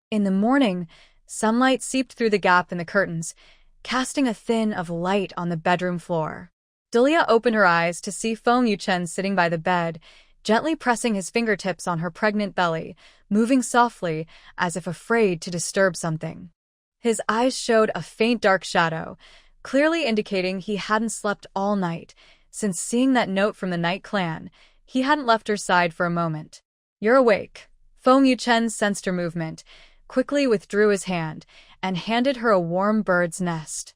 In the morning, sunlight seeped through the gap in the curtains, casting a thin of light on the bedroom floor. Delia opened her eyes to see Feng Yuchen sitting by the bed, gently pressing his fingertips on her pregnant belly, moving softly as if afraid to disturb something. His eyes showed a faint dark shadow, clearly indicating he hadn't slept all night. Since seeing that note from the Night Clan, he hadn't left her side for a moment. "You're awake." Feng Yuchen sensed her movement, quickly withdrew his hand, and handed her a warm bird's nest.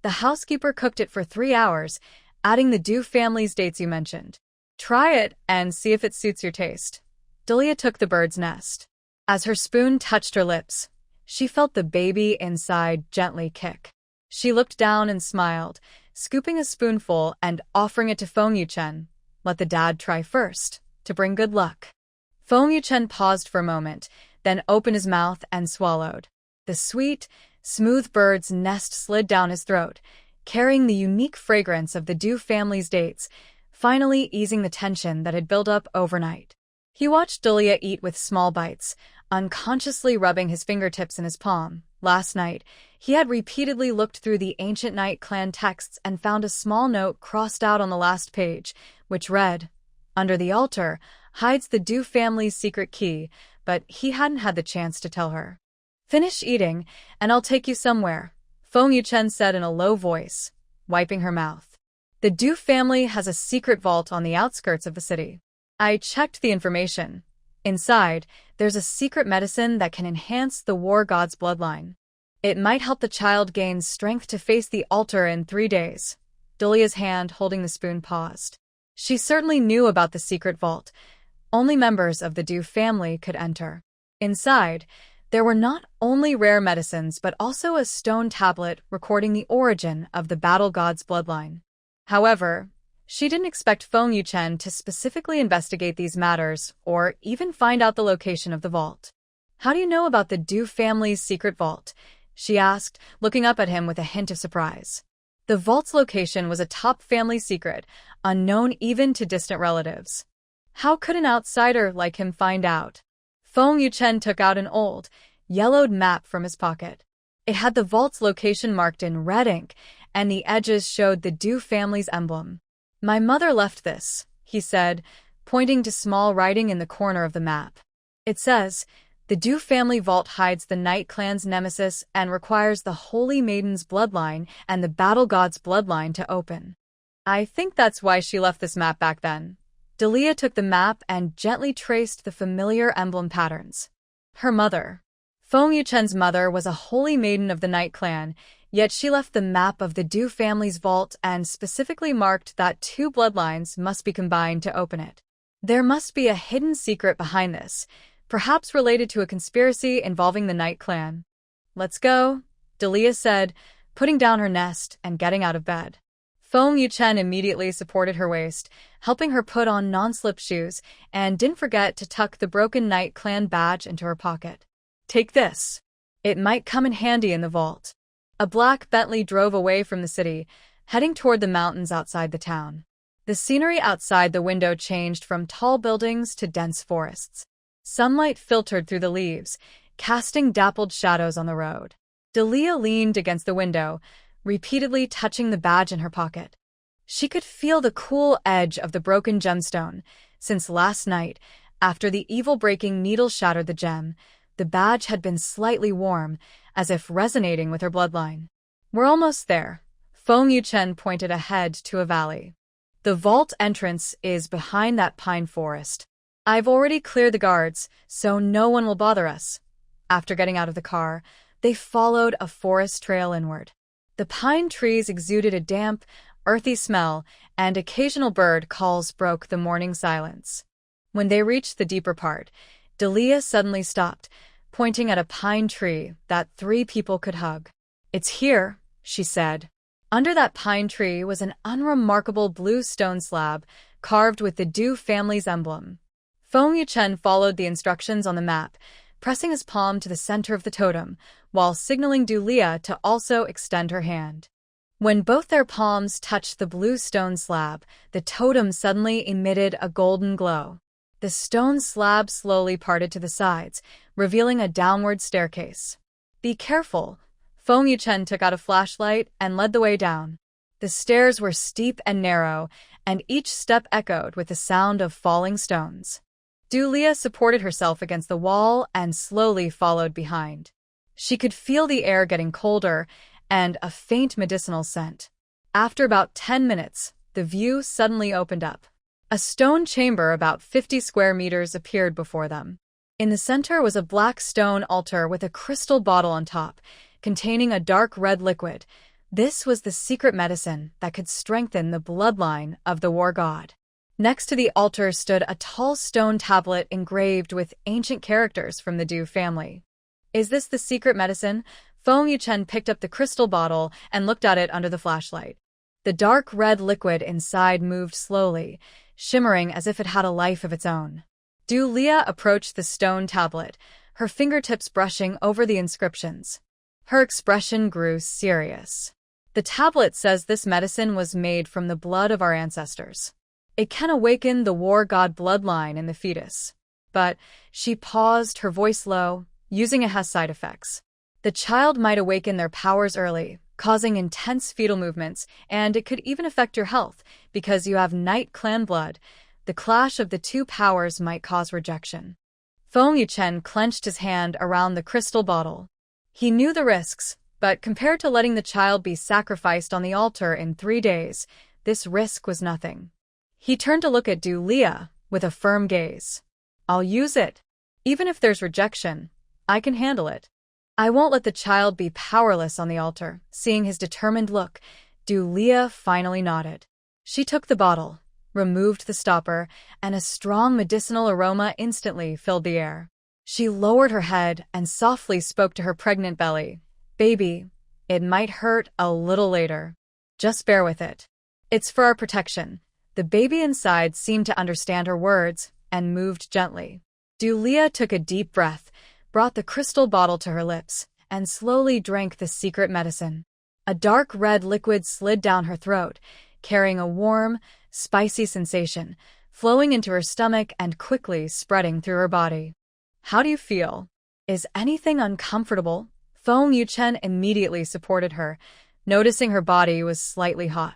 "The housekeeper cooked it for 3 hours, adding the Du family's dates you mentioned. Try it and see if it suits your taste." Delia took the bird's nest. As her spoon touched her lips, she felt the baby inside gently kick. She looked down and smiled, scooping a spoonful and offering it to Feng Yuchen. "Let the dad try first, to bring good luck." Feng Yuchen paused for a moment, then opened his mouth and swallowed. The sweet, smooth bird's nest slid down his throat, carrying the unique fragrance of the Du family's dates, finally easing the tension that had built up overnight. He watched Delia eat with small bites, unconsciously rubbing his fingertips in his palm. Last night, he had repeatedly looked through the ancient Night Clan texts and found a small note crossed out on the last page, which read, "Under the altar hides the Du family's secret key," but he hadn't had the chance to tell her. "Finish eating, and I'll take you somewhere," Feng Yuchen said in a low voice, wiping her mouth. "The Du family has a secret vault on the outskirts of the city. I checked the information. Inside, there's a secret medicine that can enhance the war god's bloodline. It might help the child gain strength to face the altar in 3 days." Delia's hand holding the spoon paused. She certainly knew about the secret vault. Only members of the Du family could enter. Inside, there were not only rare medicines but also a stone tablet recording the origin of the battle god's bloodline. However, she didn't expect Feng Yuchen to specifically investigate these matters or even find out the location of the vault. "How do you know about the Du family's secret vault?" she asked, looking up at him with a hint of surprise. The vault's location was a top family secret, unknown even to distant relatives. How could an outsider like him find out? Feng Yuchen took out an old, yellowed map from his pocket. It had the vault's location marked in red ink, and the edges showed the Du family's emblem. "My mother left this," he said, pointing to small writing in the corner of the map. "It says, the Du family vault hides the Night Clan's nemesis and requires the Holy Maiden's bloodline and the Battle God's bloodline to open." "I think that's why she left this map back then." Delia took the map and gently traced the familiar emblem patterns. Her mother. Feng Yuchen's mother was a holy maiden of the Night Clan, yet she left the map of the Du family's vault and specifically marked that 2 bloodlines must be combined to open it. There must be a hidden secret behind this, perhaps related to a conspiracy involving the Night Clan. "Let's go," Delia said, putting down her nest and getting out of bed. Feng Yuchen immediately supported her waist, helping her put on non-slip shoes, and didn't forget to tuck the broken Night Clan badge into her pocket. "Take this. It might come in handy in the vault." A black Bentley drove away from the city, heading toward the mountains outside the town. The scenery outside the window changed from tall buildings to dense forests. Sunlight filtered through the leaves, casting dappled shadows on the road. Delia leaned against the window, repeatedly touching the badge in her pocket. She could feel the cool edge of the broken gemstone. Since last night, after the evil-breaking needle shattered the gem, the badge had been slightly warm, as if resonating with her bloodline. "We're almost there." Feng Yuchen pointed ahead to a valley. "The vault entrance is behind that pine forest. I've already cleared the guards, so no one will bother us." After getting out of the car, they followed a forest trail inward. The pine trees exuded a damp, earthy smell, and occasional bird calls broke the morning silence. When they reached the deeper part, Delia suddenly stopped, pointing at a pine tree that 3 people could hug. "It's here," she said. Under that pine tree was an unremarkable blue stone slab, carved with the Du family's emblem. Feng Yuchen followed the instructions on the map, pressing his palm to the center of the totem, while signaling Delia to also extend her hand. When both their palms touched the blue stone slab, the totem suddenly emitted a golden glow. The stone slab slowly parted to the sides, revealing a downward staircase. "Be careful." Feng Yuchen took out a flashlight and led the way down. The stairs were steep and narrow, and each step echoed with the sound of falling stones. Dulia supported herself against the wall and slowly followed behind. She could feel the air getting colder and a faint medicinal scent. After about 10 minutes, the view suddenly opened up. A stone chamber about 50 square meters appeared before them. In the center was a black stone altar with a crystal bottle on top, containing a dark red liquid. This was the secret medicine that could strengthen the bloodline of the war god. Next to the altar stood a tall stone tablet engraved with ancient characters from the Du family. "Is this the secret medicine?" Feng Yuchen picked up the crystal bottle and looked at it under the flashlight. The dark red liquid inside moved slowly, shimmering as if it had a life of its own. Dulia approached the stone tablet, her fingertips brushing over the inscriptions. Her expression grew serious. "The tablet says this medicine was made from the blood of our ancestors. It can awaken the war god bloodline in the fetus." But she paused, her voice low, using it has side effects. "The child might awaken their powers early, causing intense fetal movements, and it could even affect your health, because you have Night Clan blood. The clash of the two powers might cause rejection." Feng Yuchen clenched his hand around the crystal bottle. He knew the risks, but compared to letting the child be sacrificed on the altar in 3 days, this risk was nothing. He turned to look at Dulia with a firm gaze. "I'll use it. Even if there's rejection, I can handle it. I won't let the child be powerless on the altar." Seeing his determined look, Dulia finally nodded. She took the bottle, removed the stopper, and a strong medicinal aroma instantly filled the air. She lowered her head and softly spoke to her pregnant belly. "Baby, it might hurt a little later. Just bear with it. It's for our protection." The baby inside seemed to understand her words and moved gently. Dulia took a deep breath, brought the crystal bottle to her lips, and slowly drank the secret medicine. A dark red liquid slid down her throat, carrying a warm, spicy sensation, flowing into her stomach and quickly spreading through her body. "How do you feel? Is anything uncomfortable?" Feng Yuchen immediately supported her, noticing her body was slightly hot.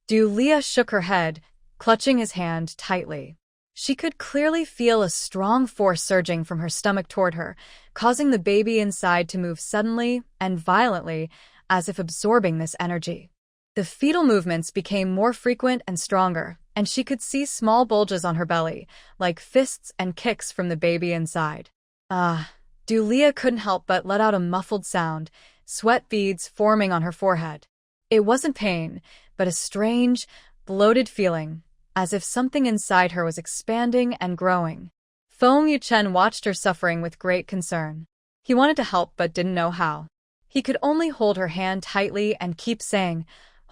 Dulia shook her head, clutching his hand tightly. She could clearly feel a strong force surging from her stomach toward her, causing the baby inside to move suddenly and violently, as if absorbing this energy. The fetal movements became more frequent and stronger, and she could see small bulges on her belly, like fists and kicks from the baby inside. Dulia couldn't help but let out a muffled sound, sweat beads forming on her forehead. It wasn't pain, but a strange, bloated feeling, as if something inside her was expanding and growing. Feng Yuchen watched her suffering with great concern. He wanted to help but didn't know how. He could only hold her hand tightly and keep saying,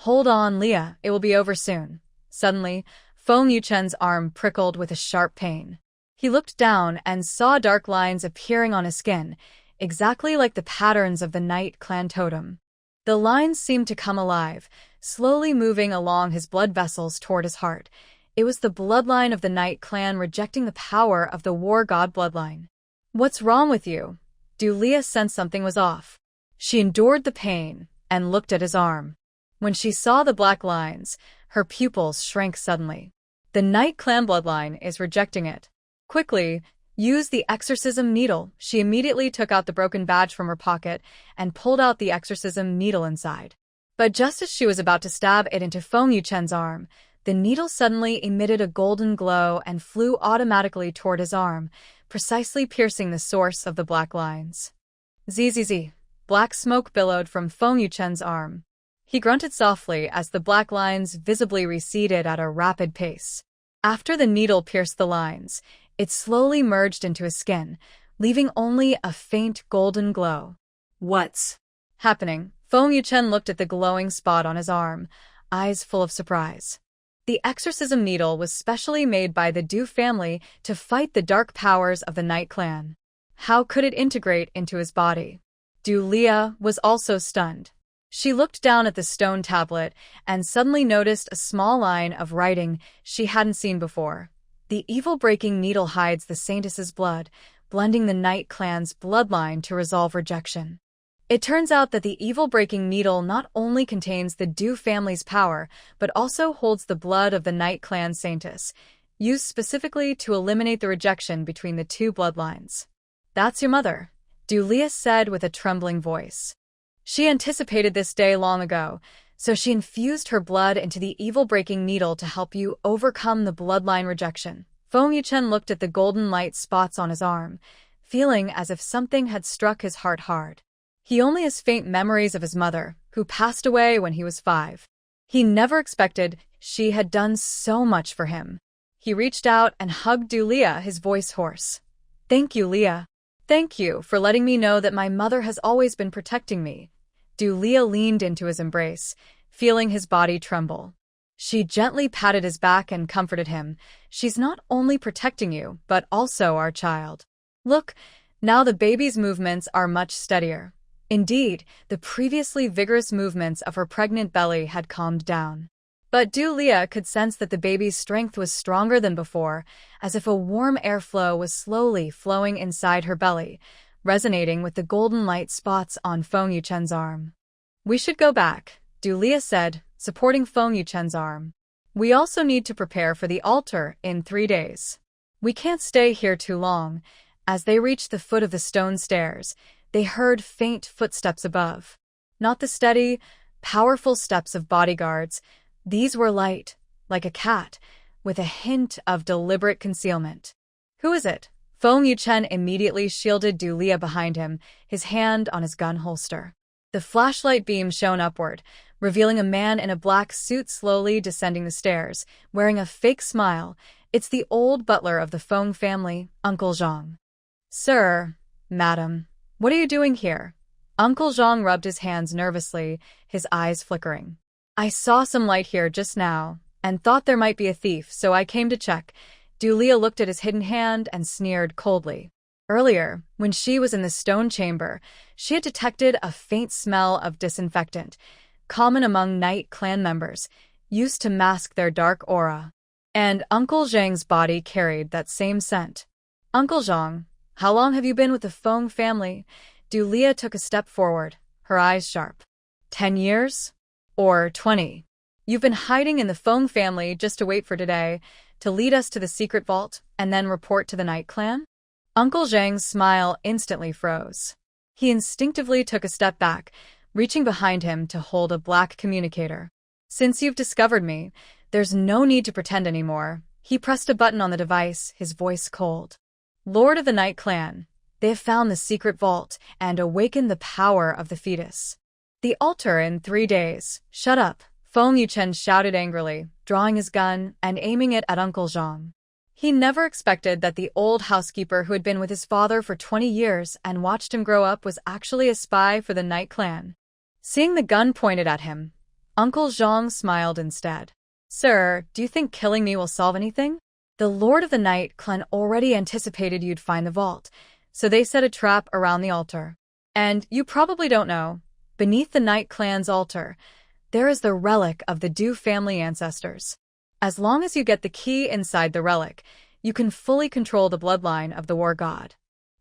"Hold on, Leah, it will be over soon." Suddenly, Feng Yuchen's arm prickled with a sharp pain. He looked down and saw dark lines appearing on his skin, exactly like the patterns of the Night Clan totem. The lines seemed to come alive, slowly moving along his blood vessels toward his heart. It was the bloodline of the Night Clan rejecting the power of the war god bloodline. "What's wrong with you?" Dulia sensed something was off. She endured the pain and looked at his arm. When she saw the black lines, her pupils shrank suddenly. "The Night Clan bloodline is rejecting it. Quickly, use the exorcism needle." She immediately took out the broken badge from her pocket and pulled out the exorcism needle inside. But just as she was about to stab it into Feng Yuchen's arm, the needle suddenly emitted a golden glow and flew automatically toward his arm, precisely piercing the source of the black lines. Zzz. Black smoke billowed from Feng Yuchen's arm. He grunted softly as the black lines visibly receded at a rapid pace. After the needle pierced the lines, it slowly merged into his skin, leaving only a faint golden glow. "What's happening?" Feng Yuchen looked at the glowing spot on his arm, eyes full of surprise. The exorcism needle was specially made by the Du family to fight the dark powers of the Night Clan. How could it integrate into his body? Dulia was also stunned. She looked down at the stone tablet and suddenly noticed a small line of writing she hadn't seen before. The evil-breaking needle hides the saintess's blood, blending the Knight clan's bloodline to resolve rejection. It turns out that the evil-breaking needle not only contains the Du family's power, but also holds the blood of the Knight clan saintess, used specifically to eliminate the rejection between the two bloodlines. "That's your mother," Dulia said with a trembling voice. She anticipated this day long ago, so she infused her blood into the evil-breaking needle to help you overcome the bloodline rejection. Feng Yuchen looked at the golden light spots on his arm, feeling as if something had struck his heart hard. He only has faint memories of his mother, who passed away when he was 5. He never expected she had done so much for him. He reached out and hugged Dulia, his voice hoarse. "Thank you, Leah. Thank you for letting me know that my mother has always been protecting me." Dulia leaned into his embrace, feeling his body tremble. She gently patted his back and comforted him. "She's not only protecting you, but also our child. Look, now the baby's movements are much steadier." Indeed, the previously vigorous movements of her pregnant belly had calmed down. But Dulia could sense that the baby's strength was stronger than before, as if a warm airflow was slowly flowing inside her belly, resonating with the golden light spots on Feng Yuchen's arm. "We should go back," Dulia said, supporting Feng Yuchen's arm. "We also need to prepare for the altar in 3 days. We can't stay here too long." As they reached the foot of the stone stairs, they heard faint footsteps above. Not the steady, powerful steps of bodyguards. These were light, like a cat, with a hint of deliberate concealment. "Who is it?" Feng Yuchen immediately shielded Dulia behind him, his hand on his gun holster. The flashlight beam shone upward, revealing a man in a black suit slowly descending the stairs, wearing a fake smile. "It's the old butler of the Feng family, Uncle Zhang." "Sir, madam, what are you doing here?" Uncle Zhang rubbed his hands nervously, his eyes flickering. "I saw some light here just now, and thought there might be a thief, so I came to check." Dulia looked at his hidden hand and sneered coldly. Earlier, when she was in the stone chamber, she had detected a faint smell of disinfectant, common among Knight clan members, used to mask their dark aura. And Uncle Zhang's body carried that same scent. "Uncle Zhang, how long have you been with the Feng family?" Dulia took a step forward, her eyes sharp. 10 years? Or 20? You've been hiding in the Feng family just to wait for today, to lead us to the secret vault, and then report to the Knight clan? Uncle Zhang's smile instantly froze. He instinctively took a step back, reaching behind him to hold a black communicator. "Since you've discovered me, there's no need to pretend anymore." He pressed a button on the device, his voice cold. "Lord of the Knight clan, they have found the secret vault and awakened the power of the fetus. The altar in 3 days." "Shut up," Feng Yuchen shouted angrily, drawing his gun and aiming it at Uncle Zhang. He never expected that the old housekeeper who had been with his father for 20 years and watched him grow up was actually a spy for the Knight clan. Seeing the gun pointed at him, Uncle Zhang smiled instead. "Sir, do you think killing me will solve anything? The Lord of the Knight clan already anticipated you'd find the vault, so they set a trap around the altar. And you probably don't know, beneath the Knight clan's altar, there is the relic of the Du family ancestors. As long as you get the key inside the relic, you can fully control the bloodline of the war god.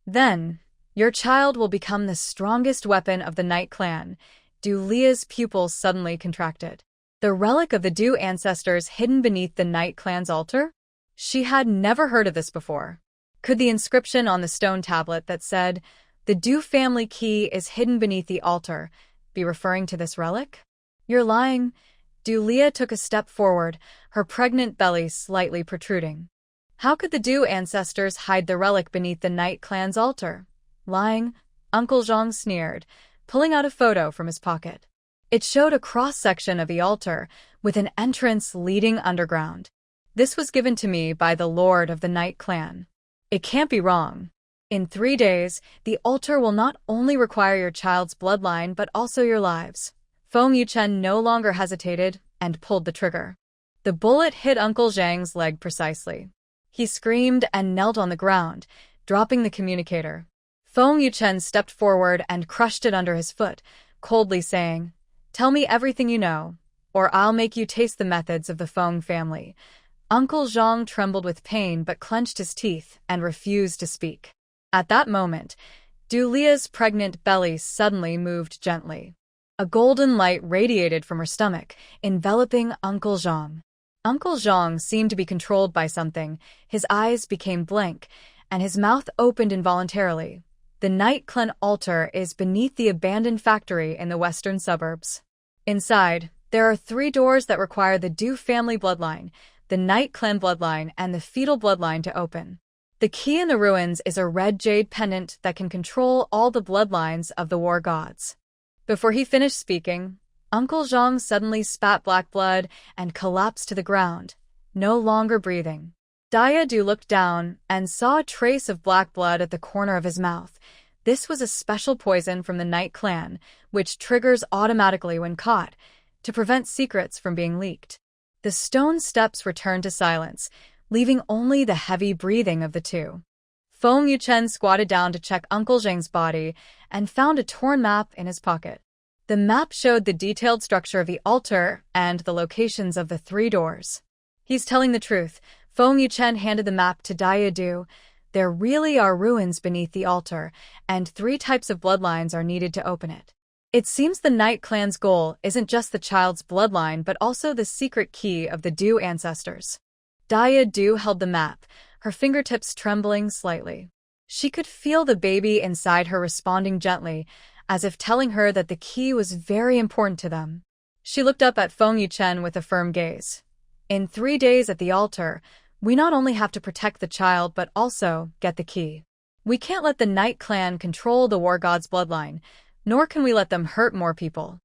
Then, your child will become the strongest weapon of the Knight clan." Dulia's pupils suddenly contracted. The relic of the Du ancestors hidden beneath the Knight clan's altar? She had never heard of this before. Could the inscription on the stone tablet that said, "The Du family key is hidden beneath the altar," be referring to this relic? "You're lying." Dulia took a step forward, her pregnant belly slightly protruding. "How could the Du ancestors hide the relic beneath the Knight clan's altar?" "Lying," Uncle Zhang sneered, pulling out a photo from his pocket. It showed a cross-section of the altar, with an entrance leading underground. "This was given to me by the Lord of the Knight clan. It can't be wrong. In 3 days, the altar will not only require your child's bloodline but also your lives." Feng Yuchen no longer hesitated and pulled the trigger. The bullet hit Uncle Zhang's leg precisely. He screamed and knelt on the ground, dropping the communicator. Feng Yuchen stepped forward and crushed it under his foot, coldly saying, "Tell me everything you know, or I'll make you taste the methods of the Feng family." Uncle Zhang trembled with pain but clenched his teeth and refused to speak. At that moment, Dulia's pregnant belly suddenly moved gently. A golden light radiated from her stomach, enveloping Uncle Zhang. Uncle Zhang seemed to be controlled by something. His eyes became blank, and his mouth opened involuntarily. The Night Clan altar is beneath the abandoned factory in the western suburbs. Inside, there are 3 doors that require the Du family bloodline, the Night Clan bloodline, and the fetal bloodline to open. The key in the ruins is a red jade pendant that can control all the bloodlines of the war gods. Before he finished speaking, Uncle Zhang suddenly spat black blood and collapsed to the ground, no longer breathing. Daya-du looked down and saw a trace of black blood at the corner of his mouth. This was a special poison from the Night Clan, which triggers automatically when caught, to prevent secrets from being leaked. The stone steps returned to silence, leaving only the heavy breathing of the two. Feng Yuchen squatted down to check Uncle Zhang's body and found a torn map in his pocket. The map showed the detailed structure of the altar and the locations of the 3 doors. He's telling the truth. Feng Yuchen handed the map to Daya-du. There really are ruins beneath the altar, and 3 types of bloodlines are needed to open it. It seems the Night Clan's goal isn't just the child's bloodline but also the secret key of the Du ancestors. Daya-du held the map, her fingertips trembling slightly. She could feel the baby inside her responding gently, as if telling her that the key was very important to them. She looked up at Feng Yuchen with a firm gaze. In 3 days at the altar, we not only have to protect the child but also get the key. We can't let the Night Clan control the war god's bloodline, nor can we let them hurt more people.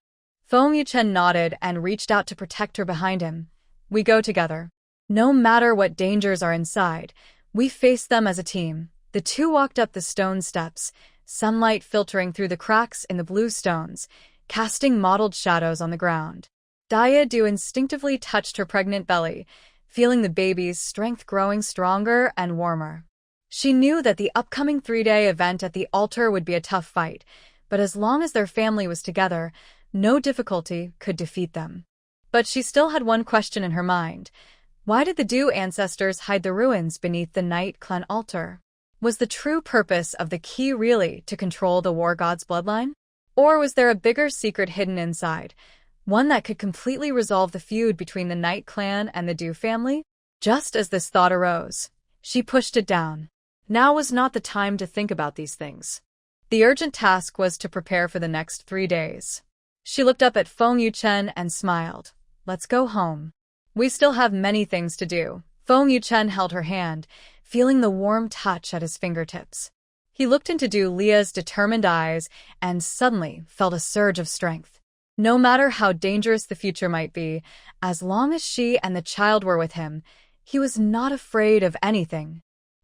Feng Yuchen nodded and reached out to protect her behind him. We go together. No matter what dangers are inside, we face them as a team. The two walked up the stone steps, sunlight filtering through the cracks in the blue stones, casting mottled shadows on the ground. Daya-du instinctively touched her pregnant belly, feeling the baby's strength growing stronger and warmer. She knew that the upcoming 3-day event at the altar would be a tough fight, but as long as their family was together, no difficulty could defeat them. But she still had one question in her mind. Why did the Du ancestors hide the ruins beneath the Night Clan altar? Was the true purpose of the key really to control the war god's bloodline? Or was there a bigger secret hidden inside, one that could completely resolve the feud between the Night Clan and the Du family? Just as this thought arose, she pushed it down. Now was not the time to think about these things. The urgent task was to prepare for the next 3 days. She looked up at Feng Yuchen and smiled. Let's go home. We still have many things to do. Feng Yuchen held her hand, feeling the warm touch at his fingertips. He looked into Du Lia's determined eyes and suddenly felt a surge of strength. No matter how dangerous the future might be, as long as she and the child were with him, he was not afraid of anything.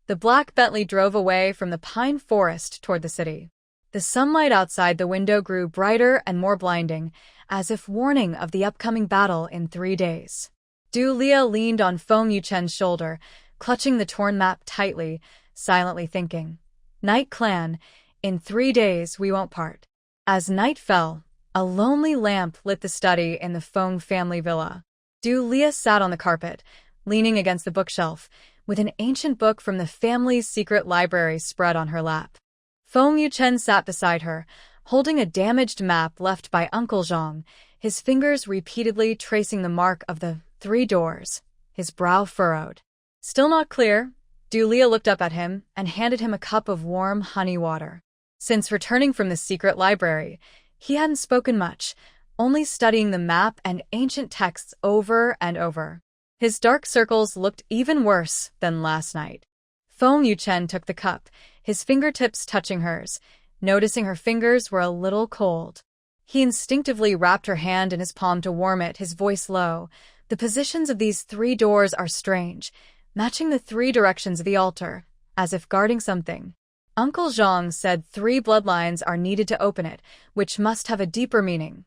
The black Bentley drove away from the pine forest toward the city. The sunlight outside the window grew brighter and more blinding, as if warning of the upcoming battle in 3 days. Du Lia leaned on Feng Yuchen's shoulder, clutching the torn map tightly, silently thinking, Night Clan, in 3 days we won't part. As night fell, a lonely lamp lit the study in the Feng family villa. Du Lia sat on the carpet, leaning against the bookshelf, with an ancient book from the family's secret library spread on her lap. Feng Yuchen sat beside her, holding a damaged map left by Uncle Zhang, his fingers repeatedly tracing the mark of the 3 doors, his brow furrowed. Still not clear, Du Lia looked up at him and handed him a cup of warm honey water. Since returning from the secret library, he hadn't spoken much, only studying the map and ancient texts over and over. His dark circles looked even worse than last night. Feng Yuchen took the cup, his fingertips touching hers, noticing her fingers were a little cold. He instinctively wrapped her hand in his palm to warm it, his voice low. The positions of these 3 doors are strange, matching the 3 directions of the altar, as if guarding something. Uncle Zhang said 3 bloodlines are needed to open it, which must have a deeper meaning.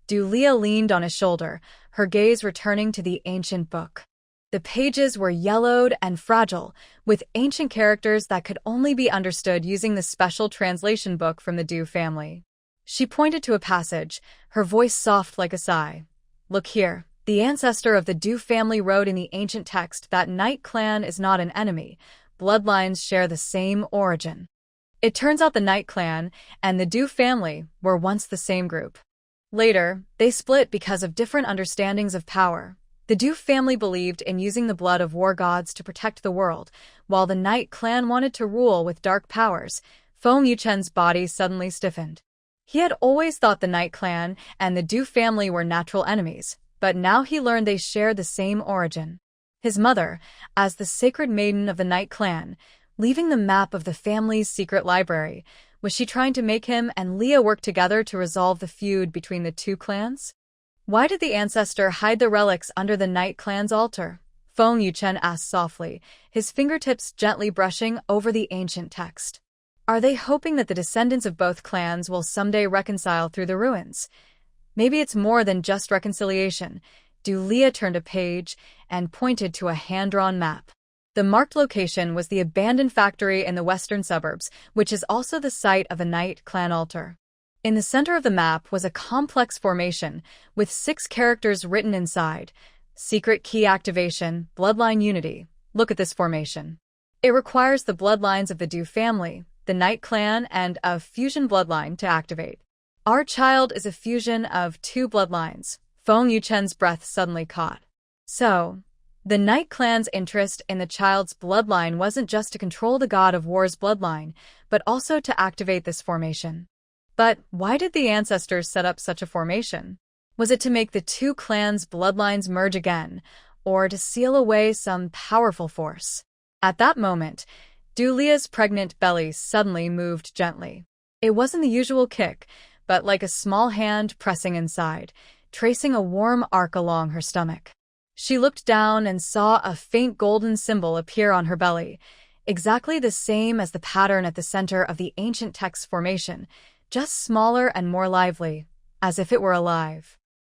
Du Lia leaned on his shoulder, her gaze returning to the ancient book. The pages were yellowed and fragile, with ancient characters that could only be understood using the special translation book from the Du family. She pointed to a passage, her voice soft like a sigh. Look here. The ancestor of the Du family wrote in the ancient text that Knight clan is not an enemy. Bloodlines share the same origin. It turns out the Knight clan and the Du family were once the same group. Later, they split because of different understandings of power. The Du family believed in using the blood of war gods to protect the world, while the Knight clan wanted to rule with dark powers. Feng Yuchen's body suddenly stiffened. He had always thought the Knight clan and the Du family were natural enemies, but now he learned they shared the same origin. His mother, as the sacred maiden of the Knight clan, leaving the map of the family's secret library, was she trying to make him and Leah work together to resolve the feud between the two clans? Why did the ancestor hide the relics under the Knight clan's altar? Feng Yuchen asked softly, his fingertips gently brushing over the ancient text. Are they hoping that the descendants of both clans will someday reconcile through the ruins? Maybe it's more than just reconciliation. Leah turned a page and pointed to a hand-drawn map. The marked location was the abandoned factory in the western suburbs, which is also the site of a Knight clan altar. In the center of the map was a complex formation with 6 characters written inside. Secret key activation, bloodline unity. Look at this formation. It requires the bloodlines of the Du family, the Knight clan, and a fusion bloodline to activate. Our child is a fusion of 2 bloodlines. Feng Yuchen's breath suddenly caught. So, the Knight clan's interest in the child's bloodline wasn't just to control the god of war's bloodline, but also to activate this formation. But why did the ancestors set up such a formation? Was it to make the 2 clans' bloodlines merge again, or to seal away some powerful force? At that moment, Leah's pregnant belly suddenly moved gently. It wasn't the usual kick, but like a small hand pressing inside, tracing a warm arc along her stomach. She looked down and saw a faint golden symbol appear on her belly, exactly the same as the pattern at the center of the ancient text formation, just smaller and more lively, as if it were alive.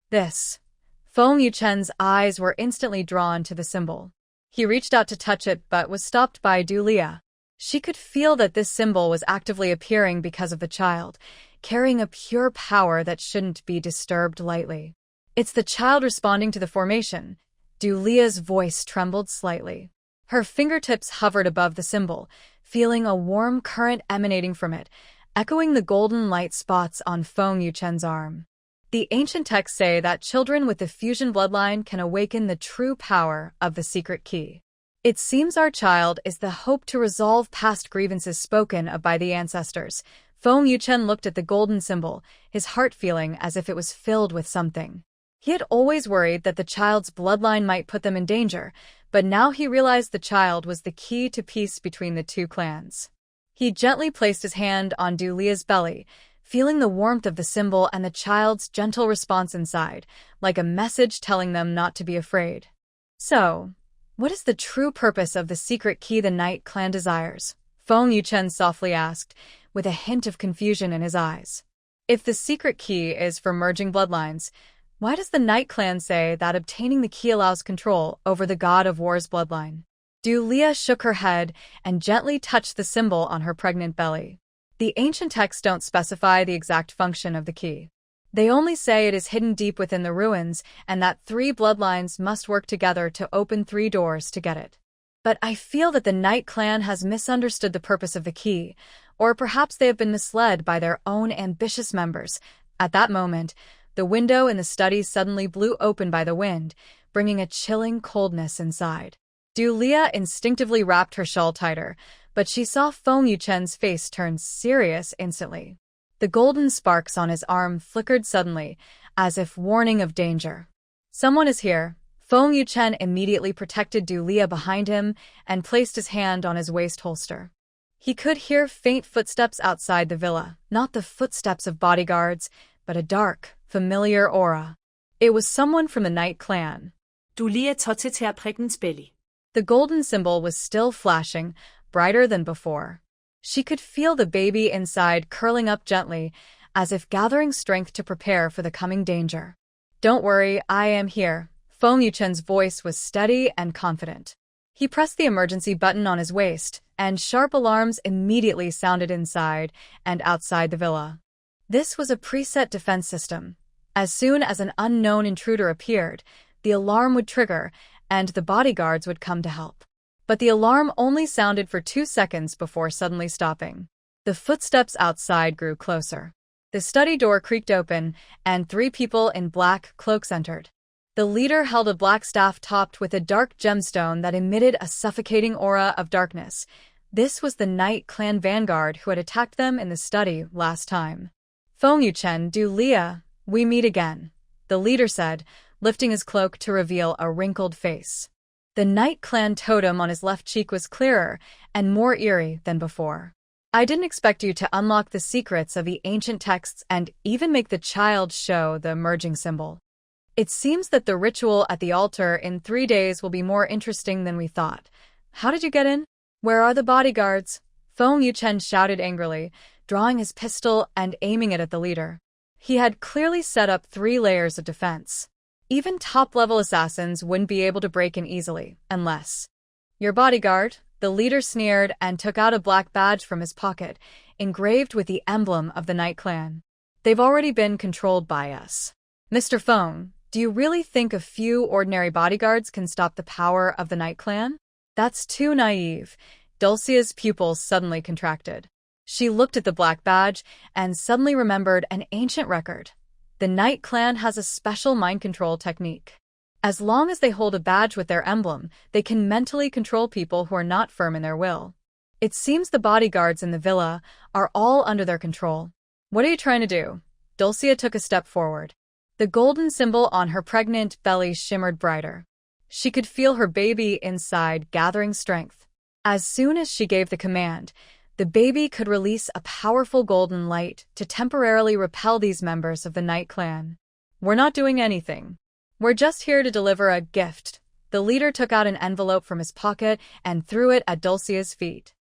This. Feng Yuchen's eyes were instantly drawn to the symbol. He reached out to touch it but was stopped by Leah. She could feel that this symbol was actively appearing because of the child, carrying a pure power that shouldn't be disturbed lightly. It's the child responding to the formation. Leah's voice trembled slightly. Her fingertips hovered above the symbol, feeling a warm current emanating from it, echoing the golden light spots on Feng Yuchen's arm. The ancient texts say that children with the fusion bloodline can awaken the true power of the secret key. It seems our child is the hope to resolve past grievances spoken of by the ancestors. Feng Yuchen looked at the golden symbol, his heart feeling as if it was filled with something. He had always worried that the child's bloodline might put them in danger, but now he realized the child was the key to peace between the 2 clans. He gently placed his hand on Leah's belly, feeling the warmth of the symbol and the child's gentle response inside, like a message telling them not to be afraid. So, what is the true purpose of the secret key the Knight clan desires? Feng Yuchen softly asked, with a hint of confusion in his eyes. If the secret key is for merging bloodlines, why does the Knight clan say that obtaining the key allows control over the god of war's bloodline? Leah shook her head and gently touched the symbol on her pregnant belly. The ancient texts don't specify the exact function of the key. They only say it is hidden deep within the ruins and that 3 bloodlines must work together to open 3 doors to get it. But I feel that the Knight clan has misunderstood the purpose of the key, or perhaps they have been misled by their own ambitious members. At that moment, the window in the study suddenly blew open by the wind, bringing a chilling coldness inside. Leah instinctively wrapped her shawl tighter, but she saw Feng Yuchen's face turn serious instantly. The golden sparks on his arm flickered suddenly, as if warning of danger. Someone is here. Feng Yuchen immediately protected Leah behind him and placed his hand on his waist holster. He could hear faint footsteps outside the villa, not the footsteps of bodyguards, but a dark, familiar aura. It was someone from the Knight clan. Leah tottet her prægnens belly. The golden symbol was still flashing, brighter than before. She could feel the baby inside curling up gently, as if gathering strength to prepare for the coming danger. Don't worry, I am here. Feng Yuchen's voice was steady and confident. He pressed the emergency button on his waist, and sharp alarms immediately sounded inside and outside the villa. This was a preset defense system. As soon as an unknown intruder appeared, the alarm would trigger, and the bodyguards would come to help. But the alarm only sounded for 2 seconds before suddenly stopping. The footsteps outside grew closer. The study door creaked open, and 3 people in black cloaks entered. The leader held a black staff topped with a dark gemstone that emitted a suffocating aura of darkness. This was the Night Clan vanguard who had attacked them in the study last time. "Feng Yuchen, do Leah, we meet again," the leader said, lifting his cloak to reveal a wrinkled face. The Night Clan totem on his left cheek was clearer and more eerie than before. "I didn't expect you to unlock the secrets of the ancient texts and even make the child show the merging symbol. It seems that the ritual at the altar in 3 days will be more interesting than we thought. How did you get in? Where are the bodyguards?" Feng Yuchen shouted angrily, drawing his pistol and aiming it at the leader. He had clearly set up 3 layers of defense. Even top-level assassins wouldn't be able to break in easily, unless... "Your bodyguard," the leader sneered and took out a black badge from his pocket, engraved with the emblem of the Night Clan. "They've already been controlled by us. Mr. Feng, do you really think a few ordinary bodyguards can stop the power of the Night Clan? That's too naive." Dulcia's pupils suddenly contracted. She looked at the black badge and suddenly remembered an ancient record. The Night Clan has a special mind control technique. As long as they hold a badge with their emblem, they can mentally control people who are not firm in their will. It seems the bodyguards in the villa are all under their control. "What are you trying to do?" Dulcia took a step forward. The golden symbol on her pregnant belly shimmered brighter. She could feel her baby inside gathering strength. As soon as she gave the command, the baby could release a powerful golden light to temporarily repel these members of the Night Clan. "We're not doing anything. We're just here to deliver a gift." The leader took out an envelope from his pocket and threw it at Dulcia's feet.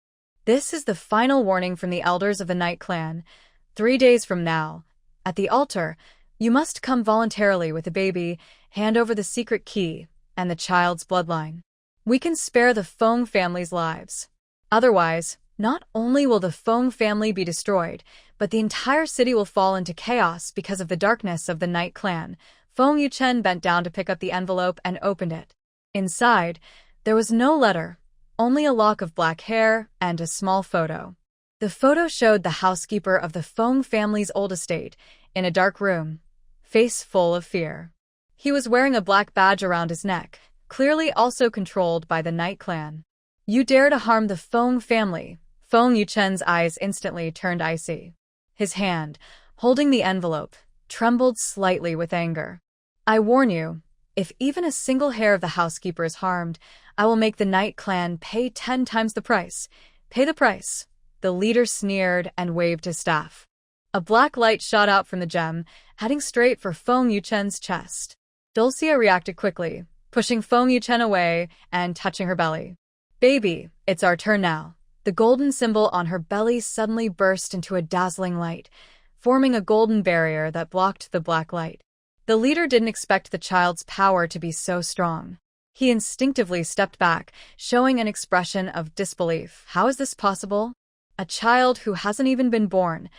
"This is the final warning from the elders of the Night Clan. 3 days from now, at the altar, you must come voluntarily with the baby, hand over the secret key, and the child's bloodline. We can spare the Feng family's lives. Otherwise, not only will the Feng family be destroyed, but the entire city will fall into chaos because of the darkness of the Night Clan." Feng Yuchen bent down to pick up the envelope and opened it. Inside, there was no letter, only a lock of black hair and a small photo. The photo showed the housekeeper of the Feng family's old estate, in a dark room, face full of fear. He was wearing a black badge around his neck, clearly also controlled by the Night Clan. "You dare to harm the Feng family?" Feng Yuchen's eyes instantly turned icy. His hand, holding the envelope, trembled slightly with anger. "I warn you, if even a single hair of the housekeeper is harmed, I will make the Night Clan pay 10 times the price. Pay the price." The leader sneered and waved his staff. A black light shot out from the gem, heading straight for Feng Yuchen's chest. Dulcia reacted quickly, pushing Feng Yuchen away and touching her belly. "Baby, it's our turn now." The golden symbol on her belly suddenly burst into a dazzling light, forming a golden barrier that blocked the black light. The leader didn't expect the child's power to be so strong. He instinctively stepped back, showing an expression of disbelief. How is this possible? A child who hasn't even been born.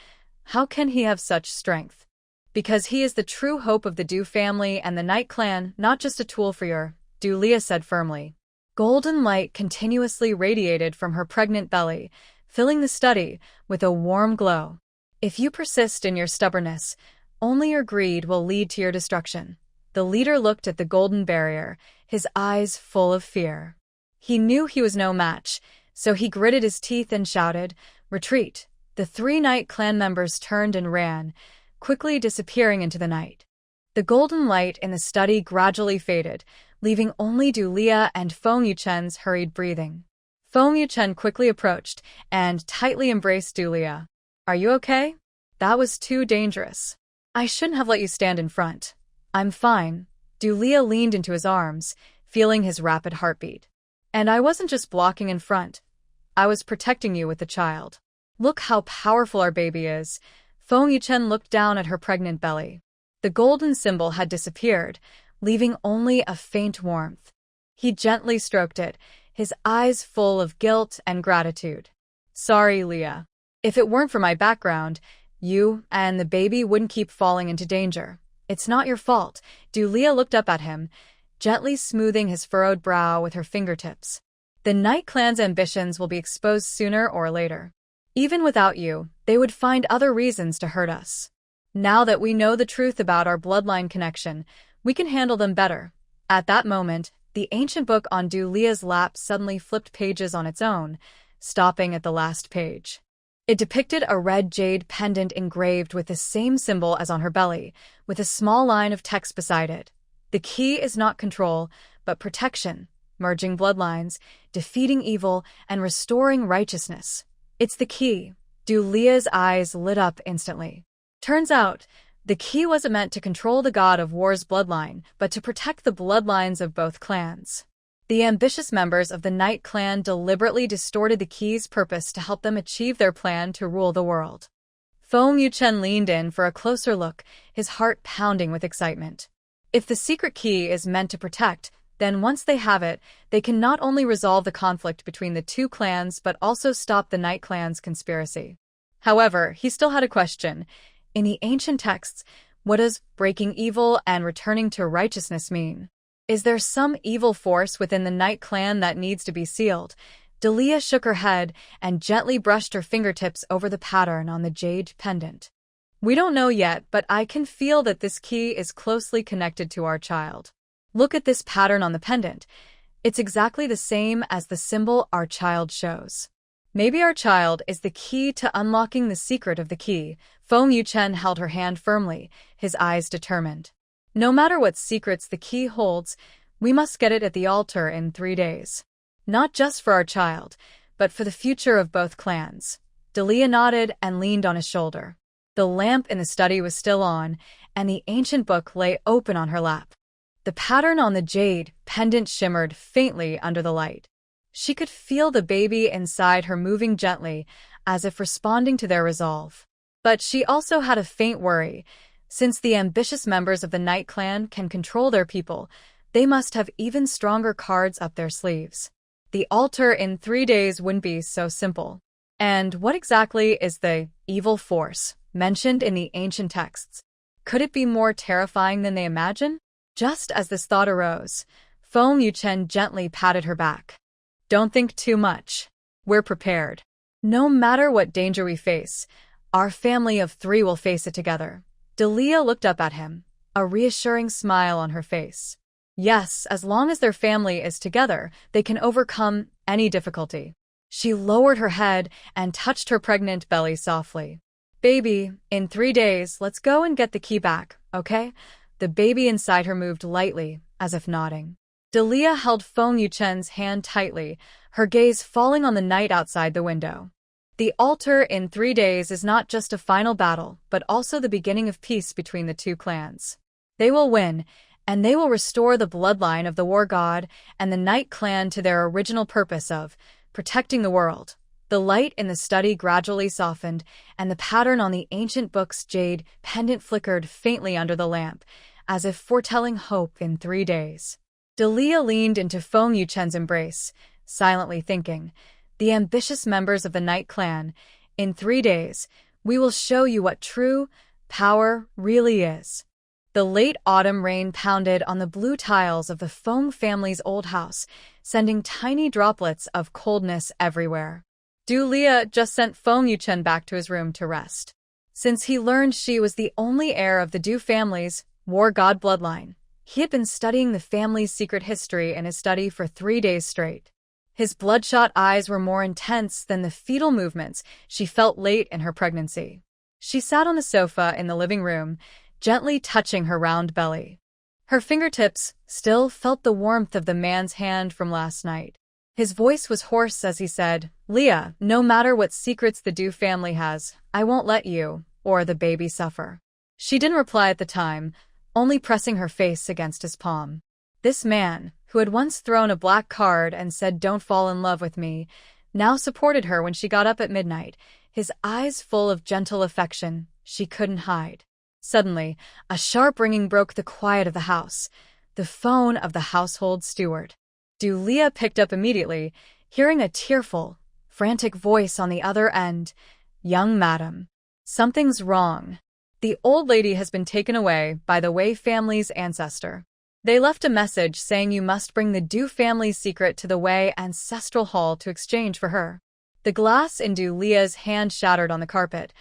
How can he have such strength? Because he is the true hope of the Du family and the Night Clan, not just a tool for your Du, Leah said firmly. Golden light continuously radiated from her pregnant belly, filling the study with a warm glow. "If you persist in your stubbornness, only your greed will lead to your destruction." The leader looked at the golden barrier, his eyes full of fear. He knew he was no match, so he gritted his teeth and shouted, "Retreat!" The 3 Night Clan members turned and ran, quickly disappearing into the night. The golden light in the study gradually faded, leaving only Leah and Feng Yuchen's hurried breathing. Feng Yuchen quickly approached and tightly embraced Leah. "Are you okay? That was too dangerous. I shouldn't have let you stand in front." "I'm fine." Leah leaned into his arms, feeling his rapid heartbeat. "And I wasn't just blocking in front. I was protecting you with the child. Look how powerful our baby is." Feng Yuchen looked down at her pregnant belly. The golden symbol had disappeared, leaving only a faint warmth. He gently stroked it, his eyes full of guilt and gratitude. "Sorry, Leah. If it weren't for my background, you and the baby wouldn't keep falling into danger. It's not your fault." Leah looked up at him, gently smoothing his furrowed brow with her fingertips. The Knight clan's ambitions will be exposed sooner or later. Even without you, they would find other reasons to hurt us. Now that we know the truth about our bloodline connection, we can handle them better. At that moment, the ancient book on Dulia's lap suddenly flipped pages on its own, stopping at the last page. It depicted a red jade pendant engraved with the same symbol as on her belly, with a small line of text beside it. The key is not control, but protection, merging bloodlines, defeating evil, and restoring righteousness. It's the key. Dulia's eyes lit up instantly. Turns out, the key wasn't meant to control the god of war's bloodline, but to protect the bloodlines of both clans. The ambitious members of the Knight clan deliberately distorted the key's purpose to help them achieve their plan to rule the world. Feng Yuchen leaned in for a closer look, his heart pounding with excitement. If the secret key is meant to protect, then once they have it, they can not only resolve the conflict between the two clans but also stop the Knight clan's conspiracy. However, he still had a question. In the ancient texts, what does breaking evil and returning to righteousness mean? Is there some evil force within the Knight clan that needs to be sealed? Dulia shook her head and gently brushed her fingertips over the pattern on the jade pendant. We don't know yet, but I can feel that this key is closely connected to our child. Look at this pattern on the pendant. It's exactly the same as the symbol our child shows. Maybe our child is the key to unlocking the secret of the key. Feng Yuchen held her hand firmly, his eyes determined. No matter what secrets the key holds, we must get it at the altar in 3 days. Not just for our child, but for the future of both clans. Dulia nodded and leaned on his shoulder. The lamp in the study was still on, and the ancient book lay open on her lap. The pattern on the jade pendant shimmered faintly under the light. She could feel the baby inside her moving gently, as if responding to their resolve. But she also had a faint worry. Since the ambitious members of the Knight clan can control their people, they must have even stronger cards up their sleeves. The altar in 3 days wouldn't be so simple. And what exactly is the evil force mentioned in the ancient texts? Could it be more terrifying than they imagine? Just as this thought arose, Feng Yuchen gently patted her back. Don't think too much. We're prepared. No matter what danger we face, our family of 3 will face it together. Dulia looked up at him, a reassuring smile on her face. Yes, as long as their family is together, they can overcome any difficulty. She lowered her head and touched her pregnant belly softly. Baby, in 3 days, let's go and get the key back, okay? The baby inside her moved lightly, as if nodding. Dulia held Feng Yuchen's hand tightly, her gaze falling on the night outside the window. The altar in 3 days is not just a final battle, but also the beginning of peace between the two clans. They will win, and they will restore the bloodline of the war god and the Knight clan to their original purpose of protecting the world. The light in the study gradually softened, and the pattern on the ancient book's jade pendant flickered faintly under the lamp, as if foretelling hope in 3 days. Dulia leaned into Feng Yuchen's embrace, silently thinking, the ambitious members of the Knight clan, in 3 days, we will show you what true power really is. The late autumn rain pounded on the blue tiles of the Feng family's old house, sending tiny droplets of coldness everywhere. Dulia just sent Feng Yuchen back to his room to rest. Since he learned she was the only heir of the Du family's war god bloodline, he had been studying the family's secret history in his study for 3 days straight. His bloodshot eyes were more intense than the fetal movements she felt late in her pregnancy. She sat on the sofa in the living room, gently touching her round belly. Her fingertips still felt the warmth of the man's hand from last night. His voice was hoarse as he said, Leah, no matter what secrets the Du family has, I won't let you or the baby suffer. She didn't reply at the time, only pressing her face against his palm. This man, who had once thrown a black card and said don't fall in love with me, now supported her when she got up at midnight, his eyes full of gentle affection she couldn't hide. Suddenly, a sharp ringing broke the quiet of the house, the phone of the household steward. Dulia picked up immediately, hearing a tearful, frantic voice on the other end. Young madam, something's wrong. The old lady has been taken away by the Wei family's ancestor. They left a message saying you must bring the Du family's secret to the Wei ancestral hall to exchange for her. The glass in Du Lia's hand shattered on the carpet,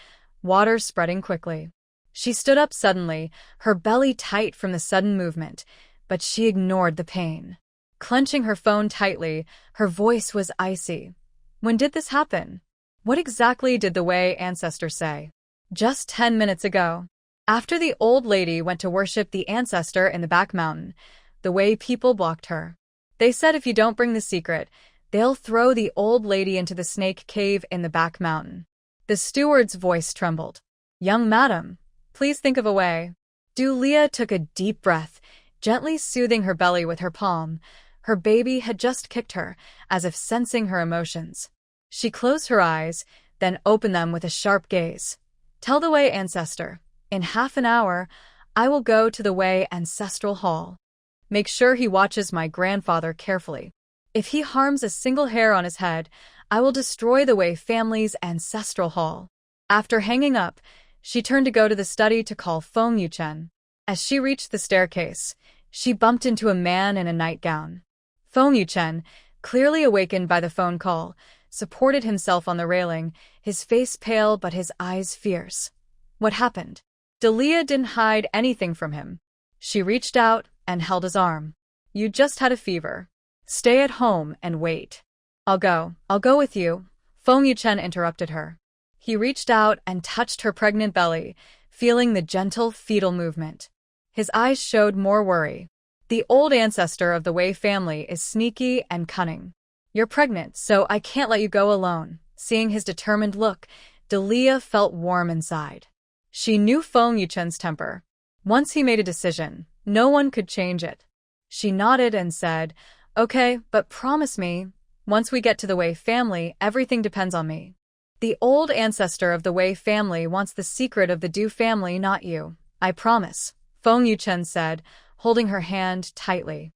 water spreading quickly. She stood up suddenly, her belly tight from the sudden movement, but she ignored the pain. Clenching her phone tightly, her voice was icy. When did this happen? What exactly did the Wei ancestor say? Just 10 minutes ago. After the old lady went to worship the ancestor in the back mountain, the Wei people blocked her. They said if you don't bring the secret, they'll throw the old lady into the snake cave in the back mountain. The steward's voice trembled. Young madam, please think of a way. Du Lia took a deep breath, gently soothing her belly with her palm. Her baby had just kicked her, as if sensing her emotions. She closed her eyes, then opened them with a sharp gaze. Tell the Wei ancestor, in half an hour, I will go to the Wei ancestral hall. Make sure he watches my grandfather carefully. If he harms a single hair on his head, I will destroy the Wei family's ancestral hall. After hanging up, she turned to go to the study to call Feng Yuchen. As she reached the staircase, she bumped into a man in a nightgown. Feng Yuchen, clearly awakened by the phone call, supported himself on the railing, his face pale but his eyes fierce. What happened? Du Lia didn't hide anything from him. She reached out and held his arm. You just had a fever. Stay at home and wait. I'll go with you. Feng Yuchen interrupted her. He reached out and touched her pregnant belly, feeling the gentle fetal movement. His eyes showed more worry. The old ancestor of the Wei family is sneaky and cunning. You're pregnant, so I can't let you go alone. Seeing his determined look, Du Lia felt warm inside. She knew Feng Yuchen's temper. Once he made a decision, no one could change it. She nodded and said, Okay, but promise me, once we get to the Wei family, everything depends on me. The old ancestor of the Wei family wants the secret of the Du family, not you. I promise, Feng Yuchen said, holding her hand tightly.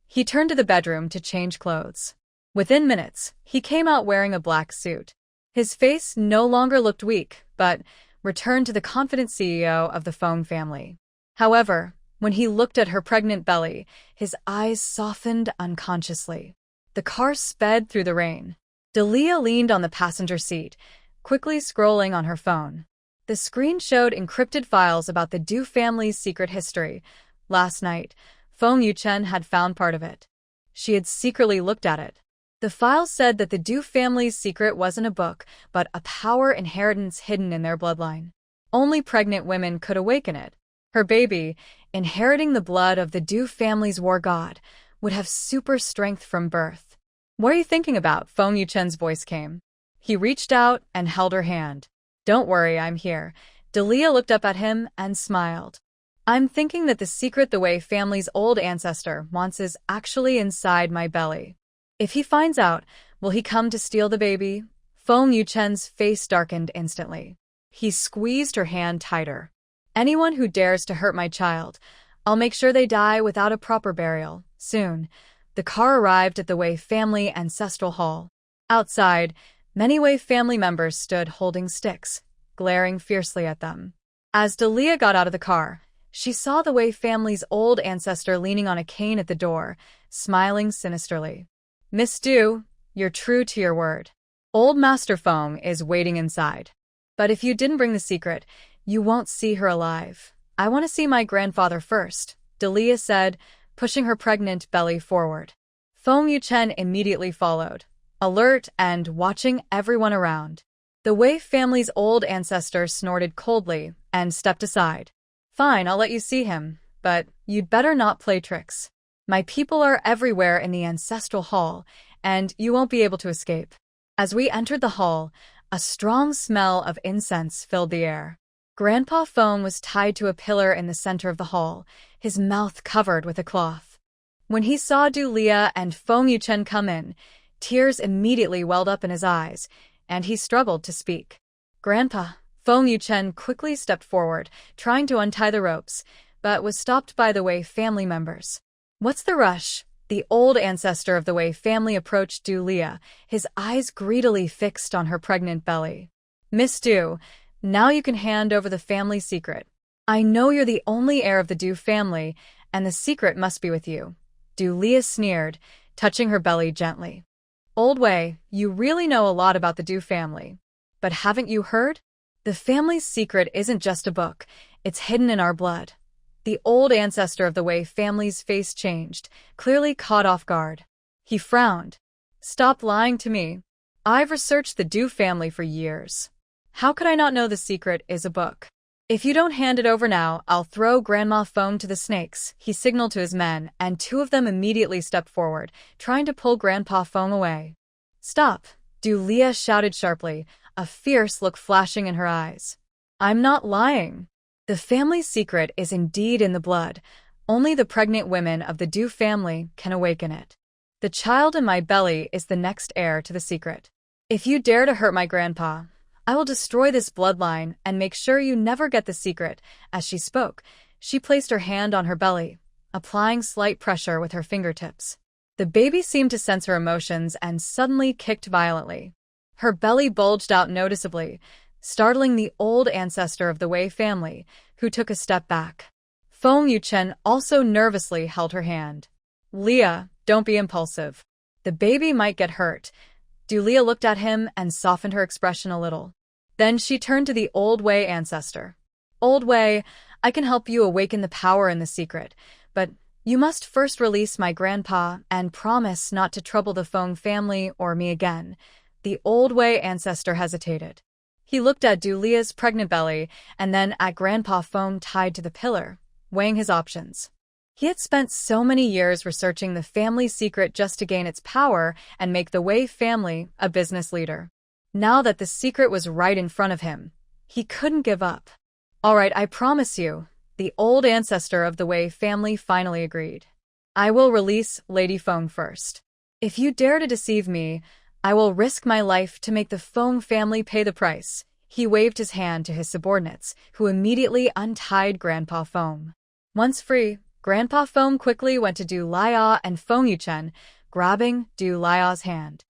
He turned to the bedroom to change clothes. Within minutes, he came out wearing a black suit. His face no longer looked weak, but returned to the confident CEO of the Feng family. However, when he looked at her pregnant belly, his eyes softened unconsciously. The car sped through the rain. Du Lia leaned on the passenger seat, quickly scrolling on her phone. The screen showed encrypted files about the Du family's secret history. Last night, Feng Yuchen had found part of it. She had secretly looked at it. The files said that the Du family's secret wasn't a book, but a power inheritance hidden in their bloodline. Only pregnant women could awaken it. Her baby, inheriting the blood of the Du family's war god, would have super strength from birth. What are you thinking about? Feng Yuchen's voice came. He reached out and held her hand. Don't worry, I'm here. Du Lia looked up at him and smiled. I'm thinking that the secret the Wei family's old ancestor wants is actually inside my belly. If he finds out, will he come to steal the baby? Feng Yuchen's face darkened instantly. He squeezed her hand tighter. Anyone who dares to hurt my child, I'll make sure they die without a proper burial. Soon, the car arrived at the Wei family ancestral hall. Outside, many Wei family members stood holding sticks, glaring fiercely at them. As Du Lia got out of the car, she saw the Wei family's old ancestor leaning on a cane at the door, smiling sinisterly. Miss Du, you're true to your word. Old Master Feng is waiting inside. But if you didn't bring the secret, you won't see her alive. I want to see my grandfather first, Du Lia said, pushing her pregnant belly forward. Feng Yuchen immediately followed, alert and watching everyone around. The Wei family's old ancestor snorted coldly and stepped aside. Fine, I'll let you see him, but you'd better not play tricks. My people are everywhere in the ancestral hall, and you won't be able to escape. As we entered the hall, a strong smell of incense filled the air. Grandpa Feng was tied to a pillar in the center of the hall, his mouth covered with a cloth. When he saw Du Lia and Feng Yuchen come in, tears immediately welled up in his eyes, and he struggled to speak. Grandpa, Feng Yuchen quickly stepped forward, trying to untie the ropes, but was stopped by the Wei family members. What's the rush? The old ancestor of the Wei family approached Du Lia, his eyes greedily fixed on her pregnant belly. Miss Du, now you can hand over the family secret. I know you're the only heir of the Du family, and the secret must be with you. Leah sneered, touching her belly gently. Old Wei, you really know a lot about the Du family. But haven't you heard? The family's secret isn't just a book, it's hidden in our blood. The old ancestor of the Wei family's face changed, clearly caught off guard. He frowned. Stop lying to me. I've researched the Du family for years. How could I not know the secret is a book? If you don't hand it over now, I'll throw Grandma Foam to the snakes, he signaled to his men, and two of them immediately stepped forward, trying to pull Grandpa Foam away. Stop, Leah shouted sharply, a fierce look flashing in her eyes. I'm not lying. The family's secret is indeed in the blood. Only the pregnant women of the Du family can awaken it. The child in my belly is the next heir to the secret. If you dare to hurt my grandpa, I will destroy this bloodline and make sure you never get the secret. As she spoke, she placed her hand on her belly, applying slight pressure with her fingertips. The baby seemed to sense her emotions and suddenly kicked violently. Her belly bulged out noticeably, startling the old ancestor of the Wei family, who took a step back. Feng Yuchen also nervously held her hand. Leah, don't be impulsive. The baby might get hurt. Leah looked at him and softened her expression a little. Then she turned to the Old Wei ancestor. Old Wei, I can help you awaken the power in the secret, but you must first release my grandpa and promise not to trouble the Feng family or me again. The Old Wei ancestor hesitated. He looked at Leah's pregnant belly and then at Grandpa Feng tied to the pillar, weighing his options. He had spent so many years researching the family secret just to gain its power and make the Wei family a business leader. Now that the secret was right in front of him, he couldn't give up. All right, I promise you, the old ancestor of the Wei family finally agreed. I will release Lady Feng first. If you dare to deceive me, I will risk my life to make the Feng family pay the price. He waved his hand to his subordinates, who immediately untied Grandpa Feng. Once free, Grandpa Feng quickly went to Leah and Feng Yuchen, grabbing Leah's hand.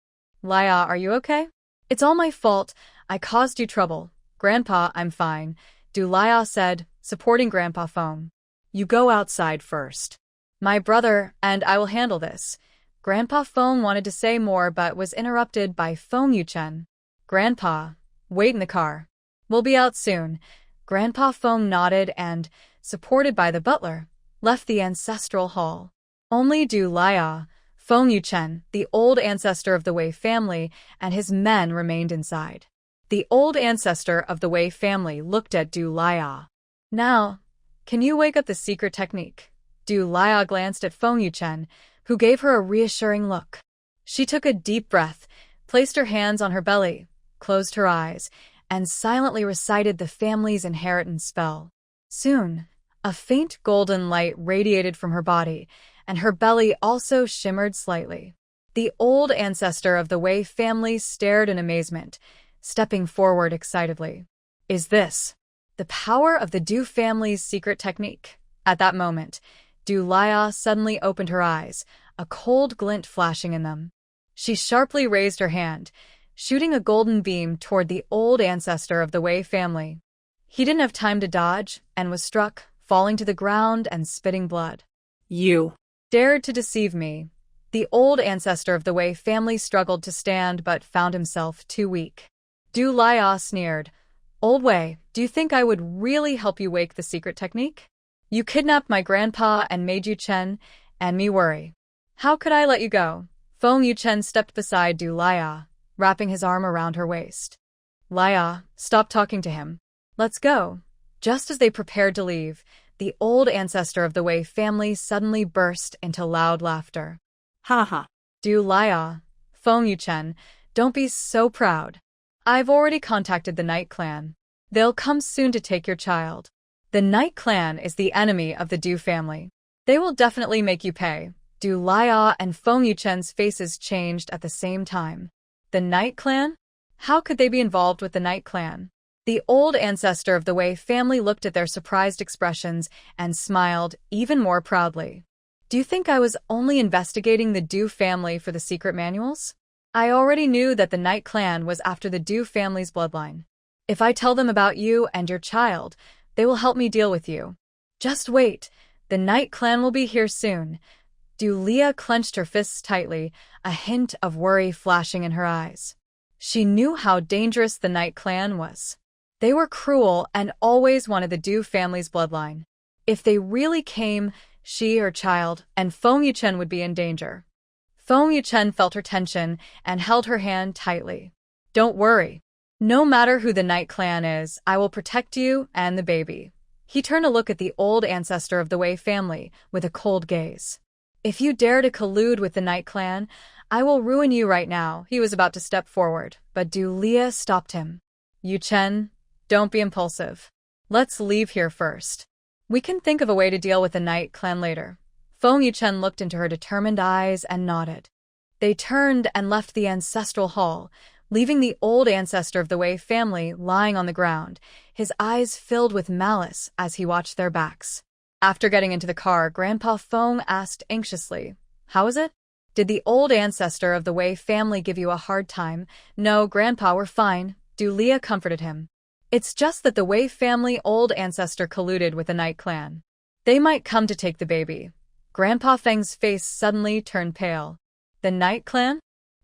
Leah, are you okay? It's all my fault. I caused you trouble. Grandpa, I'm fine, Leah said, supporting Grandpa Feng. You go outside first. My brother and I will handle this. Grandpa Feng wanted to say more but was interrupted by Feng Yuchen. Grandpa, wait in the car. We'll be out soon. Grandpa Feng nodded and, supported by the butler, left the ancestral hall. Only Leah, Feng Yuchen, the old ancestor of the Wei family, and his men remained inside. The old ancestor of the Wei family looked at Leah. Now, can you wake up the secret technique? Leah glanced at Feng Yuchen, who gave her a reassuring look. She took a deep breath, placed her hands on her belly, closed her eyes, and silently recited the family's inheritance spell. Soon, a faint golden light radiated from her body, and her belly also shimmered slightly. The old ancestor of the Wei family stared in amazement, stepping forward excitedly. Is this the power of the Du family's secret technique? At that moment, Leah suddenly opened her eyes, a cold glint flashing in them. She sharply raised her hand, shooting a golden beam toward the old ancestor of the Wei family. He didn't have time to dodge and was struck, falling to the ground and spitting blood. You dared to deceive me. The old ancestor of the Wei family struggled to stand but found himself too weak. Leah sneered. Old Wei, do you think I would really help you wake the secret technique? You kidnapped my grandpa and made Yuchen and me worry. How could I let you go? Feng Yuchen stepped beside Leah, wrapping his arm around her waist. Leah, stop talking to him. Let's go. Just as they prepared to leave, the old ancestor of the Wei family suddenly burst into loud laughter. Ha ha. Leah, Feng Yuchen, don't be so proud. I've already contacted the Night Clan. They'll come soon to take your child. The Night Clan is the enemy of the Du family. They will definitely make you pay. Leah and Feng Yuchen's faces changed at the same time. The Night Clan? How could they be involved with the Night Clan? The old ancestor of the Wei family looked at their surprised expressions and smiled even more proudly. Do you think I was only investigating the Du family for the secret manuals? I already knew that the Night Clan was after the Du family's bloodline. If I tell them about you and your child, they will help me deal with you. Just wait. The Night Clan will be here soon. Dulia clenched her fists tightly, a hint of worry flashing in her eyes. She knew how dangerous the Night Clan was. They were cruel and always wanted the Du family's bloodline. If they really came, she, her child, and Feng Yuchen would be in danger. Feng Yuchen felt her tension and held her hand tightly. Don't worry. No matter who the Night Clan is, I will protect you and the baby. He turned to look at the old ancestor of the Wei family with a cold gaze. If you dare to collude with the Night Clan, I will ruin you right now. He was about to step forward, but Dulia stopped him. Yuchen, don't be impulsive. Let's leave here first. We can think of a way to deal with the Night Clan later. Feng Yuchen looked into her determined eyes and nodded. They turned and left the ancestral hall, leaving the old ancestor of the Wei family lying on the ground, his eyes filled with malice as he watched their backs. After getting into the car, Grandpa Feng asked anxiously, "How is it? Did the old ancestor of the Wei family give you a hard time?" "No, Grandpa, we're fine," Dulia comforted him. "It's just that the Wei family old ancestor colluded with the Night Clan. They might come to take the baby." Grandpa Feng's face suddenly turned pale. "The Night Clan?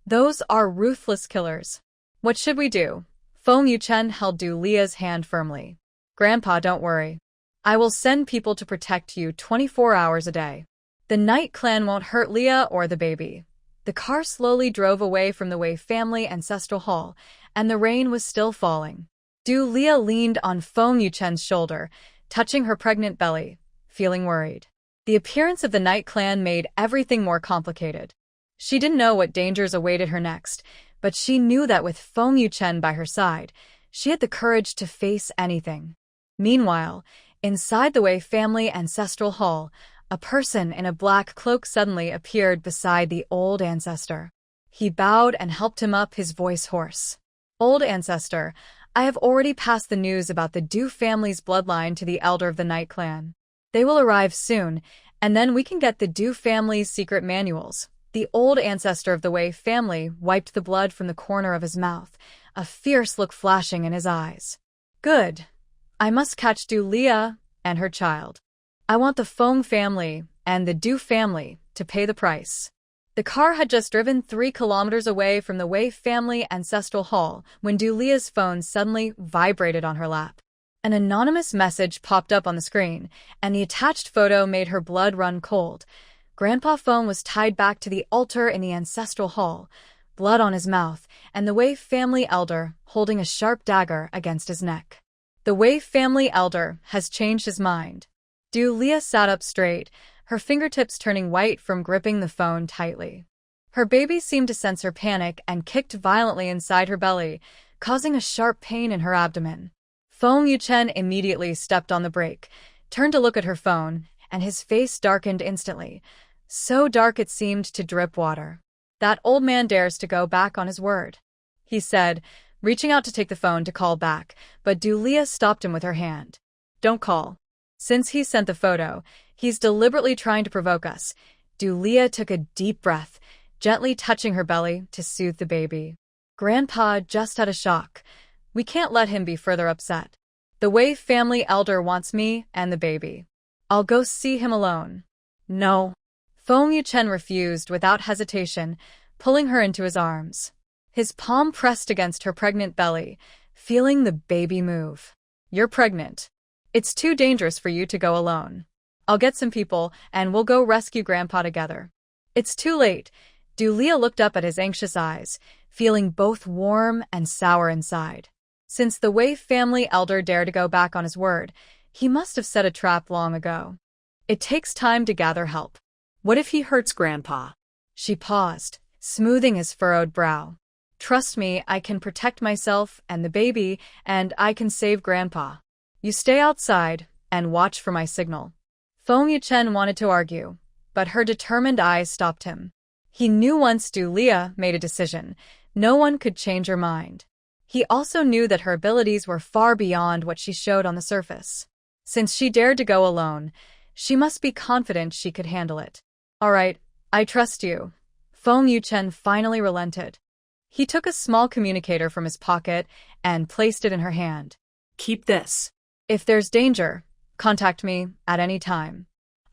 Those are ruthless killers. What should we do?" Feng Yuchen held Dulia's hand firmly. "Grandpa, don't worry. I will send people to protect you 24 hours a day. The Night Clan won't hurt Leah or the baby." The car slowly drove away from the Wei family ancestral hall, and the rain was still falling. Dulia leaned on Feng Yuchen's shoulder, touching her pregnant belly, feeling worried. The appearance of the Night Clan made everything more complicated. She didn't know what dangers awaited her next, but she knew that with Feng Yuchen by her side, she had the courage to face anything. Meanwhile, inside the Wei family ancestral hall, a person in a black cloak suddenly appeared beside the old ancestor. He bowed and helped him up, his voice hoarse. "Old ancestor, I have already passed the news about the Du family's bloodline to the elder of the Night Clan. They will arrive soon, and then we can get the Du family's secret manuals." The old ancestor of the Wei family wiped the blood from the corner of his mouth, a fierce look flashing in his eyes. "Good. I must catch Dulia and her child. I want the Feng family and the Du family to pay the price." The car had just driven 3 kilometers away from the Wei family ancestral hall when Dulia's phone suddenly vibrated on her lap. An anonymous message popped up on the screen, and the attached photo made her blood run cold. Grandpa Feng was tied back to the altar in the ancestral hall, blood on his mouth, and the Wei family elder holding a sharp dagger against his neck. The Wei family elder has changed his mind. Dulia sat up straight, her fingertips turning white from gripping the phone tightly. Her baby seemed to sense her panic and kicked violently inside her belly, causing a sharp pain in her abdomen. Feng Yuchen immediately stepped on the brake, turned to look at her phone, and his face darkened instantly, so dark it seemed to drip water. "That old man dares to go back on his word," he said, reaching out to take the phone to call back, but Dulia stopped him with her hand. "Don't call. Since he sent the photo, he's deliberately trying to provoke us." Dulia took a deep breath, gently touching her belly to soothe the baby. "Grandpa just had a shock. We can't let him be further upset. The Wei family elder wants me and the baby. I'll go see him alone." "No." Feng Yuchen refused without hesitation, pulling her into his arms. His palm pressed against her pregnant belly, feeling the baby move. "You're pregnant. It's too dangerous for you to go alone. I'll get some people, and we'll go rescue Grandpa together." "It's too late." Dulia looked up at his anxious eyes, feeling both warm and sour inside. Since the Wei family elder dared to go back on his word, he must have set a trap long ago. It takes time to gather help. What if he hurts Grandpa? She paused, smoothing his furrowed brow. "Trust me, I can protect myself and the baby, and I can save Grandpa. You stay outside and watch for my signal." Feng Yuchen wanted to argue, but her determined eyes stopped him. He knew once Dulia made a decision, no one could change her mind. He also knew that her abilities were far beyond what she showed on the surface. Since she dared to go alone, she must be confident she could handle it. "All right, I trust you." Feng Yuchen finally relented. He took a small communicator from his pocket and placed it in her hand. "Keep this. If there's danger, contact me at any time.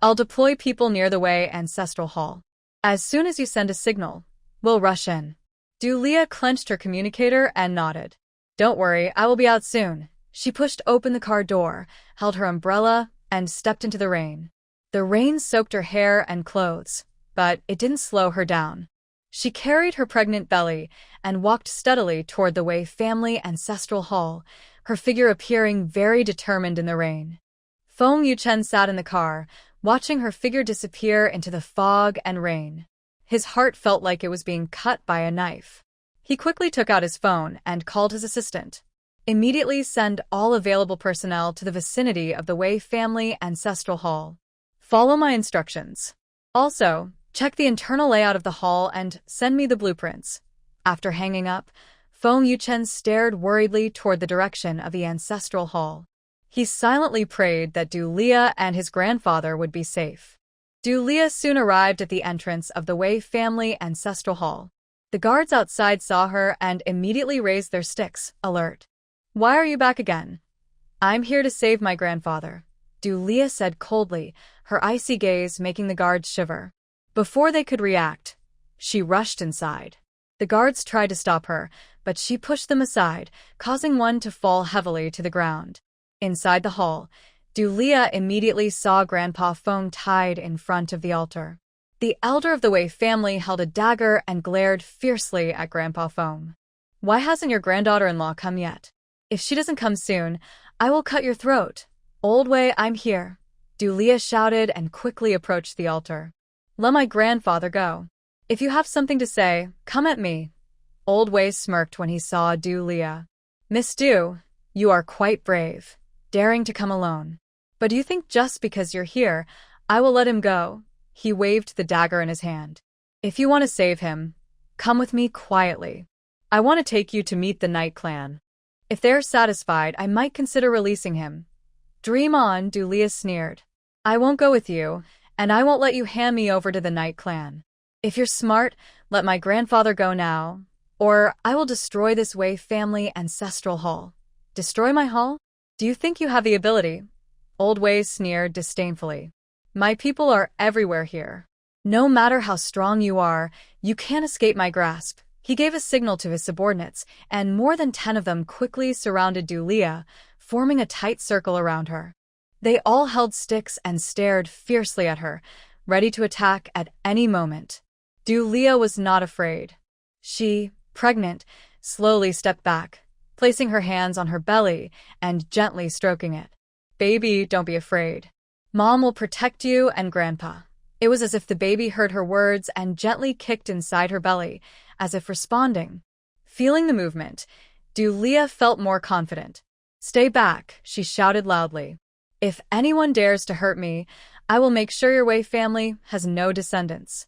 I'll deploy people near the Wei ancestral hall. As soon as you send a signal, we'll rush in. Dulia clenched her communicator and nodded. Don't worry, I will be out soon. She pushed open the car door, held her umbrella, and stepped into the rain. The rain soaked her hair and clothes, but it didn't slow her down. She carried her pregnant belly and walked steadily toward the Wei family ancestral hall, her figure appearing very determined in the rain. Feng Yuchen sat in the car, watching her figure disappear into the fog and rain. His heart felt like it was being cut by a knife. He quickly took out his phone and called his assistant. Immediately send all available personnel to the vicinity of the Wei family ancestral hall. Follow my instructions. Also, check the internal layout of the hall and send me the blueprints. After hanging up, Feng Yuchen stared worriedly toward the direction of the ancestral hall. He silently prayed that Dulia and his grandfather would be safe. Dulia soon arrived at the entrance of the Wei family ancestral hall. The guards outside saw her and immediately raised their sticks, alert. Why are you back again? I'm here to save my grandfather, Dulia said coldly, her icy gaze making the guards shiver. Before they could react, she rushed inside. The guards tried to stop her, but she pushed them aside, causing one to fall heavily to the ground. Inside the hall, Dulia immediately saw Grandpa Feng tied in front of the altar. The elder of the Wei family held a dagger and glared fiercely at Grandpa Feng. Why hasn't your granddaughter-in-law come yet? If she doesn't come soon, I will cut your throat. Old Wei, I'm here, Dulia shouted and quickly approached the altar. Let my grandfather go. If you have something to say, come at me. Old Wei smirked when he saw Dulia. Miss Du, you are quite brave, daring to come alone. But do you think just because you're here, I will let him go? He waved the dagger in his hand. If you want to save him, come with me quietly. I want to take you to meet the Night Clan. If they're satisfied, I might consider releasing him. Dream on, Dulia sneered. I won't go with you, and I won't let you hand me over to the Night Clan. If you're smart, let my grandfather go now, or I will destroy this Wei family ancestral hall. Destroy my hall? Do you think you have the ability? Old Wei sneered disdainfully. My people are everywhere here. No matter how strong you are, you can't escape my grasp. He gave a signal to his subordinates, and more than 10 of them quickly surrounded Dulia, forming a tight circle around her. They all held sticks and stared fiercely at her, ready to attack at any moment. Dulia was not afraid. She, pregnant, slowly stepped back, placing her hands on her belly and gently stroking it. Baby, don't be afraid. Mom will protect you and Grandpa. It was as if the baby heard her words and gently kicked inside her belly, as if responding. Feeling the movement, Dulia felt more confident. Stay back, she shouted loudly. If anyone dares to hurt me, I will make sure your Wei family has no descendants.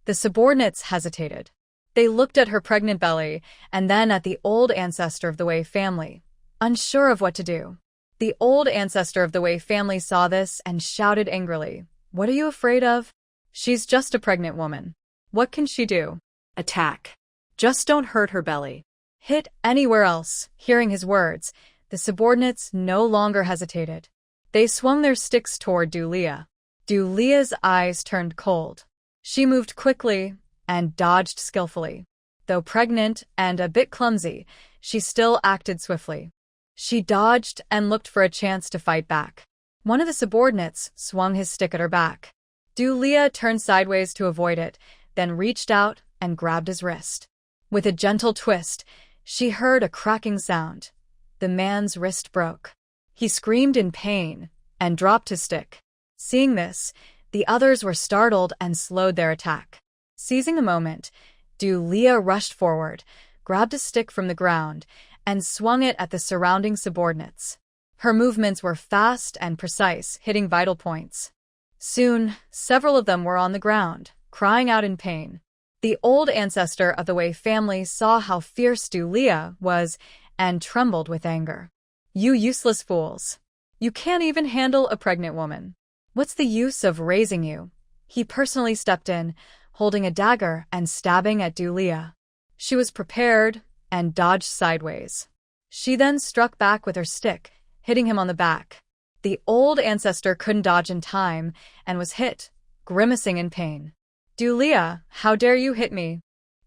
The subordinates hesitated. They looked at her pregnant belly and then at the old ancestor of the Wei family, unsure of what to do. The old ancestor of the Wei family saw this and shouted angrily, What are you afraid of? She's just a pregnant woman. What can she do? Attack. Just don't hurt her belly. Hit anywhere else. Hearing his words, the subordinates no longer hesitated. They swung their sticks toward Dulia. Dulia's eyes turned cold. She moved quickly and dodged skillfully. Though pregnant and a bit clumsy, she still acted swiftly. She dodged and looked for a chance to fight back. One of the subordinates swung his stick at her back. Dulia turned sideways to avoid it, then reached out and grabbed his wrist. With a gentle twist, she heard a cracking sound. The man's wrist broke. He screamed in pain and dropped his stick. Seeing this, the others were startled and slowed their attack. Seizing the moment, Dulia rushed forward, grabbed a stick from the ground, and swung it at the surrounding subordinates. Her movements were fast and precise, hitting vital points. Soon, several of them were on the ground, crying out in pain. The old ancestor of the Wei family saw how fierce Dulia was and trembled with anger. You useless fools! You can't even handle a pregnant woman. What's the use of raising you? He personally stepped in, holding a dagger and stabbing at Dulia. She was prepared and dodged sideways. She then struck back with her stick, hitting him on the back. The old ancestor couldn't dodge in time and was hit, grimacing in pain. Dulia, how dare you hit me?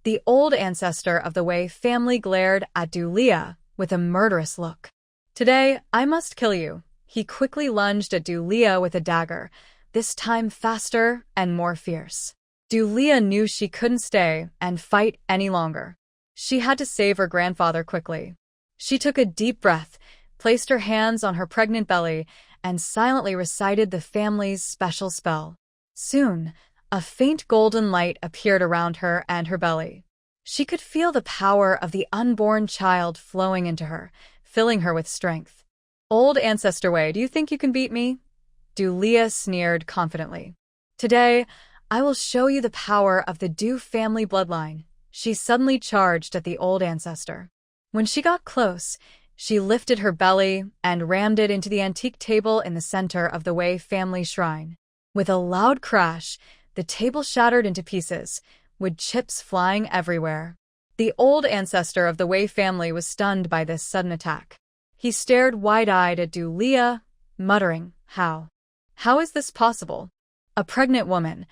The old ancestor of the Wei family glared at Dulia with a murderous look. Today, I must kill you. He quickly lunged at Dulia with a dagger, this time faster and more fierce. Dulia knew she couldn't stay and fight any longer. She had to save her grandfather quickly. She took a deep breath, placed her hands on her pregnant belly, and silently recited the family's special spell. Soon, a faint golden light appeared around her and her belly. She could feel the power of the unborn child flowing into her, filling her with strength. Old Ancestor Wei, do you think you can beat me? Dulia sneered confidently. Today, I will show you the power of the Du family bloodline. She suddenly charged at the old ancestor. When she got close, she lifted her belly and rammed it into the antique table in the center of the Wei family shrine. With a loud crash, the table shattered into pieces, with chips flying everywhere. The old ancestor of the Wei family was stunned by this sudden attack. He stared wide-eyed at Dulia, muttering, How is this possible? A pregnant woman.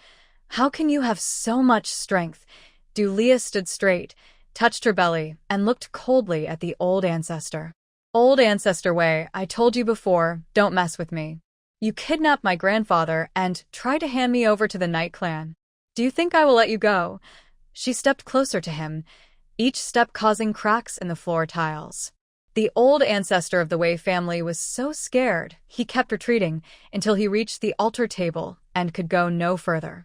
How can you have so much strength? Dulia stood straight, touched her belly, and looked coldly at the old ancestor. Old Ancestor Wei, I told you before, don't mess with me. You kidnapped my grandfather and tried to hand me over to the Night Clan. Do you think I will let you go? She stepped closer to him, each step causing cracks in the floor tiles. The old ancestor of the Wei family was so scared, he kept retreating until he reached the altar table and could go no further.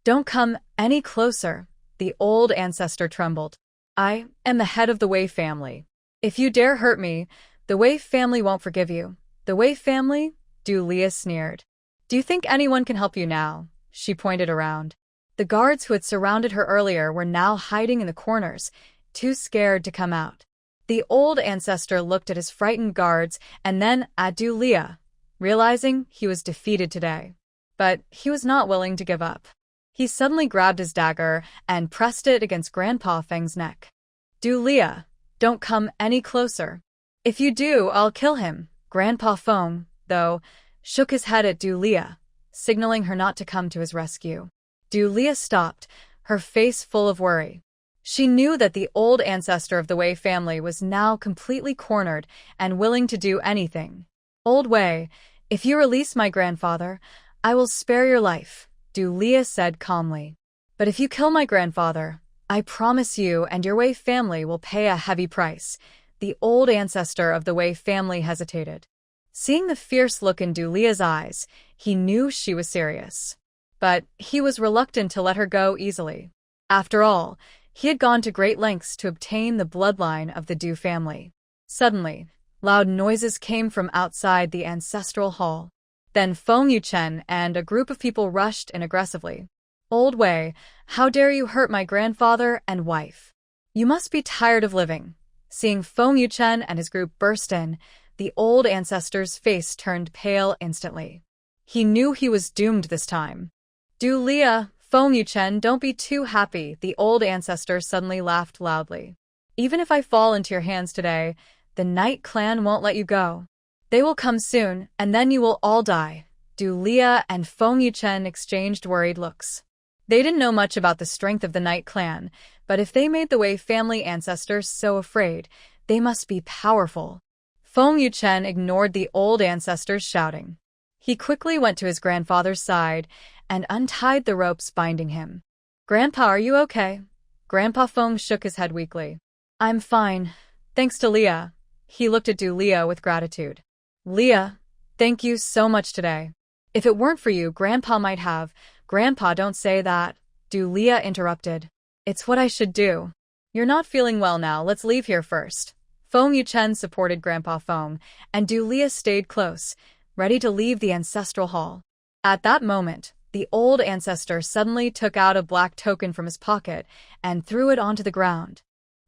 Don't come any closer, the old ancestor trembled. I am the head of the Wei family. If you dare hurt me, the Wei family won't forgive you. The Wei family? Dulia sneered. Do you think anyone can help you now? She pointed around. The guards who had surrounded her earlier were now hiding in the corners, too scared to come out. The old ancestor looked at his frightened guards and then at Dulia, realizing he was defeated today. But he was not willing to give up. He suddenly grabbed his dagger and pressed it against Grandpa Feng's neck. Dulia, don't come any closer. If you do, I'll kill him. Grandpa Feng, though, shook his head at Dulia, signaling her not to come to his rescue. Dulia stopped, her face full of worry. She knew that the old ancestor of the Wei family was now completely cornered and willing to do anything. Old Wei, if you release my grandfather, I will spare your life, Dulia said calmly. But if you kill my grandfather, I promise you and your Wei family will pay a heavy price. The old ancestor of the Wei family hesitated. Seeing the fierce look in Dulia's eyes, he knew she was serious. But he was reluctant to let her go easily. After all, he had gone to great lengths to obtain the bloodline of the Du family. Suddenly, loud noises came from outside the ancestral hall. Then Feng Yuchen and a group of people rushed in aggressively. Old Wei, how dare you hurt my grandfather and wife? You must be tired of living. Seeing Feng Yuchen and his group burst in, the old ancestor's face turned pale instantly. He knew he was doomed this time. Dulia, Feng Yuchen, don't be too happy, the old ancestor suddenly laughed loudly. Even if I fall into your hands today, the Night Clan won't let you go. They will come soon, and then you will all die. Dulia and Feng Yuchen exchanged worried looks. They didn't know much about the strength of the Night Clan, but if they made the Wei family ancestors so afraid, they must be powerful. Feng Yuchen ignored the old ancestors shouting. He quickly went to his grandfather's side and untied the ropes binding him. Grandpa, are you okay? Grandpa Feng shook his head weakly. I'm fine, thanks to Leah. He looked at Dulia with gratitude. Leah, thank you so much today. If it weren't for you, Grandpa might have. Grandpa, don't say that. Dulia interrupted. It's what I should do. You're not feeling well now, let's leave here first. Feng Yuchen supported Grandpa Feng, and Dulia stayed close, ready to leave the ancestral hall. At that moment, the old ancestor suddenly took out a black token from his pocket and threw it onto the ground.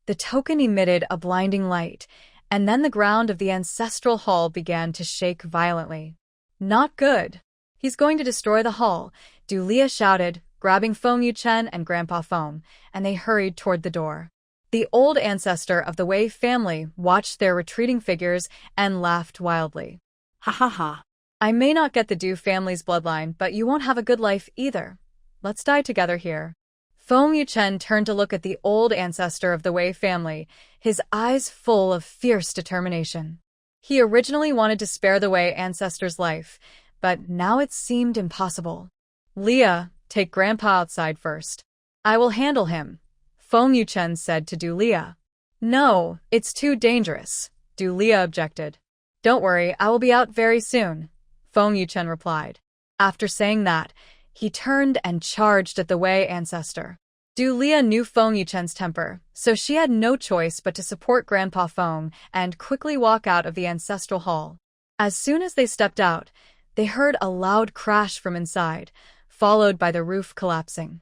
The token emitted a blinding light, and then the ground of the ancestral hall began to shake violently. Not good. He's going to destroy the hall, Dulia shouted, grabbing Feng Yuchen and Grandpa Feng, and they hurried toward the door. The old ancestor of the Wei family watched their retreating figures and laughed wildly. Ha ha ha. I may not get the Du family's bloodline, but you won't have a good life either. Let's die together here. Feng Yuchen turned to look at the old ancestor of the Wei family, his eyes full of fierce determination. He originally wanted to spare the Wei ancestor's life, but now it seemed impossible. Leah, take Grandpa outside first. I will handle him, Feng Yuchen said to Du Leah. No, it's too dangerous, Du Leah objected. Don't worry, I will be out very soon, Feng Yuchen replied. After saying that, he turned and charged at the Wei ancestor. Du Leah knew Feng Yuchen's temper, so she had no choice but to support Grandpa Feng and quickly walk out of the ancestral hall. As soon as they stepped out, they heard a loud crash from inside, followed by the roof collapsing.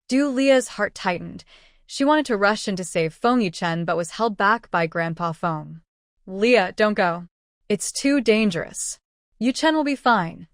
Du Leah's heart tightened. She wanted to rush in to save Feng Yuchen but was held back by Grandpa Feng. Leah, don't go. It's too dangerous. Yuchen will be fine.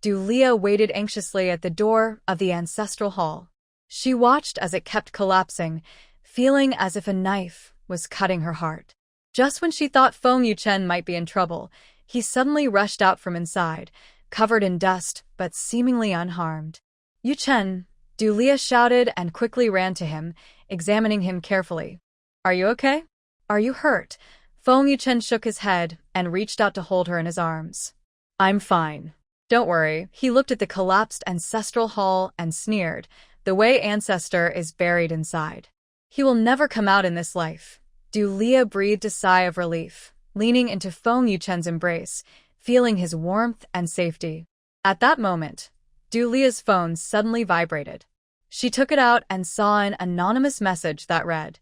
Du Leah waited anxiously at the door of the ancestral hall. She watched as it kept collapsing, feeling as if a knife was cutting her heart. Just when she thought Feng Yuchen might be in trouble, he suddenly rushed out from inside, covered in dust but seemingly unharmed. Yuchen, Du Leah shouted and quickly ran to him, examining him carefully. Are you okay? Are you hurt? Feng Yuchen shook his head and reached out to hold her in his arms. I'm fine. Don't worry. He looked at the collapsed ancestral hall and sneered. The Wei ancestor is buried inside. He will never come out in this life. Du Leah breathed a sigh of relief, leaning into Feng Yuchen's embrace, feeling his warmth and safety. At that moment, Du Leah's phone suddenly vibrated. She took it out and saw an anonymous message that read,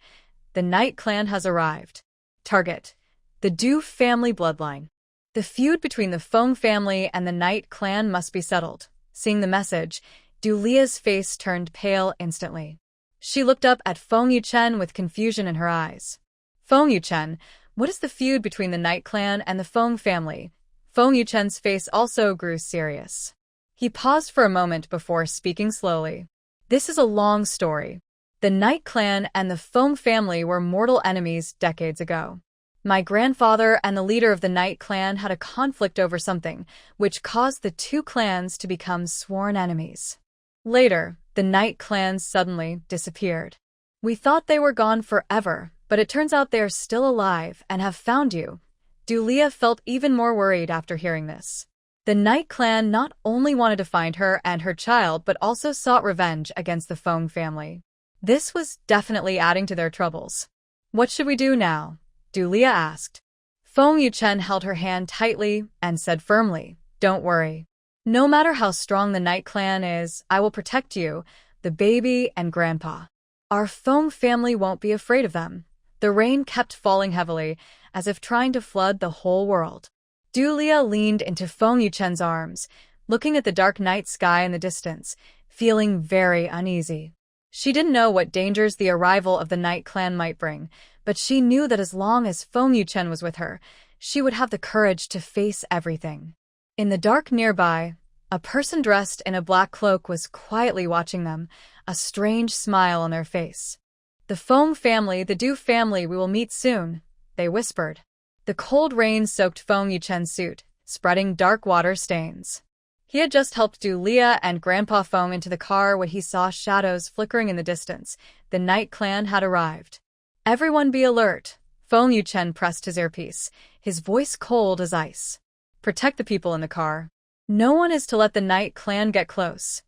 "The Knight clan has arrived. Target: the Du family bloodline. The feud between the Feng family and the Knight clan must be settled." Seeing the message, Du Leah's face turned pale instantly. She looked up at Feng Yuchen with confusion in her eyes. Feng Yuchen, what is the feud between the Knight clan and the Feng family? Feng Yuchen's face also grew serious. He paused for a moment before speaking slowly. This is a long story. The Knight clan and the Feng family were mortal enemies decades ago. My grandfather and the leader of the Knight clan had a conflict over something, which caused the two clans to become sworn enemies. Later, the Knight clan suddenly disappeared. We thought they were gone forever, but it turns out they are still alive and have found you. Du Leah felt even more worried after hearing this. The Knight clan not only wanted to find her and her child, but also sought revenge against the Feng family. This was definitely adding to their troubles. What should we do now? Du Leah asked. Feng Yuchen held her hand tightly and said firmly, Don't worry. No matter how strong the Knight clan is, I will protect you, the baby, and Grandpa. Our Feng family won't be afraid of them. The rain kept falling heavily, as if trying to flood the whole world. Du Leah leaned into Feng Yuchen's arms, looking at the dark night sky in the distance, feeling very uneasy. She didn't know what dangers the arrival of the Knight clan might bring, but she knew that as long as Feng Yuchen was with her, she would have the courage to face everything. In the dark nearby, a person dressed in a black cloak was quietly watching them, a strange smile on their face. The Feng family, the Du family, we will meet soon, they whispered. The cold rain soaked Feng Yuchen's suit, spreading dark water stains. He had just helped Du Leah and Grandpa Feng into the car when he saw shadows flickering in the distance. The Knight clan had arrived. Everyone be alert. Feng Yuchen pressed his earpiece, his voice cold as ice. Protect the people in the car. No one is to let the Knight clan get close.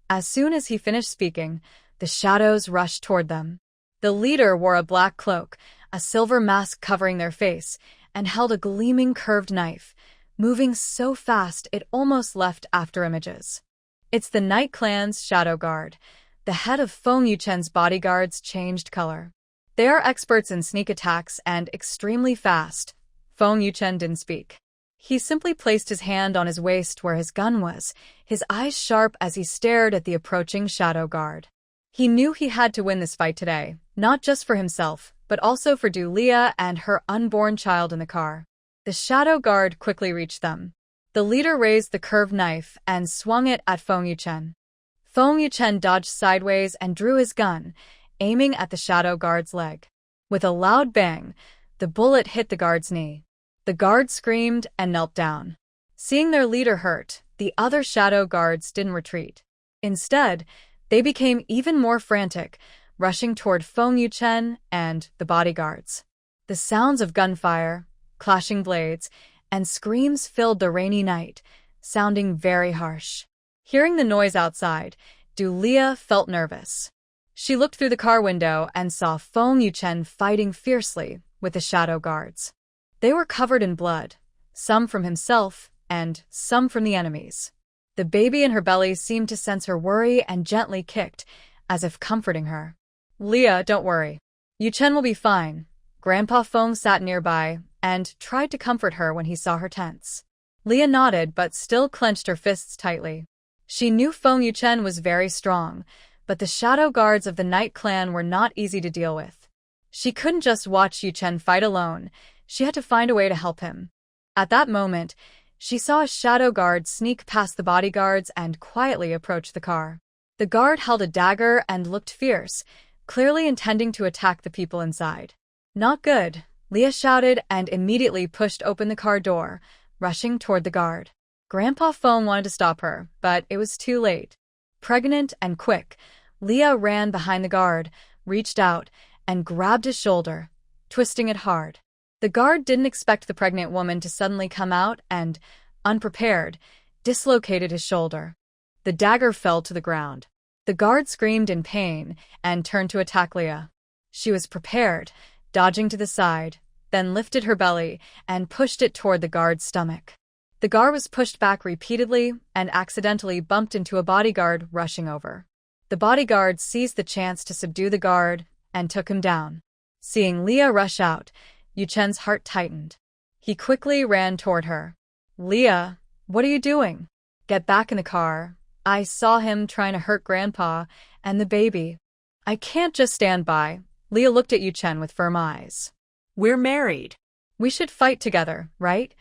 As soon as he finished speaking, the shadows rushed toward them. The leader wore a black cloak, a silver mask covering their face, and held a gleaming curved knife, moving so fast it almost left after images. It's the Knight clan's shadow guard. The head of Feng Yuchen's bodyguards changed color. They are experts in sneak attacks and extremely fast. Feng Yuchen didn't speak. He simply placed his hand on his waist where his gun was, his eyes sharp as he stared at the approaching shadow guard. He knew he had to win this fight today, not just for himself, but also for Du Leah and her unborn child in the car. The shadow guard quickly reached them. The leader raised the curved knife and swung it at Feng Yuchen. Feng Yuchen dodged sideways and drew his gun, aiming at the shadow guard's leg. With a loud bang, the bullet hit the guard's knee. The guard screamed and knelt down. Seeing their leader hurt, the other shadow guards didn't retreat. Instead, they became even more frantic, rushing toward Feng Yuchen and the bodyguards. The sounds of gunfire, clashing blades, and screams filled the rainy night, sounding very harsh. Hearing the noise outside, Dulia felt nervous. She looked through the car window and saw Feng Yuchen fighting fiercely with the shadow guards. They were covered in blood, some from himself and some from the enemies. The baby in her belly seemed to sense her worry and gently kicked, as if comforting her. "Leah, don't worry. Yuchen will be fine." Grandpa Feng sat nearby and tried to comfort her when he saw her tense. Leah nodded but still clenched her fists tightly. She knew Feng Yuchen was very strong, but the shadow guards of the Night Clan were not easy to deal with. She couldn't just watch Yuchen fight alone. She had to find a way to help him. At that moment, she saw a shadow guard sneak past the bodyguards and quietly approach the car. The guard held a dagger and looked fierce, clearly intending to attack the people inside. "Not good," Leah shouted and immediately pushed open the car door, rushing toward the guard. Grandpa Feng wanted to stop her, but it was too late. Pregnant and quick, Leah ran behind the guard, reached out, and grabbed his shoulder, twisting it hard. The guard didn't expect the pregnant woman to suddenly come out and, unprepared, dislocated his shoulder. The dagger fell to the ground. The guard screamed in pain and turned to attack Leah. She was prepared, dodging to the side, then lifted her belly and pushed it toward the guard's stomach. The guard was pushed back repeatedly and accidentally bumped into a bodyguard rushing over. The bodyguard seized the chance to subdue the guard and took him down. Seeing Leah rush out, Yuchen's heart tightened. He quickly ran toward her. "Leah, what are you doing? Get back in the car. I saw him trying to hurt Grandpa and the baby. I can't just stand by." Leah looked at Yuchen with firm eyes. "We're married. "We should fight together, right?"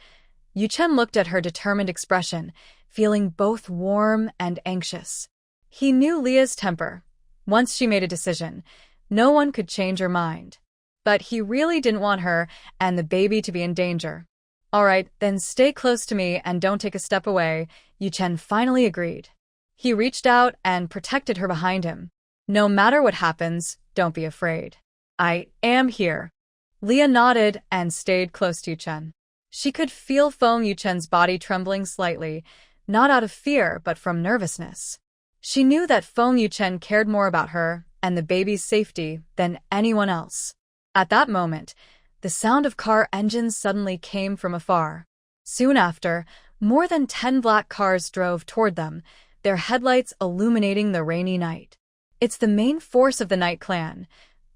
Yuchen looked at her determined expression, feeling both warm and anxious. He knew Leah's temper. Once she made a decision, no one could change her mind. But he really didn't want her and the baby to be in danger. "All right, then stay close to me and don't take a step away," Yuchen finally agreed. He reached out and protected her behind him. "No matter what happens, don't be afraid. I am here." Leah nodded and stayed close to Yuchen. She could feel Feng Yuchen's body trembling slightly, not out of fear but from nervousness. She knew that Feng Yuchen cared more about her and the baby's safety than anyone else. At that moment, the sound of car engines suddenly came from afar. Soon after, more than 10 black cars drove toward them, their headlights illuminating the rainy night. "It's the main force of the Night Clan."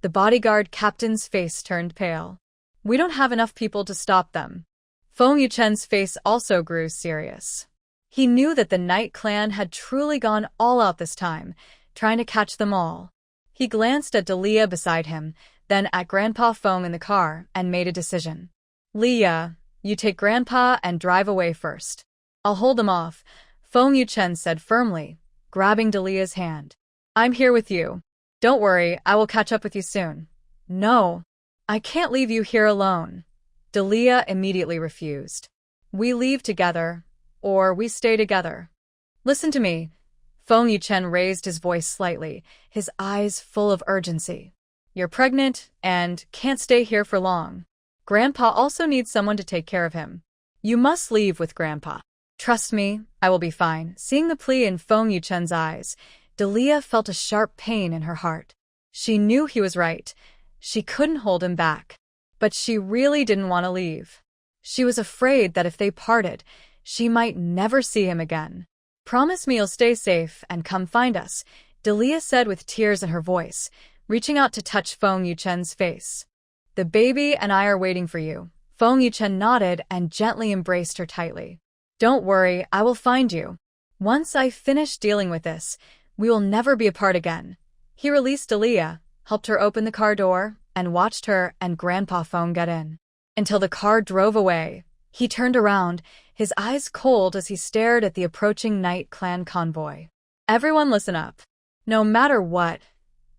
The bodyguard captain's face turned pale. "We don't have enough people to stop them." Feng Yuchen's face also grew serious. He knew that the Night Clan had truly gone all out this time, trying to catch them all. He glanced at Delia beside him, then at Grandpa Feng in the car, and made a decision. "Leah, you take Grandpa and drive away first. I'll hold them off," Feng Yuchen said firmly, grabbing Delia's hand. "I'm here with you. Don't worry, I will catch up with you soon." "No, I can't leave you here alone." Delia immediately refused. "We leave together, or we stay together. Listen to me." Feng Yuchen raised his voice slightly, his eyes full of urgency. "You're pregnant and can't stay here for long. Grandpa also needs someone to take care of him. You must leave with Grandpa. Trust me, I will be fine." Seeing the plea in Feng Yuchen's eyes, Delia felt a sharp pain in her heart. She knew he was right. She couldn't hold him back. But she really didn't want to leave. She was afraid that if they parted, she might never see him again. "Promise me you'll stay safe and come find us," Delia said with tears in her voice, reaching out to touch Feng Yuchen's face. "The baby and I are waiting for you." Feng Yuchen nodded and gently embraced her tightly. "Don't worry, I will find you. Once I finish dealing with this, we will never be apart again." He released Delia, helped her open the car door, and watched her and Grandpa Feng get in. Until the car drove away, he turned around, his eyes cold as he stared at the approaching Night Clan convoy. "Everyone listen up. No matter what,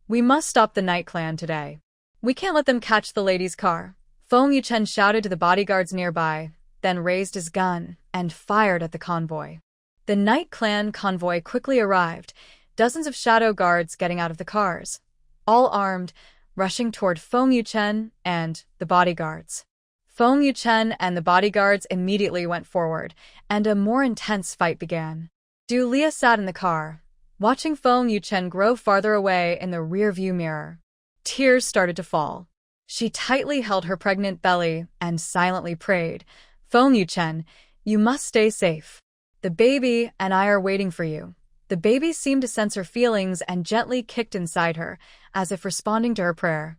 we must stop the Night Clan today. We can't let them catch the lady's car." Feng Yuchen shouted to the bodyguards nearby, then raised his gun and fired at the convoy. The Night Clan convoy quickly arrived, dozens of shadow guards getting out of the cars, all armed, rushing toward Feng Yuchen and the bodyguards. Feng Yuchen and the bodyguards immediately went forward, and a more intense fight began. Du Lia sat in the car, watching Feng Yuchen grow farther away in the rearview mirror. Tears started to fall. She tightly held her pregnant belly and silently prayed, "Feng Yuchen, you must stay safe. The baby and I are waiting for you." The baby seemed to sense her feelings and gently kicked inside her, as if responding to her prayer.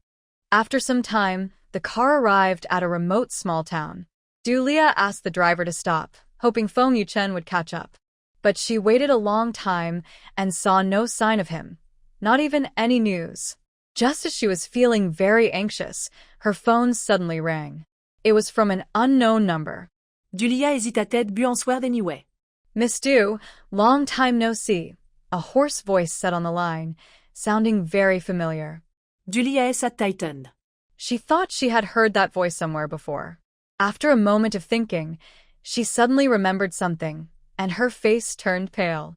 After some time, the car arrived at a remote small town. Du Lia asked the driver to stop, hoping Feng Yuchen would catch up. But she waited a long time and saw no sign of him, not even any news. Just as she was feeling very anxious, her phone suddenly rang. It was from an unknown number. Du Lia hésita-t-elle bu en soir anyway. "Miss Du, long time no see," a hoarse voice said on the line, sounding very familiar. Du Lia sa tightened. She thought she had heard that voice somewhere before. After a moment of thinking, she suddenly remembered something, and her face turned pale.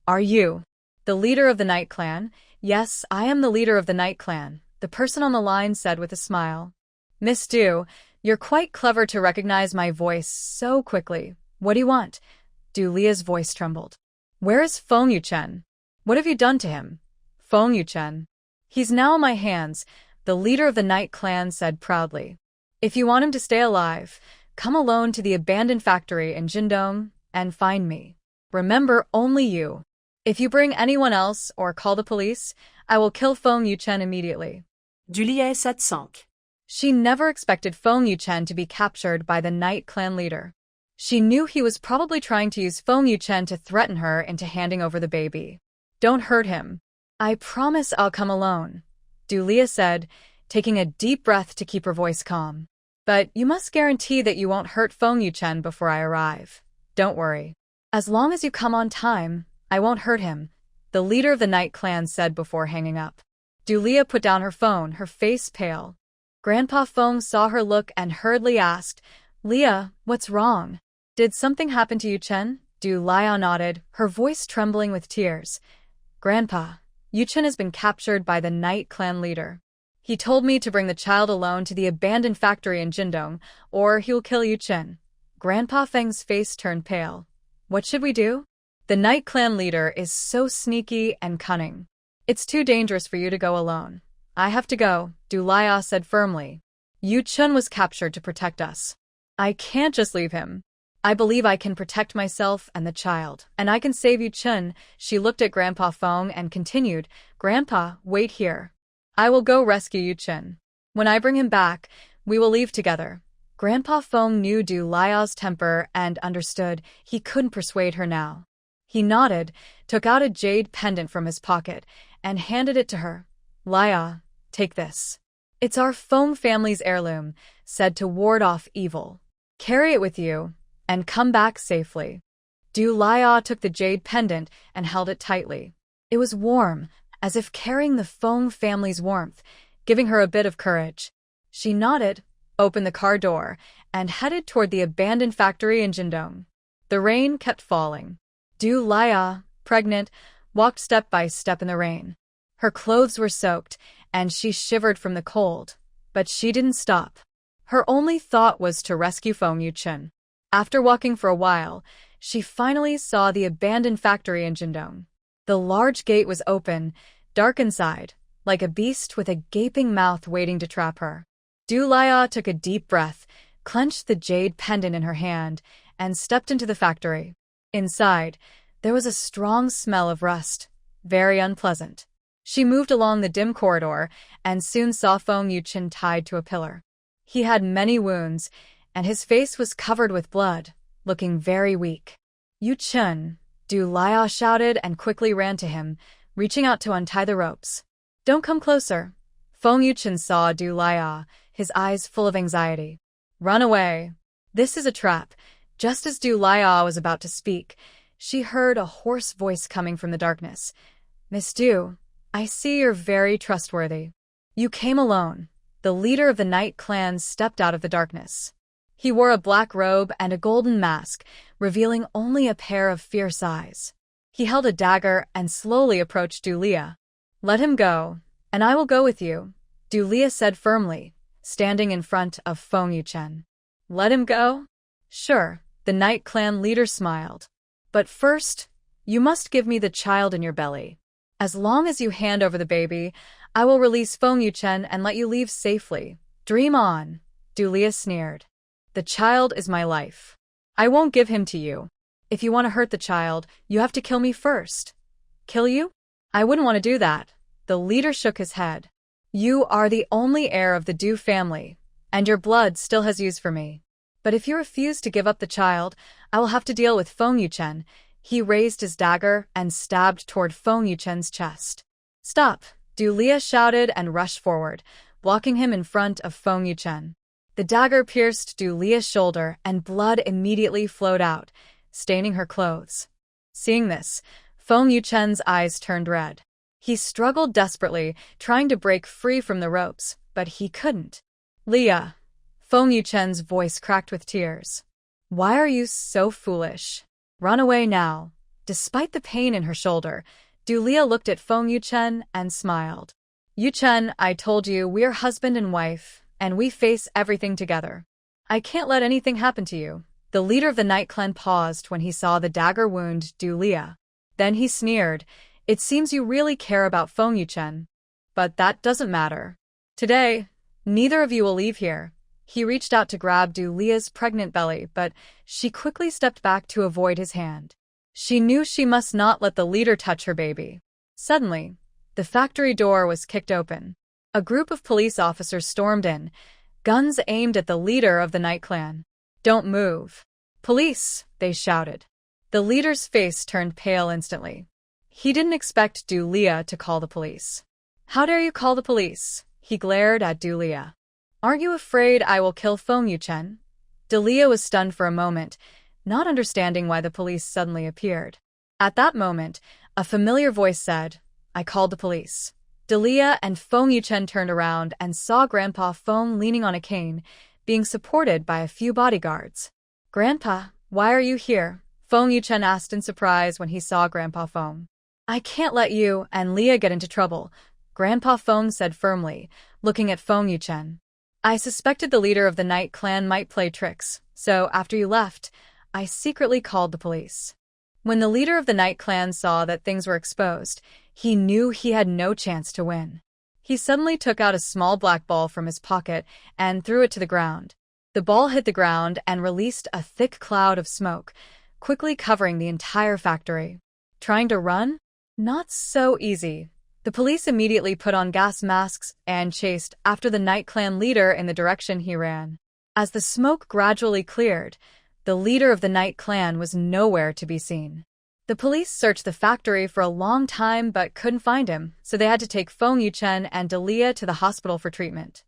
"Are you the leader of the Night Clan?" "Yes, I am the leader of the Night Clan," the person on the line said with a smile. "Miss Du, you're quite clever to recognize my voice so quickly. What do you want?" Du Lia's voice trembled. "Where is Feng Yuchen? What have you done to him?" "Feng Yuchen? He's now in my hands," the leader of the Night Clan said proudly. "If you want him to stay alive, come alone to the abandoned factory in Jindong and find me. Remember, only you. If you bring anyone else or call the police, I will kill Feng Yuchen immediately." Du Lia sat sank. She never expected Feng Yuchen to be captured by the Night Clan leader. She knew he was probably trying to use Feng Yuchen to threaten her into handing over the baby. "Don't hurt him. I promise I'll come alone," Du Lia said, taking a deep breath to keep her voice calm. "But you must guarantee that you won't hurt Feng Yuchen before I arrive. Don't worry. As long as you come on time, I won't hurt him," the leader of the Night Clan said before hanging up. Du Lia put down her phone, her face pale. Grandpa Feng saw her look and hurriedly asked, "Lia, what's wrong? Did something happen to Yuchen?" Du Lia nodded, her voice trembling with tears. "Grandpa, Yuchen has been captured by the Night Clan leader. He told me to bring the child alone to the abandoned factory in Jindong, or he will kill Yuchen." Grandpa Feng's face turned pale. "What should we do? The Night Clan leader is so sneaky and cunning. It's too dangerous for you to go alone." "I have to go," Du Lia said firmly. "Yuchen was captured to protect us. I can't just leave him. I believe I can protect myself and the child, and I can save Yuchen." She looked at Grandpa Feng and continued, "Grandpa, wait here. I will go rescue Yuchen. When I bring him back, we will leave together." Grandpa Feng knew Du Lia's temper and understood he couldn't persuade her now. He nodded, took out a jade pendant from his pocket, and handed it to her. "Lia, take this. It's our Feng family's heirloom, said to ward off evil. Carry it with you, and come back safely." Du Lia took the jade pendant and held it tightly. It was warm, as if carrying the Feng family's warmth, giving her a bit of courage. She nodded, opened the car door, and headed toward the abandoned factory in Jindong. The rain kept falling. Du Lia, pregnant, walked step by step in the rain. Her clothes were soaked, and she shivered from the cold, but she didn't stop. Her only thought was to rescue Feng Yuchen. After walking for a while, she finally saw the abandoned factory in Jindong. The large gate was open, dark inside, like a beast with a gaping mouth waiting to trap her. Du Lia took a deep breath, clenched the jade pendant in her hand, and stepped into the factory. Inside, there was a strong smell of rust, very unpleasant. She moved along the dim corridor and soon saw Feng Yuchen tied to a pillar. He had many wounds, and his face was covered with blood, looking very weak. "Yuchen," Du Lia shouted and quickly ran to him, reaching out to untie the ropes. "Don't come closer." Feng Yuchen saw Du Lia, his eyes full of anxiety. "Run away. This is a trap." Just as Du Lia was about to speak, she heard a hoarse voice coming from the darkness. "Miss Du, I see you're very trustworthy. You came alone." The leader of the Night Clan stepped out of the darkness. He wore a black robe and a golden mask, revealing only a pair of fierce eyes. He held a dagger and slowly approached Dulia. "Let him go, and I will go with you," Dulia said firmly, standing in front of Feng Yuchen. "Let him go?" "Sure," the Night Clan leader smiled. "But first, you must give me the child in your belly. As long as you hand over the baby, I will release Feng Yuchen and let you leave safely. Dream on," Dulia sneered. "The child is my life. I won't give him to you. If you want to hurt the child, you have to kill me first." "Kill you? I wouldn't want to do that." The leader shook his head. "You are the only heir of the Du family, and your blood still has use for me. But if you refuse to give up the child, I will have to deal with Feng Yuchen." He raised his dagger and stabbed toward Feng Yuchen's chest. "Stop!" Dulia shouted and rushed forward, blocking him in front of Feng Yuchen. The dagger pierced Dulia's shoulder and blood immediately flowed out, staining her clothes. Seeing this, Feng Yuchen's eyes turned red. He struggled desperately, trying to break free from the ropes, but he couldn't. "Leah," Feng Yuchen's voice cracked with tears. "Why are you so foolish? Run away now." Despite the pain in her shoulder, Dulia looked at Feng Yuchen and smiled. "Yuchen, I told you we're husband and wife, and we face everything together. I can't let anything happen to you." The leader of the Night Clan paused when he saw the dagger wound Dulia. Then he sneered, "It seems you really care about Feng Yuchen. But that doesn't matter. Today, neither of you will leave here." He reached out to grab Dulia's pregnant belly, but she quickly stepped back to avoid his hand. She knew she must not let the leader touch her baby. Suddenly, the factory door was kicked open. A group of police officers stormed in, guns aimed at the leader of the Night Clan. "Don't move. Police!" they shouted. The leader's face turned pale instantly. He didn't expect Dulia to call the police. "How dare you call the police?" He glared at Dulia. "Aren't you afraid I will kill Feng Yuchen?" Dulia was stunned for a moment, not understanding why the police suddenly appeared. At that moment, a familiar voice said, "I called the police." Dulia and Feng Yuchen turned around and saw Grandpa Feng leaning on a cane, being supported by a few bodyguards. "Grandpa, why are you here?" Feng Yuchen asked in surprise when he saw Grandpa Feng. "I can't let you and Leah get into trouble," Grandpa Feng said firmly, looking at Feng Yuchen. "I suspected the leader of the Night Clan might play tricks, so after you left, I secretly called the police." When the leader of the Night Clan saw that things were exposed, he knew he had no chance to win. He suddenly took out a small black ball from his pocket and threw it to the ground. The ball hit the ground and released a thick cloud of smoke, quickly covering the entire factory. Trying to run? Not so easy. The police immediately put on gas masks and chased after the Night Clan leader in the direction he ran. As the smoke gradually cleared, the leader of the Night Clan was nowhere to be seen. The police searched the factory for a long time but couldn't find him, so they had to take Feng Yuchen and Delia to the hospital for treatment.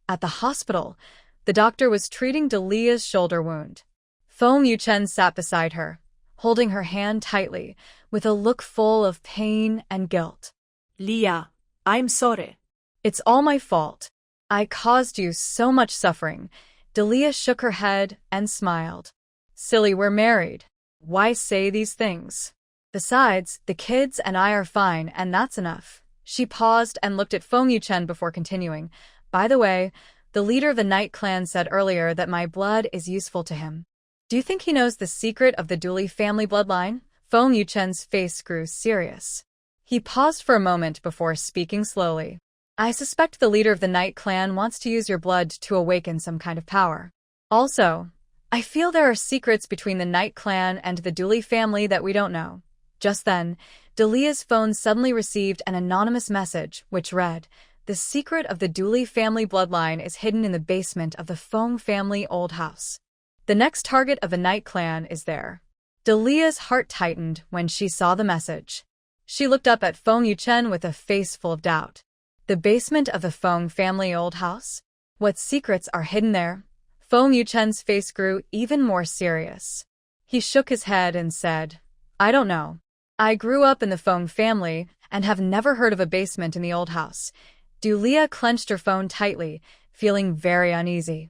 At the hospital, the doctor was treating Delia's shoulder wound. Feng Yuchen sat beside her, holding her hand tightly, with a look full of pain and guilt. "Leah, I'm sorry." "It's all my fault. I caused you so much suffering." Delia shook her head and smiled. "Silly, we're married. Why say these things? Besides, the kids and I are fine, and that's enough." She paused and looked at Feng Yuchen before continuing. "By the way, the leader of the Night Clan said earlier that my blood is useful to him. Do you think he knows the secret of the Du family bloodline?" Feng Yuchen's face grew serious. He paused for a moment before speaking slowly. "I suspect the leader of the Night Clan wants to use your blood to awaken some kind of power. Also, I feel there are secrets between the Night Clan and the Du family that we don't know." Just then, Delia's phone suddenly received an anonymous message, which read, "The secret of the Du family bloodline is hidden in the basement of the Feng family old house. The next target of the Night Clan is there." Delia's heart tightened when she saw the message. She looked up at Feng Yuchen with a face full of doubt. The basement of the Feng family old house? What secrets are hidden there? Feng Yuchen's face grew even more serious. He shook his head and said, "I don't know. I grew up in the Feng family and have never heard of a basement in the old house." Dulia clenched her phone tightly, feeling very uneasy.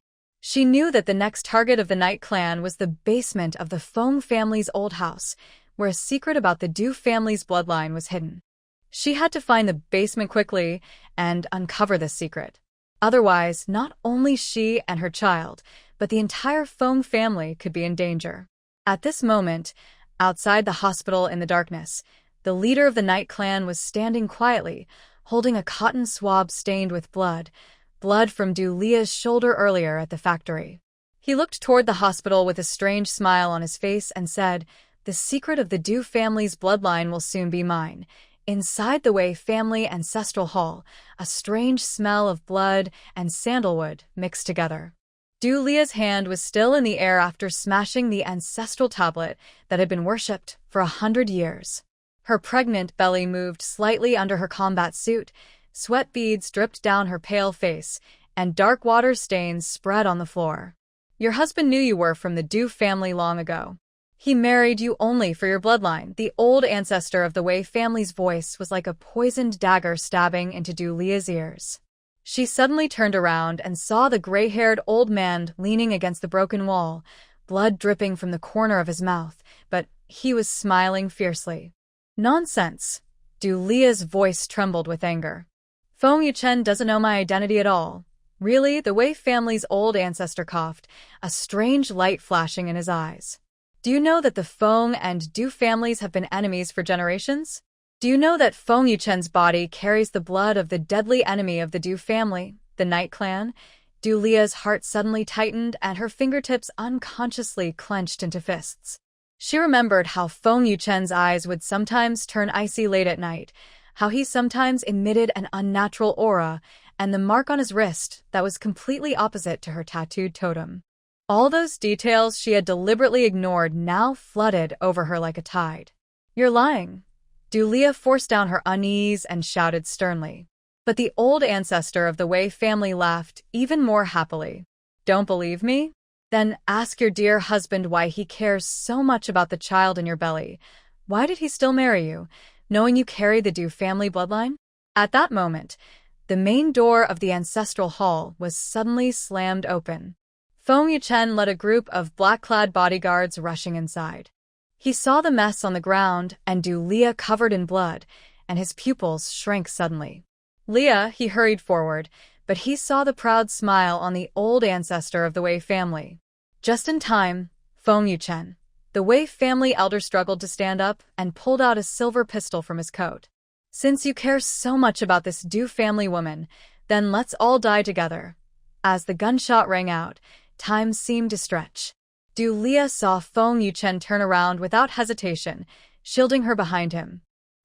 She knew that the next target of the Night Clan was the basement of the Fong family's old house, where a secret about the Du family's bloodline was hidden. She had to find the basement quickly and uncover this secret. Otherwise, not only she and her child, but the entire Fong family could be in danger. At this moment, outside the hospital in the darkness, the leader of the Night Clan was standing quietly, holding a cotton swab stained with blood from Du Lia's shoulder earlier at the factory. He looked toward the hospital with a strange smile on his face and said, "The secret of the Du family's bloodline will soon be mine." Inside the Wei family ancestral hall, a strange smell of blood and sandalwood mixed together. Du Lia's hand was still in the air after smashing the ancestral tablet that had been worshipped for 100 years. Her pregnant belly moved slightly under her combat suit, sweat beads dripped down her pale face, and dark water stains spread on the floor. "Your husband knew you were from the Du family long ago. He married you only for your bloodline." The old ancestor of the Wei family's voice was like a poisoned dagger stabbing into Du Lia's ears. She suddenly turned around and saw the gray-haired old man leaning against the broken wall, blood dripping from the corner of his mouth, but he was smiling fiercely. "Nonsense." Du Lia's voice trembled with anger. "Feng Yuchen doesn't know my identity at all." "Really?" The Wei family's old ancestor coughed, a strange light flashing in his eyes. "Do you know that the Feng and Du families have been enemies for generations? Do you know that Feng Yuchen's body carries the blood of the deadly enemy of the Du family, the Night Clan?" Du Lia's heart suddenly tightened and her fingertips unconsciously clenched into fists. She remembered how Feng Yuchen's eyes would sometimes turn icy late at night, how he sometimes emitted an unnatural aura, and the mark on his wrist that was completely opposite to her tattooed totem. All those details she had deliberately ignored now flooded over her like a tide. "You're lying." Du Lia forced down her unease and shouted sternly. But the old ancestor of the Wei family laughed even more happily. "Don't believe me? Then ask your dear husband why he cares so much about the child in your belly. Why did he still marry you, knowing you carry the Du family bloodline?" At that moment, the main door of the ancestral hall was suddenly slammed open. Feng Yuchen led a group of black-clad bodyguards rushing inside. He saw the mess on the ground and Du Lia covered in blood, and his pupils shrank suddenly. "Lia," he hurried forward, but he saw the proud smile on the old ancestor of the Wei family. Just in time, Feng Yuchen, the Wei family elder, struggled to stand up and pulled out a silver pistol from his coat. "Since you care so much about this Du family woman, then let's all die together." As the gunshot rang out, time seemed to stretch. Du Lia saw Feng Yuchen turn around without hesitation, shielding her behind him.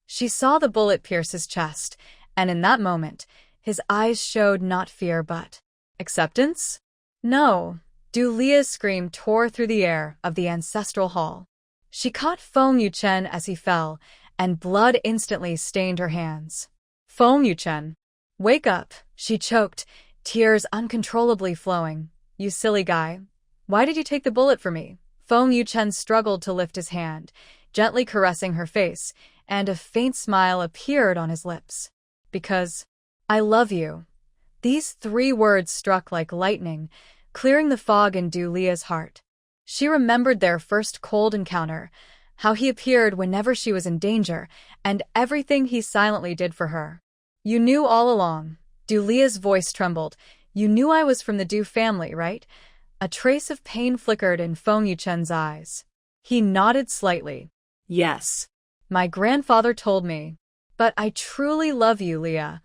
She saw the bullet pierce his chest, and in that moment, his eyes showed not fear but acceptance. "No!" Du Lia's scream tore through the air of the ancestral hall. She caught Feng Yuchen as he fell, and blood instantly stained her hands. "Feng Yuchen, wake up!" she choked, tears uncontrollably flowing. "You silly guy. Why did you take the bullet for me?" Feng Yuchen struggled to lift his hand, gently caressing her face, and a faint smile appeared on his lips. "Because I love you." These 3 words struck like lightning, clearing the fog in Du Lia's heart. She remembered their first cold encounter, how he appeared whenever she was in danger, and everything he silently did for her. "You knew all along." Du Lia's voice trembled. "You knew I was from the Du family, right?" A trace of pain flickered in Feng Yuchen's eyes. He nodded slightly. Yes. "My grandfather told me. But I truly love you, Lia."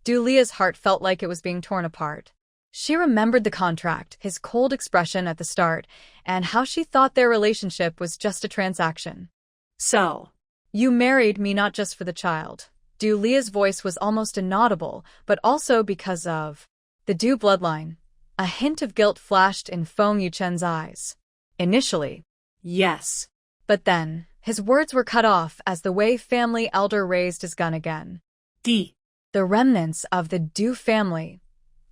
Du Lia's heart felt like it was being torn apart. She remembered the contract, his cold expression at the start, and how she thought their relationship was just a transaction. "So, "You married me not just for the child." Du Lia's voice was almost inaudible, but also because of the Du bloodline. A hint of guilt flashed in Feng Yuchen's eyes. Initially, yes." But then, his words were cut off as the Wei family elder raised his gun again. The remnants of the Du family.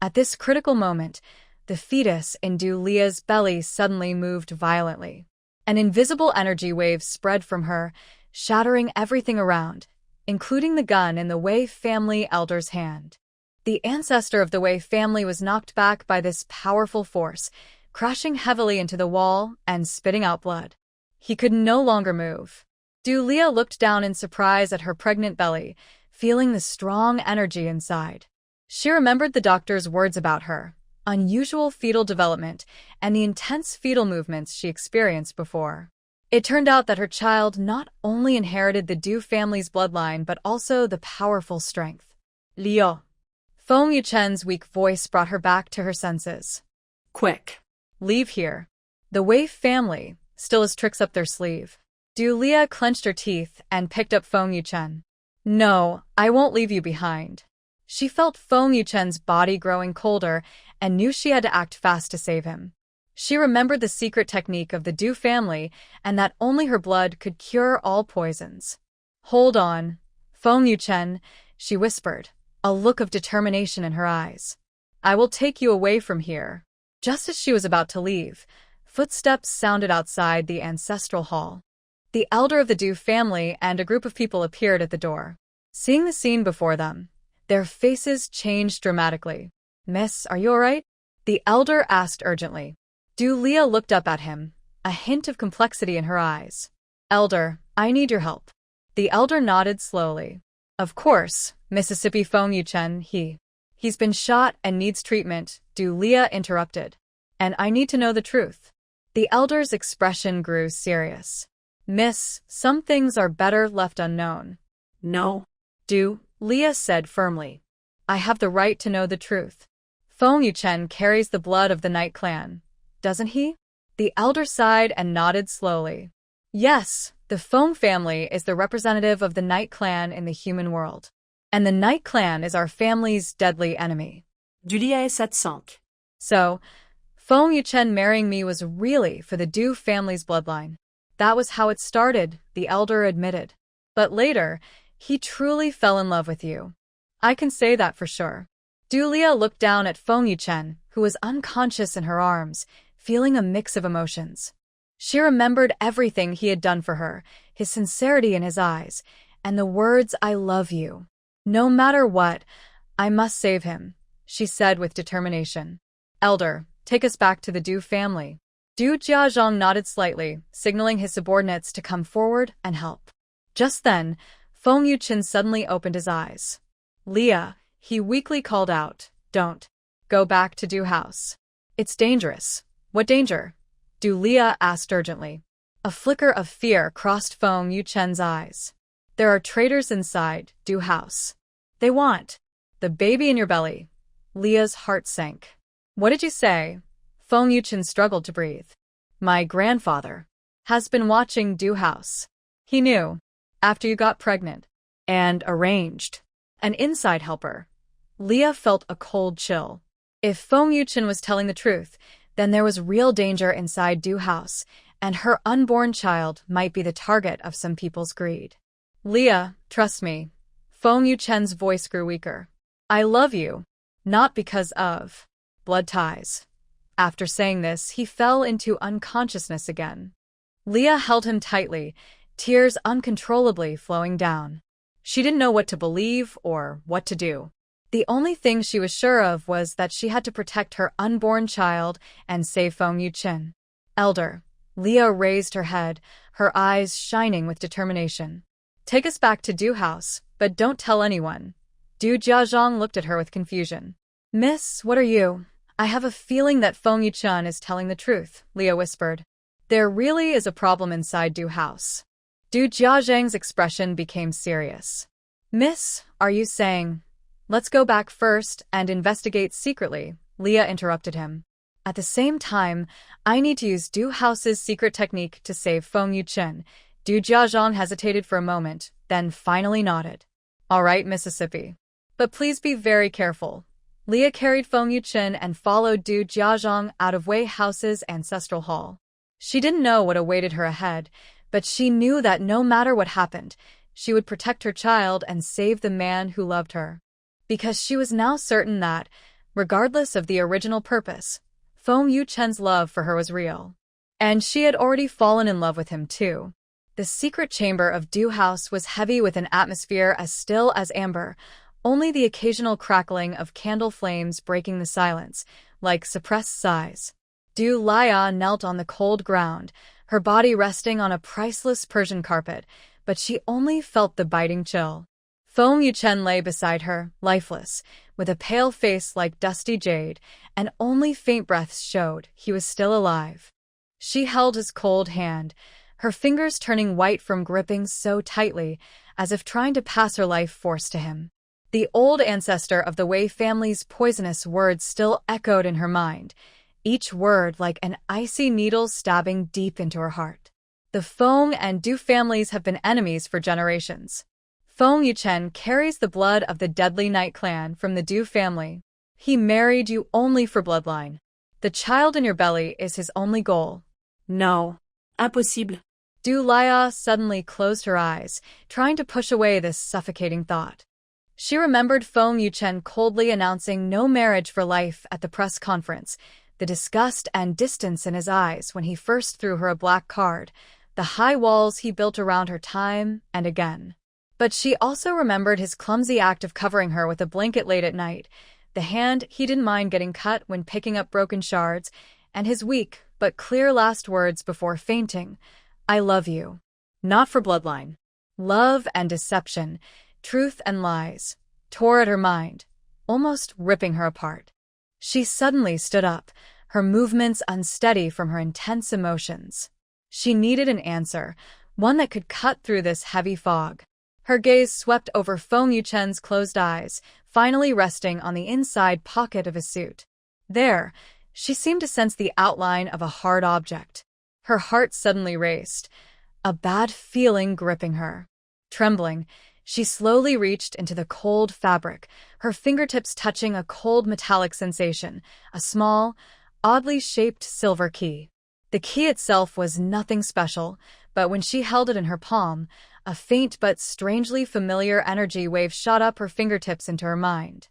At this critical moment, the fetus in Du Lia's belly suddenly moved violently. An invisible energy wave spread from her, shattering everything around, including the gun in the Wei family elder's hand. The ancestor of the Wei family was knocked back by this powerful force, crashing heavily into the wall and spitting out blood. He could no longer move. Leah looked down in surprise at her pregnant belly, feeling the strong energy inside. She remembered the doctor's words about her, unusual fetal development, and the intense fetal movements she experienced before. It turned out that her child not only inherited the Du family's bloodline but also the powerful strength. Leo. Feng Yuchen's weak voice brought her back to her senses. Quick. Leave here. The Wei family still has tricks up their sleeve. Leah clenched her teeth and picked up Feng Yuchen. No, I won't leave you behind. She felt Feng Yuchen's body growing colder and knew she had to act fast to save him. She remembered the secret technique of the Du family and that only her blood could cure all poisons. Hold on, Feng Yuchen, she whispered, a look of determination in her eyes. I will take you away from here. Just as she was about to leave, footsteps sounded outside the ancestral hall. The elder of the Du family and a group of people appeared at the door. Seeing the scene before them, their faces changed dramatically. Miss, are you all right? The elder asked urgently. Leah looked up at him, a hint of complexity in her eyes. Elder, I need your help. The elder nodded slowly. Of course, Mississippi Feng Yuchen, he's been shot and needs treatment, Leah interrupted. And I need to know the truth. The elder's expression grew serious. Miss, some things are better left unknown. No. Leah said firmly. I have the right to know the truth. Feng Yuchen carries the blood of the Night Clan, doesn't he? The elder sighed and nodded slowly. Yes, the Feng family is the representative of the Night Clan in the human world. And the Night Clan is our family's deadly enemy. Julia est 700. So, Feng Yuchen marrying me was really for the Du family's bloodline. That was how it started, the elder admitted. But later, he truly fell in love with you. I can say that for sure. Leah looked down at Feng Yuchen, who was unconscious in her arms, feeling a mix of emotions. She remembered everything he had done for her, his sincerity in his eyes, and the words, I love you. No matter what, I must save him, she said with determination. Elder, take us back to the Du family. Jiazhong nodded slightly, signaling his subordinates to come forward and help. Just then, Feng Yuchen suddenly opened his eyes. Leah, he weakly called out, don't go back to Du house. It's dangerous. What danger? Leah asked urgently. A flicker of fear crossed Feng Yuchen's eyes. There are traitors inside Du house. They want the baby in your belly. Leah's heart sank. What did you say? Feng Yuchen struggled to breathe. My grandfather has been watching Du house. He knew, after you got pregnant, and arranged an inside helper. Leah felt a cold chill. If Feng Yuchen was telling the truth, then there was real danger inside Du house, and her unborn child might be the target of some people's greed. Leah, trust me. Feng Yuchen's voice grew weaker. I love you, not because of blood ties. After saying this, he fell into unconsciousness again. Leah held him tightly, tears uncontrollably flowing down. She didn't know what to believe or what to do. The only thing she was sure of was that she had to protect her unborn child and save Feng Yuchen. Elder, Leah raised her head, her eyes shining with determination. Take us back to Du house, but don't tell anyone. Jiazhong looked at her with confusion. Miss, what are you? I have a feeling that Feng Yuchen is telling the truth, Leah whispered. There really is a problem inside Du house. Jiazhang's expression became serious. Miss, are you saying, let's go back first and investigate secretly, Leah interrupted him. At the same time, I need to use Du house's secret technique to save Feng Yuchen. Jiazhang hesitated for a moment, then finally nodded. All right, Mississippi. But please be very careful. Leah carried Feng Yuchen and followed Jiazhang out of Wei house's ancestral hall. She didn't know what awaited her ahead, but she knew that no matter what happened, she would protect her child and save the man who loved her. Because she was now certain that, regardless of the original purpose, Feng Yuchen's love for her was real. And she had already fallen in love with him too. The secret chamber of Du house was heavy with an atmosphere as still as amber, only the occasional crackling of candle flames breaking the silence, like suppressed sighs. Dulia knelt on the cold ground, her body resting on a priceless Persian carpet, but she only felt the biting chill. Feng Yuchen lay beside her, lifeless, with a pale face like dusty jade, and only faint breaths showed he was still alive. She held his cold hand, her fingers turning white from gripping so tightly, as if trying to pass her life force to him. The old ancestor of the Wei family's poisonous words still echoed in her mind, each word like an icy needle stabbing deep into her heart. The Feng and Du families have been enemies for generations. Feng Yuchen carries the blood of the deadly Night Clan from the Du family. He married you only for bloodline. The child in your belly is his only goal. No. Impossible. Dulia suddenly closed her eyes, trying to push away this suffocating thought. She remembered Feng Yuchen coldly announcing no marriage for life at the press conference, the disgust and distance in his eyes when he first threw her a black card, the high walls he built around her time and again. But she also remembered his clumsy act of covering her with a blanket late at night, the hand he didn't mind getting cut when picking up broken shards, and his weak but clear last words before fainting, "I love you." Not for bloodline. Love and deception, truth and lies, tore at her mind, almost ripping her apart. She suddenly stood up, her movements unsteady from her intense emotions. She needed an answer, one that could cut through this heavy fog. Her gaze swept over Feng Yuchen's closed eyes, finally resting on the inside pocket of his suit. There, she seemed to sense the outline of a hard object. Her heart suddenly raced, a bad feeling gripping her. Trembling, she slowly reached into the cold fabric, her fingertips touching a cold metallic sensation, a small, oddly shaped silver key. The key itself was nothing special, but when she held it in her palm, a faint but strangely familiar energy wave shot up her fingertips into her mind.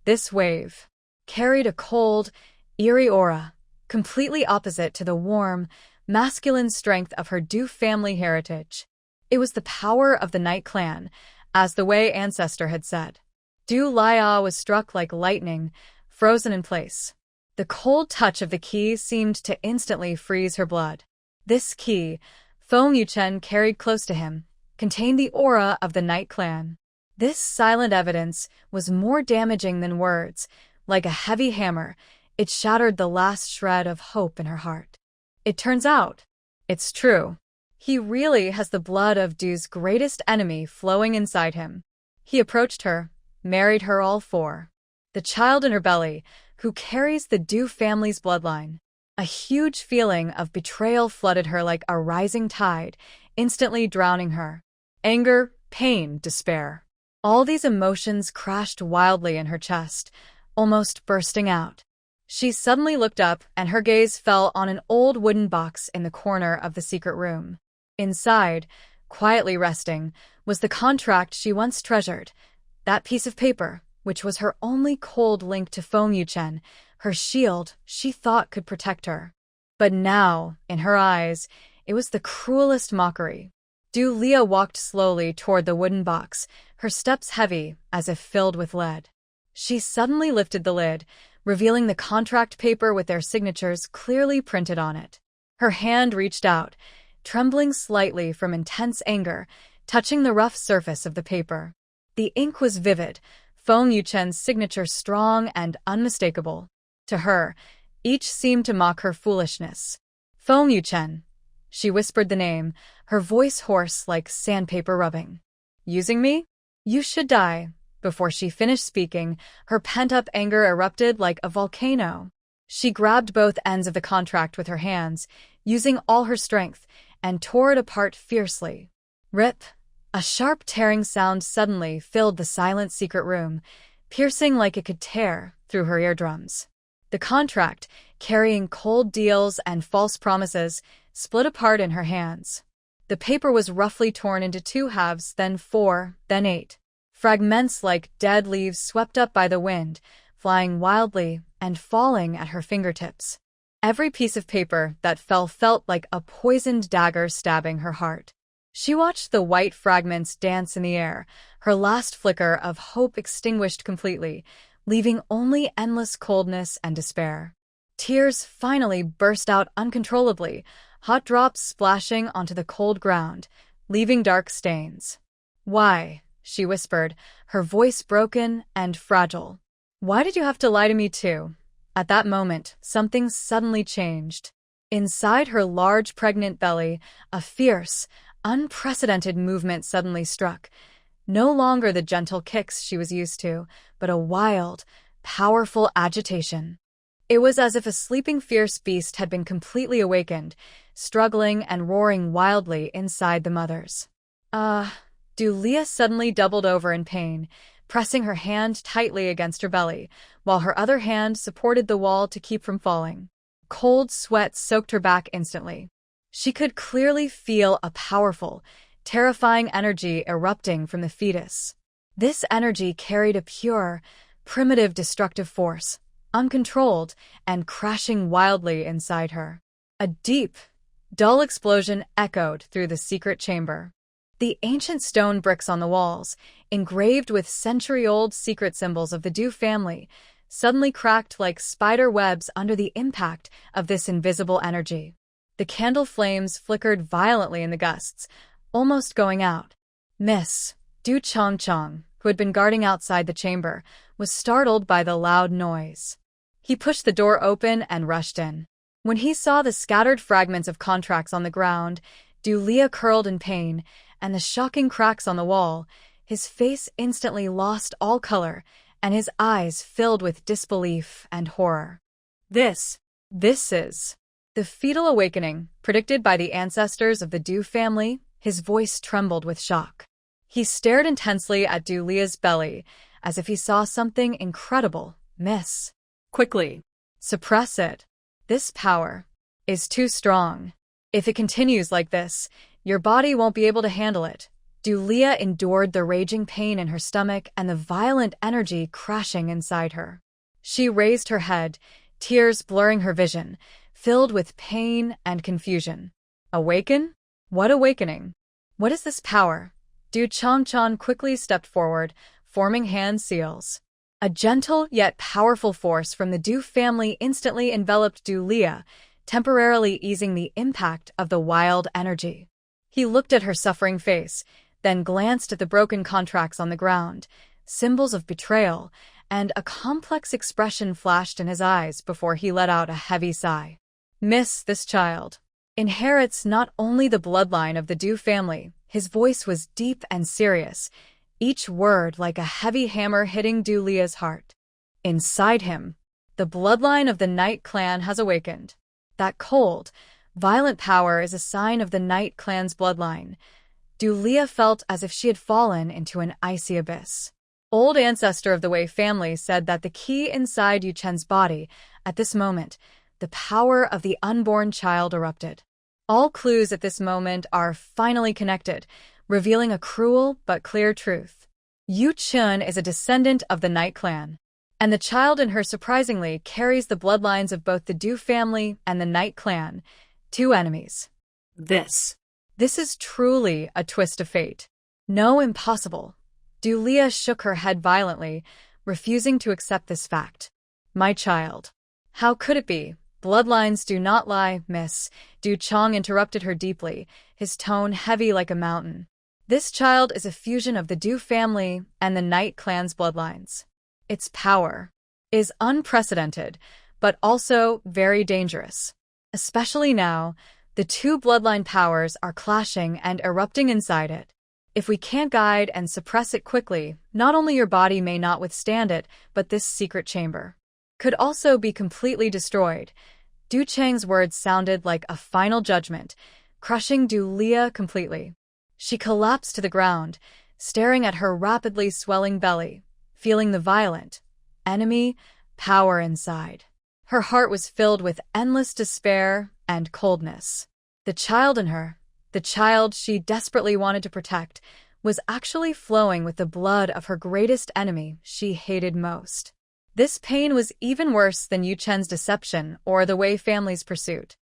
This wave carried a cold, eerie aura, completely opposite to the warm, masculine strength of her Du family heritage. It was the power of the Night Clan, as the Wei ancestor had said. Du Lia was struck like lightning, frozen in place. The cold touch of the key seemed to instantly freeze her blood. This key, Feng Yuchen carried close to him, contained the aura of the Night Clan. This silent evidence was more damaging than words. Like a heavy hammer, it shattered the last shred of hope in her heart. It turns out, it's true. He really has the blood of Du's greatest enemy flowing inside him. He approached her, married her all for the child in her belly, who carries the Du family's bloodline. A huge feeling of betrayal flooded her like a rising tide, instantly drowning her. Anger, pain, despair. All these emotions crashed wildly in her chest, almost bursting out. She suddenly looked up, and her gaze fell on an old wooden box in the corner of the secret room. Inside, quietly resting, was the contract she once treasured, that piece of paper, which was her only cold link to Feng Yuchen, her shield she thought could protect her. But now, in her eyes, it was the cruelest mockery. Dulia walked slowly toward the wooden box, her steps heavy, as if filled with lead. She suddenly lifted the lid, revealing the contract paper with their signatures clearly printed on it. Her hand reached out, trembling slightly from intense anger, touching the rough surface of the paper. The ink was vivid, Feng Yuchen's signature strong and unmistakable. To her, each seemed to mock her foolishness. Feng Yuchen. She whispered the name, her voice hoarse like sandpaper rubbing. Using me? You should die. Before she finished speaking, her pent-up anger erupted like a volcano. She grabbed both ends of the contract with her hands, using all her strength, and tore it apart fiercely. Rip! A sharp tearing sound suddenly filled the silent secret room, piercing like it could tear through her eardrums. The contract, carrying cold deals and false promises, split apart in her hands. The paper was roughly torn into 2 halves, then 4, then 8. Fragments like dead leaves swept up by the wind, flying wildly and falling at her fingertips. Every piece of paper that fell felt like a poisoned dagger stabbing her heart. She watched the white fragments dance in the air, her last flicker of hope extinguished completely, leaving only endless coldness and despair. Tears finally burst out uncontrollably, hot drops splashing onto the cold ground, leaving dark stains. "Why?" she whispered, her voice broken and fragile. "Why did you have to lie to me too?" At that moment, something suddenly changed. Inside her large pregnant belly, a fierce, unprecedented movement suddenly struck. No longer the gentle kicks she was used to, but a wild, powerful agitation. It was as if a sleeping fierce beast had been completely awakened, struggling and roaring wildly inside the mothers. Dulia suddenly doubled over in pain, pressing her hand tightly against her belly, while her other hand supported the wall to keep from falling. Cold sweat soaked her back instantly. She could clearly feel a powerful, terrifying energy erupting from the fetus. This energy carried a pure, primitive destructive force, uncontrolled and crashing wildly inside her. A deep, dull explosion echoed through the secret chamber. The ancient stone bricks on the walls, engraved with century-old secret symbols of the Du family, suddenly cracked like spider webs under the impact of this invisible energy. The candle flames flickered violently in the gusts, almost going out. Miss Du Chong, who had been guarding outside the chamber, was startled by the loud noise. He pushed the door open and rushed in. When he saw the scattered fragments of contracts on the ground, Dulia curled in pain, and the shocking cracks on the wall, his face instantly lost all color, and his eyes filled with disbelief and horror. This is the fetal awakening, predicted by the ancestors of the Du family. His voice trembled with shock. He stared intensely at Dulia's belly, as if he saw something incredible. "Miss, quickly, suppress it. This power is too strong. If it continues like this, your body won't be able to handle it." Dulia endured the raging pain in her stomach and the violent energy crashing inside her. She raised her head, tears blurring her vision, filled with pain and confusion. Awaken? What awakening? What is this power? Du Chong quickly stepped forward, forming hand seals. A gentle yet powerful force from the Du family instantly enveloped Dulia, temporarily easing the impact of the wild energy. He looked at her suffering face, then glanced at the broken contracts on the ground, symbols of betrayal, and a complex expression flashed in his eyes before he let out a heavy sigh. "Miss, this child inherits not only the bloodline of the Du family." His voice was deep and serious, each word like a heavy hammer hitting Dulia's heart. "Inside him, the bloodline of the Knight clan has awakened. That cold, violent power is a sign of the Knight clan's bloodline." Dulia felt as if she had fallen into an icy abyss. Old ancestor of the Wei family said that the key inside Yu Chen's body, at this moment, the power of the unborn child erupted. All clues at this moment are finally connected, revealing a cruel but clear truth. Yu Chen is a descendant of the Knight clan, and the child in her surprisingly carries the bloodlines of both the Du family and the Knight clan, two enemies. This is truly a twist of fate. No, impossible. Dulia shook her head violently, refusing to accept this fact. "My child. How could it be? Bloodlines do not lie, miss." Du Chong interrupted her deeply, his tone heavy like a mountain. "This child is a fusion of the Du family and the Knight clan's bloodlines. Its power is unprecedented, but also very dangerous. Especially now, the two bloodline powers are clashing and erupting inside it. If we can't guide and suppress it quickly, not only your body may not withstand it, but this secret chamber could also be completely destroyed." Du Cheng's words sounded like a final judgment, crushing Dulia completely. She collapsed to the ground, staring at her rapidly swelling belly, feeling the violent enemy power inside. Her heart was filled with endless despair and coldness. The child in her, the child she desperately wanted to protect, was actually flowing with the blood of her greatest enemy she hated most. This pain was even worse than Yu Chen's deception or the Wei family's pursuit.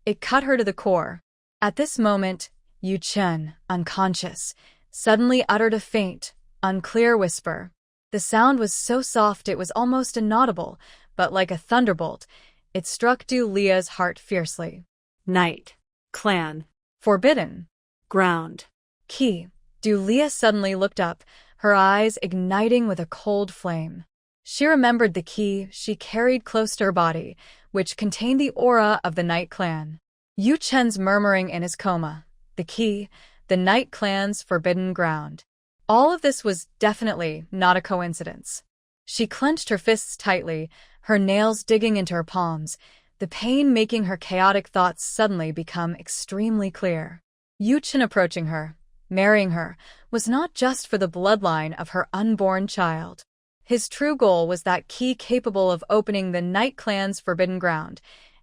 It cut her to the core. At this moment, Yu Chen, unconscious, suddenly uttered a faint, unclear whisper. The sound was so soft it was almost inaudible, but like a thunderbolt, it struck Du Lia's heart fiercely. Night. Clan. Forbidden. Ground. Key. Du Lia suddenly looked up, her eyes igniting with a cold flame. She remembered the key she carried close to her body, which contained the aura of the Night Clan. Yu Chen's murmuring in his coma. The key, the Night Clan's forbidden ground. All of this was definitely not a coincidence. She clenched her fists tightly, her nails digging into her palms, the pain making her chaotic thoughts suddenly become extremely clear. Yu Chen approaching her, marrying her, was not just for the bloodline of her unborn child. His true goal was that key capable of opening the Night Clan's forbidden ground,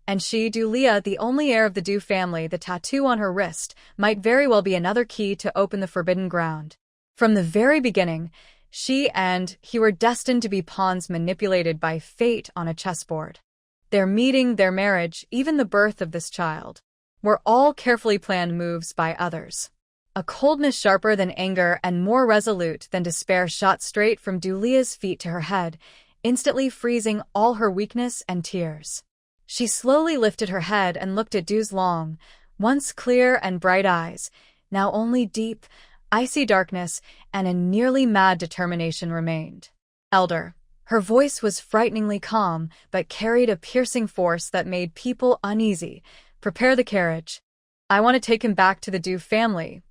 and she, Du Lia, the only heir of the Du family, the tattoo on her wrist, might very well be another key to open the forbidden ground. From the very beginning, she and he were destined to be pawns manipulated by fate on a chessboard. Their meeting, their marriage, even the birth of this child, were all carefully planned moves by others. A coldness sharper than anger and more resolute than despair shot straight from Du Lia's feet to her head, instantly freezing all her weakness and tears. She slowly lifted her head and looked at Du's long, once clear and bright eyes, now only deep, icy darkness and a nearly mad determination remained. Elder. Her voice was frighteningly calm, but carried a piercing force that made people uneasy. Prepare the carriage. I want to take him back to the Du family.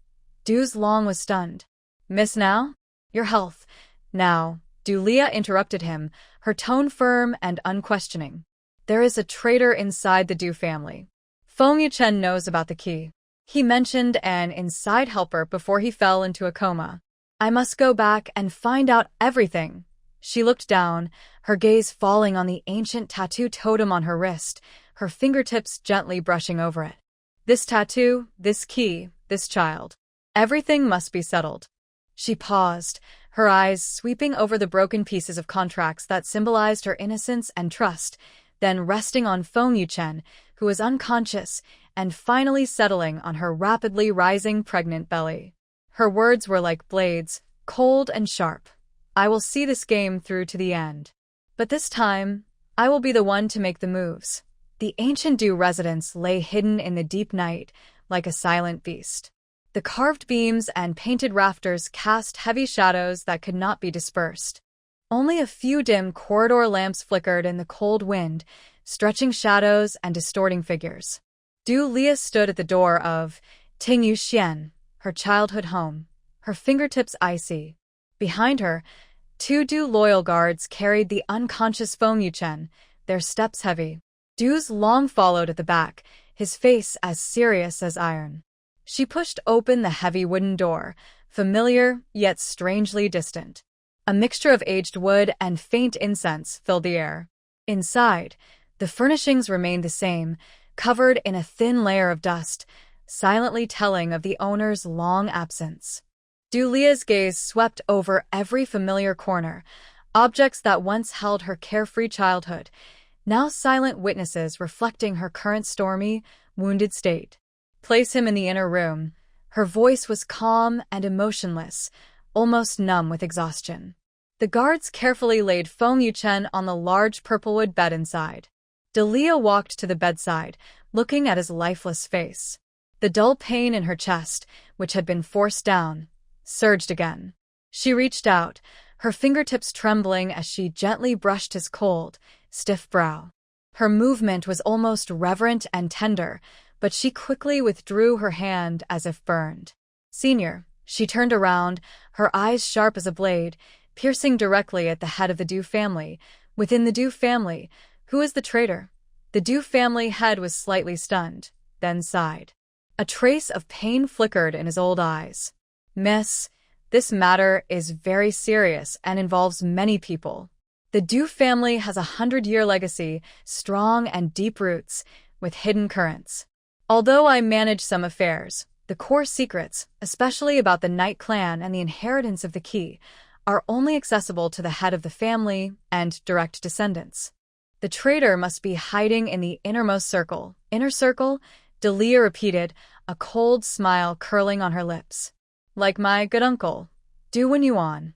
Du's long was stunned. Miss Now? Your health. Now. Du Lia interrupted him, her tone firm and unquestioning. There is a traitor inside the Du family. Feng Yuchen knows about the key. He mentioned an inside helper before he fell into a coma. I must go back and find out everything. She looked down, her gaze falling on the ancient tattoo totem on her wrist, her fingertips gently brushing over it. This tattoo, this key, this child. Everything must be settled. She paused, her eyes sweeping over the broken pieces of contracts that symbolized her innocence and trust, then resting on Feng Yuchen, who was unconscious, and finally settling on her rapidly rising pregnant belly. Her words were like blades, cold and sharp. I will see this game through to the end. But this time, I will be the one to make the moves. The ancient Du residence lay hidden in the deep night, like a silent beast. The carved beams and painted rafters cast heavy shadows that could not be dispersed. Only a few dim corridor lamps flickered in the cold wind, stretching shadows and distorting figures. Du Lia stood at the door of Tingyu Xian, her childhood home, her fingertips icy. Behind her, two Du loyal guards carried the unconscious Feng Yuchen, their steps heavy. Du's long followed at the back, his face as serious as iron. She pushed open the heavy wooden door, familiar yet strangely distant. A mixture of aged wood and faint incense filled the air. Inside, the furnishings remained the same, covered in a thin layer of dust, silently telling of the owner's long absence. Du Lia's gaze swept over every familiar corner, objects that once held her carefree childhood, now silent witnesses reflecting her current stormy, wounded state. Place him in the inner room. Her voice was calm and emotionless, almost numb with exhaustion. The guards carefully laid Feng Yuchen on the large purplewood bed inside. Du Lia walked to the bedside, looking at his lifeless face. The dull pain in her chest, which had been forced down, surged again. She reached out, her fingertips trembling as she gently brushed his cold, stiff brow. Her movement was almost reverent and tender, but she quickly withdrew her hand as if burned. Senior, she turned around, her eyes sharp as a blade, piercing directly at the head of the Du family. Within the Du family, who is the traitor? The Du family head was slightly stunned, then sighed. A trace of pain flickered in his old eyes. Miss, this matter is very serious and involves many people. The Du family has 100-year legacy, strong and deep roots, with hidden currents. Although I manage some affairs, the core secrets, especially about the Night Clan and the inheritance of the key, are only accessible to the head of the family and direct descendants. The traitor must be hiding in the innermost circle. Inner circle? Du Lia repeated, a cold smile curling on her lips. Like my good uncle. Do when you on.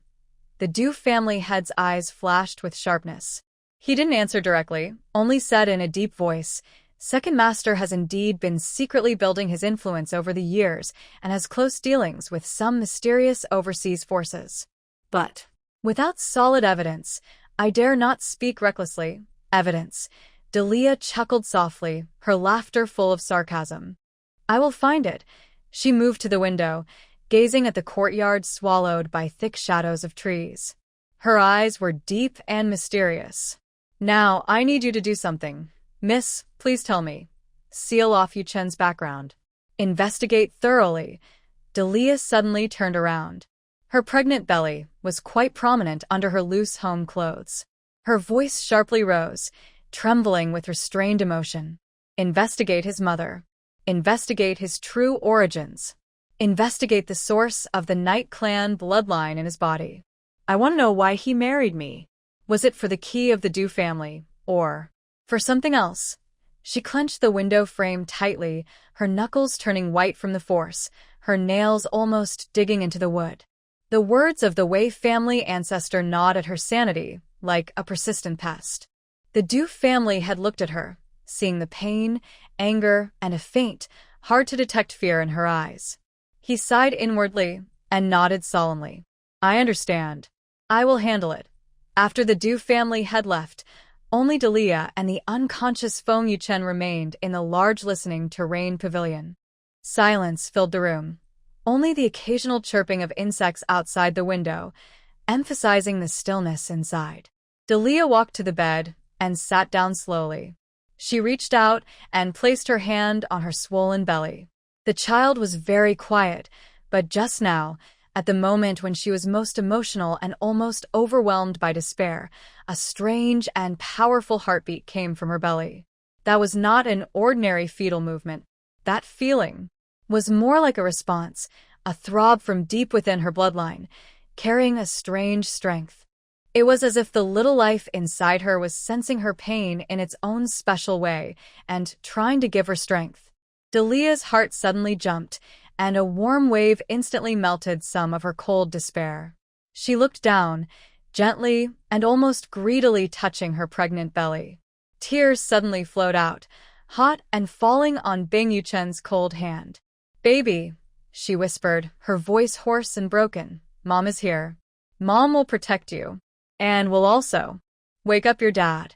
The Du family head's eyes flashed with sharpness. He didn't answer directly, only said in a deep voice, Second Master has indeed been secretly building his influence over the years and has close dealings with some mysterious overseas forces. But, Without solid evidence, I dare not speak recklessly. Evidence. Delia chuckled softly, her laughter full of sarcasm. I will find it. She moved to the window, gazing at the courtyard swallowed by thick shadows of trees. Her eyes were deep and mysterious. Now, I need you to do something. Miss, please tell me. Seal off Yu Chen's background. Investigate thoroughly. Delia suddenly turned around. Her pregnant belly was quite prominent under her loose home clothes. Her voice sharply rose, trembling with restrained emotion. Investigate his mother. Investigate his true origins. Investigate the source of the Knight clan bloodline in his body. I want to know why he married me. Was it for the key of the Du family, or for something else? She clenched the window frame tightly, her knuckles turning white from the force, her nails almost digging into the wood. The words of the Wei family ancestor gnawed at her sanity, like a persistent pest. The Du family had looked at her, seeing the pain, anger, and a faint, hard-to-detect fear in her eyes. He sighed inwardly and nodded solemnly. I understand. I will handle it. After the Du family had left, only Delia and the unconscious Feng Yuchen remained in the large listening terrain pavilion. Silence filled the room. Only the occasional chirping of insects outside the window, emphasizing the stillness inside. Delia walked to the bed and sat down slowly. She reached out and placed her hand on her swollen belly. The child was very quiet, but just now, at the moment when she was most emotional and almost overwhelmed by despair, a strange and powerful heartbeat came from her belly. That was not an ordinary fetal movement. That feeling was more like a response, a throb from deep within her bloodline, carrying a strange strength. It was as if the little life inside her was sensing her pain in its own special way and trying to give her strength. Delia's heart suddenly jumped, and a warm wave instantly melted some of her cold despair. She looked down, gently and almost greedily touching her pregnant belly. Tears suddenly flowed out, hot and falling on Bing Yuchen's cold hand. Baby, she whispered, her voice hoarse and broken. Mom is here. Mom will protect you. And will also wake up your dad.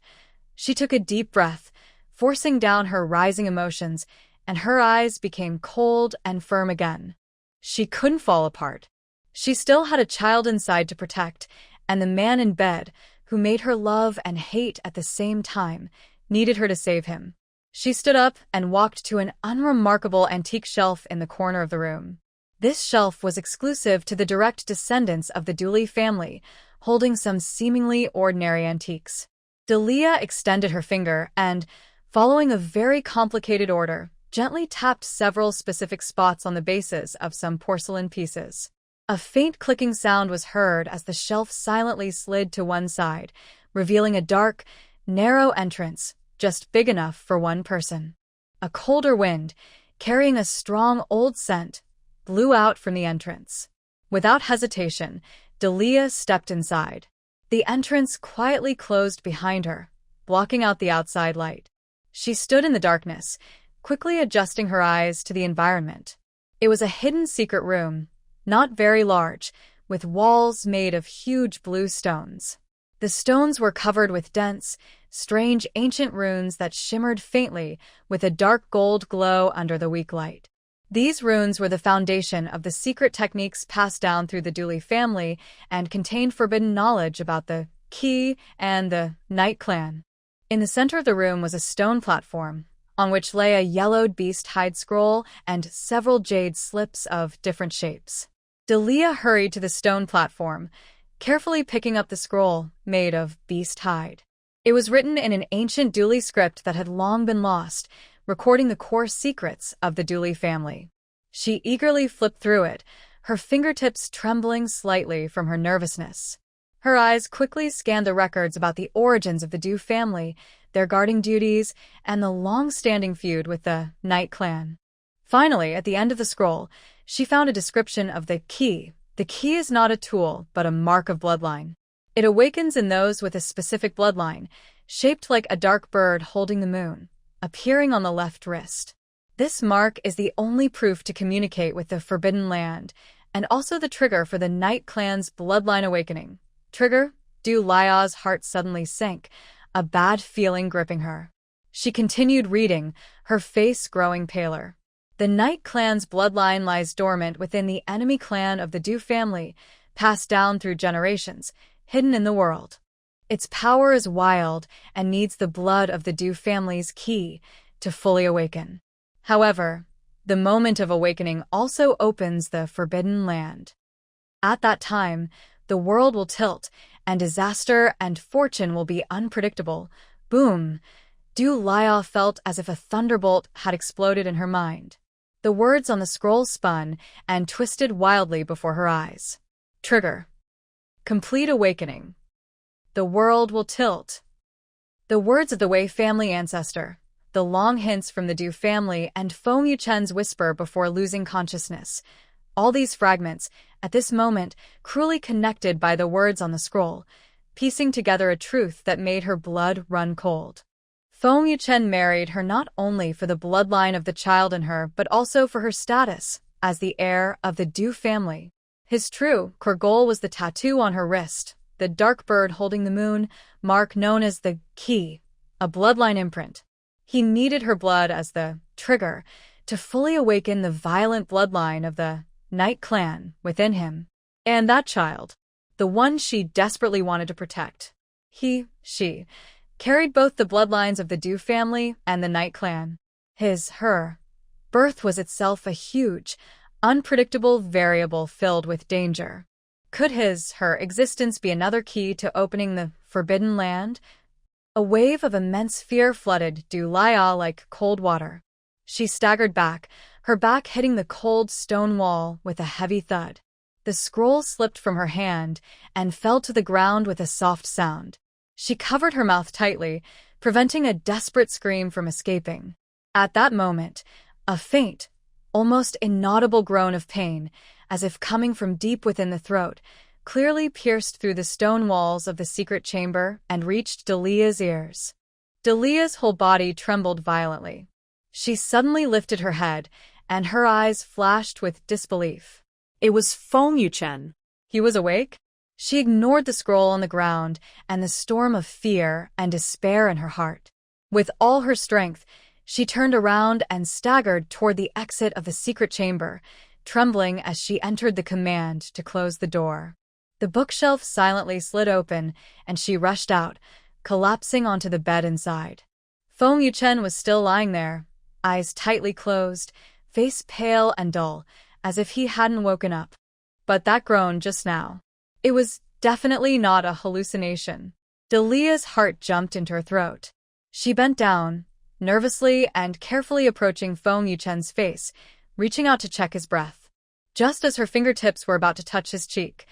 She took a deep breath, forcing down her rising emotions, and her eyes became cold and firm again. She couldn't fall apart. She still had a child inside to protect, and the man in bed, who made her love and hate at the same time, needed her to save him. She stood up and walked to an unremarkable antique shelf in the corner of the room. This shelf was exclusive to the direct descendants of the Dooley family, holding some seemingly ordinary antiques. Delia extended her finger and, following a very complicated order, gently tapped several specific spots on the bases of some porcelain pieces. A faint clicking sound was heard as the shelf silently slid to one side, revealing a dark, narrow entrance, just big enough for one person. A colder wind, carrying a strong old scent, blew out from the entrance. Without hesitation, Delia stepped inside. The entrance quietly closed behind her, blocking out the outside light. She stood in the darkness, quickly adjusting her eyes to the environment. It was a hidden secret room, not very large, with walls made of huge blue stones. The stones were covered with dense, strange ancient runes that shimmered faintly with a dark gold glow under the weak light. These runes were the foundation of the secret techniques passed down through the Dooley family and contained forbidden knowledge about the Key and the Knight clan. In the center of the room was a stone platform, on which lay a yellowed beast hide scroll and several jade slips of different shapes. Delia hurried to the stone platform, carefully picking up the scroll made of beast hide. It was written in an ancient Dooley script that had long been lost, recording the core secrets of the Dooley family. She eagerly flipped through it, her fingertips trembling slightly from her nervousness. Her eyes quickly scanned the records about the origins of the Du family, their guarding duties, and the long-standing feud with the Knight clan. Finally, at the end of the scroll, she found a description of the key. The key is not a tool, but a mark of bloodline. It awakens in those with a specific bloodline, shaped like a dark bird holding the moon, appearing on the left wrist. This mark is the only proof to communicate with the Forbidden Land, and also the trigger for the Night Clan's bloodline awakening. Trigger? Lia's heart suddenly sank, a bad feeling gripping her. She continued reading, her face growing paler. The Night Clan's bloodline lies dormant within the enemy clan of the Du family, passed down through generations, hidden in the world. Its power is wild and needs the blood of the Du family's key to fully awaken. However, the moment of awakening also opens the Forbidden Land. At that time, the world will tilt, and disaster and fortune will be unpredictable. Boom! Lia felt as if a thunderbolt had exploded in her mind. The words on the scroll spun and twisted wildly before her eyes. Trigger. Complete awakening. The world will tilt. The words of the Wei family ancestor, the long hints from the Du family, and Feng Yuchen's whisper before losing consciousness. All these fragments, at this moment, cruelly connected by the words on the scroll, piecing together a truth that made her blood run cold. Feng Yuchen married her not only for the bloodline of the child in her, but also for her status as the heir of the Du family. His true core goal was the tattoo on her wrist, the dark bird holding the moon, mark known as the key, a bloodline imprint. He needed her blood as the trigger to fully awaken the violent bloodline of the Night Clan within him. And that child, the one she desperately wanted to protect. She, carried both the bloodlines of the Du family and the Night Clan. Her birth was itself a huge, unpredictable variable filled with danger. Could her existence be another key to opening the Forbidden Land? A wave of immense fear flooded Lia like cold water. She staggered back, her back hitting the cold stone wall with a heavy thud. The scroll slipped from her hand and fell to the ground with a soft sound. She covered her mouth tightly, preventing a desperate scream from escaping. At that moment, a faint, almost inaudible groan of pain, as if coming from deep within the throat, clearly pierced through the stone walls of the secret chamber and reached Lia's ears. Lia's whole body trembled violently. She suddenly lifted her head, and her eyes flashed with disbelief. It was Feng Yuchen. He was awake? She ignored the scroll on the ground and the storm of fear and despair in her heart. With all her strength, she turned around and staggered toward the exit of the secret chamber, trembling as she entered the command to close the door. The bookshelf silently slid open, and she rushed out, collapsing onto the bed inside. Feng Yuchen was still lying there, eyes tightly closed, face pale and dull, as if he hadn't woken up. But that groan just now. It was definitely not a hallucination. Lia's heart jumped into her throat. She bent down, nervously and carefully approaching Feng Yuchen's face, reaching out to check his breath. Just as her fingertips were about to touch his cheek,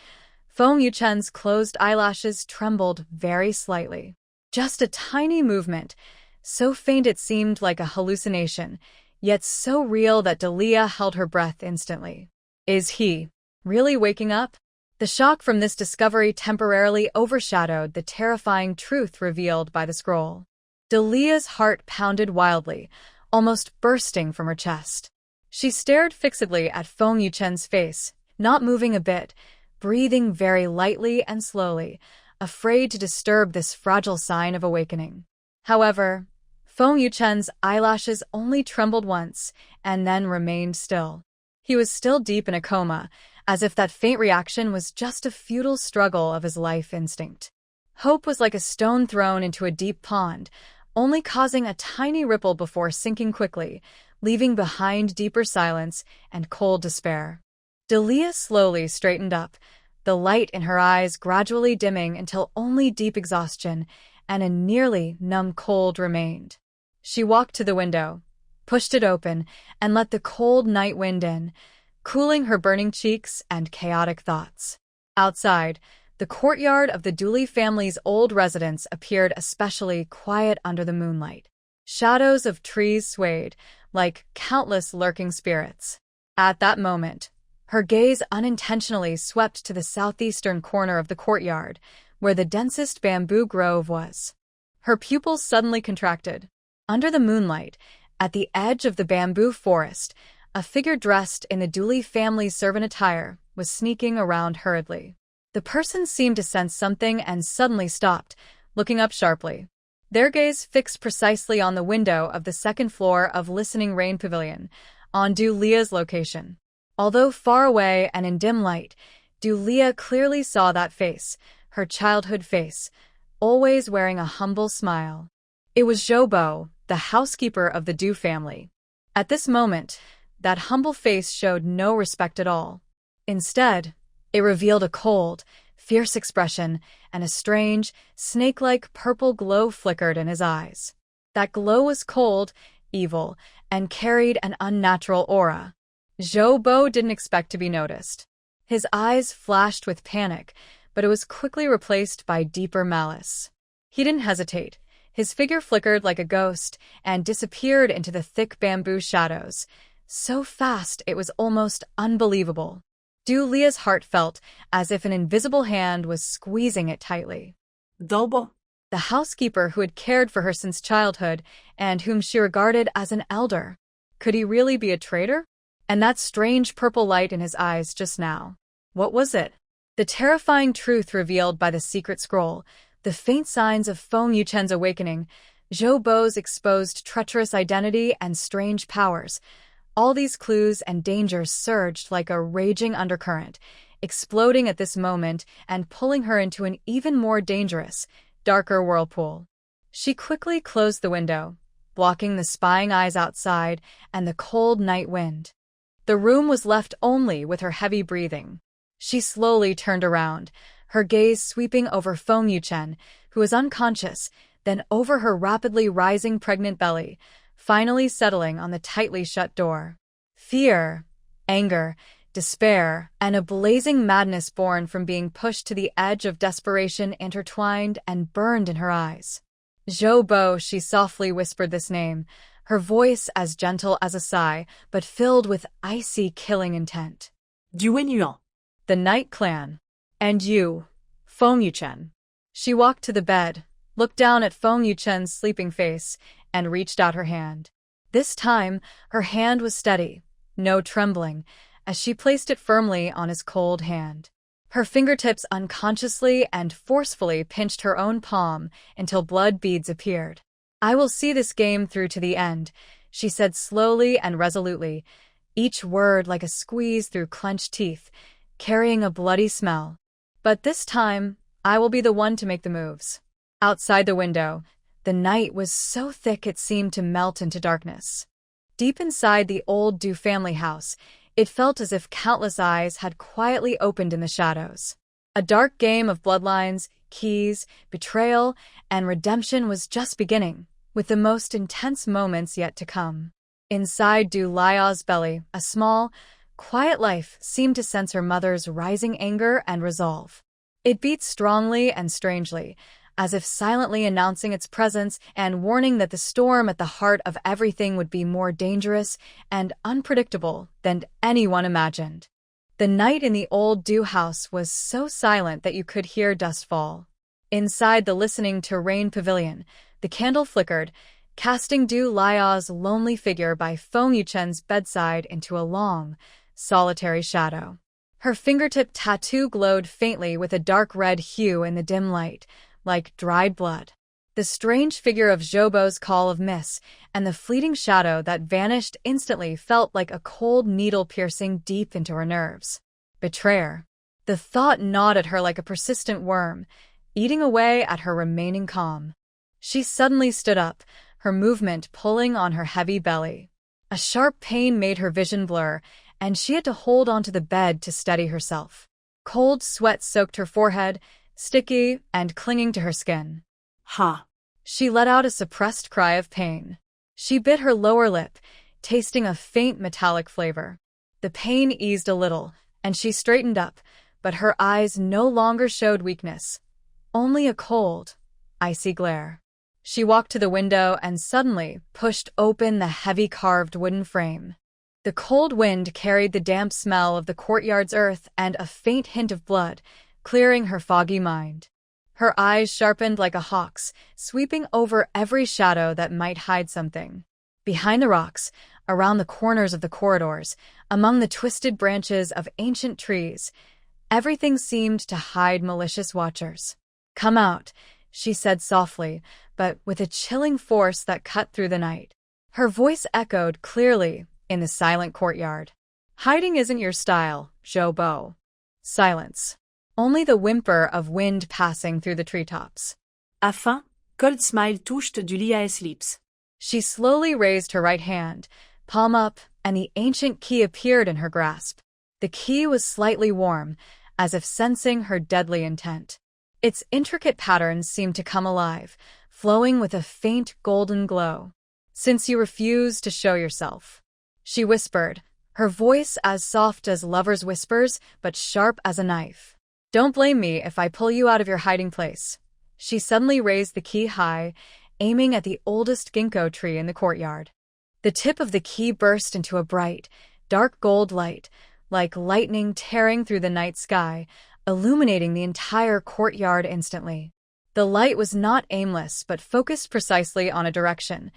Feng Yuchen's closed eyelashes trembled very slightly. Just a tiny movement, so faint it seemed like a hallucination, yet so real that Lia held her breath instantly. Is he really waking up? The shock from this discovery temporarily overshadowed the terrifying truth revealed by the scroll. Lia's heart pounded wildly, almost bursting from her chest. She stared fixedly at Feng Yuchen's face, not moving a bit, breathing very lightly and slowly, afraid to disturb this fragile sign of awakening. However, Feng Yuchen's eyelashes only trembled once and then remained still. He was still deep in a coma, as if that faint reaction was just a futile struggle of his life instinct. Hope was like a stone thrown into a deep pond, only causing a tiny ripple before sinking quickly, leaving behind deeper silence and cold despair. Lia slowly straightened up, the light in her eyes gradually dimming until only deep exhaustion and a nearly numb cold remained. She walked to the window, pushed it open, and let the cold night wind in, cooling her burning cheeks and chaotic thoughts. Outside, the courtyard of the Dooley family's old residence appeared especially quiet under the moonlight. Shadows of trees swayed, like countless lurking spirits. At that moment, her gaze unintentionally swept to the southeastern corner of the courtyard, where the densest bamboo grove was. Her pupils suddenly contracted. Under the moonlight, at the edge of the bamboo forest, a figure dressed in the Dooley family's servant attire was sneaking around hurriedly. The person seemed to sense something and suddenly stopped, looking up sharply. Their gaze fixed precisely on the window of the second floor of Listening Rain Pavilion, on Dulia's location. Although far away and in dim light, Dulia clearly saw that face, her childhood face, always wearing a humble smile. It was Zhou, the housekeeper of the Du family. At this moment, that humble face showed no respect at all. Instead, it revealed a cold, fierce expression, and a strange, snake-like purple glow flickered in his eyes. That glow was cold, evil, and carried an unnatural aura. Zhou didn't expect to be noticed. His eyes flashed with panic, but it was quickly replaced by deeper malice. He didn't hesitate. His figure flickered like a ghost and disappeared into the thick bamboo shadows, so fast it was almost unbelievable. Dulia's heart felt as if an invisible hand was squeezing it tightly. Dobo. The housekeeper who had cared for her since childhood and whom she regarded as an elder. Could he really be a traitor? And that strange purple light in his eyes just now. What was it? The terrifying truth revealed by the secret scroll, the faint signs of Feng Yuchen's awakening, Zhou exposed treacherous identity and strange powers. All these clues and dangers surged like a raging undercurrent, exploding at this moment and pulling her into an even more dangerous, darker whirlpool. She quickly closed the window, blocking the spying eyes outside and the cold night wind. The room was left only with her heavy breathing. She slowly turned around, her gaze sweeping over Feng Yuchen, who was unconscious, then over her rapidly rising pregnant belly, finally settling on the tightly shut door. Fear, anger, despair, and a blazing madness born from being pushed to the edge of desperation intertwined and burned in her eyes. Zhou, she softly whispered this name, her voice as gentle as a sigh, but filled with icy killing intent. Duenuan. The Night Clan. And you, Feng Yuchen. She walked to the bed, looked down at Feng Yuchen's sleeping face, and reached out her hand. This time, her hand was steady, no trembling, as she placed it firmly on his cold hand. Her fingertips unconsciously and forcefully pinched her own palm until blood beads appeared. "I will see this game through to the end," she said slowly and resolutely, each word like a squeeze through clenched teeth, carrying a bloody smell. "But this time, I will be the one to make the moves." Outside the window, the night was so thick it seemed to melt into darkness. Deep inside the old Du family house, it felt as if countless eyes had quietly opened in the shadows. A dark game of bloodlines, keys, betrayal, and redemption was just beginning, with the most intense moments yet to come. Inside Du Lia's belly, a small, quiet life seemed to sense her mother's rising anger and resolve. It beat strongly and strangely, as if silently announcing its presence and warning that the storm at the heart of everything would be more dangerous and unpredictable than anyone imagined. The night in the old Du house was so silent that you could hear dust fall. Inside the Listening to Rain Pavilion, the candle flickered, casting Du Lia's lonely figure by Feng Yuchen's bedside into a long, solitary shadow. Her fingertip tattoo glowed faintly with a dark red hue in the dim light, like dried blood. The strange figure of Zhou's call of miss and the fleeting shadow that vanished instantly felt like a cold needle piercing deep into her nerves. Betrayer. The thought gnawed at her like a persistent worm, eating away at her remaining calm. She suddenly stood up, her movement pulling on her heavy belly. A sharp pain made her vision blur, and she had to hold onto the bed to steady herself. Cold sweat soaked her forehead, sticky and clinging to her skin. Ha! She let out a suppressed cry of pain. She bit her lower lip, tasting a faint metallic flavor. The pain eased a little, and she straightened up, but her eyes no longer showed weakness, only a cold, icy glare. She walked to the window and suddenly pushed open the heavy carved wooden frame. The cold wind carried the damp smell of the courtyard's earth and a faint hint of blood, clearing her foggy mind. Her eyes sharpened like a hawk's, sweeping over every shadow that might hide something. Behind the rocks, around the corners of the corridors, among the twisted branches of ancient trees, everything seemed to hide malicious watchers. "Come out," she said softly, but with a chilling force that cut through the night. Her voice echoed clearly in the silent courtyard. "Hiding isn't your style, Zhou Bo." Silence. Only the whimper of wind passing through the treetops. Afin, cold smile touched Julia's lips. She slowly raised her right hand, palm up, and the ancient key appeared in her grasp. The key was slightly warm, as if sensing her deadly intent. Its intricate patterns seemed to come alive, flowing with a faint golden glow. "Since you refuse to show yourself," she whispered, her voice as soft as lovers' whispers but sharp as a knife. "Don't blame me if I pull you out of your hiding place." She suddenly raised the key high, aiming at the oldest ginkgo tree in the courtyard. The tip of the key burst into a bright, dark gold light, like lightning tearing through the night sky, illuminating the entire courtyard instantly. The light was not aimless but focused precisely on a direction,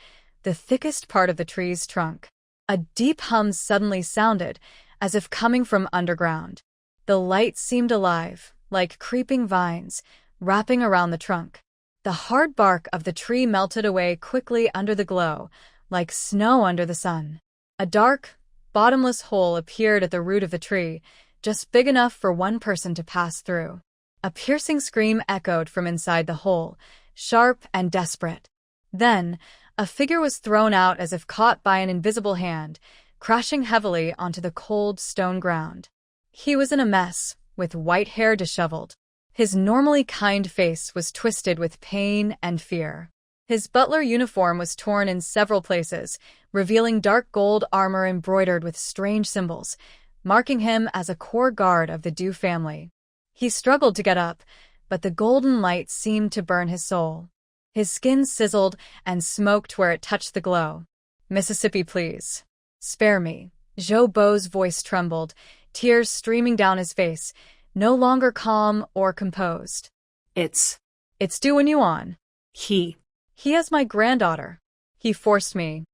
the thickest part of the tree's trunk. A deep hum suddenly sounded, as if coming from underground. The light seemed alive, like creeping vines, wrapping around the trunk. The hard bark of the tree melted away quickly under the glow, like snow under the sun. A dark, bottomless hole appeared at the root of the tree, just big enough for one person to pass through. A piercing scream echoed from inside the hole, sharp and desperate. Then, a figure was thrown out as if caught by an invisible hand, crashing heavily onto the cold stone ground. He was in a mess, with white hair disheveled. His normally kind face was twisted with pain and fear. His butler uniform was torn in several places, revealing dark gold armor embroidered with strange symbols, marking him as a core guard of the Du family. He struggled to get up, but the golden light seemed to burn his soul. His skin sizzled and smoked where it touched the glow. "Mississippi, please. Spare me." Zhou Bo's voice trembled, tears streaming down his face, no longer calm or composed. It's Du Wenyuan. he. He has my granddaughter. He forced me.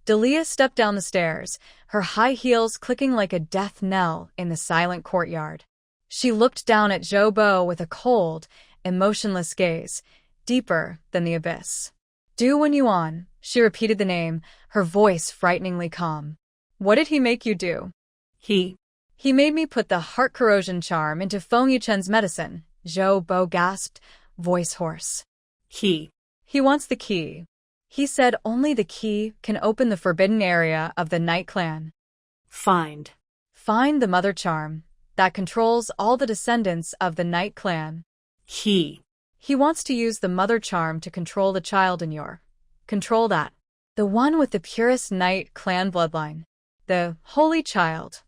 Delia stepped down the stairs, her high heels clicking like a death knell in the silent courtyard. She looked down at Zhou Bo with a cold, emotionless gaze, deeper than the abyss. "Du Wenyuan," she repeated the name, her voice frighteningly calm. "What did he make you do?" He made me put the heart corrosion charm into Feng Yuchen's medicine," Zhou Bo gasped, voice hoarse. He wants the key. He said only the key can open the forbidden area of the Night Clan. Find the mother charm that controls all the descendants of the Night Clan. He wants to use the mother charm to control the child in your. Control that. The one with the purest Night Clan bloodline. The holy child.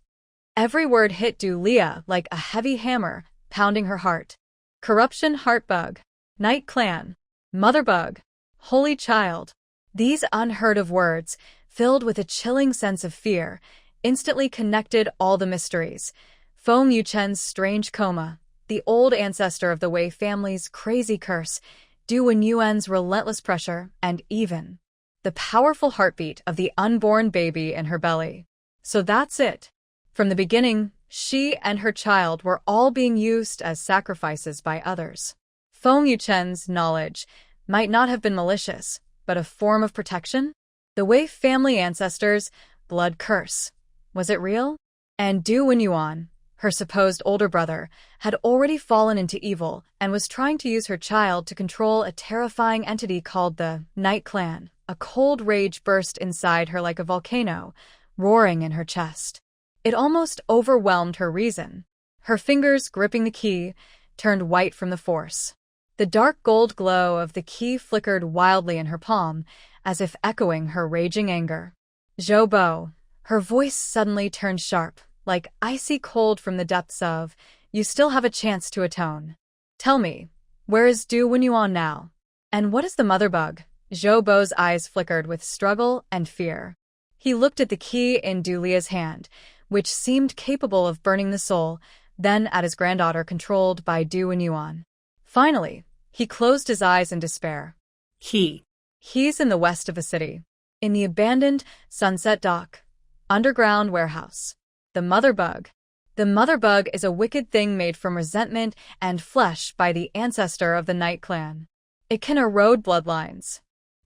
Every word hit Dulia like a heavy hammer, pounding her heart. Corruption heart bug. Night Clan. Mother bug. Holy child. These unheard of words, filled with a chilling sense of fear, instantly connected all the mysteries. Feng Yuchen's strange coma, the old ancestor of the Wei family's crazy curse, Du Wenyuan's relentless pressure, and even the powerful heartbeat of the unborn baby in her belly. So that's it. From the beginning, she and her child were all being used as sacrifices by others. Feng Yuchen's knowledge might not have been malicious, but a form of protection? The Wei family ancestors' blood curse. Was it real? And Du Wenyuan, her supposed older brother, had already fallen into evil and was trying to use her child to control a terrifying entity called the Night Clan. A cold rage burst inside her like a volcano, roaring in her chest. It almost overwhelmed her reason. Her fingers, gripping the key, turned white from the force. The dark gold glow of the key flickered wildly in her palm, as if echoing her raging anger. "Zhou Bo," her voice suddenly turned sharp, like icy cold from the depths of, "You still have a chance to atone. Tell me, where is Du Wenyuan now?" And what is the mother bug? Zhou Bo's eyes flickered with struggle and fear. He looked at the key in Du Lia's hand, which seemed capable of burning the soul, then at his granddaughter controlled by Du and Yuan. Finally, he closed his eyes in despair. He's in the west of the city, in the abandoned Sunset Dock underground warehouse. The mother bug. The mother bug is a wicked thing made from resentment and flesh by the ancestor of the Night Clan. It can erode bloodlines,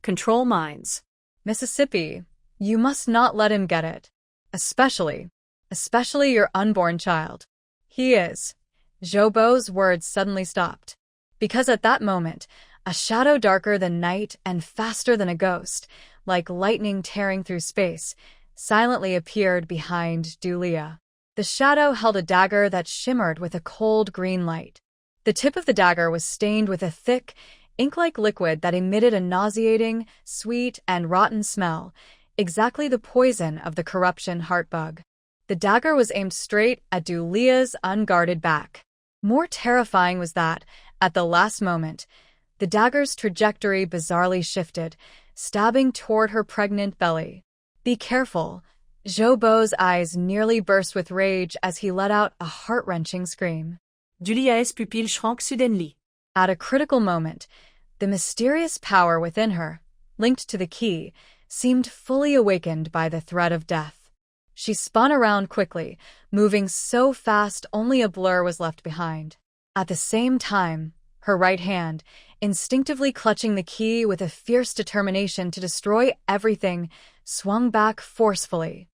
Control minds. Mississippi, you must not let him get it. Especially your unborn child. He is. Zhou Bo's words suddenly stopped. Because at that moment, a shadow darker than night and faster than a ghost, like lightning tearing through space, silently appeared behind Du Lia. The shadow held a dagger that shimmered with a cold green light. The tip of the dagger was stained with a thick, ink-like liquid that emitted a nauseating, sweet, and rotten smell, exactly the poison of the corruption heartbug. The dagger was aimed straight at Du Lia's unguarded back. More terrifying was that, at the last moment, the dagger's trajectory bizarrely shifted, stabbing toward her pregnant belly. Be careful. Zhou Bo's eyes nearly burst with rage as he let out a heart-wrenching scream. Du Lia's pupille shrank suddenly. At a critical moment, the mysterious power within her, linked to the key, seemed fully awakened by the threat of death. She spun around quickly, moving so fast only a blur was left behind. At the same time, her right hand, instinctively clutching the key with a fierce determination to destroy everything, swung back forcefully.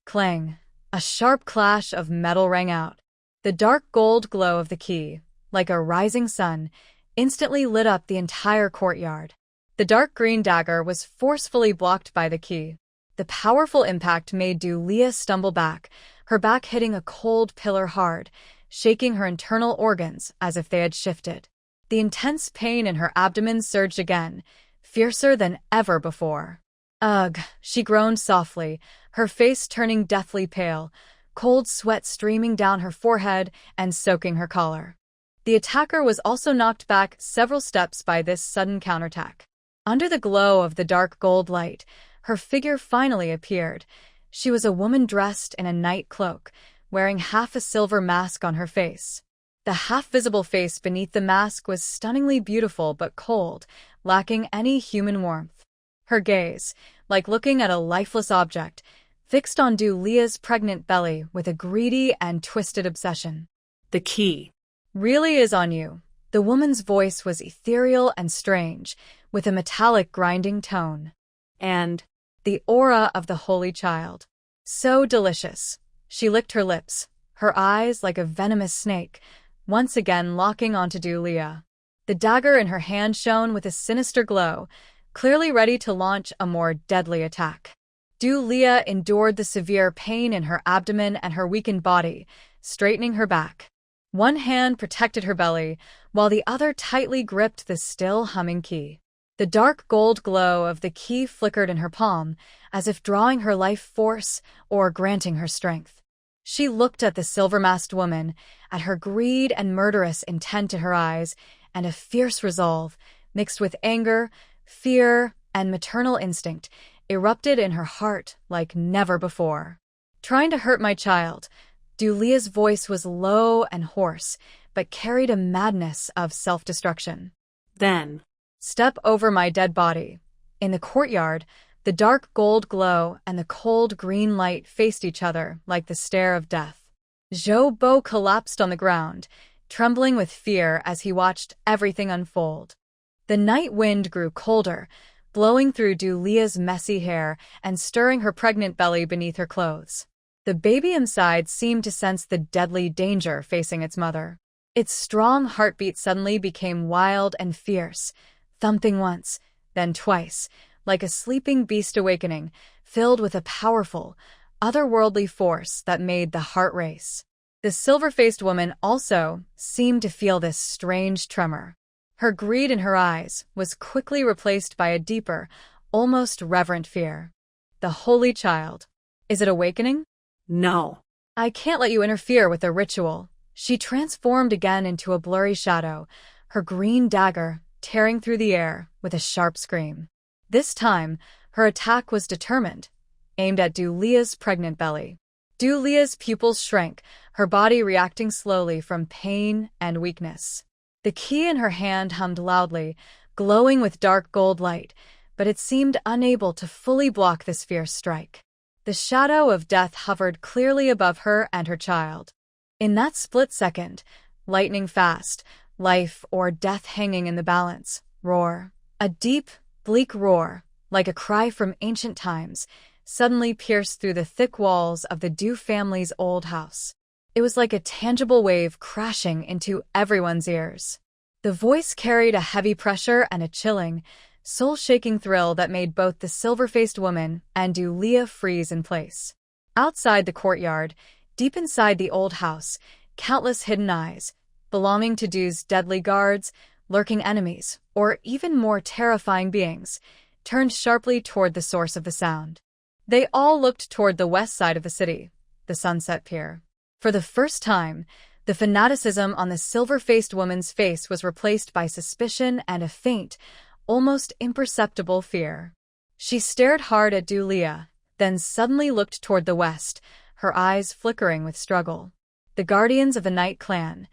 Clang! A sharp clash of metal rang out. The dark gold glow of the key, like a rising sun, instantly lit up the entire courtyard. The dark green dagger was forcefully blocked by the key. The powerful impact made Du Lia stumble back, her back hitting a cold pillar hard, shaking her internal organs as if they had shifted. The intense pain in her abdomen surged again, fiercer than ever before. Ugh, she groaned softly, her face turning deathly pale, cold sweat streaming down her forehead and soaking her collar. The attacker was also knocked back several steps by this sudden counterattack. Under the glow of the dark gold light, her figure finally appeared. She was a woman dressed in a night cloak, wearing half a silver mask on her face. The half-visible face beneath the mask was stunningly beautiful but cold, lacking any human warmth. Her gaze, like looking at a lifeless object, fixed on Du Lia's pregnant belly with a greedy and twisted obsession. The key Really is on you. The woman's voice was ethereal and strange, with a metallic grinding tone. And the aura of the Holy Child. So delicious. She licked her lips, her eyes like a venomous snake, once again locking onto Du Lia. The dagger in her hand shone with a sinister glow, clearly ready to launch a more deadly attack. Du Lia endured the severe pain in her abdomen and her weakened body, straightening her back. One hand protected her belly, while the other tightly gripped the still humming key. The dark gold glow of the key flickered in her palm, as if drawing her life force or granting her strength. She looked at the silver-masked woman, at her greed and murderous intent in her eyes, and a fierce resolve, mixed with anger, fear, and maternal instinct, erupted in her heart like never before. Trying to hurt my child. Du Lia's voice was low and hoarse, but carried a madness of self-destruction. Then, step over my dead body. In the courtyard, the dark gold glow and the cold green light faced each other like the stare of death. Zhou Bo collapsed on the ground, trembling with fear as he watched everything unfold. The night wind grew colder, blowing through Du Lia's messy hair and stirring her pregnant belly beneath her clothes. The baby inside seemed to sense the deadly danger facing its mother. Its strong heartbeat suddenly became wild and fierce, thumping once, then twice, like a sleeping beast awakening, filled with a powerful, otherworldly force that made the heart race. The silver-faced woman also seemed to feel this strange tremor. Her greed in her eyes was quickly replaced by a deeper, almost reverent fear. The Holy Child. Is it awakening? No. I can't let you interfere with the ritual. She transformed again into a blurry shadow, her green dagger, tearing through the air with a sharp scream. This time, her attack was determined, aimed at Du Lia's pregnant belly. Du Lia's pupils shrank, her body reacting slowly from pain and weakness. The key in her hand hummed loudly, glowing with dark gold light, but it seemed unable to fully block this fierce strike. The shadow of death hovered clearly above her and her child. In that split second, lightning fast, life or death hanging in the balance, roar. A deep, bleak roar, like a cry from ancient times, suddenly pierced through the thick walls of the Du family's old house. It was like a tangible wave crashing into everyone's ears. The voice carried a heavy pressure and a chilling, soul-shaking thrill that made both the silver-faced woman and Du Lia freeze in place. Outside the courtyard, deep inside the old house, countless hidden eyes, belonging to Du's deadly guards, lurking enemies, or even more terrifying beings, turned sharply toward the source of the sound. They all looked toward the west side of the city, the Sunset Pier. For the first time, the fanaticism on the silver-faced woman's face was replaced by suspicion and a faint, almost imperceptible fear. She stared hard at Du Lia, then suddenly looked toward the west, her eyes flickering with struggle. "The Guardians of the Night Clan,"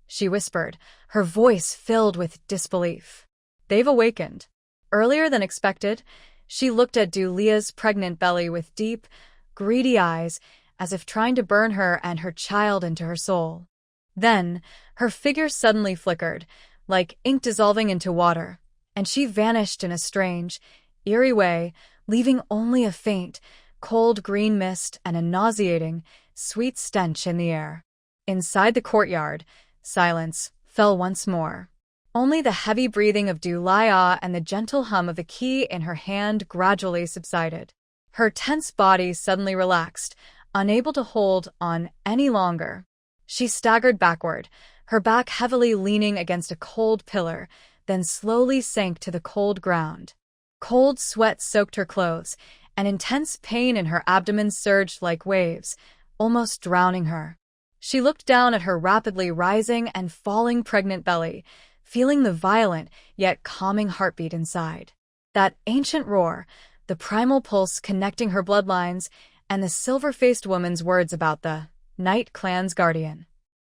she whispered, her voice filled with disbelief. "They've awakened." Earlier than expected, she looked at Du Lia's pregnant belly with deep, greedy eyes, as if trying to burn her and her child into her soul. Then, her figure suddenly flickered, like ink dissolving into water, and she vanished in a strange, eerie way, leaving only a faint, cold green mist and a nauseating, sweet stench in the air. Inside the courtyard, silence fell once more. Only the heavy breathing of Du Lia and the gentle hum of the key in her hand gradually subsided. Her tense body suddenly relaxed, unable to hold on any longer. She staggered backward, her back heavily leaning against a cold pillar, then slowly sank to the cold ground. Cold sweat soaked her clothes, and intense pain in her abdomen surged like waves, almost drowning her. She looked down at her rapidly rising and falling pregnant belly, feeling the violent yet calming heartbeat inside. That ancient roar, the primal pulse connecting her bloodlines, and the silver-faced woman's words about the Night Clan's guardian.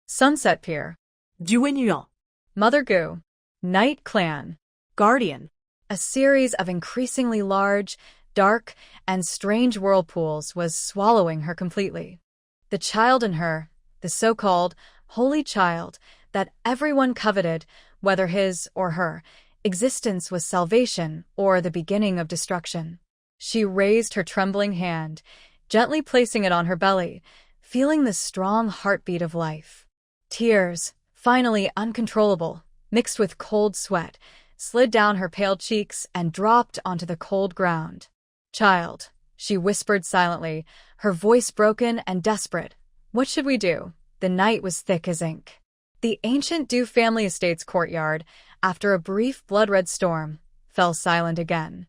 Sunset Pier. Dieu nuant. Mother Gu. Night Clan. Guardian. A series of increasingly large, dark, and strange whirlpools was swallowing her completely. The child in her, the so-called holy child that everyone coveted, whether his or her existence was salvation or the beginning of destruction. She raised her trembling hand, gently placing it on her belly, feeling the strong heartbeat of life. Tears, finally uncontrollable, mixed with cold sweat, slid down her pale cheeks and dropped onto the cold ground. "Child," she whispered silently, her voice broken and desperate. "What should we do?" The night was thick as ink. The ancient Du family estate's courtyard, after a brief blood-red storm, fell silent again.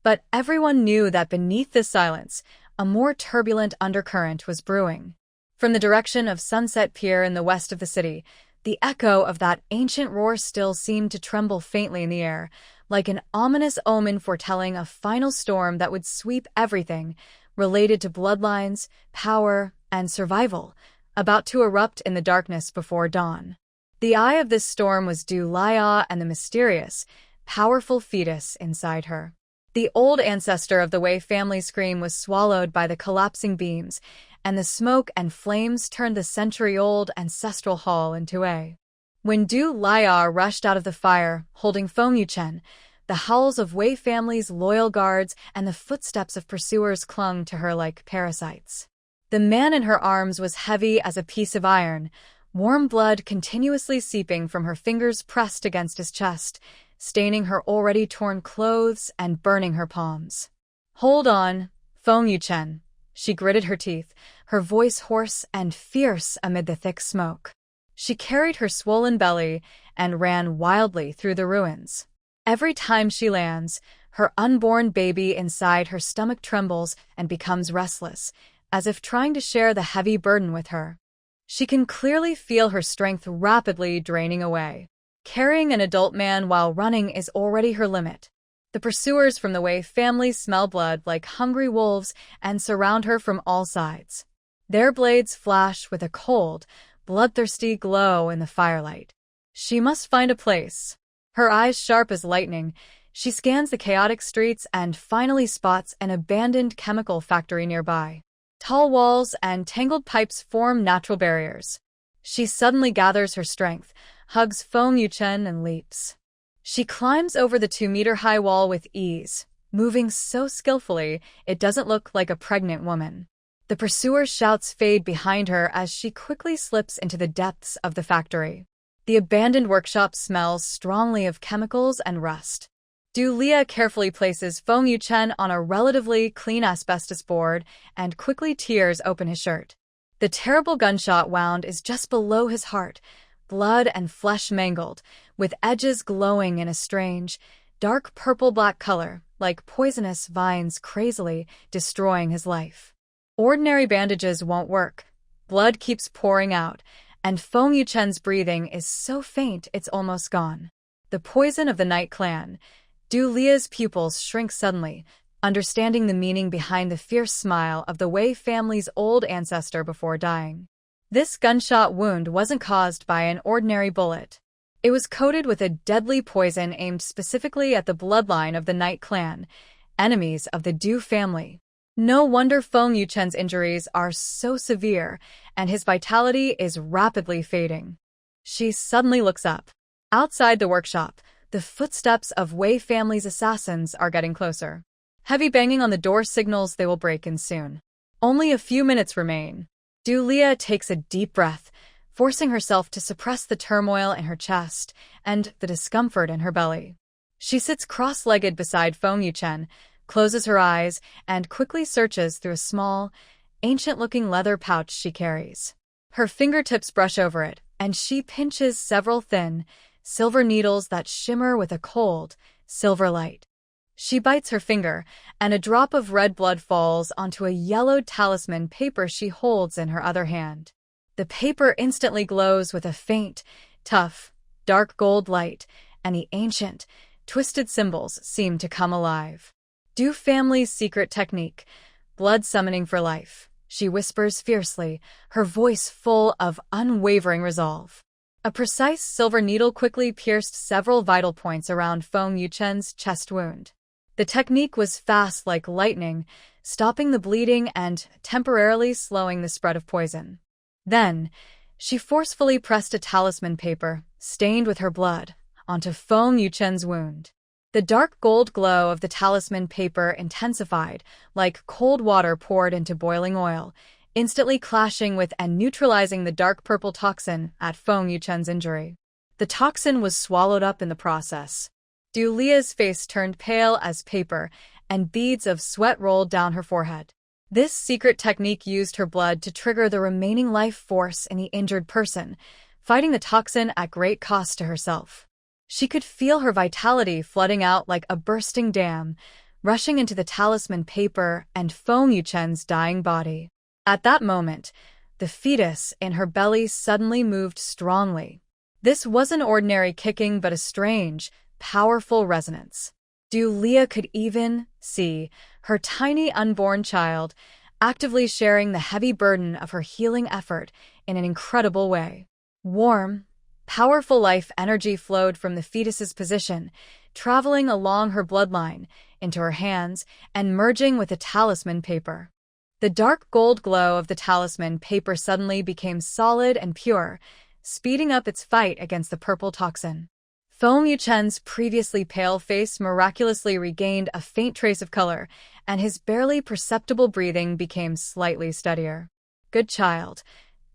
But everyone knew that beneath this silence, a more turbulent undercurrent was brewing. From the direction of Sunset Pier in the west of the city, the echo of that ancient roar still seemed to tremble faintly in the air, like an ominous omen foretelling a final storm that would sweep everything related to bloodlines, power, and survival, about to erupt in the darkness before dawn. The eye of this storm was Du Lia and the mysterious, powerful fetus inside her. The old ancestor of the Wei family scream was swallowed by the collapsing beams, and the smoke and flames turned the century-old ancestral hall into a. When Du Lia rushed out of the fire, holding Feng Yuchen, the howls of Wei family's loyal guards and the footsteps of pursuers clung to her like parasites. The man in her arms was heavy as a piece of iron, warm blood continuously seeping from her fingers pressed against his chest, staining her already torn clothes and burning her palms. "Hold on, Feng Yuchen," she gritted her teeth, her voice hoarse and fierce amid the thick smoke. She carried her swollen belly and ran wildly through the ruins. Every time she lands, her unborn baby inside her stomach trembles and becomes restless, as if trying to share the heavy burden with her. She can clearly feel her strength rapidly draining away. Carrying an adult man while running is already her limit. The pursuers from the Wei family smell blood like hungry wolves and surround her from all sides. Their blades flash with a cold, bloodthirsty glow in the firelight. She must find a place. Her eyes sharp as lightning, she scans the chaotic streets and finally spots an abandoned chemical factory nearby. Tall walls and tangled pipes form natural barriers. She suddenly gathers her strength, hugs Feng Yuchen and leaps. She climbs over the 2-meter-high wall with ease, moving so skillfully it doesn't look like a pregnant woman. The pursuer's shouts fade behind her as she quickly slips into the depths of the factory. The abandoned workshop smells strongly of chemicals and rust. Lia carefully places Feng Yuchen on a relatively clean asbestos board and quickly tears open his shirt. The terrible gunshot wound is just below his heart, blood and flesh mangled, with edges glowing in a strange, dark purple-black color, like poisonous vines crazily destroying his life. Ordinary bandages won't work. Blood keeps pouring out, and Feng Yuchen's breathing is so faint it's almost gone. The poison of the Night Clan. Lia's pupils shrink suddenly, understanding the meaning behind the fierce smile of the Wei family's old ancestor before dying. This gunshot wound wasn't caused by an ordinary bullet. It was coated with a deadly poison aimed specifically at the bloodline of the Night Clan, enemies of the Du family. No wonder Feng Yuchen's injuries are so severe, and his vitality is rapidly fading. She suddenly looks up. Outside the workshop, the footsteps of Wei family's assassins are getting closer. Heavy banging on the door signals they will break in soon. Only a few minutes remain. Lia takes a deep breath, forcing herself to suppress the turmoil in her chest and the discomfort in her belly. She sits cross-legged beside Feng Yuchen, closes her eyes, and quickly searches through a small, ancient-looking leather pouch she carries. Her fingertips brush over it, and she pinches several thin, silver needles that shimmer with a cold, silver light. She bites her finger, and a drop of red blood falls onto a yellowed talisman paper she holds in her other hand. The paper instantly glows with a faint, tough, dark gold light, and the ancient, twisted symbols seem to come alive. Du family's secret technique, blood summoning for life, she whispers fiercely, her voice full of unwavering resolve. A precise silver needle quickly pierced several vital points around Feng Yuchen's chest wound. The technique was fast like lightning, stopping the bleeding and temporarily slowing the spread of poison. Then, she forcefully pressed a talisman paper, stained with her blood, onto Feng Yuchen's wound. The dark gold glow of the talisman paper intensified, like cold water poured into boiling oil, instantly clashing with and neutralizing the dark purple toxin at Feng Yuchen's injury. The toxin was swallowed up in the process. Lia's face turned pale as paper, and beads of sweat rolled down her forehead. This secret technique used her blood to trigger the remaining life force in the injured person, fighting the toxin at great cost to herself. She could feel her vitality flooding out like a bursting dam, rushing into the talisman paper and Feng Yuchen's dying body. At that moment, the fetus in her belly suddenly moved strongly. This wasn't ordinary kicking but a strange, powerful resonance. Lia could even see her tiny unborn child actively sharing the heavy burden of her healing effort in an incredible way. Warm, powerful life energy flowed from the fetus's position, traveling along her bloodline, into her hands, and merging with the talisman paper. The dark gold glow of the talisman paper suddenly became solid and pure, speeding up its fight against the purple toxin. Feng Yuchen's previously pale face miraculously regained a faint trace of color, and his barely perceptible breathing became slightly steadier. Good child.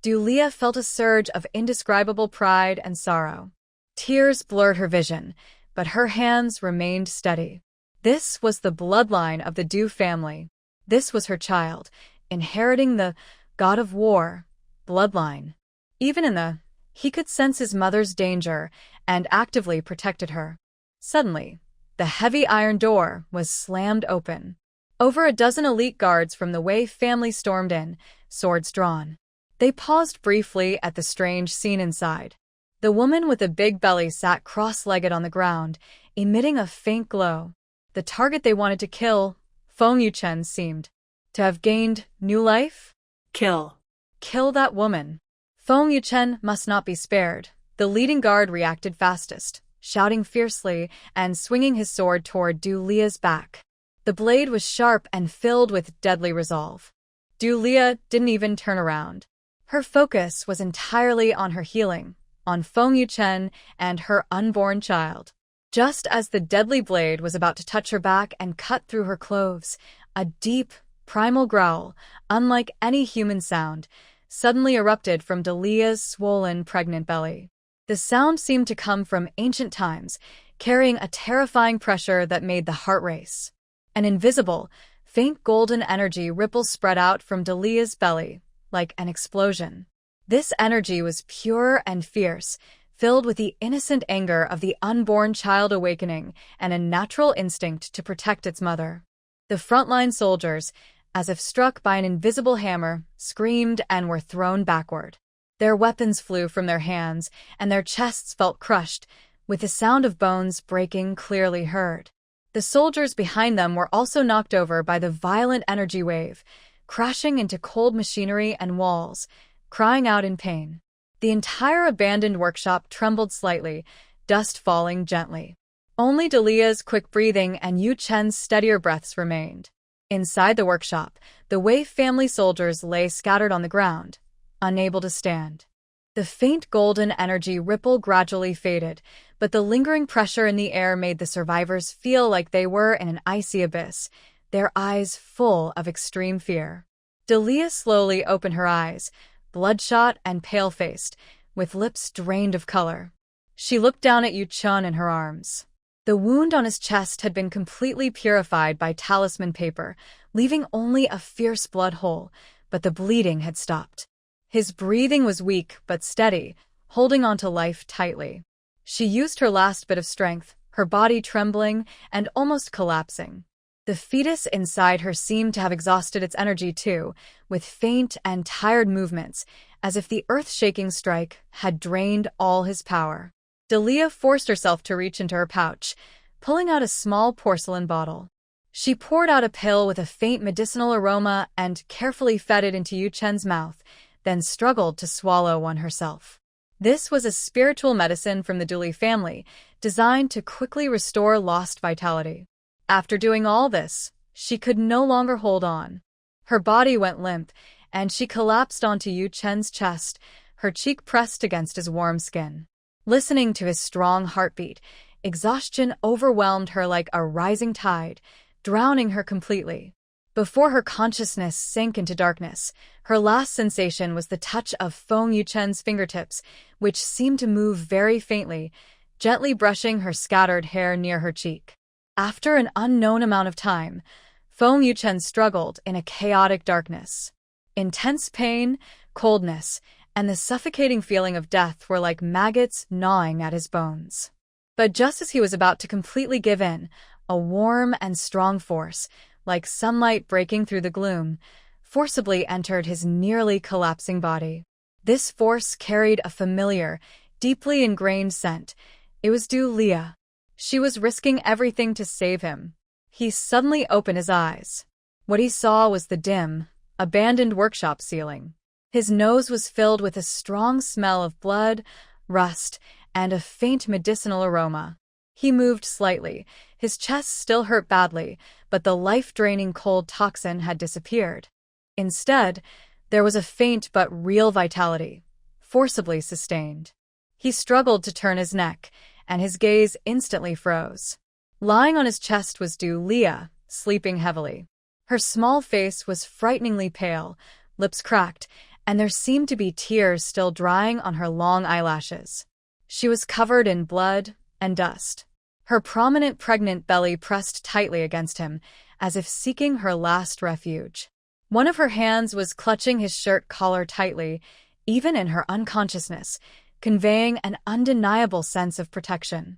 Lia felt a surge of indescribable pride and sorrow. Tears blurred her vision, but her hands remained steady. This was the bloodline of the Du family. This was her child, inheriting the god of war bloodline. Even in he could sense his mother's danger and actively protected her. Suddenly, the heavy iron door was slammed open. Over a dozen elite guards from the Wei family stormed in, swords drawn. They paused briefly at the strange scene inside. The woman with the big belly sat cross-legged on the ground, emitting a faint glow. The target they wanted to kill, Feng Yuchen, seemed to have gained new life? Kill. Kill that woman. Feng Yuchen must not be spared. The leading guard reacted fastest, shouting fiercely and swinging his sword toward Du Lia's back. The blade was sharp and filled with deadly resolve. Du Lia didn't even turn around. Her focus was entirely on her healing, on Feng Yuchen and her unborn child. Just as the deadly blade was about to touch her back and cut through her clothes, a deep, primal growl, unlike any human sound, suddenly erupted from Delia's swollen, pregnant belly. The sound seemed to come from ancient times, carrying a terrifying pressure that made the heart race. An invisible, faint golden energy ripple spread out from Delia's belly, like an explosion. This energy was pure and fierce, filled with the innocent anger of the unborn child awakening and a natural instinct to protect its mother. The frontline soldiers, as if struck by an invisible hammer, screamed and were thrown backward. Their weapons flew from their hands, and their chests felt crushed, with the sound of bones breaking clearly heard. The soldiers behind them were also knocked over by the violent energy wave, crashing into cold machinery and walls, crying out in pain. The entire abandoned workshop trembled slightly, dust falling gently. Only Delia's quick breathing and Yu Chen's steadier breaths remained. Inside the workshop, the Wei family soldiers lay scattered on the ground, unable to stand. The faint golden energy ripple gradually faded, but the lingering pressure in the air made the survivors feel like they were in an icy abyss, their eyes full of extreme fear. Delia slowly opened her eyes, bloodshot and pale-faced, with lips drained of color. She looked down at Yu Chen in her arms. The wound on his chest had been completely purified by talisman paper, leaving only a fierce blood hole, but the bleeding had stopped. His breathing was weak but steady, holding on to life tightly. She used her last bit of strength, her body trembling and almost collapsing. The fetus inside her seemed to have exhausted its energy too, with faint and tired movements, as if the earth-shaking strike had drained all his power. Delia forced herself to reach into her pouch, pulling out a small porcelain bottle. She poured out a pill with a faint medicinal aroma and carefully fed it into Yu Chen's mouth, then struggled to swallow one herself. This was a spiritual medicine from the Duli family, designed to quickly restore lost vitality. After doing all this, she could no longer hold on. Her body went limp, and she collapsed onto Yu Chen's chest, her cheek pressed against his warm skin. Listening to his strong heartbeat, exhaustion overwhelmed her like a rising tide, drowning her completely. Before her consciousness sank into darkness, her last sensation was the touch of Feng Yuchen's fingertips, which seemed to move very faintly, gently brushing her scattered hair near her cheek. After an unknown amount of time, Feng Yuchen struggled in a chaotic darkness. Intense pain, coldness, and the suffocating feeling of death were like maggots gnawing at his bones. But just as he was about to completely give in, a warm and strong force, like sunlight breaking through the gloom, forcibly entered his nearly collapsing body. This force carried a familiar, deeply ingrained scent. It was Du Lia. She was risking everything to save him. He suddenly opened his eyes. What he saw was the dim, abandoned workshop ceiling. His nose was filled with a strong smell of blood, rust, and a faint medicinal aroma. He moved slightly. His chest still hurt badly, but the life-draining cold toxin had disappeared. Instead, there was a faint but real vitality, forcibly sustained. He struggled to turn his neck, and his gaze instantly froze. Lying on his chest was Du Lia, sleeping heavily. Her small face was frighteningly pale, lips cracked, and there seemed to be tears still drying on her long eyelashes. She was covered in blood and dust. Her prominent pregnant belly pressed tightly against him, as if seeking her last refuge. One of her hands was clutching his shirt collar tightly, even in her unconsciousness, conveying an undeniable sense of protection.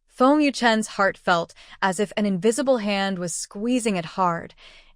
Feng Yuchen's heart felt as if an invisible hand was squeezing it hard,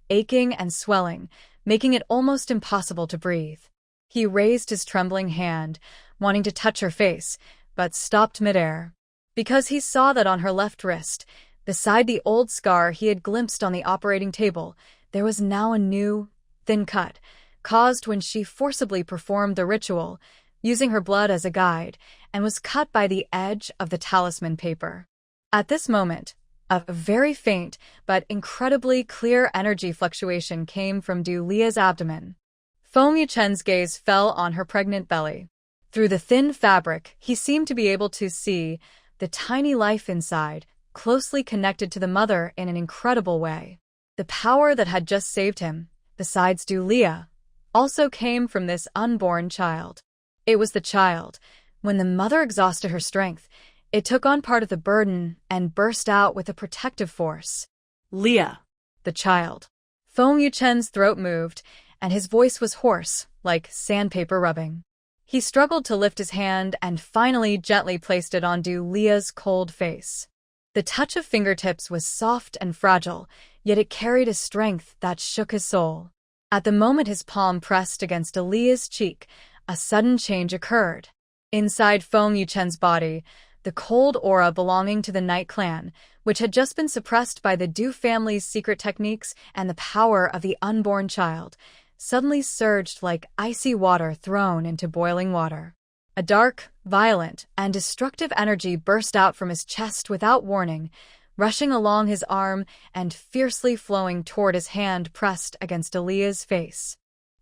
aching and swelling, making it almost impossible to breathe. He raised his trembling hand, wanting to touch her face, but stopped midair. Because he saw that on her left wrist, beside the old scar he had glimpsed on the operating table, there was now a new, thin cut, caused when she forcibly performed the ritual, using her blood as a guide, and was cut by the edge of the talisman paper. At this moment, a very faint but incredibly clear energy fluctuation came from Du Lia's abdomen. Feng Yuchen's gaze fell on her pregnant belly. Through the thin fabric, he seemed to be able to see the tiny life inside, closely connected to the mother in an incredible way. The power that had just saved him, besides Du Lia, also came from this unborn child. It was the child. When the mother exhausted her strength, it took on part of the burden and burst out with a protective force. Leah. The child. Feng Yuchen's throat moved, and his voice was hoarse, like sandpaper rubbing. He struggled to lift his hand and finally gently placed it on Du Lia's cold face. The touch of fingertips was soft and fragile, yet it carried a strength that shook his soul. At the moment his palm pressed against Du Lia's cheek, a sudden change occurred. Inside Feng Yuchen's body, the cold aura belonging to the Night Clan, which had just been suppressed by the Du family's secret techniques and the power of the unborn child, suddenly surged like icy water thrown into boiling water. A dark, violent, and destructive energy burst out from his chest without warning, rushing along his arm and fiercely flowing toward his hand pressed against Aaliyah's face.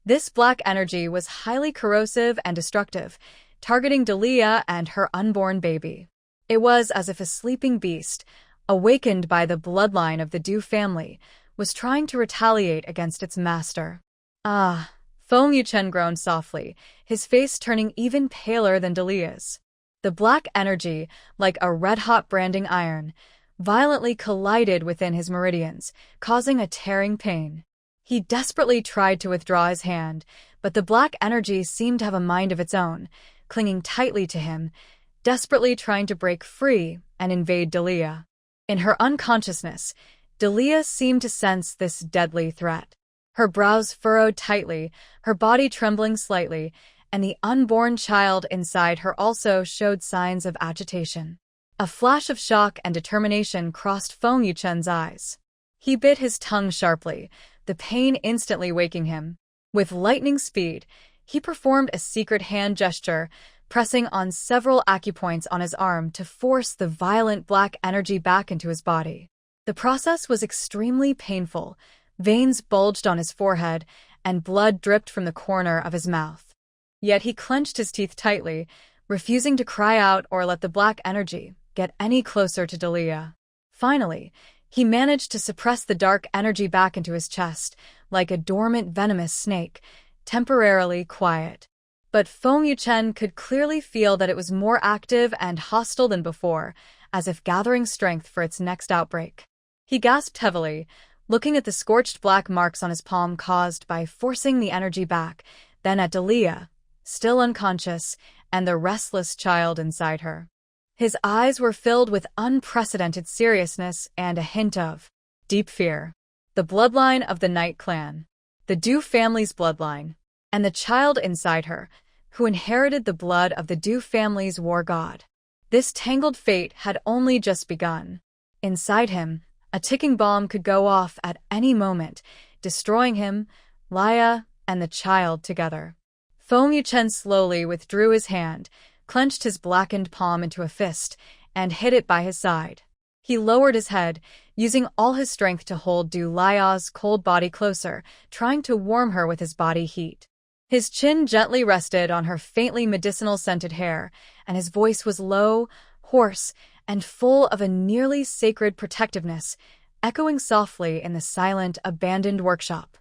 This black energy was highly corrosive and destructive, targeting Dalia and her unborn baby. It was as if a sleeping beast, awakened by the bloodline of the Du family, was trying to retaliate against its master. Ah, Feng Yuchen groaned softly, his face turning even paler than Dalia's. The black energy, like a red-hot branding iron, violently collided within his meridians, causing a tearing pain. He desperately tried to withdraw his hand, but the black energy seemed to have a mind of its own, clinging tightly to him, desperately trying to break free and invade Dalia. In her unconsciousness, Dalia seemed to sense this deadly threat. Her brows furrowed tightly, her body trembling slightly, and the unborn child inside her also showed signs of agitation. A flash of shock and determination crossed Feng Yuchen's eyes. He bit his tongue sharply, the pain instantly waking him. With lightning speed, he performed a secret hand gesture, pressing on several acupoints on his arm to force the violent black energy back into his body. The process was extremely painful. Veins bulged on his forehead, and blood dripped from the corner of his mouth. Yet he clenched his teeth tightly, refusing to cry out or let the black energy get any closer to Dalia. Finally, he managed to suppress the dark energy back into his chest, like a dormant venomous snake, temporarily quiet. But Feng Yuchen could clearly feel that it was more active and hostile than before, as if gathering strength for its next outbreak. He gasped heavily, looking at the scorched black marks on his palm caused by forcing the energy back, then at Dalia, still unconscious, and the restless child inside her. His eyes were filled with unprecedented seriousness and a hint of deep fear. The bloodline of the Night Clan, the Du family's bloodline, and the child inside her, who inherited the blood of the Du family's war god. This tangled fate had only just begun. Inside him, a ticking bomb could go off at any moment, destroying him, Laya, and the child together. Feng Yuchen slowly withdrew his hand, clenched his blackened palm into a fist, and hid it by his side. He lowered his head, using all his strength to hold Du Lia's cold body closer, trying to warm her with his body heat. His chin gently rested on her faintly medicinal-scented hair, and his voice was low, hoarse, and full of a nearly sacred protectiveness, echoing softly in the silent, abandoned workshop.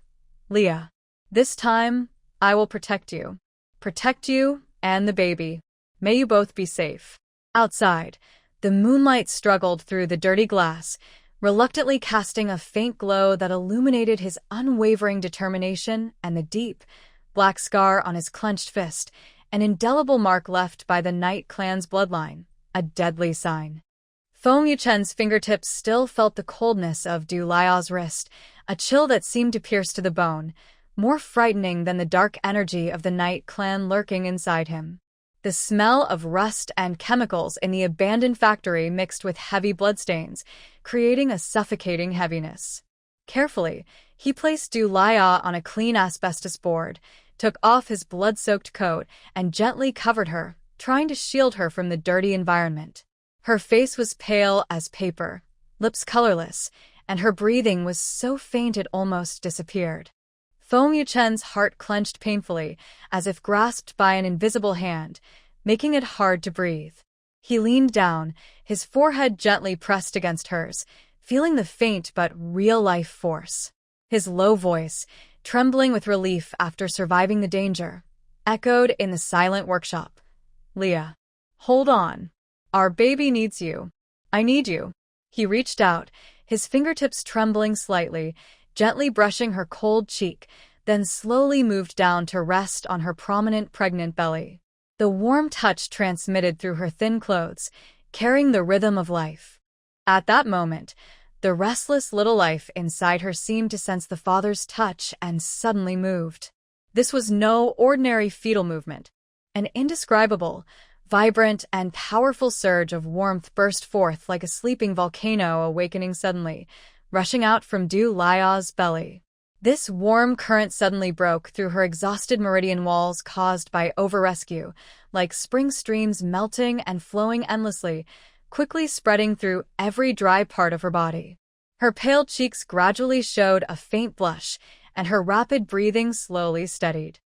Leah, this time, I will protect you. Protect you and the baby. May you both be safe. Outside, the moonlight struggled through the dirty glass, reluctantly casting a faint glow that illuminated his unwavering determination and the deep, black scar on his clenched fist, an indelible mark left by the Night Clan's bloodline. A deadly sign. Feng Yuchen's fingertips still felt the coldness of Du Lia's wrist, a chill that seemed to pierce to the bone, more frightening than the dark energy of the Night Clan lurking inside him. The smell of rust and chemicals in the abandoned factory mixed with heavy bloodstains, creating a suffocating heaviness. Carefully, he placed Du Laya on a clean asbestos board, took off his blood-soaked coat, and gently covered her, trying to shield her from the dirty environment. Her face was pale as paper, lips colorless, and her breathing was so faint it almost disappeared. Feng Yuchen's heart clenched painfully, as if grasped by an invisible hand, making it hard to breathe. He leaned down, his forehead gently pressed against hers, feeling the faint but real-life force. His low voice, trembling with relief after surviving the danger, echoed in the silent workshop. "Leah, hold on. Our baby needs you. I need you." He reached out, his fingertips trembling slightly, gently brushing her cold cheek, then slowly moved down to rest on her prominent pregnant belly. The warm touch transmitted through her thin clothes, carrying the rhythm of life. At that moment, the restless little life inside her seemed to sense the father's touch and suddenly moved. This was no ordinary fetal movement. An indescribable, vibrant, and powerful surge of warmth burst forth like a sleeping volcano awakening suddenly, rushing out from Du Lia's belly. This warm current suddenly broke through her exhausted meridian walls caused by over-rescue, like spring streams melting and flowing endlessly, quickly spreading through every dry part of her body. Her pale cheeks gradually showed a faint blush, and her rapid breathing slowly steadied.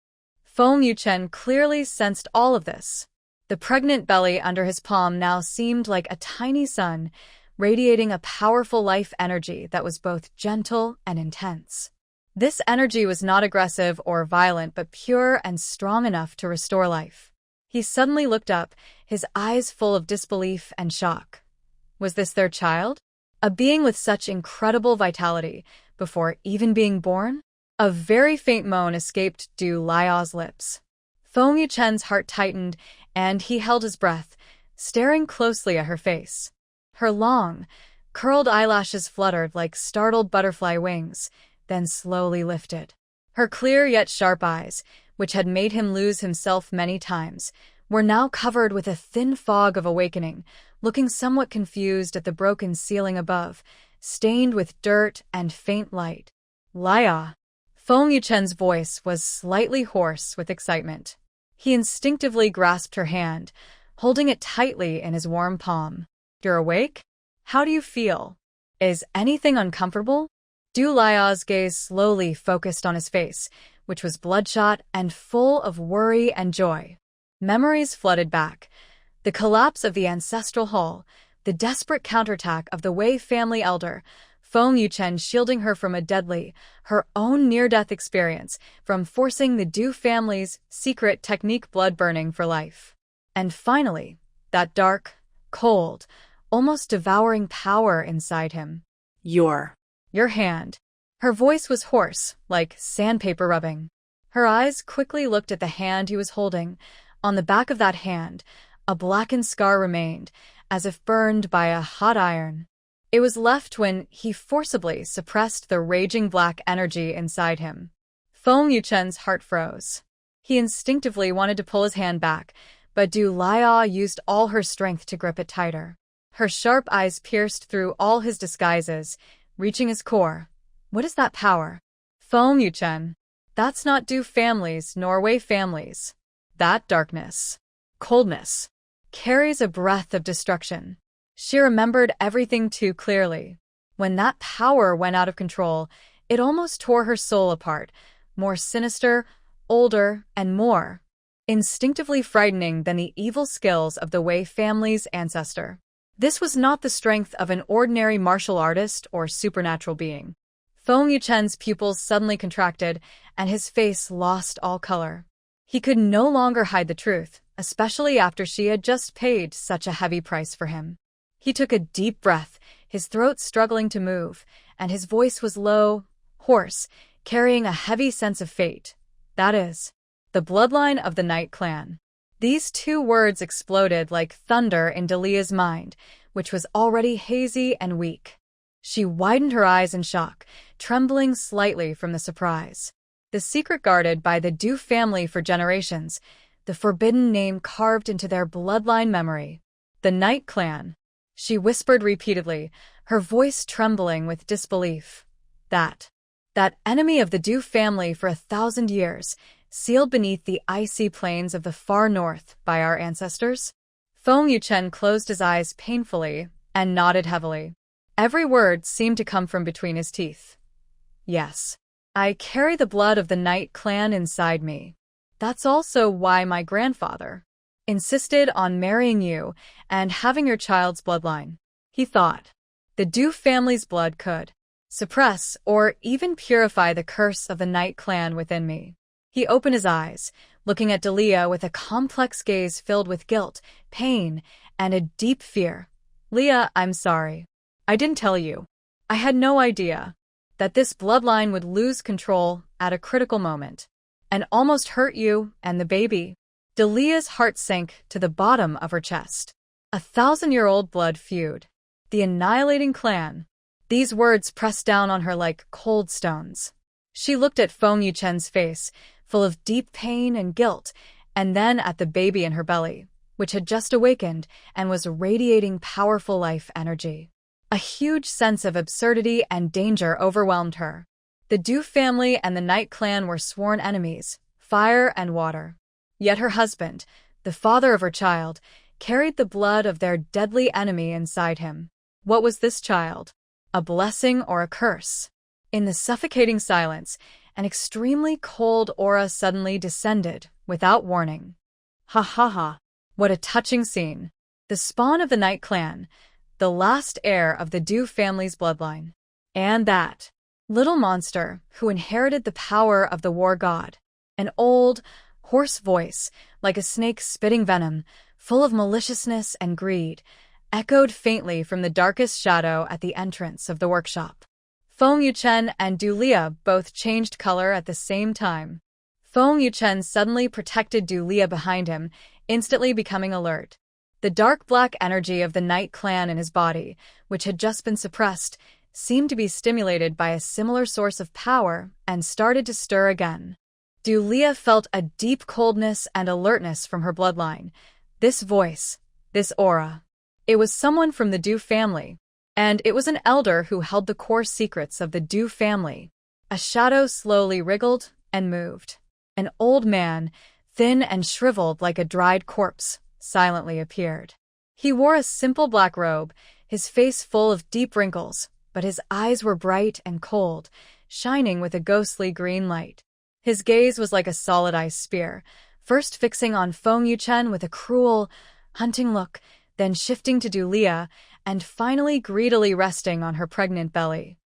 Feng Yuchen clearly sensed all of this. The pregnant belly under his palm now seemed like a tiny sun, radiating a powerful life energy that was both gentle and intense. This energy was not aggressive or violent, but pure and strong enough to restore life. He suddenly looked up, his eyes full of disbelief and shock. Was this their child? A being with such incredible vitality, before even being born? A very faint moan escaped Du Lia's lips. Feng Yuchen's heart tightened, and he held his breath, staring closely at her face. Her long, curled eyelashes fluttered like startled butterfly wings, then slowly lifted. Her clear yet sharp eyes, which had made him lose himself many times, were now covered with a thin fog of awakening, looking somewhat confused at the broken ceiling above, stained with dirt and faint light. "Laya." Feng Yuchen's voice was slightly hoarse with excitement. He instinctively grasped her hand, holding it tightly in his warm palm. "You're awake? How do you feel? Is anything uncomfortable?" Du Lia's gaze slowly focused on his face, which was bloodshot and full of worry and joy. Memories flooded back. The collapse of the ancestral hall, the desperate counterattack of the Wei family elder, Feng Yuchen shielding her from a deadly, her own near-death experience, from forcing the Du family's secret technique blood burning for life. And finally, that dark, cold, almost devouring power inside him. Your hand." Her voice was hoarse, like sandpaper rubbing. Her eyes quickly looked at the hand he was holding. On the back of that hand, a blackened scar remained, as if burned by a hot iron. It was left when he forcibly suppressed the raging black energy inside him. Feng Yuchen's heart froze. He instinctively wanted to pull his hand back, but Du Lia used all her strength to grip it tighter. Her sharp eyes pierced through all his disguises, reaching his core. "What is that power?" "Feng Yuchen. That's not Du families nor Wei families. That darkness, coldness, carries a breath of destruction." She remembered everything too clearly. When that power went out of control, it almost tore her soul apart, more sinister, older, and more instinctively frightening than the evil skills of the Wei family's ancestor. This was not the strength of an ordinary martial artist or supernatural being. Feng Yuchen's pupils suddenly contracted, and his face lost all color. He could no longer hide the truth, especially after she had just paid such a heavy price for him. He took a deep breath, his throat struggling to move, and his voice was low, hoarse, carrying a heavy sense of fate. "That is, the bloodline of the Knight clan." These two words exploded like thunder in Delia's mind, which was already hazy and weak. She widened her eyes in shock, trembling slightly from the surprise. The secret guarded by the Du family for generations, the forbidden name carved into their bloodline memory. The Night Clan. She whispered repeatedly, her voice trembling with disbelief. That enemy of the Du family for 1,000 years, sealed beneath the icy plains of the far north by our ancestors? Feng Yuchen closed his eyes painfully and nodded heavily. Every word seemed to come from between his teeth. Yes, I carry the blood of the Night Clan inside me. That's also why my grandfather insisted on marrying you and having your child's bloodline. He thought the Du family's blood could suppress or even purify the curse of the Night Clan within me. He opened his eyes, looking at Delia with a complex gaze filled with guilt, pain, and a deep fear. Leah, I'm sorry. I didn't tell you. I had no idea that this bloodline would lose control at a critical moment and almost hurt you and the baby. Delia's heart sank to the bottom of her chest. 1,000-year-old blood feud. The annihilating clan. These words pressed down on her like cold stones. She looked at Feng Yuchen's face, full of deep pain and guilt, and then at the baby in her belly, which had just awakened and was radiating powerful life energy. A huge sense of absurdity and danger overwhelmed her. The Du family and the Night Clan were sworn enemies, fire and water. Yet her husband, the father of her child, carried the blood of their deadly enemy inside him. What was this child? A blessing or a curse? In the suffocating silence, an extremely cold aura suddenly descended, without warning. Ha ha ha. What a touching scene. The spawn of the Night Clan, the last heir of the Du family's bloodline. And that little monster who inherited the power of the war god. An old, hoarse voice, like a snake spitting venom, full of maliciousness and greed, echoed faintly from the darkest shadow at the entrance of the workshop. Feng Yuchen and Delia both changed color at the same time. Feng Yuchen suddenly protected Delia behind him, instantly becoming alert. The dark black energy of the Night Clan in his body, which had just been suppressed, seemed to be stimulated by a similar source of power and started to stir again. Delia felt a deep coldness and alertness from her bloodline. This voice, this aura. It was someone from the Du family, and it was an elder who held the core secrets of the Du family. A shadow slowly wriggled and moved. An old man, thin and shriveled like a dried corpse, silently appeared. He wore a simple black robe, his face full of deep wrinkles, but his eyes were bright and cold, shining with a ghostly green light. His gaze was like a solid ice spear, first fixing on Feng Yuchen with a cruel, hunting look, then shifting to Delia, and finally greedily resting on her pregnant belly.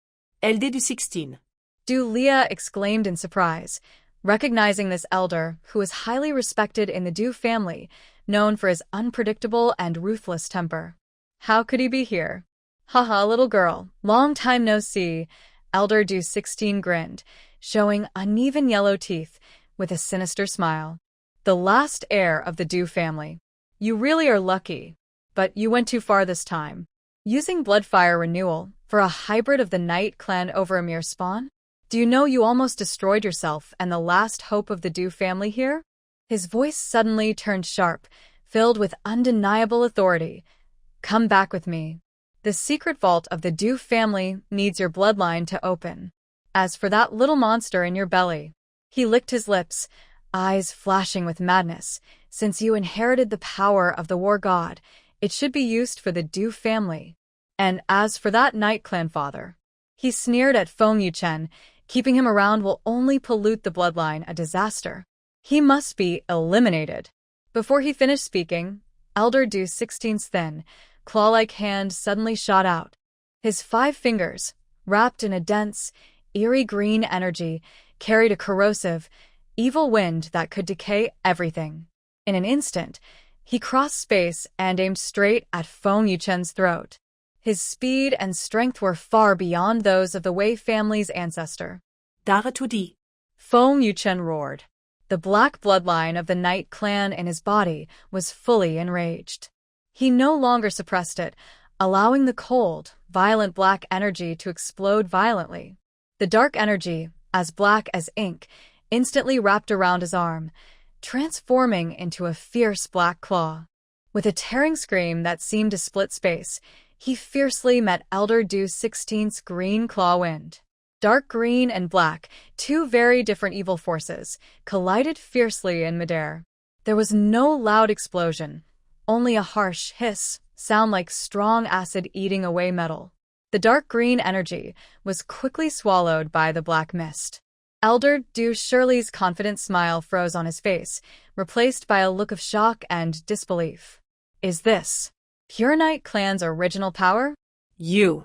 LD du 16. Delia exclaimed in surprise, recognizing this elder who was highly respected in the Du family, known for his unpredictable and ruthless temper. How could he be here? Haha, little girl, long time no see, Elder Du 16 grinned, showing uneven yellow teeth with a sinister smile. The last heir of the Du family. You really are lucky, but you went too far this time. Using Bloodfire Renewal for a hybrid of the Night Clan over a mere spawn? Do you know you almost destroyed yourself and the last hope of the Du family here? His voice suddenly turned sharp, filled with undeniable authority. Come back with me. The secret vault of the Du family needs your bloodline to open. As for that little monster in your belly, he licked his lips, eyes flashing with madness. Since you inherited the power of the war god, it should be used for the Du family. And as for that Night Clan father, he sneered at Feng Yuchen. Keeping him around will only pollute the bloodline, a disaster. He must be eliminated. Before he finished speaking, Elder Du 16's thin, claw-like hand suddenly shot out. His 5 fingers, wrapped in a dense, eerie green energy, carried a corrosive, evil wind that could decay everything. In an instant, he crossed space and aimed straight at Feng Yuchen's throat. His speed and strength were far beyond those of the Wei family's ancestor. Dare to die. Feng Yuchen roared. The black bloodline of the Night Clan in his body was fully enraged. He no longer suppressed it, allowing the cold, violent black energy to explode violently. The dark energy, as black as ink, instantly wrapped around his arm, transforming into a fierce black claw. With a tearing scream that seemed to split space, he fiercely met Elder Du 16's green claw wind. Dark green and black, two very different evil forces, collided fiercely in midair. There was no loud explosion, only a harsh hiss, sound like strong acid eating away metal. The dark green energy was quickly swallowed by the black mist. Elder Du Shirley's confident smile froze on his face, replaced by a look of shock and disbelief. Is this Pure Night Clan's original power? You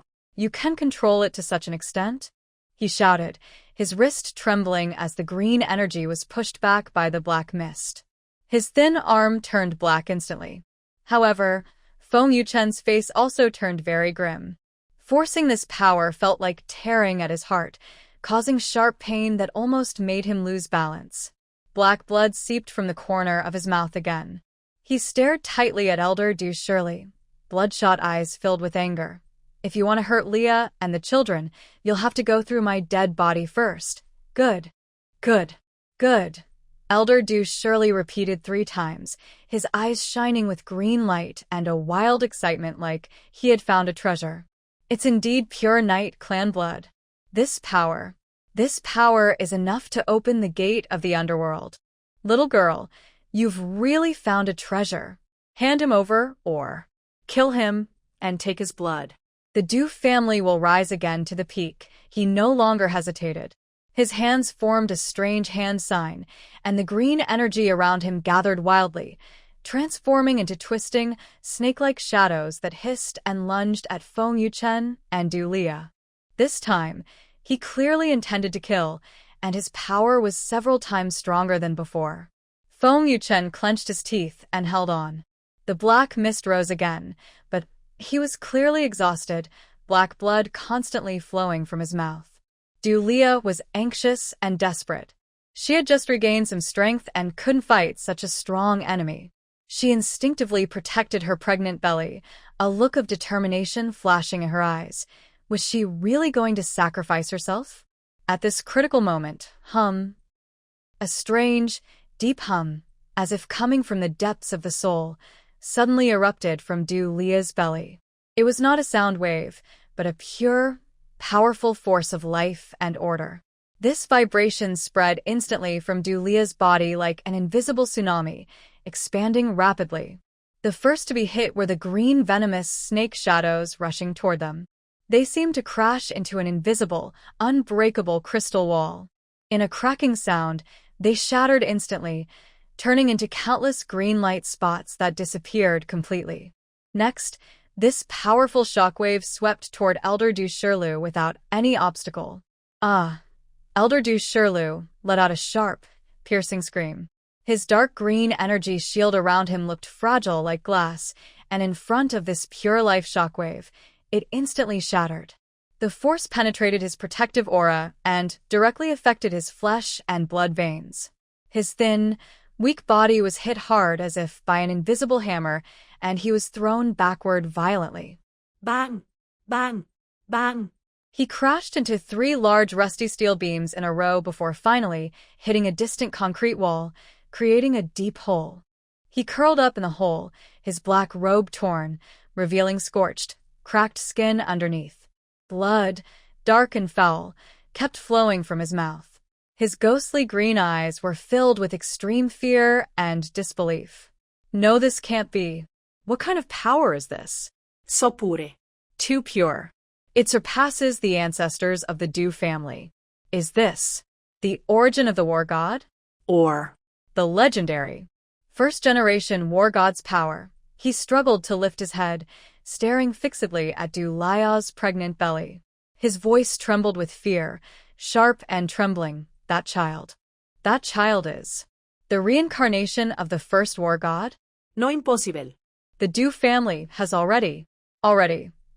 can control it to such an extent? He shouted, his wrist trembling as the green energy was pushed back by the black mist. His thin arm turned black instantly. However, Feng Yuchen's face also turned very grim. Forcing this power felt like tearing at his heart, causing sharp pain that almost made him lose balance. Black blood seeped from the corner of his mouth again. He stared tightly at Elder Du Shirley, bloodshot eyes filled with anger. If you want to hurt Leah and the children, you'll have to go through my dead body first. Good. Good. Good. Elder Du Shirley repeated 3 times, his eyes shining with green light and a wild excitement like he had found a treasure. It's indeed pure Night Clan blood. This power is enough to open the gate of the underworld. Little girl, you've really found a treasure. Hand him over or kill him and take his blood. The Du family will rise again to the peak. He no longer hesitated. His hands formed a strange hand sign, and the green energy around him gathered wildly, transforming into twisting, snake-like shadows that hissed and lunged at Feng Yuchen and Du Leah. This time, he clearly intended to kill, and his power was several times stronger than before. Feng Yuchen clenched his teeth and held on. The black mist rose again, but he was clearly exhausted, black blood constantly flowing from his mouth. Du Leah was anxious and desperate. She had just regained some strength and couldn't fight such a strong enemy. She instinctively protected her pregnant belly, a look of determination flashing in her eyes. Was she really going to sacrifice herself? At this critical moment, a strange, deep hum, as if coming from the depths of the soul, suddenly erupted from Du Leah's belly. It was not a sound wave, but a pure, powerful force of life and order. This vibration spread instantly from Du Leah's body like an invisible tsunami, expanding rapidly. The first to be hit were the green venomous snake shadows rushing toward them. They seemed to crash into an invisible, unbreakable crystal wall. In a cracking sound, they shattered instantly, turning into countless green light spots that disappeared completely. Next, this powerful shockwave swept toward Elder Du Shirley without any obstacle. Elder Du Shirley let out a sharp, piercing scream. His dark green energy shield around him looked fragile like glass, and in front of this pure life shockwave, it instantly shattered. The force penetrated his protective aura and directly affected his flesh and blood veins. His thin, weak body was hit hard as if by an invisible hammer, and he was thrown backward violently. Bang! Bang! Bang! He crashed into 3 large rusty steel beams in a row before finally hitting a distant concrete wall, creating a deep hole. He curled up in the hole, his black robe torn, revealing scorched, cracked skin underneath. Blood, dark and foul, kept flowing from his mouth. His ghostly green eyes were filled with extreme fear and disbelief. No, this can't be. What kind of power is this? So pure. Too pure. It surpasses the ancestors of the Du family. Is this the origin of the war god? Or the legendary first-generation war god's power? He struggled to lift his head, staring fixedly at Du Leah's pregnant belly. His voice trembled with fear, sharp and trembling. That child is the reincarnation of the first war god? No impossible. The Du family has already.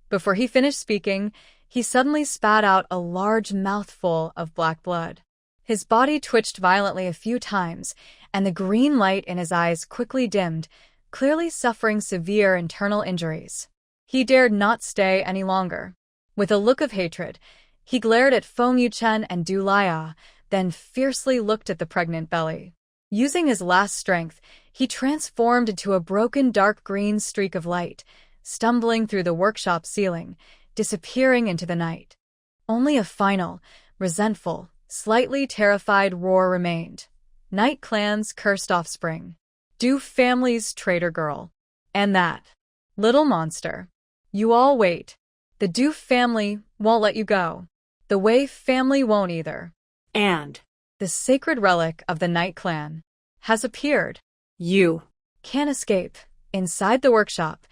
Before he finished speaking, he suddenly spat out a large mouthful of black blood. His body twitched violently a few times, and the green light in his eyes quickly dimmed, clearly suffering severe internal injuries. He dared not stay any longer. With a look of hatred, he glared at Feng Yuchen and Du Leah, then fiercely looked at the pregnant belly. Using his last strength, he transformed into a broken dark green streak of light, stumbling through the workshop ceiling, disappearing into the night. Only a final, resentful, slightly terrified roar remained. Night Clan's cursed offspring. Du family's traitor girl. And that little monster. You all wait. The Du family won't let you go. The Wei family won't either. And The sacred relic of the Night Clan has appeared. you Can't escape. Inside the workshop,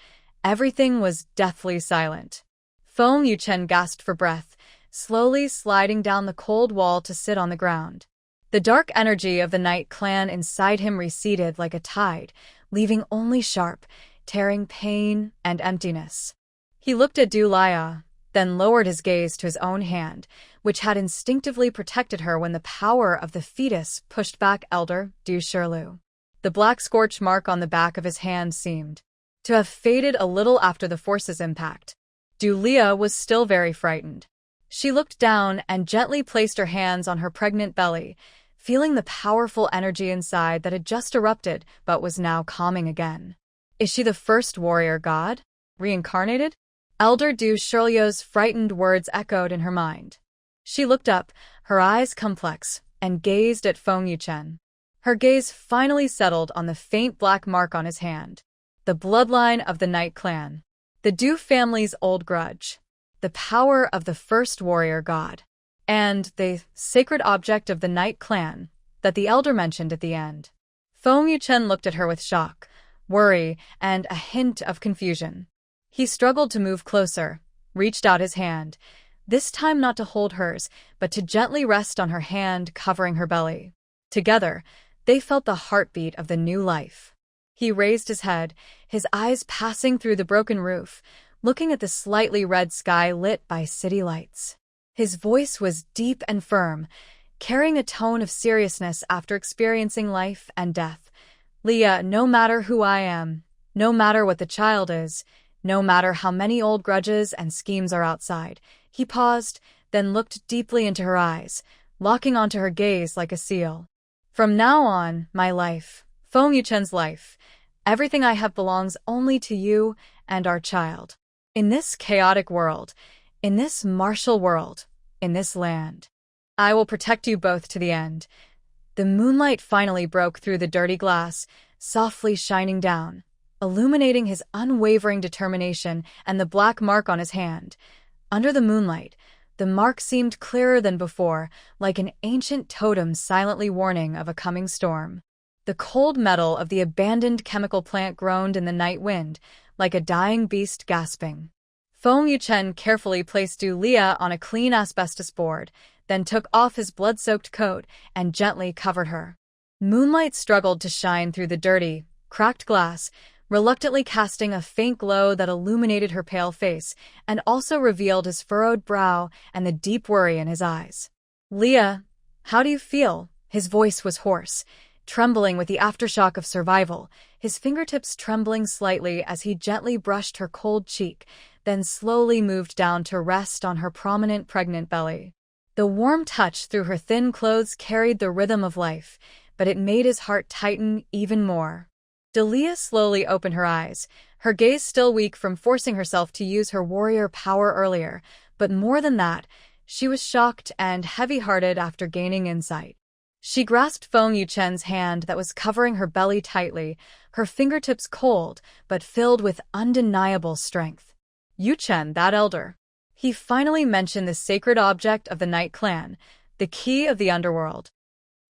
everything was deathly silent. Feng Yuchen gasped for breath, slowly sliding down the cold wall to sit on the ground. The dark energy of the Night Clan inside him receded like a tide, leaving only sharp, tearing pain and emptiness. He looked at Du Lia, then lowered his gaze to his own hand, which had instinctively protected her when the power of the fetus pushed back Elder Du Shirlu. The black scorch mark on the back of his hand seemed to have faded a little after the force's impact. Du Lia was still very frightened. She looked down and gently placed her hands on her pregnant belly, feeling the powerful energy inside that had just erupted but was now calming again. Is she the first warrior god? Reincarnated? Elder Du Shirlu's frightened words echoed in her mind. She looked up, her eyes complex, and gazed at Feng Yuchen. Her gaze finally settled on the faint black mark on his hand. The bloodline of the Night Clan. The Du family's old grudge. The power of the first warrior god. And the sacred object of the Night Clan that the elder mentioned at the end. Feng Yuchen looked at her with shock, worry, and a hint of confusion. He struggled to move closer, reached out his hand, this time not to hold hers, but to gently rest on her hand covering her belly. Together, they felt the heartbeat of the new life. He raised his head, his eyes passing through the broken roof, looking at the slightly red sky lit by city lights. His voice was deep and firm, carrying a tone of seriousness after experiencing life and death. Leah, no matter who I am, no matter what the child is, no matter how many old grudges and schemes are outside, he paused, then looked deeply into her eyes, locking onto her gaze like a seal. From now on, my life, Feng Yuchen's life, everything I have belongs only to you and our child. In this chaotic world, in this martial world, in this land, I will protect you both to the end. The moonlight finally broke through the dirty glass, softly shining down, illuminating his unwavering determination and the black mark on his hand. Under the moonlight, the mark seemed clearer than before, like an ancient totem silently warning of a coming storm. The cold metal of the abandoned chemical plant groaned in the night wind, like a dying beast gasping. Feng Yuchen carefully placed Du Lia on a clean asbestos board, then took off his blood-soaked coat and gently covered her. Moonlight struggled to shine through the dirty, cracked glass, reluctantly casting a faint glow that illuminated her pale face and also revealed his furrowed brow and the deep worry in his eyes. Leah, how do you feel? His voice was hoarse, trembling with the aftershock of survival, his fingertips trembling slightly as he gently brushed her cold cheek, then slowly moved down to rest on her prominent pregnant belly. The warm touch through her thin clothes carried the rhythm of life, but it made his heart tighten even more. Delia slowly opened her eyes, her gaze still weak from forcing herself to use her warrior power earlier, but more than that, she was shocked and heavy-hearted after gaining insight. She grasped Feng Yuchen's hand that was covering her belly tightly, her fingertips cold but filled with undeniable strength. Yuchen, that elder. He finally mentioned the sacred object of the Night Clan, the key of the underworld.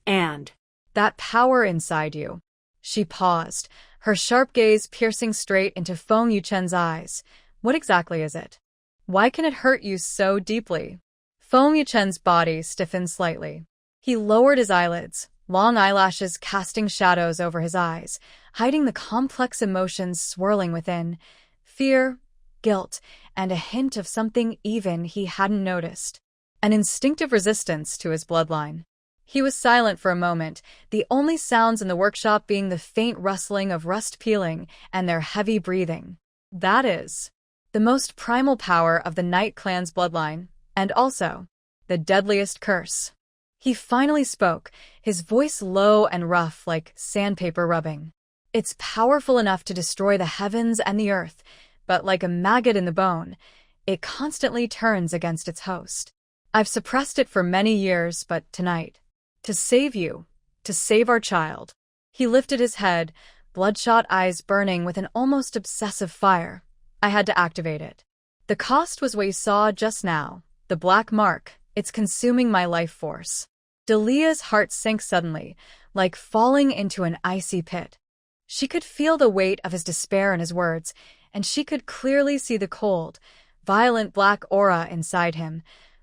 And that power inside you. She paused, her sharp gaze piercing straight into Feng Yuchen's eyes. What exactly is it? Why can it hurt you so deeply? Feng Yuchen's body stiffened slightly. He lowered his eyelids, long eyelashes casting shadows over his eyes, hiding the complex emotions swirling within. Fear, guilt, and a hint of something even he hadn't noticed. An instinctive resistance to his bloodline. He was silent for a moment, the only sounds in the workshop being the faint rustling of rust peeling and their heavy breathing. That is the most primal power of the Night Clan's bloodline, and also the deadliest curse. He finally spoke, his voice low and rough like sandpaper rubbing. It's powerful enough to destroy the heavens and the earth, but like a maggot in the bone, it constantly turns against its host. I've suppressed it for many years, but tonight, to save you, to save our child. He lifted his head, bloodshot eyes burning with an almost obsessive fire. I had to activate it. The cost was what you saw just now, the black mark. It's consuming my life force. Delia's heart sank suddenly, like falling into an icy pit. She could feel the weight of his despair in his words, and she could clearly see the cold, violent black aura inside him,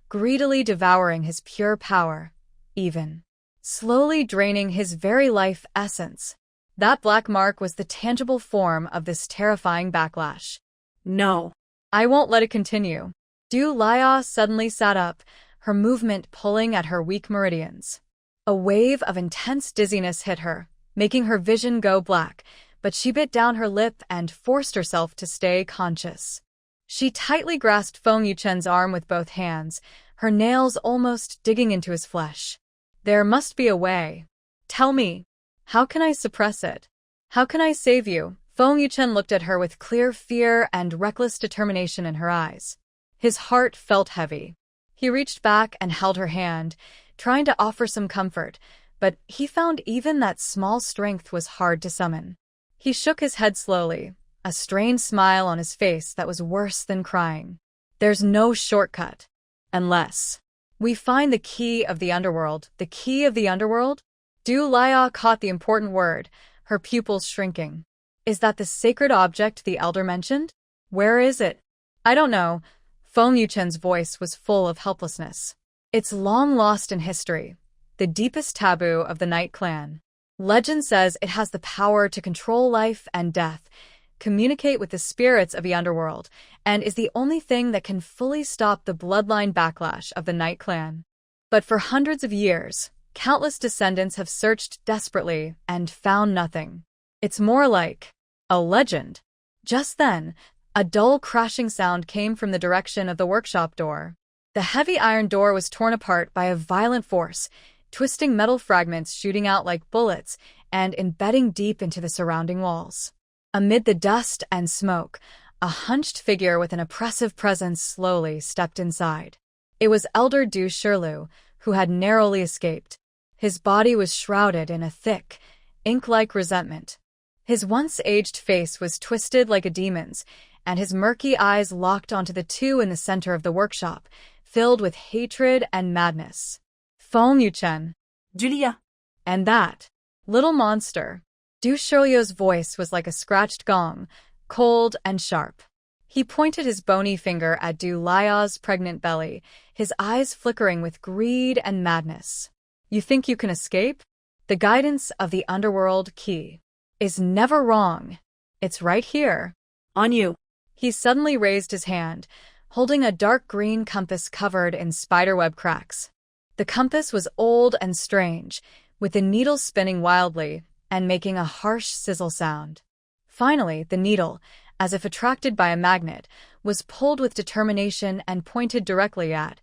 greedily devouring his pure power, even slowly draining his very life essence. That black mark was the tangible form of this terrifying backlash. No. I won't let it continue. Dulia suddenly sat up, her movement pulling at her weak meridians. A wave of intense dizziness hit her, making her vision go black, but she bit down her lip and forced herself to stay conscious. She tightly grasped Feng Yuchen's arm with both hands, her nails almost digging into his flesh. There must be a way. Tell me, how can I suppress it? How can I save you? Feng Yuchen looked at her with clear fear and reckless determination in her eyes. His heart felt heavy. He reached back and held her hand, trying to offer some comfort, but he found even that small strength was hard to summon. He shook his head slowly, a strained smile on his face that was worse than crying. There's no shortcut. Unless we find the key of the underworld. The key of the underworld? Dulia caught the important word, her pupils shrinking. Is that the sacred object the elder mentioned? Where is it? I don't know. Feng Yuchen's voice was full of helplessness. It's long lost in history, the deepest taboo of the Night Clan. Legend says it has the power to control life and death, communicate with the spirits of the underworld, and is the only thing that can fully stop the bloodline backlash of the Night Clan. But for hundreds of years, countless descendants have searched desperately and found nothing. It's more like a legend. Just then, a dull crashing sound came from the direction of the workshop door. The heavy iron door was torn apart by a violent force, twisting metal fragments shooting out like bullets and embedding deep into the surrounding walls. Amid the dust and smoke, a hunched figure with an oppressive presence slowly stepped inside. It was Elder Du Shirlu, who had narrowly escaped. His body was shrouded in a thick, ink-like resentment. His once-aged face was twisted like a demon's, and his murky eyes locked onto the two in the center of the workshop, filled with hatred and madness. Feng Yuchen. Dulia. And that little monster. Du Shirlu's voice was like a scratched gong, cold and sharp. He pointed his bony finger at Dulia's pregnant belly, his eyes flickering with greed and madness. You think you can escape? The guidance of the underworld key is never wrong. It's right here. On you. He suddenly raised his hand, holding a dark green compass covered in spiderweb cracks. The compass was old and strange, with the needle spinning wildly and making a harsh sizzle sound. Finally, the needle, as if attracted by a magnet, was pulled with determination and pointed directly at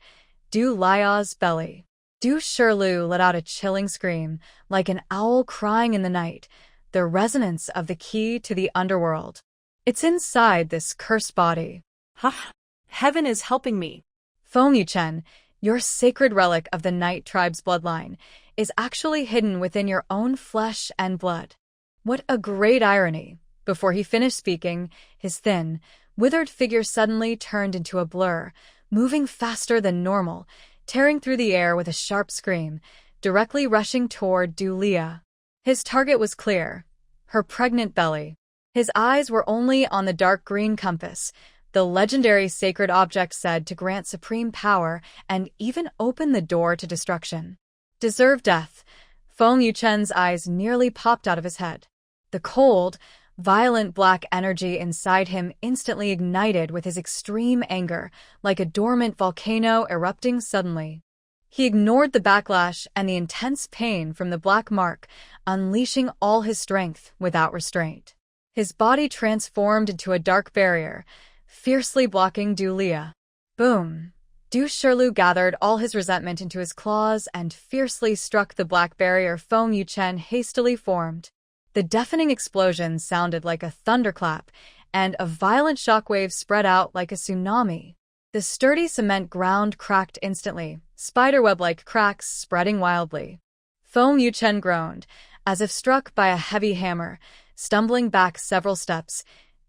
Dulia's belly. Du Shirlu let out a chilling scream, like an owl crying in the night, the resonance of the key to the underworld. It's inside this cursed body. Ha! Heaven is helping me. Feng Yuchen, your sacred relic of the Night Tribe's bloodline, is actually hidden within your own flesh and blood. What a great irony. Before he finished speaking, his thin, withered figure suddenly turned into a blur, moving faster than normal, tearing through the air with a sharp scream, directly rushing toward Dulia. His target was clear, her pregnant belly. His eyes were only on the dark green compass, the legendary sacred object said to grant supreme power and even open the door to destruction. Deserve death. Feng Yuchen's eyes nearly popped out of his head. The cold, violent black energy inside him instantly ignited with his extreme anger, like a dormant volcano erupting suddenly. He ignored the backlash and the intense pain from the black mark, unleashing all his strength without restraint. His body transformed into a dark barrier, fiercely blocking Dulia. Boom! Du Shirlu gathered all his resentment into his claws and fiercely struck the black barrier Feng Yuchen hastily formed. The deafening explosion sounded like a thunderclap, and a violent shockwave spread out like a tsunami. The sturdy cement ground cracked instantly, spiderweb-like cracks spreading wildly. Feng Yuchen groaned, as if struck by a heavy hammer, stumbling back several steps,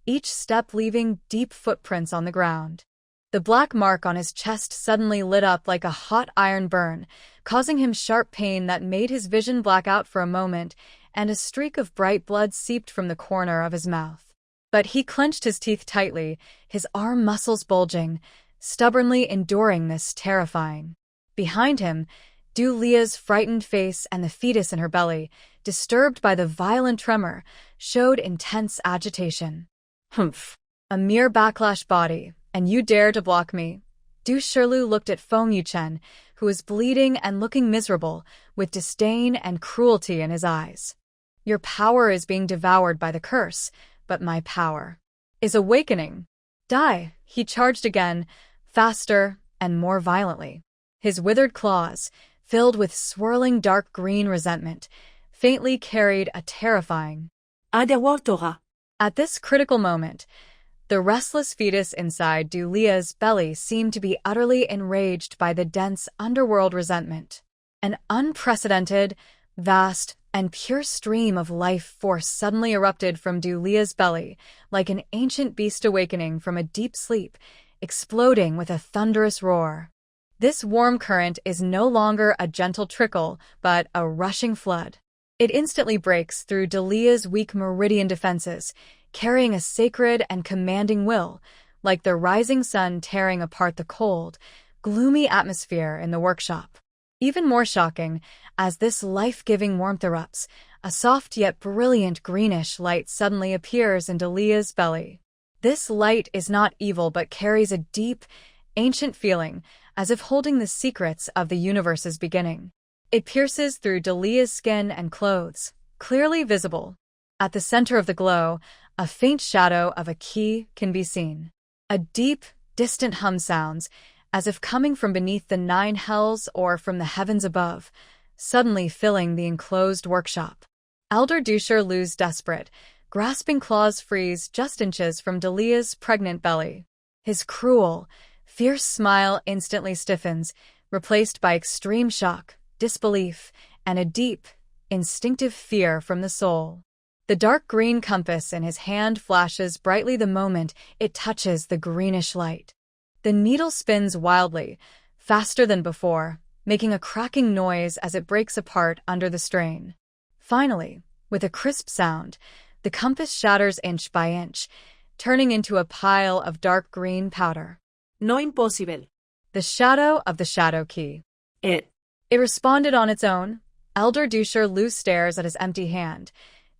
each step leaving deep footprints on the ground. The black mark on his chest suddenly lit up like a hot iron burn, causing him sharp pain that made his vision black out for a moment, and a streak of bright blood seeped from the corner of his mouth. But he clenched his teeth tightly, his arm muscles bulging, stubbornly enduring this terrifying. Behind him, Du Lia's frightened face and the fetus in her belly, disturbed by the violent tremor, showed intense agitation. Humph. A mere backlash body, and you dare to block me? Du Shirlu looked at Feng Yuchen, who was bleeding and looking miserable, with disdain and cruelty in his eyes. Your power is being devoured by the curse, but my power is awakening. Die! He charged again, faster and more violently. His withered claws, filled with swirling dark green resentment, faintly carried a terrifying Underworld Torah. At this critical moment, the restless fetus inside Du Lia's belly seemed to be utterly enraged by the dense underworld resentment. An unprecedented, vast, and pure stream of life force suddenly erupted from Du Lia's belly, like an ancient beast awakening from a deep sleep, exploding with a thunderous roar. This warm current is no longer a gentle trickle, but a rushing flood. It instantly breaks through Du Lia's weak meridian defenses, carrying a sacred and commanding will, like the rising sun tearing apart the cold, gloomy atmosphere in the workshop. Even more shocking, as this life-giving warmth erupts, a soft yet brilliant greenish light suddenly appears in Du Lia's belly. This light is not evil but carries a deep, ancient feeling, as if holding the secrets of the universe's beginning. It pierces through Du Lia's skin and clothes, clearly visible. At the center of the glow, a faint shadow of a key can be seen. A deep, distant hum sounds, as if coming from beneath the 9 hells or from the heavens above, suddenly filling the enclosed workshop. Elder Du Shirlu's desperate, grasping claws freeze just inches from Du Lia's pregnant belly. His cruel, fierce smile instantly stiffens, replaced by extreme shock, disbelief, and a deep, instinctive fear from the soul. The dark green compass in his hand flashes brightly the moment it touches the greenish light. The needle spins wildly, faster than before, making a cracking noise as it breaks apart under the strain. Finally, with a crisp sound, the compass shatters inch by inch, turning into a pile of dark green powder. No impossible. The shadow of the shadow key. It responded on its own. Elder Du Shirlu stares at his empty hand,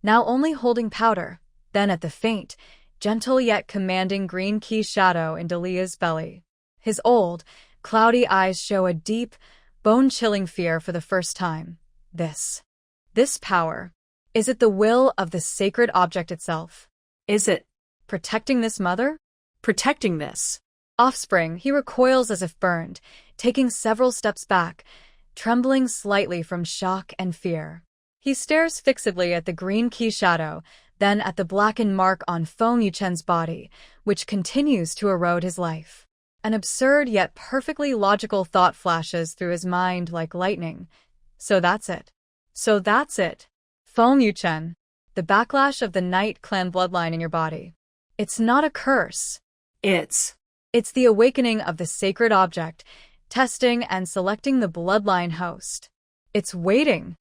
now only holding powder, then at the faint, gentle yet commanding green key shadow in Du Lia's belly. His old, cloudy eyes show a deep, bone-chilling fear for the first time. This power. Is it the will of the sacred object itself? Is it protecting this mother? protecting this Offspring, he recoils as if burned, taking several steps back, trembling slightly from shock and fear. He stares fixedly at the green key shadow, then at the blackened mark on Feng Yuchen's body, which continues to erode his life. An absurd yet perfectly logical thought flashes through his mind like lightning. So that's it. Feng Yuchen, the backlash of the Night Clan bloodline in your body. It's not a curse. It's the awakening of the sacred object, testing and selecting the bloodline host. It's waiting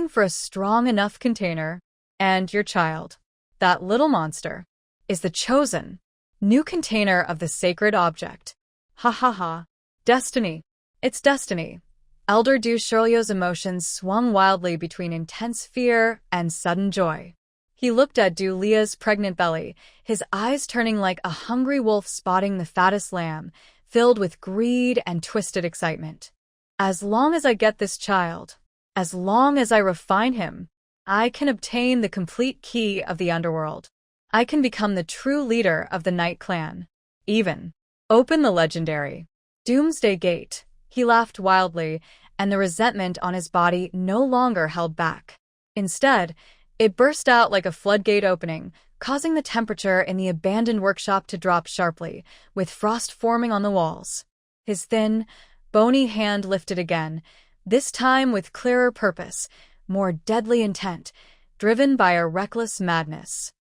for a strong enough container, and your child, that little monster, is the chosen new container of the sacred object. Ha ha ha. Destiny. It's destiny. Elder Du Shirlu's emotions swung wildly between intense fear and sudden joy. He looked at Du Lia's pregnant belly, his eyes turning like a hungry wolf spotting the fattest lamb, filled with greed and twisted excitement. As long as I get this child, as long as I refine him, I can obtain the complete key of the underworld. I can become the true leader of the Night Clan. Even open the legendary Doomsday Gate. He laughed wildly, and the resentment on his body no longer held back. Instead, it burst out like a floodgate opening, causing the temperature in the abandoned workshop to drop sharply, with frost forming on the walls. His thin, bony hand lifted again, this time with clearer purpose, more deadly intent, driven by a reckless madness.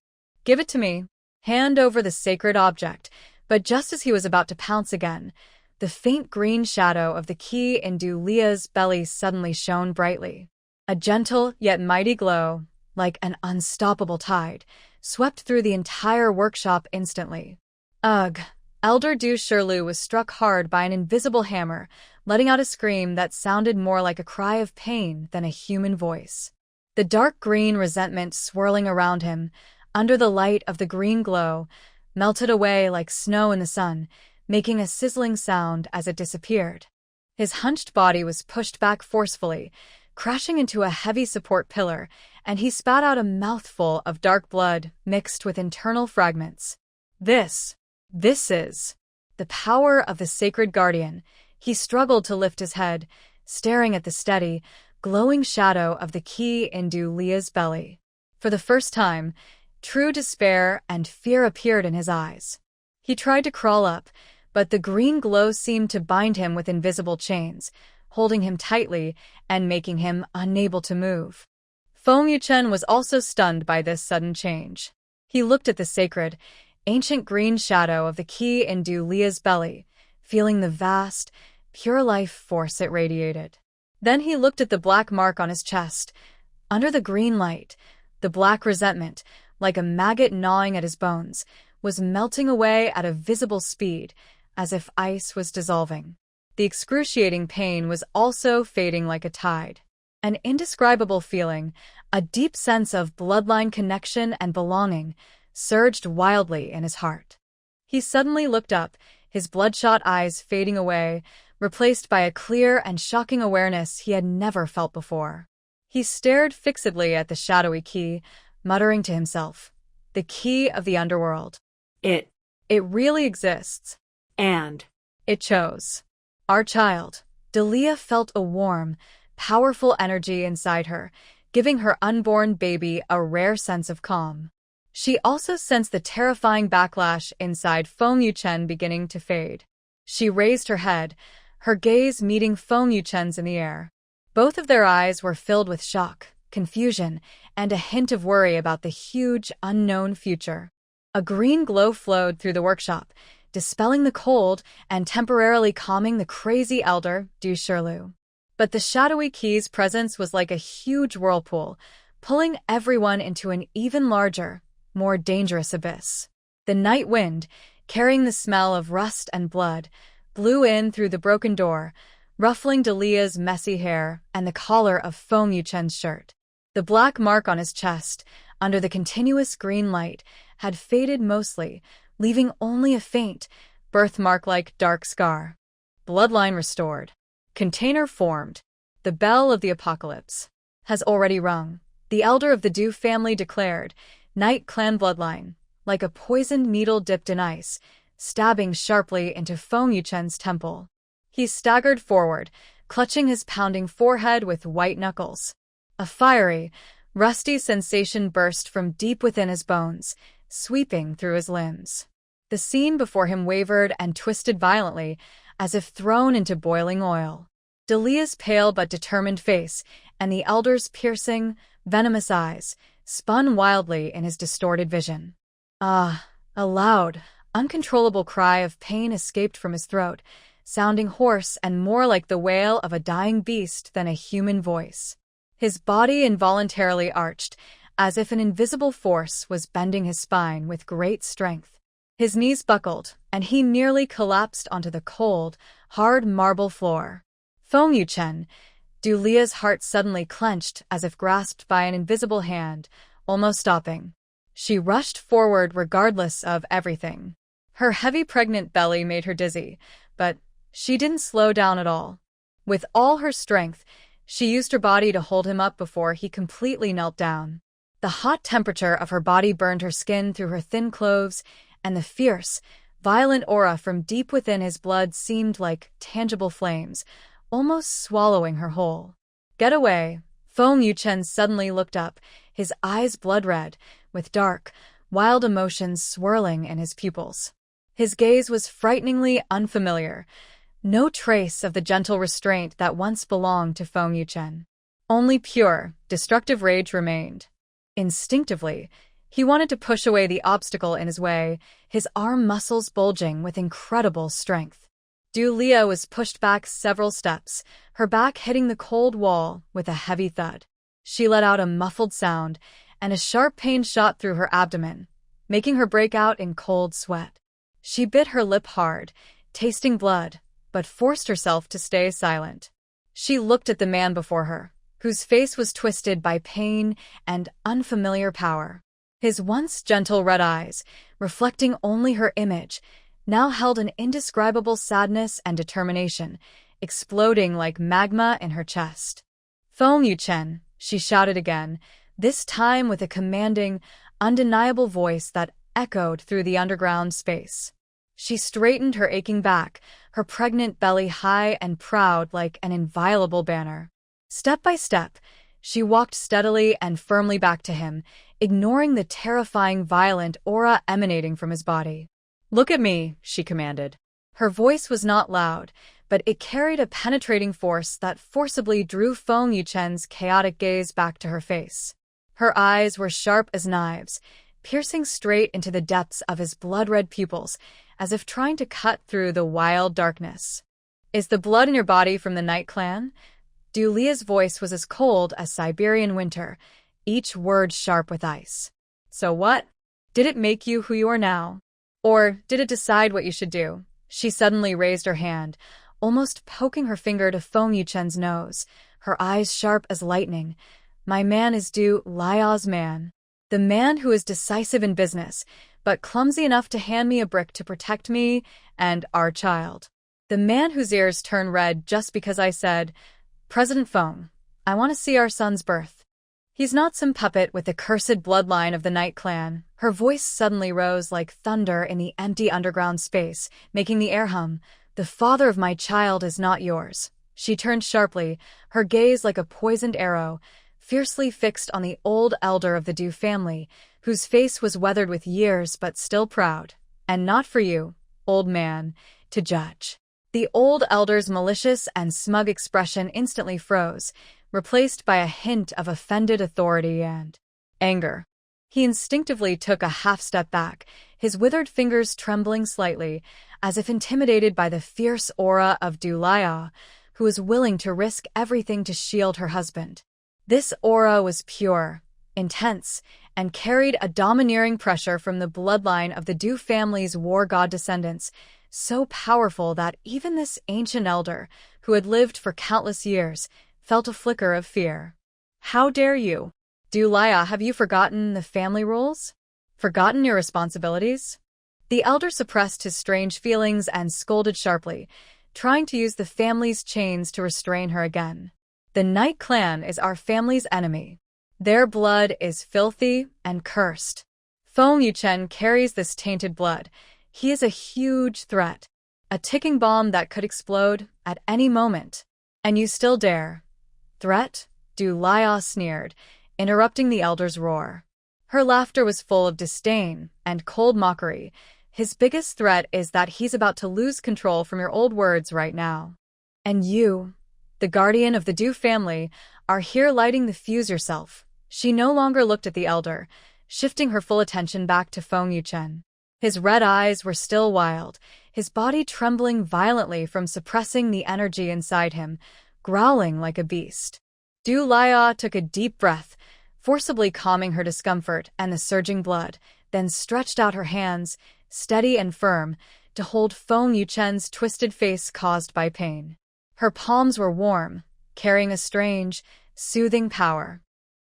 "Give it to me." Hand over the sacred object, but just as he was about to pounce again, the faint green shadow of the key in Dulia's belly suddenly shone brightly. A gentle yet mighty glow, like an unstoppable tide, swept through the entire workshop instantly. Ugh! Elder Du Shirlu was struck hard by an invisible hammer, letting out a scream that sounded more like a cry of pain than a human voice. The dark green resentment swirling around him, under the light of the green glow, melted away like snow in the sun, making a sizzling sound as it disappeared. His hunched body was pushed back forcefully, crashing into a heavy support pillar, and he spat out a mouthful of dark blood mixed with internal fragments. This is the power of the sacred guardian. He struggled to lift his head, staring at the steady, glowing shadow of the key in Dulia's belly. For the first time, true despair and fear appeared in his eyes. He tried to crawl up, but the green glow seemed to bind him with invisible chains, holding him tightly and making him unable to move. Feng Yuchen was also stunned by this sudden change. He looked at the sacred, ancient green shadow of the key in Dulia's belly, feeling the vast, pure life force it radiated. Then he looked at the black mark on his chest. Under the green light, the black resentment, like a maggot gnawing at his bones, was melting away at a visible speed, as if ice was dissolving. The excruciating pain was also fading like a tide. An indescribable feeling, a deep sense of bloodline connection and belonging, surged wildly in his heart. He suddenly looked up, his bloodshot eyes fading away, replaced by a clear and shocking awareness he had never felt before. He stared fixedly at the shadowy key, muttering to himself, "The key of the underworld. It really exists." And it chose. Our child. Delia felt a warm, powerful energy inside her, giving her unborn baby a rare sense of calm. She also sensed the terrifying backlash inside Feng Yuchen beginning to fade. She raised her head, her gaze meeting Feng Yuchen's in the air. Both of their eyes were filled with shock, confusion, and a hint of worry about the huge, unknown future. A green glow flowed through the workshop, dispelling the cold and temporarily calming the crazy elder, Du Shirlu. But the shadowy key's presence was like a huge whirlpool, pulling everyone into an even larger, more dangerous abyss. The night wind, carrying the smell of rust and blood, blew in through the broken door, ruffling Delia's messy hair and the collar of Feng Yuchen's shirt. The black mark on his chest, under the continuous green light, had faded mostly, leaving only a faint, birthmark-like dark scar. Bloodline restored. Container formed. The bell of the apocalypse has already rung. The elder of the Du family declared, Night Clan bloodline, like a poisoned needle dipped in ice, stabbing sharply into Feng Yuchen's temple. He staggered forward, clutching his pounding forehead with white knuckles. A fiery, rusty sensation burst from deep within his bones, sweeping through his limbs. The scene before him wavered and twisted violently, as if thrown into boiling oil. Delia's pale but determined face, and the elder's piercing, venomous eyes, spun wildly in his distorted vision. Ah! A loud, uncontrollable cry of pain escaped from his throat, sounding hoarse and more like the wail of a dying beast than a human voice. His body involuntarily arched, as if an invisible force was bending his spine with great strength. His knees buckled, and he nearly collapsed onto the cold, hard marble floor. Feng Yuchen, Dulia's heart suddenly clenched as if grasped by an invisible hand, almost stopping. She rushed forward regardless of everything. Her heavy pregnant belly made her dizzy, but she didn't slow down at all. With all her strength, she used her body to hold him up before he completely knelt down. The hot temperature of her body burned her skin through her thin clothes, and the fierce, Violent aura from deep within his blood seemed like tangible flames, almost swallowing her whole. Get away. Feng Yuchen suddenly looked up, his eyes blood-red, with dark, wild emotions swirling in his pupils. His gaze was frighteningly unfamiliar, no trace of the gentle restraint that once belonged to Feng Yuchen. Only pure, destructive rage remained. Instinctively, he wanted to push away the obstacle in his way, his arm muscles bulging with incredible strength. Dulia was pushed back several steps, her back hitting the cold wall with a heavy thud. She let out a muffled sound, and a sharp pain shot through her abdomen, making her break out in cold sweat. She bit her lip hard, tasting blood, but forced herself to stay silent. She looked at the man before her, whose face was twisted by pain and unfamiliar power. His once gentle red eyes, reflecting only her image, now held an indescribable sadness and determination, exploding like magma in her chest. Feng Yuchen, she shouted again, this time with a commanding, undeniable voice that echoed through the underground space. She straightened her aching back, her pregnant belly high and proud like an inviolable banner. Step by step, she walked steadily and firmly back to him, ignoring the terrifying violent aura emanating from his body. Look at me, she commanded. Her voice was not loud, but it carried a penetrating force that forcibly drew Feng Yuchen's chaotic gaze back to her face. Her eyes were sharp as knives, piercing straight into the depths of his blood-red pupils, as if trying to cut through the wild darkness. Is the blood in your body from the Night Clan? Dulia's voice was as cold as Siberian winter, each word sharp with ice. So what? Did it make you who you are now? Or did it decide what you should do? She suddenly raised her hand, almost poking her finger to Feng Yuchen's nose, her eyes sharp as lightning. My man is Du Liao's man. The man who is decisive in business, but clumsy enough to hand me a brick to protect me and our child. The man whose ears turn red just because I said, President Feng, I want to see our son's birth. He's not some puppet with the cursed bloodline of the Night Clan. Her voice suddenly rose like thunder in the empty underground space, making the air hum. The father of my child is not yours. She turned sharply, her gaze like a poisoned arrow, fiercely fixed on the old elder of the Du family, whose face was weathered with years but still proud. And not for you, old man, to judge. The old elder's malicious and smug expression instantly froze, replaced by a hint of offended authority and anger. He instinctively took a half-step back, his withered fingers trembling slightly, as if intimidated by the fierce aura of Du Lia, who was willing to risk everything to shield her husband. This aura was pure, intense, and carried a domineering pressure from the bloodline of the Du family's war god descendants, so powerful that even this ancient elder, who had lived for countless years, felt a flicker of fear. How dare you? Du Lia, have you forgotten the family rules? Forgotten your responsibilities? The elder suppressed his strange feelings and scolded sharply, trying to use the family's chains to restrain her again. The Night Clan is our family's enemy. Their blood is filthy and cursed. Feng Yuchen carries this tainted blood. He is a huge threat, a ticking bomb that could explode at any moment. And you still dare? Threat? Du Lia sneered, interrupting the elder's roar. Her laughter was full of disdain and cold mockery. His biggest threat is that he's about to lose control from your old words right now. And you, the guardian of the Du family, are here lighting the fuse yourself. She no longer looked at the elder, shifting her full attention back to Feng Yuchen. His red eyes were still wild, his body trembling violently from suppressing the energy inside him, growling like a beast. Du Lia took a deep breath, forcibly calming her discomfort and the surging blood, then stretched out her hands, steady and firm, to hold Feng Yuchen's twisted face caused by pain. Her palms were warm, carrying a strange, soothing power.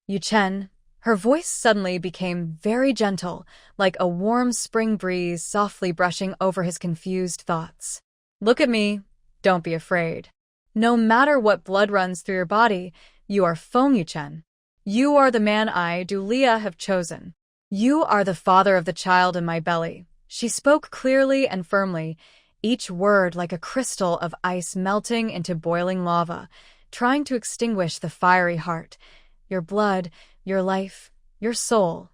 Yuchen, her voice suddenly became very gentle, like a warm spring breeze softly brushing over his confused thoughts. Look at me, don't be afraid. No matter what blood runs through your body, you are Feng Yuchen. You are the man I, Du Lia, have chosen. You are the father of the child in my belly, She spoke clearly and firmly, each word like a crystal of ice melting into boiling lava, trying to extinguish the fiery heart. Your blood, your life, your soul,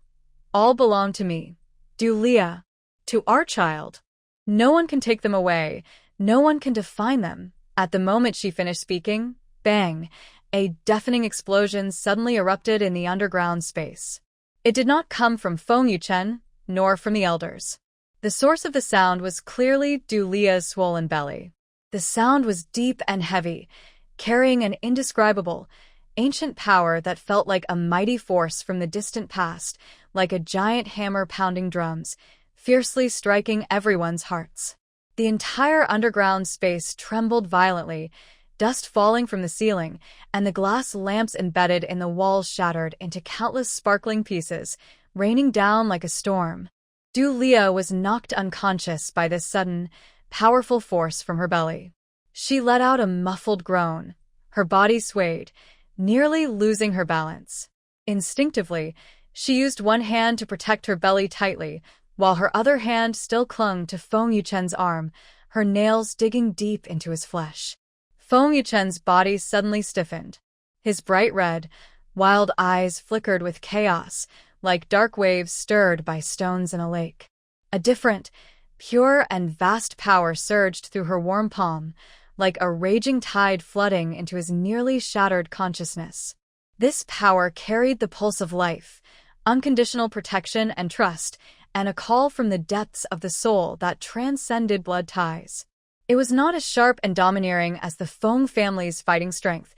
all belong to me. Dulia, to our child. No one can take them away. No one can define them. At the moment she finished speaking, bang, a deafening explosion suddenly erupted in the underground space. It did not come from Feng Yuchen, nor from the elders. The source of the sound was clearly Dulia's swollen belly. The sound was deep and heavy, carrying an indescribable, ancient power that felt like a mighty force from the distant past, like a giant hammer pounding drums, fiercely striking everyone's hearts. The entire underground space trembled violently, dust falling from the ceiling, and the glass lamps embedded in the walls shattered into countless sparkling pieces, raining down like a storm. Dulia was knocked unconscious by this sudden, powerful force from her belly. She let out a muffled groan. Her body swayed, nearly losing her balance. Instinctively, she used one hand to protect her belly tightly, while her other hand still clung to Feng Yuchen's arm, her nails digging deep into his flesh. Feng Yuchen's body suddenly stiffened. His bright red, wild eyes flickered with chaos, like dark waves stirred by stones in a lake. A different, pure and vast power surged through her warm palm, like a raging tide flooding into his nearly shattered consciousness. This power carried the pulse of life, unconditional protection and trust, and a call from the depths of the soul that transcended blood ties. It was not as sharp and domineering as the Feng family's fighting strength,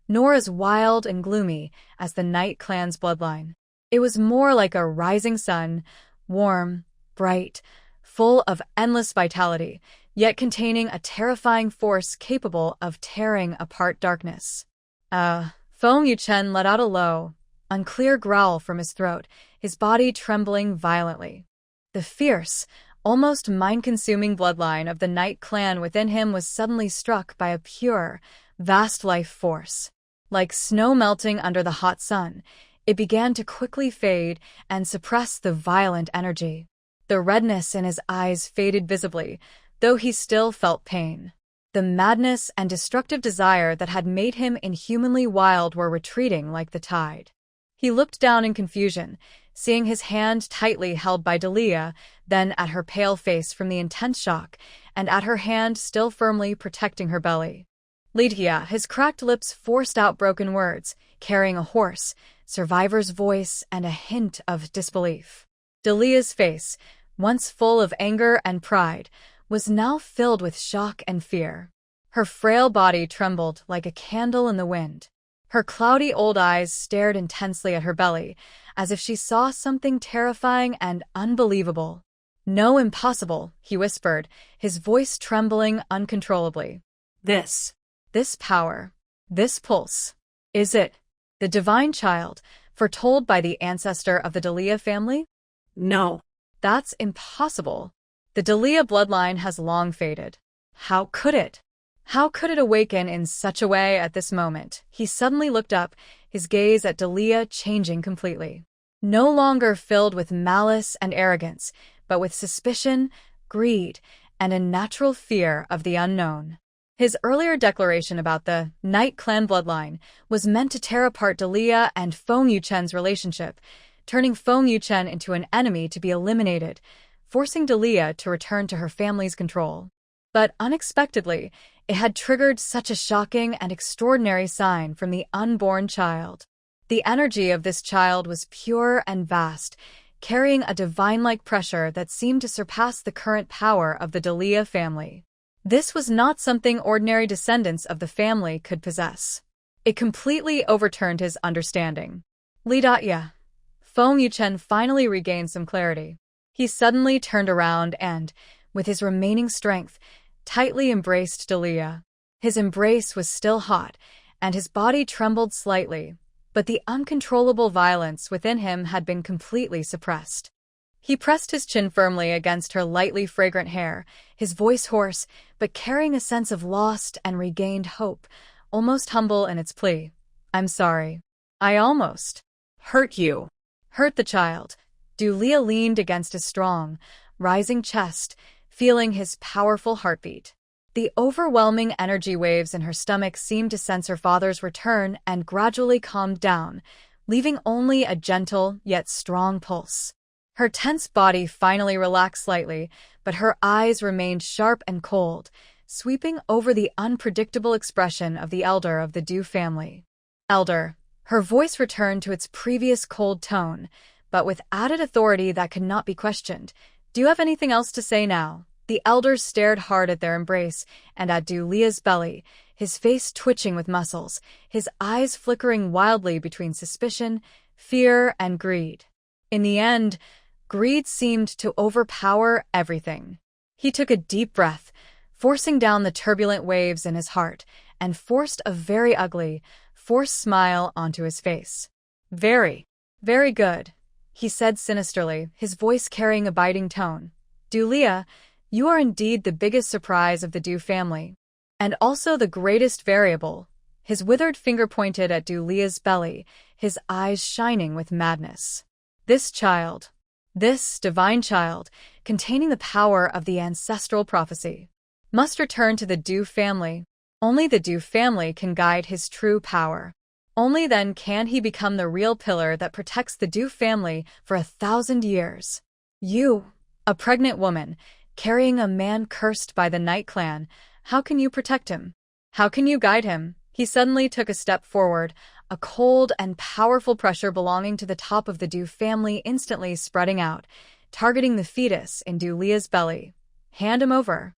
nor as wild and gloomy as the Night clan's bloodline. It was more like a rising sun, warm, bright, full of endless vitality, yet containing a terrifying force capable of tearing apart darkness. Feng Yuchen let out a low, unclear growl from his throat, his body trembling violently. The fierce, almost mind-consuming bloodline of the Night clan within him was suddenly struck by a pure, vast life force. Like snow melting under the hot sun, it began to quickly fade and suppress the violent energy. The redness in his eyes faded visibly, though he still felt pain. The madness and destructive desire that had made him inhumanly wild were retreating like the tide. He looked down in confusion, seeing his hand tightly held by Delia, then at her pale face from the intense shock, and at her hand still firmly protecting her belly. Lydia, his cracked lips forced out broken words, carrying a hoarse, survivor's voice and a hint of disbelief. Delia's face, once full of anger and pride, was now filled with shock and fear. Her frail body trembled like a candle in the wind. Her cloudy old eyes stared intensely at her belly, as if she saw something terrifying and unbelievable. "No, impossible," he whispered, his voice trembling uncontrollably. This power, this pulse, is it the divine child, foretold by the ancestor of the Delia family? No. That's impossible. The Delia bloodline has long faded. How could it? How could it awaken in such a way at this moment? He suddenly looked up, his gaze at Delia changing completely. No longer filled with malice and arrogance, but with suspicion, greed, and a natural fear of the unknown. His earlier declaration about the Night clan bloodline was meant to tear apart Delia and Feng Yuchen's relationship, turning Feng Yuchen into an enemy to be eliminated, forcing Delia to return to her family's control. But unexpectedly, it had triggered such a shocking and extraordinary sign from the unborn child. The energy of this child was pure and vast, carrying a divine-like pressure that seemed to surpass the current power of the Delia family. This was not something ordinary descendants of the family could possess. It completely overturned his understanding. Lidatya. Feng Yuchen finally regained some clarity. He suddenly turned around and, with his remaining strength, tightly embraced Delia. His embrace was still hot, and his body trembled slightly, but the uncontrollable violence within him had been completely suppressed. He pressed his chin firmly against her lightly fragrant hair, his voice hoarse, but carrying a sense of lost and regained hope, almost humble in its plea. "I'm sorry. I almost Hurt you. hurt the child." Delia leaned against his strong, rising chest, feeling his powerful heartbeat. The overwhelming energy waves in her stomach seemed to sense her father's return and gradually calmed down, leaving only a gentle yet strong pulse. Her tense body finally relaxed slightly, but her eyes remained sharp and cold, sweeping over the unpredictable expression of the elder of the Du family. Elder. Her voice returned to its previous cold tone, but with added authority that could not be questioned. Do you have anything else to say now? The elders stared hard at their embrace and at Dulia's belly, his face twitching with muscles, his eyes flickering wildly between suspicion, fear, and greed. In the end, greed seemed to overpower everything. He took a deep breath, forcing down the turbulent waves in his heart, and forced a very ugly, forced smile onto his face. Very good, he said sinisterly, his voice carrying a biting tone. Dulia, you are indeed the biggest surprise of the Du family. And also the greatest variable. His withered finger pointed at Dulia's belly, his eyes shining with madness. This child, this divine child, containing the power of the ancestral prophecy, must return to the Du family. Only the Du family can guide his true power. Only then can he become the real pillar that protects the Du family for 1,000 years. You, a pregnant woman, carrying a man cursed by the Night Clan, how can you protect him? How can you guide him? He suddenly took a step forward, a cold and powerful pressure belonging to the top of the Du family instantly spreading out, targeting the fetus in Dulia's belly. Hand him over.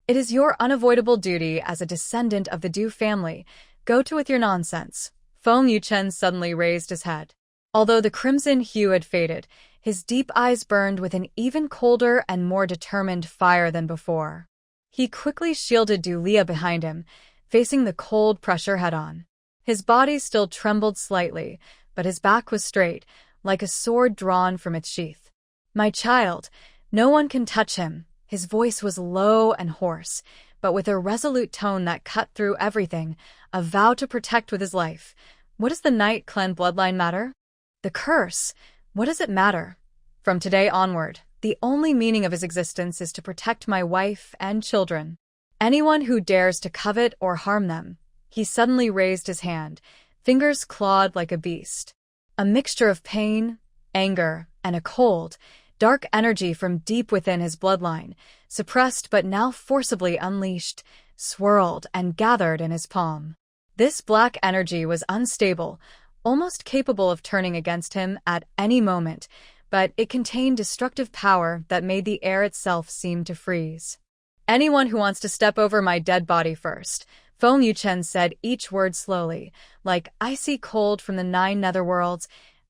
It is your unavoidable duty as a descendant of the Du family. Go to with your nonsense. Feng Yuchen suddenly raised his head. Although the crimson hue had faded, his deep eyes burned with an even colder and more determined fire than before. He quickly shielded Dulia behind him, facing the cold pressure head-on. His body still trembled slightly, but his back was straight, like a sword drawn from its sheath. My child, no one can touch him. His voice was low and hoarse, but with a resolute tone that cut through everything, a vow to protect with his life. What does the Night Clan bloodline matter? The curse, what does it matter? From today onward, the only meaning of his existence is to protect my wife and children. Anyone who dares to covet or harm them. He suddenly raised his hand, fingers clawed like a beast. A mixture of pain, anger, and a cold, dark energy from deep within his bloodline, suppressed but now forcibly unleashed, swirled and gathered in his palm. This black energy was unstable, almost capable of turning against him at any moment, but it contained destructive power that made the air itself seem to freeze. Anyone who wants to step over my dead body first, Feng Yuchen said each word slowly, like icy cold from the 9 netherworlds,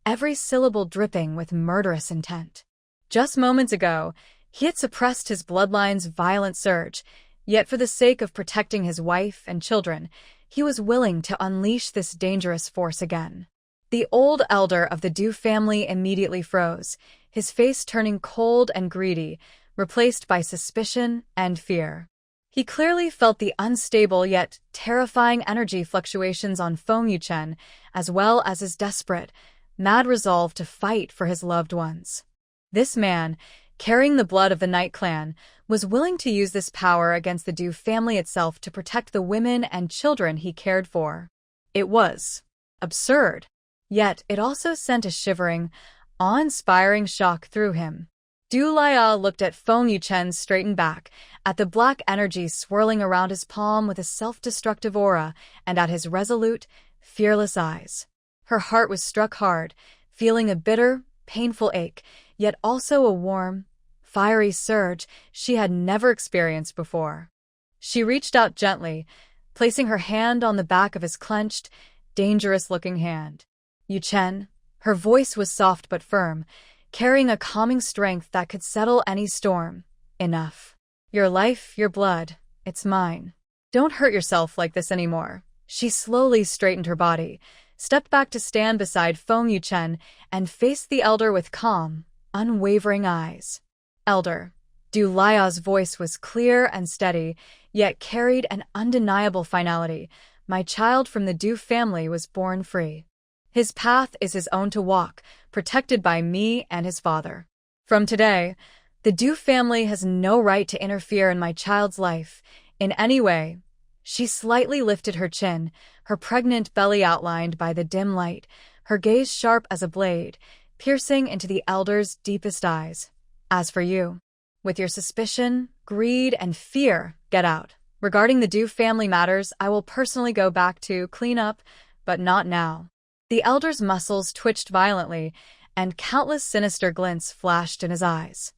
every syllable dripping with murderous intent. Just moments ago, he had suppressed his bloodline's violent surge, yet for the sake of protecting his wife and children, he was willing to unleash this dangerous force again. The old elder of the Du family immediately froze, his face turning cold and greedy, replaced by suspicion and fear. He clearly felt the unstable yet terrifying energy fluctuations on Feng Yuchen, as well as his desperate, mad resolve to fight for his loved ones. This man, carrying the blood of the Night Clan, was willing to use this power against the Du family itself to protect the women and children he cared for. It was absurd, yet it also sent a shivering, awe-inspiring shock through him. Dulia looked at Feng Yuchen's straightened back, at the black energy swirling around his palm with a self-destructive aura, and at his resolute, fearless eyes. Her heart was struck hard, feeling a bitter, painful ache, yet also a warm, fiery surge she had never experienced before. She reached out gently, placing her hand on the back of his clenched, dangerous-looking hand. Yuchen, her voice was soft but firm, carrying a calming strength that could settle any storm. Enough. Your life, your blood, it's mine. Don't hurt yourself like this anymore. She slowly straightened her body, stepped back to stand beside Feng Yuchen, and faced the elder with calm, unwavering eyes. Elder. Dulia's voice was clear and steady, yet carried an undeniable finality. My child from the Du family was born free. His path is his own to walk, protected by me and his father. From today, The Du family has no right to interfere in my child's life in any way. She slightly lifted her chin, her pregnant belly outlined by the dim light, her gaze sharp as a blade, piercing into the elder's deepest eyes. As for you, with your suspicion, greed, and fear, get out. Regarding the Du family matters, I will personally go back to clean up, but not now. The elder's muscles twitched violently, and countless sinister glints flashed in his eyes.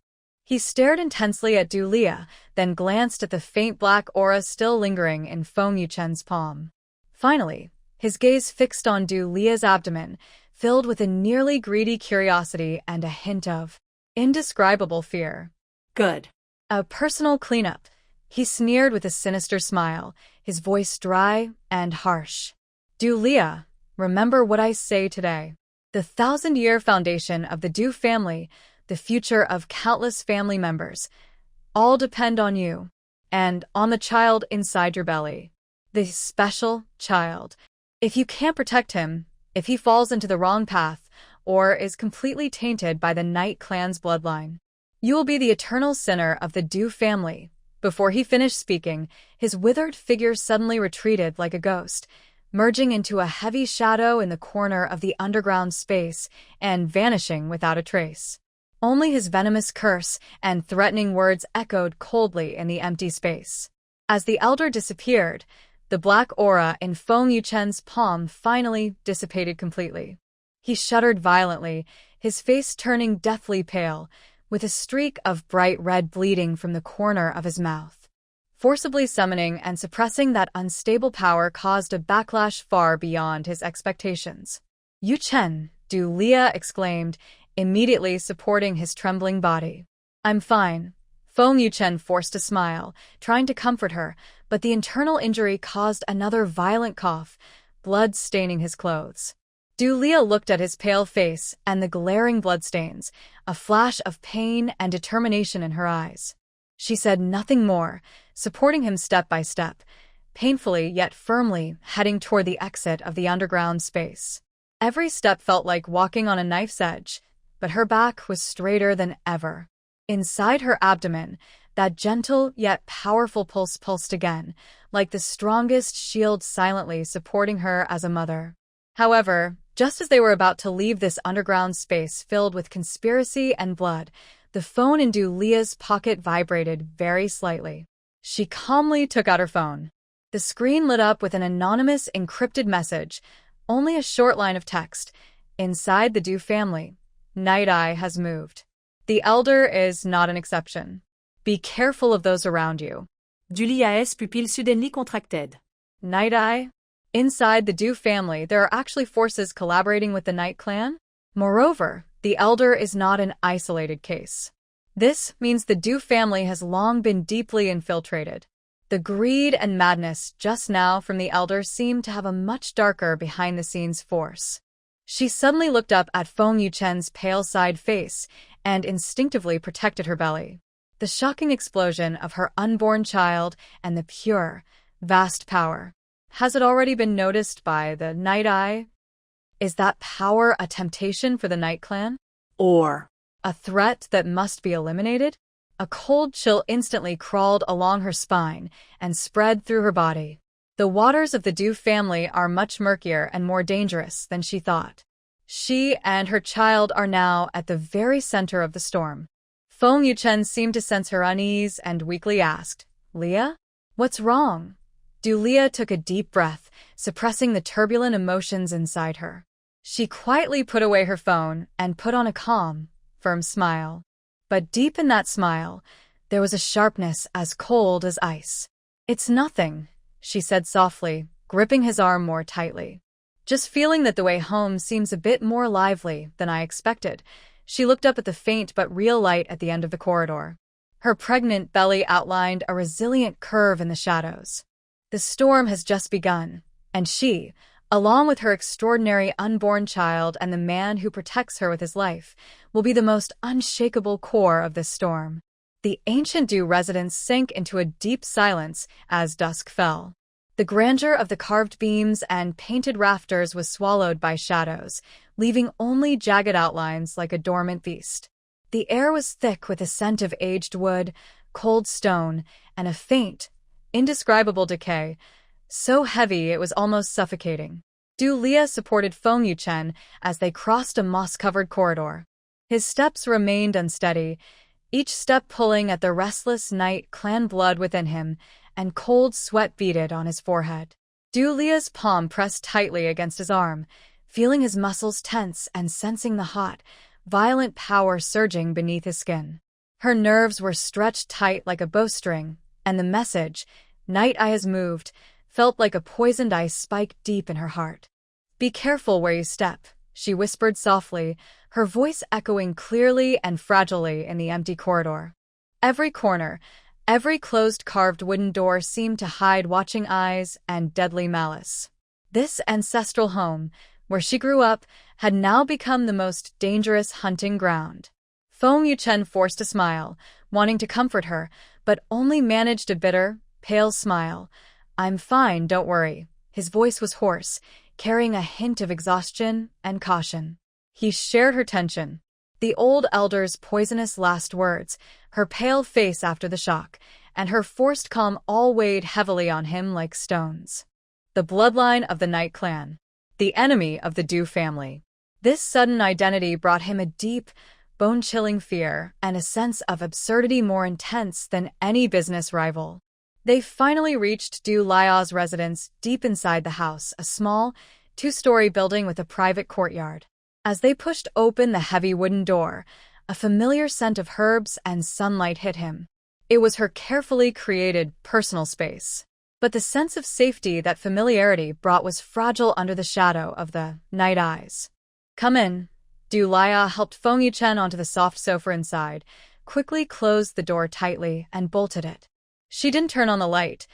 He stared intensely at Du Lia, then glanced at the faint black aura still lingering in Feng Yuchen's palm. Finally, his gaze fixed on Du Lia's abdomen, filled with a nearly greedy curiosity and a hint of indescribable fear. Good. A personal cleanup, he sneered with a sinister smile, his voice dry and harsh. Du Lia, remember what I say today. The 1,000-year foundation of the Du family, the future of countless family members, all depend on you and on the child inside your belly. The special child. If you can't protect him, if he falls into the wrong path, or is completely tainted by the Night Clan's bloodline, you will be the eternal sinner of the Du family. Before he finished speaking, his withered figure suddenly retreated like a ghost, merging into a heavy shadow in the corner of the underground space and vanishing without a trace. Only his venomous curse and threatening words echoed coldly in the empty space. As the elder disappeared, the black aura in Feng Yuchen's palm finally dissipated completely. He shuddered violently, his face turning deathly pale, with a streak of bright red bleeding from the corner of his mouth. Forcibly summoning and suppressing that unstable power caused a backlash far beyond his expectations. Yuchen, Du Lia exclaimed, immediately supporting his trembling body. I'm fine. Feng Yuchen forced a smile, trying to comfort her, but the internal injury caused another violent cough, blood staining his clothes. Du Lia looked at his pale face and the glaring bloodstains, a flash of pain and determination in her eyes. She said nothing more, supporting him step by step, painfully yet firmly heading toward the exit of the underground space. Every step felt like walking on a knife's edge, but her back was straighter than ever. Inside her abdomen, that gentle yet powerful pulse pulsed again, like the strongest shield silently supporting her as a mother. However, just as they were about to leave this underground space filled with conspiracy and blood, the phone in Du Lia's pocket vibrated very slightly. She calmly took out her phone. The screen lit up with an anonymous encrypted message, only a short line of text. Inside the Du family, Night Eye has moved. The elder is not an exception. Be careful of those around you. Du Lia's pupille suddenly contracted. Night Eye? Inside the Du family, there are actually forces collaborating with the Night Clan? Moreover, the elder is not an isolated case. This means the Du family has long been deeply infiltrated. The greed and madness just now from the elder seemed to have a much darker behind-the-scenes force. She suddenly looked up at Feng Yuchen's pale side face and instinctively protected her belly. The shocking explosion of her unborn child and the pure, vast power. Has it already been noticed by the Night Eye? Is that power a temptation for the Night Clan? Or a threat that must be eliminated? A cold chill instantly crawled along her spine and spread through her body. The waters of the Du family are much murkier and more dangerous than she thought. She and her child are now at the very center of the storm. Feng Yuchen seemed to sense her unease and weakly asked, Lia? What's wrong? Du Lia took a deep breath, suppressing the turbulent emotions inside her. She quietly put away her phone and put on a calm, firm smile. But deep in that smile, there was a sharpness as cold as ice. It's nothing, she said softly, gripping his arm more tightly. Just feeling that the way home seems a bit more lively than I expected, she looked up at the faint but real light at the end of the corridor. Her pregnant belly outlined a resilient curve in the shadows. The storm has just begun, and she, along with her extraordinary unborn child and the man who protects her with his life, will be the most unshakable core of this storm. The ancient Du residence sank into a deep silence as dusk fell. The grandeur of the carved beams and painted rafters was swallowed by shadows, leaving only jagged outlines like a dormant beast. The air was thick with a scent of aged wood, cold stone, and a faint, indescribable decay, so heavy it was almost suffocating. Du Lia supported Feng Yuchen as they crossed a moss-covered corridor. His steps remained unsteady, each step pulling at the restless night clan blood within him, and cold sweat beaded on his forehead. Du Lia's palm pressed tightly against his arm, feeling his muscles tense and sensing the hot, violent power surging beneath his skin. Her nerves were stretched tight like a bowstring, and the message, "Night Eye has moved," felt like a poisoned ice spike deep in her heart. "Be careful where you step," she whispered softly, her voice echoing clearly and fragilely in the empty corridor. Every corner, every closed carved wooden door seemed to hide watching eyes and deadly malice. This ancestral home, where she grew up, had now become the most dangerous hunting ground. Feng Yuchen forced a smile, wanting to comfort her, but only managed a bitter, pale smile. "I'm fine, don't worry." His voice was hoarse, carrying a hint of exhaustion and caution. He shared her tension. The old elder's poisonous last words, her pale face after the shock, and her forced calm all weighed heavily on him like stones. The bloodline of the Night Clan. The enemy of the Du family. This sudden identity brought him a deep, bone-chilling fear and a sense of absurdity more intense than any business rival. They finally reached Du Lia's residence deep inside the house, a small, two-story building with a private courtyard. As they pushed open the heavy wooden door, a familiar scent of herbs and sunlight hit him. It was her carefully created personal space. But the sense of safety that familiarity brought was fragile under the shadow of the night eyes. "Come in." Du Lia helped Feng Yuchen onto the soft sofa inside, quickly closed the door tightly, and bolted it. She didn't turn on the light,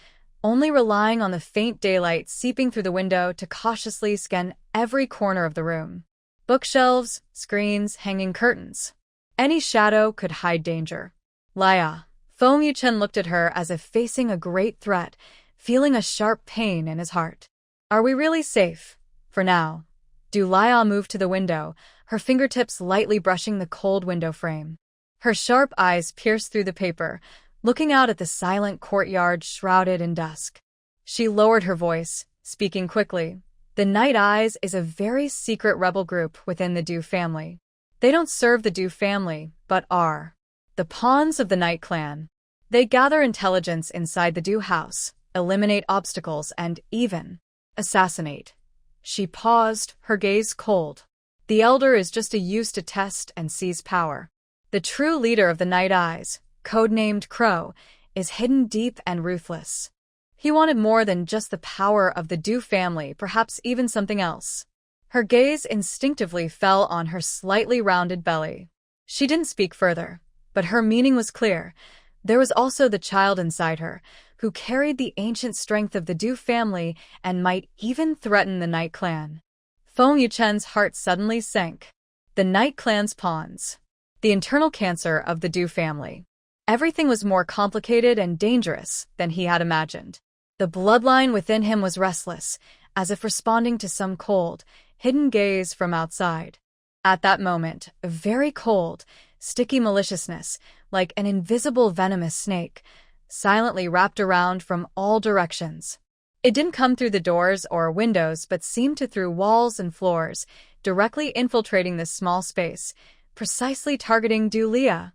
only relying on the faint daylight seeping through the window to cautiously scan every corner of the room. Bookshelves, screens, hanging curtains. Any shadow could hide danger. "Lia." Feng Yuchen looked at her as if facing a great threat, feeling a sharp pain in his heart. "Are we really safe? For now." Du Lia moved to the window, her fingertips lightly brushing the cold window frame. Her sharp eyes pierced through the paper, looking out at the silent courtyard shrouded in dusk. She lowered her voice, speaking quickly. "The Night Eyes is a very secret rebel group within the Du family. They don't serve the Du family, but are the pawns of the Night Clan. They gather intelligence inside the Du house, eliminate obstacles, and even assassinate." She paused, her gaze cold. "The Elder is just a use to test and seize power. The true leader of the Night Eyes, codenamed Crow, is hidden deep and ruthless. He wanted more than just the power of the Du family, perhaps even something else." Her gaze instinctively fell on her slightly rounded belly. She didn't speak further, but her meaning was clear. There was also the child inside her, who carried the ancient strength of the Du family and might even threaten the Night Clan. Feng Yuchen's heart suddenly sank. The Night Clan's pawns. The internal cancer of the Du family. Everything was more complicated and dangerous than he had imagined. The bloodline within him was restless, as if responding to some cold, hidden gaze from outside. At that moment, a very cold, sticky maliciousness, like an invisible venomous snake, silently wrapped around from all directions. It didn't come through the doors or windows but seemed to through walls and floors, directly infiltrating this small space, precisely targeting Du Lia.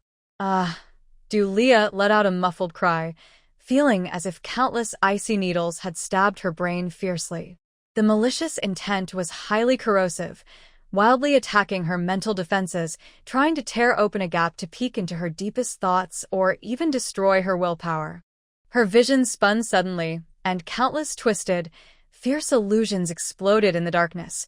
Du Lia let out a muffled cry, feeling as if countless icy needles had stabbed her brain fiercely. The malicious intent was highly corrosive, wildly attacking her mental defenses, trying to tear open a gap to peek into her deepest thoughts or even destroy her willpower. Her vision spun suddenly, and countless twisted, fierce illusions exploded in the darkness.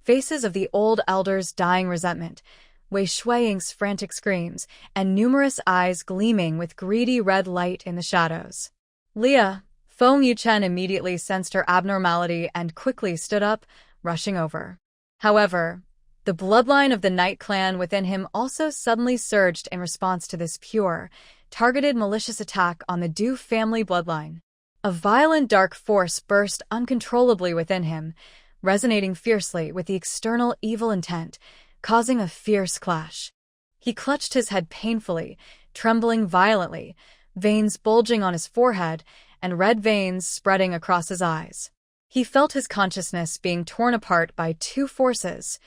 Faces of the old elder's dying resentment, Wei Shuiying's frantic screams, and numerous eyes gleaming with greedy red light in the shadows. "Lia." Feng Yuchen immediately sensed her abnormality and quickly stood up, rushing over. However, the bloodline of the Night Clan within him also suddenly surged in response to this pure, targeted malicious attack on the Du family bloodline. A violent dark force burst uncontrollably within him, resonating fiercely with the external evil intent, causing a fierce clash. He clutched his head painfully, trembling violently, veins bulging on his forehead and red veins spreading across his eyes. He felt his consciousness being torn apart by two forces.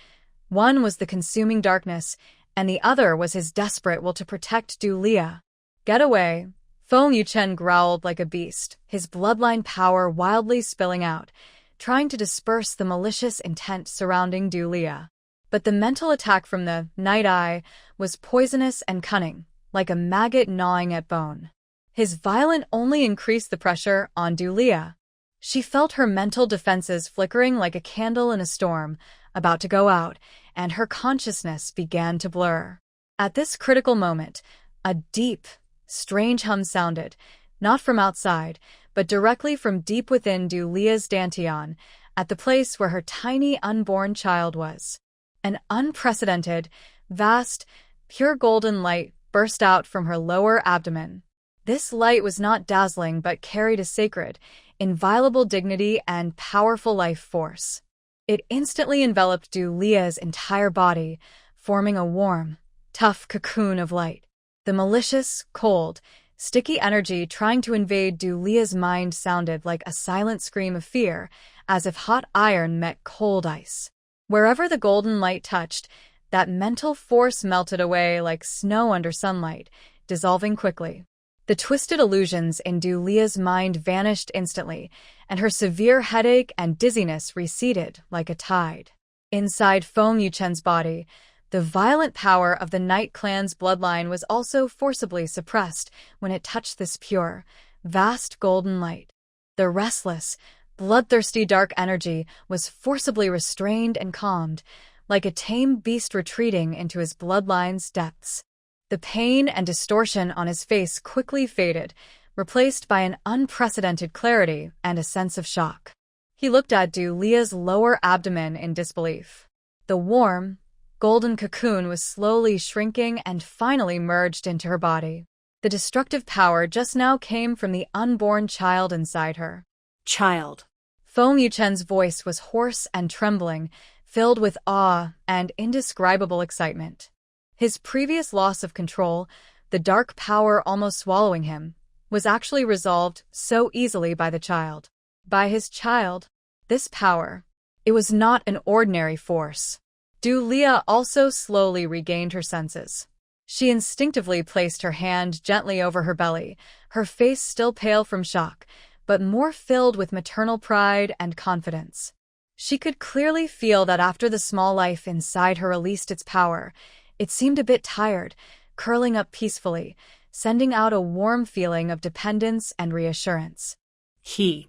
One was the consuming darkness, and the other was his desperate will to protect Du Lia. "Get away!" Feng Yuchen growled like a beast, his bloodline power wildly spilling out, trying to disperse the malicious intent surrounding Du Lia. But the mental attack from the Night Eye was poisonous and cunning, like a maggot gnawing at bone. His violence only increased the pressure on Du Lia. She felt her mental defenses flickering like a candle in a storm, about to go out, and her consciousness began to blur. At this critical moment, a deep, strange hum sounded, not from outside, but directly from deep within Du Lia's dantian, at the place where her tiny unborn child was. An unprecedented, vast, pure golden light burst out from her lower abdomen. This light was not dazzling but carried a sacred, inviolable dignity and powerful life force. It instantly enveloped Du Lia's entire body, forming a warm, tough cocoon of light. The malicious, cold, sticky energy trying to invade Du Lia's mind sounded like a silent scream of fear, as if hot iron met cold ice. Wherever the golden light touched, that mental force melted away like snow under sunlight, dissolving quickly. The twisted illusions in Du Lia's mind vanished instantly, and her severe headache and dizziness receded like a tide. Inside Feng Yuchen's body, the violent power of the Night Clan's bloodline was also forcibly suppressed when it touched this pure, vast golden light. The restless, bloodthirsty dark energy was forcibly restrained and calmed, like a tame beast retreating into his bloodline's depths. The pain and distortion on his face quickly faded, replaced by an unprecedented clarity and a sense of shock. He looked at Du Lia's lower abdomen in disbelief. The warm, golden cocoon was slowly shrinking and finally merged into her body. The destructive power just now came from the unborn child inside her. Child. Feng Yuchen's voice was hoarse and trembling, filled with awe and indescribable excitement. His previous loss of control, the dark power almost swallowing him, was actually resolved so easily by the child. By his child, this power. It was not an ordinary force. Du Lia also slowly regained her senses. She instinctively placed her hand gently over her belly, her face still pale from shock, but more filled with maternal pride and confidence. She could clearly feel that after the small life inside her released its power, it seemed a bit tired, curling up peacefully, sending out a warm feeling of dependence and reassurance. He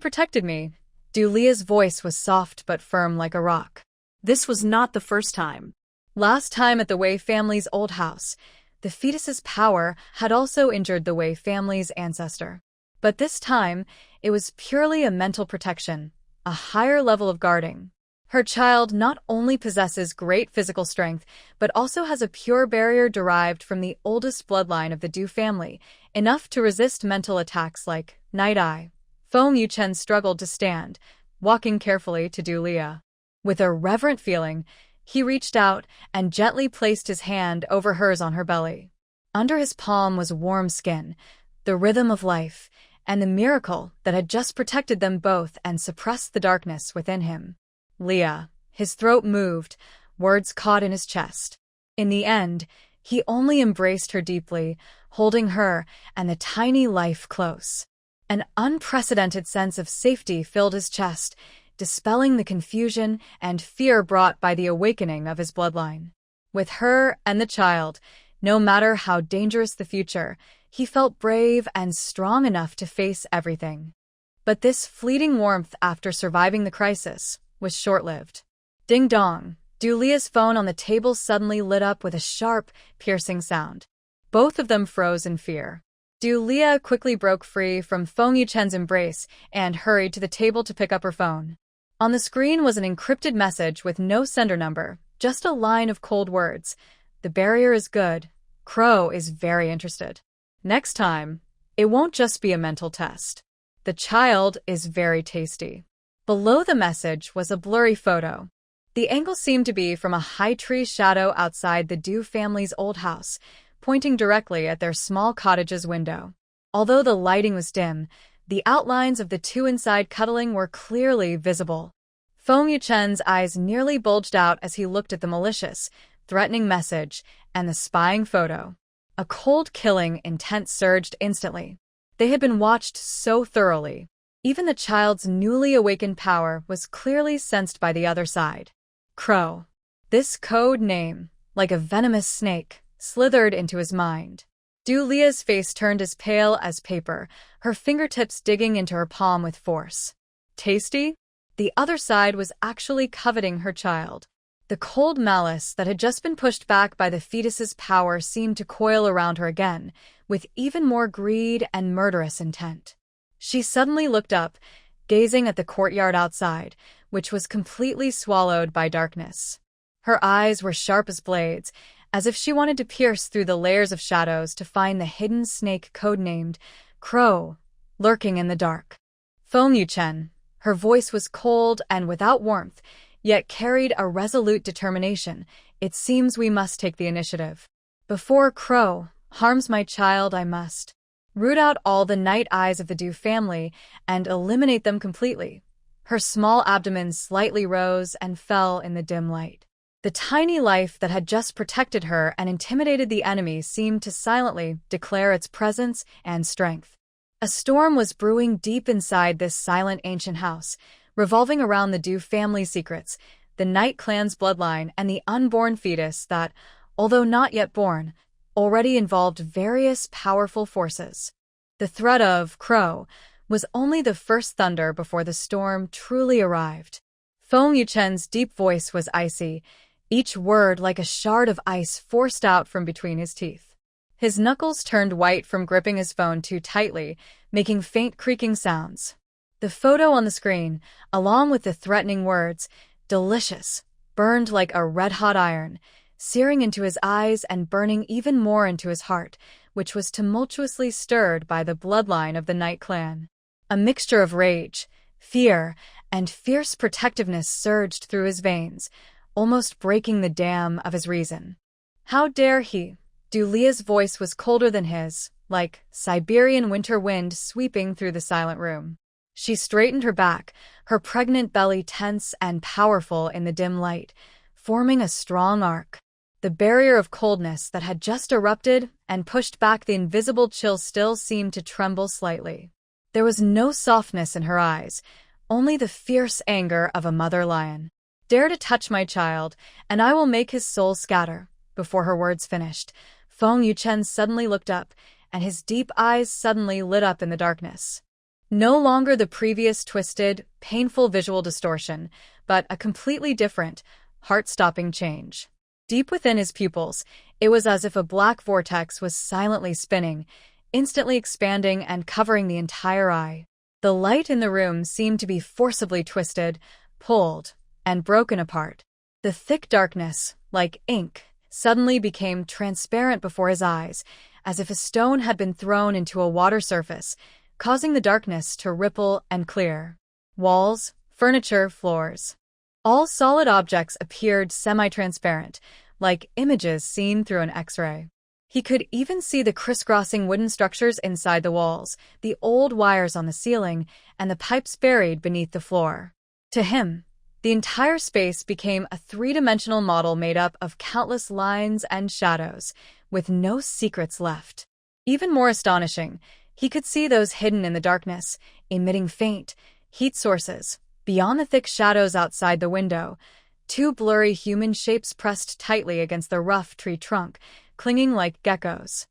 protected me. Du Lia's voice was soft but firm like a rock. This was not the first time. Last time at the Wei family's old house, the fetus's power had also injured the Wei family's ancestor. But this time, it was purely a mental protection, a higher level of guarding. Her child not only possesses great physical strength, but also has a pure barrier derived from the oldest bloodline of the Du family, enough to resist mental attacks like Night Eye. Feng Yuchen struggled to stand, walking carefully to Du Lia. With a reverent feeling, he reached out and gently placed his hand over hers on her belly. Under his palm was warm skin, the rhythm of life, and the miracle that had just protected them both and suppressed the darkness within him. Lia. His throat moved, words caught in his chest. In the end, he only embraced her deeply, holding her and the tiny life close. An unprecedented sense of safety filled his chest, dispelling the confusion and fear brought by the awakening of his bloodline. With her and the child, no matter how dangerous the future, he felt brave and strong enough to face everything. But this fleeting warmth after surviving the crisis was short-lived. Ding dong, Du Lia's phone on the table suddenly lit up with a sharp, piercing sound. Both of them froze in fear. Du Lia quickly broke free from Feng Yuchen's embrace and hurried to the table to pick up her phone. On the screen was an encrypted message with no sender number, just a line of cold words. "The barrier is good. Crow is very interested. Next time, it won't just be a mental test. The child is very tasty." Below the message was a blurry photo. The angle seemed to be from a high tree shadow outside the Du family's old house, pointing directly at their small cottage's window. Although the lighting was dim, the outlines of the two inside cuddling were clearly visible. Feng Yuchen's eyes nearly bulged out as he looked at the malicious, threatening message and the spying photo. A cold killing intent surged instantly. They had been watched so thoroughly. Even the child's newly awakened power was clearly sensed by the other side. Crow. This code name, like a venomous snake, slithered into his mind. Du Lia's face turned as pale as paper, her fingertips digging into her palm with force. Tasty? The other side was actually coveting her child. The cold malice that had just been pushed back by the fetus's power seemed to coil around her again, with even more greed and murderous intent. She suddenly looked up, gazing at the courtyard outside, which was completely swallowed by darkness. Her eyes were sharp as blades, as if she wanted to pierce through the layers of shadows to find the hidden snake codenamed Crow, lurking in the dark. Feng Yuchen. Her voice was cold and without warmth, yet carried a resolute determination. It seems we must take the initiative. Before Crow harms my child, I must root out all the night eyes of the Du family and eliminate them completely. Her small abdomen slightly rose and fell in the dim light. The tiny life that had just protected her and intimidated the enemy seemed to silently declare its presence and strength. A storm was brewing deep inside this silent ancient house, revolving around the Du family secrets, the Night clan's bloodline, and the unborn fetus that, although not yet born, already involved various powerful forces. The threat of Crow was only the first thunder before the storm truly arrived. Feng Yuchen's deep voice was icy, each word like a shard of ice forced out from between his teeth. His knuckles turned white from gripping his phone too tightly, making faint creaking sounds. The photo on the screen, along with the threatening words, "delicious," burned like a red-hot iron, searing into his eyes and burning even more into his heart, which was tumultuously stirred by the bloodline of the Night clan. A mixture of rage, fear, and fierce protectiveness surged through his veins, almost breaking the dam of his reason. How dare he? Du Lia's voice was colder than his, like Siberian winter wind sweeping through the silent room. She straightened her back, her pregnant belly tense and powerful in the dim light, forming a strong arc. The barrier of coldness that had just erupted and pushed back the invisible chill still seemed to tremble slightly. There was no softness in her eyes, only the fierce anger of a mother lion. "Dare to touch my child, and I will make his soul scatter." Before her words finished, Feng Yuchen suddenly looked up, and his deep eyes suddenly lit up in the darkness. No longer the previous twisted, painful visual distortion, but a completely different, heart-stopping change. Deep within his pupils, it was as if a black vortex was silently spinning, instantly expanding and covering the entire eye. The light in the room seemed to be forcibly twisted, pulled, and broken apart. The thick darkness, like ink, suddenly became transparent before his eyes, as if a stone had been thrown into a water surface, causing the darkness to ripple and clear. Walls, furniture, floors. All solid objects appeared semi-transparent, like images seen through an X-ray. He could even see the crisscrossing wooden structures inside the walls, the old wires on the ceiling, and the pipes buried beneath the floor. To him, the entire space became a three-dimensional model made up of countless lines and shadows, with no secrets left. Even more astonishing, he could see those hidden in the darkness, emitting faint, heat sources. Beyond the thick shadows outside the window, two blurry human shapes pressed tightly against the rough tree trunk, clinging like geckos.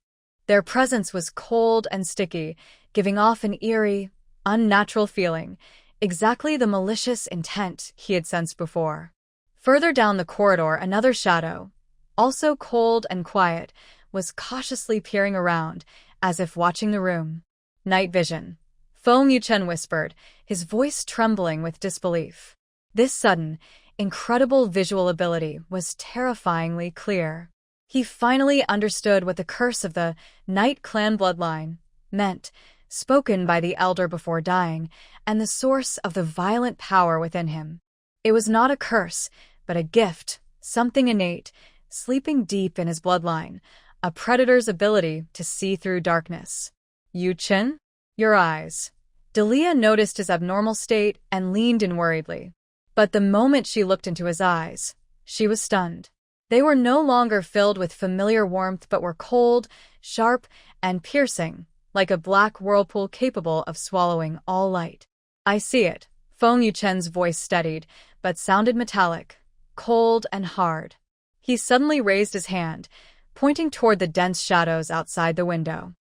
Their presence was cold and sticky, giving off an eerie, unnatural feeling, exactly the malicious intent he had sensed before. Further down the corridor, another shadow, also cold and quiet, was cautiously peering around, as if watching the room. "Night vision," Feng Yuchen whispered, his voice trembling with disbelief. This sudden, incredible visual ability was terrifyingly clear. He finally understood what the curse of the Night clan bloodline meant, spoken by the elder before dying, and the source of the violent power within him. It was not a curse, but a gift, something innate, sleeping deep in his bloodline, a predator's ability to see through darkness. Yu Chen? Your eyes. Delia noticed his abnormal state and leaned in worriedly. But the moment she looked into his eyes, she was stunned. They were no longer filled with familiar warmth but were cold, sharp, and piercing, like a black whirlpool capable of swallowing all light. I see it. Feng Yuchen's voice steadied, but sounded metallic, cold and hard. He suddenly raised his hand, pointing toward the dense shadows outside the window.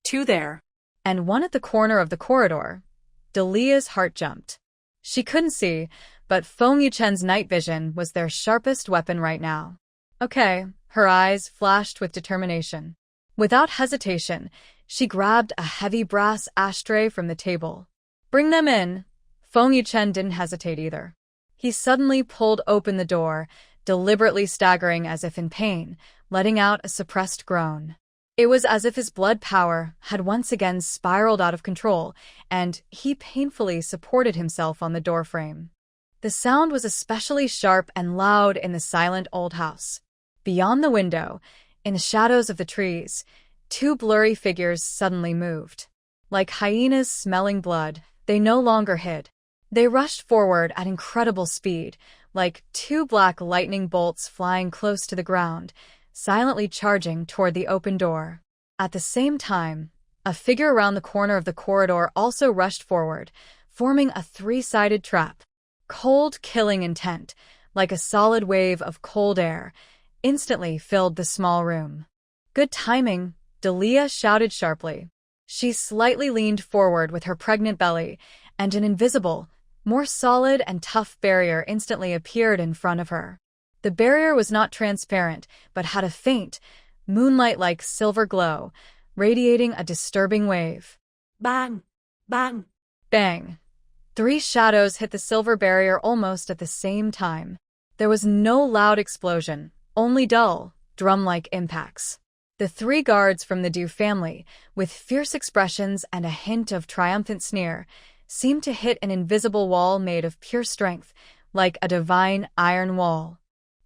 Two there. And one at the corner of the corridor. Delia's heart jumped. She couldn't see, but Feng Yuchen's night vision was their sharpest weapon right now. Okay, her eyes flashed with determination. Without hesitation, she grabbed a heavy brass ashtray from the table. Bring them in. Feng Yuchen didn't hesitate either. He suddenly pulled open the door, deliberately staggering as if in pain, letting out a suppressed groan. It was as if his blood power had once again spiraled out of control, and he painfully supported himself on the doorframe. The sound was especially sharp and loud in the silent old house. Beyond the window, in the shadows of the trees, two blurry figures suddenly moved. Like hyenas smelling blood, they no longer hid. They rushed forward at incredible speed, like two black lightning bolts flying close to the ground, silently charging toward the open door. At the same time, a figure around the corner of the corridor also rushed forward, forming a three-sided trap. Cold, killing intent, like a solid wave of cold air, instantly filled the small room. Good timing, Delia shouted sharply. She slightly leaned forward with her pregnant belly, and an invisible, more solid and tough barrier instantly appeared in front of her. The barrier was not transparent, but had a faint, moonlight-like silver glow, radiating a disturbing wave. Bang! Bang! Bang! Three shadows hit the silver barrier almost at the same time. There was no loud explosion, only dull, drum-like impacts. The three guards from the Du family, with fierce expressions and a hint of triumphant sneer, seemed to hit an invisible wall made of pure strength, like a divine iron wall.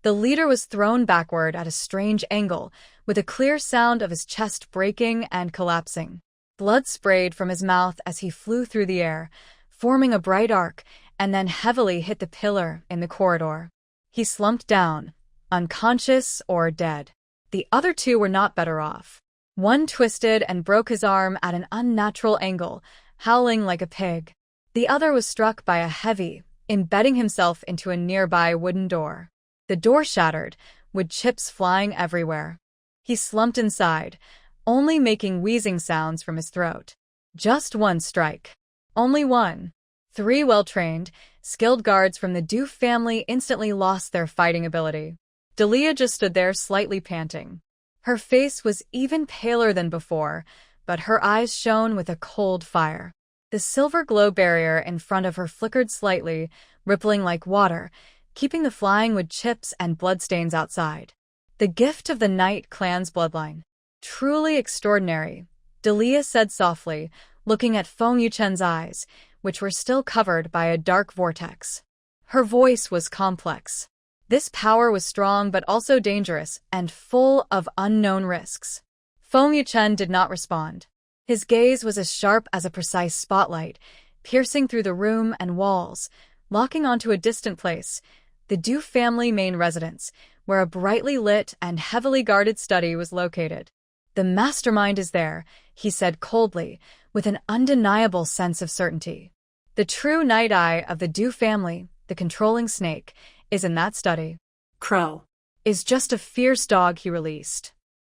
The leader was thrown backward at a strange angle, with a clear sound of his chest breaking and collapsing. Blood sprayed from his mouth as he flew through the air, forming a bright arc, and then heavily hit the pillar in the corridor. He slumped down, unconscious or dead. The other two were not better off. One twisted and broke his arm at an unnatural angle, howling like a pig. The other was struck by a heavy, embedding himself into a nearby wooden door. The door shattered, with chips flying everywhere. He slumped inside, only making wheezing sounds from his throat. Just one strike. Only one. Three well-trained, skilled guards from the Du family instantly lost their fighting ability. Delia just stood there slightly panting. Her face was even paler than before, but her eyes shone with a cold fire. The silver glow barrier in front of her flickered slightly, rippling like water, keeping the flying wood chips and bloodstains outside. The gift of the Night Clan's bloodline. Truly extraordinary, Delia said softly, looking at Feng Yuchen's eyes, which were still covered by a dark vortex. Her voice was complex. This power was strong but also dangerous and full of unknown risks. Feng Yuchen did not respond. His gaze was as sharp as a precise spotlight, piercing through the room and walls, locking onto a distant place, the Du family main residence, where a brightly lit and heavily guarded study was located. The mastermind is there, he said coldly, with an undeniable sense of certainty. The true night eye of the Du family, the controlling snake, is in that study. Crow. Is just a fierce dog he released.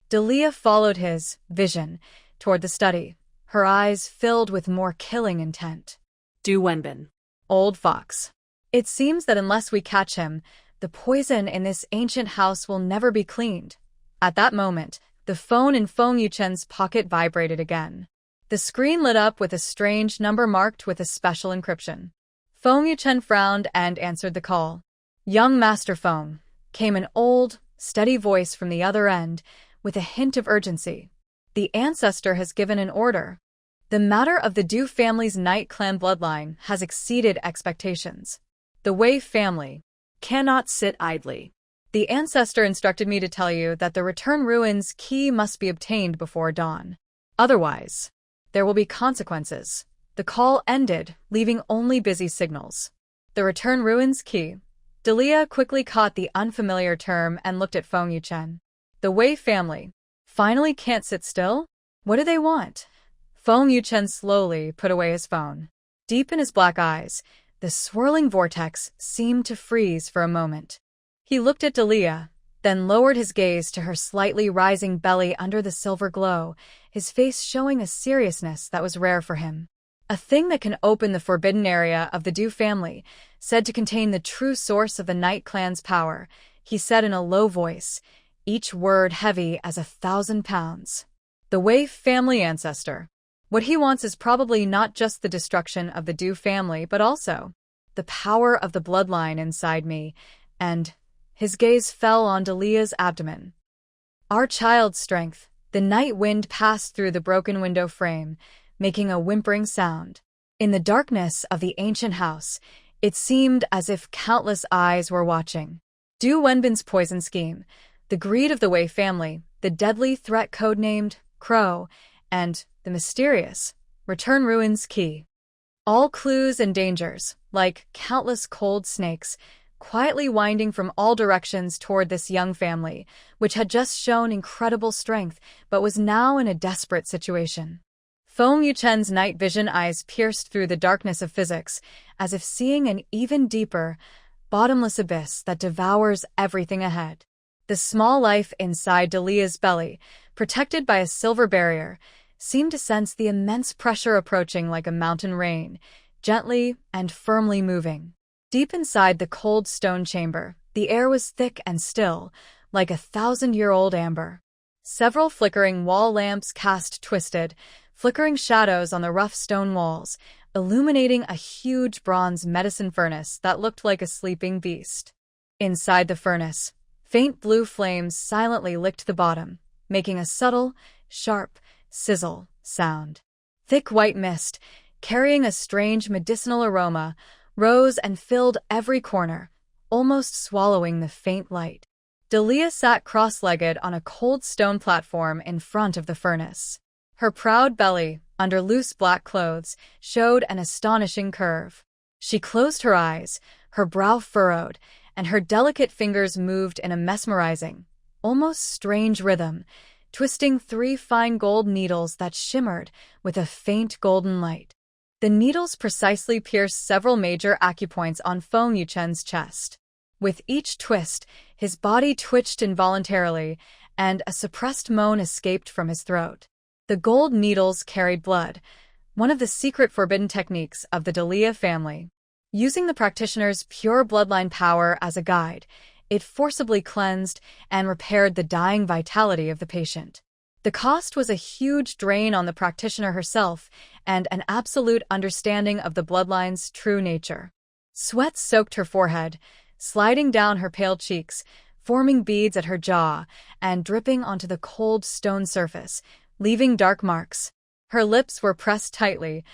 Delia followed his vision toward the study, her eyes filled with more killing intent. Du Wenbin. Old fox. It seems that unless we catch him, the poison in this ancient house will never be cleaned. At that moment, the phone in Feng Yuchen's pocket vibrated again. The screen lit up with a strange number marked with a special encryption. Feng Yuchen frowned and answered the call. Young Master Feng, came an old, steady voice from the other end, with a hint of urgency. The ancestor has given an order. The matter of the Du family's Night Clan bloodline has exceeded expectations. The Wei family, cannot sit idly. The ancestor instructed me to tell you that the return ruins key must be obtained before dawn. Otherwise, there will be consequences. The call ended, leaving only busy signals. The return ruins key. Delia quickly caught the unfamiliar term and looked at Feng Yuchen. The Wei family finally can't sit still? What do they want? Feng Yuchen slowly put away his phone. Deep in his black eyes, the swirling vortex seemed to freeze for a moment. He looked at Delia, then lowered his gaze to her slightly rising belly under the silver glow, his face showing a seriousness that was rare for him. A thing that can open the forbidden area of the Du family, said to contain the true source of the Night Clan's power, he said in a low voice, each word heavy as 1,000 pounds. The Wei family ancestor. What he wants is probably not just the destruction of the Du family, but also the power of the bloodline inside me, and his gaze fell on Delia's abdomen. Our child's strength. The night wind passed through the broken window frame, making a whimpering sound. In the darkness of the ancient house, it seemed as if countless eyes were watching. Du Wenbin's poison scheme, the greed of the Wei family, the deadly threat codenamed Crow, and the mysterious return ruins key. All clues and dangers, like countless cold snakes, quietly winding from all directions toward this young family, which had just shown incredible strength but was now in a desperate situation. Feng Yuchen's night vision eyes pierced through the darkness of physics, as if seeing an even deeper, bottomless abyss that devours everything ahead. The small life inside Delia's belly, protected by a silver barrier, seemed to sense the immense pressure approaching like a mountain rain, gently and firmly moving. Deep inside the cold stone chamber, the air was thick and still, like 1,000-year-old amber. Several flickering wall lamps cast twisted, flickering shadows on the rough stone walls, illuminating a huge bronze medicine furnace that looked like a sleeping beast. Inside the furnace, faint blue flames silently licked the bottom, making a subtle, sharp sizzle sound. Thick white mist, carrying a strange medicinal aroma, rose and filled every corner, almost swallowing the faint light. Delia sat cross-legged on a cold stone platform in front of the furnace. Her proud belly, under loose black clothes, showed an astonishing curve. She closed her eyes, her brow furrowed, and her delicate fingers moved in a mesmerizing, almost strange rhythm, twisting 3 fine gold needles that shimmered with a faint golden light. The needles precisely pierced several major acupoints on Feng Yuchen's chest. With each twist, his body twitched involuntarily, and a suppressed moan escaped from his throat. The gold needles carried blood, one of the secret forbidden techniques of the Delia family. Using the practitioner's pure bloodline power as a guide, it forcibly cleansed and repaired the dying vitality of the patient. The cost was a huge drain on the practitioner herself and an absolute understanding of the bloodline's true nature. Sweat soaked her forehead, sliding down her pale cheeks, forming beads at her jaw, and dripping onto the cold stone surface, leaving dark marks. Her lips were pressed tightly,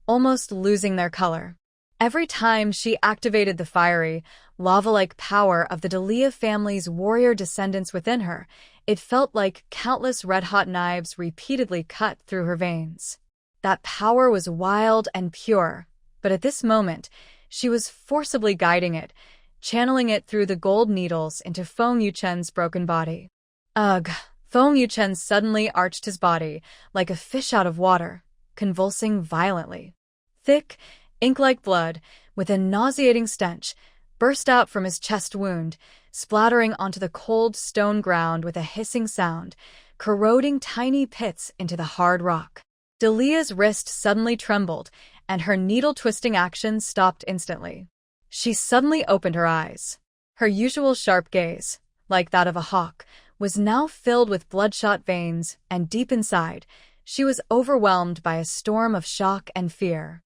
almost losing their color. Every time she activated the fiery, lava-like power of the Delia family's warrior descendants within her, it felt like countless red-hot knives repeatedly cut through her veins. That power was wild and pure, but at this moment, she was forcibly guiding it, channeling it through the gold needles into Feng Yuchen's broken body. Ugh! Feng Yuchen suddenly arched his body, like a fish out of water, convulsing violently. Thick, ink-like blood, with a nauseating stench, burst out from his chest wound, splattering onto the cold stone ground with a hissing sound, corroding tiny pits into the hard rock. Delia's wrist suddenly trembled, and her needle-twisting action stopped instantly. She suddenly opened her eyes. Her usual sharp gaze, like that of a hawk, was now filled with bloodshot veins, and deep inside, she was overwhelmed by a storm of shock and fear.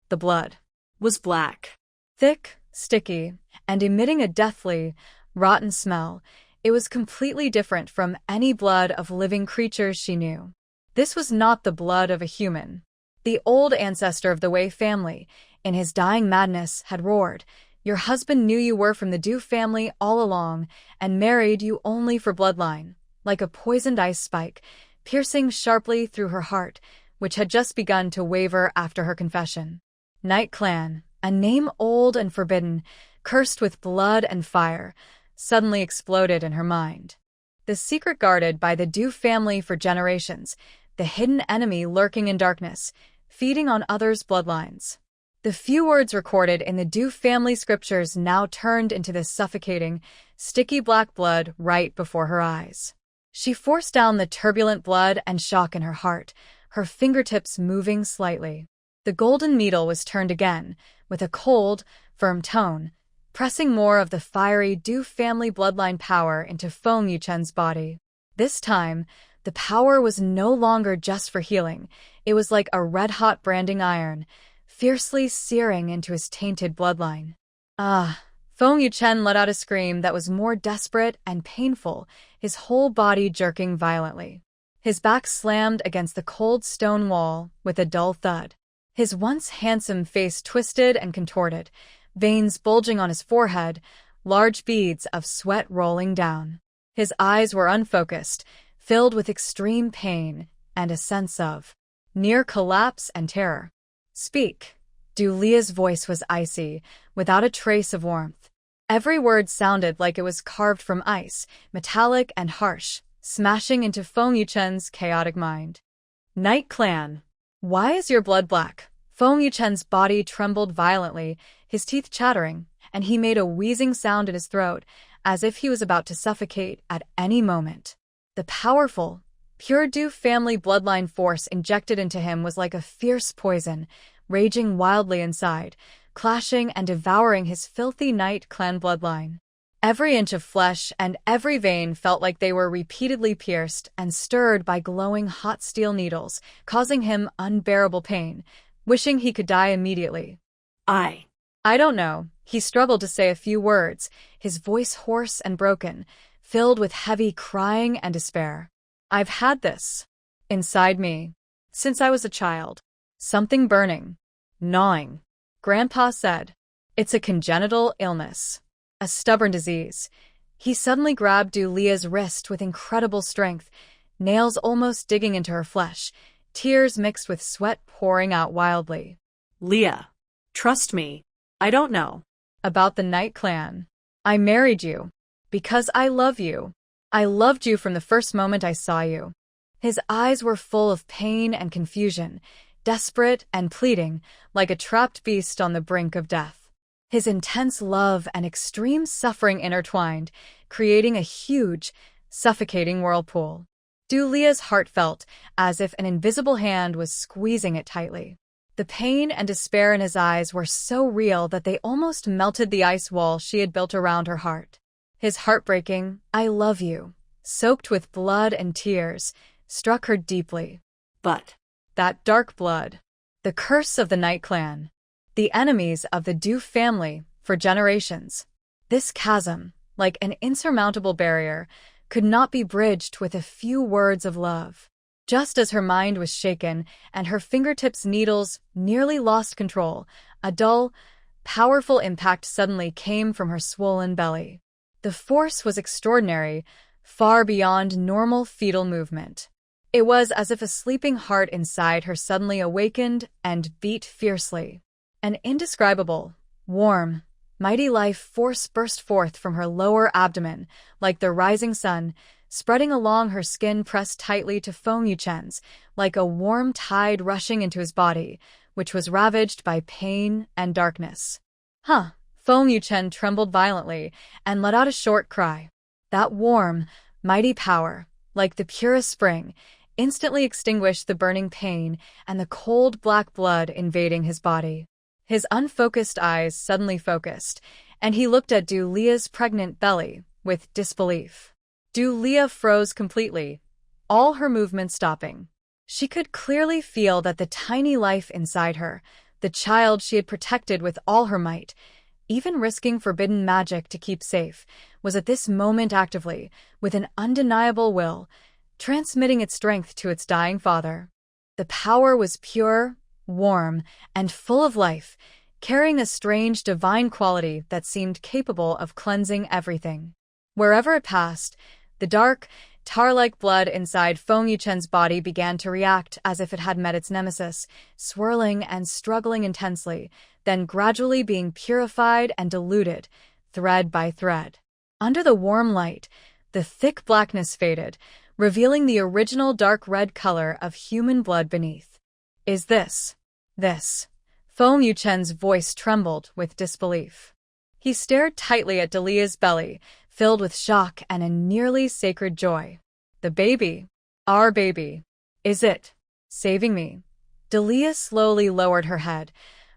The blood was black. Thick, sticky, and emitting a deathly, rotten smell. It was completely different from any blood of living creatures she knew. This was not the blood of a human. The old ancestor of the Wei family, in his dying madness, had roared, Your husband knew you were from the Du family all along and married you only for bloodline, like a poisoned ice spike, piercing sharply through her heart, which had just begun to waver after her confession. Night Clan, a name old and forbidden, cursed with blood and fire, suddenly exploded in her mind. The secret guarded by the Du family for generations, the hidden enemy lurking in darkness, feeding on others' bloodlines. The few words recorded in the Du family scriptures now turned into this suffocating, sticky black blood right before her eyes. She forced down the turbulent blood and shock in her heart, her fingertips moving slightly. The golden needle was turned again, with a cold, firm tone, pressing more of the fiery Du family bloodline power into Feng Yuchen's body. This time, the power was no longer just for healing. It was like a red-hot branding iron, fiercely searing into his tainted bloodline. Ah! Feng Yuchen let out a scream that was more desperate and painful, his whole body jerking violently. His back slammed against the cold stone wall with a dull thud. His once handsome face twisted and contorted, veins bulging on his forehead, large beads of sweat rolling down. His eyes were unfocused, filled with extreme pain and a sense of near collapse and terror. "Speak." Du Lia's voice was icy, without a trace of warmth. Every word sounded like it was carved from ice, metallic and harsh, smashing into Feng Yuchen's chaotic mind. "Night Clan, why is your blood black?" Feng Yuchen's body trembled violently, his teeth chattering, and he made a wheezing sound in his throat, as if he was about to suffocate at any moment. The powerful, pure Du family bloodline force injected into him was like a fierce poison, raging wildly inside, clashing and devouring his filthy Night Clan bloodline. Every inch of flesh and every vein felt like they were repeatedly pierced and stirred by glowing hot steel needles, causing him unbearable pain, wishing he could die immediately. I don't know." He struggled to say a few words, his voice hoarse and broken, filled with heavy crying and despair. "I've had this inside me since I was a child. Something burning, gnawing." Grandpa said, "It's a congenital illness, a stubborn disease." He suddenly grabbed Du Lia's wrist with incredible strength, nails almost digging into her flesh, tears mixed with sweat pouring out wildly. "Leah, trust me. I don't know about the Night Clan. I married you because I love you. I loved you from the first moment I saw you." His eyes were full of pain and confusion, desperate and pleading, like a trapped beast on the brink of death. His intense love and extreme suffering intertwined, creating a huge, suffocating whirlpool. Du Lia's heart felt as if an invisible hand was squeezing it tightly. The pain and despair in his eyes were so real that they almost melted the ice wall she had built around her heart. His heartbreaking, "I love you," soaked with blood and tears, struck her deeply. But that dark blood, the curse of the Night Clan, the enemies of the Du family for generations, this chasm, like an insurmountable barrier, could not be bridged with a few words of love. Just as her mind was shaken and her fingertips' needles nearly lost control, a dull, powerful impact suddenly came from her swollen belly. The force was extraordinary, far beyond normal fetal movement. It was as if a sleeping heart inside her suddenly awakened and beat fiercely. An indescribable, warm, mighty life force burst forth from her lower abdomen, like the rising sun, spreading along her skin pressed tightly to Feng Yuchen's, like a warm tide rushing into his body, which was ravaged by pain and darkness. "Huh!" Feng Yuchen trembled violently and let out a short cry. That warm, mighty power, like the purest spring, instantly extinguished the burning pain and the cold black blood invading his body. His unfocused eyes suddenly focused, and he looked at Du Lia's pregnant belly with disbelief. Du Lia froze completely, all her movements stopping. She could clearly feel that the tiny life inside her, the child she had protected with all her might, even risking forbidden magic to keep safe, was at this moment actively, with an undeniable will, transmitting its strength to its dying father. The power was pure, warm, and full of life, carrying a strange divine quality that seemed capable of cleansing everything. Wherever it passed, the dark, tar-like blood inside Feng Yuchen's body began to react as if it had met its nemesis, swirling and struggling intensely, then gradually being purified and diluted, thread by thread. Under the warm light, the thick blackness faded, revealing the original dark red color of human blood beneath. Is this? Feng Yuchen's voice trembled with disbelief. He stared tightly at Delia's belly, filled with shock and a nearly sacred joy. The baby, our baby, is it saving me? Delia slowly lowered her head,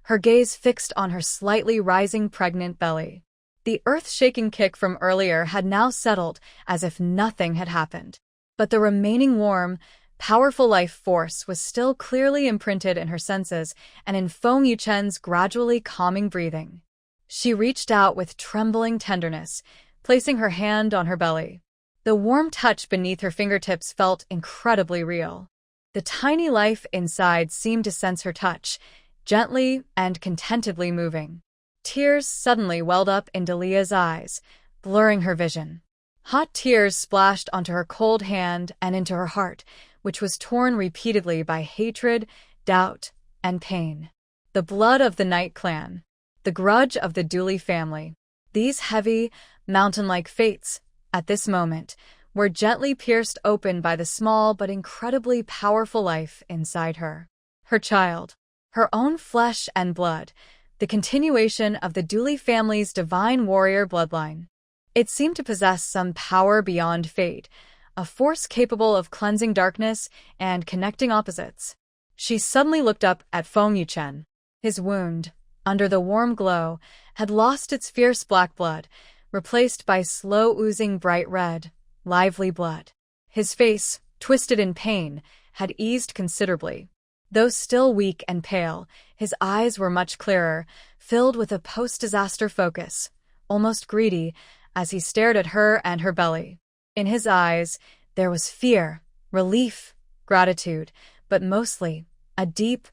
her gaze fixed on her slightly rising pregnant belly. The earth-shaking kick from earlier had now settled as if nothing had happened. But the remaining warm, powerful life force was still clearly imprinted in her senses and in Feng Yuchen's gradually calming breathing. She reached out with trembling tenderness, placing her hand on her belly. The warm touch beneath her fingertips felt incredibly real. The tiny life inside seemed to sense her touch, gently and contentedly moving. Tears suddenly welled up in Delia's eyes, blurring her vision. Hot tears splashed onto her cold hand and into her heart, which was torn repeatedly by hatred, doubt, and pain. The blood of the Knight clan. The grudge of the Dooley family. These heavy, mountain-like fates, at this moment, were gently pierced open by the small but incredibly powerful life inside her. Her child. Her own flesh and blood. The continuation of the Dooley family's divine warrior bloodline. It seemed to possess some power beyond fate, a force capable of cleansing darkness and connecting opposites. She suddenly looked up at Feng Yuchen. His wound, under the warm glow, had lost its fierce black blood, replaced by slow-oozing bright red, lively blood. His face, twisted in pain, had eased considerably. Though still weak and pale, his eyes were much clearer, filled with a post-disaster focus, almost greedy, as he stared at her and her belly. In his eyes, there was fear, relief, gratitude, but mostly a deep,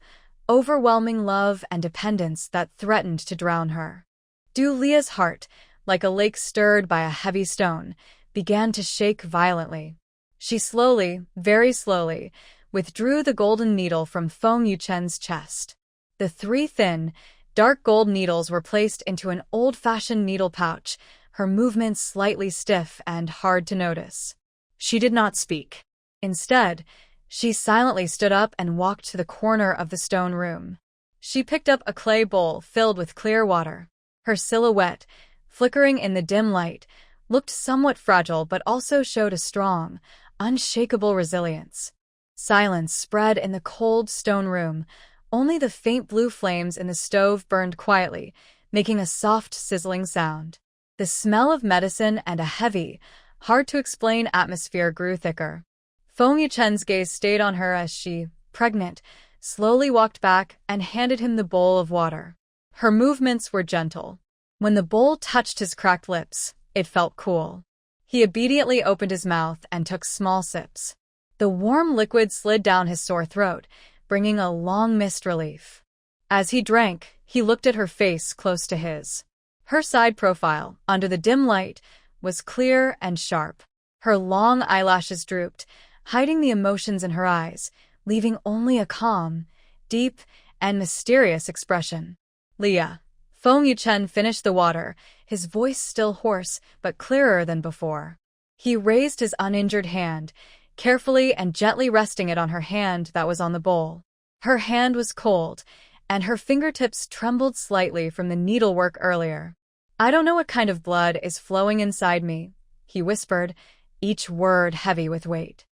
overwhelming love and dependence that threatened to drown her. Delia's heart, like a lake stirred by a heavy stone, began to shake violently. She slowly, very slowly, withdrew the golden needle from Feng Yuchen's chest. The 3 thin, dark gold needles were placed into an old-fashioned needle pouch, her movements slightly stiff and hard to notice. She did not speak. Instead, she silently stood up and walked to the corner of the stone room. She picked up a clay bowl filled with clear water. Her silhouette, flickering in the dim light, looked somewhat fragile but also showed a strong, unshakable resilience. Silence spread in the cold stone room. Only the faint blue flames in the stove burned quietly, making a soft, sizzling sound. The smell of medicine and a heavy, hard-to-explain atmosphere grew thicker. Feng Yuchen's gaze stayed on her as she, pregnant, slowly walked back and handed him the bowl of water. Her movements were gentle. When the bowl touched his cracked lips, it felt cool. He obediently opened his mouth and took small sips. The warm liquid slid down his sore throat, bringing a long mist relief. As he drank, he looked at her face close to his. Her side profile, under the dim light, was clear and sharp. Her long eyelashes drooped, hiding the emotions in her eyes, leaving only a calm, deep, and mysterious expression. Leah. Feng Yuchen finished the water, his voice still hoarse but clearer than before. He raised his uninjured hand, carefully and gently resting it on her hand that was on the bowl. Her hand was cold, and her fingertips trembled slightly from the needlework earlier. "I don't know what kind of blood is flowing inside me," he whispered, each word heavy with weight.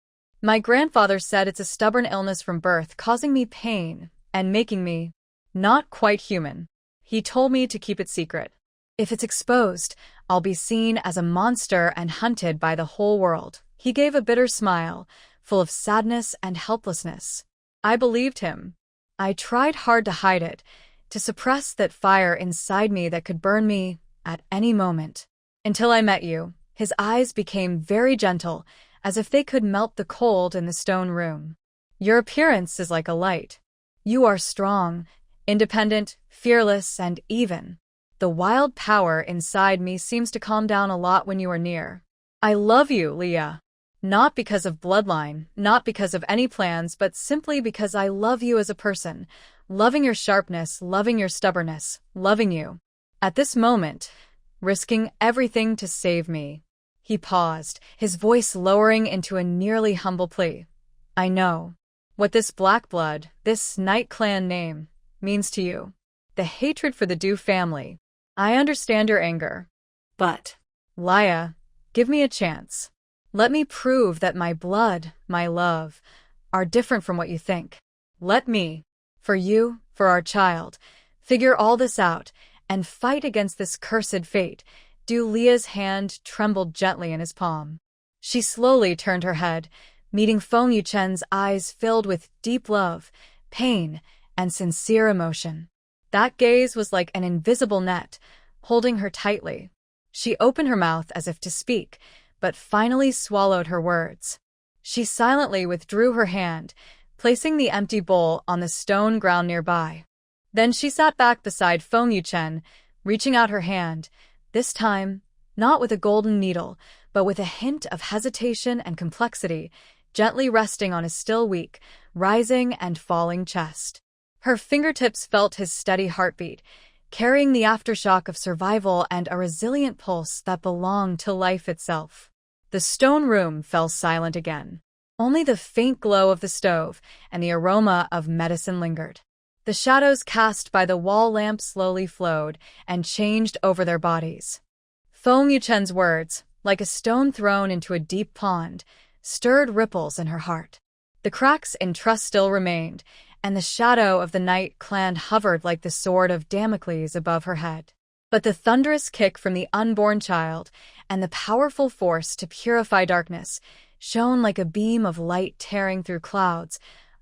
"My grandfather said it's a stubborn illness from birth causing me pain and making me not quite human. He told me to keep it secret. If it's exposed, I'll be seen as a monster and hunted by the whole world." He gave a bitter smile, full of sadness and helplessness. I believed him. I tried hard to hide it, to suppress that fire inside me that could burn me at any moment. Until I met you. His eyes became very gentle, as if they could melt the cold in the stone room. "Your appearance is like a light. You are strong, Independent, fearless, and even. The wild power inside me seems to calm down a lot when you are near. I love you, Leah. Not because of bloodline, not because of any plans, but simply because I love you as a person. Loving your sharpness, loving your stubbornness, loving you. At this moment, risking everything to save me. He paused, his voice lowering into a nearly humble plea. I know what this black blood, this Night Clan name, means to you. The hatred for the Du family. I understand your anger. But, Leah, give me a chance. Let me prove that my blood, my love, are different from what you think. Let me, for you, for our child, figure all this out and fight against this cursed fate. Leah's hand trembled gently in his palm. She slowly turned her head, meeting Feng Yuchen's eyes filled with deep love, pain, and sincere emotion. That gaze was like an invisible net, holding her tightly. She opened her mouth as if to speak, but finally swallowed her words. She silently withdrew her hand, placing the empty bowl on the stone ground nearby. Then she sat back beside Feng Yuchen, reaching out her hand, this time not with a golden needle, but with a hint of hesitation and complexity, gently resting on his still weak, rising and falling chest. Her fingertips felt his steady heartbeat, carrying the aftershock of survival and a resilient pulse that belonged to life itself. The stone room fell silent again. Only the faint glow of the stove and the aroma of medicine lingered. The shadows cast by the wall lamp slowly flowed and changed over their bodies. Feng Yuchen's words, like a stone thrown into a deep pond, stirred ripples in her heart. The cracks in trust still remained, and the shadow of the Night Clan hovered like the sword of Damocles above her head. But the thunderous kick from the unborn child and the powerful force to purify darkness shone like a beam of light tearing through clouds,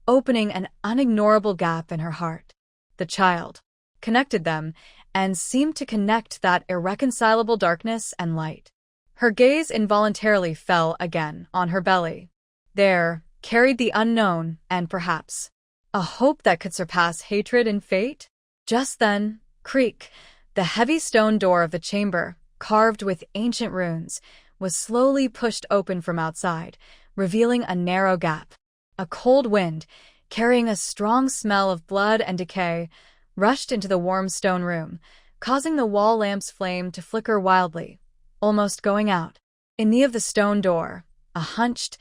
opening an unignorable gap in her heart. The child connected them and seemed to connect that irreconcilable darkness and light. Her gaze involuntarily fell again on her belly. There, carried the unknown and perhaps a hope that could surpass hatred and fate. Just then, creak, the heavy stone door of the chamber, carved with ancient runes, was slowly pushed open from outside, revealing a narrow gap. A cold wind, carrying a strong smell of blood and decay, rushed into the warm stone room, causing the wall lamp's flame to flicker wildly, almost going out. In the of the stone door, a hunched,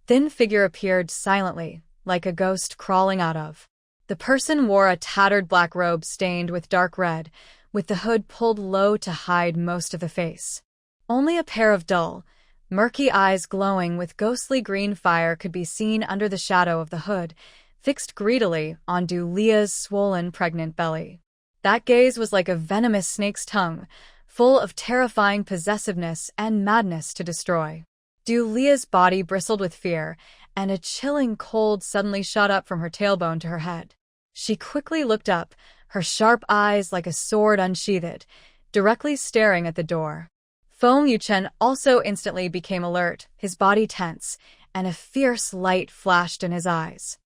thin figure appeared silently, like a ghost crawling out of. The person wore a tattered black robe stained with dark red, with the hood pulled low to hide most of the face. Only a pair of dull, murky eyes glowing with ghostly green fire could be seen under the shadow of the hood, fixed greedily on Leah's swollen, pregnant belly. That gaze was like a venomous snake's tongue, full of terrifying possessiveness and madness to destroy. Leah's body bristled with fear, and a chilling cold suddenly shot up from her tailbone to her head. She quickly looked up, her sharp eyes like a sword unsheathed, directly staring at the door. Feng Yuchen also instantly became alert, his body tense, and a fierce light flashed in his eyes.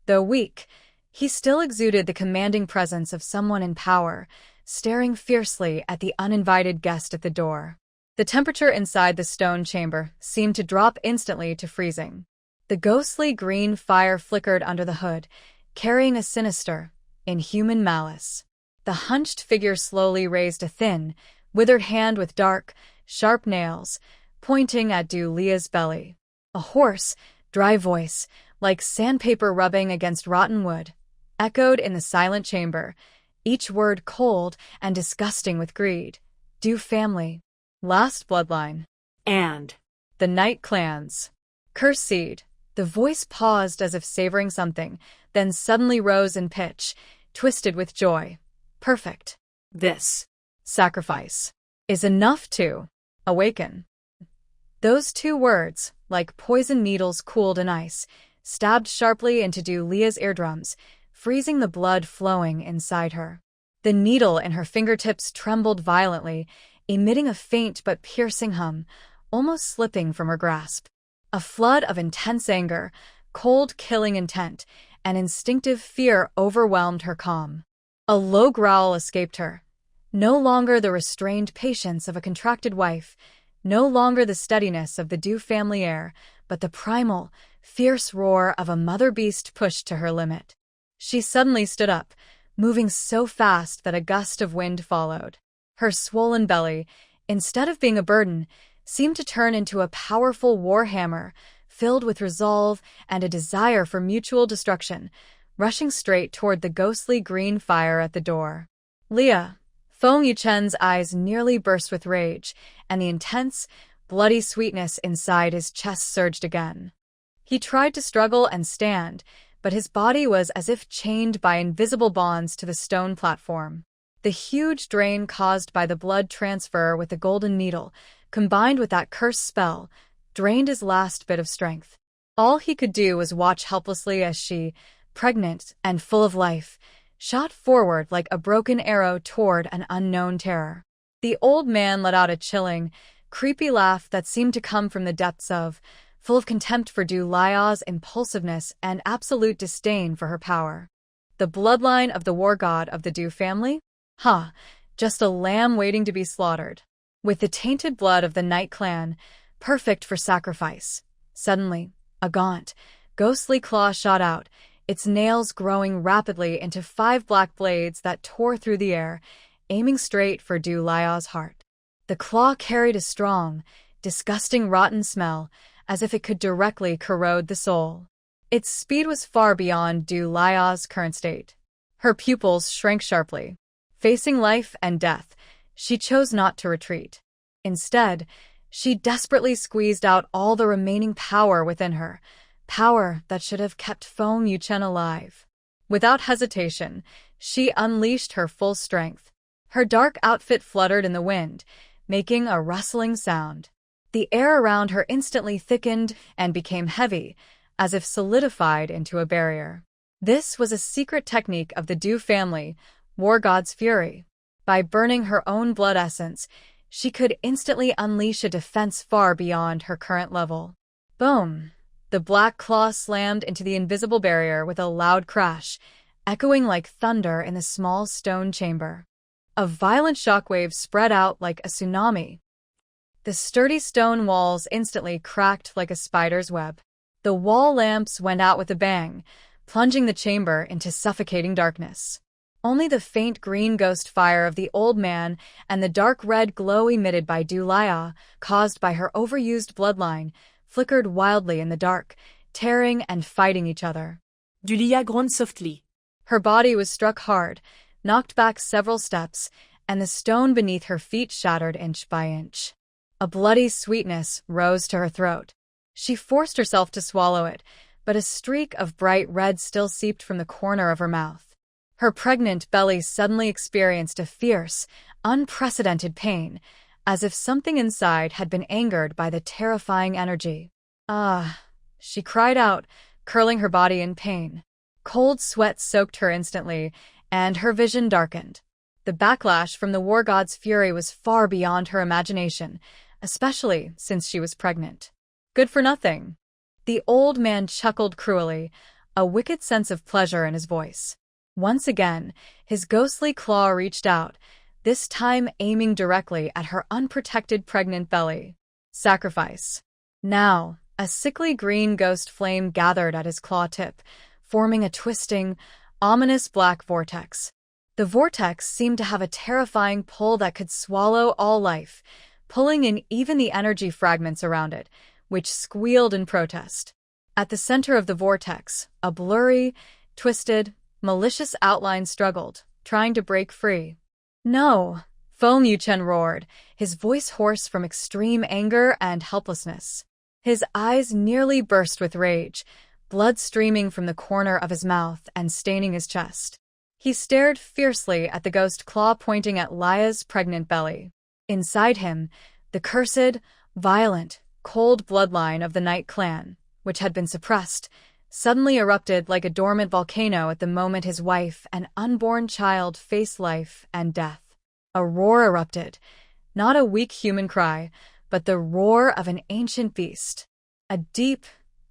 Though weak, he still exuded the commanding presence of someone in power, staring fiercely at the uninvited guest at the door. The temperature inside the stone chamber seemed to drop instantly to freezing. The ghostly green fire flickered under the hood, carrying a sinister, inhuman malice. The hunched figure slowly raised a thin, withered hand with dark, sharp nails, pointing at Leah's belly. A hoarse, dry voice, like sandpaper rubbing against rotten wood, echoed in the silent chamber, each word cold and disgusting with greed. Du family. Last bloodline. And The Night Clans. Curse seed. The voice paused as if savoring something, then suddenly rose in pitch, twisted with joy. Perfect. this. Sacrifice. Is enough to awaken. Those two words, like poison needles cooled in ice, stabbed sharply into Leah's eardrums, freezing the blood flowing inside her. The needle in her fingertips trembled violently, emitting a faint but piercing hum, almost slipping from her grasp. A flood of intense anger, cold killing intent, and instinctive fear overwhelmed her calm. A low growl escaped her. No longer the restrained patience of a contracted wife, no longer the steadiness of the Du family heir, but the primal, fierce roar of a mother beast pushed to her limit. She suddenly stood up, moving so fast that a gust of wind followed. Her swollen belly, instead of being a burden, seemed to turn into a powerful warhammer, filled with resolve and a desire for mutual destruction, rushing straight toward the ghostly green fire at the door. Leah. Feng Yuchen's eyes nearly burst with rage, and the intense, bloody sweetness inside his chest surged again. He tried to struggle and stand, but his body was as if chained by invisible bonds to the stone platform. The huge drain caused by the blood transfer with the golden needle, combined with that cursed spell, drained his last bit of strength. All he could do was watch helplessly as she, pregnant and full of life, shot forward like a broken arrow toward an unknown terror. The old man let out a chilling, creepy laugh that seemed to come from the depths of, full of contempt for Du Liao's impulsiveness and absolute disdain for her power. The bloodline of the war god of the Du family? Just a lamb waiting to be slaughtered. With the tainted blood of the Night Clan, perfect for sacrifice. Suddenly, a gaunt, ghostly claw shot out, its nails growing rapidly into 5 black blades that tore through the air, aiming straight for Du Liao's heart. The claw carried a strong, disgusting rotten smell, as if it could directly corrode the soul. Its speed was far beyond Du Liao's current state. Her pupils shrank sharply. Facing life and death, she chose not to retreat. Instead, she desperately squeezed out all the remaining power within her, power that should have kept Feng Yuchen alive. Without hesitation, she unleashed her full strength. Her dark outfit fluttered in the wind, making a rustling sound. The air around her instantly thickened and became heavy, as if solidified into a barrier. This was a secret technique of the Du family, War God's Fury. By burning her own blood essence, she could instantly unleash a defense far beyond her current level. Boom! The black claw slammed into the invisible barrier with a loud crash, echoing like thunder in the small stone chamber. A violent shockwave spread out like a tsunami. The sturdy stone walls instantly cracked like a spider's web. The wall lamps went out with a bang, plunging the chamber into suffocating darkness. Only the faint green ghost fire of the old man and the dark red glow emitted by Du Liao, caused by her overused bloodline, flickered wildly in the dark, tearing and fighting each other. Du Liao groaned softly. Her body was struck hard, knocked back several steps, and the stone beneath her feet shattered inch by inch. A bloody sweetness rose to her throat. She forced herself to swallow it, but a streak of bright red still seeped from the corner of her mouth. Her pregnant belly suddenly experienced a fierce, unprecedented pain, as if something inside had been angered by the terrifying energy. She cried out, curling her body in pain. Cold sweat soaked her instantly, and her vision darkened. The backlash from the war god's fury was far beyond her imagination, especially since she was pregnant. Good for nothing. The old man chuckled cruelly, a wicked sense of pleasure in his voice. Once again, his ghostly claw reached out, this time aiming directly at her unprotected pregnant belly. Sacrifice. Now, a sickly green ghost flame gathered at his claw tip, forming a twisting, ominous black vortex. The vortex seemed to have a terrifying pull that could swallow all life, pulling in even the energy fragments around it, which squealed in protest. At the center of the vortex, a blurry, twisted, malicious outline struggled, trying to break free. No! Feng Yuchen roared, his voice hoarse from extreme anger and helplessness. His eyes nearly burst with rage, blood streaming from the corner of his mouth and staining his chest. He stared fiercely at the ghost claw pointing at Lia's pregnant belly. Inside him, the cursed, violent, cold bloodline of the Night Clan, which had been suppressed, suddenly erupted like a dormant volcano at the moment his wife and unborn child faced life and death. A roar erupted, not a weak human cry, but the roar of an ancient beast. A deep,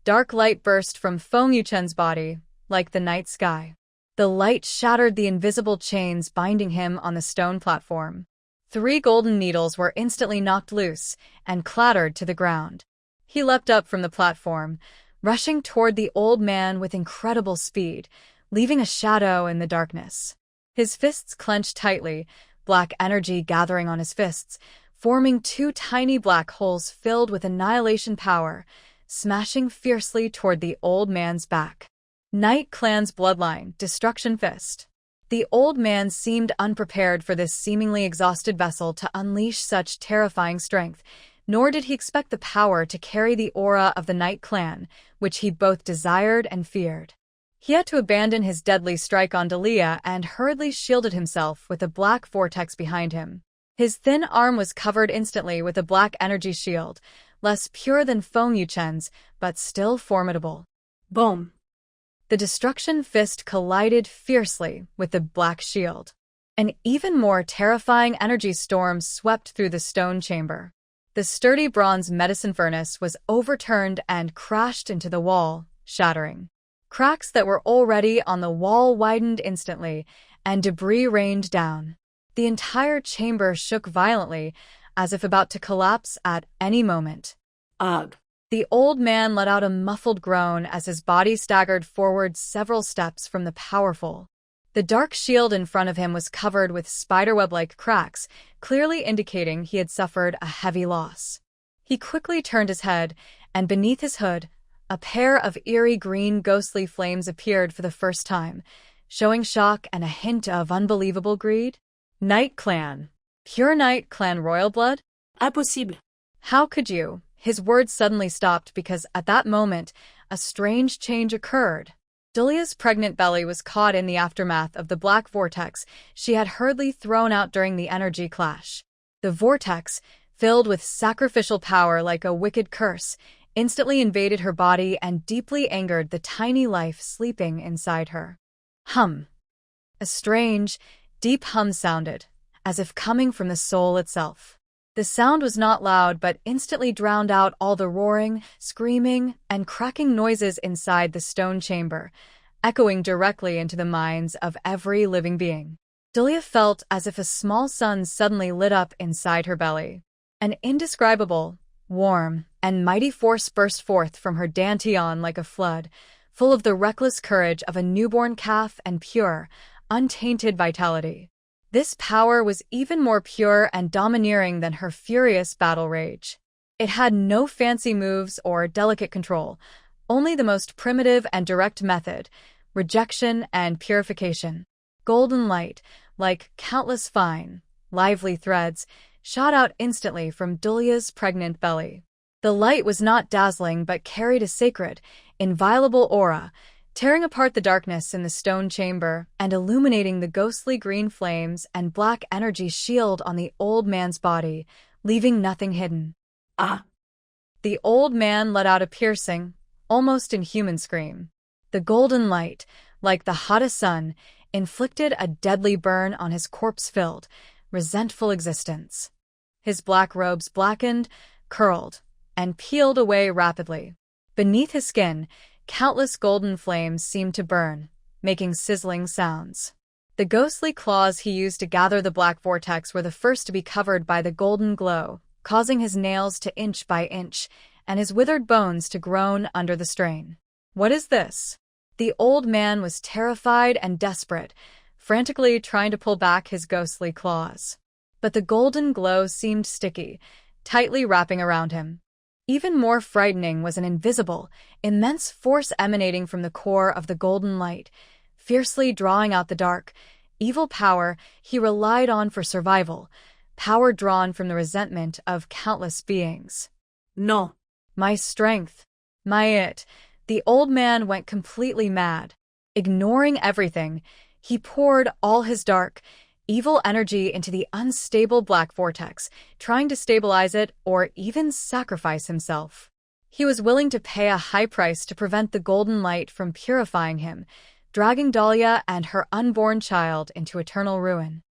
dark light burst from Feng Yuchen's body, like the night sky. The light shattered the invisible chains binding him on the stone platform. 3 golden needles were instantly knocked loose and clattered to the ground. He leapt up from the platform, rushing toward the old man with incredible speed, leaving a shadow in the darkness. His fists clenched tightly, black energy gathering on his fists, forming 2 tiny black holes filled with annihilation power, smashing fiercely toward the old man's back. Night Clan's bloodline, Destruction Fist. The old man seemed unprepared for this seemingly exhausted vessel to unleash such terrifying strength, nor did he expect the power to carry the aura of the Night Clan, which he both desired and feared. He had to abandon his deadly strike on Dalia and hurriedly shielded himself with a black vortex behind him. His thin arm was covered instantly with a black energy shield, less pure than Feng Yuchen's, but still formidable. Boom! The Destruction Fist collided fiercely with the black shield. An even more terrifying energy storm swept through the stone chamber. The sturdy bronze medicine furnace was overturned and crashed into the wall, shattering. Cracks that were already on the wall widened instantly, and debris rained down. The entire chamber shook violently, as if about to collapse at any moment. Ugh! The old man let out a muffled groan as his body staggered forward several steps from the powerful. The dark shield in front of him was covered with spiderweb-like cracks, clearly indicating he had suffered a heavy loss. He quickly turned his head, and beneath his hood, a pair of eerie green ghostly flames appeared for the first time, showing shock and a hint of unbelievable greed. Night Clan. Pure Night Clan royal blood? Impossible! How could you? His words suddenly stopped because at that moment, a strange change occurred. Dalia's pregnant belly was caught in the aftermath of the black vortex she had hurriedly thrown out during the energy clash. The vortex, filled with sacrificial power like a wicked curse, instantly invaded her body and deeply angered the tiny life sleeping inside her. Hum. A strange, deep hum sounded, as if coming from the soul itself. The sound was not loud but instantly drowned out all the roaring, screaming, and cracking noises inside the stone chamber, echoing directly into the minds of every living being. Dalia felt as if a small sun suddenly lit up inside her belly. An indescribable, warm, and mighty force burst forth from her dantian like a flood, full of the reckless courage of a newborn calf and pure, untainted vitality. This power was even more pure and domineering than her furious battle rage. It had no fancy moves or delicate control, only the most primitive and direct method, rejection and purification. Golden light, like countless fine, lively threads, shot out instantly from Dalia's pregnant belly. The light was not dazzling but carried a sacred, inviolable aura, tearing apart the darkness in the stone chamber and illuminating the ghostly green flames and black energy shield on the old man's body, leaving nothing hidden. Ah! The old man let out a piercing, almost inhuman scream. The golden light, like the hottest sun, inflicted a deadly burn on his corpse-filled, resentful existence. His black robes blackened, curled, and peeled away rapidly. Beneath his skin, countless golden flames seemed to burn, making sizzling sounds. The ghostly claws he used to gather the black vortex were the first to be covered by the golden glow, causing his nails to inch by inch and his withered bones to groan under the strain. What is this? The old man was terrified and desperate, frantically trying to pull back his ghostly claws. But the golden glow seemed sticky, tightly wrapping around him. Even more frightening was an invisible, immense force emanating from the core of the golden light, fiercely drawing out the dark, evil power he relied on for survival, power drawn from the resentment of countless beings. No. My strength. My it. The old man went completely mad. Ignoring everything, he poured all his dark, evil energy into the unstable black vortex, trying to stabilize it or even sacrifice himself. He was willing to pay a high price to prevent the golden light from purifying him, dragging Dalia and her unborn child into eternal ruin.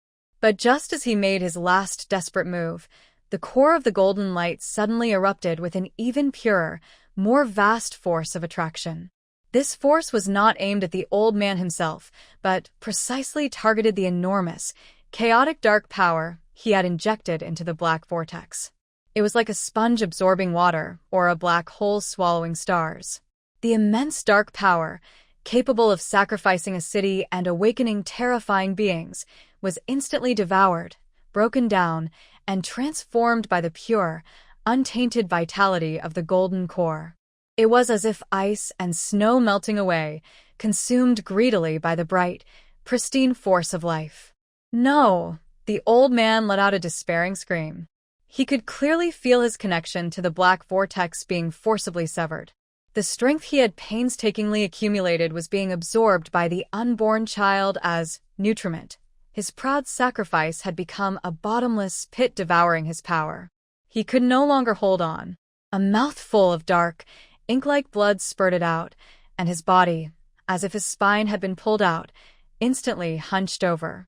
But just as he made his last desperate move, the core of the golden light suddenly erupted with an even purer, more vast force of attraction. This force was not aimed at the old man himself, but precisely targeted the enormous, chaotic dark power he had injected into the black vortex. It was like a sponge absorbing water or a black hole swallowing stars. The immense dark power, capable of sacrificing a city and awakening terrifying beings, was instantly devoured, broken down, and transformed by the pure, untainted vitality of the golden core. It was as if ice and snow melting away, consumed greedily by the bright, pristine force of life. No, the old man let out a despairing scream. He could clearly feel his connection to the black vortex being forcibly severed. The strength he had painstakingly accumulated was being absorbed by the unborn child as nutriment. His proud sacrifice had become a bottomless pit devouring his power. He could no longer hold on. A mouthful of dark, ink-like blood spurted out, and his body, as if his spine had been pulled out, instantly hunched over.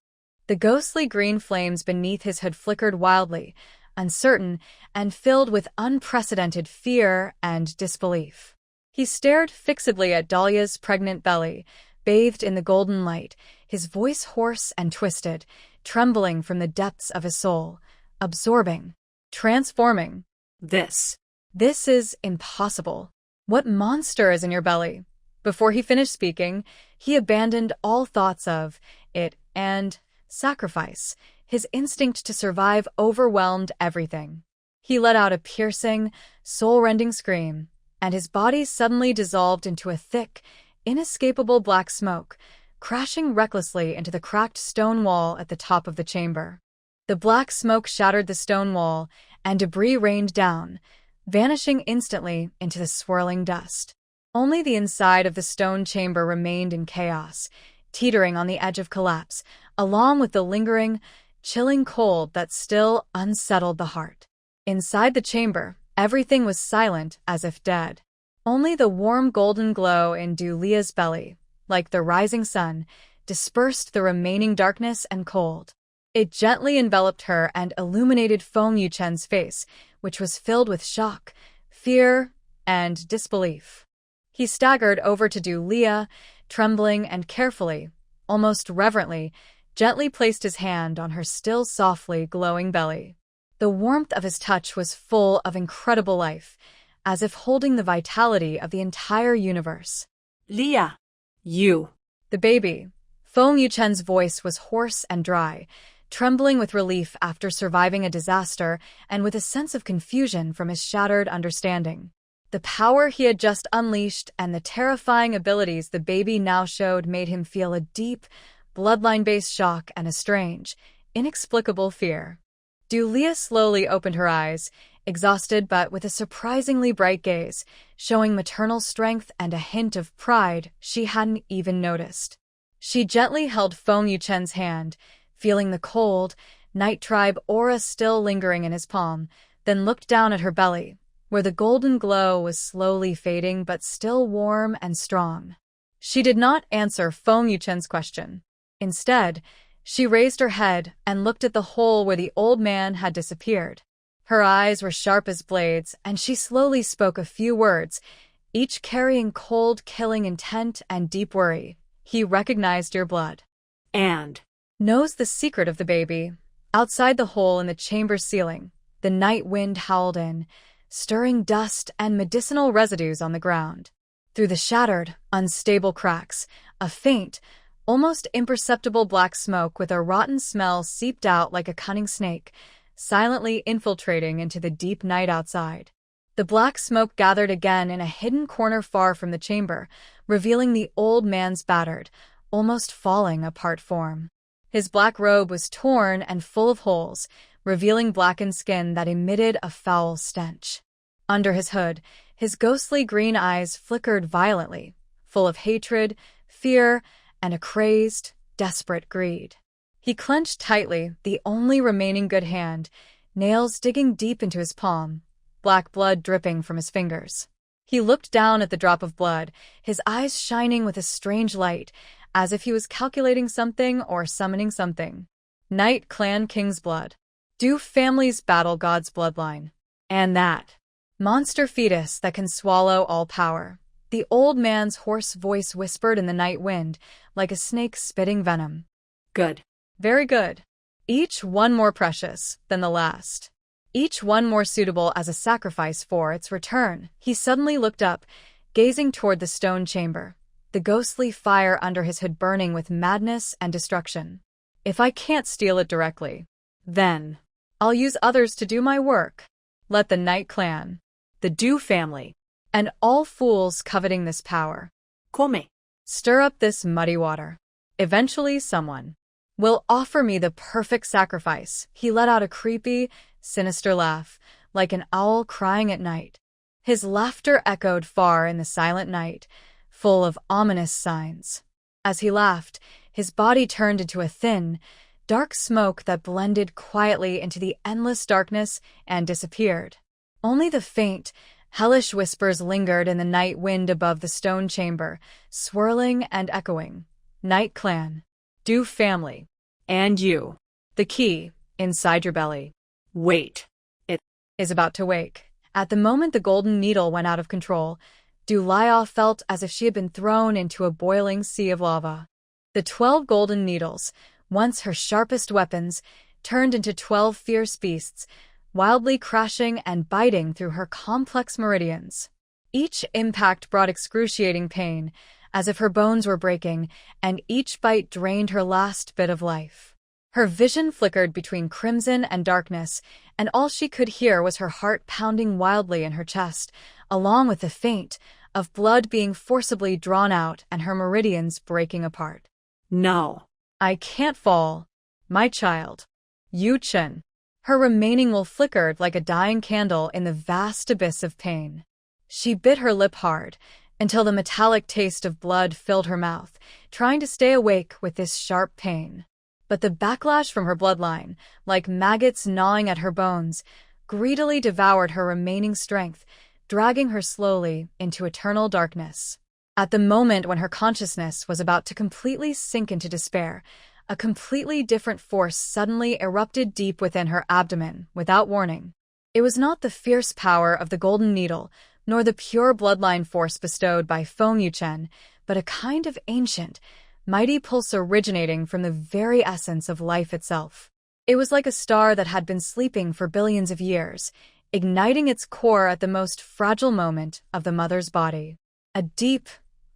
The ghostly green flames beneath his hood flickered wildly, uncertain, and filled with unprecedented fear and disbelief. He stared fixedly at Dahlia's pregnant belly, bathed in the golden light, his voice hoarse and twisted, trembling from the depths of his soul, absorbing, transforming. This is impossible. What monster is in your belly? Before he finished speaking, he abandoned all thoughts of it and sacrifice. His instinct to survive overwhelmed everything. He let out a piercing, soul-rending scream, and his body suddenly dissolved into a thick, inescapable black smoke, crashing recklessly into the cracked stone wall at the top of the chamber. The black smoke shattered the stone wall, and debris rained down, vanishing instantly into the swirling dust. Only the inside of the stone chamber remained in chaos, teetering on the edge of collapse, along with the lingering, chilling cold that still unsettled the heart. Inside the chamber, everything was silent as if dead. Only the warm golden glow in Dulia's belly, like the rising sun, dispersed the remaining darkness and cold. It gently enveloped her and illuminated Feng Yuchen's face, which was filled with shock, fear, and disbelief. He staggered over to Dulia, trembling and carefully, almost reverently, gently placed his hand on her still softly glowing belly. The warmth of his touch was full of incredible life, as if holding the vitality of the entire universe. Leah, you. The baby. Feng Yuchen's voice was hoarse and dry, trembling with relief after surviving a disaster and with a sense of confusion from his shattered understanding. The power he had just unleashed and the terrifying abilities the baby now showed made him feel a deep, bloodline-based shock and a strange, inexplicable fear. Dulia slowly opened her eyes, exhausted but with a surprisingly bright gaze, showing maternal strength and a hint of pride she hadn't even noticed. She gently held Feng Yuchen's hand, feeling the cold, Night Tribe aura still lingering in his palm, then looked down at her belly, where the golden glow was slowly fading but still warm and strong. She did not answer Feng Yuchen's question. Instead, she raised her head and looked at the hole where the old man had disappeared. Her eyes were sharp as blades, and she slowly spoke a few words, each carrying cold, killing intent and deep worry. He recognized your blood. And knows the secret of the baby. Outside the hole in the chamber's ceiling, the night wind howled in, stirring dust and medicinal residues on the ground. Through the shattered, unstable cracks, a faint, almost imperceptible black smoke with a rotten smell seeped out like a cunning snake, silently infiltrating into the deep night outside. The black smoke gathered again in a hidden corner far from the chamber, revealing the old man's battered, almost falling apart form. His black robe was torn and full of holes, revealing blackened skin that emitted a foul stench. Under his hood, his ghostly green eyes flickered violently, full of hatred, fear, and a crazed, desperate greed. He clenched tightly the only remaining good hand, nails digging deep into his palm, black blood dripping from his fingers. He looked down at the drop of blood, his eyes shining with a strange light, as if he was calculating something or summoning something. Night Clan King's blood. Do families battle God's bloodline? And that monster fetus that can swallow all power. The old man's hoarse voice whispered in the night wind, like a snake spitting venom. Good. Very good. Each one more precious than the last. Each one more suitable as a sacrifice for its return. He suddenly looked up, gazing toward the stone chamber, the ghostly fire under his hood burning with madness and destruction. If I can't steal it directly, then I'll use others to do my work. Let the Night Clan, The Du family. and all fools coveting this power, Come. stir up this muddy water. Eventually someone will offer me the perfect sacrifice. He let out a creepy, sinister laugh, like an owl crying at night. His laughter echoed far in the silent night, full of ominous signs. As he laughed, his body turned into a thin, dark smoke that blended quietly into the endless darkness and disappeared. Only the faint, hellish whispers lingered in the night wind above the stone chamber, swirling and echoing. Night Clan, Du family, And you. the key, inside your belly, Wait. It is about to wake. At the moment the golden needle went out of control, Dulia felt as if she had been thrown into a boiling sea of lava. The 12 golden needles, once her sharpest weapons, turned into 12 fierce beasts, wildly crashing and biting through her complex meridians. Each impact brought excruciating pain, as if her bones were breaking, and each bite drained her last bit of life. Her vision flickered between crimson and darkness, and all she could hear was her heart pounding wildly in her chest, along with the faint of blood being forcibly drawn out and her meridians breaking apart. No. I can't fall, my child. Yu Chen. Her remaining will flickered like a dying candle in the vast abyss of pain. She bit her lip hard, until the metallic taste of blood filled her mouth, trying to stay awake with this sharp pain. But the backlash from her bloodline, like maggots gnawing at her bones, greedily devoured her remaining strength, dragging her slowly into eternal darkness. At the moment when her consciousness was about to completely sink into despair, a completely different force suddenly erupted deep within her abdomen, without warning. It was not the fierce power of the golden needle, nor the pure bloodline force bestowed by Feng Yuchen, but a kind of ancient, mighty pulse originating from the very essence of life itself. It was like a star that had been sleeping for billions of years, igniting its core at the most fragile moment of the mother's body. A deep,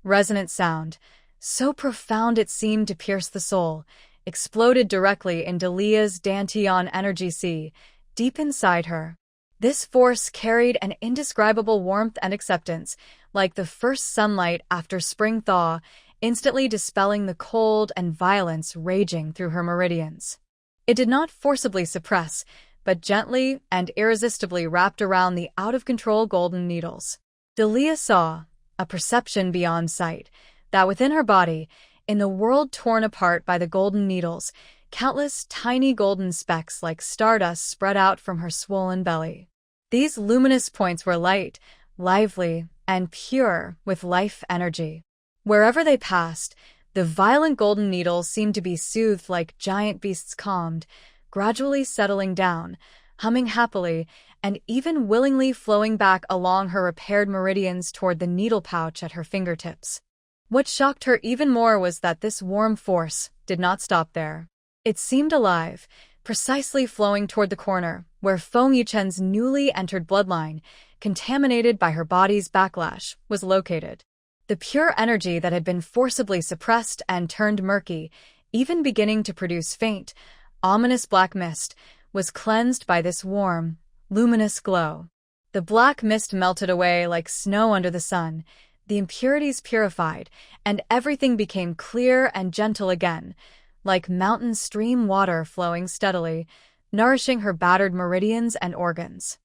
resonant sound, so profound it seemed to pierce the soul, exploded directly in Delia's Dantian energy sea, deep inside her. This force carried an indescribable warmth and acceptance, like the first sunlight after spring thaw, instantly dispelling the cold and violence raging through her meridians. It did not forcibly suppress, but gently and irresistibly wrapped around the out-of-control golden needles. Delia saw, a perception beyond sight, that within her body, in the world torn apart by the golden needles, countless tiny golden specks like stardust spread out from her swollen belly. These luminous points were light, lively, and pure with life energy. Wherever they passed, the violent golden needles seemed to be soothed like giant beasts calmed, gradually settling down, humming happily, and even willingly flowing back along her repaired meridians toward the needle pouch at her fingertips. What shocked her even more was that this warm force did not stop there. It seemed alive, precisely flowing toward the corner, where Feng Yuchen's newly entered bloodline, contaminated by her body's backlash, was located. The pure energy that had been forcibly suppressed and turned murky, even beginning to produce faint, ominous black mist, was cleansed by this warm, luminous glow. The black mist melted away like snow under the sun, the impurities purified, and everything became clear and gentle again, like mountain stream water flowing steadily, nourishing her battered meridians and organs.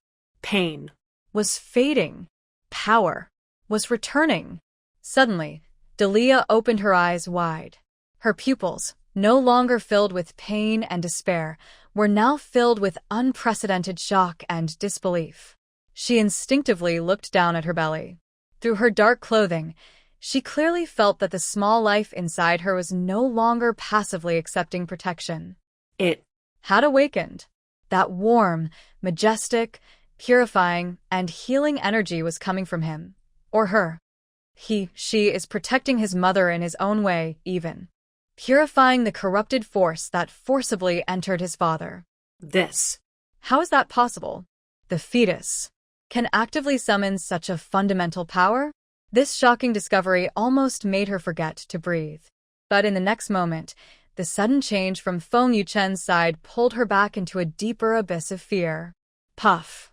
Pain Was fading. Power was returning. Suddenly, Delia opened her eyes wide. Her pupils, no longer filled with pain and despair, were now filled with unprecedented shock and disbelief. She instinctively looked down at her belly. Through her dark clothing, she clearly felt that the small life inside her was no longer passively accepting protection. It had awakened. That warm, majestic, purifying, and healing energy was coming from him, or her. She is protecting his mother in his own way, even purifying the corrupted force that forcibly entered his father. This. How is that possible? The fetus can actively summon such a fundamental power? This shocking discovery almost made her forget to breathe. But in the next moment, the sudden change from Feng Yuchen's side pulled her back into a deeper abyss of fear. Puff!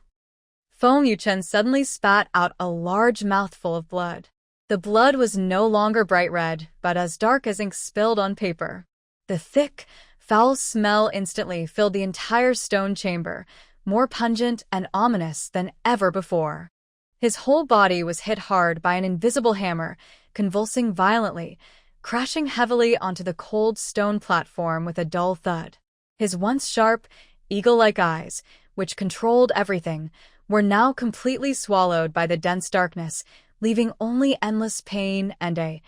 Feng Yuchen suddenly spat out a large mouthful of blood. The blood was no longer bright red, but as dark as ink spilled on paper. The thick, foul smell instantly filled the entire stone chamber, more pungent and ominous than ever before. His whole body was hit hard by an invisible hammer, convulsing violently, crashing heavily onto the cold stone platform with a dull thud. His once sharp, eagle-like eyes, which controlled everything, were now completely swallowed by the dense darkness, leaving only endless pain and a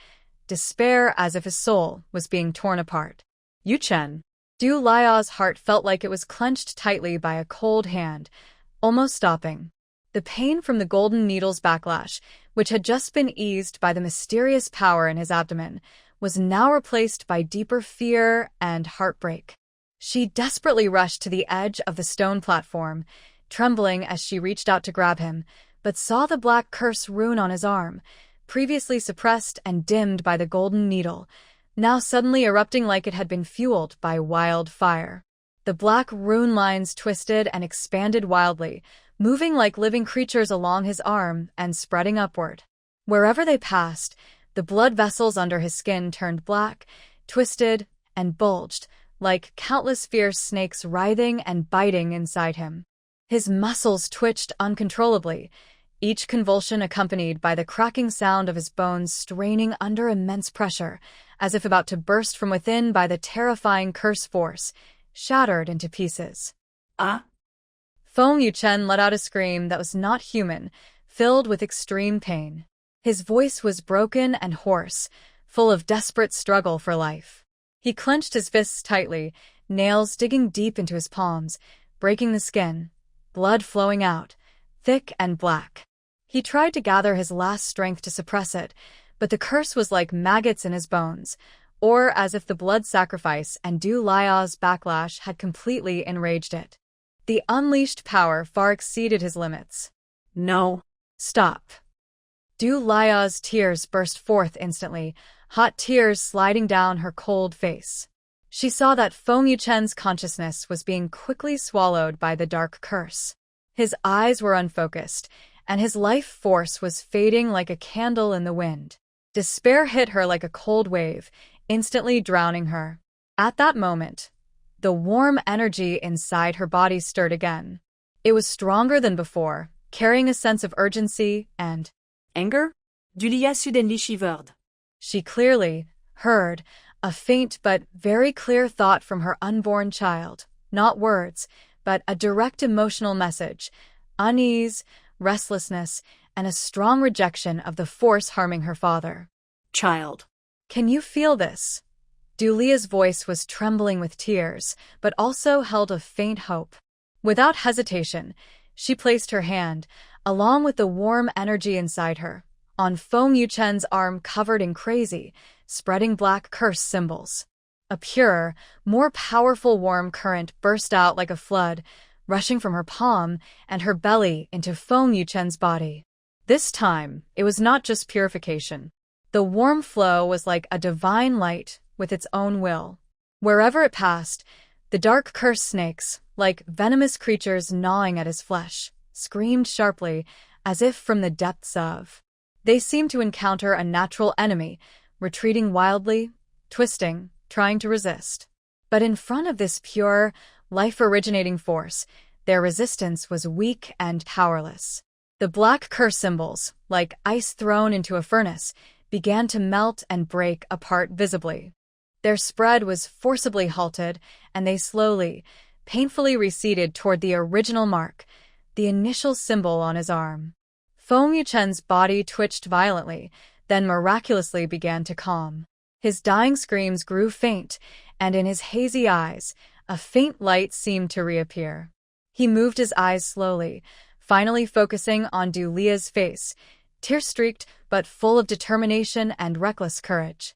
despair as if his soul was being torn apart. Yuchen. Du Liao's heart felt like it was clenched tightly by a cold hand, almost stopping. The pain from the golden needle's backlash, which had just been eased by the mysterious power in his abdomen, was now replaced by deeper fear and heartbreak. She desperately rushed to the edge of the stone platform, trembling as she reached out to grab him, but saw the black curse rune on his arm, previously suppressed and dimmed by the golden needle, now suddenly erupting like it had been fueled by wildfire. The black rune lines twisted and expanded wildly, moving like living creatures along his arm and spreading upward. Wherever they passed, the blood vessels under his skin turned black, twisted, and bulged, like countless fierce snakes writhing and biting inside him. His muscles twitched uncontrollably, each convulsion accompanied by the cracking sound of his bones straining under immense pressure, as if about to burst from within by the terrifying curse force, shattered into pieces. Ah! Feng Yuchen let out a scream that was not human, filled with extreme pain. His voice was broken and hoarse, full of desperate struggle for life. He clenched his fists tightly, nails digging deep into his palms, breaking the skin, blood flowing out, thick and black. He tried to gather his last strength to suppress it, but the curse was like maggots in his bones, or as if the blood sacrifice and Du Liao's backlash had completely enraged it. The unleashed power far exceeded his limits. No. Stop. Du Liao's tears burst forth instantly, hot tears sliding down her cold face. She saw that Feng Yuchen's consciousness was being quickly swallowed by the dark curse. His eyes were unfocused, and his life force was fading like a candle in the wind. Despair hit her like a cold wave, instantly drowning her. At that moment, the warm energy inside her body stirred again. It was stronger than before, carrying a sense of urgency and anger? Du Lia suddenly shivered. She clearly heard a faint but very clear thought from her unborn child, not words, but a direct emotional message, unease, restlessness, and a strong rejection of the force harming her father. Child. Can you feel this? Du Lia's voice was trembling with tears, but also held a faint hope. Without hesitation, she placed her hand, along with the warm energy inside her, on Feng Yuchen's arm covered in crazy, spreading black curse symbols. A purer, more powerful warm current burst out like a flood, rushing from her palm and her belly into Feng Yuchen's body. This time, it was not just purification. The warm flow was like a divine light with its own will. Wherever it passed, the dark curse snakes, like venomous creatures gnawing at his flesh, screamed sharply, as if from the depths of. They seemed to encounter a natural enemy, retreating wildly, twisting, trying to resist. But in front of this pure, life-originating force, their resistance was weak and powerless. The black curse symbols, like ice thrown into a furnace, began to melt and break apart visibly. Their spread was forcibly halted, and they slowly, painfully receded toward the original mark, the initial symbol on his arm. Feng Yuchen's body twitched violently, then miraculously began to calm. His dying screams grew faint, and in his hazy eyes, a faint light seemed to reappear. He moved his eyes slowly, finally focusing on Du Lia's face, tear-streaked but full of determination and reckless courage.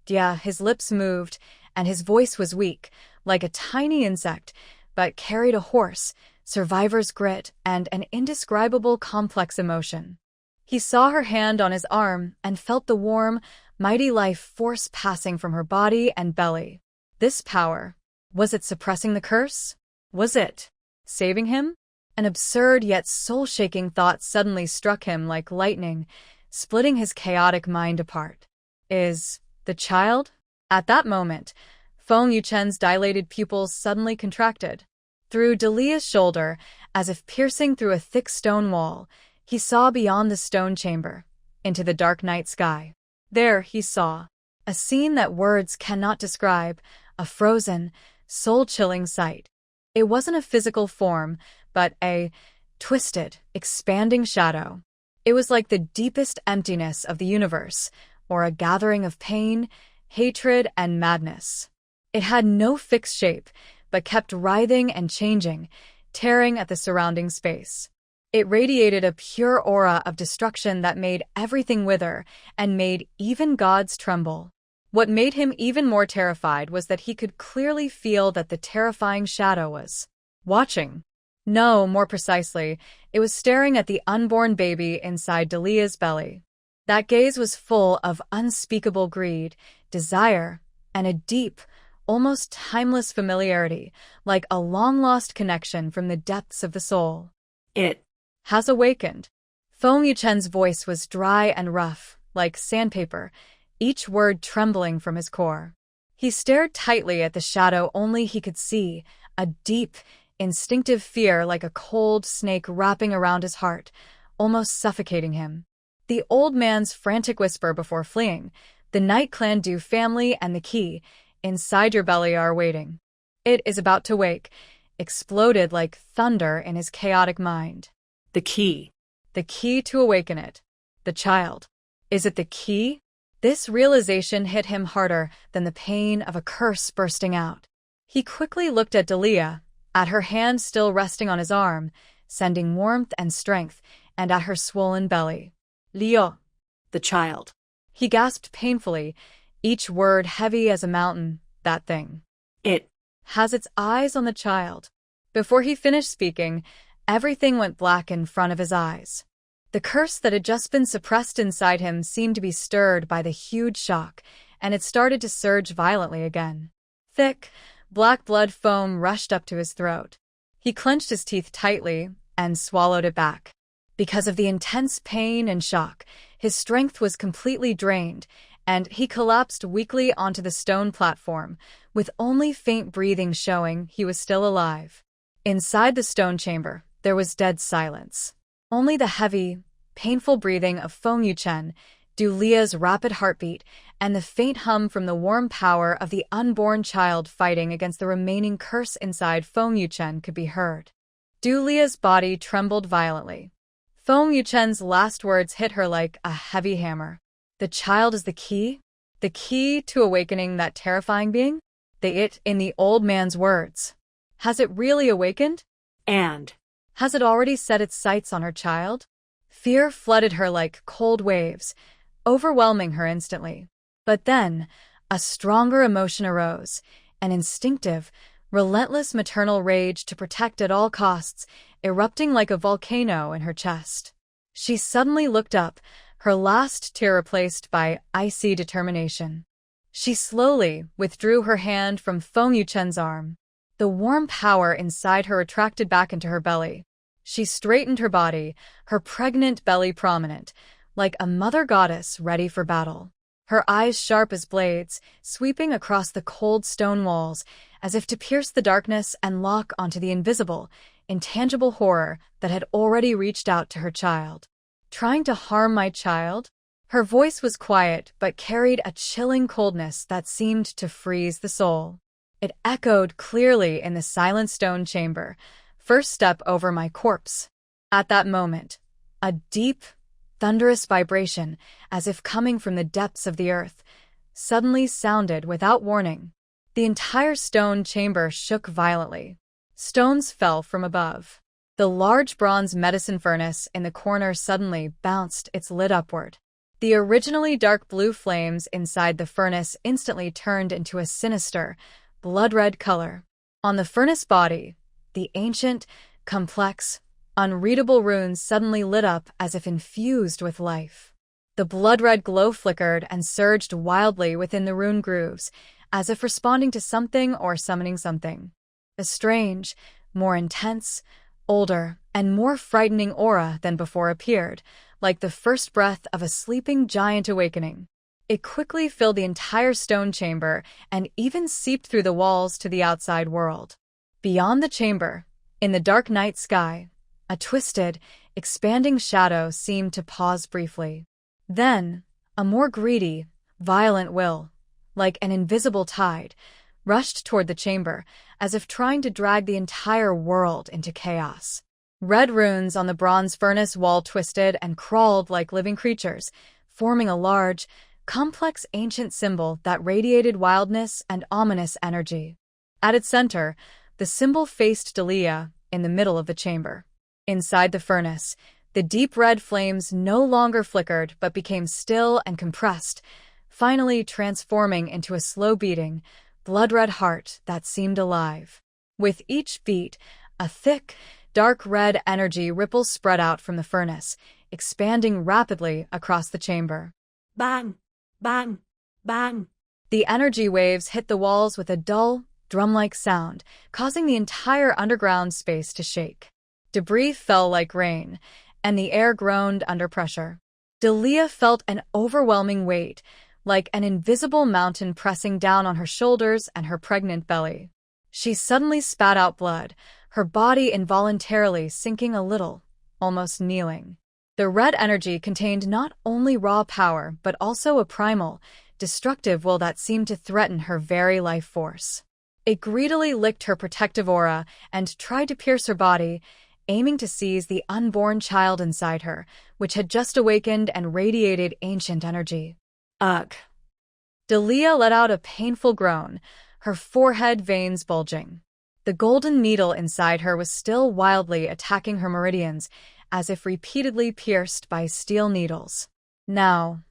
Yeah, his lips moved, and his voice was weak, like a tiny insect, but carried a hoarse, survivor's grit and an indescribable complex emotion. He saw her hand on his arm and felt the warm, mighty life force passing from her body and belly. This power, was it suppressing the curse? Was it saving him? An absurd yet soul-shaking thought suddenly struck him like lightning, splitting his chaotic mind apart. Is the child? At that moment, Feng Yuchen's dilated pupils suddenly contracted. Through Delia's shoulder, as if piercing through a thick stone wall, he saw beyond the stone chamber, into the dark night sky. There he saw a scene that words cannot describe, a frozen, soul-chilling sight. It wasn't a physical form, but a twisted, expanding shadow. It was like the deepest emptiness of the universe, or a gathering of pain, hatred, and madness. It had no fixed shape, but kept writhing and changing, tearing at the surrounding space. It radiated a pure aura of destruction that made everything wither and made even gods tremble. What made him even more terrified was that he could clearly feel that the terrifying shadow was watching. No, more precisely, it was staring at the unborn baby inside Delia's belly. That gaze was full of unspeakable greed, desire, and a deep, almost timeless familiarity, like a long-lost connection from the depths of the soul. It has awakened. Feng Yuchen's voice was dry and rough, like sandpaper, each word trembling from his core. He stared tightly at the shadow only he could see, a deep, instinctive fear like a cold snake wrapping around his heart, almost suffocating him. The old man's frantic whisper before fleeing, "The Night Clan Du family and the key, inside your belly are waiting. It is about to wake," exploded like thunder in his chaotic mind. The key. The key to awaken it. The child. Is it the key? This realization hit him harder than the pain of a curse bursting out. He quickly looked at Delia, at her hand still resting on his arm, sending warmth and strength, and at her swollen belly. Leo. The child. He gasped painfully, each word heavy as a mountain. That thing. It has its eyes on the child. Before he finished speaking, everything went black in front of his eyes. The curse that had just been suppressed inside him seemed to be stirred by the huge shock, and it started to surge violently again. Thick, black blood foam rushed up to his throat. He clenched his teeth tightly and swallowed it back. Because of the intense pain and shock, his strength was completely drained, and he collapsed weakly onto the stone platform, with only faint breathing showing he was still alive. Inside the stone chamber, there was dead silence. Only the heavy, painful breathing of Feng Yuchen, Delia's rapid heartbeat, and the faint hum from the warm power of the unborn child fighting against the remaining curse inside Feng Yuchen could be heard. Delia's body trembled violently. Feng Yuchen's last words hit her like a heavy hammer. The child is the key? The key to awakening that terrifying being? The it in the old man's words. Has it really awakened? And has it already set its sights on her child? Fear flooded her like cold waves, overwhelming her instantly. But then, a stronger emotion arose, an instinctive, relentless maternal rage to protect at all costs, erupting like a volcano in her chest. She suddenly looked up, her last tear replaced by icy determination. She slowly withdrew her hand from Feng Yuchen's arm. The warm power inside her retracted back into her belly. She straightened her body, her pregnant belly prominent, like a mother goddess ready for battle. Her eyes sharp as blades, sweeping across the cold stone walls, as if to pierce the darkness and lock onto the invisible, intangible horror that had already reached out to her child. Trying to harm my child? Her voice was quiet but carried a chilling coldness that seemed to freeze the soul. It echoed clearly in the silent stone chamber. First step over my corpse. At that moment, a deep, thunderous vibration, as if coming from the depths of the earth, suddenly sounded without warning. The entire stone chamber shook violently. Stones fell from above. The large bronze medicine furnace in the corner suddenly bounced its lid upward. The originally dark blue flames inside the furnace instantly turned into a sinister, blood-red color. On the furnace body, the ancient, complex, unreadable runes suddenly lit up as if infused with life. The blood-red glow flickered and surged wildly within the rune grooves, as if responding to something or summoning something. A strange, more intense, older, and more frightening aura than before appeared, like the first breath of a sleeping giant awakening. It quickly filled the entire stone chamber and even seeped through the walls to the outside world. Beyond the chamber, in the dark night sky, a twisted, expanding shadow seemed to pause briefly. Then, a more greedy, violent will, like an invisible tide, rushed toward the chamber, as if trying to drag the entire world into chaos. Red runes on the bronze furnace wall twisted and crawled like living creatures, forming a large, complex ancient symbol that radiated wildness and ominous energy. At its center, the symbol faced Delia in the middle of the chamber. Inside the furnace, the deep red flames no longer flickered but became still and compressed, finally transforming into a slow-beating, blood-red heart that seemed alive. With each beat, a thick, dark red energy ripple spread out from the furnace, expanding rapidly across the chamber. Bang! Bang! Bang! The energy waves hit the walls with a dull, drum-like sound, causing the entire underground space to shake. Debris fell like rain, and the air groaned under pressure. Delia felt an overwhelming weight, like an invisible mountain pressing down on her shoulders and her pregnant belly. She suddenly spat out blood, her body involuntarily sinking a little, almost kneeling. The red energy contained not only raw power but also a primal, destructive will that seemed to threaten her very life force. It greedily licked her protective aura and tried to pierce her body, aiming to seize the unborn child inside her, which had just awakened and radiated ancient energy. Ugh. Delia let out a painful groan, her forehead veins bulging. The golden needle inside her was still wildly attacking her meridians, as if repeatedly pierced by steel needles. Now,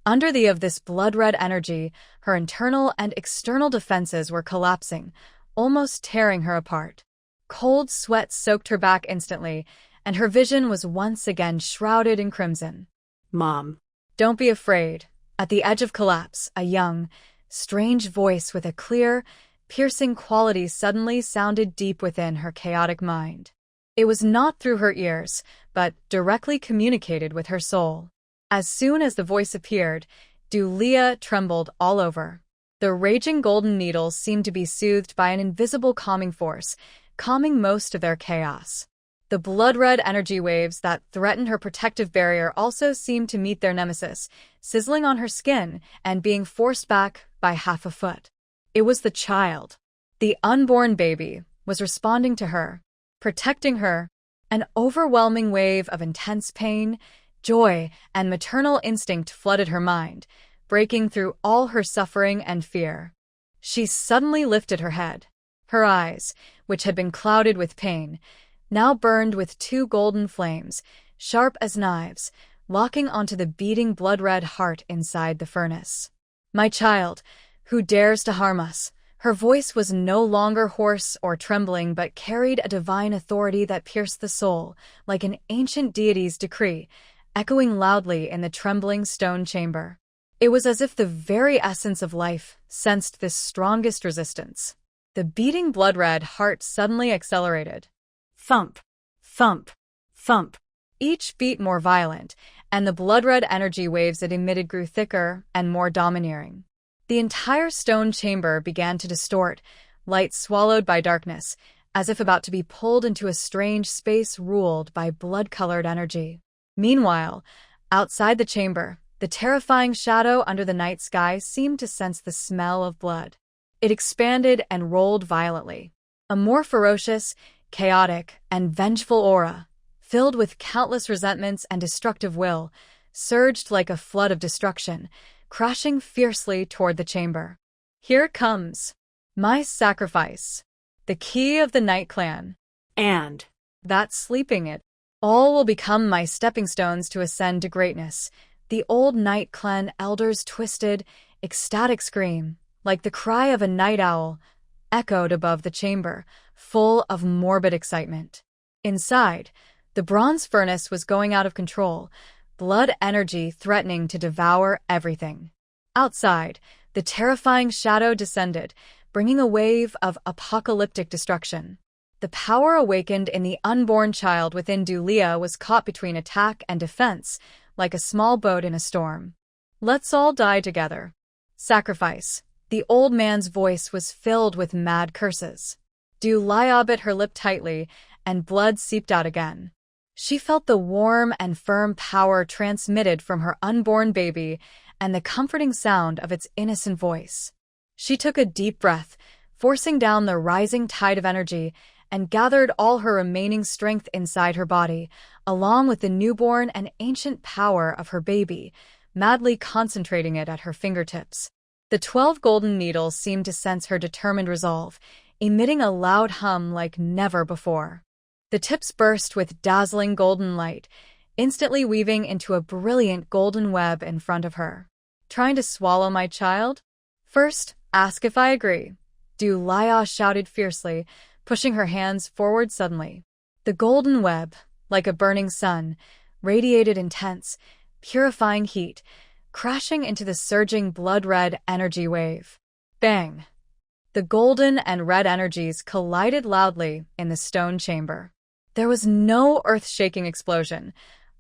under the of this blood-red energy, her internal and external defenses were collapsing, almost tearing her apart. Cold sweat soaked her back instantly, and her vision was once again shrouded in crimson. Mom. Don't be afraid. At the edge of collapse, a young, strange voice with a clear, piercing quality suddenly sounded deep within her chaotic mind. It was not through her ears, but directly communicated with her soul. As soon as the voice appeared, Delia trembled all over. The raging golden needles seemed to be soothed by an invisible calming force, calming most of their chaos. The blood-red energy waves that threatened her protective barrier also seemed to meet their nemesis, sizzling on her skin and being forced back by half a foot. It was the child. The unborn baby was responding to her, protecting her. An overwhelming wave of intense pain, joy, and maternal instinct flooded her mind, breaking through all her suffering and fear. She suddenly lifted her head. Her eyes, which had been clouded with pain, now burned with two golden flames, sharp as knives, locking onto the beating blood-red heart inside the furnace. "My child, who dares to harm us?" Her voice was no longer hoarse or trembling but carried a divine authority that pierced the soul, like an ancient deity's decree, echoing loudly in the trembling stone chamber. It was as if the very essence of life sensed this strongest resistance. The beating blood-red heart suddenly accelerated. Thump, thump, thump. Each beat more violent, and the blood-red energy waves it emitted grew thicker and more domineering. The entire stone chamber began to distort, light swallowed by darkness, as if about to be pulled into a strange space ruled by blood-colored energy. Meanwhile, outside the chamber, the terrifying shadow under the night sky seemed to sense the smell of blood. It expanded and rolled violently. A more ferocious, chaotic, and vengeful aura, filled with countless resentments and destructive will, surged like a flood of destruction, crashing fiercely toward the chamber. "Here comes my sacrifice, the key of the Night Clan." And That's sleeping it. All will become my stepping stones to ascend to greatness. The old Night Clan elder's twisted, ecstatic scream, like the cry of a night owl, echoed above the chamber, full of morbid excitement. Inside, the bronze furnace was going out of control, blood energy threatening to devour everything. Outside, the terrifying shadow descended, bringing a wave of apocalyptic destruction. The power awakened in the unborn child within Dulia was caught between attack and defense, like a small boat in a storm. Let's all die together. Sacrifice. The old man's voice was filled with mad curses. Dulia bit her lip tightly, and blood seeped out again. She felt the warm and firm power transmitted from her unborn baby and the comforting sound of its innocent voice. She took a deep breath, forcing down the rising tide of energy, and gathered all her remaining strength inside her body, along with the newborn and ancient power of her baby, madly concentrating it at her fingertips. The 12 golden needles seemed to sense her determined resolve, emitting a loud hum like never before. The tips burst with dazzling golden light, instantly weaving into a brilliant golden web in front of her. Trying to swallow my child? First, ask if I agree. Dulia shouted fiercely, pushing her hands forward suddenly. The golden web, like a burning sun, radiated intense, purifying heat, crashing into the surging blood-red energy wave. Bang! The golden and red energies collided loudly in the stone chamber. There was no earth-shaking explosion,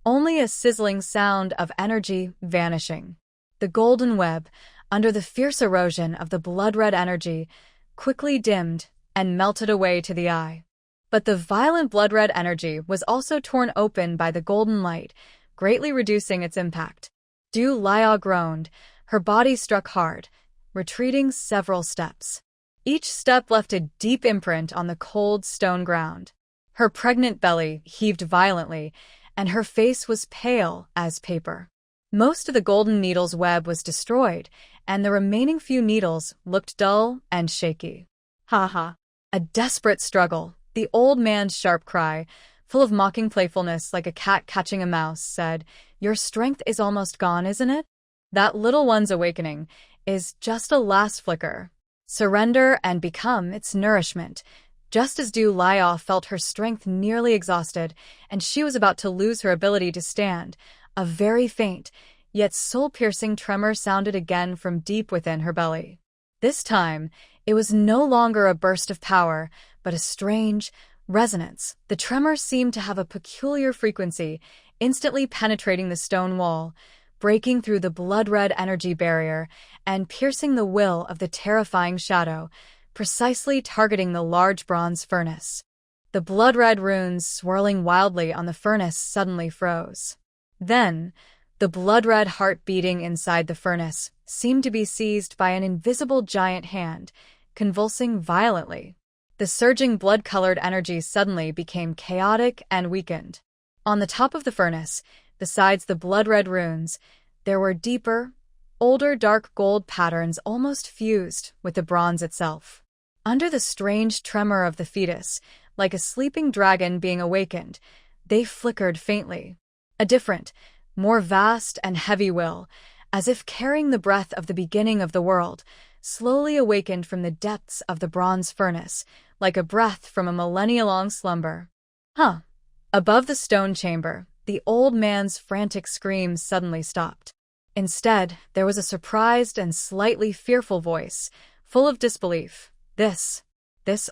only a sizzling sound of energy vanishing. The golden web, under the fierce erosion of the blood-red energy, quickly dimmed and melted away to the eye. But the violent blood-red energy was also torn open by the golden light, greatly reducing its impact. Dulia groaned, her body struck hard, retreating several steps. Each step left a deep imprint on the cold stone ground. Her pregnant belly heaved violently, and her face was pale as paper. Most of the golden needle's web was destroyed, and the remaining few needles looked dull and shaky. Ha ha! A desperate struggle, the old man's sharp cry, full of mocking playfulness like a cat catching a mouse, said, "Your strength is almost gone, isn't it? That little one's awakening is just a last flicker. Surrender and become its nourishment." Just as Dulia felt her strength nearly exhausted, and she was about to lose her ability to stand, a very faint, yet soul-piercing tremor sounded again from deep within her belly. This time, it was no longer a burst of power, but a strange resonance. The tremor seemed to have a peculiar frequency, instantly penetrating the stone wall, breaking through the blood-red energy barrier, and piercing the will of the terrifying shadow, precisely targeting the large bronze furnace. The blood-red runes swirling wildly on the furnace suddenly froze. Then, the blood-red heart beating inside the furnace seemed to be seized by an invisible giant hand, convulsing violently. The surging blood-colored energy suddenly became chaotic and weakened. On the top of the furnace, besides the blood-red runes, there were deeper, older dark gold patterns almost fused with the bronze itself. Under the strange tremor of the fetus, like a sleeping dragon being awakened, they flickered faintly. A different, more vast and heavy will, as if carrying the breath of the beginning of the world, slowly awakened from the depths of the bronze furnace, like a breath from a millennia-long slumber. Huh! Above the stone chamber, the old man's frantic screams suddenly stopped. Instead, there was a surprised and slightly fearful voice, full of disbelief. This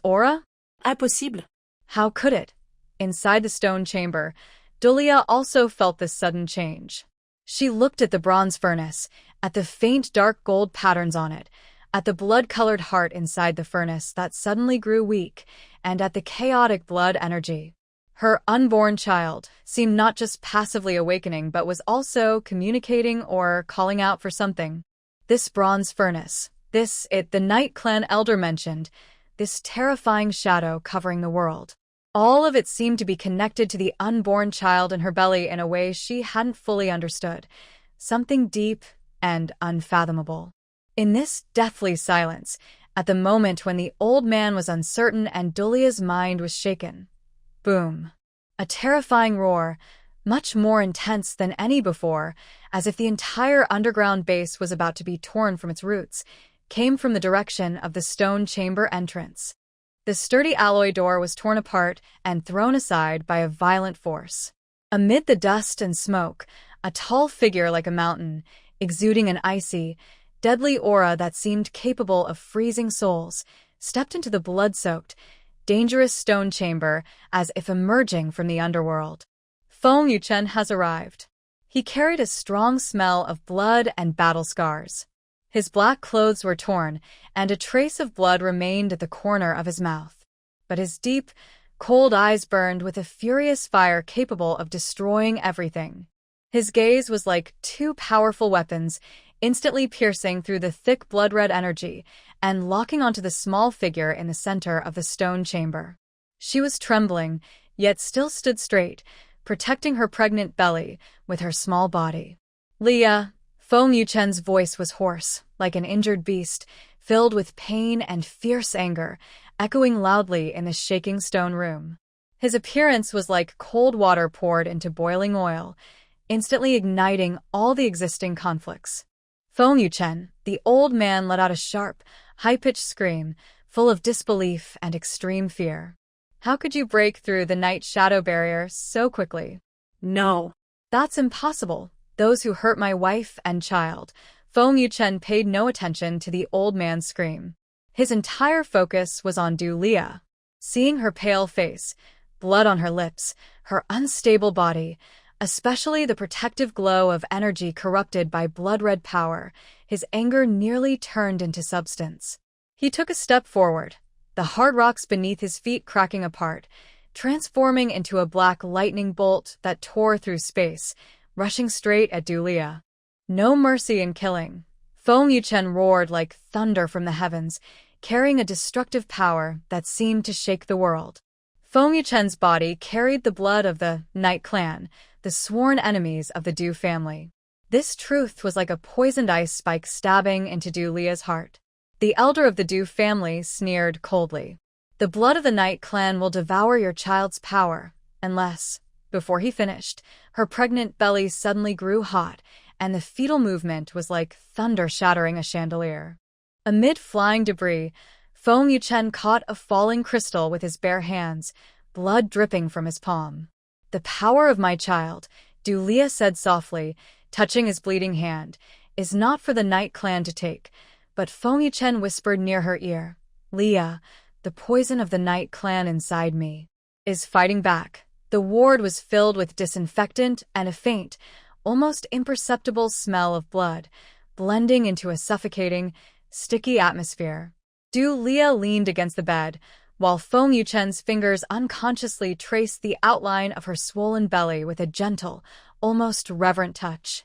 aura? Impossible. How could it? Inside the stone chamber, Dulia also felt this sudden change. She looked at the bronze furnace, at the faint dark gold patterns on it, at the blood-colored heart inside the furnace that suddenly grew weak, and at the chaotic blood energy. Her unborn child seemed not just passively awakening but was also communicating or calling out for something. This bronze furnace, the Night Clan elder mentioned, this terrifying shadow covering the world. All of it seemed to be connected to the unborn child in her belly in a way she hadn't fully understood, something deep and unfathomable. In this deathly silence, at the moment when the old man was uncertain and Dulia's mind was shaken, boom. A terrifying roar, much more intense than any before, as if the entire underground base was about to be torn from its roots, came from the direction of the stone chamber entrance. The sturdy alloy door was torn apart and thrown aside by a violent force. Amid the dust and smoke, a tall figure like a mountain, exuding an icy, deadly aura that seemed capable of freezing souls, stepped into the blood-soaked, dangerous stone chamber as if emerging from the underworld. Feng Yuchen has arrived. He carried a strong smell of blood and battle scars. His black clothes were torn, and a trace of blood remained at the corner of his mouth. But his deep, cold eyes burned with a furious fire capable of destroying everything. His gaze was like two powerful weapons, instantly piercing through the thick blood-red energy and locking onto the small figure in the center of the stone chamber. She was trembling, yet still stood straight, protecting her pregnant belly with her small body. "Leah," Feng Yuchen's voice was hoarse, like an injured beast, filled with pain and fierce anger, echoing loudly in the shaking stone room. His appearance was like cold water poured into boiling oil, instantly igniting all the existing conflicts. Feng Yuchen, the old man, let out a sharp, high-pitched scream, full of disbelief and extreme fear. "How could you break through the night shadow barrier so quickly?" No. "That's impossible. Those who hurt my wife and child." Feng Yuchen paid no attention to the old man's scream. His entire focus was on Leah. Seeing her pale face, blood on her lips, her unstable body, especially the protective glow of energy corrupted by blood-red power, his anger nearly turned into substance. He took a step forward, the hard rocks beneath his feet cracking apart, transforming into a black lightning bolt that tore through space, rushing straight at Leah. No mercy in killing. Feng Yuchen roared like thunder from the heavens, carrying a destructive power that seemed to shake the world. Feng Yuchen's body carried the blood of the Night Clan, the sworn enemies of the Du family. This truth was like a poisoned ice spike stabbing into Leah's heart. The elder of the Du family sneered coldly. "The blood of the Night Clan will devour your child's power, unless..." Before he finished, her pregnant belly suddenly grew hot, and the fetal movement was like thunder shattering a chandelier. Amid flying debris, Feng Yuchen caught a falling crystal with his bare hands, blood dripping from his palm. "The power of my child," Leah said softly, touching his bleeding hand, "is not for the Night Clan to take." But Feng Yuchen whispered near her ear, "Leah, the poison of the Night Clan inside me is fighting back." The ward was filled with disinfectant and a faint, almost imperceptible smell of blood, blending into a suffocating, sticky atmosphere. Leah leaned against the bed, while Feng Yuchen's fingers unconsciously traced the outline of her swollen belly with a gentle, almost reverent touch.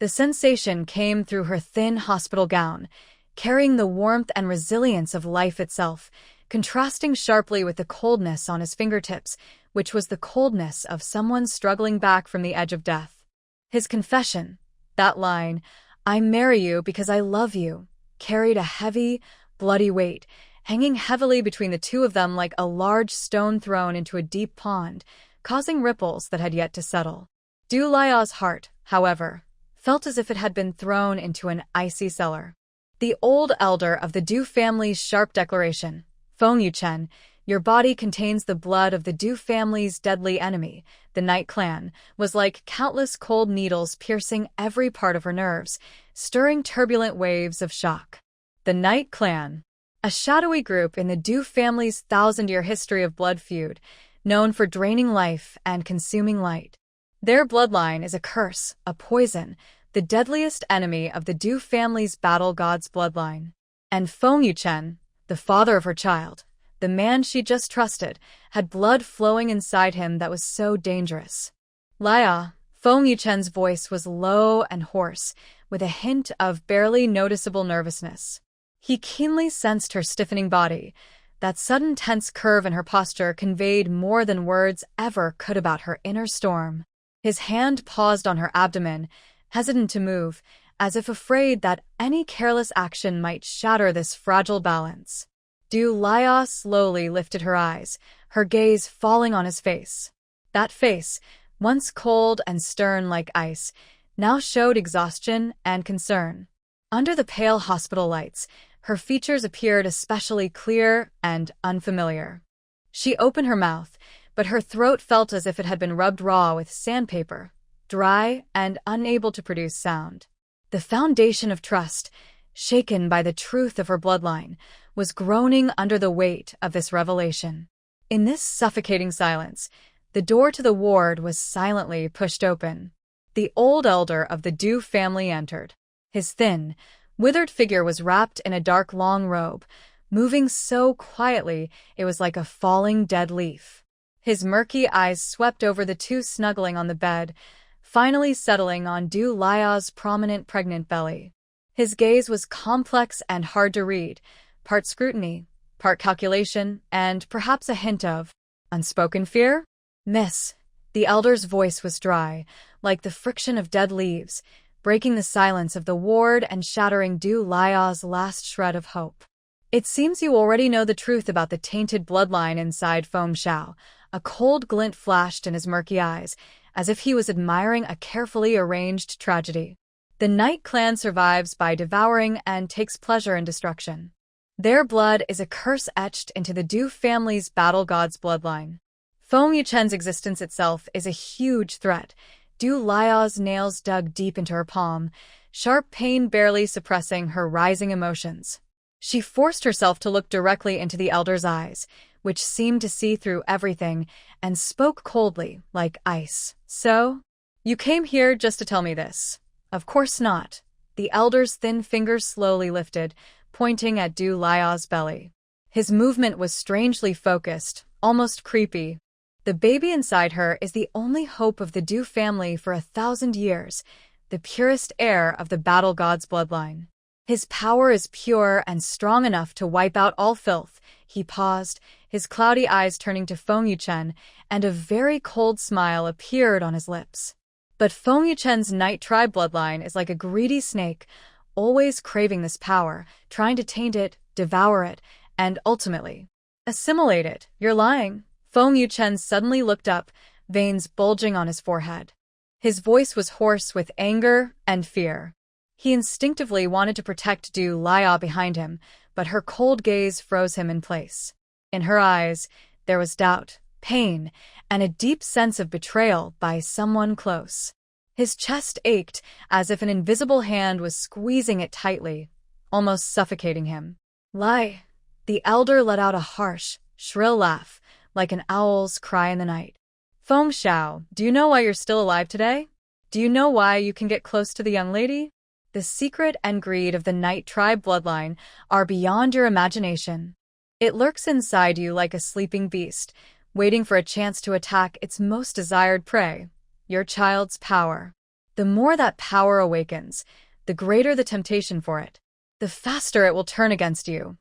The sensation came through her thin hospital gown, carrying the warmth and resilience of life itself, contrasting sharply with the coldness on his fingertips, which was the coldness of someone struggling back from the edge of death. His confession, that line, "I marry you because I love you," carried a heavy, bloody weight, hanging heavily between the two of them like a large stone thrown into a deep pond, causing ripples that had yet to settle. Lia's heart, however, felt as if it had been thrown into an icy cellar. The old elder of the Du family's sharp declaration, "Feng Yuchen, your body contains the blood of the Du family's deadly enemy, the Night Clan," was like countless cold needles piercing every part of her nerves, stirring turbulent waves of shock. The Night Clan, a shadowy group in the Du family's thousand-year history of blood feud, known for draining life and consuming light. Their bloodline is a curse, a poison, the deadliest enemy of the Du family's battle god's bloodline. And Feng Yuchen, the father of her child, the man she just trusted, had blood flowing inside him that was so dangerous. "Leah," Feng Yuchen's voice was low and hoarse, with a hint of barely noticeable nervousness. He keenly sensed her stiffening body. That sudden tense curve in her posture conveyed more than words ever could about her inner storm. His hand paused on her abdomen, hesitant to move, as if afraid that any careless action might shatter this fragile balance. Leah slowly lifted her eyes, her gaze falling on his face. That face, once cold and stern like ice, now showed exhaustion and concern. Under the pale hospital lights, her features appeared especially clear and unfamiliar. She opened her mouth, but her throat felt as if it had been rubbed raw with sandpaper, dry and unable to produce sound. The foundation of trust, shaken by the truth of her bloodline, was groaning under the weight of this revelation. In this suffocating silence, the door to the ward was silently pushed open. The old elder of the Du family entered. His thin, withered figure was wrapped in a dark long robe, moving so quietly it was like a falling dead leaf. His murky eyes swept over the two snuggling on the bed, finally settling on Du Lia's prominent pregnant belly. His gaze was complex and hard to read, part scrutiny, part calculation, and perhaps a hint of unspoken fear. "Miss," the elder's voice was dry, like the friction of dead leaves, breaking the silence of the ward and shattering Du Lia's last shred of hope. "It seems you already know the truth about the tainted bloodline inside Feng Xiao." A cold glint flashed in his murky eyes, as if he was admiring a carefully arranged tragedy. "The Night Clan survives by devouring and takes pleasure in destruction. Their blood is a curse etched into the Du family's battle god's bloodline. Feng Yuchen's existence itself is a huge threat." Du Lia's nails dug deep into her palm, sharp pain barely suppressing her rising emotions. She forced herself to look directly into the elder's eyes, which seemed to see through everything, and spoke coldly, like ice. "So? You came here just to tell me this?" "Of course not." The elder's thin fingers slowly lifted, pointing at Du Lia's belly. His movement was strangely focused, almost creepy. "The baby inside her is the only hope of the Du family for 1,000 years, the purest heir of the battle god's bloodline. His power is pure and strong enough to wipe out all filth." He paused, his cloudy eyes turning to Feng Yuchen, and a very cold smile appeared on his lips. "But Feng Yuchen's Night Tribe bloodline is like a greedy snake, always craving this power, trying to taint it, devour it, and ultimately assimilate it." "You're lying." Feng Yuchen suddenly looked up, veins bulging on his forehead. His voice was hoarse with anger and fear. He instinctively wanted to protect Du Lia behind him, but her cold gaze froze him in place. In her eyes, there was doubt, pain, and a deep sense of betrayal by someone close. His chest ached as if an invisible hand was squeezing it tightly, almost suffocating him. "Lie." The elder let out a harsh, shrill laugh, like an owl's cry in the night. "Feng Xiao, do you know why you're still alive today? Do you know why you can get close to the young lady? The secret and greed of the Night Tribe bloodline are beyond your imagination. It lurks inside you like a sleeping beast, waiting for a chance to attack its most desired prey, your child's power. The more that power awakens, the greater the temptation for it. The faster it will turn against you."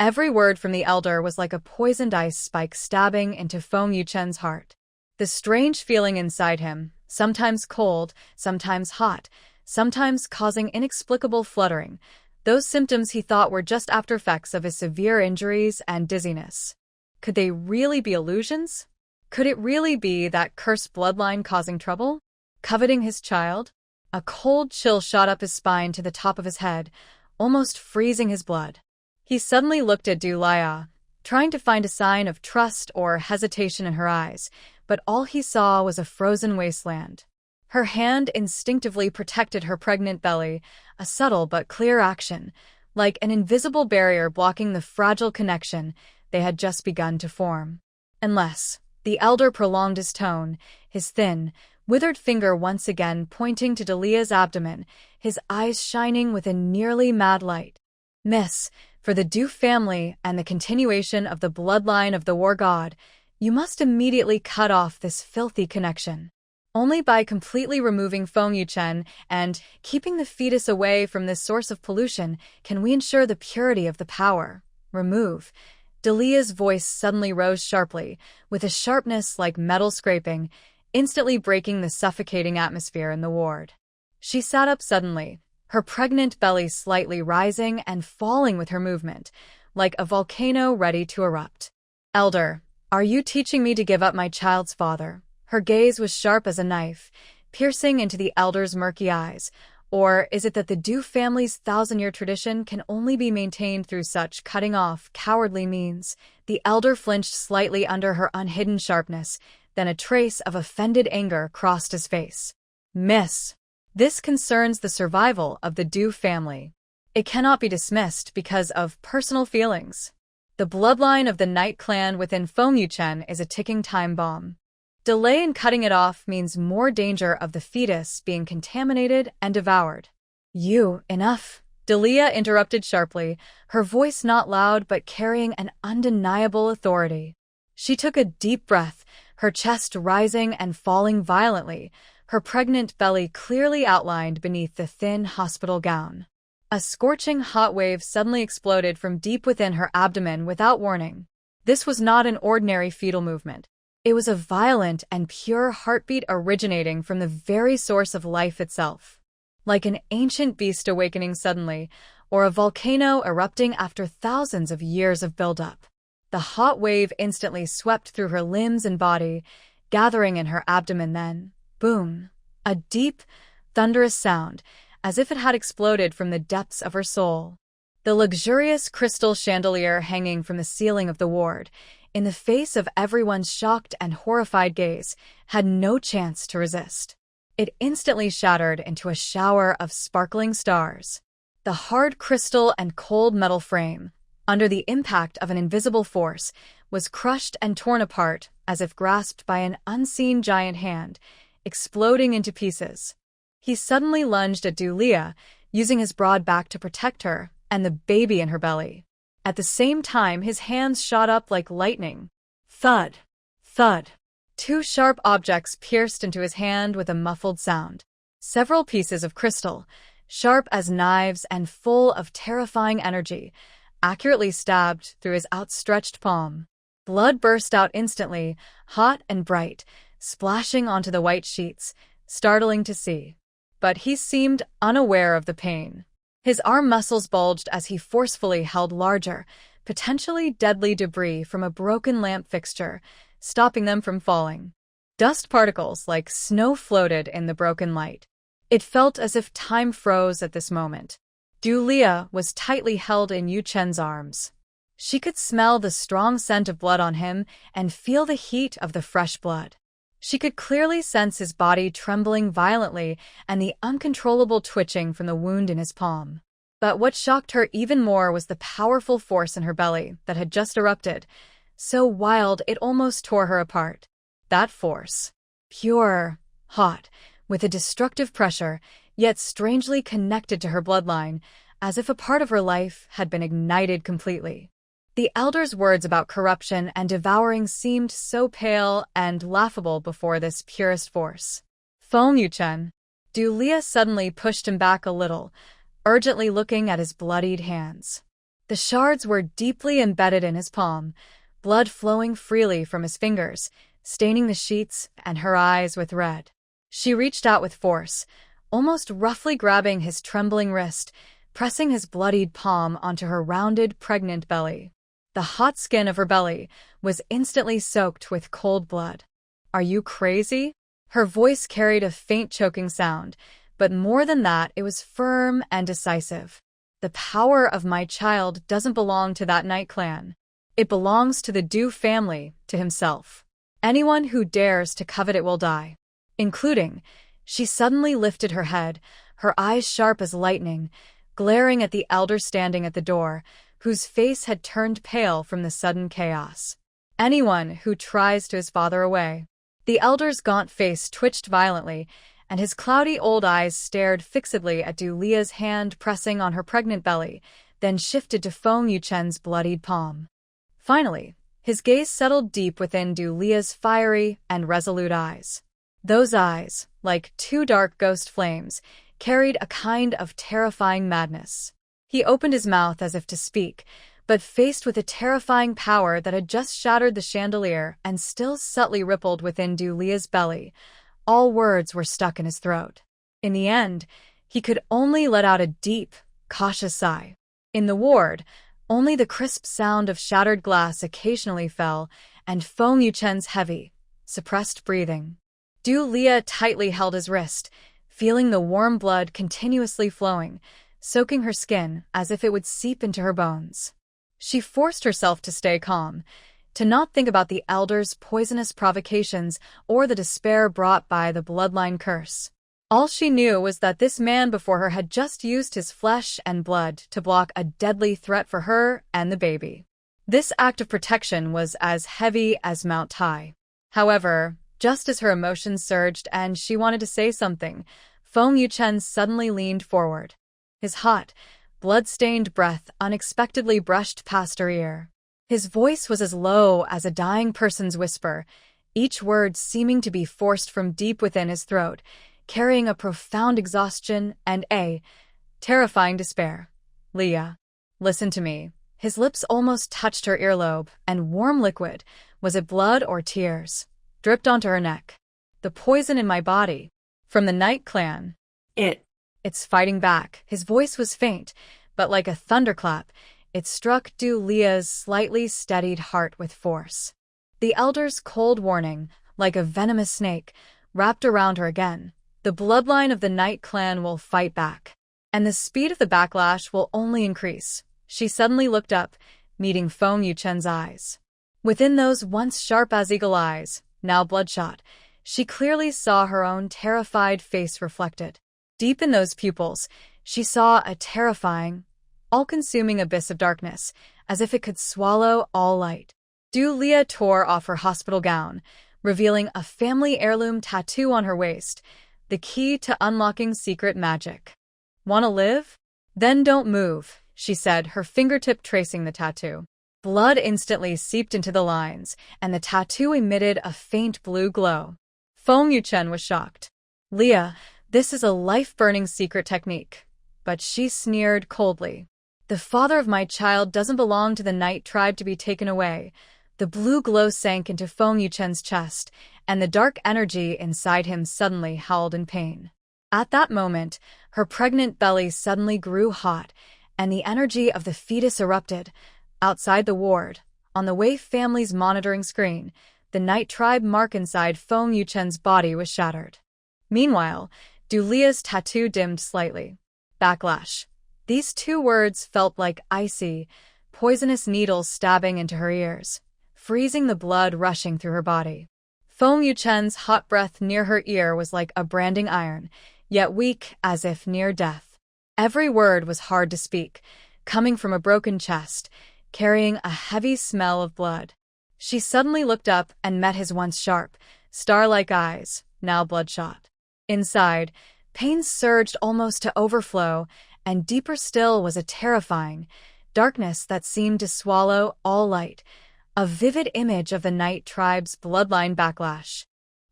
Every word from the elder was like a poisoned ice spike stabbing into Feng Yuchen's heart. The strange feeling inside him, sometimes cold, sometimes hot, sometimes causing inexplicable fluttering, those symptoms he thought were just aftereffects of his severe injuries and dizziness. Could they really be illusions? Could it really be that cursed bloodline causing trouble? Coveting his child? A cold chill shot up his spine to the top of his head, almost freezing his blood. He suddenly looked at Du Lia, trying to find a sign of trust or hesitation in her eyes, but all he saw was a frozen wasteland. Her hand instinctively protected her pregnant belly, a subtle but clear action, like an invisible barrier blocking the fragile connection they had just begun to form. "Unless," the elder prolonged his tone, his thin, withered finger once again pointing to Delia's abdomen, his eyes shining with a nearly mad light. "Miss, for the Du family and the continuation of the bloodline of the war god, you must immediately cut off this filthy connection. Only by completely removing Feng Yuchen and keeping the fetus away from this source of pollution can we ensure the purity of the power. Remove." Delia's voice suddenly rose sharply, with a sharpness like metal scraping, instantly breaking the suffocating atmosphere in the ward. She sat up suddenly, her pregnant belly slightly rising and falling with her movement, like a volcano ready to erupt. "Elder, are you teaching me to give up my child's father?" Her gaze was sharp as a knife, piercing into the elder's murky eyes. Or is it that the Du family's thousand-year tradition can only be maintained through such cutting-off, cowardly means? The elder flinched slightly under her unhidden sharpness, then a trace of offended anger crossed his face. Miss, this concerns the survival of the Du family. It cannot be dismissed because of personal feelings. The bloodline of the Knight clan within Fengyuchen is a ticking time bomb. Delay in cutting it off means more danger of the fetus being contaminated and devoured. Enough. Delia interrupted sharply, her voice not loud but carrying an undeniable authority. She took a deep breath, her chest rising and falling violently, her pregnant belly clearly outlined beneath the thin hospital gown. A scorching hot wave suddenly exploded from deep within her abdomen without warning. This was not an ordinary fetal movement. It was a violent and pure heartbeat originating from the very source of life itself. Like an ancient beast awakening suddenly, or a volcano erupting after thousands of years of buildup. The hot wave instantly swept through her limbs and body, gathering in her abdomen then, boom, a deep, thunderous sound, as if it had exploded from the depths of her soul. The luxurious crystal chandelier hanging from the ceiling of the ward, in the face of everyone's shocked and horrified gaze, had no chance to resist. It instantly shattered into a shower of sparkling stars. The hard crystal and cold metal frame, under the impact of an invisible force, was crushed and torn apart as if grasped by an unseen giant hand, exploding into pieces. He suddenly lunged at Delia, using his broad back to protect her and the baby in her belly. At the same time, his hands shot up like lightning. Thud! Thud! Two sharp objects pierced into his hand with a muffled sound. Several pieces of crystal, sharp as knives and full of terrifying energy, accurately stabbed through his outstretched palm. Blood burst out instantly, hot and bright, splashing onto the white sheets, startling to see. But he seemed unaware of the pain. His arm muscles bulged as he forcefully held larger, potentially deadly debris from a broken lamp fixture, stopping them from falling. Dust particles like snow floated in the broken light. It felt as if time froze at this moment. Delia was tightly held in Yu Chen's arms. She could smell the strong scent of blood on him and feel the heat of the fresh blood. She could clearly sense his body trembling violently and the uncontrollable twitching from the wound in his palm. But what shocked her even more was the powerful force in her belly that had just erupted, so wild it almost tore her apart. That force, pure, hot, with a destructive pressure, yet strangely connected to her bloodline, as if a part of her life had been ignited completely. The elder's words about corruption and devouring seemed so pale and laughable before this purest force. Fengyuchen. Delia suddenly pushed him back a little, urgently looking at his bloodied hands. The shards were deeply embedded in his palm, blood flowing freely from his fingers, staining the sheets and her eyes with red. She reached out with force, almost roughly grabbing his trembling wrist, pressing his bloodied palm onto her rounded, pregnant belly. The hot skin of her belly was instantly soaked with cold blood. "Are you crazy?" Her voice carried a faint choking sound, but more than that, it was firm and decisive. "The power of my child doesn't belong to that Knight clan. It belongs to the Du family, to himself. Anyone who dares to covet it will die. Including..." She suddenly lifted her head, her eyes sharp as lightning, glaring at the elder standing at the door, whose face had turned pale from the sudden chaos. "Anyone who tries to his father away." The elder's gaunt face twitched violently, and his cloudy old eyes stared fixedly at Delia's hand pressing on her pregnant belly, then shifted to Fengyuchen's bloodied palm. Finally, his gaze settled deep within Delia's fiery and resolute eyes. Those eyes, like two dark ghost flames, carried a kind of terrifying madness. He opened his mouth as if to speak, but faced with a terrifying power that had just shattered the chandelier and still subtly rippled within Delia's belly, all words were stuck in his throat. In the end, he could only let out a deep, cautious sigh. In the ward, only the crisp sound of shattered glass occasionally fell, and Fengyuchen's heavy, suppressed breathing. Du Lia tightly held his wrist, feeling the warm blood continuously flowing, soaking her skin as if it would seep into her bones. She forced herself to stay calm, to not think about the elder's poisonous provocations or the despair brought by the bloodline curse. All she knew was that this man before her had just used his flesh and blood to block a deadly threat for her and the baby. This act of protection was as heavy as Mount Tai. However, just as her emotions surged and she wanted to say something, Feng Yuchen suddenly leaned forward. His hot, blood-stained breath unexpectedly brushed past her ear. His voice was as low as a dying person's whisper, each word seeming to be forced from deep within his throat, carrying a profound exhaustion and a terrifying despair. "Leah, listen to me." His lips almost touched her earlobe, and warm liquid, was it blood or tears, dripped onto her neck. "The poison in my body. From the Night Clan. It's fighting back." His voice was faint, but like a thunderclap, it struck Du Lia's slightly steadied heart with force. The elder's cold warning, like a venomous snake, wrapped around her again. The bloodline of the Night Clan will fight back, and the speed of the backlash will only increase. She suddenly looked up, meeting Feng Yuchen's eyes. Within those once sharp as eagle eyes, now bloodshot, she clearly saw her own terrified face reflected. Deep in those pupils, she saw a terrifying, all-consuming abyss of darkness, as if it could swallow all light. Du Lia tore off her hospital gown, revealing a family heirloom tattoo on her waist, the key to unlocking secret magic. "Wanna live? Then don't move," she said, her fingertip tracing the tattoo. Blood instantly seeped into the lines, and the tattoo emitted a faint blue glow. Feng Yuchen was shocked. "Leah, this is a life-burning secret technique." But she sneered coldly. "The father of my child doesn't belong to the Night tribe to be taken away." The blue glow sank into Feng Yuchen's chest, and the dark energy inside him suddenly howled in pain. At that moment, her pregnant belly suddenly grew hot, and the energy of the fetus erupted. Outside the ward, on the Wei family's monitoring screen, the Night tribe mark inside Feng Yuchen's body was shattered. Meanwhile, Du Lia's tattoo dimmed slightly. Backlash. These two words felt like icy, poisonous needles stabbing into her ears, freezing the blood rushing through her body. Feng Yuchen's hot breath near her ear was like a branding iron, yet weak as if near death. Every word was hard to speak, coming from a broken chest, carrying a heavy smell of blood. She suddenly looked up and met his once sharp, star-like eyes, now bloodshot. Inside, pain surged almost to overflow, and deeper still was a terrifying darkness that seemed to swallow all light, a vivid image of the Night tribe's bloodline backlash.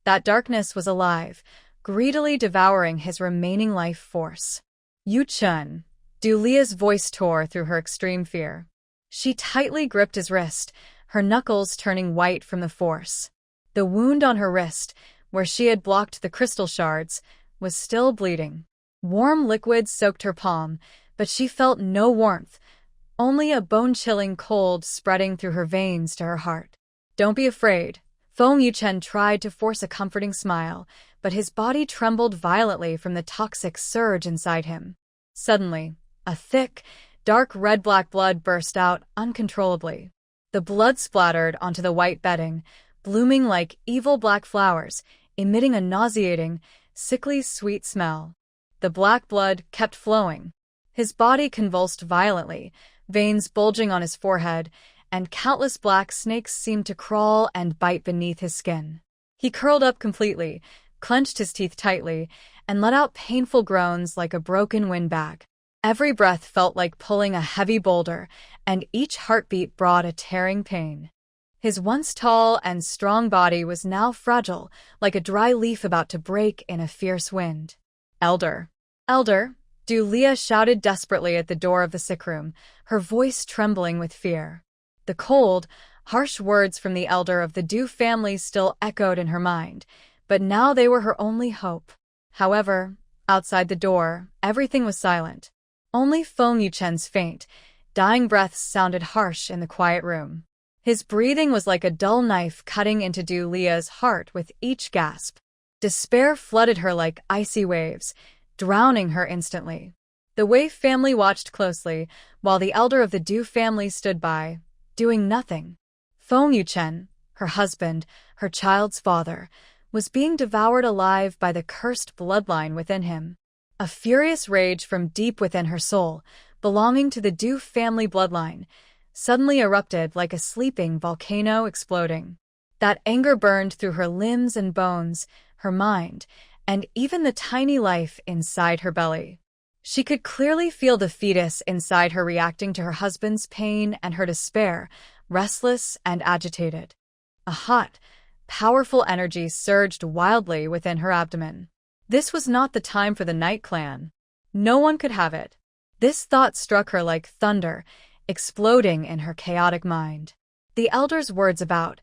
That darkness was alive, greedily devouring his remaining life force. "Yuchen." Du Lia's voice tore through her extreme fear. She tightly gripped his wrist, her knuckles turning white from the force. The wound on her wrist, where she had blocked the crystal shards, was still bleeding. Warm liquid soaked her palm, but she felt no warmth, only a bone-chilling cold spreading through her veins to her heart. "Don't be afraid." Feng Yuchen tried to force a comforting smile, but his body trembled violently from the toxic surge inside him. Suddenly, a thick, dark red-black blood burst out uncontrollably. The blood splattered onto the white bedding, blooming like evil black flowers, emitting a nauseating, sickly sweet smell. The black blood kept flowing. His body convulsed violently, veins bulging on his forehead, and countless black snakes seemed to crawl and bite beneath his skin. He curled up completely, clenched his teeth tightly, and let out painful groans like a broken windbag. Every breath felt like pulling a heavy boulder, and each heartbeat brought a tearing pain. His once tall and strong body was now fragile, like a dry leaf about to break in a fierce wind. "Elder! Elder!" Du Lia shouted desperately at the door of the sick room, her voice trembling with fear. The cold, harsh words from the elder of the Du family still echoed in her mind, but now they were her only hope. However, outside the door, everything was silent. Only Feng Yuchen's faint, dying breaths sounded harsh in the quiet room. His breathing was like a dull knife cutting into Du Lia's heart with each gasp. Despair flooded her like icy waves, drowning her instantly. The Wei family watched closely, while the elder of the Du family stood by, doing nothing. Feng Yuchen, her husband, her child's father, was being devoured alive by the cursed bloodline within him. A furious rage from deep within her soul, belonging to the Du family bloodline, suddenly erupted like a sleeping volcano exploding. That anger burned through her limbs and bones, her mind, and even the tiny life inside her belly. She could clearly feel the fetus inside her reacting to her husband's pain and her despair, restless and agitated. A hot, powerful energy surged wildly within her abdomen. This was not the time for the Night Clan. No one could have it. This thought struck her like thunder, exploding in her chaotic mind. The elder's words about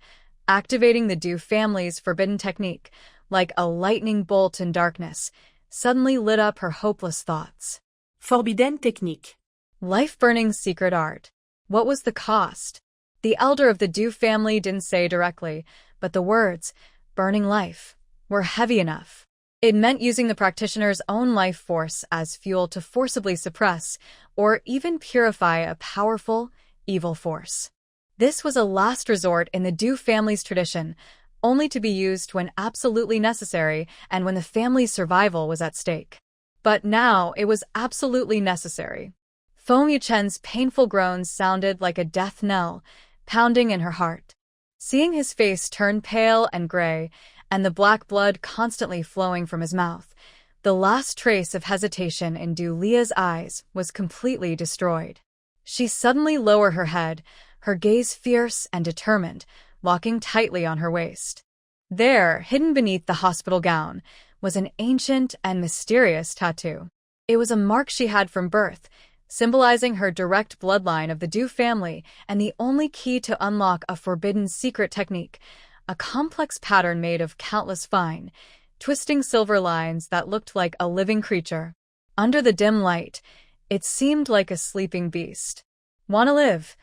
activating the Du family's forbidden technique, like a lightning bolt in darkness, suddenly lit up her hopeless thoughts. Forbidden technique. Life-burning secret art. What was the cost? The elder of the Du family didn't say directly, but the words, burning life, were heavy enough. It meant using the practitioner's own life force as fuel to forcibly suppress or even purify a powerful, evil force. This was a last resort in the Du family's tradition, only to be used when absolutely necessary and when the family's survival was at stake. But now it was absolutely necessary. Feng Yuchen's painful groans sounded like a death knell, pounding in her heart. Seeing his face turn pale and gray, and the black blood constantly flowing from his mouth, the last trace of hesitation in Du Lia's eyes was completely destroyed. She suddenly lowered her head, her gaze fierce and determined, locking tightly on her waist. There, hidden beneath the hospital gown, was an ancient and mysterious tattoo. It was a mark she had from birth, symbolizing her direct bloodline of the Du family and the only key to unlock a forbidden secret technique, a complex pattern made of countless fine, twisting silver lines that looked like a living creature. Under the dim light, it seemed like a sleeping beast. "Wanna live?"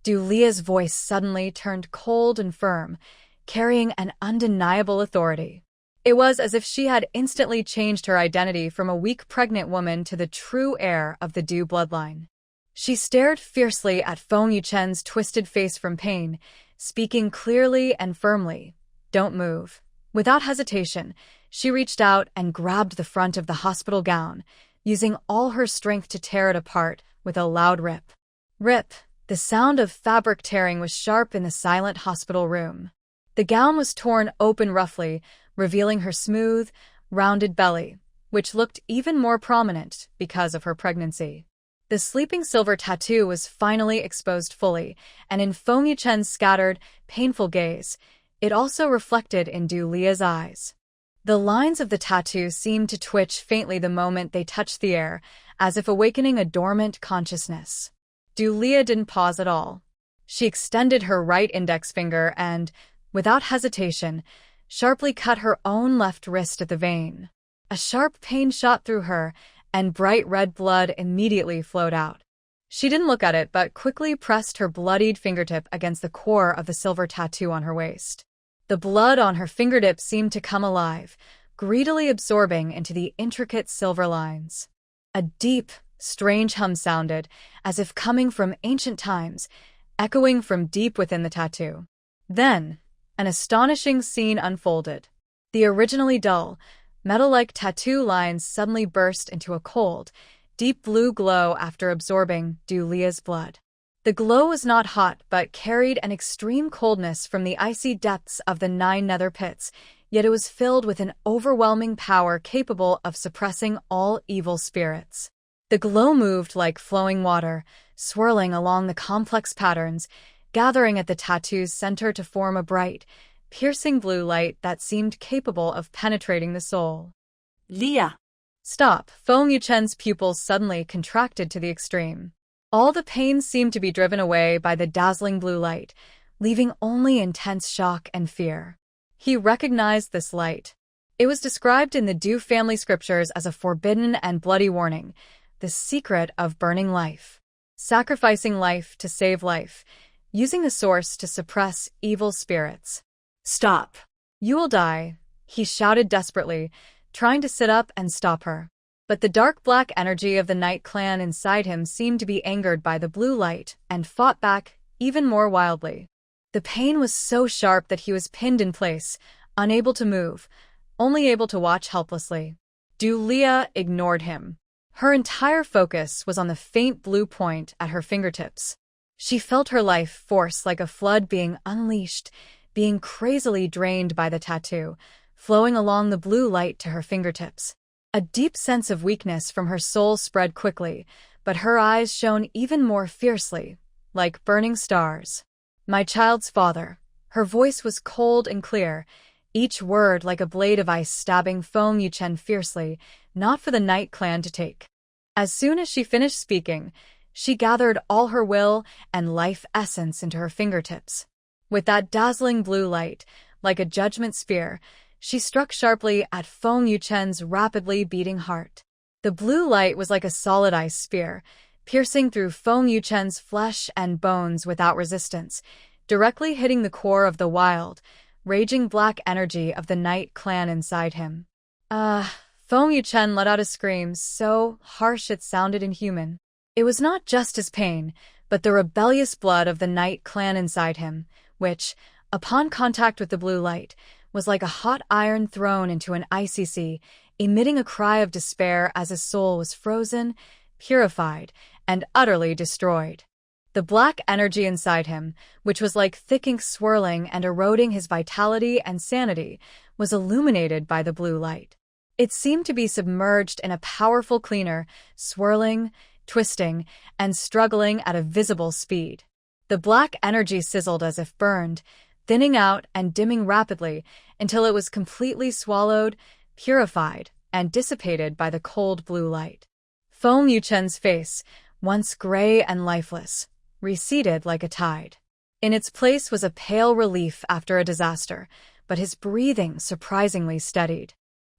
Du Lia's voice suddenly turned cold and firm, carrying an undeniable authority. It was as if she had instantly changed her identity from a weak pregnant woman to the true heir of the Du bloodline. She stared fiercely at Feng Yuchen's twisted face from pain, speaking clearly and firmly, "Don't move." Without hesitation, she reached out and grabbed the front of the hospital gown, using all her strength to tear it apart with a loud rip. Rip! The sound of fabric tearing was sharp in the silent hospital room. The gown was torn open roughly, revealing her smooth, rounded belly, which looked even more prominent because of her pregnancy. The sleeping silver tattoo was finally exposed fully, and in Feng Yuchen's scattered, painful gaze, it also reflected in Du Lia's eyes. The lines of the tattoo seemed to twitch faintly the moment they touched the air, as if awakening a dormant consciousness. Du Lia didn't pause at all. She extended her right index finger and, without hesitation, sharply cut her own left wrist at the vein. A sharp pain shot through her, and bright red blood immediately flowed out. She didn't look at it but quickly pressed her bloodied fingertip against the core of the silver tattoo on her waist. The blood on her fingertip seemed to come alive, greedily absorbing into the intricate silver lines. A deep, strange hum sounded, as if coming from ancient times, echoing from deep within the tattoo. Then, an astonishing scene unfolded. The originally dull, metal-like tattoo lines suddenly burst into a cold, deep blue glow after absorbing Du Lia's blood. The glow was not hot but carried an extreme coldness from the icy depths of the 9 nether pits, yet it was filled with an overwhelming power capable of suppressing all evil spirits. The glow moved like flowing water, swirling along the complex patterns, gathering at the tattoo's center to form a bright, piercing blue light that seemed capable of penetrating the soul. Lia. Stop! Feng Yuchen's pupils suddenly contracted to the extreme. All the pain seemed to be driven away by the dazzling blue light, leaving only intense shock and fear. He recognized this light. It was described in the Du family scriptures as a forbidden and bloody warning, the secret of burning life. Sacrificing life to save life, using the source to suppress evil spirits. Stop. You will die, He shouted desperately, trying to sit up and stop her. But the dark black energy of the Night Clan inside him seemed to be angered by the blue light and fought back even more wildly. The pain was so sharp that he was pinned in place, unable to move, only able to watch helplessly. Dulia ignored him. Her entire focus was on the faint blue point at her fingertips. She felt her life force like a flood being unleashed, being crazily drained by the tattoo, flowing along the blue light to her fingertips. A deep sense of weakness from her soul spread quickly, but her eyes shone even more fiercely, like burning stars. "My child's father." Her voice was cold and clear, each word like a blade of ice stabbing Feng Yuchen fiercely, not for the Night Clan to take. As soon as she finished speaking, she gathered all her will and life essence into her fingertips. With that dazzling blue light, like a judgment spear, she struck sharply at Feng Yuchen's rapidly beating heart. The blue light was like a solid ice spear, piercing through Feng Yuchen's flesh and bones without resistance, directly hitting the core of the wild, raging black energy of the Night Clan inside him. Feng Yuchen let out a scream so harsh it sounded inhuman. It was not just his pain, but the rebellious blood of the Night Clan inside him, which, upon contact with the blue light, was like a hot iron thrown into an icy sea, emitting a cry of despair as his soul was frozen, purified, and utterly destroyed. The black energy inside him, which was like thick ink swirling and eroding his vitality and sanity, was illuminated by the blue light. It seemed to be submerged in a powerful cleaner, swirling, twisting, and struggling at a visible speed. The black energy sizzled as if burned, thinning out and dimming rapidly until it was completely swallowed, purified, and dissipated by the cold blue light. Feng Yuchen's face, once gray and lifeless, receded like a tide. In its place was a pale relief after a disaster, but his breathing surprisingly steadied.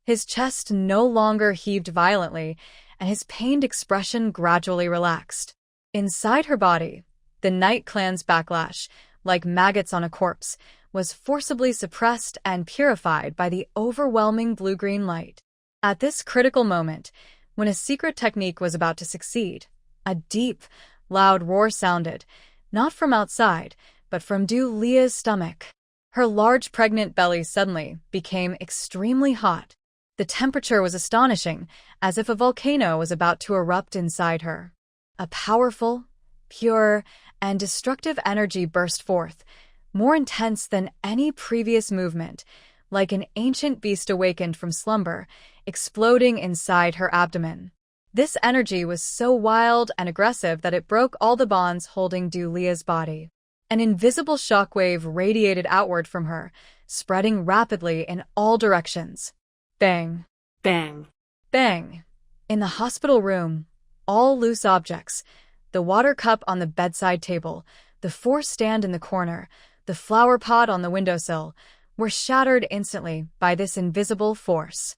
His chest no longer heaved violently, and his pained expression gradually relaxed. Inside her body, the Night Clan's backlash, like maggots on a corpse, was forcibly suppressed and purified by the overwhelming blue-green light. At this critical moment, when a secret technique was about to succeed, a deep, loud roar sounded, not from outside, but from Du Lia's stomach. Her large pregnant belly suddenly became extremely hot. The temperature was astonishing, as if a volcano was about to erupt inside her. A powerful, pure, and destructive energy burst forth, more intense than any previous movement, like an ancient beast awakened from slumber, exploding inside her abdomen. This energy was so wild and aggressive that it broke all the bonds holding Du Lia's body. An invisible shockwave radiated outward from her, spreading rapidly in all directions. Bang! Bang! Bang! In the hospital room, all loose objects, the water cup on the bedside table, the force stand in the corner, the flower pot on the windowsill, were shattered instantly by this invisible force.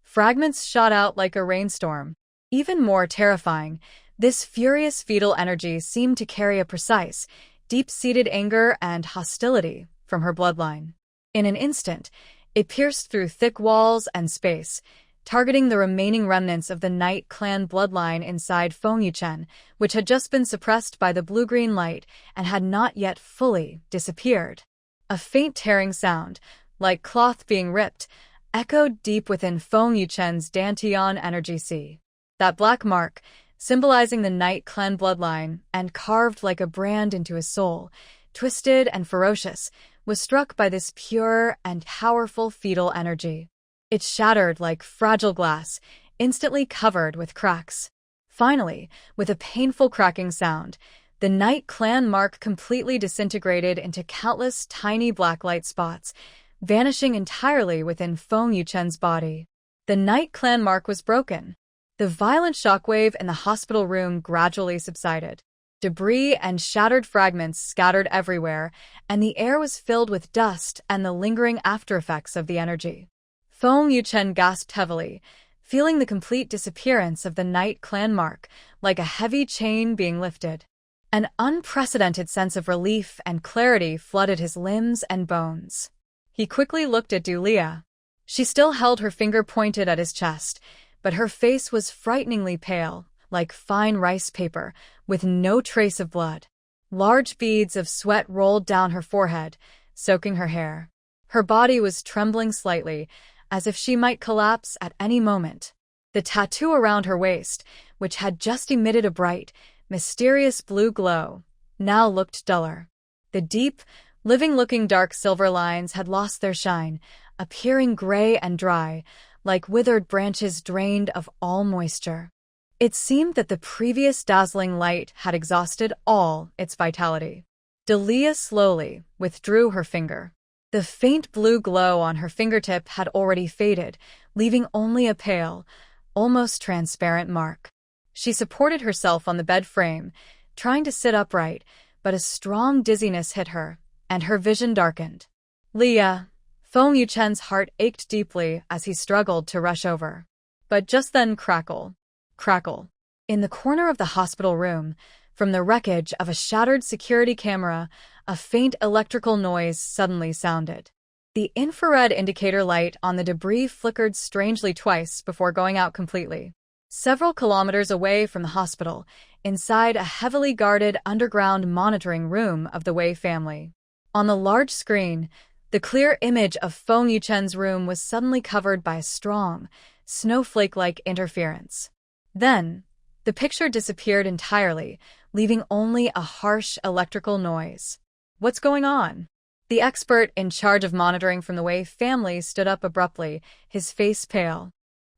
Fragments shot out like a rainstorm. Even more terrifying, this furious fetal energy seemed to carry a precise, deep-seated anger and hostility from her bloodline. In an instant, it pierced through thick walls and space, targeting the remaining remnants of the Night Clan bloodline inside Feng Yuchen, which had just been suppressed by the blue-green light and had not yet fully disappeared. A faint tearing sound, like cloth being ripped, echoed deep within Feng Yuchen's Dantian energy sea. That black mark, symbolizing the Night Clan bloodline and carved like a brand into his soul, twisted and ferocious, was struck by this pure and powerful fetal energy. It shattered like fragile glass, instantly covered with cracks. Finally, with a painful cracking sound, the Night Clan mark completely disintegrated into countless tiny black light spots, vanishing entirely within Feng Yuchen's body. The Night Clan mark was broken. The violent shockwave in the hospital room gradually subsided. Debris and shattered fragments scattered everywhere, and the air was filled with dust and the lingering aftereffects of the energy. Feng Yuchen gasped heavily, feeling the complete disappearance of the Night Clan mark, like a heavy chain being lifted. An unprecedented sense of relief and clarity flooded his limbs and bones. He quickly looked at Du Lia. She still held her finger pointed at his chest, but her face was frighteningly pale, like fine rice paper, with no trace of blood. Large beads of sweat rolled down her forehead, soaking her hair. Her body was trembling slightly, as if she might collapse at any moment. The tattoo around her waist, which had just emitted a bright, mysterious blue glow, now looked duller. The deep, living-looking dark silver lines had lost their shine, appearing gray and dry, like withered branches drained of all moisture. It seemed that the previous dazzling light had exhausted all its vitality. Delia slowly withdrew her finger. The faint blue glow on her fingertip had already faded, leaving only a pale, almost transparent mark. She supported herself on the bed frame, trying to sit upright, but a strong dizziness hit her, and her vision darkened. Leah! Feng Yuchen's heart ached deeply as he struggled to rush over. But just then crackle. Crackle. In the corner of the hospital room, from the wreckage of a shattered security camera, a faint electrical noise suddenly sounded. The infrared indicator light on the debris flickered strangely twice before going out completely. Several kilometers away from the hospital, inside a heavily guarded underground monitoring room of the Wei family. On the large screen, the clear image of Feng Yuchen's room was suddenly covered by a strong, snowflake-like interference. Then, the picture disappeared entirely, leaving only a harsh electrical noise. What's going on? The expert in charge of monitoring from the Wei family stood up abruptly, his face pale.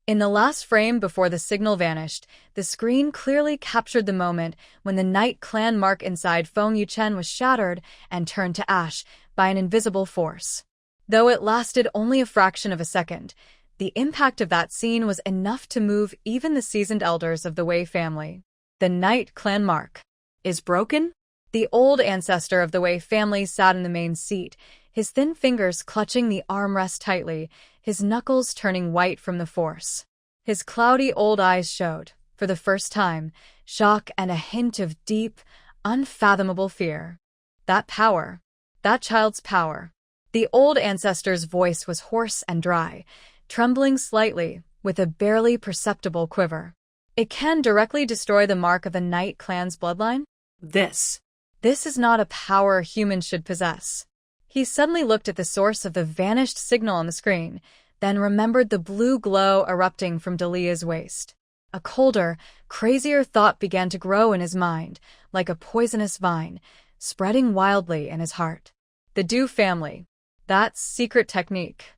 In the last frame before the signal vanished, the screen clearly captured the moment when the Night Clan mark inside Feng Yuchen was shattered and turned to ash by an invisible force. Though it lasted only a fraction of a second, the impact of that scene was enough to move even the seasoned elders of the Wei family. The Night Clan mark is broken? The old ancestor of the Wei family sat in the main seat, his thin fingers clutching the armrest tightly, his knuckles turning white from the force. His cloudy old eyes showed, for the first time, shock and a hint of deep, unfathomable fear. That power. That child's power. The old ancestor's voice was hoarse and dry, trembling slightly, with a barely perceptible quiver. It can directly destroy the mark of a Night Clan's bloodline? This is not a power humans should possess. He suddenly looked at the source of the vanished signal on the screen, then remembered the blue glow erupting from Delia's waist. A colder, crazier thought began to grow in his mind, like a poisonous vine, spreading wildly in his heart. The Du family. That secret technique.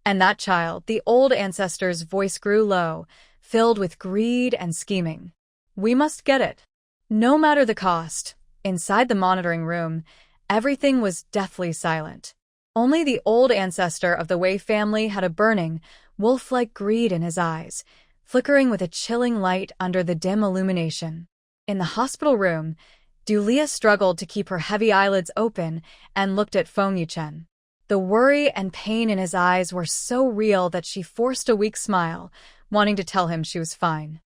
And that child, the old ancestor's voice grew low, filled with greed and scheming. We must get it. No matter the cost. Inside the monitoring room, everything was deathly silent. Only the old ancestor of the Wei family had a burning, wolf-like greed in his eyes, flickering with a chilling light under the dim illumination. In the hospital room, Dulia struggled to keep her heavy eyelids open and looked at Feng Yuchen. The worry and pain in his eyes were so real that she forced a weak smile, wanting to tell him she was fine.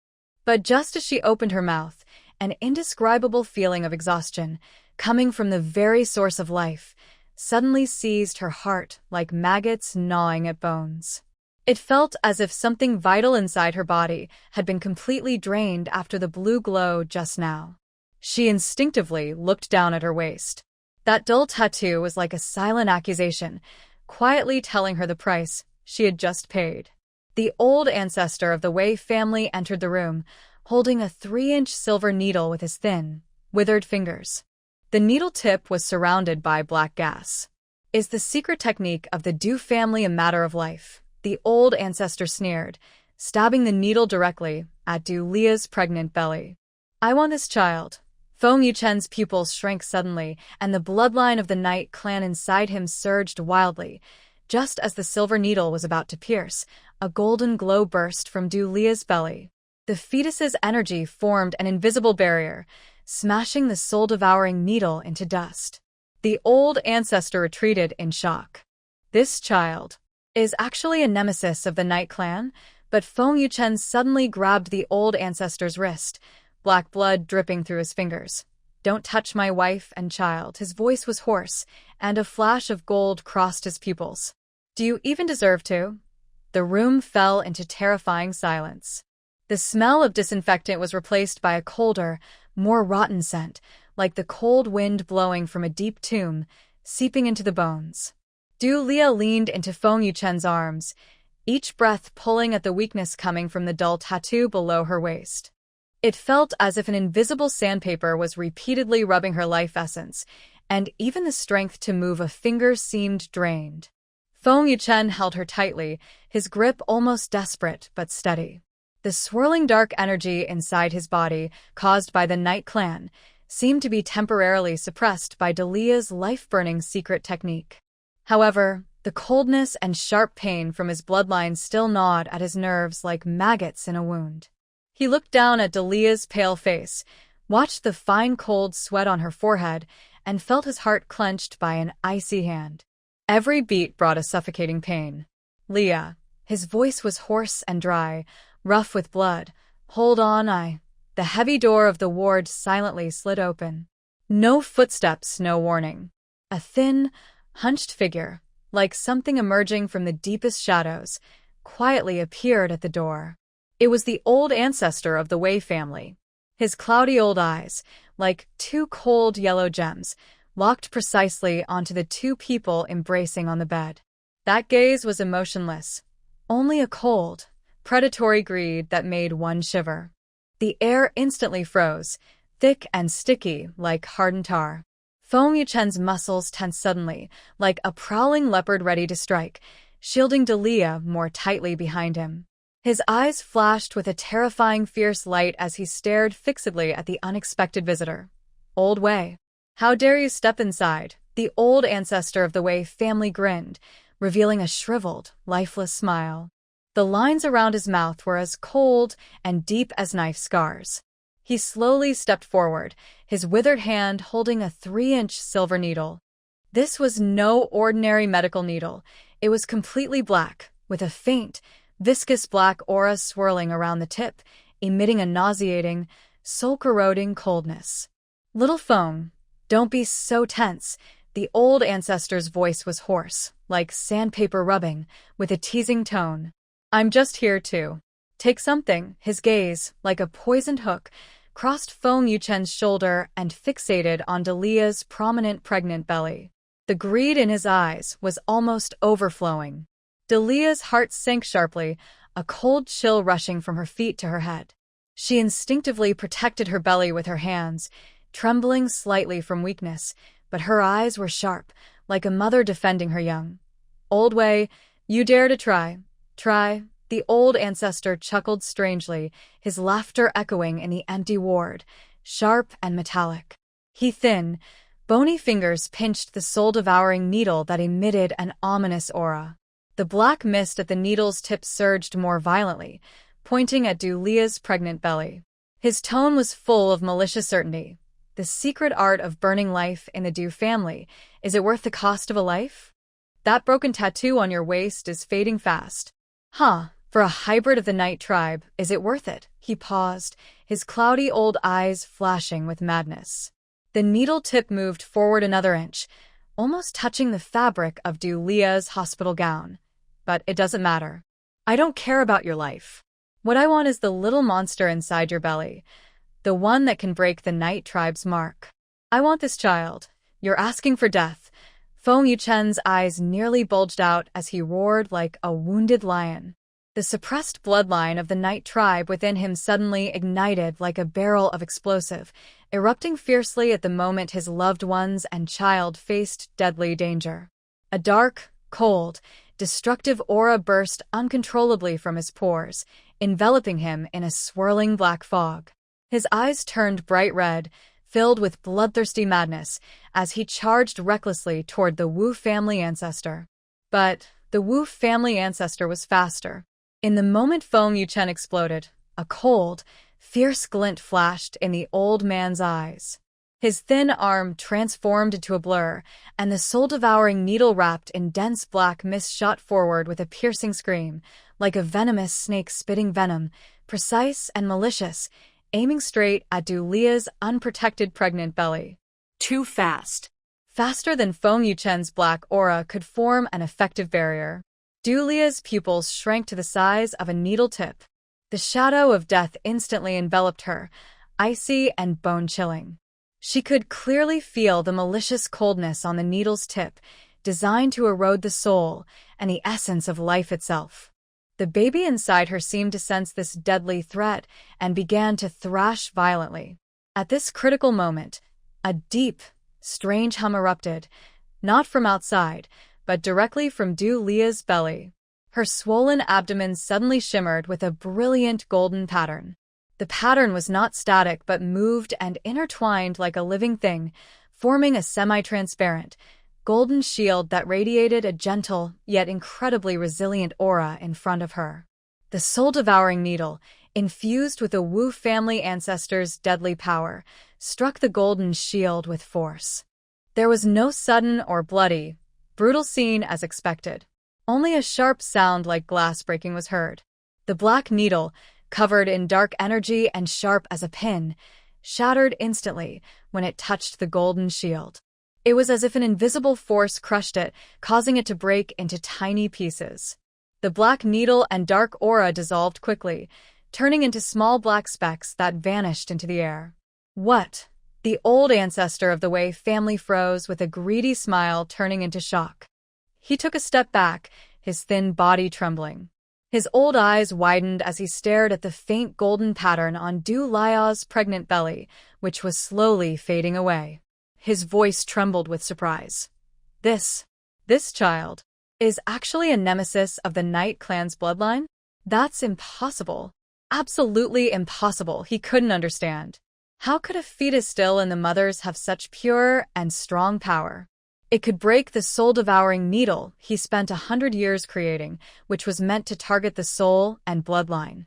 But just as she opened her mouth, an indescribable feeling of exhaustion, coming from the very source of life, suddenly seized her heart like maggots gnawing at bones. It felt as if something vital inside her body had been completely drained after the blue glow just now. She instinctively looked down at her waist. That dull tattoo was like a silent accusation, quietly telling her the price she had just paid. The old ancestor of the Wei family entered the room, holding a 3-inch silver needle with his thin, withered fingers. The needle tip was surrounded by black gas. Is the secret technique of the Du family a matter of life? The old ancestor sneered, stabbing the needle directly at Dulia's pregnant belly. I want this child. Feng Yuchen's pupils shrank suddenly, and the bloodline of the Night Clan inside him surged wildly. Just as the silver needle was about to pierce, a golden glow burst from Dulia's belly. The fetus's energy formed an invisible barrier, smashing the soul-devouring needle into dust. The old ancestor retreated in shock. This child is actually a nemesis of the Night Clan, but Feng Yuchen suddenly grabbed the old ancestor's wrist, black blood dripping through his fingers. Don't touch my wife and child. His voice was hoarse, and a flash of gold crossed his pupils. Do you even deserve to? the room fell into terrifying silence. The smell of disinfectant was replaced by a colder, more rotten scent, like the cold wind blowing from a deep tomb, seeping into the bones. Lia leaned into Feng Yuchen's arms, each breath pulling at the weakness coming from the dull tattoo below her waist. It felt as if an invisible sandpaper was repeatedly rubbing her life essence, and even the strength to move a finger seemed drained. Feng Yuchen held her tightly, his grip almost desperate but steady. The swirling dark energy inside his body, caused by the Night Clan, seemed to be temporarily suppressed by Delia's life-burning secret technique. However, the coldness and sharp pain from his bloodline still gnawed at his nerves like maggots in a wound. He looked down at Delia's pale face, watched the fine cold sweat on her forehead, and felt his heart clenched by an icy hand. Every beat brought a suffocating pain. "Lia," his voice was hoarse and dry, rough with blood. "Hold on, The heavy door of the ward silently slid open. No footsteps, no warning. A thin, hunched figure, like something emerging from the deepest shadows, quietly appeared at the door. It was the old ancestor of the Wei family. His cloudy old eyes, like two cold yellow gems, locked precisely onto the two people embracing on the bed. That gaze was emotionless, only a cold, predatory greed that made one shiver. The air instantly froze, thick and sticky like hardened tar. Feng Yuchen's muscles tensed suddenly, like a prowling leopard ready to strike, shielding Delia more tightly behind him. His eyes flashed with a terrifying fierce light as he stared fixedly at the unexpected visitor. "Old Wei, how dare you step inside?" The old ancestor of the Wei family grinned, revealing a shriveled, lifeless smile. The lines around his mouth were as cold and deep as knife scars. He slowly stepped forward, his withered hand holding a 3-inch silver needle. This was no ordinary medical needle. It was completely black, with a faint, viscous black aura swirling around the tip, emitting a nauseating, soul-corroding coldness. "Little Feng, don't be so tense." The old ancestor's voice was hoarse, like sandpaper rubbing, with a teasing tone. "I'm just here to take something." His gaze, like a poisoned hook, crossed Feng Yuchen's shoulder and fixated on Delia's prominent pregnant belly. The greed in his eyes was almost overflowing. Delia's heart sank sharply, a cold chill rushing from her feet to her head. She instinctively protected her belly with her hands, trembling slightly from weakness, but her eyes were sharp, like a mother defending her young. "Old Wei, you dare to try. The old ancestor chuckled strangely, his laughter echoing in the empty ward, sharp and metallic. His thin, bony fingers pinched the soul-devouring needle that emitted an ominous aura. The black mist at the needle's tip surged more violently, pointing at Delia's pregnant belly. His tone was full of malicious certainty. "The secret art of burning life in the Du family. Is it worth the cost of a life? That broken tattoo on your waist is fading fast. For a hybrid of the Night tribe, is it worth it?" He paused, his cloudy old eyes flashing with madness. The needle tip moved forward another inch, almost touching the fabric of Delia's hospital gown. "But it doesn't matter. I don't care about your life. What I want is the little monster inside your belly, the one that can break the Night tribe's mark. I want this child. You're asking for death." Feng Yuchen's eyes nearly bulged out as he roared like a wounded lion. The suppressed bloodline of the Night tribe within him suddenly ignited like a barrel of explosive, erupting fiercely at the moment his loved ones and child faced deadly danger. A dark, cold, destructive aura burst uncontrollably from his pores, enveloping him in a swirling black fog. His eyes turned bright red, filled with bloodthirsty madness, as he charged recklessly toward the Wu family ancestor. But the Wu family ancestor was faster. In the moment Feng Yuchen exploded, a cold, fierce glint flashed in the old man's eyes. His thin arm transformed into a blur, and the soul-devouring needle wrapped in dense black mist shot forward with a piercing scream, like a venomous snake spitting venom, precise and malicious, aiming straight at Delia's unprotected pregnant belly. Too fast. Faster than Feng Yuchen's black aura could form an effective barrier. Dulia's pupils shrank to the size of a needle tip. The shadow of death instantly enveloped her, icy and bone-chilling. She could clearly feel the malicious coldness on the needle's tip, designed to erode the soul and the essence of life itself. The baby inside her seemed to sense this deadly threat and began to thrash violently. At this critical moment, a deep, strange hum erupted, not from outside, but directly from Dulia's belly. Her swollen abdomen suddenly shimmered with a brilliant golden pattern. The pattern was not static but moved and intertwined like a living thing, forming a semi-transparent, golden shield that radiated a gentle yet incredibly resilient aura in front of her. The soul-devouring needle, infused with the Wu family ancestors' deadly power, struck the golden shield with force. There was no sudden or bloody, brutal scene as expected. Only a sharp sound like glass breaking was heard. The black needle, covered in dark energy and sharp as a pin, shattered instantly when it touched the golden shield. It was as if an invisible force crushed it, causing it to break into tiny pieces. The black needle and dark aura dissolved quickly, turning into small black specks that vanished into the air. What? The old ancestor of the Wei family froze with a greedy smile turning into shock. He took a step back, his thin body trembling. His old eyes widened as he stared at the faint golden pattern on Du Lia's pregnant belly, which was slowly fading away. His voice trembled with surprise. This child, is actually a nemesis of the Knight clan's bloodline? That's impossible. Absolutely impossible, he couldn't understand. How could a fetus still in the mother's have such pure and strong power? It could break the soul-devouring needle he spent 100 years creating, which was meant to target the soul and bloodline.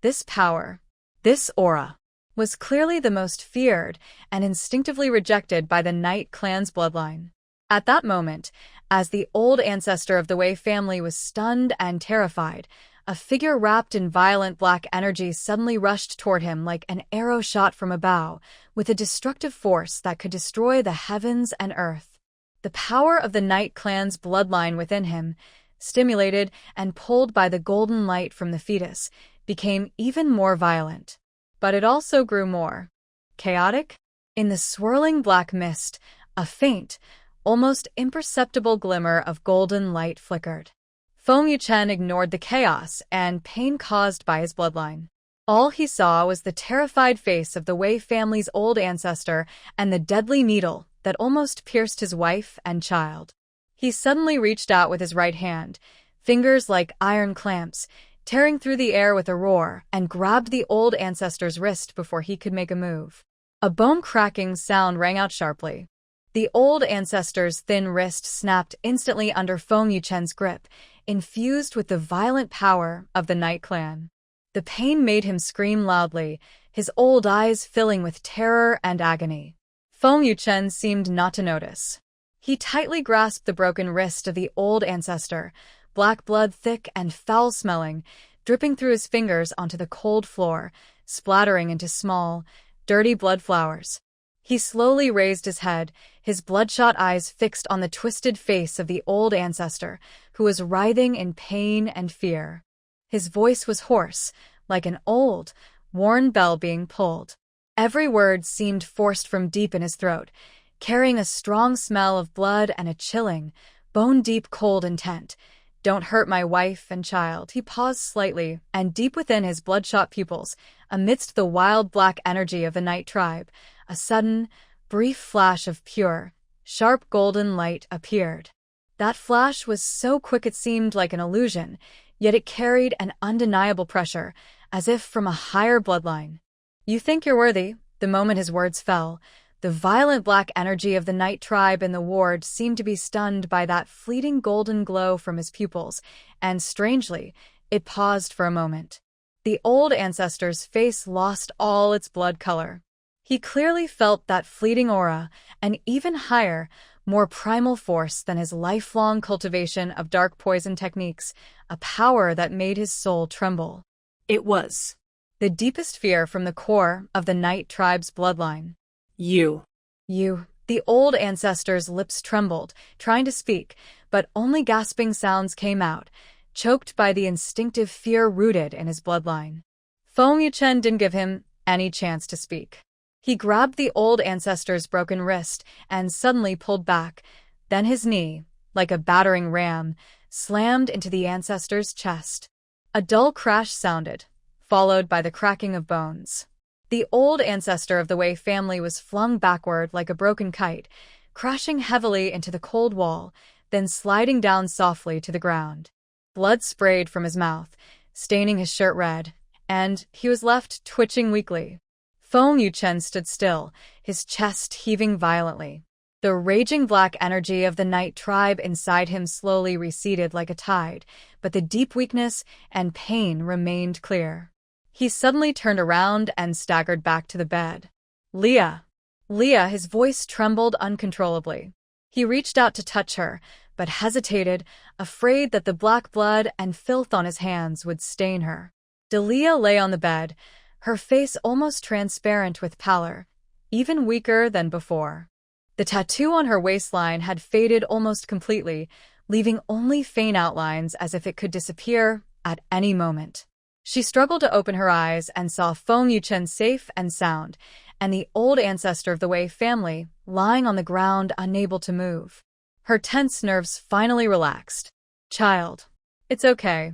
This power, this aura, was clearly the most feared and instinctively rejected by the Knight clan's bloodline. At that moment, as the old ancestor of the Wei family was stunned and terrified, a figure wrapped in violent black energy suddenly rushed toward him like an arrow shot from a bow, with a destructive force that could destroy the heavens and earth. The power of the Knight clan's bloodline within him, stimulated and pulled by the golden light from the fetus, became even more violent. But it also grew more chaotic. In the swirling black mist, a faint, almost imperceptible glimmer of golden light flickered. Feng Yuchen ignored the chaos and pain caused by his bloodline. All he saw was the terrified face of the Wei family's old ancestor and the deadly needle that almost pierced his wife and child. He suddenly reached out with his right hand, fingers like iron clamps, tearing through the air with a roar, and grabbed the old ancestor's wrist before he could make a move. A bone-cracking sound rang out sharply. The old ancestor's thin wrist snapped instantly under Feng Yuchen's grip, infused with the violent power of the Knight clan. The pain made him scream loudly, his old eyes filling with terror and agony. Feng Yuchen seemed not to notice. He tightly grasped the broken wrist of the old ancestor, black blood thick and foul-smelling, dripping through his fingers onto the cold floor, splattering into small, dirty blood flowers. He slowly raised his head, his bloodshot eyes fixed on the twisted face of the old ancestor, who was writhing in pain and fear. His voice was hoarse, like an old, worn bell being pulled. Every word seemed forced from deep in his throat, carrying a strong smell of blood and a chilling, bone-deep cold intent. "Don't hurt my wife and child." He paused slightly, and deep within his bloodshot pupils, amidst the wild black energy of the Knight tribe, a sudden, brief flash of pure, sharp golden light appeared. That flash was so quick it seemed like an illusion, yet it carried an undeniable pressure, as if from a higher bloodline. "You think you're worthy?" The moment his words fell, the violent black energy of the Knight tribe in the ward seemed to be stunned by that fleeting golden glow from his pupils, and strangely, it paused for a moment. The old ancestor's face lost all its blood color. He clearly felt that fleeting aura, an even higher, more primal force than his lifelong cultivation of dark poison techniques, a power that made his soul tremble. It was the deepest fear from the core of the Knight tribe's bloodline. You. The old ancestor's lips trembled, trying to speak, but only gasping sounds came out, choked by the instinctive fear rooted in his bloodline. Feng Yuchen didn't give him any chance to speak. He grabbed the old ancestor's broken wrist and suddenly pulled back. Then his knee, like a battering ram, slammed into the ancestor's chest. A dull crash sounded, followed by the cracking of bones. The old ancestor of the Wei family was flung backward like a broken kite, crashing heavily into the cold wall, then sliding down softly to the ground. Blood sprayed from his mouth, staining his shirt red, and he was left twitching weakly. Feng Yuchen stood still, his chest heaving violently. The raging black energy of the night tribe inside him slowly receded like a tide, but the deep weakness and pain remained clear. He suddenly turned around and staggered back to the bed. Leah! Leah, his voice trembled uncontrollably. He reached out to touch her, but hesitated, afraid that the black blood and filth on his hands would stain her. Leah lay on the bed, her face almost transparent with pallor, even weaker than before. The tattoo on her waistline had faded almost completely, leaving only faint outlines as if it could disappear at any moment. She struggled to open her eyes and saw Feng Yuchen safe and sound, and the old ancestor of the Wei family lying on the ground unable to move. Her tense nerves finally relaxed. "Child, it's okay."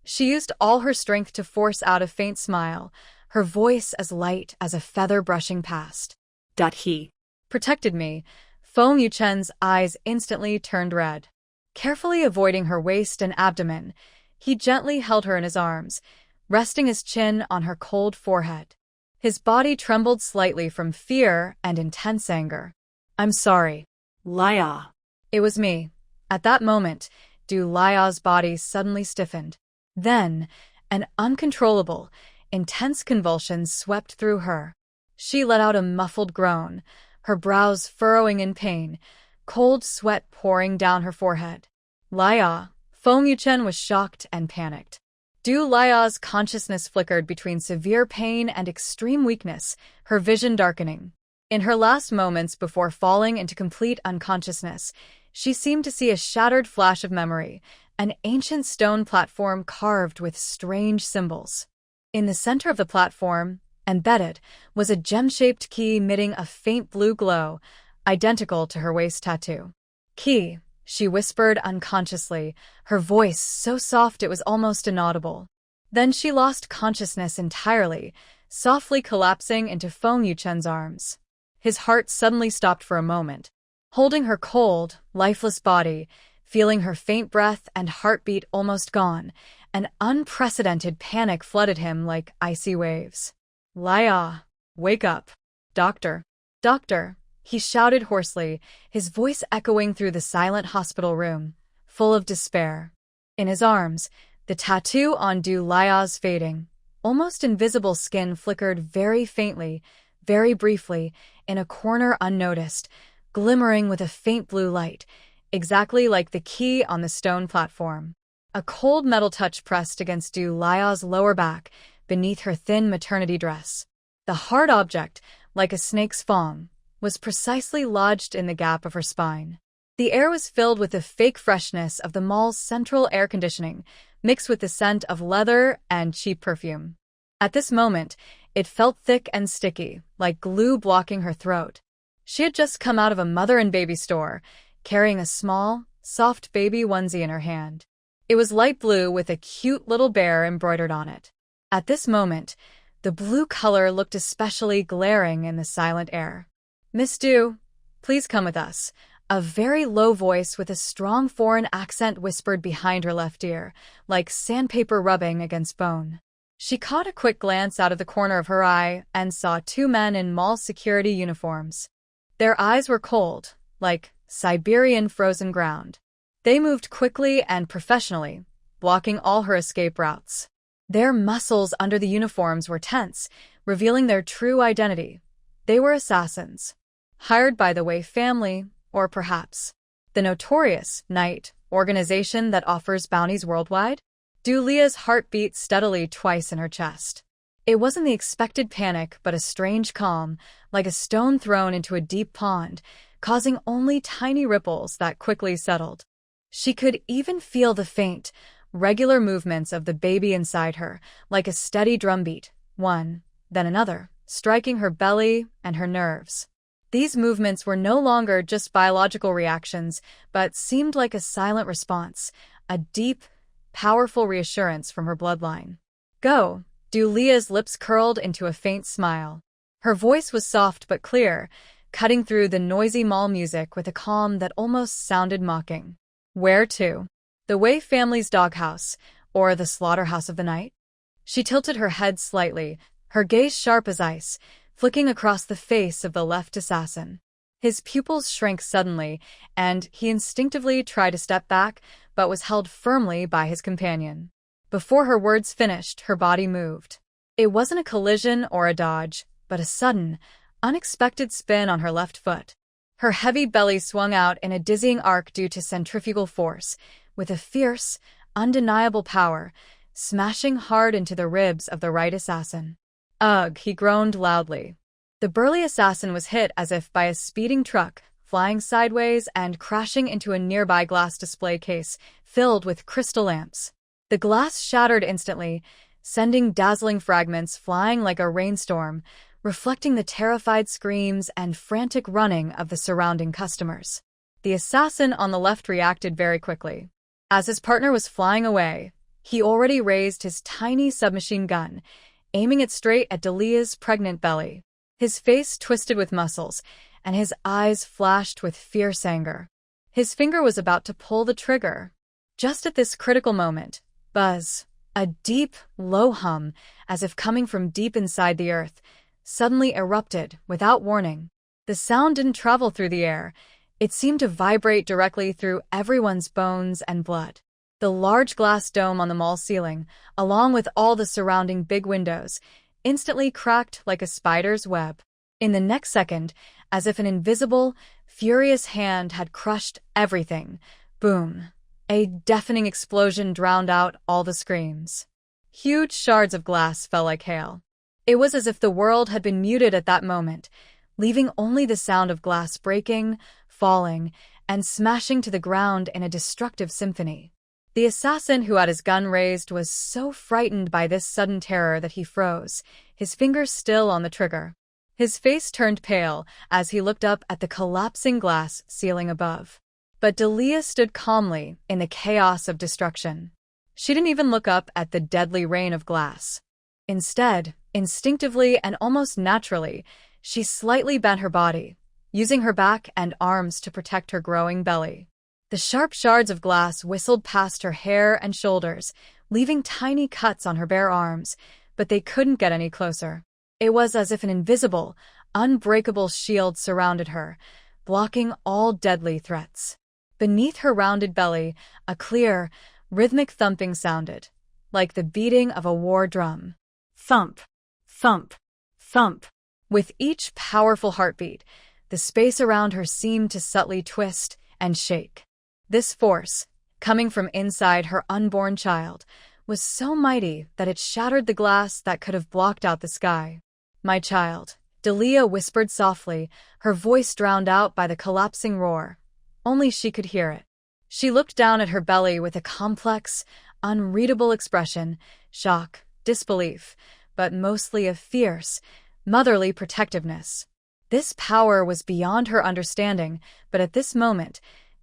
She used all her strength to force out a faint smile, her voice as light as a feather brushing past. He "Protected me." Feng Yuchen's eyes instantly turned red. Carefully avoiding her waist and abdomen, he gently held her in his arms, resting his chin on her cold forehead. His body trembled slightly from fear and intense anger. "I'm sorry." Leah. "It was me." At that moment, Leah's body suddenly stiffened. Then, an uncontrollable, intense convulsion swept through her. She let out a muffled groan, her brows furrowing in pain, cold sweat pouring down her forehead. "Leah!" Feng Yuchen was shocked and panicked. Leah's consciousness flickered between severe pain and extreme weakness, her vision darkening. In her last moments before falling into complete unconsciousness, she seemed to see a shattered flash of memory, an ancient stone platform carved with strange symbols. In the center of the platform, embedded, was a gem-shaped key emitting a faint blue glow, identical to her waist tattoo. "Key," she whispered unconsciously, her voice so soft it was almost inaudible. Then she lost consciousness entirely, softly collapsing into Feng Yuchen's arms. His heart suddenly stopped for a moment. Holding her cold, lifeless body, feeling her faint breath and heartbeat almost gone, an unprecedented panic flooded him like icy waves. "Leah, wake up. Doctor. Doctor," he shouted hoarsely, his voice echoing through the silent hospital room, full of despair. In his arms, the tattoo on Leah's fading, almost invisible skin flickered very faintly, very briefly, in a corner unnoticed, glimmering with a faint blue light, exactly like the key on the stone platform. A cold metal touch pressed against Leah's lower back, beneath her thin maternity dress. The hard object, like a snake's fang, was precisely lodged in the gap of her spine. The air was filled with the fake freshness of the mall's central air conditioning, mixed with the scent of leather and cheap perfume. At this moment, it felt thick and sticky, like glue blocking her throat. She had just come out of a mother and baby store, carrying a small, soft baby onesie in her hand. It was light blue with a cute little bear embroidered on it. At this moment, the blue color looked especially glaring in the silent air. "Miss Du, please come with us." A very low voice with a strong foreign accent whispered behind her left ear, like sandpaper rubbing against bone. She caught a quick glance out of the corner of her eye and saw two men in mall security uniforms. Their eyes were cold, like Siberian frozen ground. They moved quickly and professionally, blocking all her escape routes. Their muscles under the uniforms were tense, revealing their true identity. They were assassins, hired by the Wei family, or perhaps the notorious Night organization that offers bounties worldwide. Leah's heart beat steadily twice in her chest. It wasn't the expected panic, but a strange calm, like a stone thrown into a deep pond, causing only tiny ripples that quickly settled. She could even feel the faint, regular movements of the baby inside her, like a steady drumbeat, one, then another, striking her belly and her nerves. These movements were no longer just biological reactions, but seemed like a silent response, a deep, powerful reassurance from her bloodline. Go, Leah's lips curled into a faint smile. Her voice was soft but clear, cutting through the noisy mall music with a calm that almost sounded mocking. Where to? The Wei family's doghouse, or the slaughterhouse of the night? She tilted her head slightly, her gaze sharp as ice, flicking across the face of the left assassin. His pupils shrank suddenly, and he instinctively tried to step back, but was held firmly by his companion. Before her words finished, her body moved. It wasn't a collision or a dodge, but a sudden, unexpected spin on her left foot. Her heavy belly swung out in a dizzying arc due to centrifugal force, with a fierce, undeniable power, smashing hard into the ribs of the right assassin. Ugh, he groaned loudly. The burly assassin was hit as if by a speeding truck, flying sideways and crashing into a nearby glass display case filled with crystal lamps. The glass shattered instantly, sending dazzling fragments flying like a rainstorm, reflecting the terrified screams and frantic running of the surrounding customers. The assassin on the left reacted very quickly. As his partner was flying away, he already raised his tiny submachine gun, aiming it straight at Delia's pregnant belly. His face twisted with muscles, and his eyes flashed with fierce anger. His finger was about to pull the trigger. Just at this critical moment, buzz, a deep, low hum, as if coming from deep inside the earth, suddenly erupted without warning. The sound didn't travel through the air. It seemed to vibrate directly through everyone's bones and blood. The large glass dome on the mall ceiling, along with all the surrounding big windows, instantly cracked like a spider's web. In the next second, as if an invisible, furious hand had crushed everything, boom, a deafening explosion drowned out all the screams. Huge shards of glass fell like hail. It was as if the world had been muted at that moment, leaving only the sound of glass breaking, falling, and smashing to the ground in a destructive symphony. The assassin who had his gun raised was so frightened by this sudden terror that he froze, his fingers still on the trigger. His face turned pale as he looked up at the collapsing glass ceiling above. But Delia stood calmly in the chaos of destruction. She didn't even look up at the deadly rain of glass. Instead, instinctively and almost naturally, she slightly bent her body, using her back and arms to protect her growing belly. The sharp shards of glass whistled past her hair and shoulders, leaving tiny cuts on her bare arms, but they couldn't get any closer. It was as if an invisible, unbreakable shield surrounded her, blocking all deadly threats. Beneath her rounded belly, a clear, rhythmic thumping sounded, like the beating of a war drum. Thump, thump, thump. With each powerful heartbeat, the space around her seemed to subtly twist and shake. This force, coming from inside her unborn child, was so mighty that it shattered the glass that could have blocked out the sky. "My child," Delia whispered softly, her voice drowned out by the collapsing roar. Only she could hear it. She looked down at her belly with a complex, unreadable expression, shock, disbelief, but mostly a fierce, motherly protectiveness. This power was beyond her understanding, but at this moment,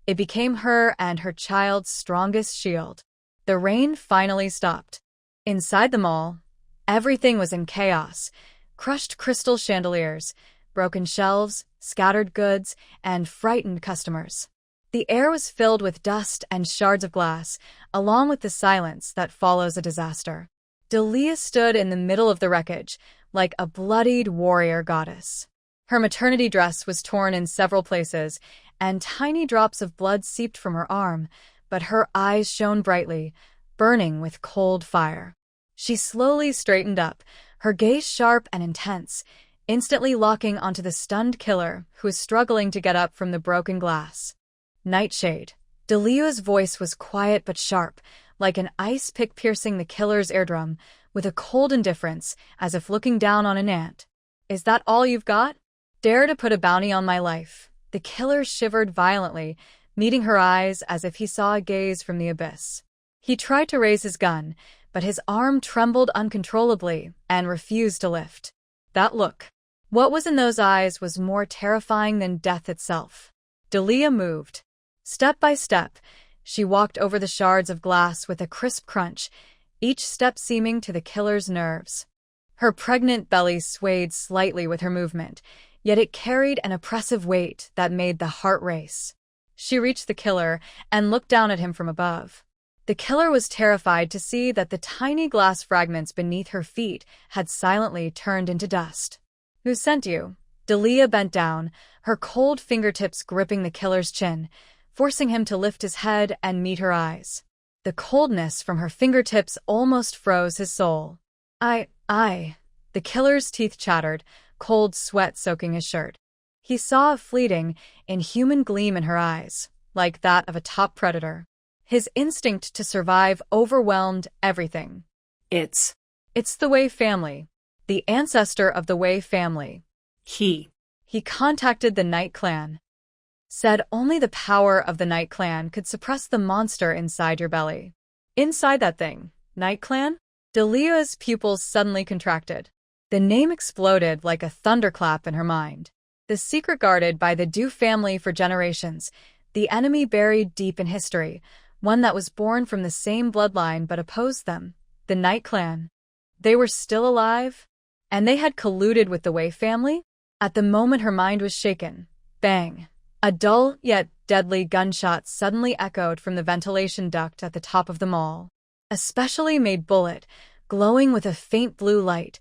it became her and her child's strongest shield. The rain finally stopped. Inside the mall, everything was in chaos. Crushed crystal chandeliers, broken shelves, scattered goods, and frightened customers. The air was filled with dust and shards of glass, along with the silence that follows a disaster. Delia stood in the middle of the wreckage, like a bloodied warrior goddess. Her maternity dress was torn in several places, and tiny drops of blood seeped from her arm, but her eyes shone brightly, burning with cold fire. She slowly straightened up, her gaze sharp and intense, instantly locking onto the stunned killer who was struggling to get up from the broken glass. "Nightshade." Delia's voice was quiet but sharp, like an ice pick piercing the killer's eardrum, with a cold indifference, as if looking down on an ant. "Is that all you've got? Dare to put a bounty on my life." The killer shivered violently, meeting her eyes as if he saw a gaze from the abyss. He tried to raise his gun, but his arm trembled uncontrollably and refused to lift. That look. What was in those eyes was more terrifying than death itself. Delia moved. Step by step, she walked over the shards of glass with a crisp crunch, each step seeming to the killer's nerves. Her pregnant belly swayed slightly with her movement, yet it carried an oppressive weight that made the heart race. She reached the killer and looked down at him from above. The killer was terrified to see that the tiny glass fragments beneath her feet had silently turned into dust. "Who sent you?" Delia bent down, her cold fingertips gripping the killer's chin, forcing him to lift his head and meet her eyes. The coldness from her fingertips almost froze his soul. I. The killer's teeth chattered, cold sweat soaking his shirt. He saw a fleeting, inhuman gleam in her eyes, like that of a top predator. His instinct to survive overwhelmed everything. It's the Wei family. The ancestor of the Wei family. he. He contacted the Night Clan. Said only the power of the Night Clan could suppress the monster inside your belly. Inside that thing, Night Clan? Delia's pupils suddenly contracted. The name exploded like a thunderclap in her mind. The secret guarded by the Du family for generations, the enemy buried deep in history, one that was born from the same bloodline but opposed them, the Night Clan. They were still alive? And they had colluded with the Wei family? At the moment her mind was shaken. Bang! A dull yet deadly gunshot suddenly echoed from the ventilation duct at the top of the mall. A specially made bullet, glowing with a faint blue light,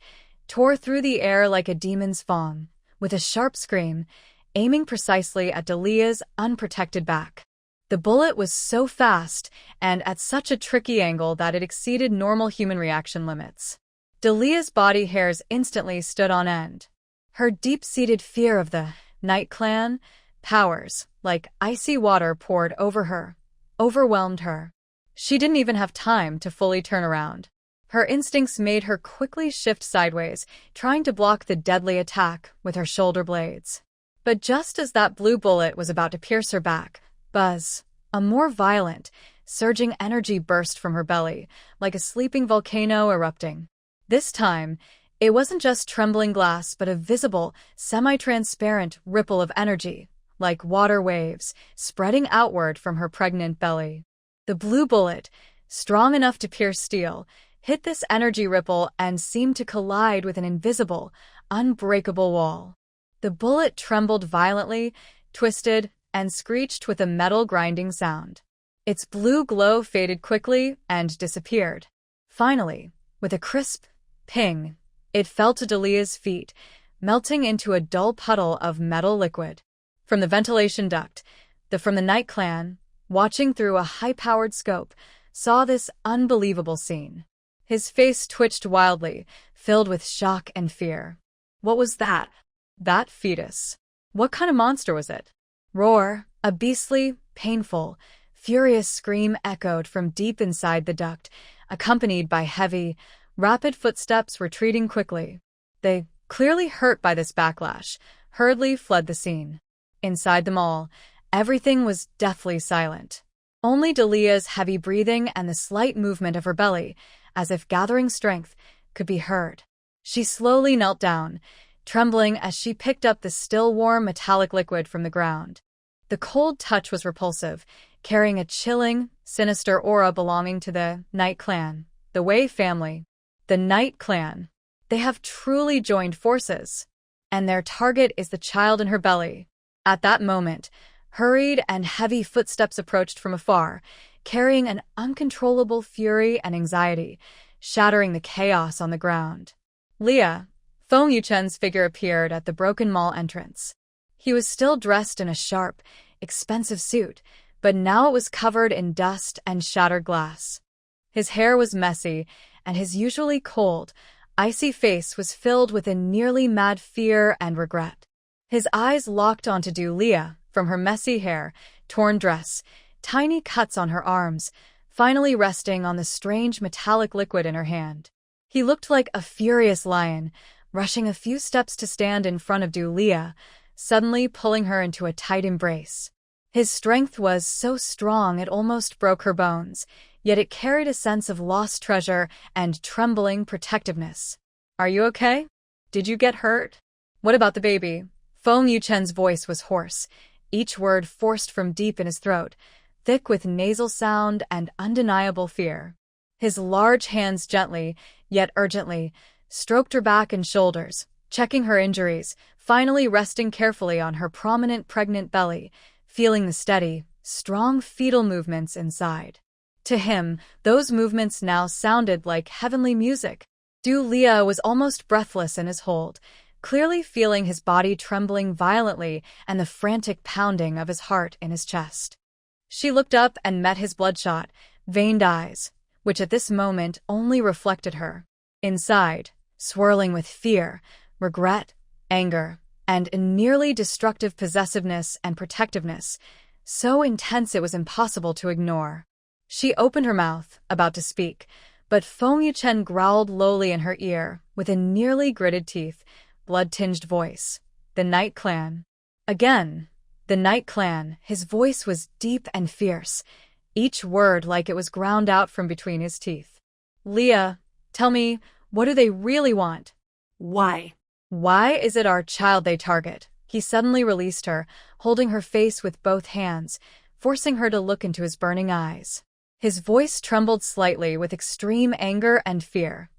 tore through the air like a demon's fawn, with a sharp scream, aiming precisely at Delia's unprotected back. The bullet was so fast and at such a tricky angle that it exceeded normal human reaction limits. Delia's body hairs instantly stood on end. Her deep-seated fear of the Night Clan powers, like icy water, poured over her, overwhelmed her. She didn't even have time to fully turn around. Her instincts made her quickly shift sideways, trying to block the deadly attack with her shoulder blades. But just as that blue bullet was about to pierce her back, buzz, a more violent, surging energy burst from her belly, like a sleeping volcano erupting. This time, it wasn't just trembling glass but a visible, semi-transparent ripple of energy, like water waves, spreading outward from her pregnant belly. The blue bullet, strong enough to pierce steel, hit this energy ripple and seemed to collide with an invisible, unbreakable wall. The bullet trembled violently, twisted, and screeched with a metal grinding sound. Its blue glow faded quickly and disappeared. Finally, with a crisp ping, it fell to Delia's feet, melting into a dull puddle of metal liquid. From the ventilation duct, from the Night Clan, watching through a high-powered scope, saw this unbelievable scene. His face twitched wildly, filled with shock and fear. What was that? That fetus. What kind of monster was it? Roar, a beastly, painful, furious scream echoed from deep inside the duct, accompanied by heavy, rapid footsteps retreating quickly. They, clearly hurt by this backlash, hurriedly fled the scene. Inside the mall, everything was deathly silent. Only Delia's heavy breathing and the slight movement of her belly, as if gathering strength, could be heard. She slowly knelt down, trembling as she picked up the still warm metallic liquid from the ground. The cold touch was repulsive, carrying a chilling, sinister aura belonging to the Night Clan, the Wei family. The Night Clan. They have truly joined forces. And their target is the child in her belly. At that moment, hurried and heavy footsteps approached from afar, carrying an uncontrollable fury and anxiety, shattering the chaos on the ground. Leah, Feng Yuchen's figure appeared at the broken mall entrance. He was still dressed in a sharp, expensive suit, but now it was covered in dust and shattered glass. His hair was messy, and his usually cold, icy face was filled with a nearly mad fear and regret. His eyes locked onto Leah, from her messy hair, torn dress, tiny cuts on her arms, finally resting on the strange metallic liquid in her hand. He looked like a furious lion, rushing a few steps to stand in front of Leah, suddenly pulling her into a tight embrace. His strength was so strong it almost broke her bones, yet it carried a sense of lost treasure and trembling protectiveness. "Are you okay? Did you get hurt? What about the baby?" Feng Yuchen's voice was hoarse, each word forced from deep in his throat, thick with nasal sound and undeniable fear. His large hands gently, yet urgently, stroked her back and shoulders, checking her injuries, finally resting carefully on her prominent pregnant belly, feeling the steady, strong fetal movements inside. To him, those movements now sounded like heavenly music. Du Lia was almost breathless in his hold, clearly feeling his body trembling violently and the frantic pounding of his heart in his chest. She looked up and met his bloodshot, veined eyes, which at this moment only reflected her. Inside, swirling with fear, regret, anger, and a nearly destructive possessiveness and protectiveness, so intense it was impossible to ignore. She opened her mouth, about to speak, but Feng Yuchen growled lowly in her ear, with a nearly gritted teeth, blood-tinged voice. "The Night Clan." Again, the Night Clan. His voice was deep and fierce, each word like it was ground out from between his teeth. "Lia, tell me, what do they really want?" Why? "Why is it our child they target?" He suddenly released her, holding her face with both hands, forcing her to look into his burning eyes. His voice trembled slightly with extreme anger and fear.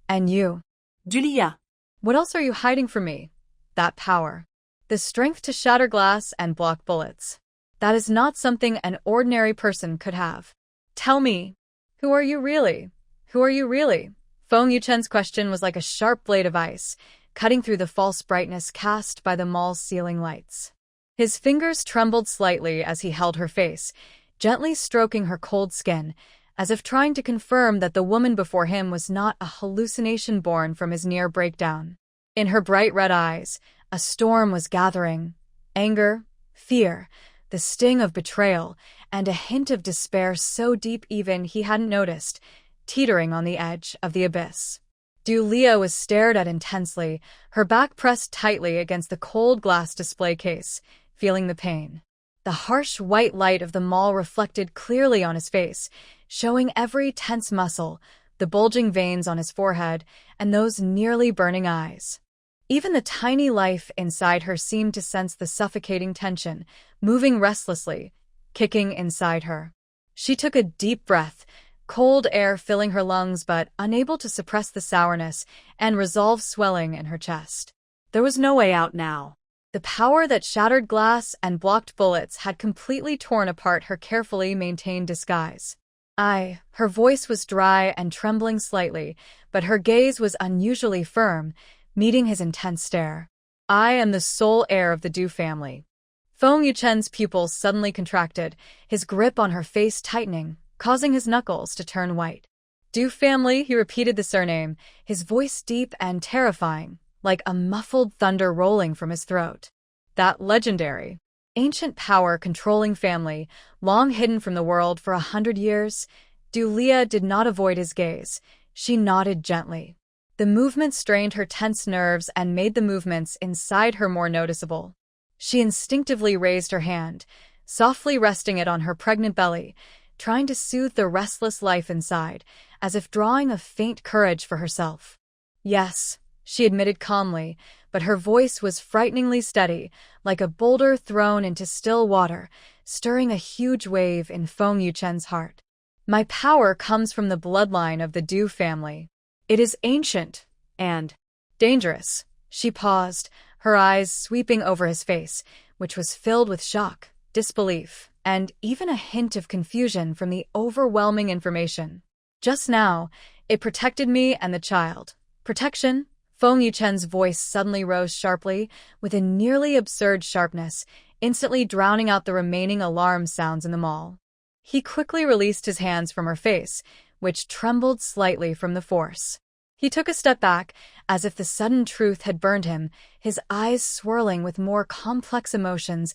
"And you? Du Lia. What else are you hiding from me?" "That power. The strength to shatter glass and block bullets. That is not something an ordinary person could have. Tell me, who are you really? Who are you really?" Feng Yuchen's question was like a sharp blade of ice, cutting through the false brightness cast by the mall's ceiling lights. His fingers trembled slightly as he held her face, gently stroking her cold skin, as if trying to confirm that the woman before him was not a hallucination born from his near breakdown. In her bright red eyes, a storm was gathering: anger, fear, the sting of betrayal, and a hint of despair so deep even he hadn't noticed, teetering on the edge of the abyss. Du Lia was stared at intensely, her back pressed tightly against the cold glass display case, feeling the pain. The harsh white light of the mall reflected clearly on his face, showing every tense muscle, the bulging veins on his forehead, and those nearly burning eyes. Even the tiny life inside her seemed to sense the suffocating tension, moving restlessly, kicking inside her. She took a deep breath, cold air filling her lungs but unable to suppress the sourness and resolve swelling in her chest. There was no way out now. The power that shattered glass and blocked bullets had completely torn apart her carefully maintained disguise. Her voice was dry and trembling slightly, but her gaze was unusually firm, meeting his intense stare. "I am the sole heir of the Du family." Feng Yuchen's pupils suddenly contracted, his grip on her face tightening, causing his knuckles to turn white. "Du family," he repeated the surname, his voice deep and terrifying, like a muffled thunder rolling from his throat. "That legendary, ancient power-controlling family, long hidden from the world for 100 years, Du Lia did not avoid his gaze. She nodded gently. The movement strained her tense nerves and made the movements inside her more noticeable. She instinctively raised her hand, softly resting it on her pregnant belly, trying to soothe the restless life inside, as if drawing a faint courage for herself. "Yes," she admitted calmly, but her voice was frighteningly steady, like a boulder thrown into still water, stirring a huge wave in Feng Yuchen's heart. "My power comes from the bloodline of the Du family. It is ancient and dangerous." She paused, her eyes sweeping over his face, which was filled with shock, disbelief, and even a hint of confusion from the overwhelming information. "Just now, it protected me and the child." "Protection?" Feng Yuchen's voice suddenly rose sharply, with a nearly absurd sharpness, instantly drowning out the remaining alarm sounds in the mall. He quickly released his hands from her face, which trembled slightly from the force. He took a step back, as if the sudden truth had burned him, his eyes swirling with more complex emotions,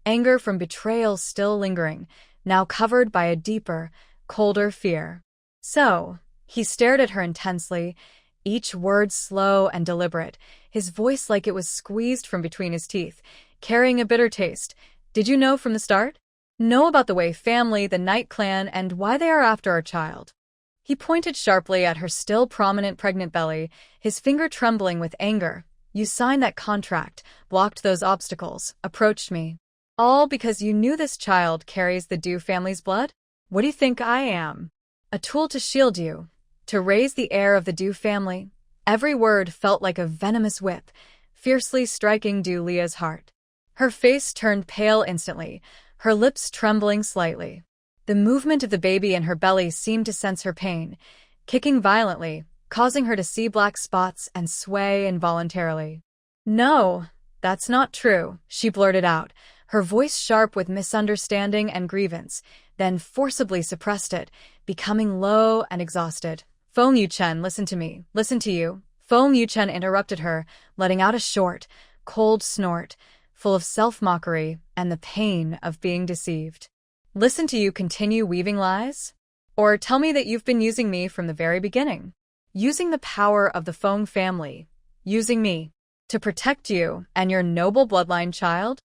anger from betrayal still lingering, now covered by a deeper, colder fear. "So," he stared at her intensely, each word slow and deliberate, his voice like it was squeezed from between his teeth, carrying a bitter taste. "Did you know from the start?" Know about the Wei family, the Knight clan, and why they are after our child." He pointed sharply at her still prominent pregnant belly, his finger trembling with anger. "You signed that contract, blocked those obstacles, approached me. All because you knew this child carries the Du family's blood? What do you think I am? A tool to shield you? To raise the heir of the Du family?" Every word felt like a venomous whip, fiercely striking Du Lia's heart. Her face turned pale instantly, her lips trembling slightly. The movement of the baby in her belly seemed to sense her pain, kicking violently, causing her to see black spots and sway involuntarily. "No, that's not true," she blurted out, her voice sharp with misunderstanding and grievance, then forcibly suppressed it, becoming low and exhausted. "Feng Yuchen, listen to me. Listen to you." Feng Yuchen interrupted her, letting out a short, cold snort, full of self-mockery and the pain of being deceived. "Listen to you continue weaving lies? Or tell me that you've been using me from the very beginning. Using the power of the Feng family. Using me. To protect you and your noble bloodline child?"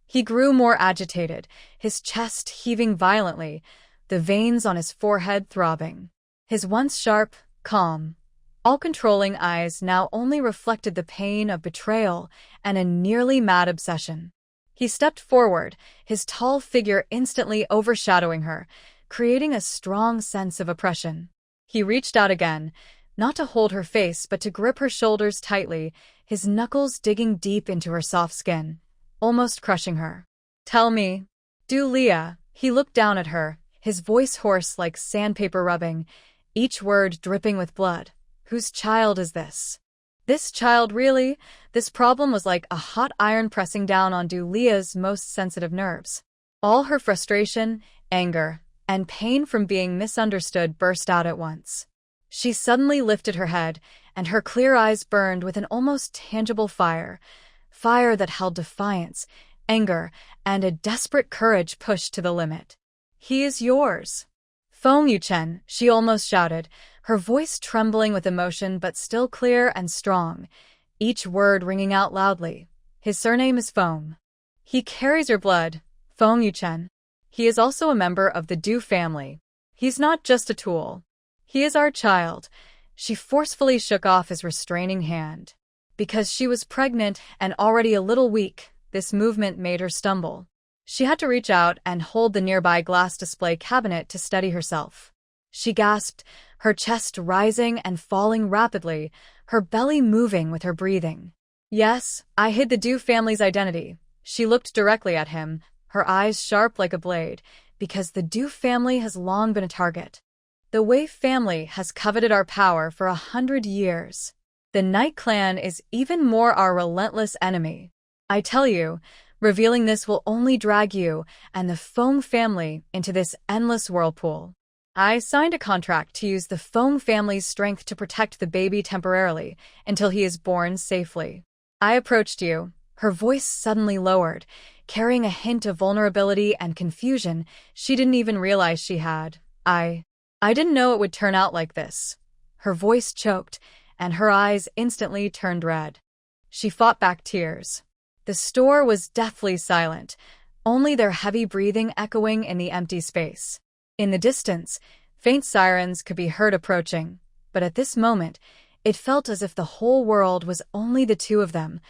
He grew more agitated, his chest heaving violently, the veins on his forehead throbbing. His once sharp, calm, all-controlling eyes now only reflected the pain of betrayal and a nearly mad obsession. He stepped forward, his tall figure instantly overshadowing her, creating a strong sense of oppression. He reached out again, not to hold her face but to grip her shoulders tightly, his knuckles digging deep into her soft skin, almost crushing her. "Tell me, Du Lia." He looked down at her, his voice hoarse like sandpaper rubbing, each word dripping with blood. "Whose child is this? This child really?" This problem was like a hot iron pressing down on Du Lia's most sensitive nerves. All her frustration, anger, and pain from being misunderstood burst out at once. She suddenly lifted her head, and her clear eyes burned with an almost tangible fire that held defiance, anger, and a desperate courage pushed to the limit. "He is yours." "Feng Yuchen," she almost shouted, her voice trembling with emotion but still clear and strong, each word ringing out loudly. "His surname is Feng. He carries your blood, Feng Yuchen. He is also a member of the Du family. He's not just a tool. He is our child." She forcefully shook off his restraining hand. Because she was pregnant and already a little weak, this movement made her stumble. She had to reach out and hold the nearby glass display cabinet to steady herself. She gasped, her chest rising and falling rapidly, her belly moving with her breathing. "Yes, I hid the Du family's identity." She looked directly at him, her eyes sharp like a blade, because the Du family has long been a target. The Wei family has coveted our power for 100 years. The Knight clan is even more our relentless enemy. I tell you, revealing this will only drag you and the Feng family into this endless whirlpool. I signed a contract to use the Feng family's strength to protect the baby temporarily until he is born safely. I approached you, her voice suddenly lowered, carrying a hint of vulnerability and confusion she didn't even realize she had. I didn't know it would turn out like this." Her voice choked, and her eyes instantly turned red. She fought back tears. The store was deathly silent, only their heavy breathing echoing in the empty space. In the distance, faint sirens could be heard approaching, but at this moment, it felt as if the whole world was only the two of them,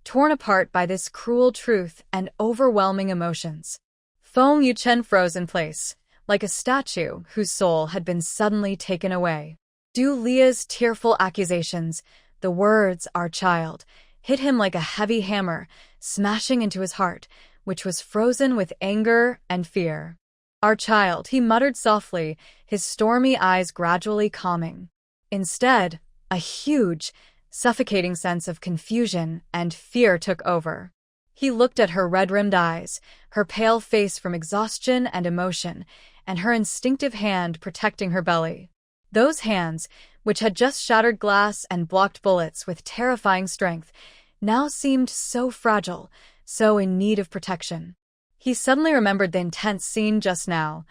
torn apart by this cruel truth and overwhelming emotions. Feng Yuchen froze in place, like a statue whose soul had been suddenly taken away. Du Lia's tearful accusations, the words, "our child," hit him like a heavy hammer, smashing into his heart, which was frozen with anger and fear. "Our child," he muttered softly, his stormy eyes gradually calming. Instead, a huge, suffocating sense of confusion and fear took over. He looked at her red-rimmed eyes, her pale face from exhaustion and emotion, and her instinctive hand protecting her belly. Those hands, which had just shattered glass and blocked bullets with terrifying strength, now seemed so fragile, so in need of protection. He suddenly remembered the intense scene just now,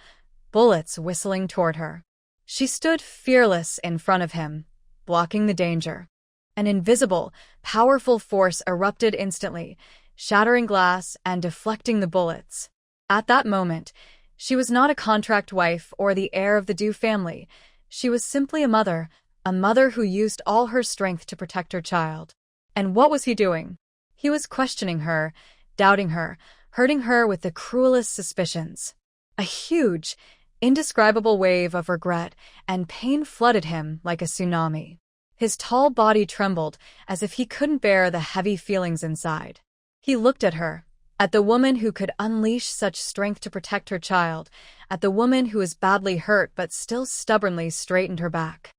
bullets whistling toward her. She stood fearless in front of him, blocking the danger. An invisible, powerful force erupted instantly, shattering glass and deflecting the bullets. At that moment, she was not a contract wife or the heir of the Du family. She was simply a mother who used all her strength to protect her child. And what was he doing? He was questioning her, doubting her, hurting her with the cruelest suspicions. A huge, indescribable wave of regret and pain flooded him like a tsunami. His tall body trembled as if he couldn't bear the heavy feelings inside. He looked at her, at the woman who could unleash such strength to protect her child, at the woman who was badly hurt but still stubbornly straightened her back.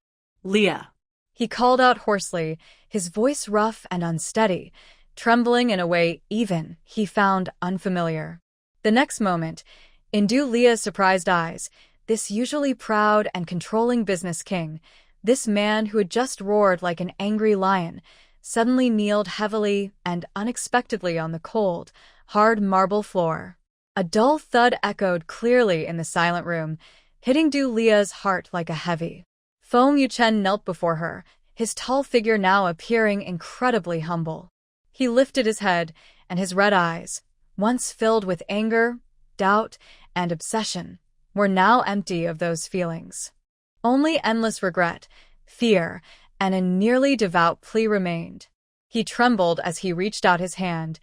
Leah. He called out hoarsely, his voice rough and unsteady, trembling in a way even he found unfamiliar. The next moment, into Leah's surprised eyes, this usually proud and controlling business king, this man who had just roared like an angry lion, suddenly kneeled heavily and unexpectedly on the cold, hard marble floor. A dull thud echoed clearly in the silent room, hitting Du Lia's heart like a heavy. Feng Yuchen knelt before her, his tall figure now appearing incredibly humble. He lifted his head, and his red eyes, once filled with anger, doubt, and obsession, were now empty of those feelings. Only endless regret, fear, and a nearly devout plea remained. He trembled as he reached out his hand,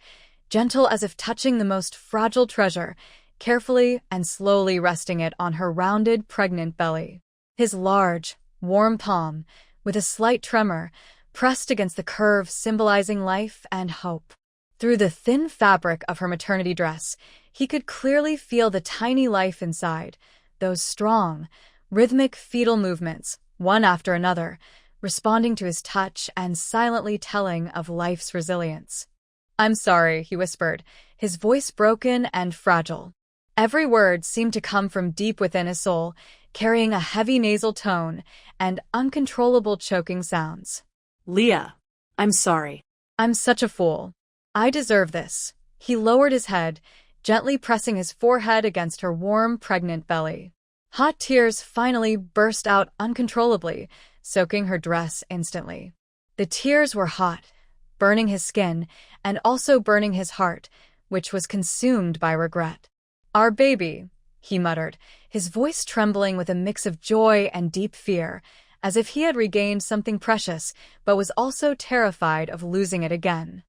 gentle as if touching the most fragile treasure, carefully and slowly resting it on her rounded, pregnant belly. His large, warm palm, with a slight tremor, pressed against the curve symbolizing life and hope. Through the thin fabric of her maternity dress, he could clearly feel the tiny life inside, those strong, rhythmic fetal movements, one after another, responding to his touch and silently telling of life's resilience. "I'm sorry," he whispered, his voice broken and fragile. Every word seemed to come from deep within his soul, carrying a heavy nasal tone and uncontrollable choking sounds. Leah. I'm sorry. "I'm such a fool. I deserve this." He lowered his head, gently pressing his forehead against her warm, pregnant belly. Hot tears finally burst out uncontrollably, soaking her dress instantly. The tears were hot, burning his skin, and also burning his heart, which was consumed by regret. "Our baby," he muttered, his voice trembling with a mix of joy and deep fear, as if he had regained something precious, but was also terrified of losing it again.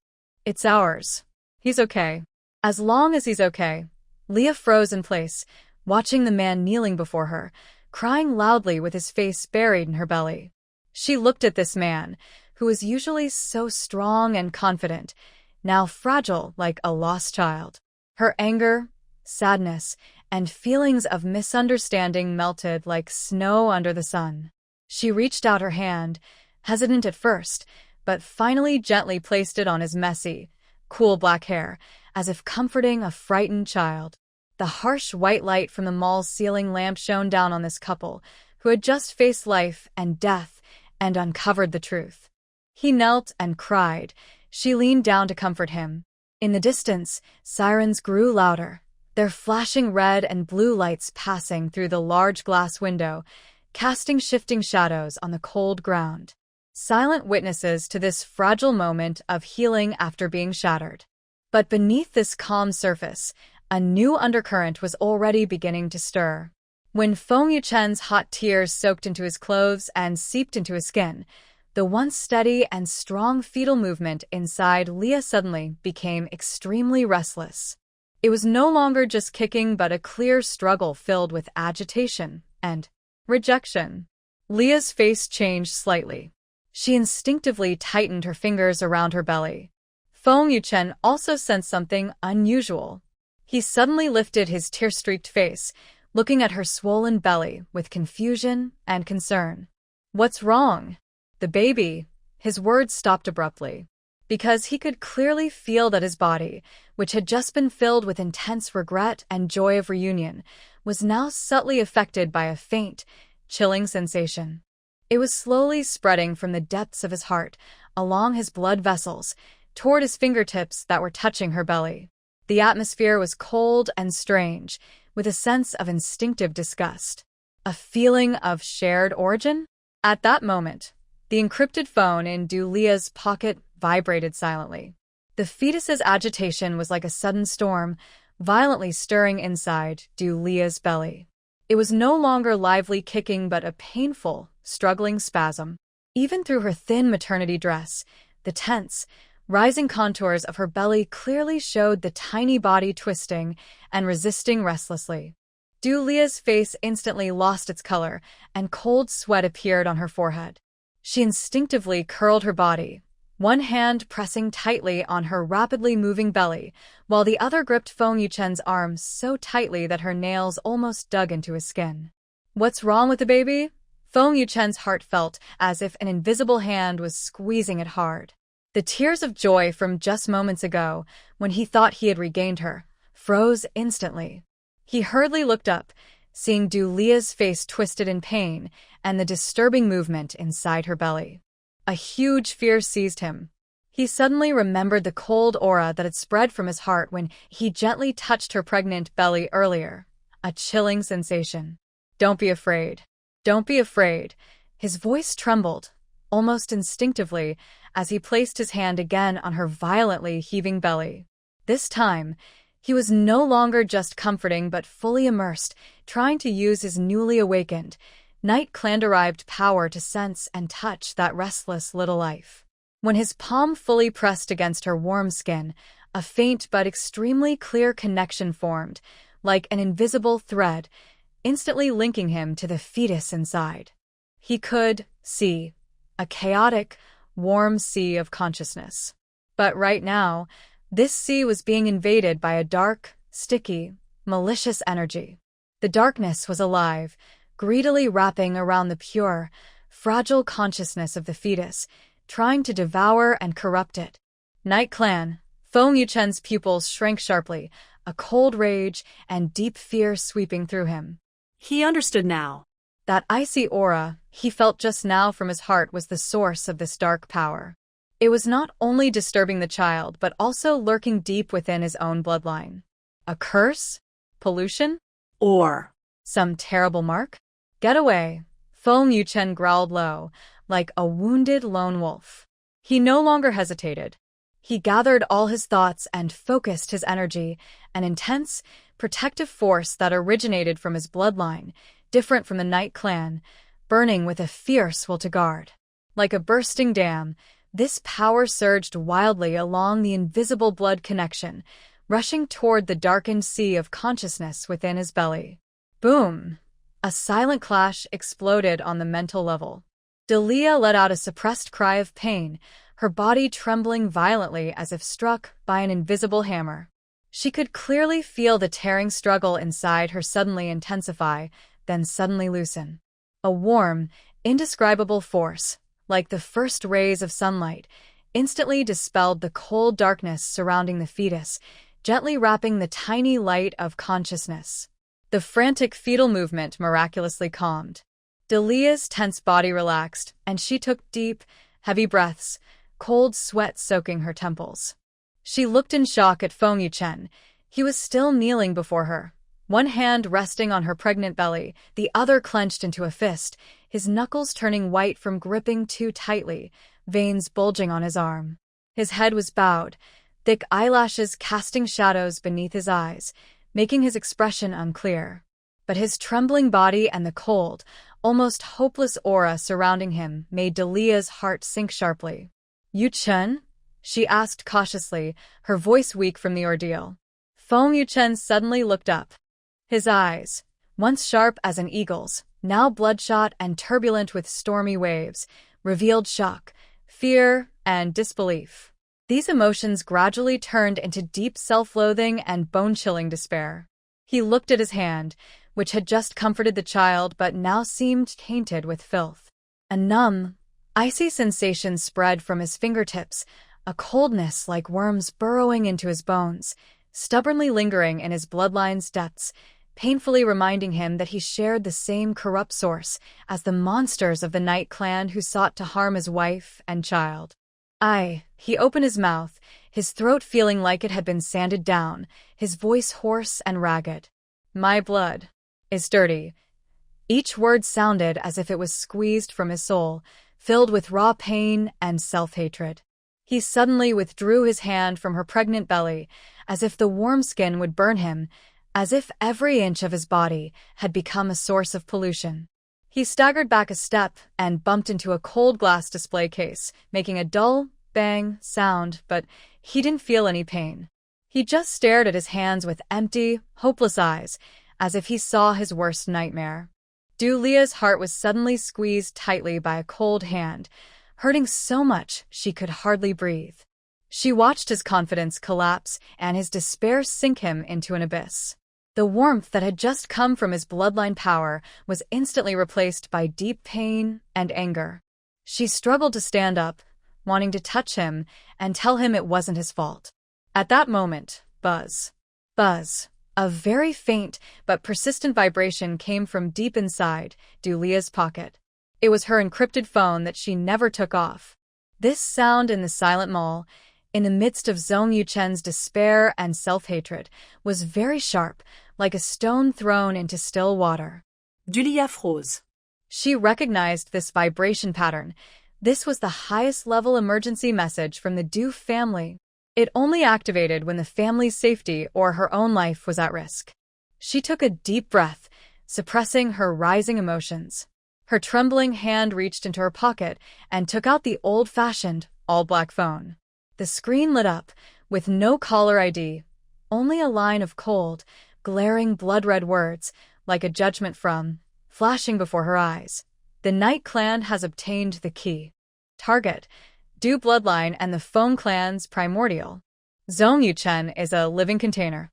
"It's ours. He's okay." As long as he's okay. Leah froze in place, watching the man kneeling before her, crying loudly with his face buried in her belly. She looked at this man, who was usually so strong and confident, now fragile like a lost child. Her anger, sadness, and feelings of misunderstanding melted like snow under the sun. She reached out her hand, hesitant at first, but finally gently placed it on his messy, cool black hair, as if comforting a frightened child. The harsh white light from the mall's ceiling lamp shone down on this couple, who had just faced life and death and uncovered the truth. He knelt and cried. She leaned down to comfort him. In the distance, sirens grew louder, their flashing red and blue lights passing through the large glass window, casting shifting shadows on the cold ground. Silent witnesses to this fragile moment of healing after being shattered. But beneath this calm surface, a new undercurrent was already beginning to stir. When Feng Yuchen's hot tears soaked into his clothes and seeped into his skin, the once steady and strong fetal movement inside Leah suddenly became extremely restless. It was no longer just kicking but a clear struggle filled with agitation and rejection. Leah's face changed slightly. She instinctively tightened her fingers around her belly. Feng Yuchen also sensed something unusual. He suddenly lifted his tear-streaked face, looking at her swollen belly with confusion and concern. "What's wrong?" "The baby." His words stopped abruptly, because he could clearly feel that his body, which had just been filled with intense regret and joy of reunion, was now subtly affected by a faint, chilling sensation. It was slowly spreading from the depths of his heart, along his blood vessels, toward his fingertips that were touching her belly. The atmosphere was cold and strange, with a sense of instinctive disgust. A feeling of shared origin? At that moment, the encrypted phone in Du Lia's pocket vibrated silently. The fetus's agitation was like a sudden storm, violently stirring inside Dulia's belly. It was no longer lively kicking but a painful, struggling spasm. Even through her thin maternity dress, the tense, rising contours of her belly clearly showed the tiny body twisting and resisting restlessly. Dulia's face instantly lost its color, and cold sweat appeared on her forehead. She instinctively curled her body, one hand pressing tightly on her rapidly moving belly, while the other gripped Feng Yuchen's arms so tightly that her nails almost dug into his skin. "What's wrong with the baby?" Feng Yuchen's heart felt as if an invisible hand was squeezing it hard. The tears of joy from just moments ago, when he thought he had regained her, froze instantly. He hurriedly looked up, seeing Dulia's face twisted in pain and the disturbing movement inside her belly. A huge fear seized him. He suddenly remembered the cold aura that had spread from his heart when he gently touched her pregnant belly earlier. A chilling sensation. "Don't be afraid. Don't be afraid." His voice trembled, almost instinctively, as he placed his hand again on her violently heaving belly. This time, he was no longer just comforting but fully immersed, trying to use his newly awakened, Night Clan-derived power to sense and touch that restless little life. When his palm fully pressed against her warm skin, a faint but extremely clear connection formed, like an invisible thread, instantly linking him to the fetus inside. He could see a chaotic, warm sea of consciousness. But right now, this sea was being invaded by a dark, sticky, malicious energy. The darkness was alive, greedily wrapping around the pure, fragile consciousness of the fetus, trying to devour and corrupt it. Night Clan, Feng Yuchen's pupils shrank sharply, a cold rage and deep fear sweeping through him. He understood now. That icy aura he felt just now from his heart was the source of this dark power. It was not only disturbing the child but also lurking deep within his own bloodline. A curse? Pollution? Or some terrible mark? "Get away," Feng Yuchen growled low, like a wounded lone wolf. He no longer hesitated. He gathered all his thoughts and focused his energy, an intense, protective force that originated from his bloodline, different from the Night Clan, burning with a fierce will to guard. Like a bursting dam, this power surged wildly along the invisible blood connection, rushing toward the darkened sea of consciousness within his belly. Boom! A silent clash exploded on the mental level. Dulia let out a suppressed cry of pain, her body trembling violently as if struck by an invisible hammer. She could clearly feel the tearing struggle inside her suddenly intensify, then suddenly loosen. A warm, indescribable force, like the first rays of sunlight, instantly dispelled the cold darkness surrounding the fetus, gently wrapping the tiny light of consciousness. The frantic fetal movement miraculously calmed. Dulia's tense body relaxed, and she took deep, heavy breaths, cold sweat soaking her temples. She looked in shock at Feng Yuchen. He was still kneeling before her, one hand resting on her pregnant belly, the other clenched into a fist, his knuckles turning white from gripping too tightly, veins bulging on his arm. His head was bowed, thick eyelashes casting shadows beneath his eyes, making his expression unclear. But his trembling body and the cold, almost hopeless aura surrounding him made Dulia's heart sink sharply. "Yuchen?" she asked cautiously, her voice weak from the ordeal. Feng Yuchen suddenly looked up. His eyes, once sharp as an eagle's, now bloodshot and turbulent with stormy waves, revealed shock, fear, and disbelief. These emotions gradually turned into deep self-loathing and bone-chilling despair. He looked at his hand, which had just comforted the child but now seemed tainted with filth. A numb, icy sensation spread from his fingertips, a coldness like worms burrowing into his bones, stubbornly lingering in his bloodline's depths, painfully reminding him that he shared the same corrupt source as the monsters of the Night Clan who sought to harm his wife and child. He opened his mouth, his throat feeling like it had been sanded down, his voice hoarse and ragged. "My blood is dirty." Each word sounded as if it was squeezed from his soul, filled with raw pain and self-hatred. He suddenly withdrew his hand from her pregnant belly, as if the warm skin would burn him, as if every inch of his body had become a source of pollution. He staggered back a step and bumped into a cold glass display case, making a dull, bang sound, but he didn't feel any pain. He just stared at his hands with empty, hopeless eyes, as if he saw his worst nightmare. Dulia's heart was suddenly squeezed tightly by a cold hand, hurting so much she could hardly breathe. She watched his confidence collapse and his despair sink him into an abyss. The warmth that had just come from his bloodline power was instantly replaced by deep pain and anger. She struggled to stand up, wanting to touch him and tell him it wasn't his fault. At that moment, buzz, a very faint but persistent vibration came from deep inside Dulia's pocket. It was her encrypted phone that she never took off. This sound in the silent mall, in the midst of Zhong Yuchen's despair and self-hatred, was very sharp, like a stone thrown into still water. Dulia froze. She recognized this vibration pattern. This was the highest-level emergency message from the Du family. It only activated when the family's safety or her own life was at risk. She took a deep breath, suppressing her rising emotions. Her trembling hand reached into her pocket and took out the old-fashioned, all-black phone. The screen lit up, with no caller ID, only a line of cold, glaring blood-red words, like a judgment flashing before her eyes. The Night Clan has obtained the key. Target: Du bloodline and the Feng clan's primordial. Zhong Yuchen is a living container.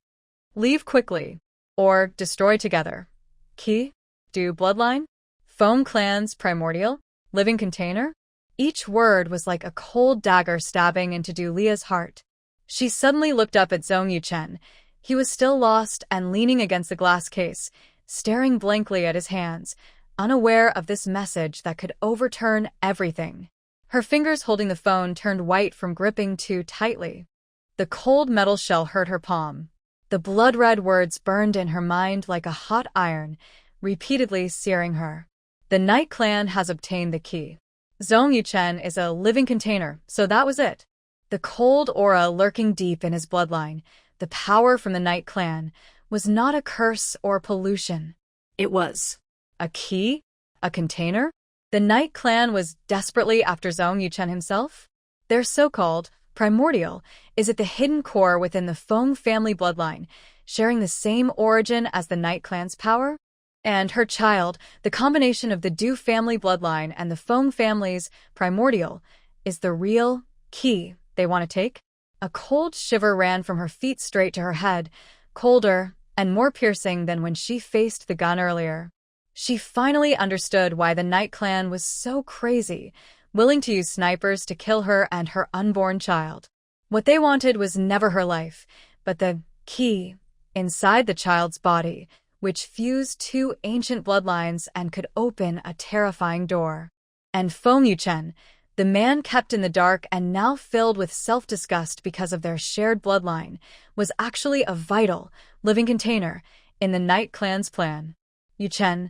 Leave quickly, or destroy together. Key: Du bloodline? Feng clan's primordial? Living container? Each word was like a cold dagger stabbing into Dulia's heart. She suddenly looked up at Zhong Yuchen. He was still lost and leaning against the glass case, staring blankly at his hands, unaware of this message that could overturn everything. Her fingers holding the phone turned white from gripping too tightly. The cold metal shell hurt her palm. The blood-red words burned in her mind like a hot iron, repeatedly searing her. The Night Clan has obtained the key. Zhong Yuchen is a living container, so that was it. The cold aura lurking deep in his bloodline, the power from the Night Clan, was not a curse or pollution. It was. A key? A container? The Night Clan was desperately after Zhong Yuchen himself? Their so-called primordial is at the hidden core within the Feng family bloodline, sharing the same origin as the Night Clan's power? And her child, the combination of the Du family bloodline and the Feng family's primordial, is the real key they want to take? A cold shiver ran from her feet straight to her head, colder and more piercing than when she faced the gun earlier. She finally understood why the Night Clan was so crazy, willing to use snipers to kill her and her unborn child. What they wanted was never her life, but the key inside the child's body, which fused two ancient bloodlines and could open a terrifying door. And Feng Yuchen, the man kept in the dark and now filled with self-disgust because of their shared bloodline, was actually a vital, living container in the Night Clan's plan. Yuchen,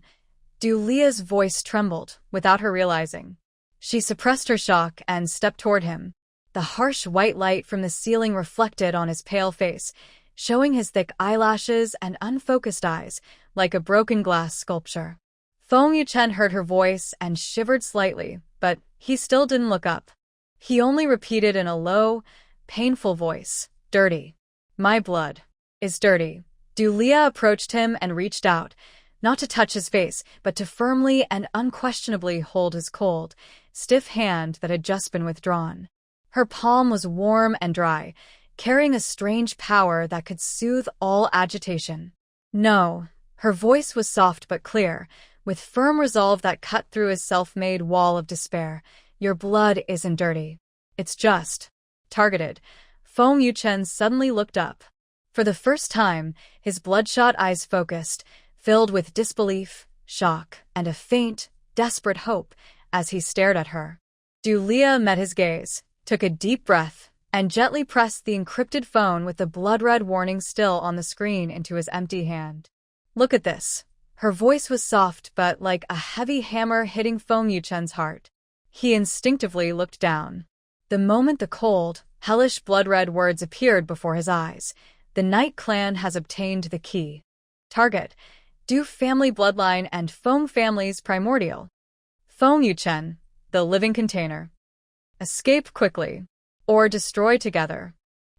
Dulia's voice trembled without her realizing. She suppressed her shock and stepped toward him. The harsh white light from the ceiling reflected on his pale face, showing his thick eyelashes and unfocused eyes like a broken glass sculpture. Feng Yuchen heard her voice and shivered slightly, but he still didn't look up. He only repeated in a low, painful voice, "Dirty. My blood is dirty." Dulia approached him and reached out, not to touch his face, but to firmly and unquestionably hold his cold, stiff hand that had just been withdrawn. Her palm was warm and dry, carrying a strange power that could soothe all agitation. "No." Her voice was soft but clear, with firm resolve that cut through his self-made wall of despair. "Your blood isn't dirty. It's just targeted." Feng Yuchen suddenly looked up. For the first time, his bloodshot eyes focused, filled with disbelief, shock, and a faint, desperate hope as he stared at her. Dulia met his gaze, took a deep breath, and gently pressed the encrypted phone with the blood-red warning still on the screen into his empty hand. "Look at this." Her voice was soft but like a heavy hammer hitting Feng Yuchen's heart. He instinctively looked down. The moment the cold, hellish blood-red words appeared before his eyes, the Knight clan has obtained the key. Target: Du family bloodline and Foam family's primordial. Foam Yuchen, the living container. Escape quickly, or destroy together.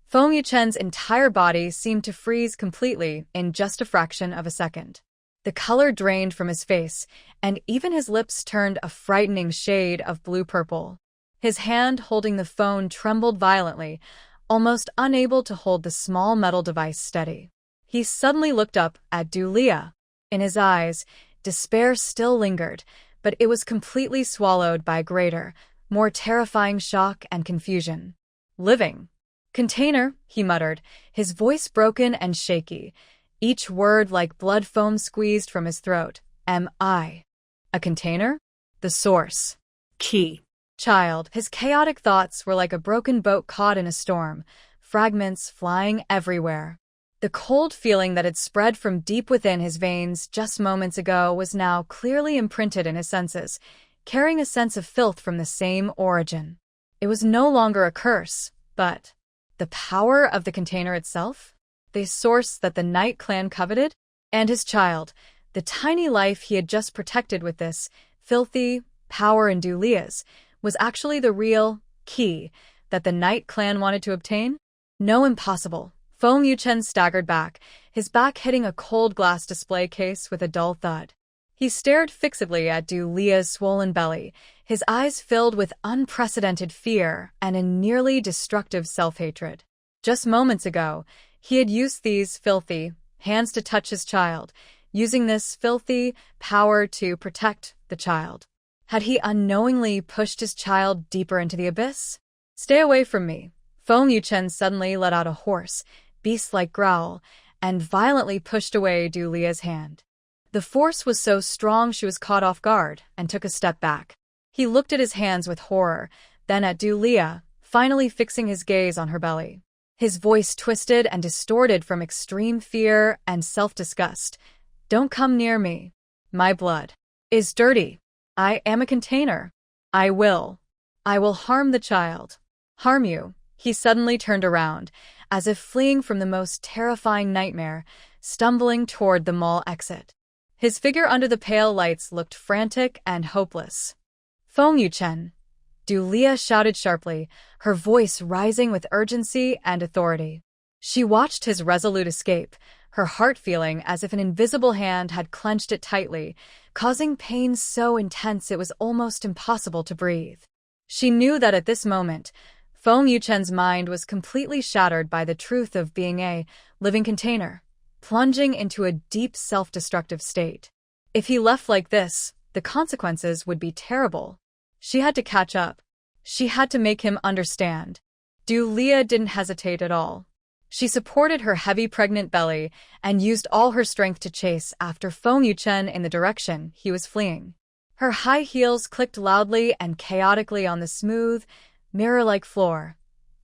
Foam Yuchen's entire body seemed to freeze completely in just a fraction of a second. The color drained from his face, and even his lips turned a frightening shade of blue-purple. His hand holding the phone trembled violently, almost unable to hold the small metal device steady. He suddenly looked up at Dulia. In his eyes, despair still lingered, but it was completely swallowed by greater, more terrifying shock and confusion. Living container, he muttered, his voice broken and shaky, each word like blood foam squeezed from his throat. Am I a container? The source. Key. Child. His chaotic thoughts were like a broken boat caught in a storm, fragments flying everywhere. The cold feeling that had spread from deep within his veins just moments ago was now clearly imprinted in his senses, carrying a sense of filth from the same origin. It was no longer a curse, but the power of the container itself? The source that the Knight clan coveted? And his child, the tiny life he had just protected with this filthy power in Dulia's, was actually the real key that the Knight clan wanted to obtain? No, impossible. Foam Yuchen staggered back, his back hitting a cold glass display case with a dull thud. He stared fixedly at Dulia's swollen belly, his eyes filled with unprecedented fear and a nearly destructive self-hatred. Just moments ago, he had used these filthy hands to touch his child, using this filthy power to protect the child. Had he unknowingly pushed his child deeper into the abyss? Stay away from me. Foam Yuchen suddenly let out a hoarse, beast-like growl, and violently pushed away Dulia's hand. The force was so strong she was caught off guard and took a step back. He looked at his hands with horror, then at Dulia, finally fixing his gaze on her belly. His voice twisted and distorted from extreme fear and self-disgust. Don't come near me. My blood is dirty. I am a container. I will harm the child. Harm you. He suddenly turned around, as if fleeing from the most terrifying nightmare, stumbling toward the mall exit. His figure under the pale lights looked frantic and hopeless. Foam Yuchen, Dulia shouted sharply, her voice rising with urgency and authority. She watched his resolute escape, her heart feeling as if an invisible hand had clenched it tightly, causing pain so intense it was almost impossible to breathe. She knew that at this moment, Foam Yuchen's mind was completely shattered by the truth of being a living container, plunging into a deep self-destructive state. If he left like this, the consequences would be terrible. She had to catch up. She had to make him understand. Dulia didn't hesitate at all. She supported her heavy pregnant belly and used all her strength to chase after Foam Yuchen in the direction he was fleeing. Her high heels clicked loudly and chaotically on the smooth, mirror-like floor,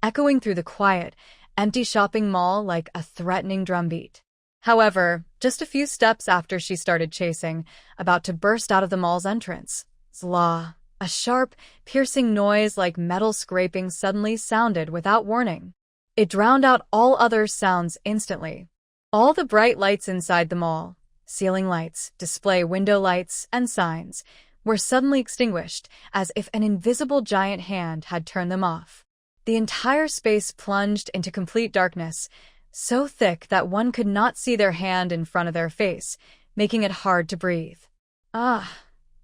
echoing through the quiet, empty shopping mall like a threatening drumbeat. However, just a few steps after she started chasing, about to burst out of the mall's entrance, Zla, a sharp, piercing noise like metal scraping suddenly sounded without warning. It drowned out all other sounds instantly. All the bright lights inside the mall, ceiling lights, display window lights, and signs, were suddenly extinguished, as if an invisible giant hand had turned them off. The entire space plunged into complete darkness, so thick that one could not see their hand in front of their face, making it hard to breathe. Ah!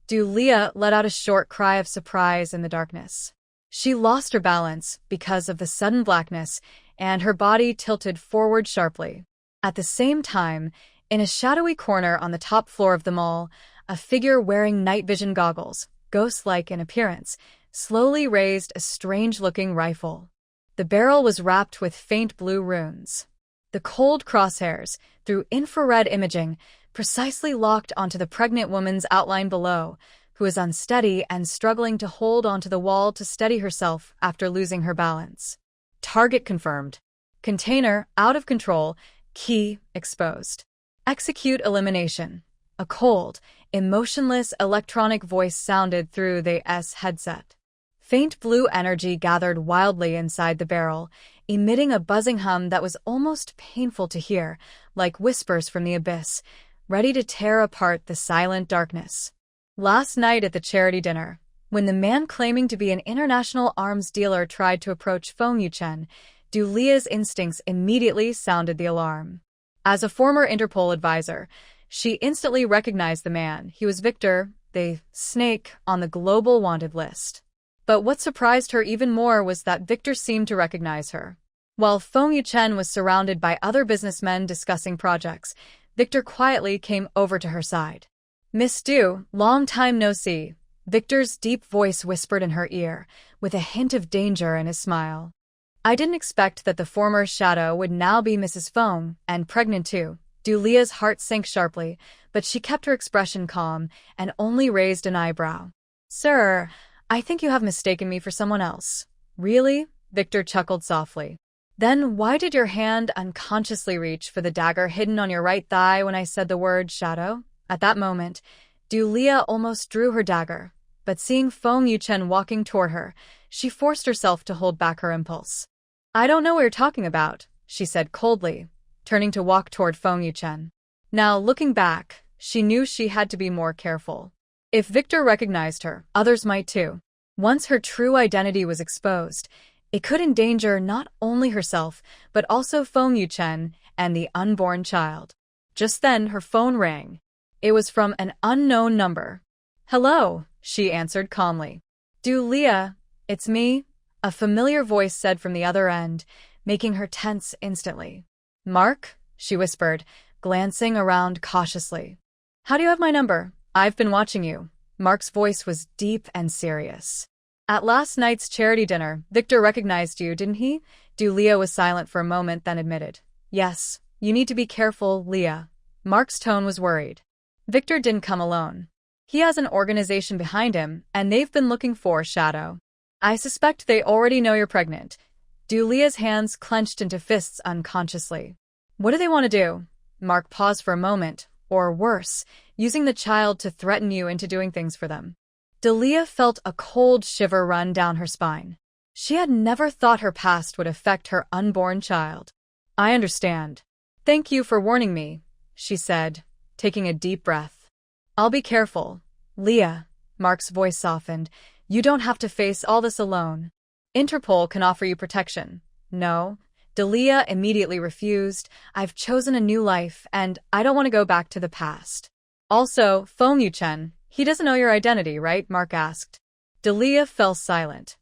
Dulia let out a short cry of surprise in the darkness. She lost her balance because of the sudden blackness, and her body tilted forward sharply. At the same time, in a shadowy corner on the top floor of the mall, a figure wearing night vision goggles, ghost-like in appearance, slowly raised a strange-looking rifle. The barrel was wrapped with faint blue runes. The cold crosshairs, through infrared imaging, precisely locked onto the pregnant woman's outline below, who was unsteady and struggling to hold onto the wall to steady herself after losing her balance. Target confirmed. Container out of control. Key exposed. Execute elimination. A cold, emotionless electronic voice sounded through the headset. Faint blue energy gathered wildly inside the barrel, emitting a buzzing hum that was almost painful to hear, like whispers from the abyss, ready to tear apart the silent darkness. Last night at the charity dinner, when the man claiming to be an international arms dealer tried to approach Feng Yuchen, Dulia's instincts immediately sounded the alarm. As a former Interpol advisor, she instantly recognized the man. He was Victor, the snake, on the global wanted list. But what surprised her even more was that Victor seemed to recognize her. While Feng Yuchen was surrounded by other businessmen discussing projects, Victor quietly came over to her side. "Miss Du, long time no see," Victor's deep voice whispered in her ear, with a hint of danger in his smile. "I didn't expect that the former shadow would now be Mrs. Feng, and pregnant too." Dulia's heart sank sharply, but she kept her expression calm and only raised an eyebrow. "Sir, I think you have mistaken me for someone else." "Really?" Victor chuckled softly. "Then why did your hand unconsciously reach for the dagger hidden on your right thigh when I said the word shadow?" At that moment, Dulia almost drew her dagger, but seeing Feng Yuchen walking toward her, she forced herself to hold back her impulse. "I don't know what you're talking about," she said coldly, turning to walk toward Feng Yuchen. Now, looking back, she knew she had to be more careful. If Victor recognized her, others might too. Once her true identity was exposed, it could endanger not only herself, but also Feng Yuchen and the unborn child. Just then, her phone rang. It was from an unknown number. "Hello," she answered calmly. "Dulia, it's me," a familiar voice said from the other end, making her tense instantly. "Mark?" she whispered, glancing around cautiously. "How do you have my number? I've been watching you." Mark's voice was deep and serious. "At last night's charity dinner, Victor recognized you, didn't he?" Dulia was silent for a moment, then admitted. "Yes, you need to be careful, Leah." Mark's tone was worried. "Victor didn't come alone. He has an organization behind him, and they've been looking for Shadow. I suspect they already know you're pregnant." Dulia's hands clenched into fists unconsciously. "What do they want to do?" Mark paused for a moment, or worse, using the child to threaten you into doing things for them. Dulia felt a cold shiver run down her spine. She had never thought her past would affect her unborn child. "I understand. Thank you for warning me," she said, taking a deep breath. "I'll be careful, Leah." Mark's voice softened. "You don't have to face all this alone. Interpol can offer you protection." "No." Dulia immediately refused. "I've chosen a new life, and I don't want to go back to the past." "Also, Feng Yuchen, he doesn't know your identity, right?" Mark asked. Dulia fell silent.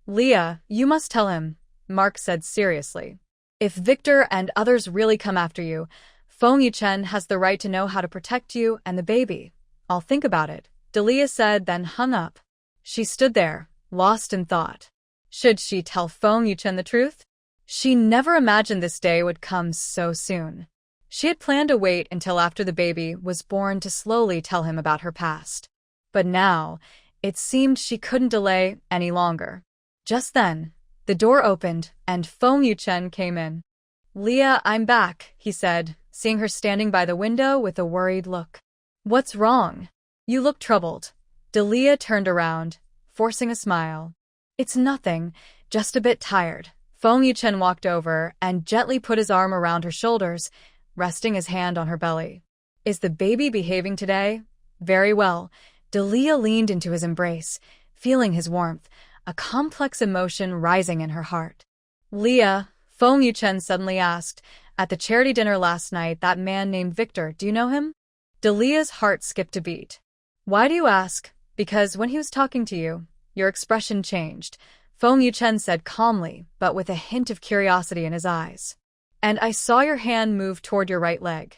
"Leah, you must tell him," Mark said seriously. "If Victor and others really come after you, Feng Yuchen has the right to know how to protect you and the baby." "I'll think about it," Dulia said, then hung up. She stood there, lost in thought. Should she tell Feng Yuchen the truth? She never imagined this day would come so soon. She had planned to wait until after the baby was born to slowly tell him about her past. But now, it seemed she couldn't delay any longer. Just then, the door opened, and Feng Yuchen came in. "Leah, I'm back," he said, seeing her standing by the window with a worried look. "What's wrong? You look troubled." Dulia turned around, forcing a smile. "It's nothing, just a bit tired." Feng Yuchen walked over and gently put his arm around her shoulders, resting his hand on her belly. "Is the baby behaving today?" "Very well." Dulia leaned into his embrace, feeling his warmth, a complex emotion rising in her heart. "Leah," Feng Yuchen suddenly asked, "at the charity dinner last night, that man named Victor, do you know him?" Dulia's heart skipped a beat. "Why do you ask?" "Because when he was talking to you, your expression changed," Feng Yuchen said calmly, but with a hint of curiosity in his eyes. "And I saw your hand move toward your right leg."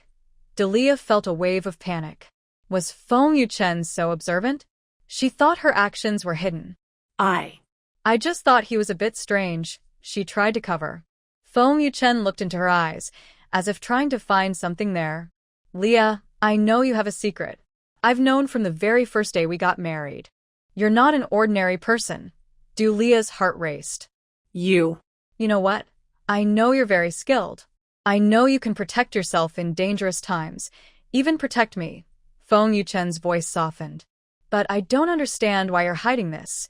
Dulia felt a wave of panic. Was Feng Yuchen so observant? She thought her actions were hidden. I just thought he was a bit strange," she tried to cover. Feng Yuchen looked into her eyes, as if trying to find something there. "Leah, I know you have a secret. I've known from the very first day we got married. You're not an ordinary person." Dulia's heart raced. You know what? I know you're very skilled. I know you can protect yourself in dangerous times, even protect me." Feng Yuchen's voice softened. "But I don't understand why you're hiding this."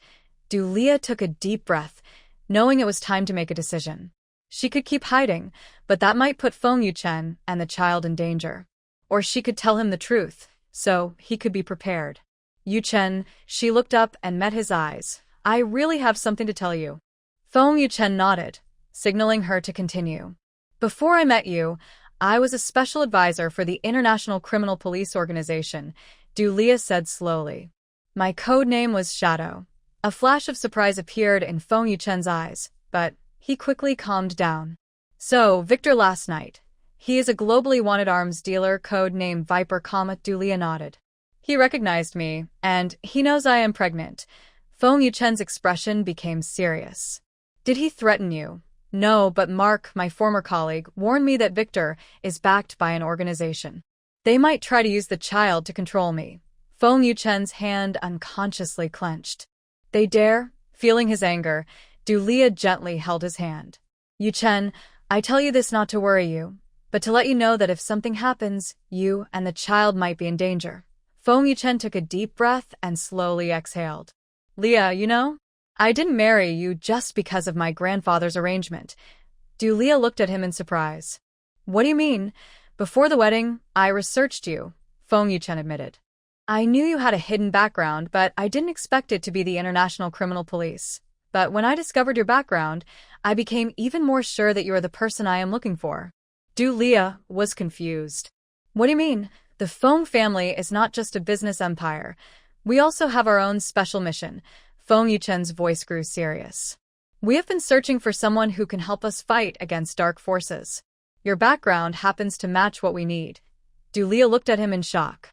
Leah took a deep breath, knowing it was time to make a decision. She could keep hiding, but that might put Feng Yuchen and the child in danger. Or she could tell him the truth, so he could be prepared. Yuchen, she looked up and met his eyes. I really have something to tell you. Feng Yuchen nodded, signaling her to continue. Before I met you, I was a special advisor for the International Criminal Police Organization, Leah said slowly. My code name was Shadow. A flash of surprise appeared in Feng Yuchen's eyes, but he quickly calmed down. So, Victor last night. He is a globally wanted arms dealer, code name Viper, Leah nodded. He recognized me, and he knows I am pregnant. Feng Yuchen's expression became serious. Did he threaten you? No, but Mark, my former colleague, warned me that Victor is backed by an organization. They might try to use the child to control me. Feng Yuchen's hand unconsciously clenched. They dare? Feeling his anger, Leah gently held his hand. Yuchen, I tell you this not to worry you, but to let you know that if something happens, you and the child might be in danger. Feng Yuchen took a deep breath and slowly exhaled. Leah, you know, I didn't marry you just because of my grandfather's arrangement. Leah looked at him in surprise. What do you mean? Before the wedding, I researched you, Feng Yuchen admitted. I knew you had a hidden background, but I didn't expect it to be the International Criminal Police. But when I discovered your background, I became even more sure that you are the person I am looking for. Leah was confused. What do you mean? The Feng family is not just a business empire. We also have our own special mission. Feng Yuchen's voice grew serious. We have been searching for someone who can help us fight against dark forces. Your background happens to match what we need. Leah looked at him in shock.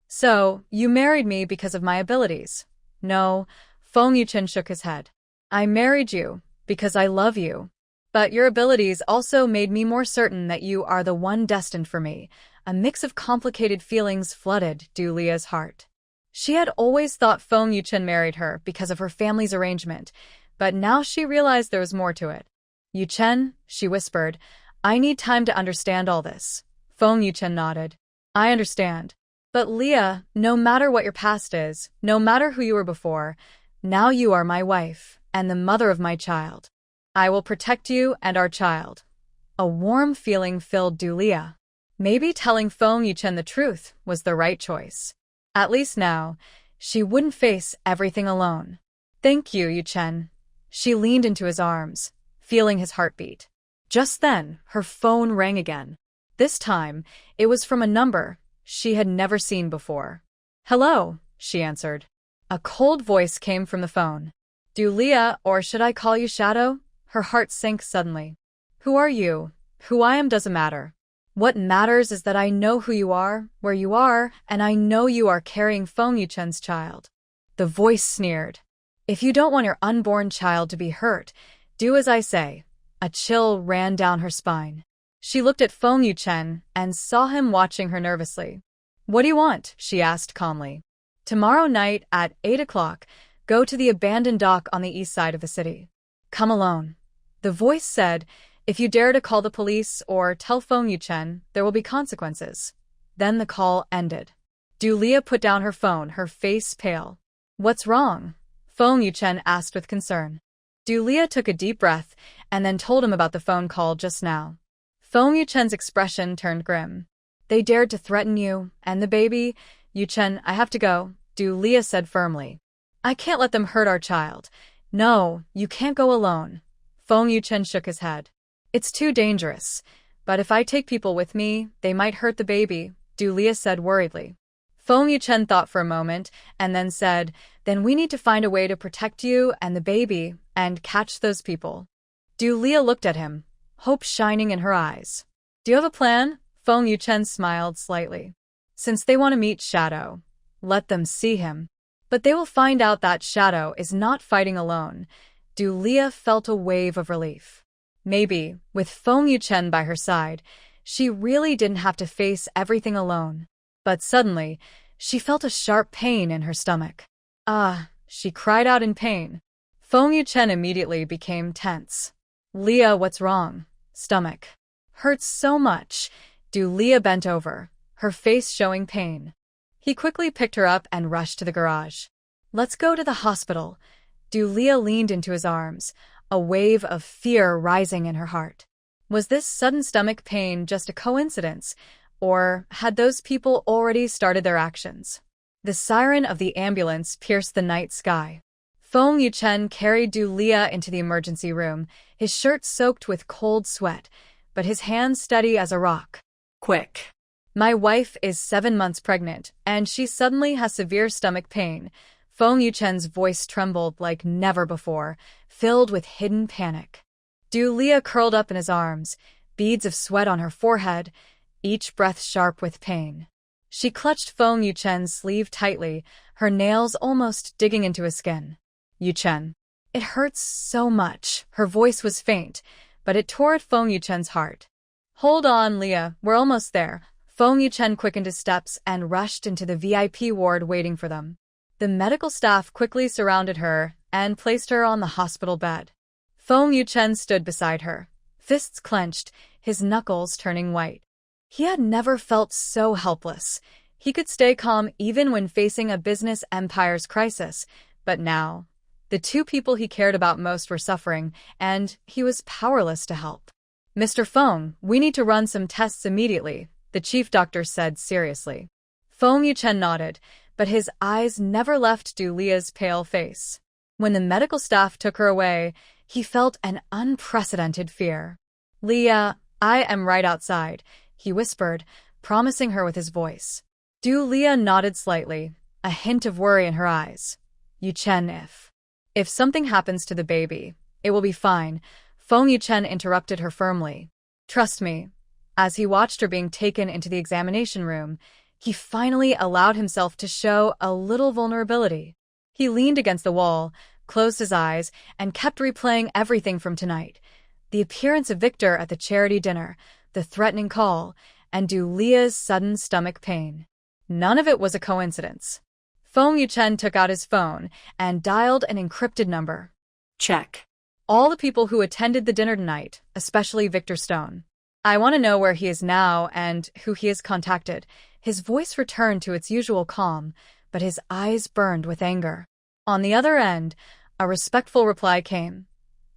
So, you married me because of my abilities? No, Feng Yuchen shook his head. I married you because I love you. But your abilities also made me more certain that you are the one destined for me. A mix of complicated feelings flooded Leah's heart. She had always thought Feng Yuchen married her because of her family's arrangement, but now she realized there was more to it. Yuchen, she whispered, I need time to understand all this. Feng Yuchen nodded. I understand. But Leah, no matter what your past is, no matter who you were before, now you are my wife and the mother of my child. I will protect you and our child. A warm feeling filled Leah. Maybe telling Feng Yuchen the truth was the right choice. At least now, she wouldn't face everything alone. Thank you, Yuchen. She leaned into his arms, feeling his heartbeat. Just then, her phone rang again. This time, it was from a number she had never seen before. Hello, she answered. A cold voice came from the phone. Leah, or should I call you Shadow? Her heart sank suddenly. Who are you? Who I am doesn't matter. What matters is that I know who you are, where you are, and I know you are carrying Feng Yuchen's child. The voice sneered. If you don't want your unborn child to be hurt, do as I say. A chill ran down her spine. She looked at Feng Yuchen and saw him watching her nervously. What do you want? She asked calmly. Tomorrow night at 8 o'clock, go to the abandoned dock on the east side of the city. Come alone. The voice said, if you dare to call the police or tell Feng Yuchen, there will be consequences. Then the call ended. Leah put down her phone, her face pale. What's wrong? Feng Yuchen asked with concern. Leah took a deep breath and then told him about the phone call just now. Feng Yuchen's expression turned grim. They dared to threaten you and the baby. Yuchen, I have to go, Leah said firmly. I can't let them hurt our child. No, you can't go alone. Feng Yuchen shook his head. It's too dangerous. But if I take people with me, they might hurt the baby, Leah said worriedly. Feng Yuchen thought for a moment and then said, then we need to find a way to protect you and the baby and catch those people. Leah looked at him, hope shining in her eyes. Do you have a plan? Feng Yuchen smiled slightly. Since they want to meet Shadow, let them see him. But they will find out that Shadow is not fighting alone. Leah felt a wave of relief. Maybe, with Feng Yuchen by her side, she really didn't have to face everything alone. But suddenly, she felt a sharp pain in her stomach. Ah, she cried out in pain. Feng Yuchen immediately became tense. Leah, what's wrong? Stomach. Hurts so much. Leah bent over, her face showing pain. He quickly picked her up and rushed to the garage. Let's go to the hospital. Leah leaned into his arms, a wave of fear rising in her heart. Was this sudden stomach pain just a coincidence, or had those people already started their actions? The siren of the ambulance pierced the night sky. Feng Yuchen carried Leah into the emergency room, his shirt soaked with cold sweat, but his hands steady as a rock. Quick. My wife is 7 months pregnant, and she suddenly has severe stomach pain. Feng Yuchen's voice trembled like never before, filled with hidden panic. Leah curled up in his arms, beads of sweat on her forehead, each breath sharp with pain. She clutched Feng Yuchen's sleeve tightly, her nails almost digging into his skin. Yuchen. It hurts so much. Her voice was faint, but it tore at Feng Yuchen's heart. Hold on, Leah, we're almost there. Feng Yuchen quickened his steps and rushed into the VIP ward waiting for them. The medical staff quickly surrounded her and placed her on the hospital bed. Feng Yuchen stood beside her, fists clenched, his knuckles turning white. He had never felt so helpless. He could stay calm even when facing a business empire's crisis, but now, the two people he cared about most were suffering, and he was powerless to help. Mr. Feng, we need to run some tests immediately, the chief doctor said seriously. Feng Yuchen nodded, but his eyes never left Leah's pale face. When the medical staff took her away, he felt an unprecedented fear. Leah, I am right outside, he whispered, promising her with his voice. Leah nodded slightly, a hint of worry in her eyes. Yuchen, if something happens to the baby, it will be fine, Feng Yuchen interrupted her firmly. Trust me. As he watched her being taken into the examination room, he finally allowed himself to show a little vulnerability. He leaned against the wall, closed his eyes, and kept replaying everything from tonight. The appearance of Victor at the charity dinner, the threatening call, and Leah's sudden stomach pain. None of it was a coincidence. Feng Yuchen took out his phone and dialed an encrypted number. Check. All the people who attended the dinner tonight, especially Victor Stone. I want to know where he is now and who he has contacted. His voice returned to its usual calm, but his eyes burned with anger. On the other end, a respectful reply came.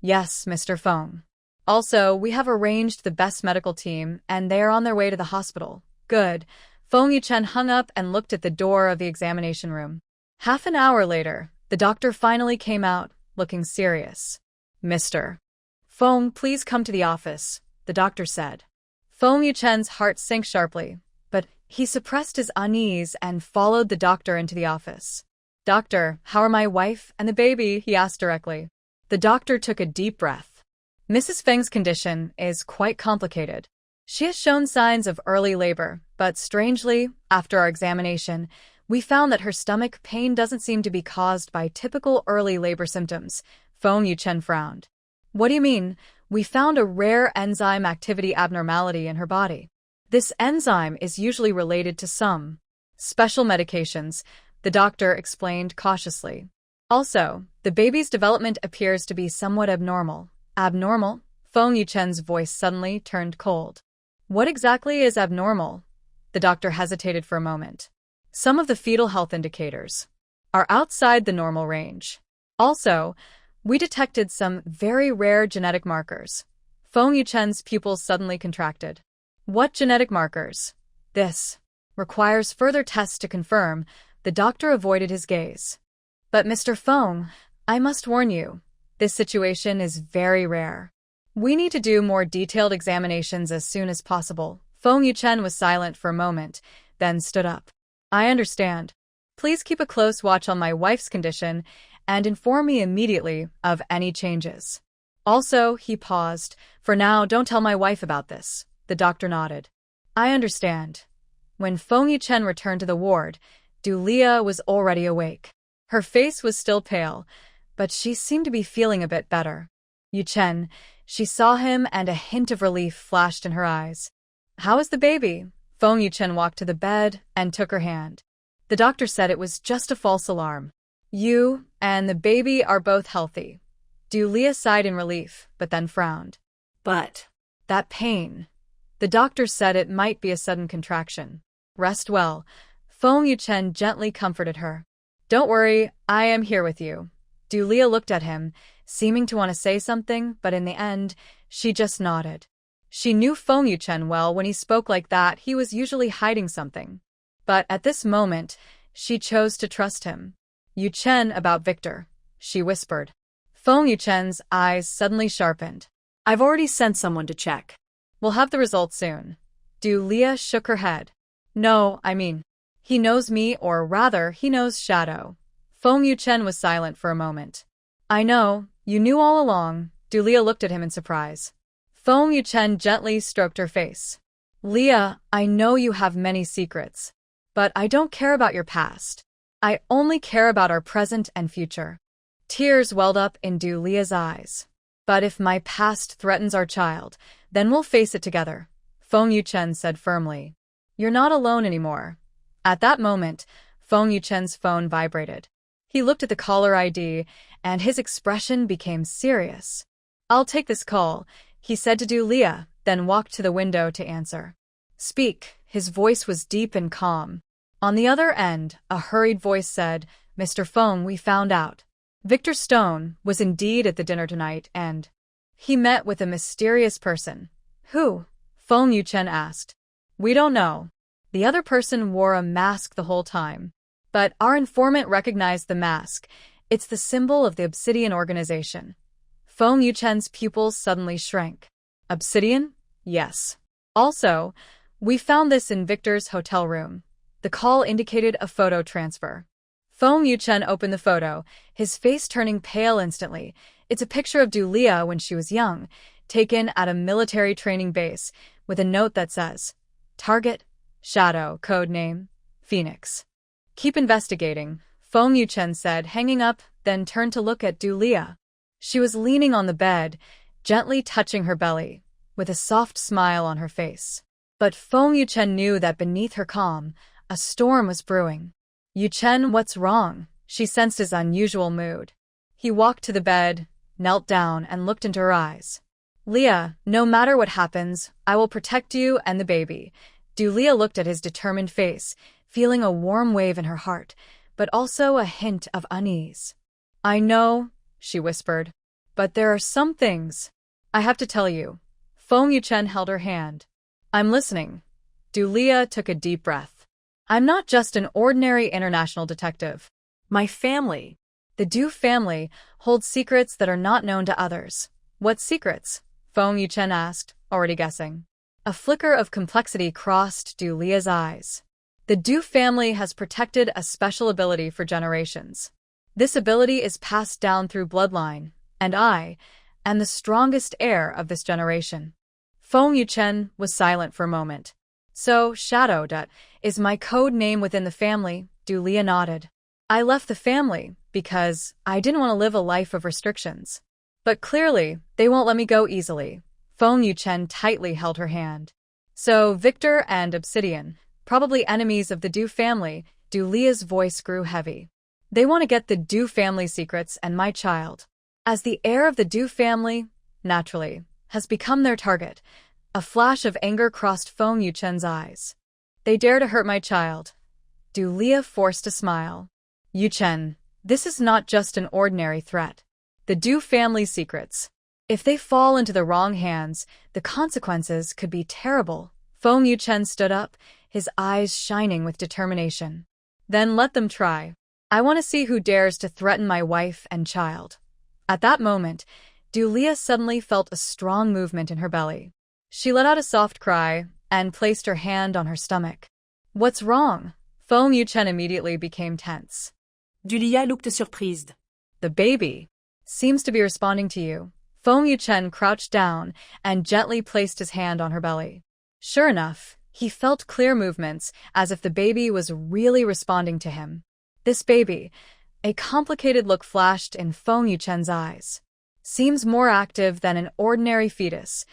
Yes, Mr. Feng. Also, we have arranged the best medical team, and they are on their way to the hospital. Good. Feng Yuchen hung up and looked at the door of the examination room. Half an hour later, the doctor finally came out, looking serious. Mr. Feng, please come to the office, the doctor said. Feng Yuchen's heart sank sharply, but he suppressed his unease and followed the doctor into the office. Doctor, how are my wife and the baby? He asked directly. The doctor took a deep breath. Mrs. Feng's condition is quite complicated. She has shown signs of early labor, but strangely, after our examination, we found that her stomach pain doesn't seem to be caused by typical early labor symptoms. Feng Yuchen frowned. What do you mean? We found a rare enzyme activity abnormality in her body. This enzyme is usually related to some special medications, the doctor explained cautiously. Also, the baby's development appears to be somewhat abnormal. Abnormal? Feng Yuchen's voice suddenly turned cold. What exactly is abnormal? The doctor hesitated for a moment. Some of the fetal health indicators are outside the normal range. Also, we detected some very rare genetic markers. Feng Yuchen's pupils suddenly contracted. What genetic markers? This requires further tests to confirm. The doctor avoided his gaze. But Mr. Feng, I must warn you, this situation is very rare. We need to do more detailed examinations as soon as possible. Feng Yuchen was silent for a moment, then stood up. I understand. Please keep a close watch on my wife's condition and inform me immediately of any changes. Also, he paused. For now, don't tell my wife about this. The doctor nodded. I understand. When Feng Yuchen returned to the ward, Leah was already awake. Her face was still pale, but she seemed to be feeling a bit better. Yuchen, she saw him and a hint of relief flashed in her eyes. How is the baby? Feng Yuchen walked to the bed and took her hand. The doctor said it was just a false alarm. You and the baby are both healthy. Leah sighed in relief, but then frowned. But that pain. The doctor said it might be a sudden contraction. Rest well. Feng Yuchen gently comforted her. Don't worry, I am here with you. Dulia looked at him, seeming to want to say something, but in the end, she just nodded. She knew Feng Yuchen well. When he spoke like that, he was usually hiding something. But at this moment, she chose to trust him. Yuchen, about Victor, she whispered. Feng Yuchen's eyes suddenly sharpened. I've already sent someone to check. We'll have the results soon. Dulia shook her head. No, I mean, he knows me, or rather, he knows Shadow. Feng Yuchen was silent for a moment. I know, you knew all along. Dulia looked at him in surprise. Feng Yuchen gently stroked her face. Leah, I know you have many secrets. But I don't care about your past. I only care about our present and future. Tears welled up in Dulia's eyes. But if my past threatens our child, then we'll face it together, Feng Yuchen said firmly. You're not alone anymore. At that moment, Feng Yuchen's phone vibrated. He looked at the caller ID, and his expression became serious. I'll take this call, he said to Dulia, then walked to the window to answer. Speak, his voice was deep and calm. On the other end, a hurried voice said, Mr. Feng, we found out. Victor Stone was indeed at the dinner tonight, and he met with a mysterious person. Who? Feng Yuchen asked. We don't know. The other person wore a mask the whole time. But our informant recognized the mask. It's the symbol of the Obsidian organization. Feng Yuchen's pupils suddenly shrank. Obsidian? Yes. Also, we found this in Victor's hotel room. The call indicated a photo transfer. Feng Yuchen opened the photo, his face turning pale instantly. It's a picture of Dulia when she was young, taken at a military training base, with a note that says, Target, Shadow, code name, Phoenix. Keep investigating, Feng Yuchen said, hanging up, then turned to look at Dulia. She was leaning on the bed, gently touching her belly, with a soft smile on her face. But Feng Yuchen knew that beneath her calm, a storm was brewing. Yuchen, what's wrong? She sensed his unusual mood. He walked to the bed, knelt down, and looked into her eyes. Leah, no matter what happens, I will protect you and the baby. Dulia looked at his determined face, feeling a warm wave in her heart, but also a hint of unease. I know, she whispered, but there are some things I have to tell you. Feng Yuchen held her hand. I'm listening. Dulia took a deep breath. I'm not just an ordinary international detective. My family, the Du family, holds secrets that are not known to others. What secrets? Feng Yuchen asked, already guessing. A flicker of complexity crossed Dulia's eyes. The Du family has protected a special ability for generations. This ability is passed down through bloodline, and I am the strongest heir of this generation. Feng Yuchen was silent for a moment. So, Shadow is my code name within the family, Dulia nodded. I left the family because I didn't want to live a life of restrictions. But clearly, they won't let me go easily. Feng Yuchen tightly held her hand. So, Victor and Obsidian, probably enemies of the Du family, Dulia's voice grew heavy. They want to get the Du family secrets and my child. As the heir of the Du family, naturally, has become their target. A flash of anger crossed Feng Yuchen's eyes. They dare to hurt my child. Dulia forced a smile. Yuchen, this is not just an ordinary threat. The Du family secrets. If they fall into the wrong hands, the consequences could be terrible. Feng Yuchen stood up, his eyes shining with determination. Then let them try. I want to see who dares to threaten my wife and child. At that moment, Dulia suddenly felt a strong movement in her belly. She let out a soft cry and placed her hand on her stomach. What's wrong? Feng Yuchen immediately became tense. Dulia looked surprised. The baby seems to be responding to you. Feng Yuchen crouched down and gently placed his hand on her belly. Sure enough, he felt clear movements as if the baby was really responding to him. This baby, a complicated look flashed in Feng Yuchen's eyes. Seems more active than an ordinary fetus.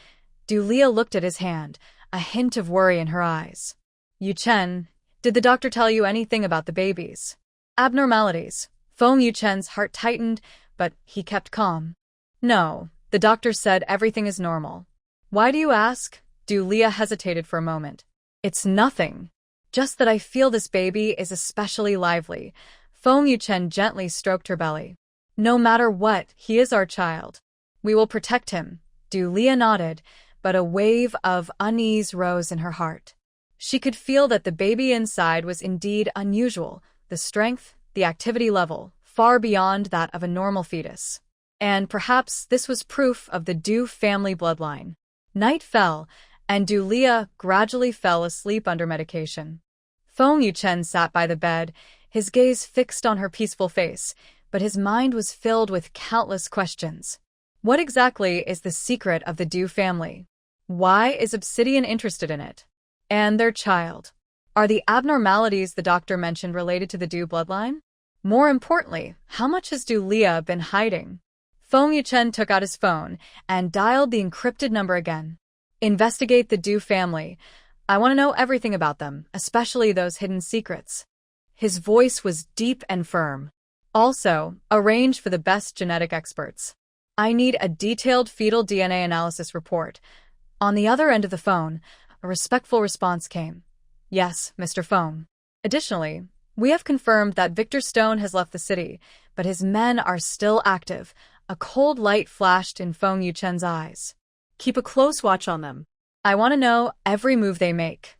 Dulia looked at his hand, a hint of worry in her eyes. Yuchen, did the doctor tell you anything about the baby's abnormalities? Feng Yuchen's heart tightened, but he kept calm. No, the doctor said everything is normal. Why do you ask? Dulia hesitated for a moment. It's nothing. Just that I feel this baby is especially lively. Feng Yuchen gently stroked her belly. No matter what, he is our child. We will protect him. Leah nodded, but a wave of unease rose in her heart. She could feel that the baby inside was indeed unusual, the strength, the activity level, far beyond that of a normal fetus. And perhaps this was proof of the Du family bloodline. Night fell, and Leah gradually fell asleep under medication. Feng Yuchen sat by the bed, his gaze fixed on her peaceful face, but his mind was filled with countless questions. What exactly is the secret of the Du family? Why is Obsidian interested in it? And their child? Are the abnormalities the doctor mentioned related to the Du bloodline? More importantly, how much has Leah been hiding? Feng Yuchen took out his phone and dialed the encrypted number again. Investigate the Du family. I want to know everything about them, especially those hidden secrets. His voice was deep and firm. Also, arrange for the best genetic experts. I need a detailed fetal DNA analysis report. On the other end of the phone, a respectful response came. Yes, Mr. Feng. Additionally, we have confirmed that Victor Stone has left the city, but his men are still active. A cold light flashed in Feng Yuchen's eyes. Keep a close watch on them. I want to know every move they make.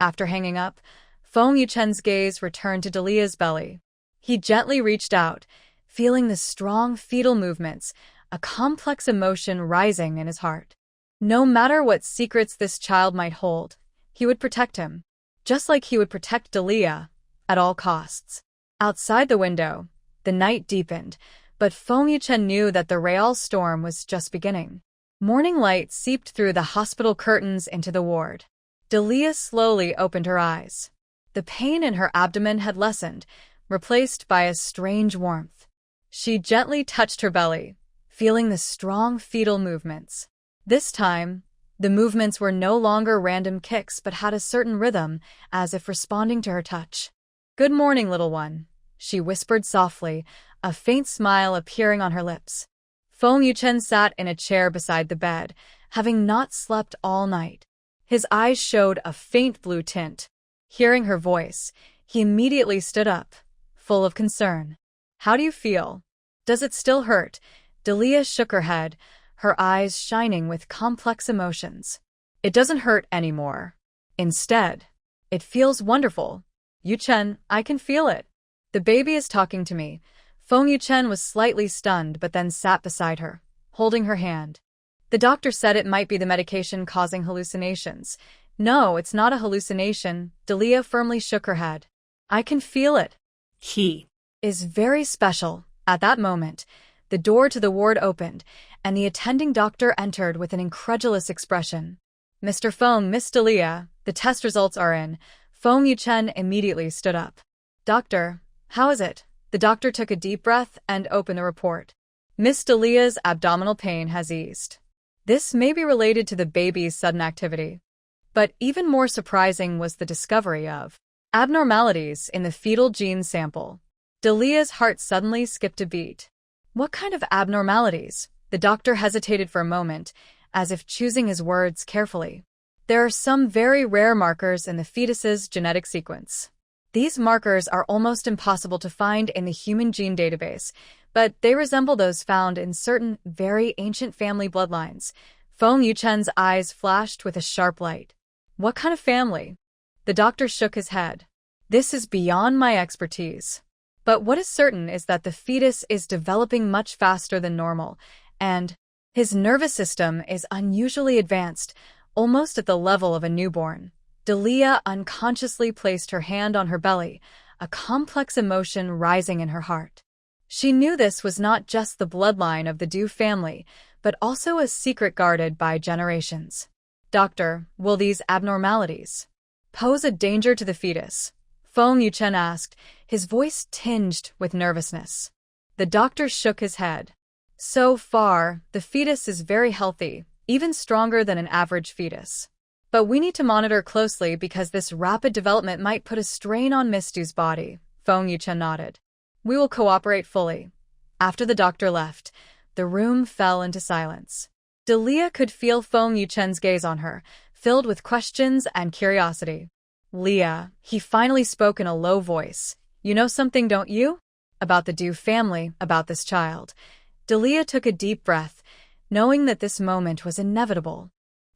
After hanging up, Feng Yuchen's gaze returned to Leah's belly. He gently reached out, feeling the strong fetal movements, a complex emotion rising in his heart. No matter what secrets this child might hold, he would protect him, just like he would protect Leah, at all costs. Outside the window, the night deepened, but Feng Yuchen knew that the Real storm was just beginning. Morning light seeped through the hospital curtains into the ward. Leah slowly opened her eyes. The pain in her abdomen had lessened, replaced by a strange warmth. She gently touched her belly, feeling the strong fetal movements. This time, the movements were no longer random kicks but had a certain rhythm, as if responding to her touch. Good morning, little one, she whispered softly, a faint smile appearing on her lips. Feng Yuchen sat in a chair beside the bed, having not slept all night. His eyes showed a faint blue tint. Hearing her voice, he immediately stood up, full of concern. How do you feel? Does it still hurt? Leah shook her head, her eyes shining with complex emotions. It doesn't hurt anymore. Instead, it feels wonderful. Yuchen, I can feel it. The baby is talking to me. Feng Yuchen was slightly stunned but then sat beside her, holding her hand. The doctor said it might be the medication causing hallucinations. No, it's not a hallucination. Leah firmly shook her head. I can feel it. He is very special. At that moment, the door to the ward opened, and the attending doctor entered with an incredulous expression. Mr. Feng, Miss Leah, the test results are in. Feng Yuchen immediately stood up. Doctor, how is it? The doctor took a deep breath and opened the report. Miss Leah's abdominal pain has eased. This may be related to the baby's sudden activity. But even more surprising was the discovery of abnormalities in the fetal gene sample. Leah's heart suddenly skipped a beat. What kind of abnormalities? The doctor hesitated for a moment, as if choosing his words carefully. There are some very rare markers in the fetus's genetic sequence. These markers are almost impossible to find in the human gene database, but they resemble those found in certain very ancient family bloodlines. Feng Yuchen's eyes flashed with a sharp light. What kind of family? The doctor shook his head. This is beyond my expertise. But what is certain is that the fetus is developing much faster than normal, and his nervous system is unusually advanced, almost at the level of a newborn. Leah unconsciously placed her hand on her belly, a complex emotion rising in her heart. She knew this was not just the bloodline of the Du family, but also a secret guarded by generations. Doctor, will these abnormalities pose a danger to the fetus? Feng Yuchen asked, his voice tinged with nervousness. The doctor shook his head. So far, the fetus is very healthy, even stronger than an average fetus. But we need to monitor closely because this rapid development might put a strain on Miss Du's body. Feng Yuchen nodded. We will cooperate fully. After the doctor left, the room fell into silence. Leah could feel Feng Yuchen's gaze on her, filled with questions and curiosity. Leah, he finally spoke in a low voice. You know something, don't you? about the Du family, about this child. Delia took a deep breath, knowing that this moment was inevitable.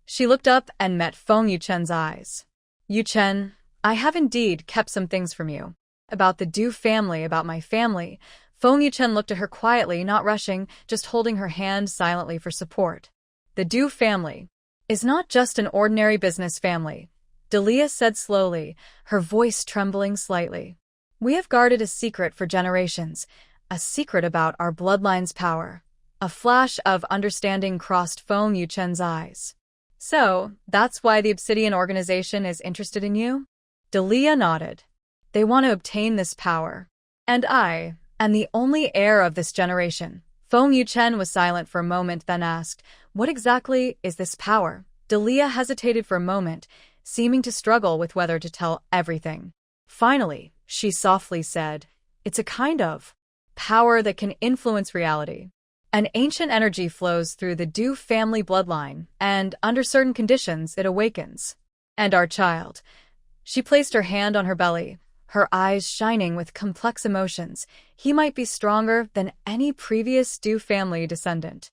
She looked up and met Feng Yuchen's eyes. Yuchen, I have indeed kept some things from you. About the Du family, about my family. Feng Yuchen looked at her quietly, not rushing, just holding her hand silently for support. The Du family is not just an ordinary business family, Delia said slowly, her voice trembling slightly. We have guarded a secret for generations, a secret about our bloodline's power. A flash of understanding crossed Feng Yuchen's eyes. So, that's why the Obsidian organization is interested in you? Delia nodded. They want to obtain this power. And I am the only heir of this generation. Feng Yuchen was silent for a moment, then asked, what exactly is this power? Delia hesitated for a moment, seeming to struggle with whether to tell everything. Finally, she softly said, it's a kind of power that can influence reality. An ancient energy flows through the Du family bloodline, and under certain conditions, it awakens. And our child. She placed her hand on her belly, her eyes shining with complex emotions. He might be stronger than any previous Du family descendant.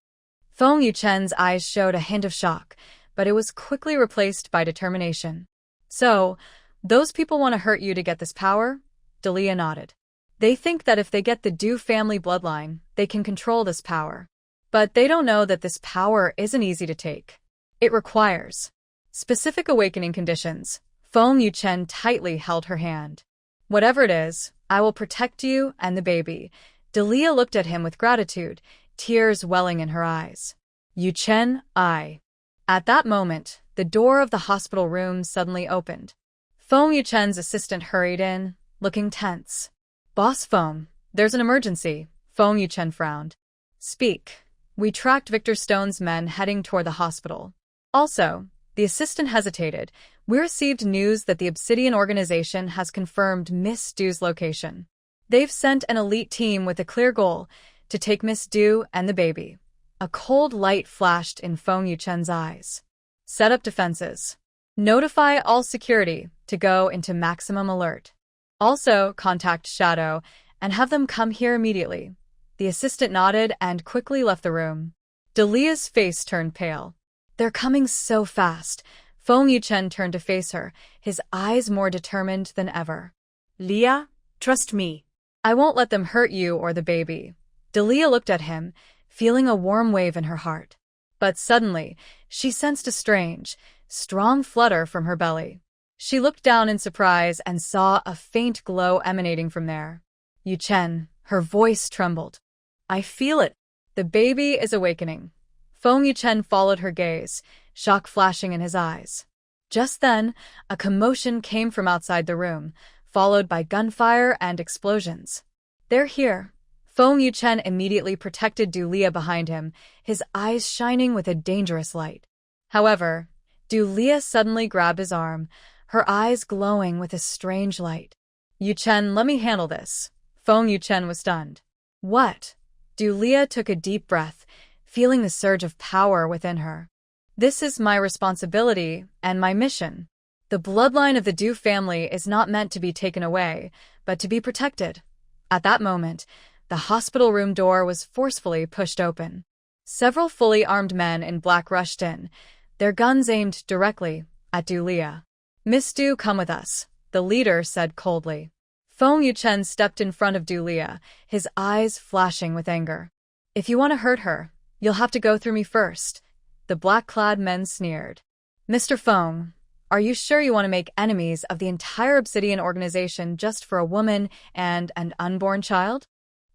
Feng Yuchen's eyes showed a hint of shock, but it was quickly replaced by determination. So, those people want to hurt you to get this power? Delia nodded. They think that if they get the Du family bloodline, they can control this power. But they don't know that this power isn't easy to take. It requires specific awakening conditions. Feng Yuchen tightly held her hand. Whatever it is, I will protect you and the baby. Delia looked at him with gratitude, tears welling in her eyes. Yuchen, I. At that moment, the door of the hospital room suddenly opened. Feng Yuchen's assistant hurried in, looking tense. Boss Feng, there's an emergency. Feng Yuchen frowned. Speak. We tracked Victor Stone's men heading toward the hospital. Also, the assistant hesitated. We received news that the Obsidian organization has confirmed Miss Du's location. They've sent an elite team with a clear goal to take Miss Du and the baby. A cold light flashed in Feng Yuchen's eyes. Set up defenses. Notify all security to go into maximum alert. Also, contact Shadow and have them come here immediately. The assistant nodded and quickly left the room. Delia's face turned pale. They're coming so fast. Feng Yuchen turned to face her, his eyes more determined than ever. Leah, trust me. I won't let them hurt you or the baby. Delia looked at him, feeling a warm wave in her heart. But suddenly, she sensed a strange, strong flutter from her belly. She looked down in surprise and saw a faint glow emanating from there. Yuchen, her voice trembled. I feel it. The baby is awakening. Feng Yuchen followed her gaze, shock flashing in his eyes. Just then, a commotion came from outside the room, followed by gunfire and explosions. They're here. Feng Yuchen immediately protected Delia behind him, his eyes shining with a dangerous light. However, Delia suddenly grabbed his arm, her eyes glowing with a strange light. Yuchen, let me handle this. Feng Yuchen was stunned. What? Delia took a deep breath, feeling the surge of power within her. This is my responsibility and my mission. The bloodline of the Du family is not meant to be taken away, but to be protected. At that moment, the hospital room door was forcefully pushed open. Several fully armed men in black rushed in, their guns aimed directly at Delia. Miss Du, come with us, the leader said coldly. Feng Yuchen stepped in front of Delia, his eyes flashing with anger. If you want to hurt her, you'll have to go through me first. The black-clad men sneered. Mr. Feng, are you sure you want to make enemies of the entire Obsidian organization just for a woman and an unborn child?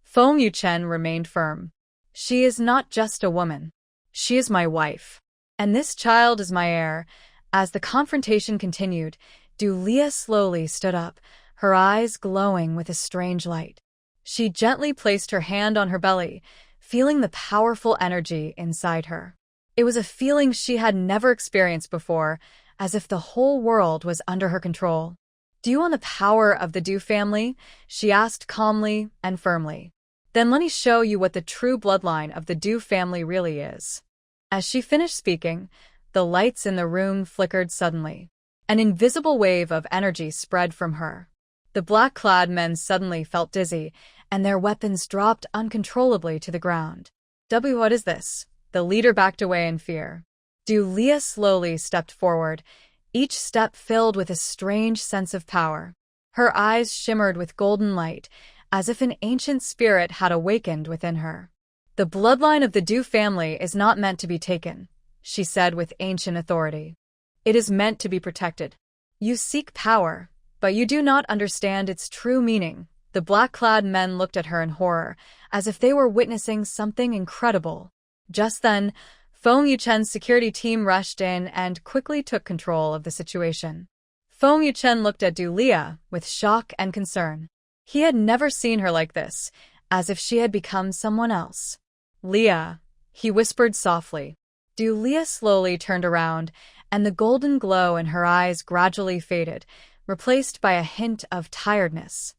Feng Yuchen remained firm. She is not just a woman. She is my wife. And this child is my heir. As the confrontation continued, Delia slowly stood up, her eyes glowing with a strange light. She gently placed her hand on her belly, feeling the powerful energy inside her. It was a feeling she had never experienced before, as if the whole world was under her control. Do you want the power of the Du family? She asked calmly and firmly. Then let me show you what the true bloodline of the Du family really is. As she finished speaking, the lights in the room flickered suddenly. An invisible wave of energy spread from her. The black-clad men suddenly felt dizzy, and their weapons dropped uncontrollably to the ground. What is this? The leader backed away in fear. Dulia slowly stepped forward, each step filled with a strange sense of power. Her eyes shimmered with golden light, as if an ancient spirit had awakened within her. The bloodline of the Du family is not meant to be taken, she said with ancient authority. It is meant to be protected. You seek power, but you do not understand its true meaning. The black-clad men looked at her in horror, as if they were witnessing something incredible. Just then, Feng Yuchen's security team rushed in and quickly took control of the situation. Feng Yuchen looked at Dulia with shock and concern. He had never seen her like this, as if she had become someone else. Leah, he whispered softly. Dulia slowly turned around, and the golden glow in her eyes gradually faded, replaced by a hint of tiredness.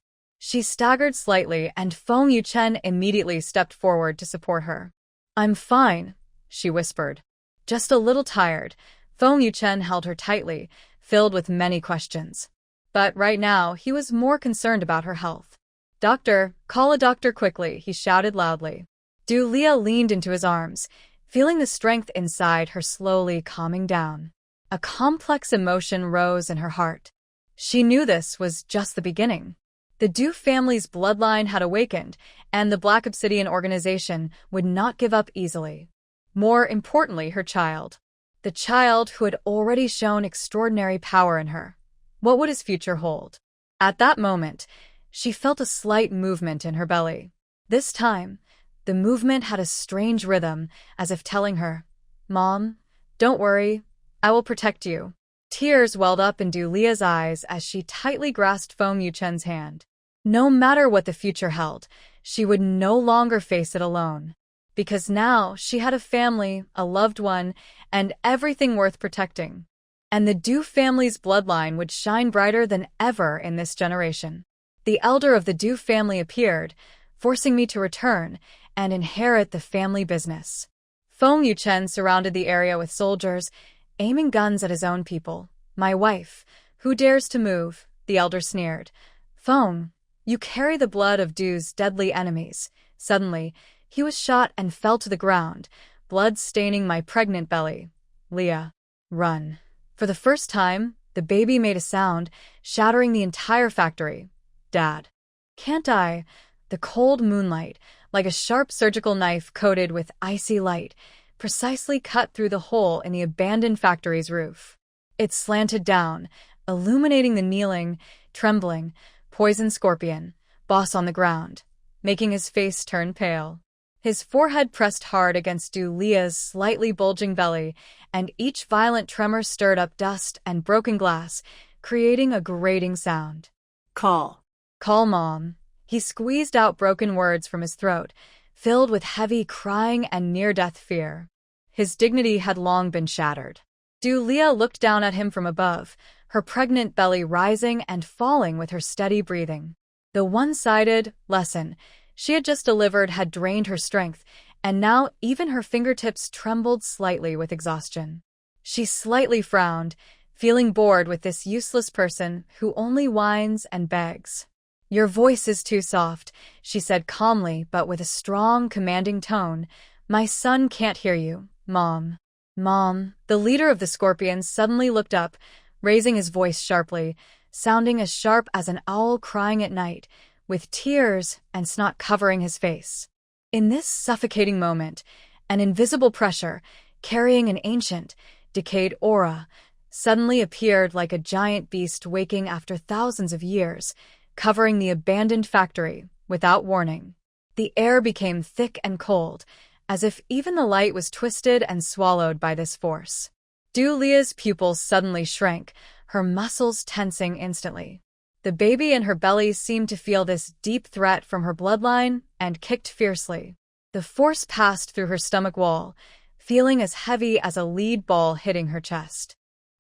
She staggered slightly, and Feng Yuchen immediately stepped forward to support her. I'm fine, she whispered. Just a little tired. Feng Yuchen held her tightly, filled with many questions. But right now, he was more concerned about her health. Doctor, call a doctor quickly, he shouted loudly. Dulia leaned into his arms, feeling the strength inside her slowly calming down. A complex emotion rose in her heart. She knew this was just the beginning. The Du family's bloodline had awakened, and the Black Obsidian organization would not give up easily. More importantly, her child. The child who had already shown extraordinary power in her. What would his future hold? At that moment, she felt a slight movement in her belly. This time, the movement had a strange rhythm, as if telling her, Mom, don't worry, I will protect you. Tears welled up in Dulia's eyes as she tightly grasped Feng Yuchen's hand. No matter what the future held, she would no longer face it alone. Because now she had a family, a loved one, and everything worth protecting. And the Du family's bloodline would shine brighter than ever in this generation. The elder of the Du family appeared, forcing me to return and inherit the family business. Feng Yuchen surrounded the area with soldiers, aiming guns at his own people. My wife, who dares to move? The elder sneered. Feng, you carry the blood of Du's deadly enemies. Suddenly, he was shot and fell to the ground, blood staining my pregnant belly. Leah, run. For the first time, the baby made a sound, shattering the entire factory. Dad. Can't I? The cold moonlight, like a sharp surgical knife coated with icy light, precisely cut through the hole in the abandoned factory's roof. It slanted down, illuminating the kneeling, trembling, poison scorpion, boss on the ground, making his face turn pale. His forehead pressed hard against Dulia's slightly bulging belly, and each violent tremor stirred up dust and broken glass, creating a grating sound. Call. Call Mom. He squeezed out broken words from his throat, filled with heavy crying and near-death fear. His dignity had long been shattered. Dulia looked down at him from above, her pregnant belly rising and falling with her steady breathing. The one-sided lesson she had just delivered had drained her strength, and now even her fingertips trembled slightly with exhaustion. She slightly frowned, feeling bored with this useless person who only whines and begs. Your voice is too soft, she said calmly but with a strong, commanding tone. My son can't hear you, Mom. Mom. The leader of the Scorpions suddenly looked up, raising his voice sharply, sounding as sharp as an owl crying at night, with tears and snot covering his face. In this suffocating moment, an invisible pressure, carrying an ancient, decayed aura, suddenly appeared like a giant beast waking after thousands of years, covering the abandoned factory without warning. The air became thick and cold, as if even the light was twisted and swallowed by this force. Dulia's pupils suddenly shrank, her muscles tensing instantly. The baby in her belly seemed to feel this deep threat from her bloodline and kicked fiercely. The force passed through her stomach wall, feeling as heavy as a lead ball hitting her chest.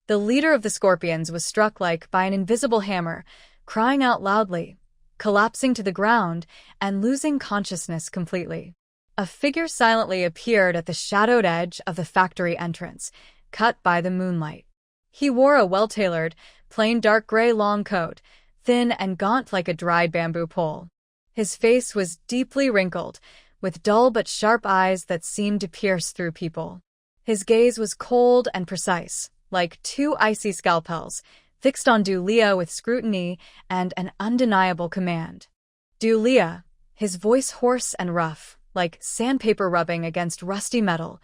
The leader of the Scorpions was struck like by an invisible hammer, crying out loudly, collapsing to the ground and losing consciousness completely. A figure silently appeared at the shadowed edge of the factory entrance, cut by the moonlight. He wore a well-tailored, plain dark gray long coat, thin and gaunt like a dried bamboo pole. His face was deeply wrinkled, with dull but sharp eyes that seemed to pierce through people. His gaze was cold and precise, like two icy scalpels, fixed on Dulia with scrutiny and an undeniable command. Dulia, his voice hoarse and rough, like sandpaper rubbing against rusty metal,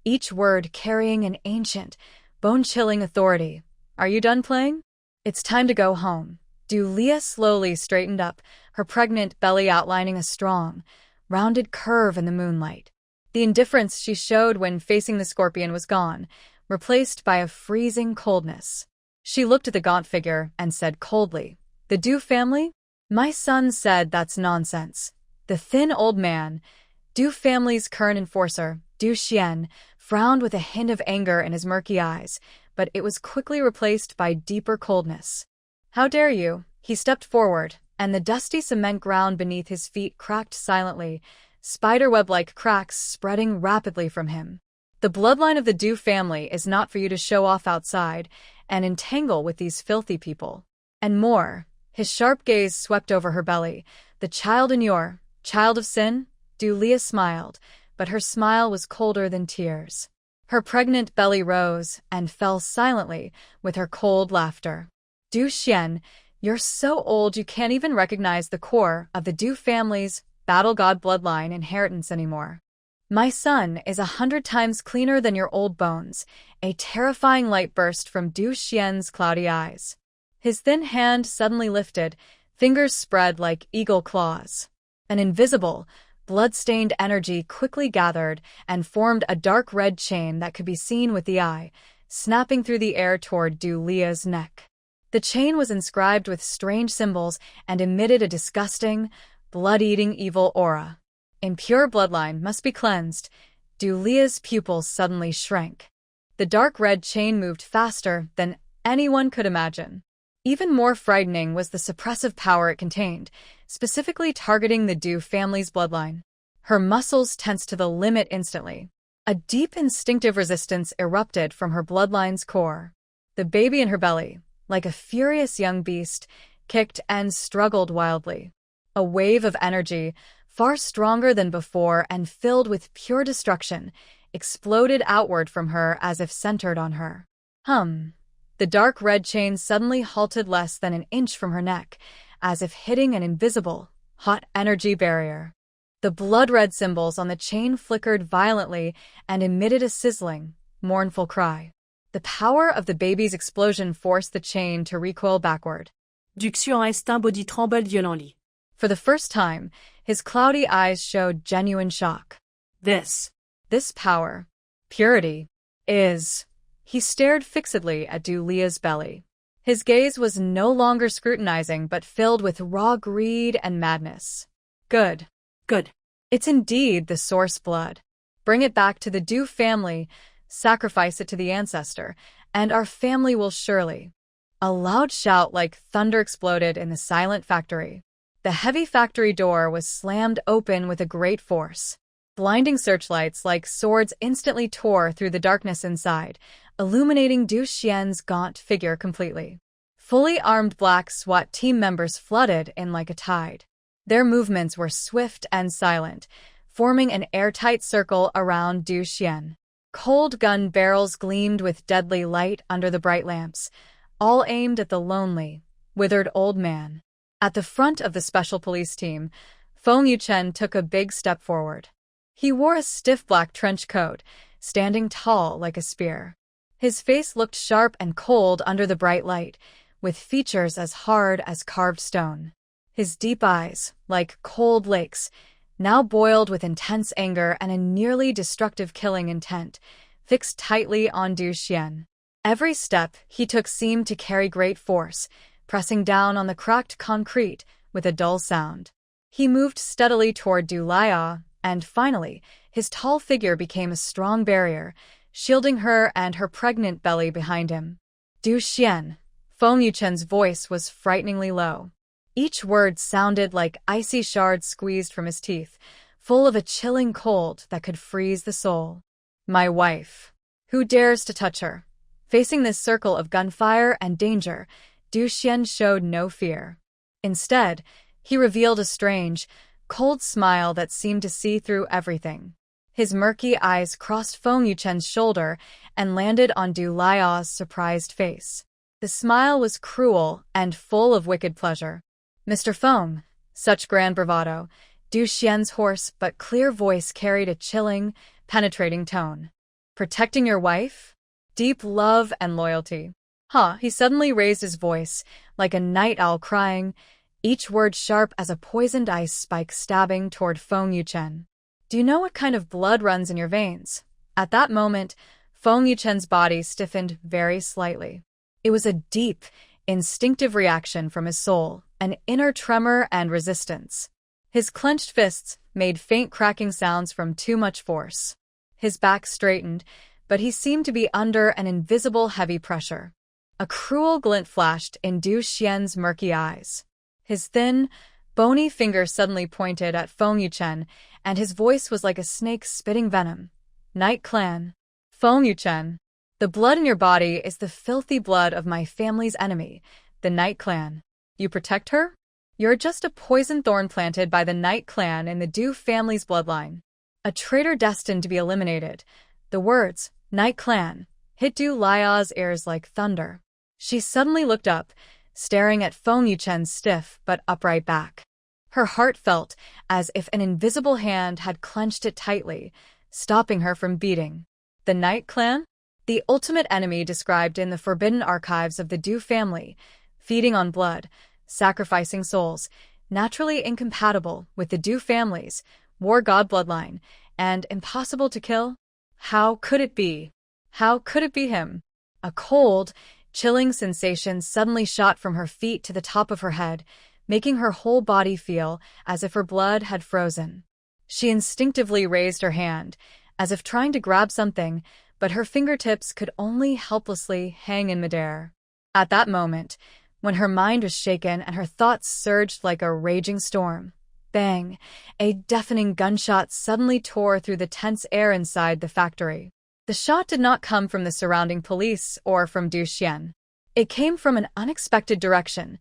each word carrying an ancient, bone-chilling authority. Are you done playing? It's time to go home. Dulia slowly straightened up, her pregnant belly outlining a strong, rounded curve in the moonlight. The indifference she showed when facing the scorpion was gone, replaced by a freezing coldness. She looked at the gaunt figure and said coldly, "The Du family? My son said that's nonsense." The thin old man, Du family's current enforcer, Du Xian, frowned with a hint of anger in his murky eyes, but it was quickly replaced by deeper coldness. "How dare you?" He stepped forward, and the dusty cement ground beneath his feet cracked silently, spiderweb-like cracks spreading rapidly from him. "The bloodline of the Du family is not for you to show off outside and entangle with these filthy people." And more, his sharp gaze swept over her belly. "The child in your, child of sin?" Dulia smiled, but her smile was colder than tears. Her pregnant belly rose and fell silently with her cold laughter. "Du Xian, you're so old you can't even recognize the core of the Du family's battle god bloodline inheritance anymore. My son is 100 times cleaner than your old bones." A terrifying light burst from Du Xian's cloudy eyes. His thin hand suddenly lifted, fingers spread like eagle claws. An invisible, blood-stained energy quickly gathered and formed a dark red chain that could be seen with the eye, snapping through the air toward Dulia's neck. The chain was inscribed with strange symbols and emitted a disgusting, blood-eating evil aura. Impure bloodline must be cleansed. Dulia's pupils suddenly shrank. The dark red chain moved faster than anyone could imagine. Even more frightening was the suppressive power it contained, specifically targeting the Du family's bloodline. Her muscles tensed to the limit instantly. A deep instinctive resistance erupted from her bloodline's core. The baby in her belly, like a furious young beast, kicked and struggled wildly. A wave of energy, far stronger than before and filled with pure destruction, exploded outward from her as if centered on her. The dark red chain suddenly halted less than an inch from her neck, as if hitting an invisible, hot energy barrier. The blood-red symbols on the chain flickered violently and emitted a sizzling, mournful cry. The power of the baby's explosion forced the chain to recoil backward. Du Xian instinct body tremble violently. For the first time, his cloudy eyes showed genuine shock. This power, purity, is... He stared fixedly at Dulia's belly. His gaze was no longer scrutinizing but filled with raw greed and madness. Good. It's indeed the source blood. Bring it back to the Du family, sacrifice it to the ancestor, and our family will surely... A loud shout like thunder exploded in the silent factory. The heavy factory door was slammed open with a great force. Blinding searchlights like swords instantly tore through the darkness inside, illuminating Du Xian's gaunt figure completely. Fully armed black SWAT team members flooded in like a tide. Their movements were swift and silent, forming an airtight circle around Du Xian. Cold gun barrels gleamed with deadly light under the bright lamps, all aimed at the lonely, withered old man. At the front of the special police team, Feng Yuchen took a big step forward. He wore a stiff black trench coat, standing tall like a spear. His face looked sharp and cold under the bright light, with features as hard as carved stone. His deep eyes, like cold lakes, now boiled with intense anger and a nearly destructive killing intent, fixed tightly on Du Xian. Every step he took seemed to carry great force, pressing down on the cracked concrete with a dull sound. He moved steadily toward Dulia, and finally, his tall figure became a strong barrier, shielding her and her pregnant belly behind him. Du Xian. Feng Yuchen's voice was frighteningly low. Each word sounded like icy shards squeezed from his teeth, full of a chilling cold that could freeze the soul. My wife. Who dares to touch her? Facing this circle of gunfire and danger, Du Xian showed no fear. Instead, He revealed a strange, cold smile that seemed to see through everything. His murky eyes crossed Feng Yuchen's shoulder and landed on Du Liao's surprised face. The smile was cruel and full of wicked pleasure. "Mr. Feng," such grand bravado, Du Xian's hoarse but clear voice carried a chilling, penetrating tone. "Protecting your wife? Deep love and loyalty." He suddenly raised his voice, like a night owl crying, each word sharp as a poisoned ice spike stabbing toward Feng Yuchen. "Do you know what kind of blood runs in your veins?" At that moment, Feng Yuchen's body stiffened very slightly. It was a deep, instinctive reaction from his soul, an inner tremor and resistance. His clenched fists made faint cracking sounds from too much force. His back straightened, but he seemed to be under an invisible heavy pressure. A cruel glint flashed in Du Xian's murky eyes. His thin, bony finger suddenly pointed at Feng Yuchen, and his voice was like a snake spitting venom. "Night Clan. Feng Yuchen. The blood in your body is the filthy blood of my family's enemy, the Night Clan. You protect her? You're just a poison thorn planted by the Night Clan in the Du family's bloodline. A traitor destined to be eliminated." The words, "Night Clan," hit Du Liao's ears like thunder. She suddenly looked up, staring at Feng Yuchen's stiff but upright back. Her heart felt as if an invisible hand had clenched it tightly, stopping her from beating. The Night Clan? The ultimate enemy described in the forbidden archives of the Du family, feeding on blood, sacrificing souls, naturally incompatible with the Du family's war god bloodline, and impossible to kill? How could it be? How could it be him? A cold, chilling sensation suddenly shot from her feet to the top of her head, making her whole body feel as if her blood had frozen. She instinctively raised her hand, as if trying to grab something, but her fingertips could only helplessly hang in midair. At that moment, when her mind was shaken and her thoughts surged like a raging storm, bang, a deafening gunshot suddenly tore through the tense air inside the factory. The shot did not come from the surrounding police or from Du Xian. It came from an unexpected direction,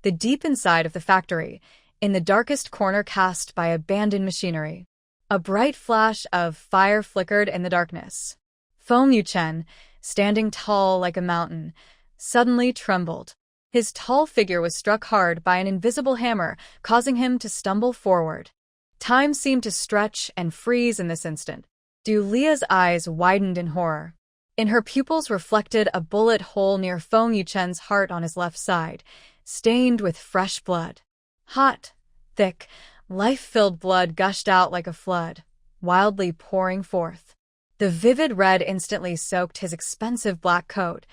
the deep inside of the factory, in the darkest corner cast by abandoned machinery. A bright flash of fire flickered in the darkness. Feng Yuchen, standing tall like a mountain, suddenly trembled. His tall figure was struck hard by an invisible hammer, causing him to stumble forward. Time seemed to stretch and freeze in this instant. Du Lia's eyes widened in horror. In her pupils reflected a bullet hole near Feng Yuchen's heart on his left side, stained with fresh blood. Hot, thick, life-filled blood gushed out like a flood, wildly pouring forth. The vivid red instantly soaked his expensive black coat,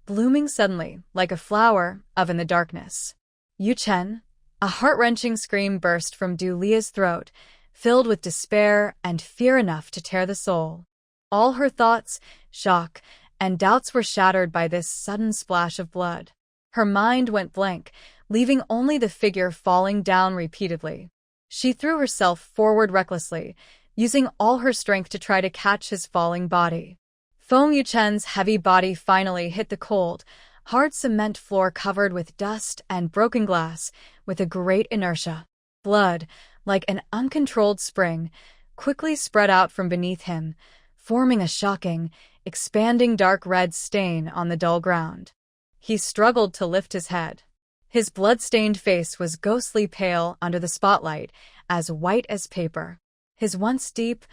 blooming suddenly like a flower of in the darkness. "Yuchen!" A heart-wrenching scream burst from Du Lia's throat, filled with despair and fear enough to tear the soul. All her thoughts, shock, and doubts were shattered by this sudden splash of blood. Her mind went blank, leaving only the figure falling down repeatedly. She threw herself forward recklessly, using all her strength to try to catch his falling body. Feng Yuchen's heavy body finally hit the cold, hard cement floor covered with dust and broken glass, with a great inertia. Blood, like an uncontrolled spring, quickly spread out from beneath him, forming a shocking, expanding dark red stain on the dull ground. He struggled to lift his head. His blood-stained face was ghostly pale under the spotlight, as white as paper. His once deep,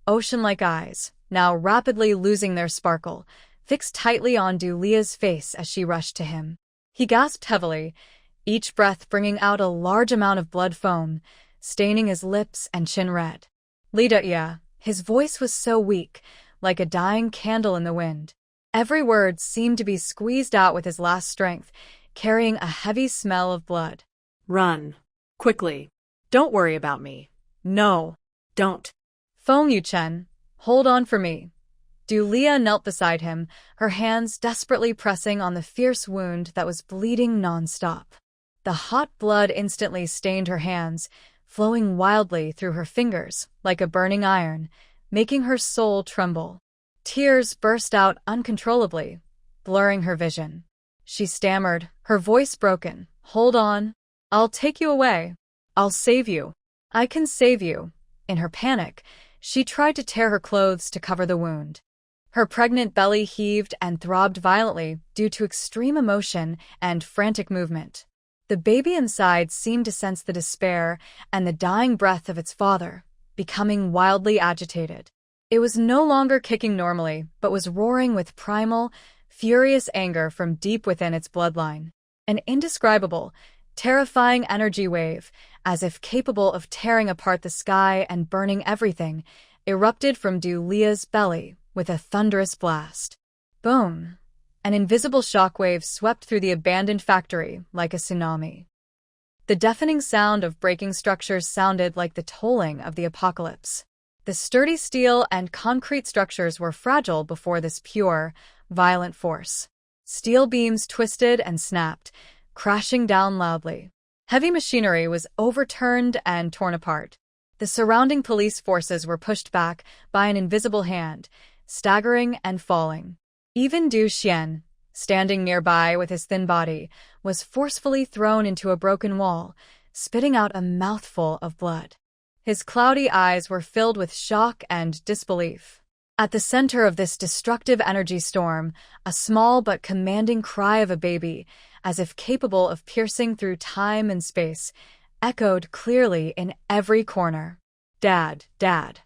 ocean-like eyes, now rapidly losing their sparkle, fixed tightly on Du Lia's face as she rushed to him. He gasped heavily, each breath bringing out a large amount of blood foam, staining his lips and chin red. "Lida, his voice was so weak, like a dying candle in the wind. Every word seemed to be squeezed out with his last strength, carrying a heavy smell of blood. "Run. Quickly. Don't worry about me. No. Don't." "Feng Yuchen, hold on for me." Du Lia knelt beside him, her hands desperately pressing on the fierce wound that was bleeding non-stop. The hot blood instantly stained her hands, flowing wildly through her fingers like a burning iron, making her soul tremble. Tears burst out uncontrollably, blurring her vision. She stammered, her voice broken, "Hold on. I'll take you away." I'll save you. I can save you. In her panic, she tried to tear her clothes to cover the wound. Her pregnant belly heaved and throbbed violently due to extreme emotion and frantic movement. The baby inside seemed to sense the despair and the dying breath of its father, becoming wildly agitated. It was no longer kicking normally, but was roaring with primal, furious anger from deep within its bloodline. An indescribable, terrifying energy wave, as if capable of tearing apart the sky and burning everything, erupted from Dulia's belly with a thunderous blast. Boom! An invisible shockwave swept through the abandoned factory like a tsunami. The deafening sound of breaking structures sounded like the tolling of the apocalypse. The sturdy steel and concrete structures were fragile before this pure, violent force. Steel beams twisted and snapped, crashing down loudly. Heavy machinery was overturned and torn apart. The surrounding police forces were pushed back by an invisible hand, staggering and falling. Even Du Xian, standing nearby with his thin body, was forcefully thrown into a broken wall, spitting out a mouthful of blood. His cloudy eyes were filled with shock and disbelief. At the center of this destructive energy storm, a small but commanding cry of a baby, as if capable of piercing through time and space, echoed clearly in every corner. "Dad, Dad."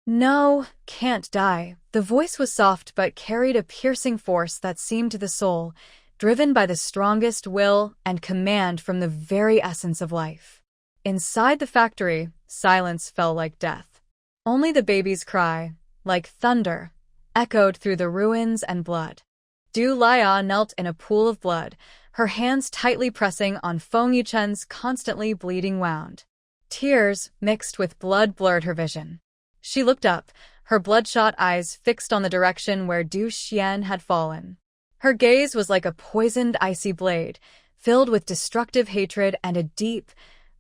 "No, can't die." The voice was soft but carried a piercing force that seemed to the soul, driven by the strongest will and command from the very essence of life. Inside the factory, silence fell like death. Only the baby's cry, like thunder, echoed through the ruins and blood. Du Lia knelt in a pool of blood, her hands tightly pressing on Feng Yuchen's constantly bleeding wound. Tears, mixed with blood, blurred her vision. She looked up, her bloodshot eyes fixed on the direction where Du Xian had fallen. Her gaze was like a poisoned, icy blade, filled with destructive hatred and a deep,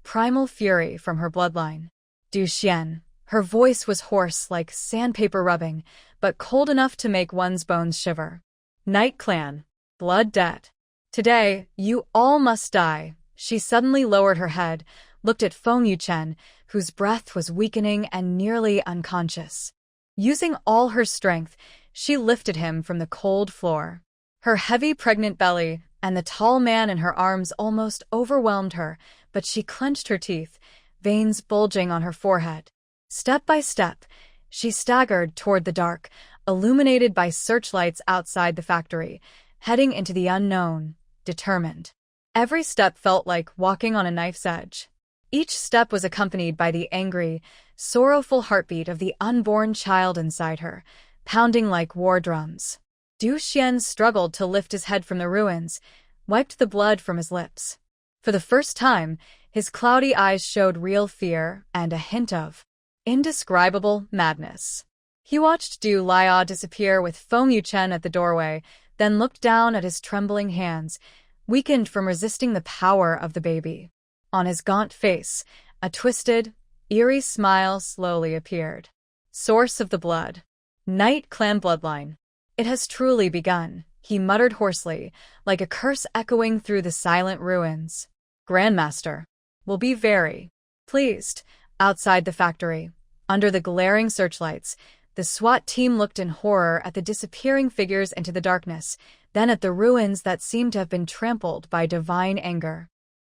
primal fury from her bloodline. Du Xian. Her voice was hoarse like sandpaper rubbing, but cold enough to make one's bones shiver. "Night Clan. Blood debt. Today, you all must die." She suddenly lowered her head, looked at Feng Yuchen, whose breath was weakening and nearly unconscious. Using all her strength, she lifted him from the cold floor. Her heavy pregnant belly and the tall man in her arms almost overwhelmed her, but she clenched her teeth, veins bulging on her forehead. Step by step, she staggered toward the dark, illuminated by searchlights outside the factory, heading into the unknown, determined. Every step felt like walking on a knife's edge. Each step was accompanied by the angry, sorrowful heartbeat of the unborn child inside her, pounding like war drums. Du Xian struggled to lift his head from the ruins, wiped the blood from his lips. For the first time, his cloudy eyes showed real fear and a hint of indescribable madness. He watched Du Lia disappear with Feng Yuchen at the doorway, then looked down at his trembling hands, weakened from resisting the power of the baby. On his gaunt face, a twisted, eerie smile slowly appeared. Source of the blood. Night Clan bloodline. It has truly begun, he muttered hoarsely, like a curse echoing through the silent ruins. Grandmaster will be very pleased. Outside the factory, under the glaring searchlights, the SWAT team looked in horror at the disappearing figures into the darkness, then at the ruins that seemed to have been trampled by divine anger.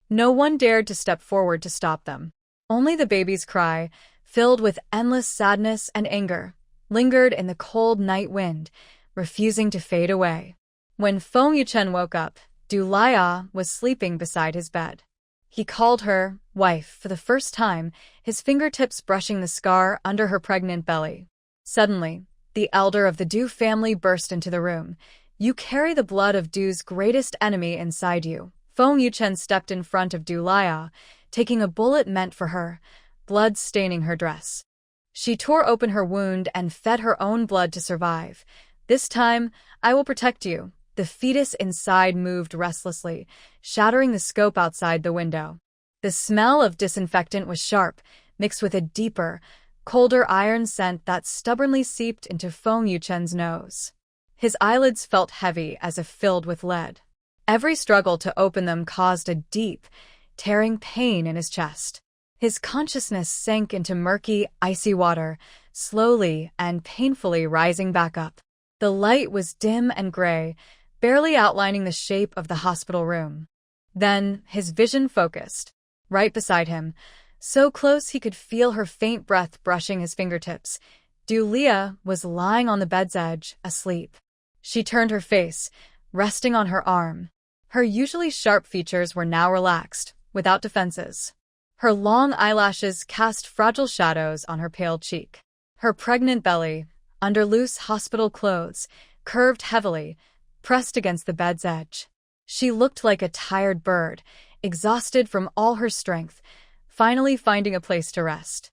No one dared to step forward to stop them. Only the baby's cry, filled with endless sadness and anger, lingered in the cold night wind, refusing to fade away. When Feng Yuchen woke up, Du Lia was sleeping beside his bed. He called her wife for the first time, his fingertips brushing the scar under her pregnant belly. Suddenly, the elder of the Du family burst into the room. "You carry the blood of Du's greatest enemy inside you." Feng Yuchen stepped in front of Du Lia, taking a bullet meant for her, blood staining her dress. She tore open her wound and fed her own blood to survive. "This time, I will protect you." The fetus inside moved restlessly, shattering the scope outside the window. The smell of disinfectant was sharp, mixed with a deeper, colder iron scent that stubbornly seeped into Feng Yuchen's nose. His eyelids felt heavy as if filled with lead. Every struggle to open them caused a deep, tearing pain in his chest. His consciousness sank into murky, icy water, slowly and painfully rising back up. The light was dim and gray, barely outlining the shape of the hospital room. Then, his vision focused. Right beside him, so close he could feel her faint breath brushing his fingertips, Dulia was lying on the bed's edge, asleep. She turned her face, resting on her arm. Her usually sharp features were now relaxed, without defenses. Her long eyelashes cast fragile shadows on her pale cheek. Her pregnant belly, under loose hospital clothes, curved heavily, pressed against the bed's edge. She looked like a tired bird, exhausted from all her strength, finally finding a place to rest.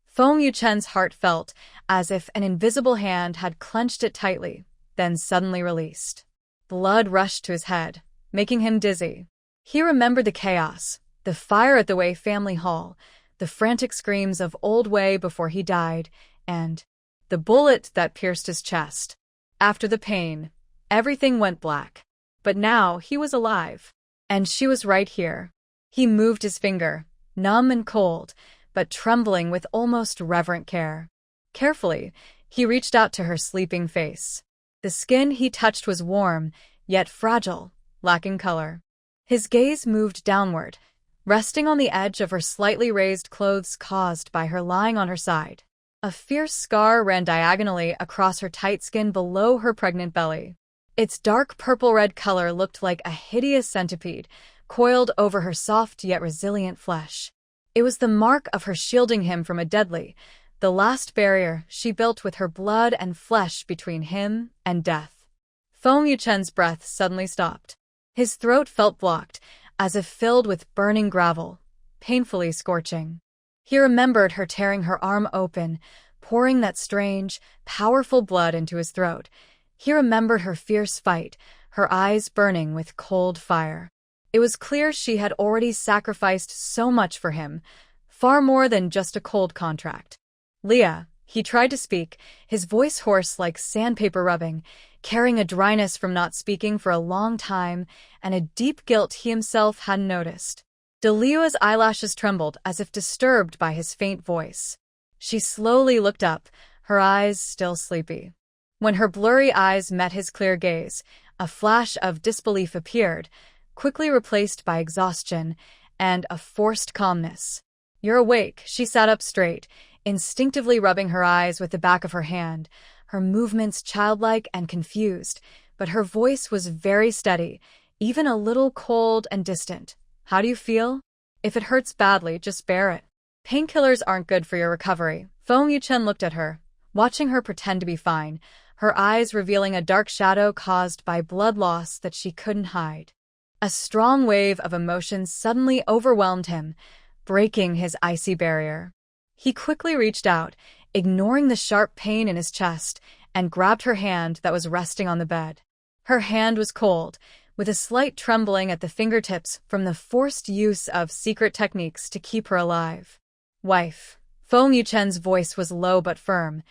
Feng Yuchen's heart felt as if an invisible hand had clenched it tightly, then suddenly released. Blood rushed to his head, making him dizzy. He remembered the chaos, the fire at the Wei family hall, the frantic screams of old Wei before he died, and the bullet that pierced his chest. After the pain, everything went black. But now he was alive. And she was right here. He moved his finger, numb and cold, but trembling with almost reverent care. Carefully, he reached out to her sleeping face. The skin he touched was warm, yet fragile, lacking color. His gaze moved downward, resting on the edge of her slightly raised clothes caused by her lying on her side. A fierce scar ran diagonally across her tight skin below her pregnant belly. Its dark purple-red color looked like a hideous centipede, coiled over her soft yet resilient flesh. It was the mark of her shielding him from a deadly, the last barrier she built with her blood and flesh between him and death. Feng Yuchen's breath suddenly stopped. His throat felt blocked, as if filled with burning gravel, painfully scorching. He remembered her tearing her arm open, pouring that strange, powerful blood into his throat. He remembered her fierce fight, her eyes burning with cold fire. It was clear she had already sacrificed so much for him, far more than just a cold contract. Leah, he tried to speak, his voice hoarse like sandpaper rubbing, carrying a dryness from not speaking for a long time and a deep guilt he himself hadn't noticed. Delia's eyelashes trembled as if disturbed by his faint voice. She slowly looked up, her eyes still sleepy. When her blurry eyes met his clear gaze, a flash of disbelief appeared, quickly replaced by exhaustion and a forced calmness. "You're awake," she sat up straight, instinctively rubbing her eyes with the back of her hand, her movements childlike and confused, but her voice was very steady, even a little cold and distant. "How do you feel? If it hurts badly, just bear it. Painkillers aren't good for your recovery." Feng Yuchen looked at her, watching her pretend to be fine, her eyes revealing a dark shadow caused by blood loss that she couldn't hide. A strong wave of emotion suddenly overwhelmed him, breaking his icy barrier. He quickly reached out, ignoring the sharp pain in his chest, and grabbed her hand that was resting on the bed. Her hand was cold, with a slight trembling at the fingertips from the forced use of secret techniques to keep her alive. "Wife." Feng Yuchen's voice was low but firm,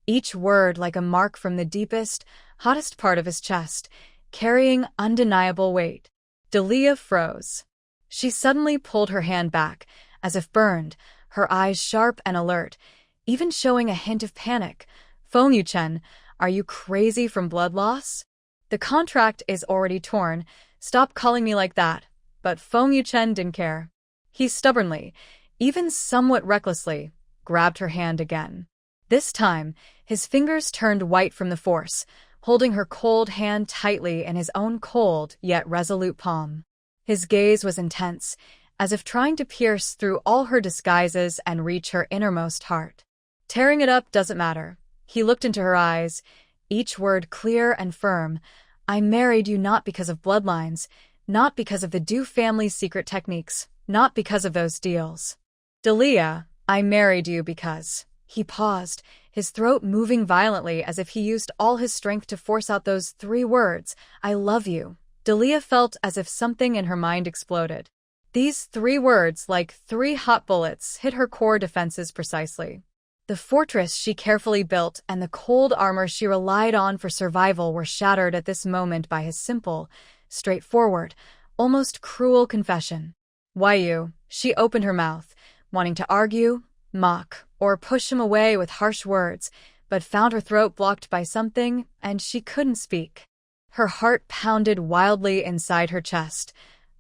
each word like a mark from the deepest, hottest part of his chest, carrying undeniable weight. Delia froze. She suddenly pulled her hand back, as if burned, her eyes sharp and alert, even showing a hint of panic. "Feng Yuchen, are you crazy from blood loss? The contract is already torn. Stop calling me like that." But Feng Yuchen didn't care. He stubbornly, even somewhat recklessly, grabbed her hand again. This time, his fingers turned white from the force, holding her cold hand tightly in his own cold yet resolute palm. His gaze was intense, as if trying to pierce through all her disguises and reach her innermost heart. Tearing it up doesn't matter. He looked into her eyes, each word clear and firm. "I married you not because of bloodlines, not because of the Du family's secret techniques, not because of those deals. Delia, I married you because..." He paused, his throat moving violently as if he used all his strength to force out those 3 words, "I love you." Delia felt as if something in her mind exploded. These 3 words, like 3 hot bullets, hit her core defenses precisely. The fortress she carefully built and the cold armor she relied on for survival were shattered at this moment by his simple, straightforward, almost cruel confession. "Why you?" She opened her mouth, wanting to argue, mock, or push him away with harsh words, but found her throat blocked by something, and she couldn't speak. Her heart pounded wildly inside her chest,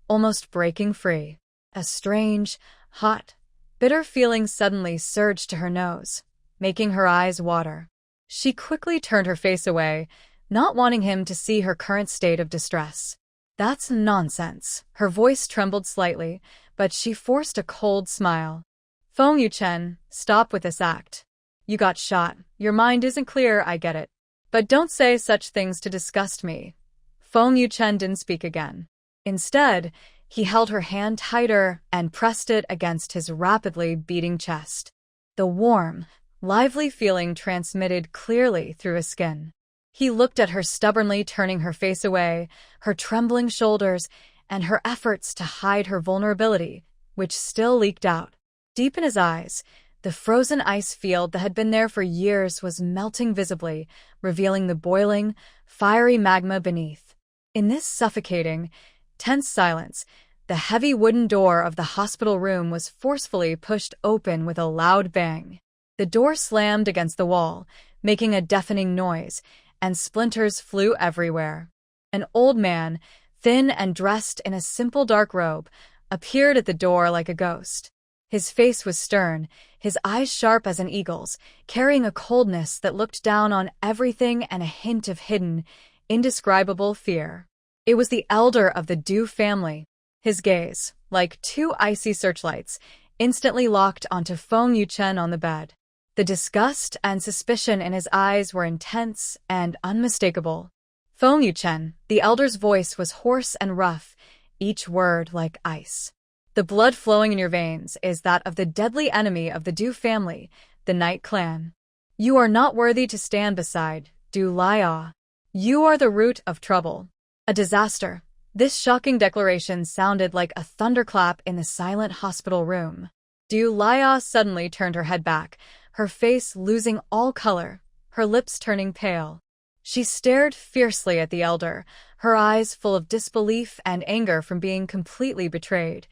almost breaking free. A strange, hot, bitter feeling suddenly surged to her nose, making her eyes water. She quickly turned her face away, not wanting him to see her current state of distress. "That's nonsense." Her voice trembled slightly, but she forced a cold smile. "Feng Yuchen, stop with this act. You got shot. Your mind isn't clear, I get it. But don't say such things to disgust me." Feng Yuchen didn't speak again. Instead, he held her hand tighter and pressed it against his rapidly beating chest. The warm, lively feeling transmitted clearly through his skin. He looked at her stubbornly, turning her face away, her trembling shoulders, and her efforts to hide her vulnerability, which still leaked out. Deep in his eyes, the frozen ice field that had been there for years was melting visibly, revealing the boiling, fiery magma beneath. In this suffocating, tense silence, the heavy wooden door of the hospital room was forcefully pushed open with a loud bang. The door slammed against the wall, making a deafening noise, and splinters flew everywhere. An old man, thin and dressed in a simple dark robe, appeared at the door like a ghost. His face was stern, his eyes sharp as an eagle's, carrying a coldness that looked down on everything and a hint of hidden, indescribable fear. It was the elder of the Du family. His gaze, like two icy searchlights, instantly locked onto Feng Yuchen on the bed. The disgust and suspicion in his eyes were intense and unmistakable. "Feng Yuchen," the elder's voice was hoarse and rough, each word like ice. "The blood flowing in your veins is that of the deadly enemy of the Du family, the Night Clan. You are not worthy to stand beside Du Liao. You are the root of trouble. A disaster." This shocking declaration sounded like a thunderclap in the silent hospital room. Du Liao suddenly turned her head back, her face losing all color, her lips turning pale. She stared fiercely at the elder, her eyes full of disbelief and anger from being completely betrayed.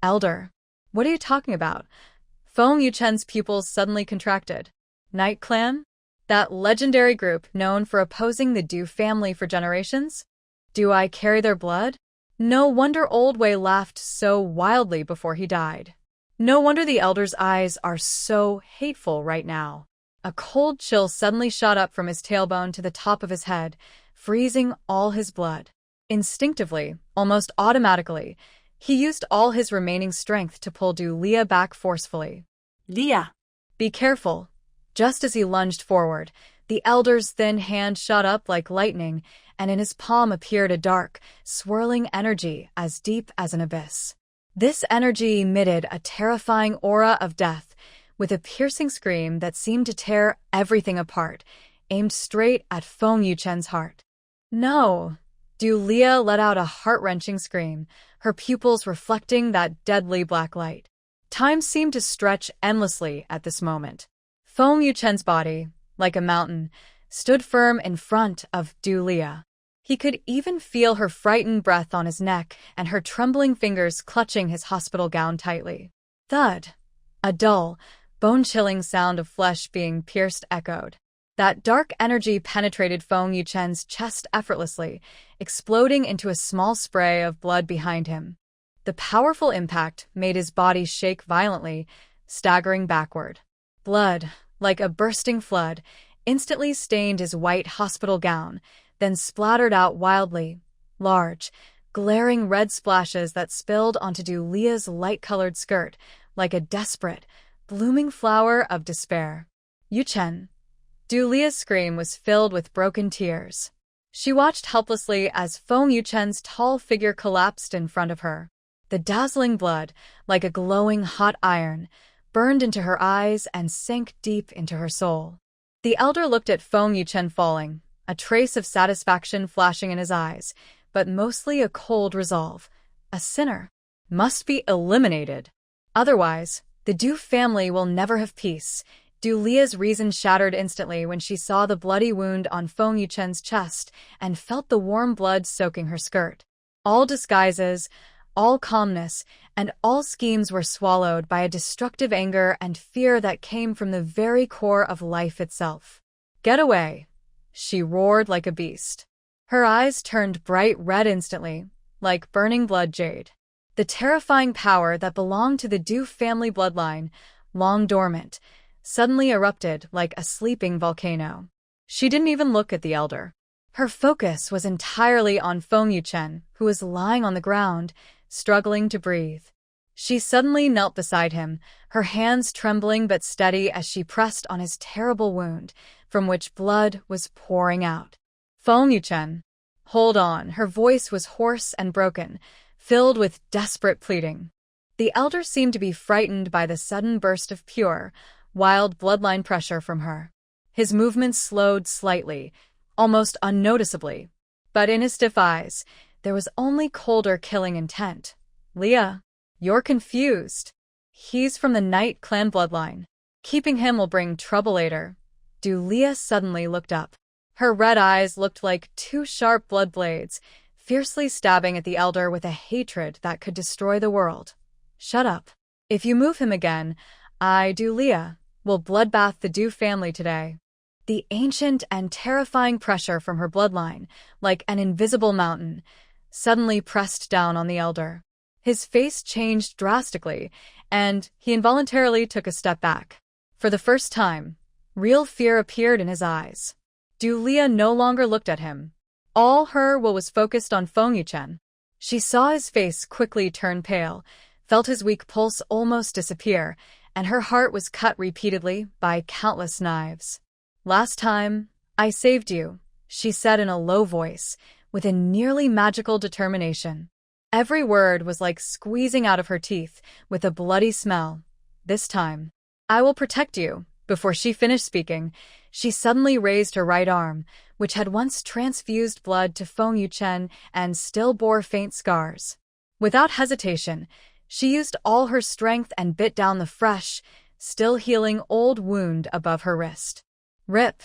"Elder, what are you talking about?" Feng Yuchen's pupils suddenly contracted. "Night Clan? That legendary group known for opposing the Du family for generations? Do I carry their blood? No wonder Old Wei laughed so wildly before he died. No wonder the elder's eyes are so hateful right now." A cold chill suddenly shot up from his tailbone to the top of his head, freezing all his blood. Instinctively, almost automatically, he used all his remaining strength to pull Du Lia back forcefully. "Lia, "Be careful." Just as he lunged forward, the elder's thin hand shot up like lightning, and in his palm appeared a dark, swirling energy as deep as an abyss. This energy emitted a terrifying aura of death, with a piercing scream that seemed to tear everything apart, aimed straight at Feng Yuchen's heart. "No!" Du Lia let out a heart-wrenching scream, her pupils reflecting that deadly black light. Time seemed to stretch endlessly at this moment. Feng Yuchen's body, like a mountain, stood firm in front of Du Lia. He could even feel her frightened breath on his neck and her trembling fingers clutching his hospital gown tightly. Thud! A dull, bone-chilling sound of flesh being pierced echoed. That dark energy penetrated Feng Yuchen's chest effortlessly, exploding into a small spray of blood behind him. The powerful impact made his body shake violently, staggering backward. Blood, like a bursting flood, instantly stained his white hospital gown, then splattered out wildly, large, glaring red splashes that spilled onto Du Lia's light-colored skirt like a desperate, blooming flower of despair. "Yuchen!" Du Lia's scream was filled with broken tears. She watched helplessly as Feng Yuchen's tall figure collapsed in front of her. The dazzling blood, like a glowing hot iron, burned into her eyes and sank deep into her soul. The elder looked at Feng Yuchen falling, a trace of satisfaction flashing in his eyes, but mostly a cold resolve. A sinner must be eliminated. Otherwise, the Du family will never have peace. Du Lia's reason shattered instantly when she saw the bloody wound on Feng Yuchen's chest and felt the warm blood soaking her skirt. All disguises, all calmness, and all schemes were swallowed by a destructive anger and fear that came from the very core of life itself. "Get away!" she roared like a beast. Her eyes turned bright red instantly, like burning blood jade. The terrifying power that belonged to the Du family bloodline, long dormant, suddenly erupted like a sleeping volcano. She didn't even look at the elder. Her focus was entirely on Feng Yuchen, who was lying on the ground, struggling to breathe. She suddenly knelt beside him, her hands trembling but steady as she pressed on his terrible wound, from which blood was pouring out. "Feng Yuchen, hold on." Her voice was hoarse and broken, filled with desperate pleading. The elder seemed to be frightened by the sudden burst of pure, wild bloodline pressure from her. His movements slowed slightly, almost unnoticeably, but in his stiff eyes, there was only colder killing intent. "Leah, you're confused. He's from the Knight clan bloodline. Keeping him will bring trouble later." Leah suddenly looked up. Her red eyes looked like two sharp blood blades, fiercely stabbing at the elder with a hatred that could destroy the world. "Shut up. If you move him again, Leah, will bloodbath the Du family today." The ancient and terrifying pressure from her bloodline, like an invisible mountain, suddenly pressed down on the elder. His face changed drastically, and he involuntarily took a step back. For the first time, real fear appeared in his eyes. Leah no longer looked at him. All her will was focused on Feng Yuchen. She saw his face quickly turn pale, felt his weak pulse almost disappear, and her heart was cut repeatedly by countless knives. "Last time, I saved you," she said in a low voice, with a nearly magical determination. Every word was like squeezing out of her teeth, with a bloody smell. "This time, I will protect you." Before she finished speaking, she suddenly raised her right arm, which had once transfused blood to Feng Yuchen and still bore faint scars. Without hesitation, she used all her strength and bit down the fresh, still healing old wound above her wrist. Rip!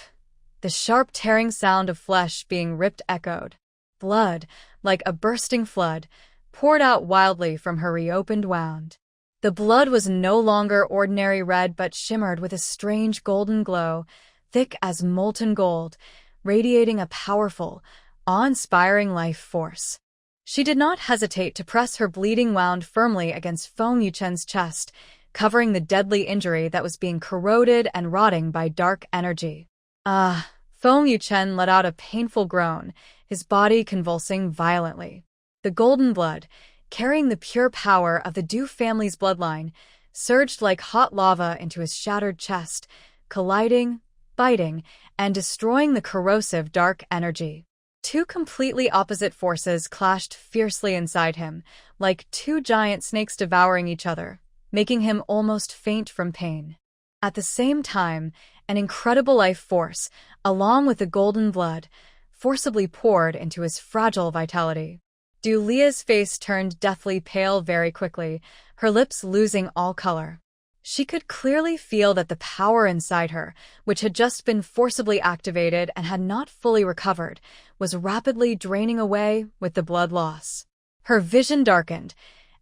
The sharp tearing sound of flesh being ripped echoed. Blood, like a bursting flood, poured out wildly from her reopened wound. The blood was no longer ordinary red but shimmered with a strange golden glow, thick as molten gold, radiating a powerful, awe-inspiring life force. She did not hesitate to press her bleeding wound firmly against Feng Yuchen's chest, covering the deadly injury that was being corroded and rotting by dark energy. Feng Yuchen let out a painful groan, his body convulsing violently. The golden blood, carrying the pure power of the Du family's bloodline, surged like hot lava into his shattered chest, colliding, biting, and destroying the corrosive dark energy. Two completely opposite forces clashed fiercely inside him, like two giant snakes devouring each other, making him almost faint from pain. At the same time, an incredible life force, along with the golden blood, forcibly poured into his fragile vitality. Leah's face turned deathly pale very quickly, her lips losing all color. She could clearly feel that the power inside her, which had just been forcibly activated and had not fully recovered, was rapidly draining away with the blood loss. Her vision darkened,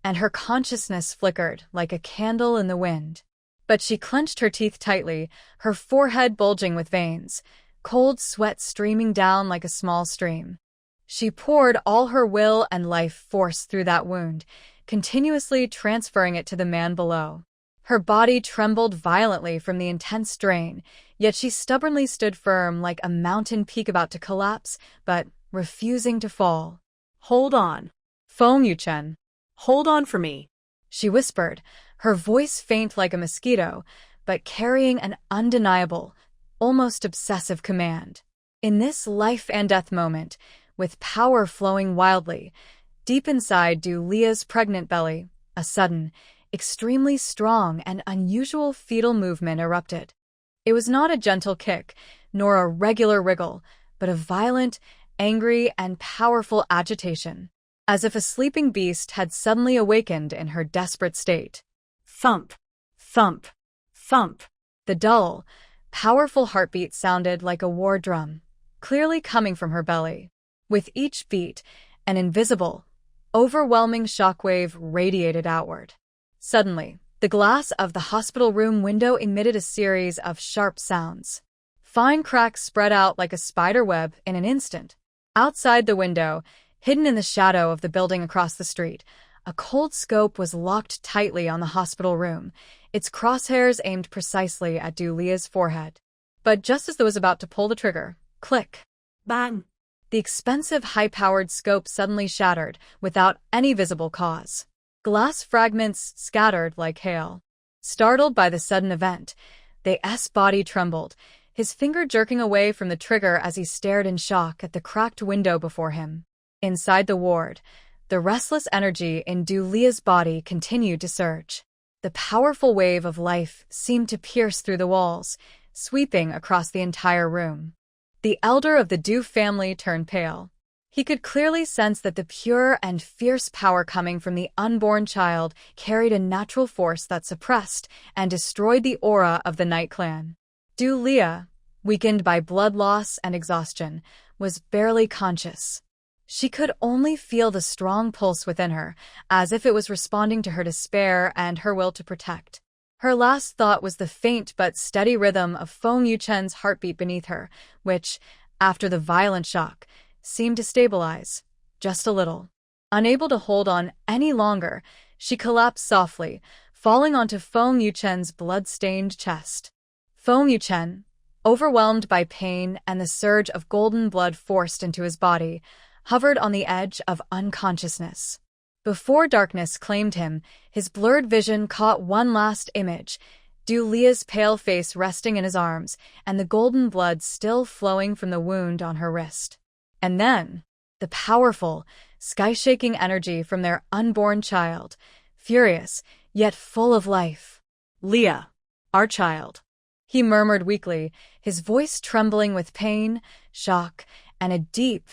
and her consciousness flickered like a candle in the wind. But she clenched her teeth tightly, her forehead bulging with veins, cold sweat streaming down like a small stream. She poured all her will and life force through that wound, continuously transferring it to the man below. Her body trembled violently from the intense strain, yet she stubbornly stood firm like a mountain peak about to collapse, but refusing to fall. "Hold on. Feng Yuchen, Hold on for me," she whispered, her voice faint like a mosquito, but carrying an undeniable, almost obsessive command. In this life-and-death moment, with power flowing wildly, deep inside Leah's pregnant belly, a sudden, extremely strong and unusual fetal movement erupted. It was not a gentle kick, nor a regular wriggle, but a violent, angry, and powerful agitation, as if a sleeping beast had suddenly awakened in her desperate state. Thump, thump, thump. The dull, powerful heartbeat sounded like a war drum, clearly coming from her belly. With each beat, an invisible, overwhelming shockwave radiated outward. Suddenly, the glass of the hospital room window emitted a series of sharp sounds. Fine cracks spread out like a spider web in an instant. Outside the window, hidden in the shadow of the building across the street, a cold scope was locked tightly on the hospital room, its crosshairs aimed precisely at Dulia's forehead. But just as it was about to pull the trigger, click! Bang! The expensive, high-powered scope suddenly shattered without any visible cause. Glass fragments scattered like hail. Startled by the sudden event, the body trembled, his finger jerking away from the trigger as he stared in shock at the cracked window before him. Inside the ward, the restless energy in Dulia's body continued to surge. The powerful wave of life seemed to pierce through the walls, sweeping across the entire room. The elder of the Du family turned pale. He could clearly sense that the pure and fierce power coming from the unborn child carried a natural force that suppressed and destroyed the aura of the Night Clan. Dulia, weakened by blood loss and exhaustion, was barely conscious. She could only feel the strong pulse within her, as if it was responding to her despair and her will to protect. Her last thought was the faint but steady rhythm of Feng Yuchen's heartbeat beneath her, which, after the violent shock, seemed to stabilize, just a little. Unable to hold on any longer, she collapsed softly, falling onto Feng Yuchen's blood-stained chest. Feng Yuchen, overwhelmed by pain and the surge of golden blood forced into his body, hovered on the edge of unconsciousness. Before darkness claimed him, his blurred vision caught one last image, Dulia's pale face resting in his arms and the golden blood still flowing from the wound on her wrist. And then, the powerful, sky-shaking energy from their unborn child, furious, yet full of life. Leah, our child. He murmured weakly, his voice trembling with pain, shock, and a deep,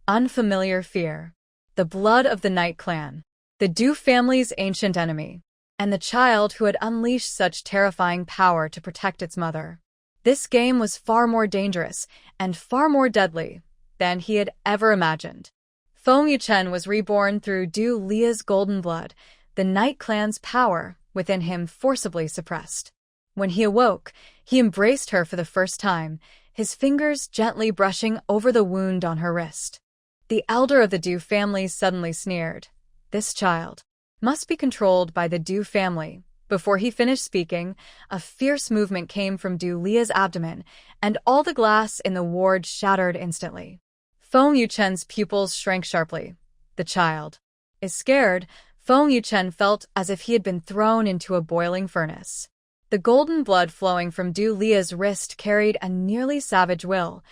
unfamiliar fear. The blood of the Night Clan, the Du family's ancient enemy, and the child who had unleashed such terrifying power to protect its mother. This game was far more dangerous and far more deadly than he had ever imagined. Feng Yuchen was reborn through Dulia's golden blood, the Night Clan's power within him forcibly suppressed. When he awoke, he embraced her for the first time, his fingers gently brushing over the wound on her wrist. The elder of the Du family suddenly sneered. This child must be controlled by the Du family. Before he finished speaking, a fierce movement came from Dulia's abdomen, and all the glass in the ward shattered instantly. Feng Yuchen's pupils shrank sharply. The child is scared. Feng Yuchen felt as if he had been thrown into a boiling furnace. The golden blood flowing from Dulia's wrist carried a nearly savage will,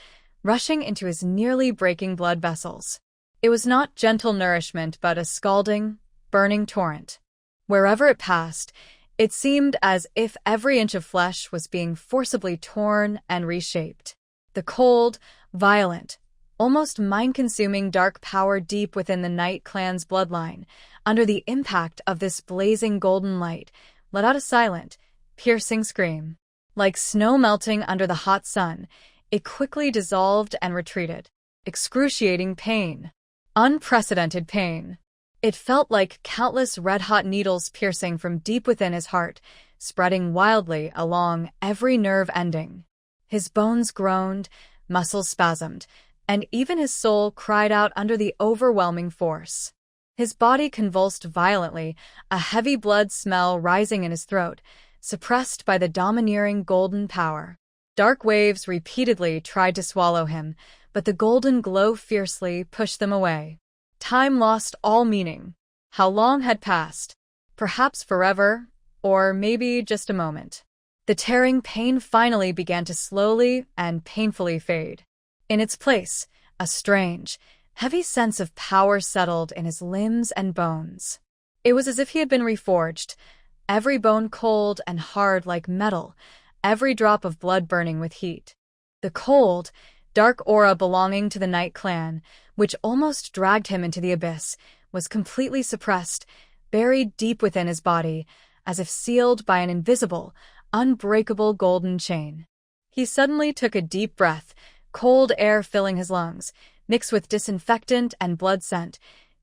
rushing into his nearly breaking blood vessels. It was not gentle nourishment but a scalding, burning torrent. Wherever it passed, it seemed as if every inch of flesh was being forcibly torn and reshaped. The cold, violent, almost mind-consuming dark power deep within the Night Clan's bloodline, under the impact of this blazing golden light, let out a silent, piercing scream. Like snow melting under the hot sun, it quickly dissolved and retreated. Excruciating pain. Unprecedented pain. It felt like countless red-hot needles piercing from deep within his heart, spreading wildly along every nerve ending. His bones groaned, muscles spasmed, and even his soul cried out under the overwhelming force. His body convulsed violently, a heavy blood smell rising in his throat, suppressed by the domineering golden power. Dark waves repeatedly tried to swallow him, but the golden glow fiercely pushed them away. Time lost all meaning. How long had passed? Perhaps forever, or maybe just a moment. The tearing pain finally began to slowly and painfully fade. In its place, a strange, heavy sense of power settled in his limbs and bones. It was as if he had been reforged, every bone cold and hard like metal, every drop of blood burning with heat. The cold, dark aura belonging to the Night Clan, which almost dragged him into the abyss, was completely suppressed, buried deep within his body, as if sealed by an invisible, unbreakable golden chain. He suddenly took a deep breath, cold air filling his lungs, mixed with disinfectant and blood scent,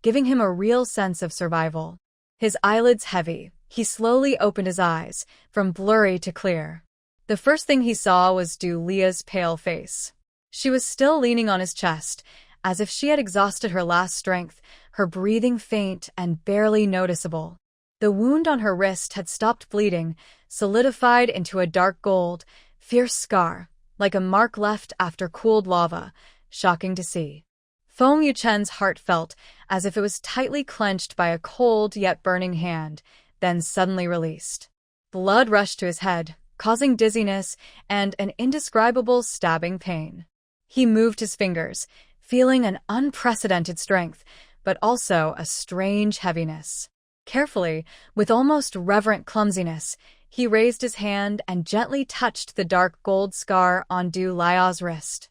giving him a real sense of survival. His eyelids heavy, he slowly opened his eyes, from blurry to clear. The first thing he saw was Leah's pale face. She was still leaning on his chest, as if she had exhausted her last strength, her breathing faint and barely noticeable. The wound on her wrist had stopped bleeding, solidified into a dark gold, fierce scar, like a mark left after cooled lava, shocking to see. Feng Yuchen's heart felt as if it was tightly clenched by a cold yet burning hand, then suddenly released. Blood rushed to his head, causing dizziness and an indescribable stabbing pain. He moved his fingers, feeling an unprecedented strength, but also a strange heaviness. Carefully, with almost reverent clumsiness, he raised his hand and gently touched the dark gold scar on Lia's wrist.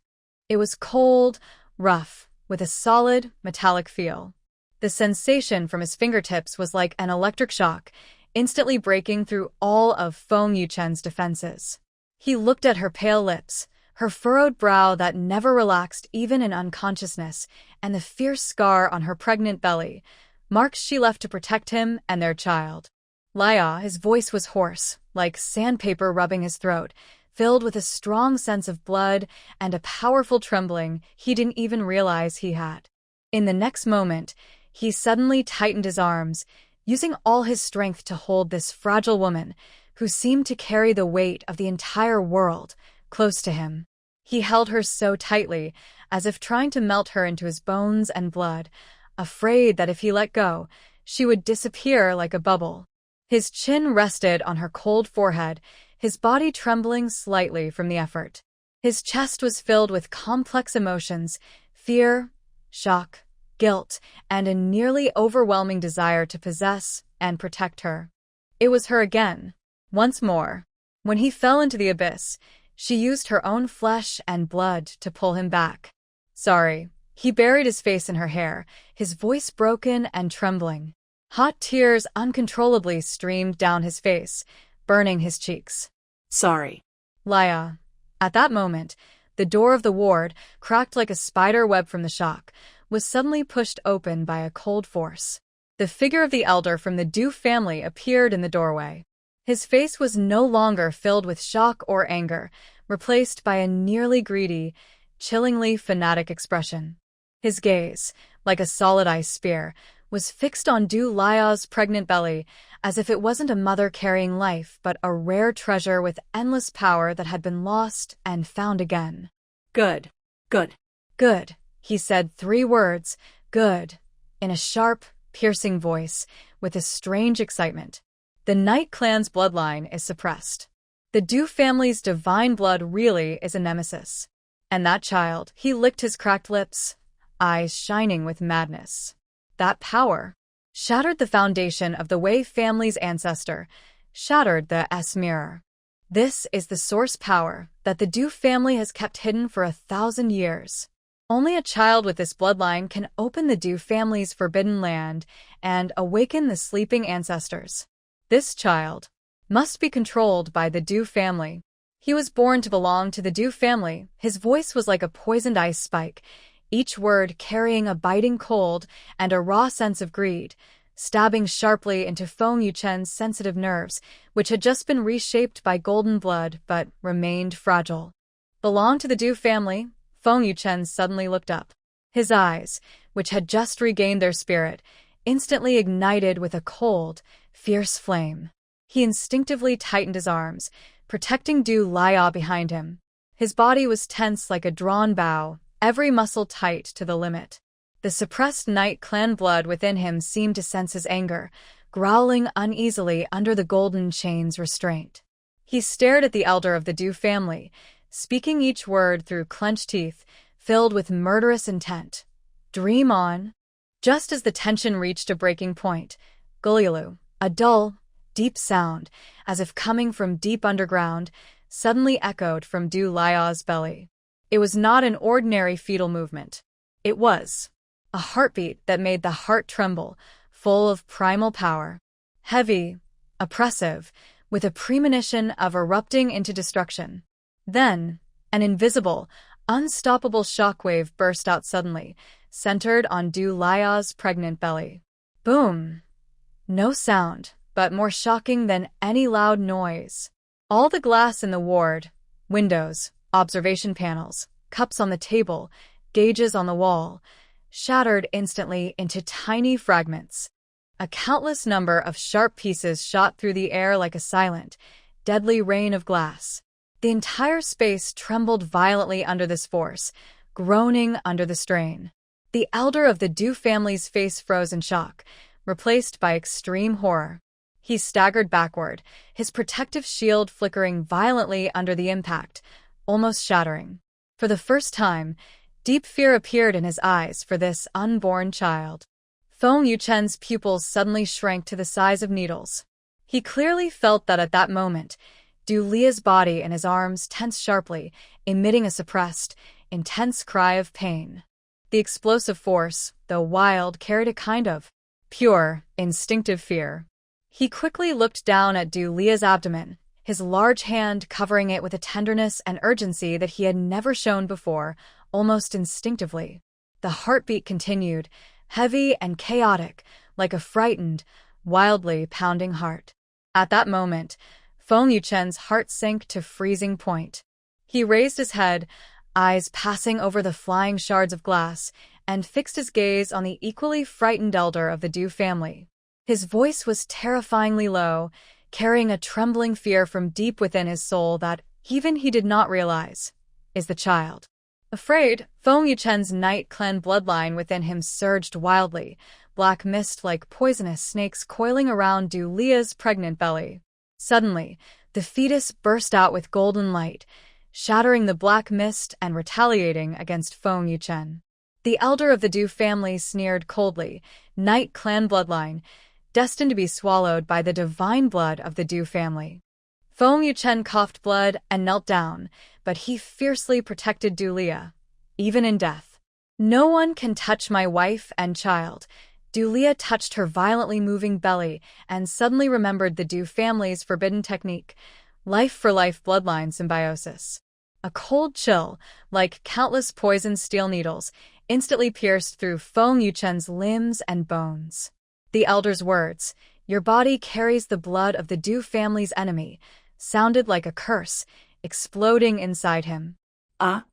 It was cold, rough, with a solid, metallic feel. The sensation from his fingertips was like an electric shock, instantly breaking through all of Feng Yuchen's defenses. He looked at her pale lips, her furrowed brow that never relaxed even in unconsciousness, and the fierce scar on her pregnant belly, marks she left to protect him and their child. Lia, his voice was hoarse, like sandpaper rubbing his throat, filled with a strong sense of blood and a powerful trembling he didn't even realize he had. In the next moment, he suddenly tightened his arms, using all his strength to hold this fragile woman, who seemed to carry the weight of the entire world, close to him. He held her so tightly, as if trying to melt her into his bones and blood, afraid that if he let go, she would disappear like a bubble. His chin rested on her cold forehead, his body trembling slightly from the effort. His chest was filled with complex emotions, fear, shock, guilt, and a nearly overwhelming desire to possess and protect her. It was her again, once more. When he fell into the abyss, she used her own flesh and blood to pull him back. Sorry. He buried his face in her hair, his voice broken and trembling. Hot tears uncontrollably streamed down his face, burning his cheeks. Sorry. Lia. At that moment, the door of the ward, cracked like a spider web from the shock, was suddenly pushed open by a cold force. The figure of the elder from the Du family appeared in the doorway. His face was no longer filled with shock or anger, replaced by a nearly greedy, chillingly fanatic expression. His gaze, like a solid ice spear, was fixed on Lia's pregnant belly, as if it wasn't a mother carrying life but a rare treasure with endless power that had been lost and found again. Good. Good. Good. He said 3 words, good, in a sharp, piercing voice, with a strange excitement. The Knight clan's bloodline is suppressed. The Du family's divine blood really is a nemesis. And that child, he licked his cracked lips, eyes shining with madness. That power shattered the foundation of the Wei family's ancestor, shattered the S-mirror. This is the source power that the Du family has kept hidden for 1,000 years. Only a child with this bloodline can open the Du family's forbidden land and awaken the sleeping ancestors. This child must be controlled by the Du family. He was born to belong to the Du family. His voice was like a poisoned ice spike, each word carrying a biting cold and a raw sense of greed, stabbing sharply into Feng Yuchen's sensitive nerves, which had just been reshaped by golden blood but remained fragile. Belong to the Du family? Feng Yuchen suddenly looked up. His eyes, which had just regained their spirit, instantly ignited with a cold, fierce flame. He instinctively tightened his arms, protecting Lia behind him. His body was tense like a drawn bow, every muscle tight to the limit. The suppressed Knight clan blood within him seemed to sense his anger, growling uneasily under the golden chain's restraint. He stared at the elder of the Du family, speaking each word through clenched teeth, filled with murderous intent. Dream on. Just as the tension reached a breaking point, Gulyalu, a dull, deep sound, as if coming from deep underground, suddenly echoed from Lia's belly. It was not an ordinary fetal movement. It was a heartbeat that made the heart tremble, full of primal power. Heavy, oppressive, with a premonition of erupting into destruction. Then, an invisible, unstoppable shockwave burst out suddenly, centered on Lia's pregnant belly. Boom! No sound, but more shocking than any loud noise. All the glass in the ward, windows, observation panels, cups on the table, gauges on the wall, shattered instantly into tiny fragments. A countless number of sharp pieces shot through the air like a silent, deadly rain of glass. The entire space trembled violently under this force, groaning under the strain. The elder of the Du family's face froze in shock, replaced by extreme horror. He staggered backward, his protective shield flickering violently under the impact, almost shattering. For the first time, deep fear appeared in his eyes for this unborn child. Feng Yuchen's pupils suddenly shrank to the size of needles. He clearly felt that at that moment, Lia's body and his arms tensed sharply, emitting a suppressed, intense cry of pain. The explosive force, though wild, carried a kind of pure, instinctive fear. He quickly looked down at Lia's abdomen, his large hand covering it with a tenderness and urgency that he had never shown before, almost instinctively. The heartbeat continued, heavy and chaotic, like a frightened, wildly pounding heart. At that moment, Feng Yuchen's heart sank to freezing point. He raised his head, eyes passing over the flying shards of glass, and fixed his gaze on the equally frightened elder of the Du family. His voice was terrifyingly low, carrying a trembling fear from deep within his soul that, even he did not realize, is the child. Afraid, Feng Yuchen's Night Clan bloodline within him surged wildly, black mist like poisonous snakes coiling around Lia's pregnant belly. Suddenly, the fetus burst out with golden light, shattering the black mist and retaliating against Feng Yuchen. The elder of the Du family sneered coldly, Night Clan bloodline, destined to be swallowed by the divine blood of the Du family. Feng Yuchen coughed blood and knelt down, but he fiercely protected Lia, even in death. "No one can touch my wife and child." Lia touched her violently moving belly and suddenly remembered the Du family's forbidden technique, life-for-life bloodline symbiosis. A cold chill, like countless poisoned steel needles, instantly pierced through Feng Yuchen's limbs and bones. The elder's words, "Your body carries the blood of the Du family's enemy," sounded like a curse, exploding inside him. A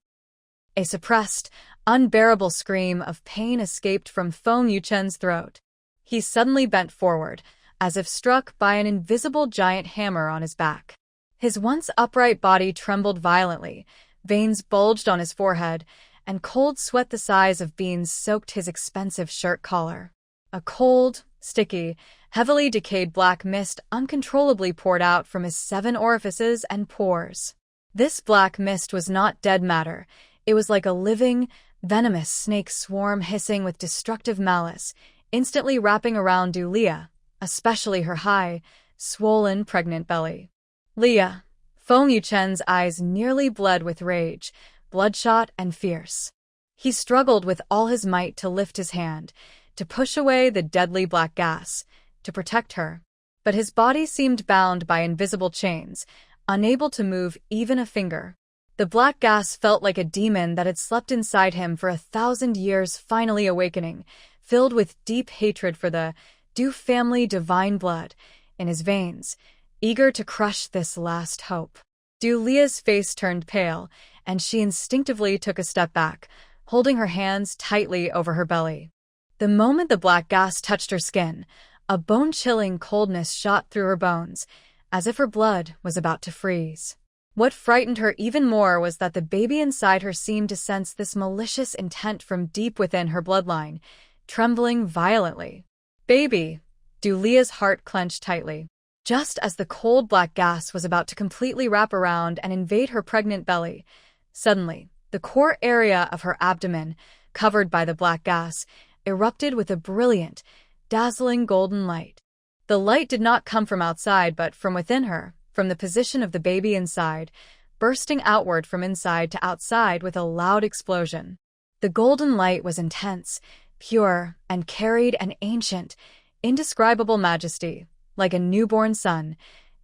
suppressed, unbearable scream of pain escaped from Feng Yuchen's throat. He suddenly bent forward, as if struck by an invisible giant hammer on his back. His once upright body trembled violently, veins bulged on his forehead, and cold sweat the size of beans soaked his expensive shirt collar. A cold, sticky, heavily decayed black mist uncontrollably poured out from his 7 orifices and pores. This black mist was not dead matter. It was like a living, venomous snake swarm hissing with destructive malice, instantly wrapping around Lia, especially her high, swollen pregnant belly. "Lia!" Feng Yuchen's eyes nearly bled with rage, bloodshot and fierce. He struggled with all his might to lift his hand, to push away the deadly black gas, to protect her. But his body seemed bound by invisible chains, unable to move even a finger. The black gas felt like a demon that had slept inside him for 1,000 years, finally awakening, filled with deep hatred for the Du family divine blood in his veins, eager to crush this last hope. Lia's face turned pale, and she instinctively took a step back, holding her hands tightly over her belly. The moment the black gas touched her skin, a bone-chilling coldness shot through her bones, as if her blood was about to freeze. What frightened her even more was that the baby inside her seemed to sense this malicious intent from deep within her bloodline, trembling violently. "Baby!" Lia's heart clenched tightly. Just as the cold black gas was about to completely wrap around and invade her pregnant belly, suddenly, the core area of her abdomen, covered by the black gas, erupted with a brilliant, dazzling golden light. The light did not come from outside but from within her, from the position of the baby inside, bursting outward from inside to outside with a loud explosion. The golden light was intense, pure, and carried an ancient, indescribable majesty, like a newborn sun,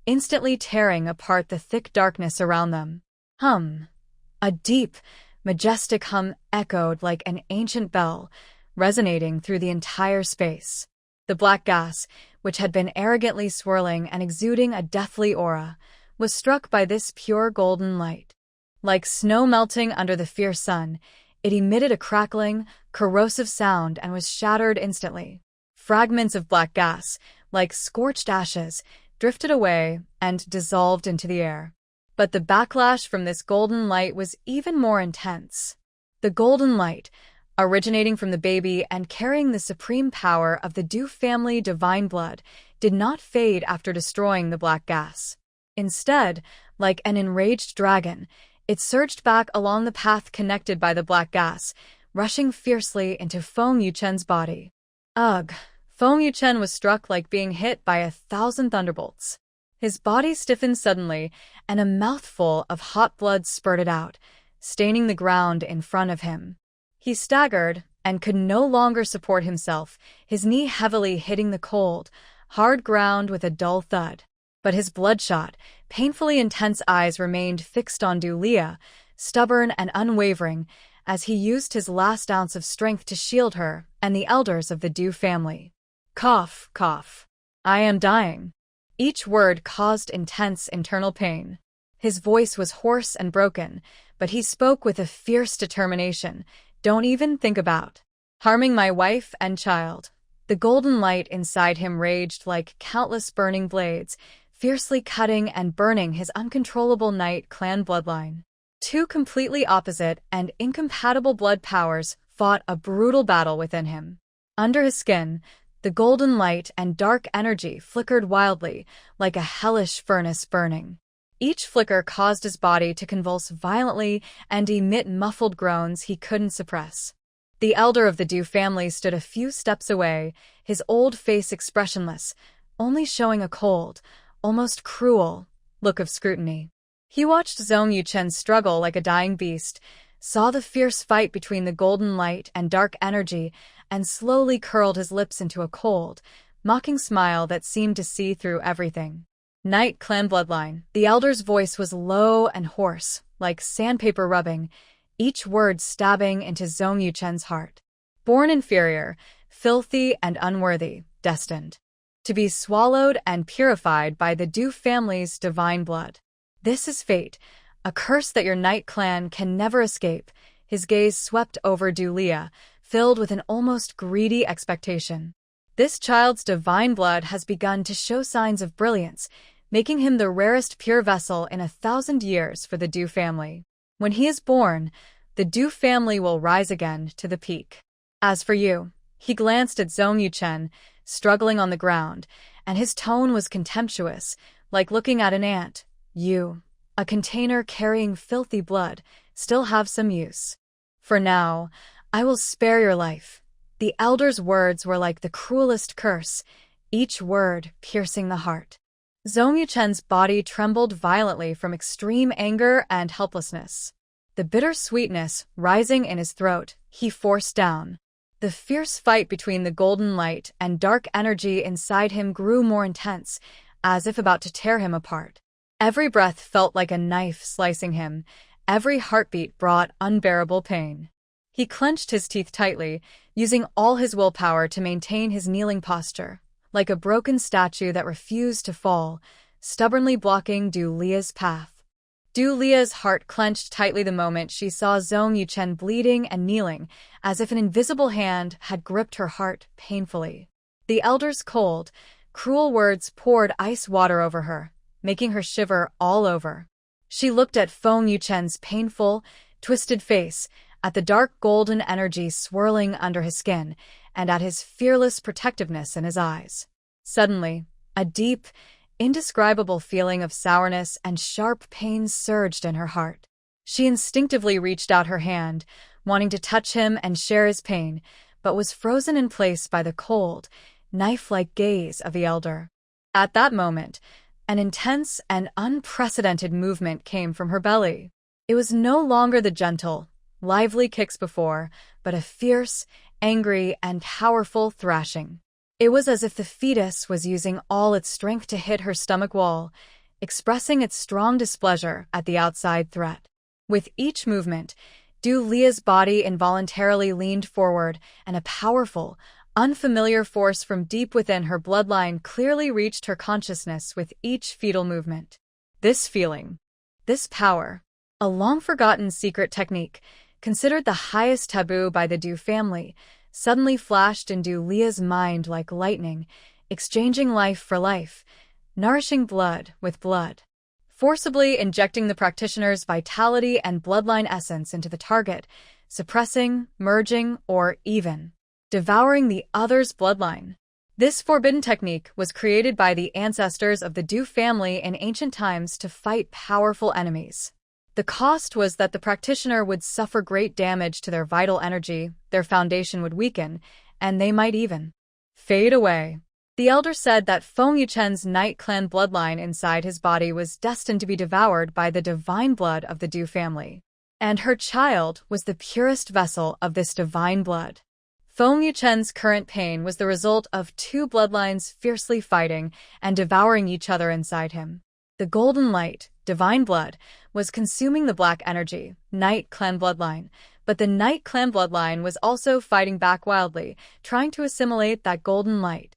instantly tearing apart the thick darkness around them. A deep, majestic hum echoed like an ancient bell, resonating through the entire space. The black gas, which had been arrogantly swirling and exuding a deathly aura, was struck by this pure golden light. Like snow melting under the fierce sun, it emitted a crackling, corrosive sound and was shattered instantly. Fragments of black gas, like scorched ashes, drifted away and dissolved into the air. But the backlash from this golden light was even more intense. The golden light, originating from the baby and carrying the supreme power of the Du family divine blood, did not fade after destroying the black gas. Instead, like an enraged dragon, it surged back along the path connected by the black gas, rushing fiercely into Feng Yuchen's body. Ugh! Feng Yuchen was struck like being hit by 1,000 thunderbolts. His body stiffened suddenly, and a mouthful of hot blood spurted out, staining the ground in front of him. He staggered and could no longer support himself, his knee heavily hitting the cold, hard ground with a dull thud. But his bloodshot, painfully intense eyes remained fixed on Dulia, stubborn and unwavering, as he used his last ounce of strength to shield her and the elders of the Du family. Cough, cough. I am dying. Each word caused intense internal pain. His voice was hoarse and broken, but he spoke with a fierce determination. Don't even think about harming my wife and child. The golden light inside him raged like countless burning blades, fiercely cutting and burning his uncontrollable Knight clan bloodline. Two completely opposite and incompatible blood powers fought a brutal battle within him. Under his skin, the golden light and dark energy flickered wildly, like a hellish furnace burning. Each flicker caused his body to convulse violently and emit muffled groans he couldn't suppress. The elder of the Du family stood a few steps away, his old face expressionless, only showing a cold, almost cruel, look of scrutiny. He watched Zhong Yuchen struggle like a dying beast, saw the fierce fight between the golden light and dark energy, and slowly curled his lips into a cold, mocking smile that seemed to see through everything. Knight clan bloodline. The elder's voice was low and hoarse, like sandpaper rubbing, each word stabbing into Zhong Yuchen's heart. Born inferior, filthy and unworthy, destined to be swallowed and purified by the Du family's divine blood. This is fate, a curse that your Knight clan can never escape. His gaze swept over Dulia, filled with an almost greedy expectation. This child's divine blood has begun to show signs of brilliance, making him the rarest pure vessel in 1,000 years for the Du family. When he is born, the Du family will rise again to the peak. As for you, he glanced at Zhong Yuchen, struggling on the ground, and his tone was contemptuous, like looking at an ant. You, a container carrying filthy blood, still have some use. For now, I will spare your life. The elder's words were like the cruelest curse, each word piercing the heart. Zhong Yuchen's body trembled violently from extreme anger and helplessness. The bitter sweetness rising in his throat, he forced down. The fierce fight between the golden light and dark energy inside him grew more intense, as if about to tear him apart. Every breath felt like a knife slicing him. Every heartbeat brought unbearable pain. He clenched his teeth tightly, using all his willpower to maintain his kneeling posture, like a broken statue that refused to fall, stubbornly blocking Dulia's path. Dulia's heart clenched tightly the moment she saw Zhong Yuchen bleeding and kneeling, as if an invisible hand had gripped her heart painfully. The elder's cold, cruel words poured ice water over her, making her shiver all over. She looked at Feng Yuchen's painful, twisted face, at the dark golden energy swirling under his skin, and at his fearless protectiveness in his eyes. Suddenly, a deep, indescribable feeling of sourness and sharp pain surged in her heart. She instinctively reached out her hand, wanting to touch him and share his pain, but was frozen in place by the cold, knife-like gaze of the elder. At that moment, an intense and unprecedented movement came from her belly. It was no longer the gentle, lively kicks before, but a fierce, angry, and powerful thrashing. It was as if the fetus was using all its strength to hit her stomach wall, expressing its strong displeasure at the outside threat. With each movement, Du Lia's body involuntarily leaned forward, and a powerful, unfamiliar force from deep within her bloodline clearly reached her consciousness with each fetal movement. This feeling, this power, a long-forgotten secret technique, considered the highest taboo by the Du family, suddenly flashed in Du Lia's mind like lightning, exchanging life for life, nourishing blood with blood, forcibly injecting the practitioner's vitality and bloodline essence into the target, suppressing, merging, or even devouring the other's bloodline. This forbidden technique was created by the ancestors of the Du family in ancient times to fight powerful enemies. The cost was that the practitioner would suffer great damage to their vital energy, their foundation would weaken, and they might even fade away. The elder said that Feng Yuchen's Knight clan bloodline inside his body was destined to be devoured by the divine blood of the Du family, and her child was the purest vessel of this divine blood. Feng Yuchen's current pain was the result of two bloodlines fiercely fighting and devouring each other inside him. The golden light, divine blood, was consuming the black energy, Knight clan bloodline, but the Knight clan bloodline was also fighting back wildly, trying to assimilate that golden light.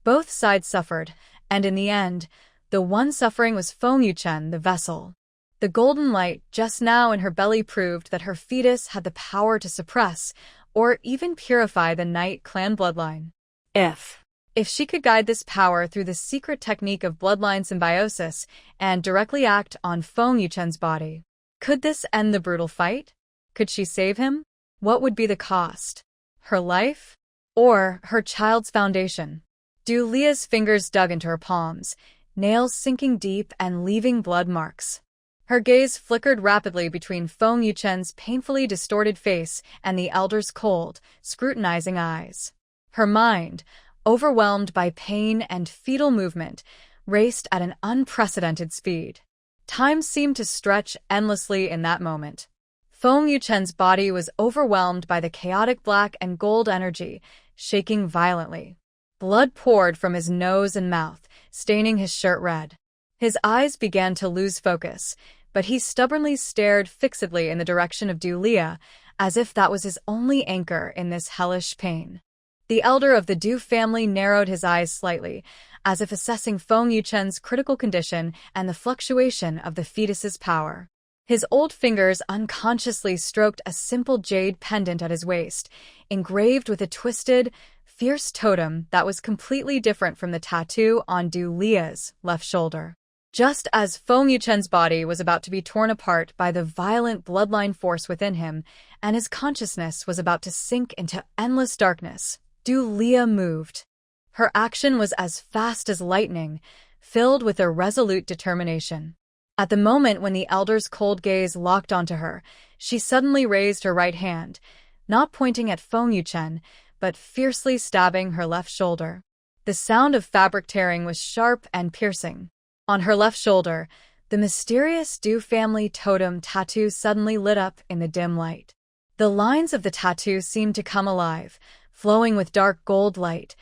Both sides suffered, and in the end, the one suffering was Feng Yuchen, the vessel. The golden light just now in her belly proved that her fetus had the power to suppress, or even purify the Knight clan bloodline. If she could guide this power through the secret technique of bloodline symbiosis and directly act on Feng Yuchen's body, could this end the brutal fight? Could she save him? What would be the cost? Her life? Or her child's foundation? Du Lia's fingers dug into her palms, nails sinking deep and leaving blood marks. Her gaze flickered rapidly between Feng Yuchen's painfully distorted face and the elder's cold, scrutinizing eyes. Her mind, overwhelmed by pain and fetal movement, raced at an unprecedented speed. Time seemed to stretch endlessly in that moment. Feng Yuchen's body was overwhelmed by the chaotic black and gold energy, shaking violently. Blood poured from his nose and mouth, staining his shirt red. His eyes began to lose focus, but he stubbornly stared fixedly in the direction of Du Lia, as if that was his only anchor in this hellish pain. The elder of the Du family narrowed his eyes slightly, as if assessing Feng Yuchen's critical condition and the fluctuation of the fetus's power. His old fingers unconsciously stroked a simple jade pendant at his waist, engraved with a twisted, fierce totem that was completely different from the tattoo on Du Lia's left shoulder. Just as Feng Yuchen's body was about to be torn apart by the violent bloodline force within him, and his consciousness was about to sink into endless darkness, Du Lia moved. Her action was as fast as lightning, filled with a resolute determination. At the moment when the elder's cold gaze locked onto her, she suddenly raised her right hand, not pointing at Feng Yuchen, but fiercely stabbing her left shoulder. The sound of fabric tearing was sharp and piercing. On her left shoulder, the mysterious Du family totem tattoo suddenly lit up in the dim light. The lines of the tattoo seemed to come alive, flowing with dark gold light,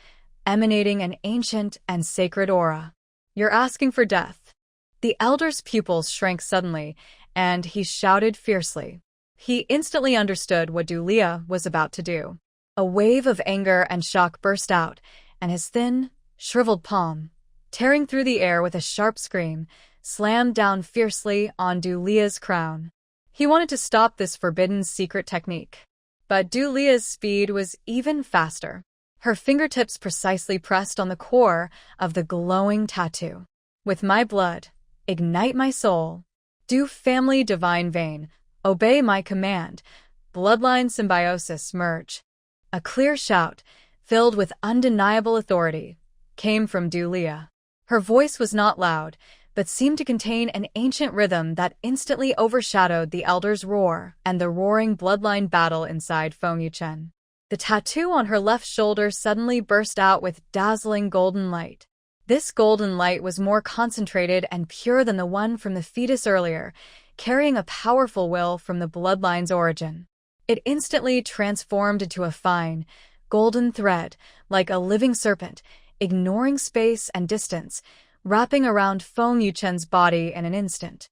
emanating an ancient and sacred aura. "You're asking for death." The elder's pupils shrank suddenly, and he shouted fiercely. He instantly understood what Du Lia was about to do. A wave of anger and shock burst out, and his thin, shriveled palm, tearing through the air with a sharp scream, slammed down fiercely on Du Lia's crown. He wanted to stop this forbidden secret technique. But Du Lia's speed was even faster. Her fingertips precisely pressed on the core of the glowing tattoo. "With my blood, ignite my soul. Du family divine vein, obey my command. Bloodline symbiosis merge." A clear shout, filled with undeniable authority, came from Du Lia. Her voice was not loud, but seemed to contain an ancient rhythm that instantly overshadowed the elder's roar and the roaring bloodline battle inside Feng Yuchen. The tattoo on her left shoulder suddenly burst out with dazzling golden light. This golden light was more concentrated and pure than the one from the fetus earlier, carrying a powerful will from the bloodline's origin. It instantly transformed into a fine, golden thread, like a living serpent, ignoring space and distance, wrapping around Feng Yuchen's body in an instant.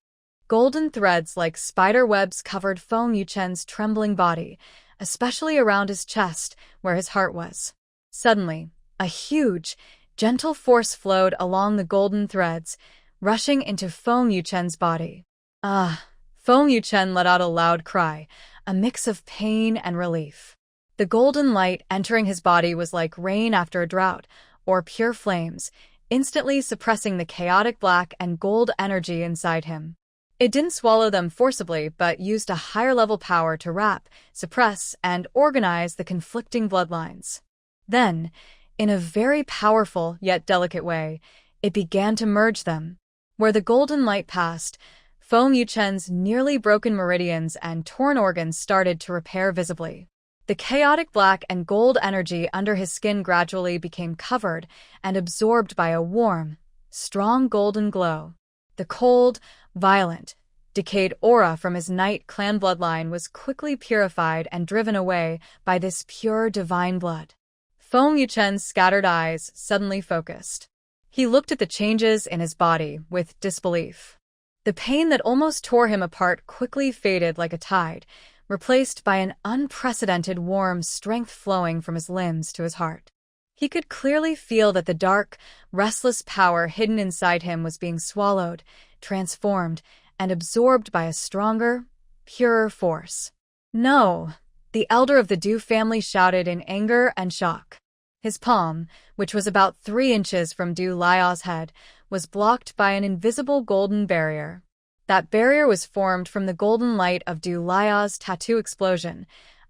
Golden threads like spider webs covered Feng Yuchen's trembling body, especially around his chest, where his heart was. Suddenly, a huge, gentle force flowed along the golden threads, rushing into Feng Yuchen's body. Ah! Feng Yuchen let out a loud cry, a mix of pain and relief. The golden light entering his body was like rain after a drought, or pure flames, instantly suppressing the chaotic black and gold energy inside him. It didn't swallow them forcibly, but used a higher-level power to wrap, suppress, and organize the conflicting bloodlines. Then, in a very powerful yet delicate way, it began to merge them. Where the golden light passed, Feng Yuchen's nearly broken meridians and torn organs started to repair visibly. The chaotic black and gold energy under his skin gradually became covered and absorbed by a warm, strong golden glow. The cold, violent, decayed aura from his Knight clan bloodline was quickly purified and driven away by this pure divine blood. Feng Yuchen's scattered eyes suddenly focused. He looked at the changes in his body with disbelief. The pain that almost tore him apart quickly faded like a tide, replaced by an unprecedented warm strength flowing from his limbs to his heart. He could clearly feel that the dark, restless power hidden inside him was being swallowed, transformed, and absorbed by a stronger, purer force. "No!" the elder of the Du family shouted in anger and shock. His palm, which was about 3 inches from Du Liao's head, was blocked by an invisible golden barrier. That barrier was formed from the golden light of Du Liao's tattoo explosion,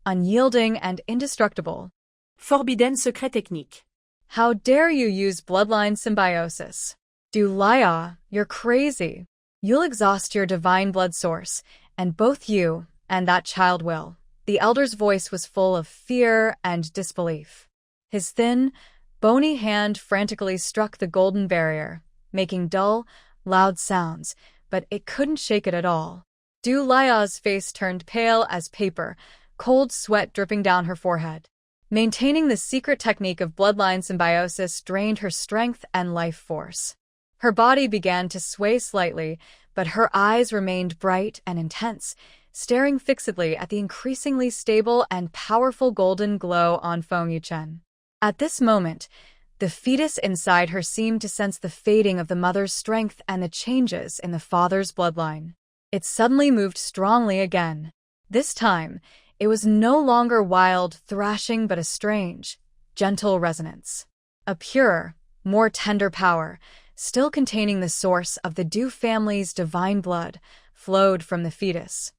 unyielding and indestructible. Forbidden secret technique. How dare you use bloodline symbiosis? Du Lia, you're crazy. You'll exhaust your divine blood source, and both you and that child will. The elder's voice was full of fear and disbelief. His thin, bony hand frantically struck the golden barrier, making dull, loud sounds, but it couldn't shake it at all. Du Lia's face turned pale as paper, cold sweat dripping down her forehead. Maintaining the secret technique of bloodline symbiosis drained her strength and life force. Her body began to sway slightly, but her eyes remained bright and intense, staring fixedly at the increasingly stable and powerful golden glow on Feng Yuchen. At this moment, the fetus inside her seemed to sense the fading of the mother's strength and the changes in the father's bloodline. It suddenly moved strongly again. This time, it was no longer wild thrashing but a strange, gentle resonance. A purer, more tender power, still containing the source of the Du family's divine blood, flowed from the fetus.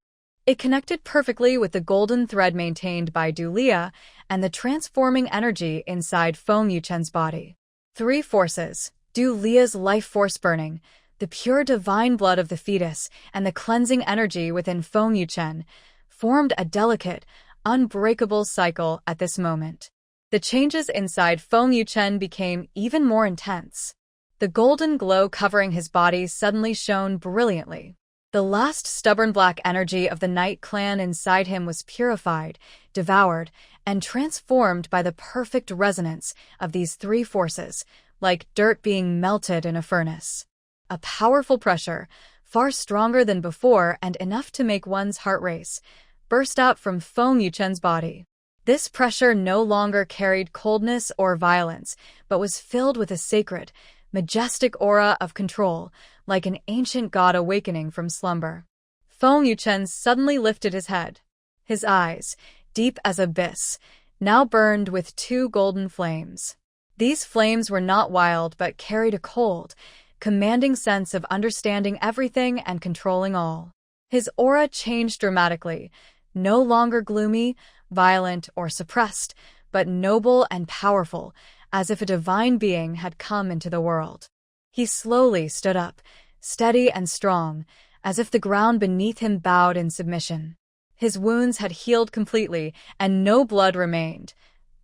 It connected perfectly with the golden thread maintained by Du Lia and the transforming energy inside Feng Yuchen's body. 3 forces, Du Lia's life force burning, the pure divine blood of the fetus, and the cleansing energy within Feng Yuchen, formed a delicate, unbreakable cycle at this moment. The changes inside Feng Yuchen became even more intense. The golden glow covering his body suddenly shone brilliantly. The last stubborn black energy of the Knight clan inside him was purified, devoured, and transformed by the perfect resonance of these 3 forces, like dirt being melted in a furnace. A powerful pressure, far stronger than before and enough to make one's heart race, burst out from Feng Yuchen's body. This pressure no longer carried coldness or violence, but was filled with a sacred, majestic aura of control, like an ancient god awakening from slumber. Feng Yuchen suddenly lifted his head. His eyes, deep as abyss, now burned with 2 golden flames. These flames were not wild but carried a cold, commanding sense of understanding everything and controlling all. His aura changed dramatically, no longer gloomy, violent, or suppressed, but noble and powerful, as if a divine being had come into the world. He slowly stood up, steady and strong, as if the ground beneath him bowed in submission. His wounds had healed completely, and no blood remained,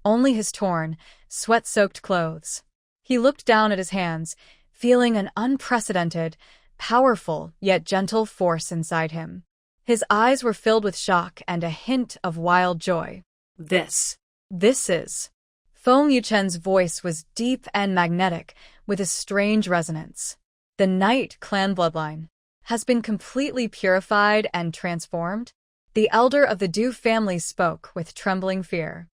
only his torn, sweat-soaked clothes. He looked down at his hands, feeling an unprecedented, powerful yet gentle force inside him. His eyes were filled with shock and a hint of wild joy. This is... Feng Yuchen's voice was deep and magnetic, with a strange resonance. The Knight clan bloodline. has been completely purified and transformed? The elder of the Du family spoke with trembling fear.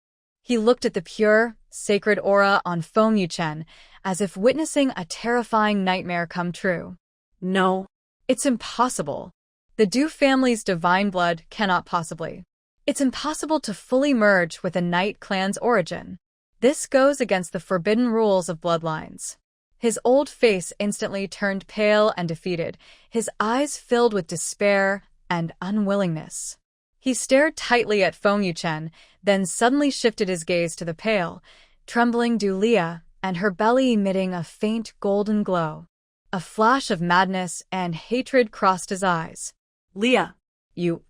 He looked at the pure, sacred aura on Feng Yuchen as if witnessing a terrifying nightmare come true. No. It's impossible. The Du family's divine blood cannot possibly. It's impossible to fully merge with a Night clan's origin. This goes against the forbidden rules of bloodlines. His old face instantly turned pale and defeated, his eyes filled with despair and unwillingness. He stared tightly at Feng Yuchen, then suddenly shifted his gaze to the pale, trembling Dulia, and her belly emitting a faint golden glow. A flash of madness and hatred crossed his eyes. Leah, You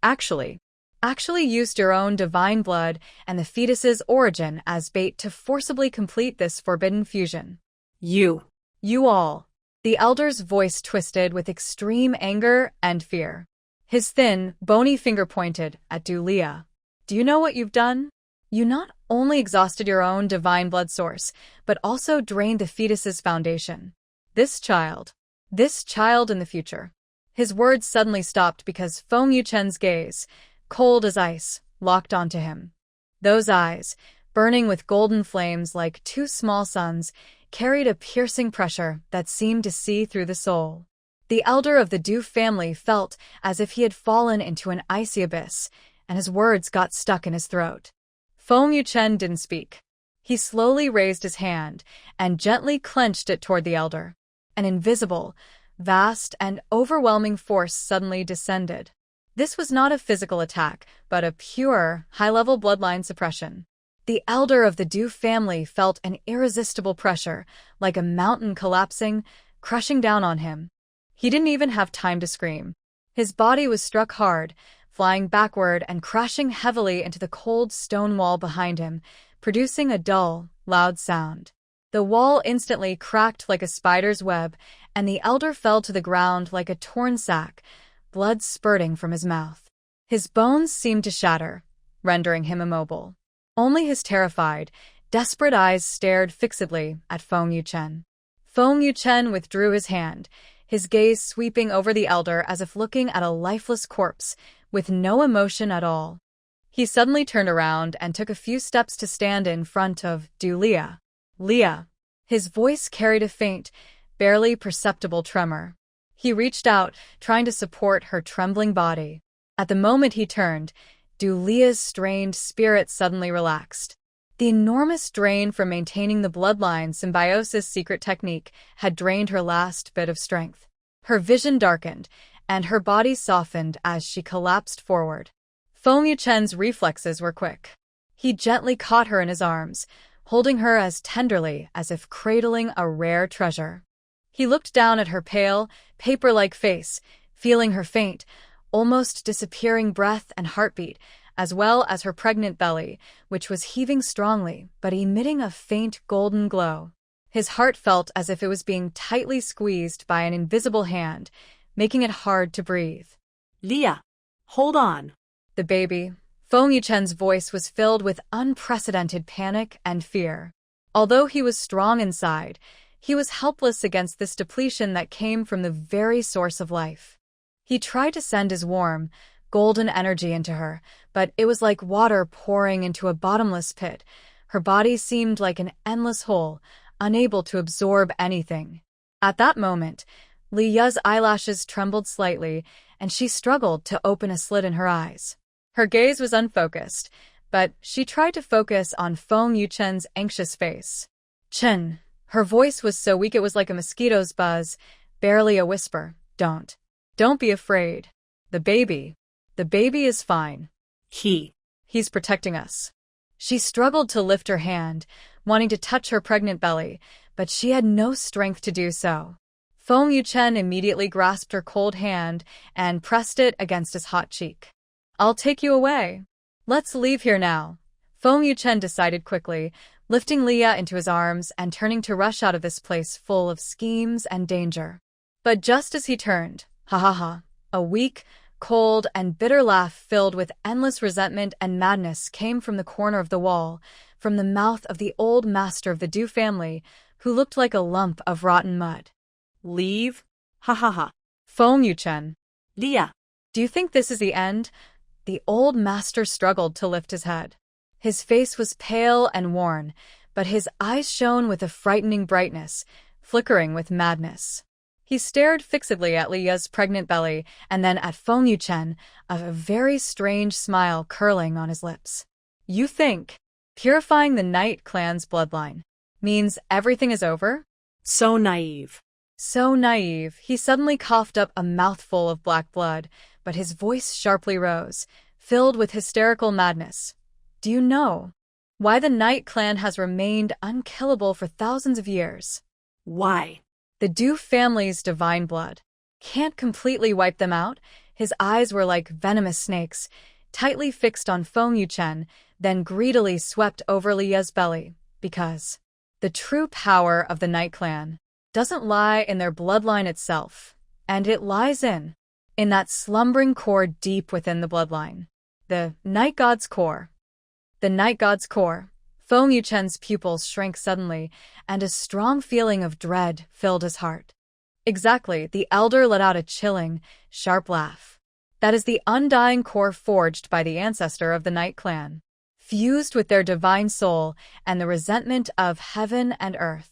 actually used your own divine blood and the fetus's origin as bait to forcibly complete this forbidden fusion. you. You all. The elder's voice twisted with extreme anger and fear. His thin, bony finger pointed at Dulia. Do you know what you've done? You not only exhausted your own divine blood source, but also drained the fetus's foundation. This child in the future. His words suddenly stopped because Feng Yuchen's gaze, cold as ice, locked onto him. Those eyes, burning with golden flames like two small suns, carried a piercing pressure that seemed to see through the soul. The elder of the Du family felt as if he had fallen into an icy abyss, and his words got stuck in his throat. Feng Yuchen didn't speak. He slowly raised his hand and gently clenched it toward the elder. An invisible, vast, and overwhelming force suddenly descended. This was not a physical attack, but a pure, high-level bloodline suppression. The elder of the Du family felt an irresistible pressure, like a mountain collapsing, crushing down on him. He didn't even have time to scream. His body was struck hard, flying backward and crashing heavily into the cold stone wall behind him, producing a dull, loud sound. The wall instantly cracked like a spider's web, and the elder fell to the ground like a torn sack, blood spurting from his mouth. His bones seemed to shatter, rendering him immobile. Only his terrified, desperate eyes stared fixedly at Feng Yuchen. Feng Yuchen withdrew his hand, his gaze sweeping over the elder as if looking at a lifeless corpse, with no emotion at all. He suddenly turned around and took a few steps to stand in front of Dulia. Leah. His voice carried a faint, barely perceptible tremor. He reached out, trying to support her trembling body. At the moment he turned, Dulia's strained spirit suddenly relaxed. The enormous drain from maintaining the bloodline symbiosis secret technique had drained her last bit of strength. Her vision darkened, and her body softened as she collapsed forward. Feng Yuchen's reflexes were quick. He gently caught her in his arms, holding her as tenderly as if cradling a rare treasure. He looked down at her pale, paper-like face, feeling her faint, almost disappearing breath and heartbeat, as well as her pregnant belly, which was heaving strongly but emitting a faint golden glow. His heart felt as if it was being tightly squeezed by an invisible hand, making it hard to breathe. Leah, hold on. The baby. Feng Yuchen's voice was filled with unprecedented panic and fear. Although he was strong inside, he was helpless against this depletion that came from the very source of life. He tried to send his warm, golden energy into her, but it was like water pouring into a bottomless pit. Her body seemed like an endless hole, unable to absorb anything. At that moment, Leah's eyelashes trembled slightly, and she struggled to open a slit in her eyes. Her gaze was unfocused, but she tried to focus on Feng Yuchen's anxious face. Chen. Her voice was so weak it was like a mosquito's buzz, barely a whisper. Don't be afraid. The baby is fine. He's protecting us. She struggled to lift her hand, wanting to touch her pregnant belly, but she had no strength to do so. Feng Yuchen immediately grasped her cold hand and pressed it against his hot cheek. I'll take you away. Let's leave here now. Feng Yuchen decided quickly, lifting Leah into his arms and turning to rush out of this place full of schemes and danger. But just as he turned, a weak, cold, and bitter laugh filled with endless resentment and madness came from the corner of the wall, from the mouth of the old master of the Du family, who looked like a lump of rotten mud. Leave? Feng Yuchen, Leah. do you think this is the end? The old master struggled to lift his head. His face was pale and worn, but his eyes shone with a frightening brightness, flickering with madness. He stared fixedly at Leah's pregnant belly and then at Feng Yuchen, a very strange smile curling on his lips. You think purifying the Knight clan's bloodline means everything is over? So naive. So naive, he suddenly coughed up a mouthful of black blood, but his voice sharply rose, filled with hysterical madness. Do you know why the Knight clan has remained unkillable for thousands of years? Why? The Du family's divine blood can't completely wipe them out. His eyes were like venomous snakes, tightly fixed on Feng Yuchen, then greedily swept over Leah's belly, because the true power of the Knight clan doesn't lie in their bloodline itself, and it lies in that slumbering core deep within the bloodline. The Night God's core. The Night God's core. Feng Yuchen's pupils shrank suddenly, and a strong feeling of dread filled his heart. Exactly, the elder let out a chilling, sharp laugh. That is the undying core forged by the ancestor of the Knight clan, fused with their divine soul and the resentment of heaven and earth.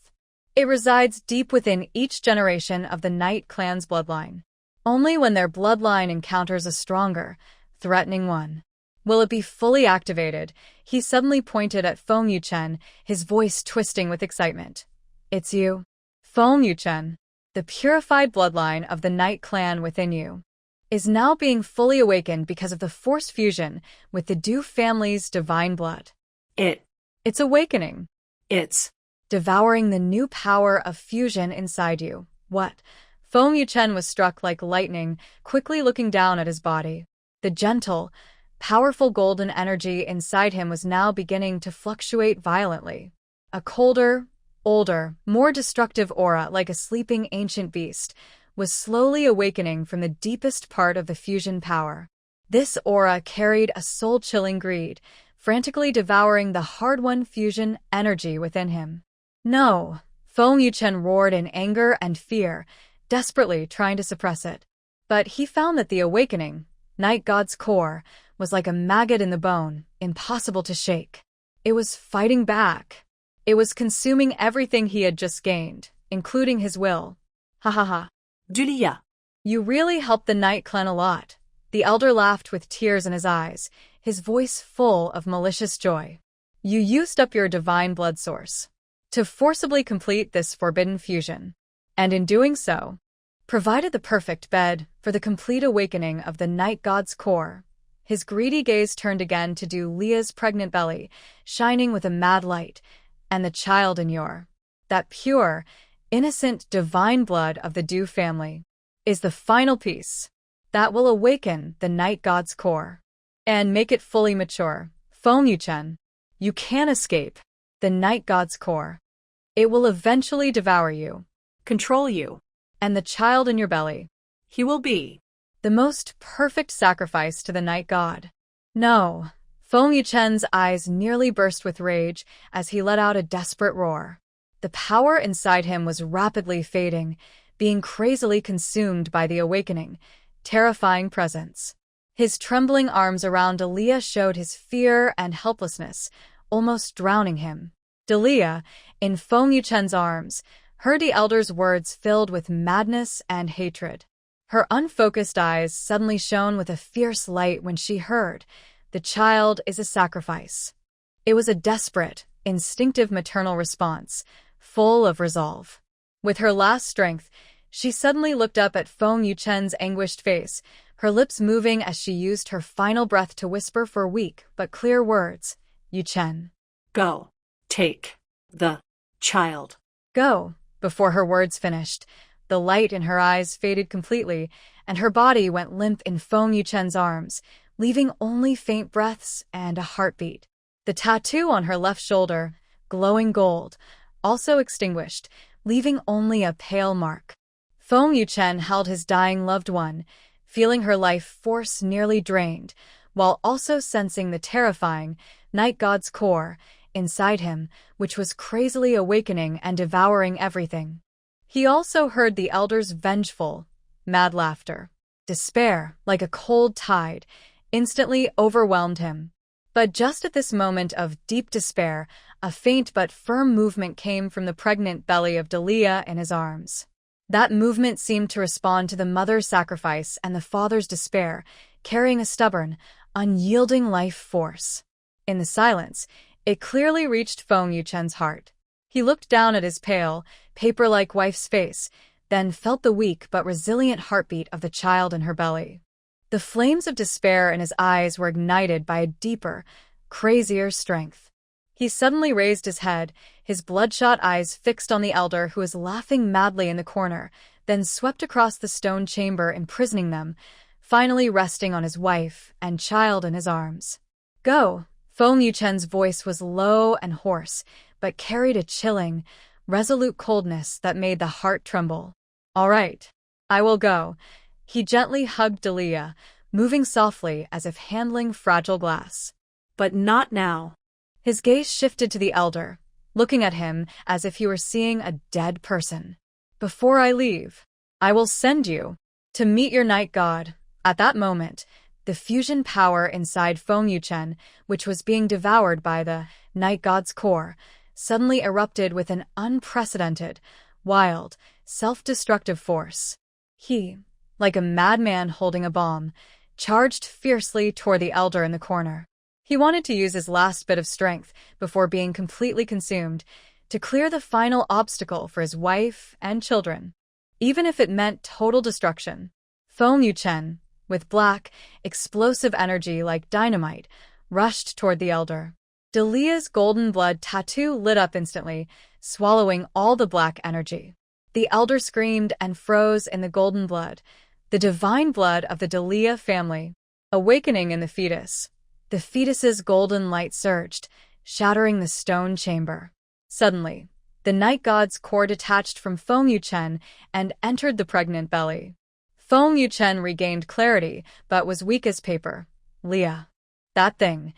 It resides deep within each generation of the Knight clan's bloodline. Only when their bloodline encounters a stronger, threatening one will it be fully activated. He suddenly pointed at Feng Yuchen, his voice twisting with excitement. It's you, Feng Yuchen. The purified bloodline of the Knight clan within you is now being fully awakened because of the forced fusion with the Du family's divine blood. It's awakening. It's devouring the new power of fusion inside you. What? Feng Yuchen was struck like lightning, quickly looking down at his body. The gentle, powerful golden energy inside him was now beginning to fluctuate violently. A colder, older, more destructive aura, like a sleeping ancient beast, was slowly awakening from the deepest part of the fusion power. This aura carried a soul-chilling greed, frantically devouring the hard-won fusion energy within him. No! Feng Yuchen roared in anger and fear, desperately trying to suppress it. But he found that the awakening, Night God's core, was like a maggot in the bone, impossible to shake. It was fighting back. It was consuming everything he had just gained, including his will. Ha ha ha. Julia. You really helped the Knight clan a lot. The elder laughed with tears in his eyes, his voice full of malicious joy. You used up your divine blood source to forcibly complete this forbidden fusion, and in doing so, provided the perfect bed for the complete awakening of the Night God's core. His greedy gaze turned again to Du Leah's pregnant belly, shining with a mad light, and the child in that pure, innocent, divine blood of the Du family is the final piece that will awaken the Night God's core and make it fully mature. Feng Yuchen, you can't escape the Night God's core. It will eventually devour you, Control you. and the child in your belly. He will be The most perfect sacrifice to the Night God. No. Feng Yuchen's eyes nearly burst with rage as he let out a desperate roar. The power inside him was rapidly fading, being crazily consumed by the awakening, terrifying presence. His trembling arms around Delia showed his fear and helplessness, almost drowning him. Delia, in Feng Yuchen's arms, heard the elder's words filled with madness and hatred. Her unfocused eyes suddenly shone with a fierce light when she heard, "The child is a sacrifice." It was a desperate, instinctive maternal response, full of resolve. With her last strength, she suddenly looked up at Feng Yuchen's anguished face, her lips moving as she used her final breath to whisper for weak but clear words, "Yuchen, go. Take the child. go." Before her words finished, the light in her eyes faded completely, and her body went limp in Feng Yuchen's arms, leaving only faint breaths and a heartbeat. The tattoo on her left shoulder, glowing gold, also extinguished, leaving only a pale mark. Feng Yuchen held his dying loved one, feeling her life force nearly drained, while also sensing the terrifying Night God's core inside him, which was crazily awakening and devouring everything. He also heard the elder's vengeful, Mad laughter. Despair, like a cold tide, instantly overwhelmed him. But just at this moment of deep despair, a faint but firm movement came from the pregnant belly of Delia in his arms. That movement seemed to respond to the mother's sacrifice and the father's despair, carrying a stubborn, unyielding life force. In the silence, it clearly reached Feng Yuchen's heart. He looked down at his pale, paper-like wife's face, then felt the weak but resilient heartbeat of the child in her belly. The flames of despair in his eyes were ignited by a deeper, crazier strength. He suddenly raised his head, his bloodshot eyes fixed on the elder who was laughing madly in the corner, then swept across the stone chamber, imprisoning them, finally resting on his wife and child in his arms. Go! Feng Yuchen's voice was low and hoarse, but carried a chilling, resolute coldness that made the heart tremble. All right, I will go. He gently hugged Delia, moving softly as if handling fragile glass. But not now. His gaze shifted to the elder, looking at him as if he were seeing a dead person. Before I leave, I will send you to meet your night god. At that moment, the fusion power inside Feng Yuchen, which was being devoured by the night god's core, suddenly erupted with an unprecedented, wild, self-destructive force. He, like a madman holding a bomb, charged fiercely toward the elder in the corner. He wanted to use his last bit of strength before being completely consumed to clear the final obstacle for his wife and children, even if it meant total destruction. Feng Yuchen, with black, explosive energy like dynamite, rushed toward the elder. Delia's golden blood tattoo lit up instantly, swallowing all the black energy. The elder screamed and froze in the golden blood, the divine blood of the Delia family. Awakening in the fetus. The fetus's golden light surged, shattering the stone chamber. Suddenly, the night god's core detached from Feng Yuchen and entered the pregnant belly. Feng Yuchen regained clarity, but was weak as paper. Leah. That thing.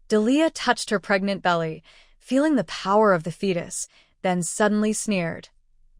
Delia touched her pregnant belly, feeling the power of the fetus, then suddenly sneered.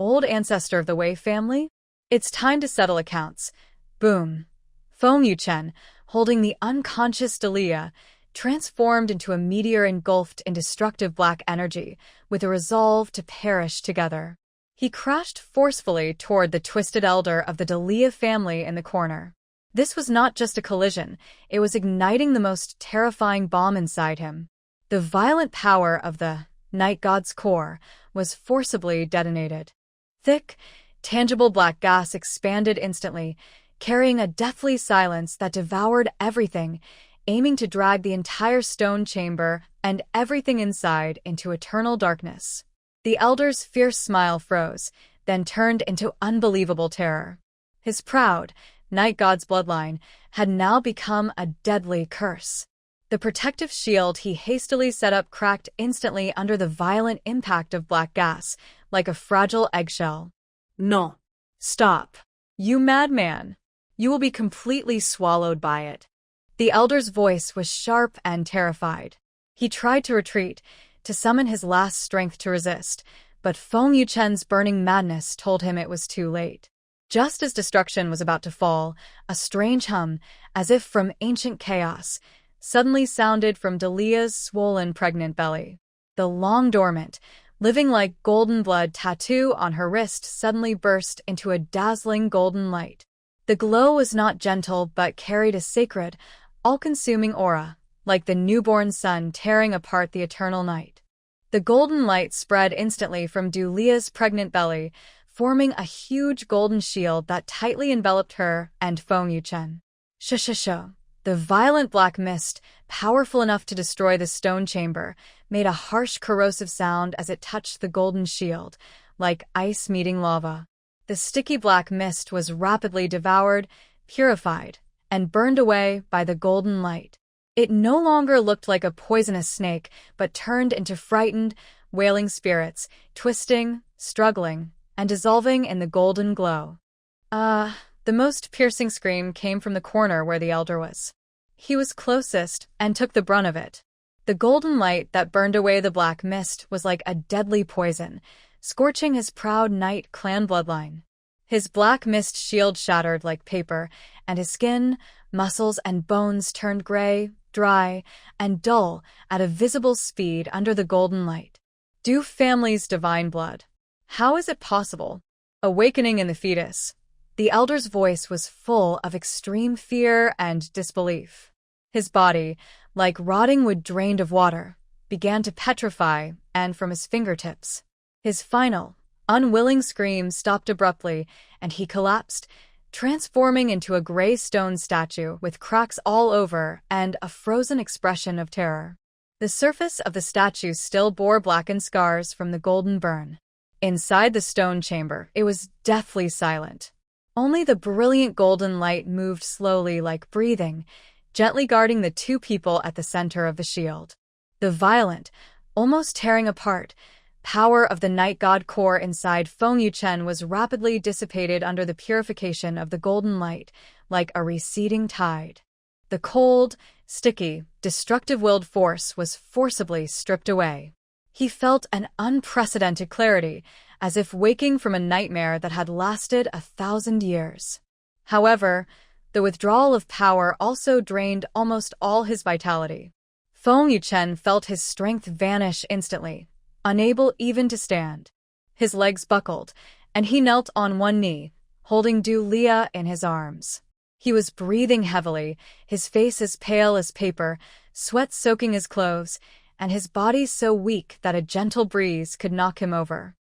Old ancestor of the Wei family? It's time to settle accounts. Boom. Feng Yuchen, holding the unconscious Delia, transformed into a meteor engulfed in destructive black energy, with a resolve to perish together. He crashed forcefully toward the twisted elder of the Delia family in the corner. This was not just a collision, it was igniting the most terrifying bomb inside him. The violent power of the night god's core was forcibly detonated. Thick, tangible black gas expanded instantly, carrying a deathly silence that devoured everything, aiming to drag the entire stone chamber and everything inside into eternal darkness. The elder's fierce smile froze, then turned into unbelievable terror. His proud, night god's bloodline had now become a deadly curse. The protective shield he hastily set up cracked instantly under the violent impact of black gas, like a fragile eggshell. No. Stop. You madman. You will be completely swallowed by it. The elder's voice was sharp and terrified. He tried to retreat, to summon his last strength to resist, but Feng Yuchen's burning madness told him it was too late. Just as destruction was about to fall, a strange hum, as if from ancient chaos, suddenly sounded from Delia's swollen pregnant belly. The long-dormant, living-like golden blood tattoo on her wrist suddenly burst into a dazzling golden light. The glow was not gentle but carried a sacred, all-consuming aura, like the newborn sun tearing apart the eternal night. The golden light spread instantly from Delia's pregnant belly, forming a huge golden shield that tightly enveloped her and Feng Yuchen. Shh. The violent black mist, powerful enough to destroy the stone chamber, made a harsh corrosive sound as it touched the golden shield, like ice meeting lava. The sticky black mist was rapidly devoured, purified, and burned away by the golden light. It no longer looked like a poisonous snake, but turned into frightened, wailing spirits, twisting, struggling, and dissolving in the golden glow. The most piercing scream came from the corner where the elder was. He was closest and took the brunt of it. The golden light that burned away the black mist was like a deadly poison, scorching his proud night clan bloodline. His black mist shield shattered like paper, and his skin, muscles, and bones turned gray, dry, and dull at a visible speed under the golden light. Du family's divine blood. How is it possible? Awakening in the fetus. The elder's voice was full of extreme fear and disbelief. His body, like rotting wood drained of water, began to petrify, and from his fingertips. His final, unwilling scream stopped abruptly, and he collapsed, transforming into a gray stone statue with cracks all over and a frozen expression of terror. The surface of the statue still bore blackened scars from the golden burn. Inside the stone chamber, it was deathly silent. Only the brilliant golden light moved slowly like breathing, gently guarding the two people at the center of the shield. The violent, almost tearing apart, power of the night god core inside Feng Yuchen was rapidly dissipated under the purification of the golden light, like a receding tide. The cold, sticky, destructive-willed force was forcibly stripped away. He felt an unprecedented clarity, as if waking from a nightmare that had lasted 1,000 years. However, the withdrawal of power also drained almost all his vitality. Feng Yuchen felt his strength vanish instantly, unable even to stand. His legs buckled, and he knelt on one knee, holding Du Lia in his arms. He was breathing heavily, his face as pale as paper, sweat soaking his clothes, and his body so weak that a gentle breeze could knock him over.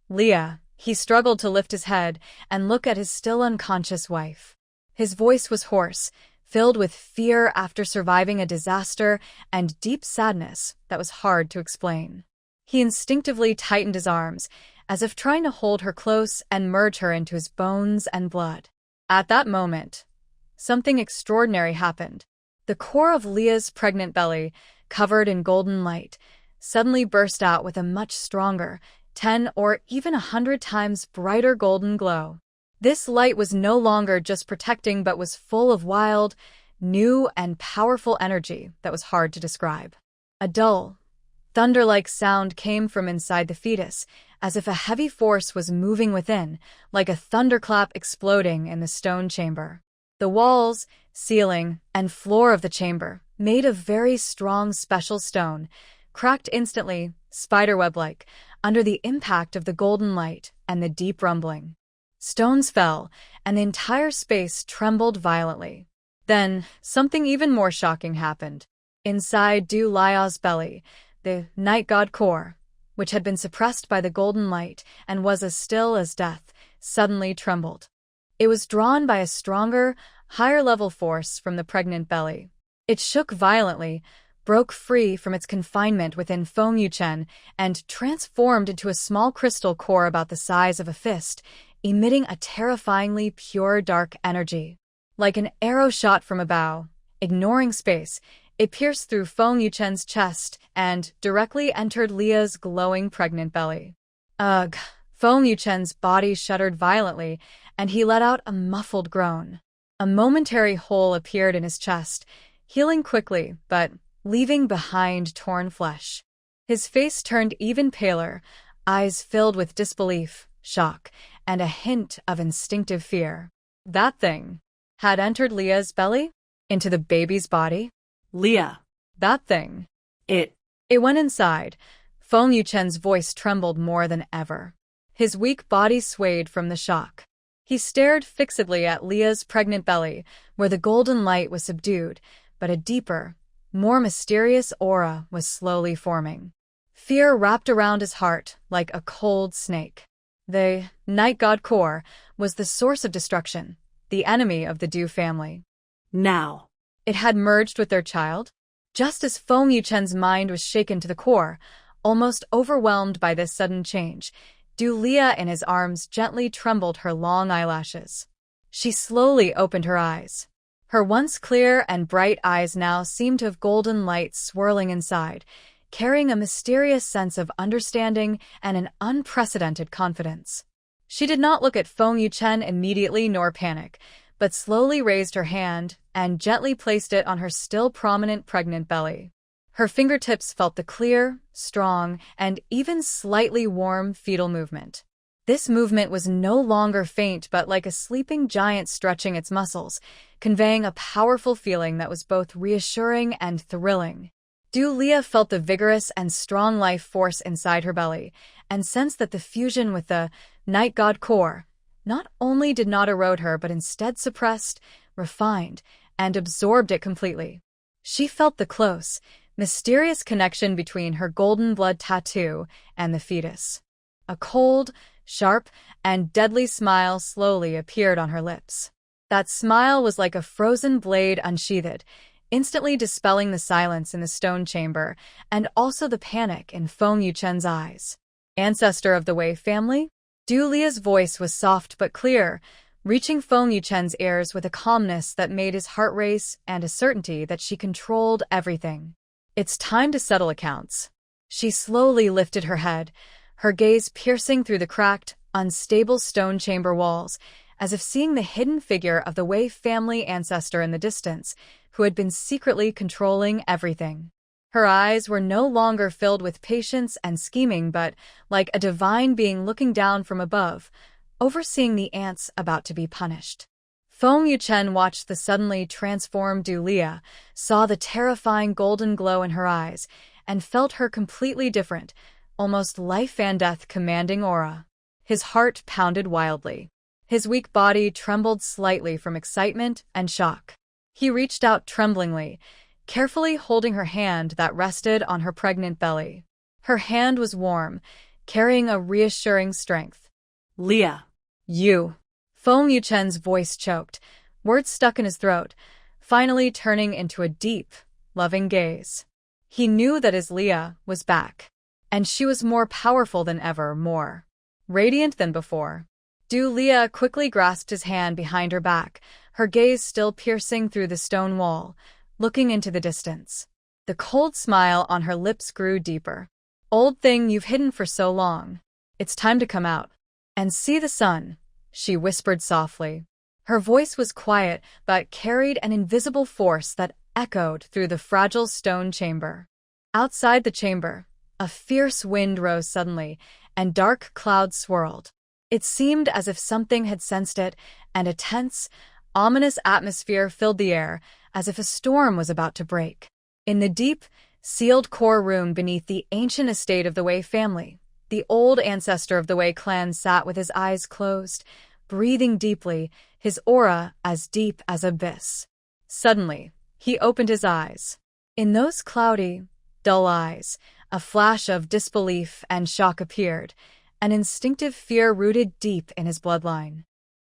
Lia, he struggled to lift his head and look at his still unconscious wife. His voice was hoarse, filled with fear after surviving a disaster and deep sadness that was hard to explain. He instinctively tightened his arms, as if trying to hold her close and merge her into his bones and blood. At that moment, something extraordinary happened. The core of Lia's pregnant belly, covered in golden light, suddenly burst out with a much stronger, 10 or even 100 times brighter golden glow. This light was no longer just protecting but was full of wild, new and powerful energy that was hard to describe. A dull, thunder-like sound came from inside the fetus, as if a heavy force was moving within, like a thunderclap exploding in the stone chamber. The walls, ceiling, and floor of the chamber, made of very strong special stone, cracked instantly, spiderweb-like, under the impact of the golden light and the deep rumbling. Stones fell, and the entire space trembled violently. Then, something even more shocking happened. Inside Du Lia's belly, the night god core, which had been suppressed by the golden light and was as still as death, suddenly trembled. It was drawn by a stronger, higher-level force from the pregnant belly. It shook violently, broke free from its confinement within Feng Yuchen, and transformed into a small crystal core about the size of a fist, emitting a terrifyingly pure dark energy. Like an arrow shot from a bow, ignoring space, it pierced through Feng Yuchen's chest and directly entered Lia's glowing pregnant belly. Ugh! Feng Yuchen's body shuddered violently, and he let out a muffled groan. A momentary hole appeared in his chest, healing quickly, but leaving behind torn flesh. His face turned even paler, eyes filled with disbelief, shock, and a hint of instinctive fear. That thing had entered Lia's belly? Into the baby's body? Lia. That thing. It went inside. Feng Yuchen's voice trembled more than ever. His weak body swayed from the shock. He stared fixedly at Lia's pregnant belly, where the golden light was subdued, but a deeper, more mysterious aura was slowly forming. Fear wrapped around his heart like a cold snake. The night god core was the source of destruction, the enemy of the Du family. now. It had merged with their child? Just as Feng Yuchen's mind was shaken to the core, almost overwhelmed by this sudden change, Du Lia in his arms gently trembled her long eyelashes. She slowly opened her eyes. Her once clear and bright eyes now seemed to have golden light swirling inside, carrying a mysterious sense of understanding and an unprecedented confidence. She did not look at Feng Yuchen immediately nor panic, but slowly raised her hand and gently placed it on her still prominent pregnant belly. Her fingertips felt the clear, strong, and even slightly warm fetal movement. This movement was no longer faint but like a sleeping giant stretching its muscles, conveying a powerful feeling that was both reassuring and thrilling. Leah felt the vigorous and strong life force inside her belly, and sensed that the fusion with the night god core not only did not erode her but instead suppressed, refined, and absorbed it completely. She felt the close, mysterious connection between her golden blood tattoo and the fetus. A cold, sharp, and deadly smile slowly appeared on her lips. That smile was like a frozen blade unsheathed, instantly dispelling the silence in the stone chamber and also the panic in Feng Yuchen's eyes. Ancestor of the Wei family? Leah's voice was soft but clear, reaching Feng Yuchen's ears with a calmness that made his heart race and a certainty that she controlled everything. It's time to settle accounts. She slowly lifted her head, her gaze piercing through the cracked, unstable stone chamber walls, as if seeing the hidden figure of the Wei family ancestor in the distance, who had been secretly controlling everything. Her eyes were no longer filled with patience and scheming but like a divine being looking down from above, overseeing the ants about to be punished. Feng Yuchen watched the suddenly transformed Leah, saw the terrifying golden glow in her eyes, and felt her completely different, almost life and death commanding aura. His heart pounded wildly. His weak body trembled slightly from excitement and shock. He reached out tremblingly, carefully holding her hand that rested on her pregnant belly. Her hand was warm, carrying a reassuring strength. Leah. You. Feng Yuchen's voice choked, words stuck in his throat, finally turning into a deep, loving gaze. He knew that his Leah was back, and she was more powerful than ever, more radiant than before. Leah quickly grasped his hand behind her back, her gaze still piercing through the stone wall, looking into the distance. The cold smile on her lips grew deeper. Old thing you've hidden for so long. It's time to come out and see the sun, she whispered softly. Her voice was quiet but carried an invisible force that echoed through the fragile stone chamber. Outside the chamber, a fierce wind rose suddenly, and dark clouds swirled. It seemed as if something had sensed it, and a tense, ominous atmosphere filled the air, as if a storm was about to break. In the deep, sealed core room beneath the ancient estate of the Wei family, the old ancestor of the Wei clan sat with his eyes closed, breathing deeply, his aura as deep as abyss. Suddenly, he opened his eyes. In those cloudy, dull eyes, a flash of disbelief and shock appeared, an instinctive fear rooted deep in his bloodline.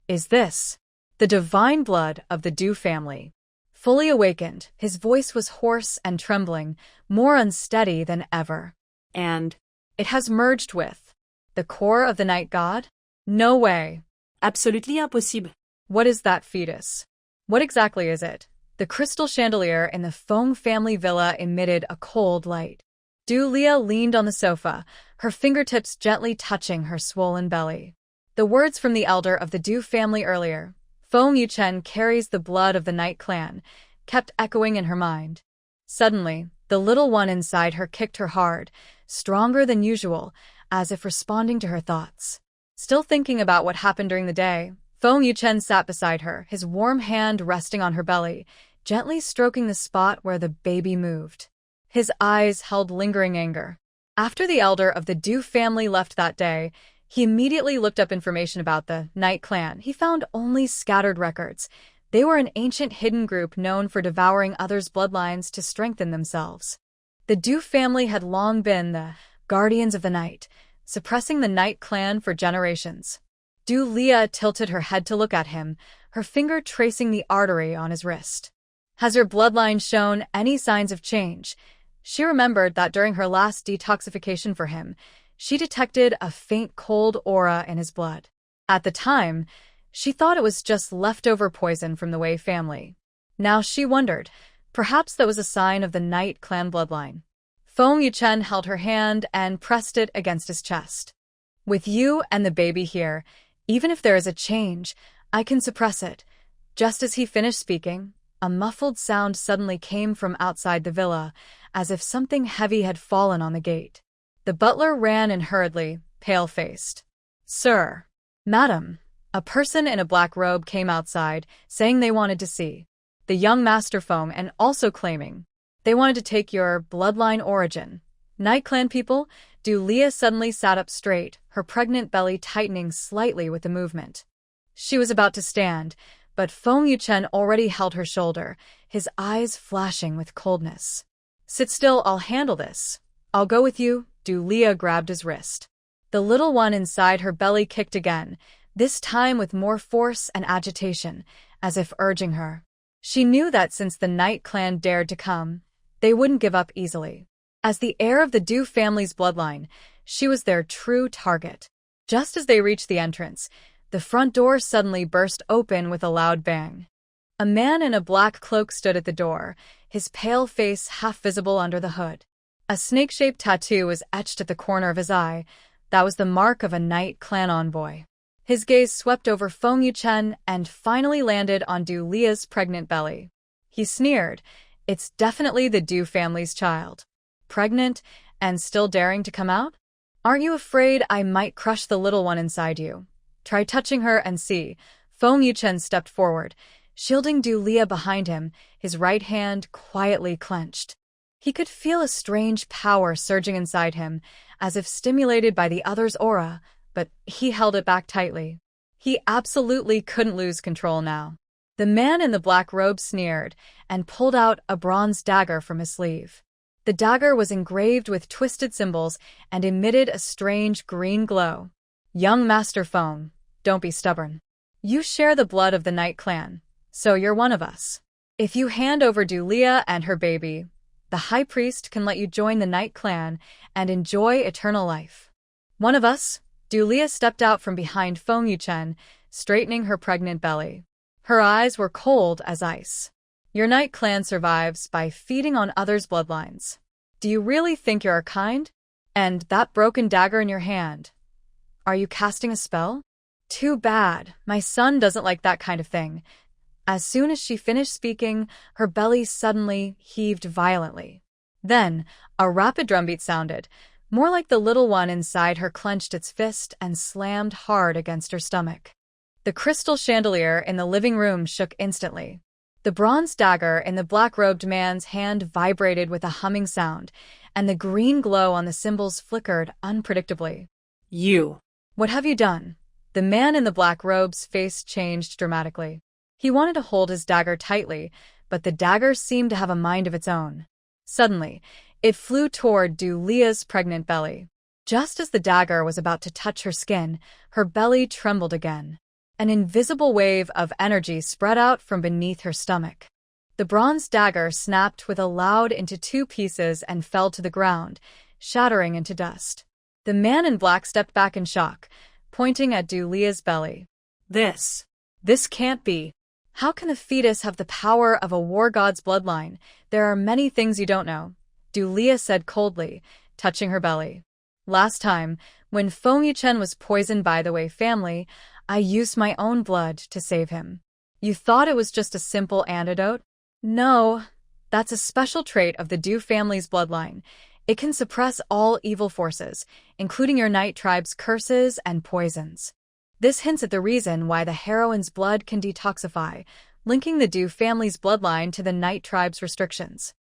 Is this the divine blood of the Du family? Fully awakened, his voice was hoarse and trembling, more unsteady than ever. And it has merged with the core of the night god? No way. absolutely impossible. What is that fetus? What exactly is it? The crystal chandelier in the Feng family villa emitted a cold light. Leah leaned on the sofa, her fingertips gently touching her swollen belly. The words from the elder of the Du family earlier, Feng Yuchen carries the blood of the Night Clan, kept echoing in her mind. Suddenly, the little one inside her kicked her hard, stronger than usual, as if responding to her thoughts. Still thinking about what happened during the day, Feng Yuchen sat beside her, his warm hand resting on her belly, gently stroking the spot where the baby moved. His eyes held lingering anger. After the elder of the Du family left that day, he immediately looked up information about the Night Clan. He found only scattered records. They were an ancient hidden group known for devouring others' bloodlines to strengthen themselves. The Du family had long been the guardians of the night, suppressing the Night Clan for generations. Leah tilted her head to look at him, her finger tracing the artery on his wrist. Has your bloodline shown any signs of change? She remembered that during her last detoxification for him, she detected a faint cold aura in his blood. At the time, she thought it was just leftover poison from the Wei family. Now she wondered, perhaps that was a sign of the Night Clan bloodline. Feng Yuchen held her hand and pressed it against his chest. With you and the baby here, even if there is a change, I can suppress it. Just as he finished speaking, a muffled sound suddenly came from outside the villa, as if something heavy had fallen on the gate. The butler ran in hurriedly, pale-faced. Sir. Madam. A person in a black robe came outside, saying they wanted to see the young Master Feng and also claiming they wanted to take your bloodline origin. Night Clan people, Leah suddenly sat up straight, her pregnant belly tightening slightly with the movement. She was about to stand, but Feng Yuchen already held her shoulder, his eyes flashing with coldness. Sit still, I'll handle this. I'll go with you. Leah grabbed his wrist. The little one inside her belly kicked again, this time with more force and agitation, as if urging her. She knew that since the Night Clan dared to come, they wouldn't give up easily. As the heir of the Du family's bloodline, she was their true target. Just as they reached the entrance, the front door suddenly burst open with a loud bang. A man in a black cloak stood at the door, his pale face half visible under the hood. A snake-shaped tattoo was etched at the corner of his eye. That was the mark of a Night Clan envoy. His gaze swept over Feng Yuchen and finally landed on Leah's pregnant belly. He sneered. It's definitely the Du family's child. Pregnant and still daring to come out? Aren't you afraid I might crush the little one inside you? Try touching her and see. Feng Yuchen stepped forward, shielding Leah behind him, his right hand quietly clenched. He could feel a strange power surging inside him, as if stimulated by the other's aura, but he held it back tightly. He absolutely couldn't lose control now. The man in the black robe sneered and pulled out a bronze dagger from his sleeve. The dagger was engraved with twisted symbols and emitted a strange green glow. Young Master Feng, don't be stubborn. You share the blood of the Night Clan, so you're one of us. If you hand over Leah and her baby, the High Priest can let you join the Night Clan and enjoy eternal life. One of us? Leah stepped out from behind Feng Yuchen, straightening her pregnant belly. Her eyes were cold as ice. Your Night Clan survives by feeding on others' bloodlines. Do you really think you're kind? And that broken dagger in your hand. Are you casting a spell? Too bad. My son doesn't like that kind of thing. As soon as she finished speaking, her belly suddenly heaved violently. Then, a rapid drumbeat sounded, more like the little one inside her clenched its fist and slammed hard against her stomach. The crystal chandelier in the living room shook instantly. The bronze dagger in the black-robed man's hand vibrated with a humming sound, and the green glow on the symbols flickered unpredictably. You. What have you done? The man in the black robe's face changed dramatically. He wanted to hold his dagger tightly, but the dagger seemed to have a mind of its own. Suddenly, it flew toward Leah's pregnant belly. Just as the dagger was about to touch her skin, her belly trembled again. An invisible wave of energy spread out from beneath her stomach. The bronze dagger snapped with a loud into two pieces and fell to the ground, shattering into dust. The man in black stepped back in shock, pointing at Leah's belly. This can't be. How can the fetus have the power of a war god's bloodline? There are many things you don't know, Leah said coldly, touching her belly. Last time, when Feng Yuchen was poisoned by the Wei family, I used my own blood to save him. You thought it was just a simple antidote? No, that's a special trait of the Du family's bloodline. It can suppress all evil forces, including your Night Tribe's curses and poisons. This hints at the reason why the heroine's blood can detoxify, linking the Du family's bloodline to the Night Tribe's restrictions.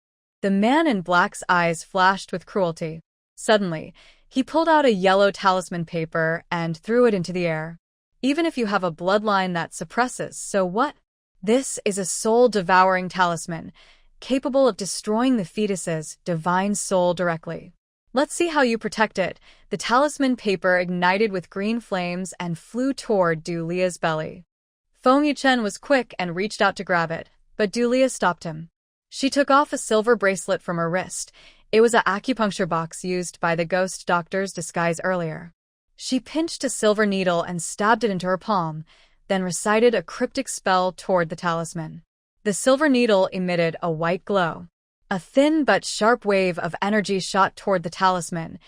The man in black's eyes flashed with cruelty. Suddenly, he pulled out a yellow talisman paper and threw it into the air. Even if you have a bloodline that suppresses, so what? This is a soul-devouring talisman, capable of destroying the fetus's divine soul directly. Let's see how you protect it. The talisman paper ignited with green flames and flew toward Leah's belly. Feng Yuchen was quick and reached out to grab it, but Leah stopped him. She took off a silver bracelet from her wrist. It was an acupuncture box used by the ghost doctor's disguise earlier. She pinched a silver needle and stabbed it into her palm, then recited a cryptic spell toward the talisman. The silver needle emitted a white glow. A thin but sharp wave of energy shot toward the talisman,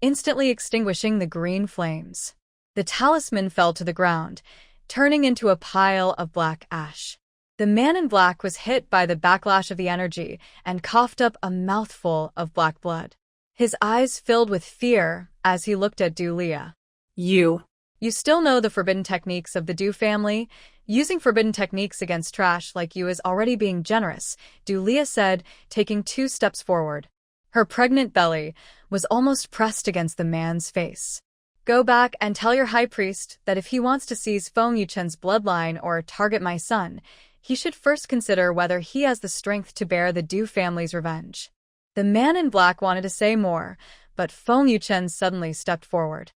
instantly extinguishing the green flames. The talisman fell to the ground, turning into a pile of black ash. The man in black was hit by the backlash of the energy and coughed up a mouthful of black blood. His eyes filled with fear as he looked at Leah. You. You still know the forbidden techniques of the Du family? Using forbidden techniques against trash like you is already being generous, Leah said, taking 2 steps forward. Her pregnant belly was almost pressed against the man's face. Go back and tell your high priest that if he wants to seize Feng Yuchen's bloodline or target my son, he should first consider whether he has the strength to bear the Du family's revenge. The man in black wanted to say more, but Feng Yuchen suddenly stepped forward.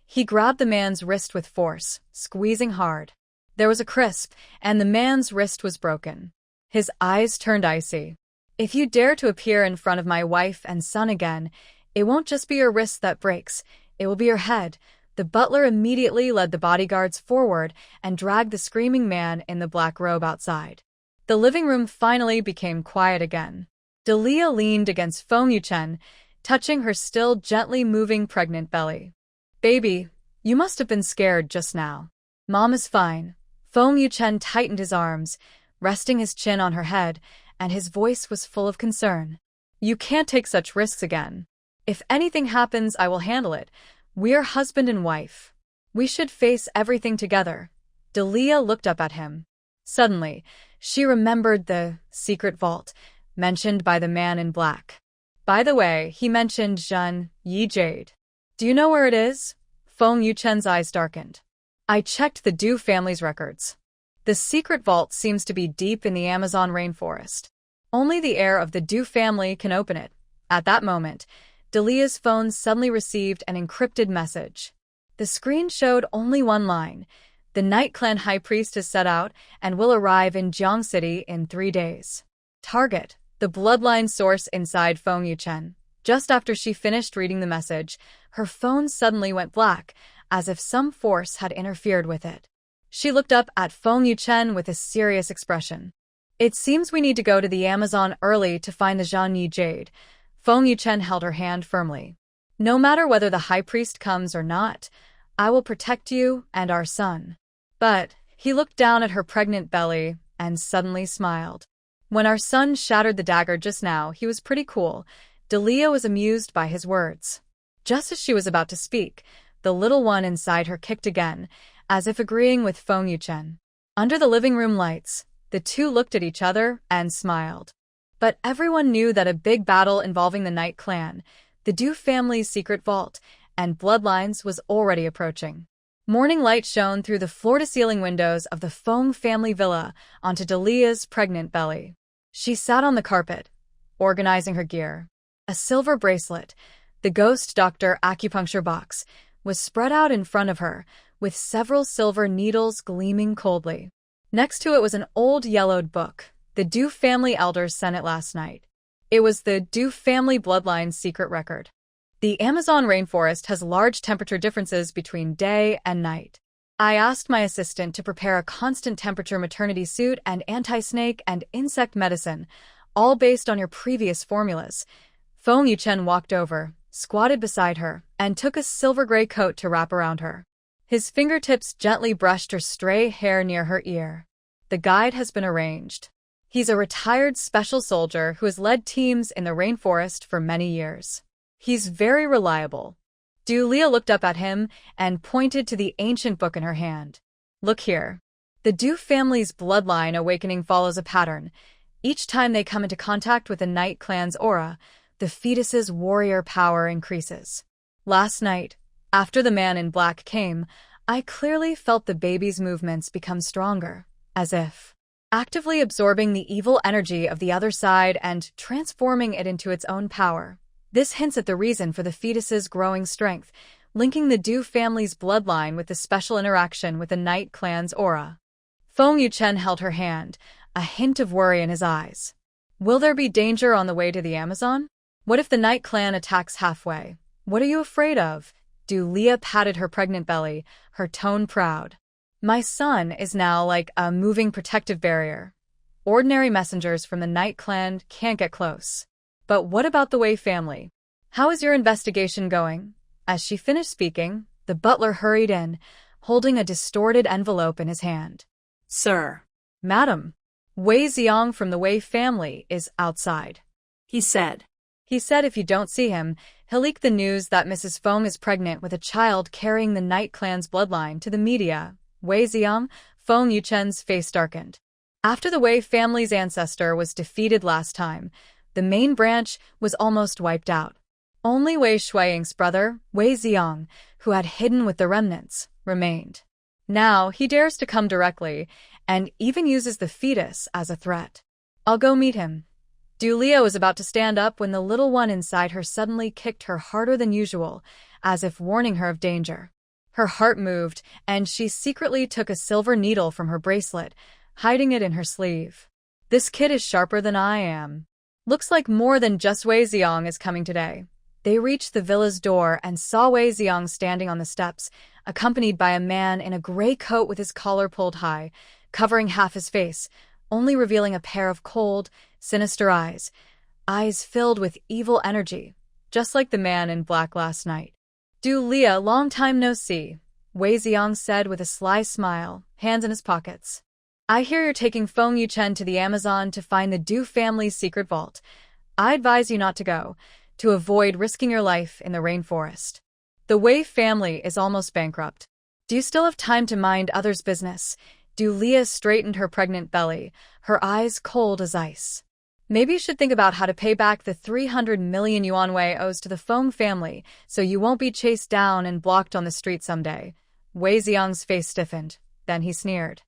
He grabbed the man's wrist with force, squeezing hard. There was a crisp, and the man's wrist was broken. His eyes turned icy. If you dare to appear in front of my wife and son again, it won't just be your wrist that breaks, it will be your head. The butler immediately led the bodyguards forward and dragged the screaming man in the black robe outside. The living room finally became quiet again. Leah leaned against Feng Yuchen, touching her still gently moving pregnant belly. Baby, you must have been scared just now. Mom is fine. Feng Yuchen tightened his arms, resting his chin on her head, and his voice was full of concern. You can't take such risks again. If anything happens, I will handle it. We're husband and wife. We should face everything together. Leah looked up at him. Suddenly, she remembered the secret vault mentioned by the man in black. By the way, he mentioned Zhen Yi Jade. Do you know where it is? Feng Yuchen's eyes darkened. I checked the Du family's records. The secret vault seems to be deep in the Amazon rainforest. Only the heir of the Du family can open it. At that moment, Leah's phone suddenly received an encrypted message. The screen showed only one line. The Night Clan High Priest has set out and will arrive in Jiang City in 3 days. Target: the bloodline source inside Feng Yuchen. Just after she finished reading the message, her phone suddenly went black, as if some force had interfered with it. She looked up at Feng Yuchen with a serious expression. It seems we need to go to the Amazon early to find the Zhen Yi Jade. Feng Yuchen held her hand firmly. No matter whether the high priest comes or not, I will protect you and our son. But he looked down at her pregnant belly and suddenly smiled. When our son shattered the dagger just now, he was pretty cool. Leah was amused by his words. Just as she was about to speak, the little one inside her kicked again, as if agreeing with Feng Yuchen. Under the living room lights, the two looked at each other and smiled. But everyone knew that a big battle involving the Night Clan, the Du family's secret vault, and bloodlines was already approaching. Morning light shone through the floor-to-ceiling windows of the Feng family villa onto Leah's pregnant belly. She sat on the carpet, organizing her gear. A silver bracelet, the ghost doctor acupuncture box, was spread out in front of her, with several silver needles gleaming coldly. Next to it was an old yellowed book. The Du family elders sent it last night. It was the Du family bloodline's secret record. The Amazon rainforest has large temperature differences between day and night. I asked my assistant to prepare a constant temperature maternity suit and anti-snake and insect medicine, all based on your previous formulas. Feng Yuchen walked over, squatted beside her, and took a silver-gray coat to wrap around her. His fingertips gently brushed her stray hair near her ear. The guide has been arranged. He's a retired special soldier who has led teams in the rainforest for many years. He's very reliable. Leah looked up at him and pointed to the ancient book in her hand. Look here. The Du family's bloodline awakening follows a pattern. Each time they come into contact with the Night Clan's aura, the fetus's warrior power increases. Last night, after the man in black came, I clearly felt the baby's movements become stronger, as if actively absorbing the evil energy of the other side and transforming it into its own power. This hints at the reason for the fetus's growing strength, linking the Du family's bloodline with the special interaction with the Night Clan's aura. Feng Yuchen held her hand, a hint of worry in his eyes. Will there be danger on the way to the Amazon? What if the Night Clan attacks halfway? What are you afraid of? Leah patted her pregnant belly, her tone proud. My son is now like a moving protective barrier. Ordinary messengers from the Night Clan can't get close. But what about the Wei family? How is your investigation going? As she finished speaking, the butler hurried in, holding a distorted envelope in his hand. Sir. Madam, Wei Xiang from the Wei family is outside. He said if you don't see him, he'll He'll leak the news that Mrs. Foam is pregnant with a child carrying the Night Clan's bloodline to the media. Wei Xiang, Feng Yuchen's face darkened. After the Wei family's ancestor was defeated last time, the main branch was almost wiped out. Only Wei Shuiying's brother, Wei Xiang, who had hidden with the remnants, remained. Now he dares to come directly, and even uses the fetus as a threat. I'll go meet him. Dulia was about to stand up when the little one inside her suddenly kicked her harder than usual, as if warning her of danger. Her heart moved, and she secretly took a silver needle from her bracelet, hiding it in her sleeve. This kid is sharper than I am. Looks like more than just Wei Xiang is coming today. They reached the villa's door and saw Wei Xiang standing on the steps, accompanied by a man in a gray coat with his collar pulled high, covering half his face, only revealing a pair of cold, sinister eyes filled with evil energy, just like the man in black last night. Du Lia, long time no see, Wei Xiang said with a sly smile, hands in his pockets. I hear you're taking Feng Yuchen to the Amazon to find the Du family's secret vault. I advise you not to go, to avoid risking your life in the rainforest. The Wei family is almost bankrupt. Do you still have time to mind others' business? Du Lia straightened her pregnant belly, her eyes cold as ice. Maybe you should think about how to pay back the 300 million yuan Wei owes to the Feng family, so you won't be chased down and blocked on the street someday. Wei Xiang's face stiffened. Then he sneered.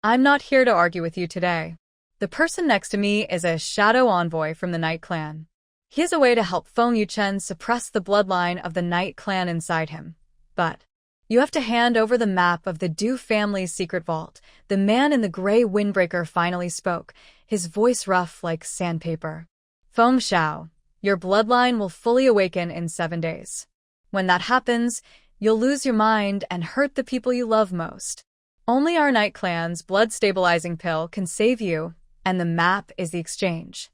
I'm not here to argue with you today. The person next to me is a shadow envoy from the Night Clan. He has a way to help Feng Yuchen suppress the bloodline of the Night Clan inside him. But you have to hand over the map of the Du family's secret vault. The man in the gray windbreaker finally spoke, his voice rough like sandpaper. Feng Xiao, your bloodline will fully awaken in 7 days. When that happens, you'll lose your mind and hurt the people you love most. Only our Night Clan's blood-stabilizing pill can save you, and the map is the exchange.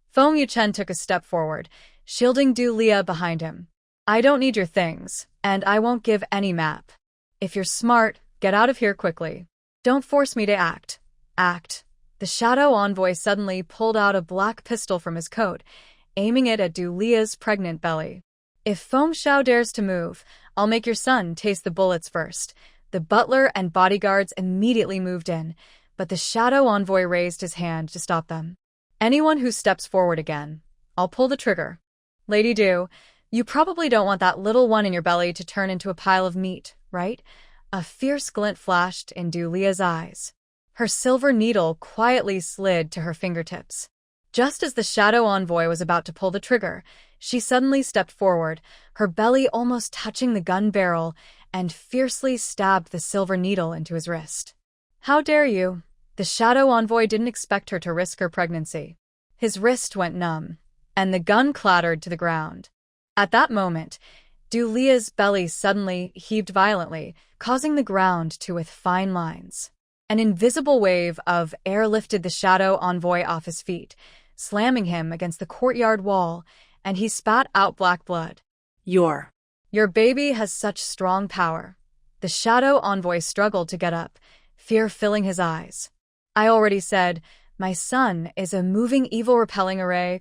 Feng Yuchen took a step forward, shielding Du Lia behind him. I don't need your things, and I won't give any map. If you're smart, get out of here quickly. Don't force me to act. Act. The shadow envoy suddenly pulled out a black pistol from his coat, aiming it at Du Lia's pregnant belly. If Feng Xiao dares to move, I'll make your son taste the bullets first. The butler and bodyguards immediately moved in, but the shadow envoy raised his hand to stop them. Anyone who steps forward again, I'll pull the trigger. Lady Du, you probably don't want that little one in your belly to turn into a pile of meat, right? A fierce glint flashed in Du Lia's eyes. Her silver needle quietly slid to her fingertips. Just as the shadow envoy was about to pull the trigger, she suddenly stepped forward, her belly almost touching the gun barrel, and fiercely stabbed the silver needle into his wrist. How dare you? The shadow envoy didn't expect her to risk her pregnancy. His wrist went numb, and the gun clattered to the ground. At that moment, Du Lia's belly suddenly heaved violently, causing the ground to with fine lines. An invisible wave of air lifted the shadow envoy off his feet, slamming him against the courtyard wall, and he spat out black blood. Your baby has such strong power. The shadow envoy struggled to get up, fear filling his eyes. I already said, my son is a moving evil-repelling array,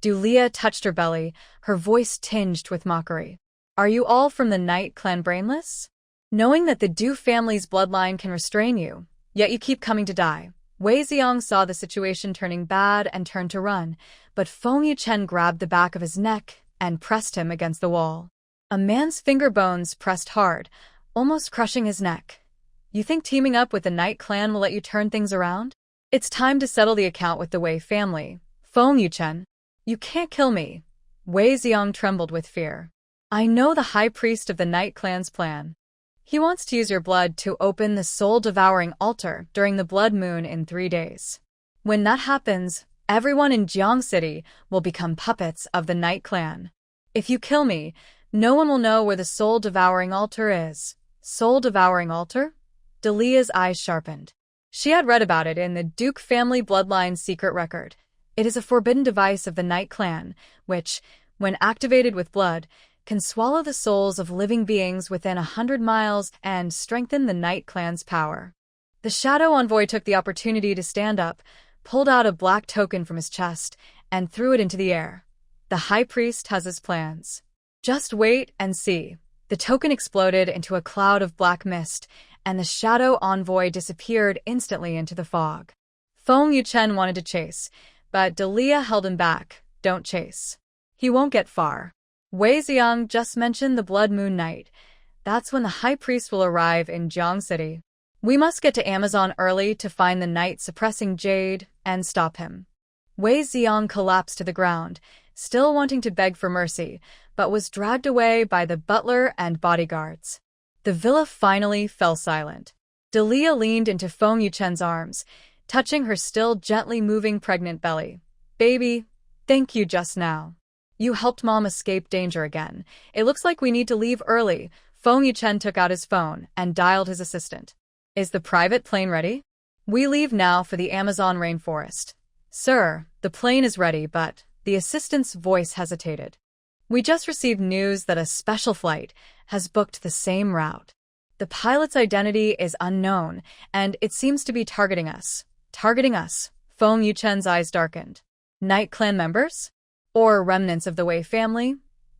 Du Lia touched her belly, her voice tinged with mockery. Are you all from the Night Clan brainless? Knowing that the Du family's bloodline can restrain you, yet you keep coming to die. Wei Xiang saw the situation turning bad and turned to run, but Feng Yuchen grabbed the back of his neck and pressed him against the wall. A man's finger bones pressed hard, almost crushing his neck. You think teaming up with the Night Clan will let you turn things around? It's time to settle the account with the Wei family. Feng Yuchen, you can't kill me. Wei Xiang trembled with fear. I know the high priest of the Night Clan's plan. He wants to use your blood to open the soul-devouring altar during the blood moon in 3 days. When that happens, everyone in Jiang City will become puppets of the Night Clan. If you kill me, no one will know where the soul-devouring altar is. Soul-devouring altar? Delia's eyes sharpened. She had read about it in the Duke family bloodline secret record. It is a forbidden device of the Night Clan, which, when activated with blood, can swallow the souls of living beings within 100 miles and strengthen the Night Clan's power. The shadow envoy took the opportunity to stand up, pulled out a black token from his chest, and threw it into the air. The high priest has his plans. Just wait and see. The token exploded into a cloud of black mist, and the shadow envoy disappeared instantly into the fog. Feng Yuchen wanted to chase, but Delia held him back. Don't chase. He won't get far. Wei Xiang just mentioned the Blood Moon Night. That's when the high priest will arrive in Jiang City. We must get to Amazon early to find the knight suppressing Jade and stop him. Wei Xiang collapsed to the ground, still wanting to beg for mercy, but was dragged away by the butler and bodyguards. The villa finally fell silent. Delia leaned into Feng Yuchen's arms, touching her still gently moving pregnant belly. Baby, thank you just now. You helped Mom escape danger again. It looks like we need to leave early. Feng Yuchen took out his phone and dialed his assistant. Is the private plane ready? We leave now for the Amazon rainforest. Sir, the plane is ready, but the assistant's voice hesitated. We just received news that a special flight has booked the same route. The pilot's identity is unknown, and it seems to be targeting us. Targeting us? Feng Yuchen's eyes darkened. Night Clan members? Or remnants of the Wei family?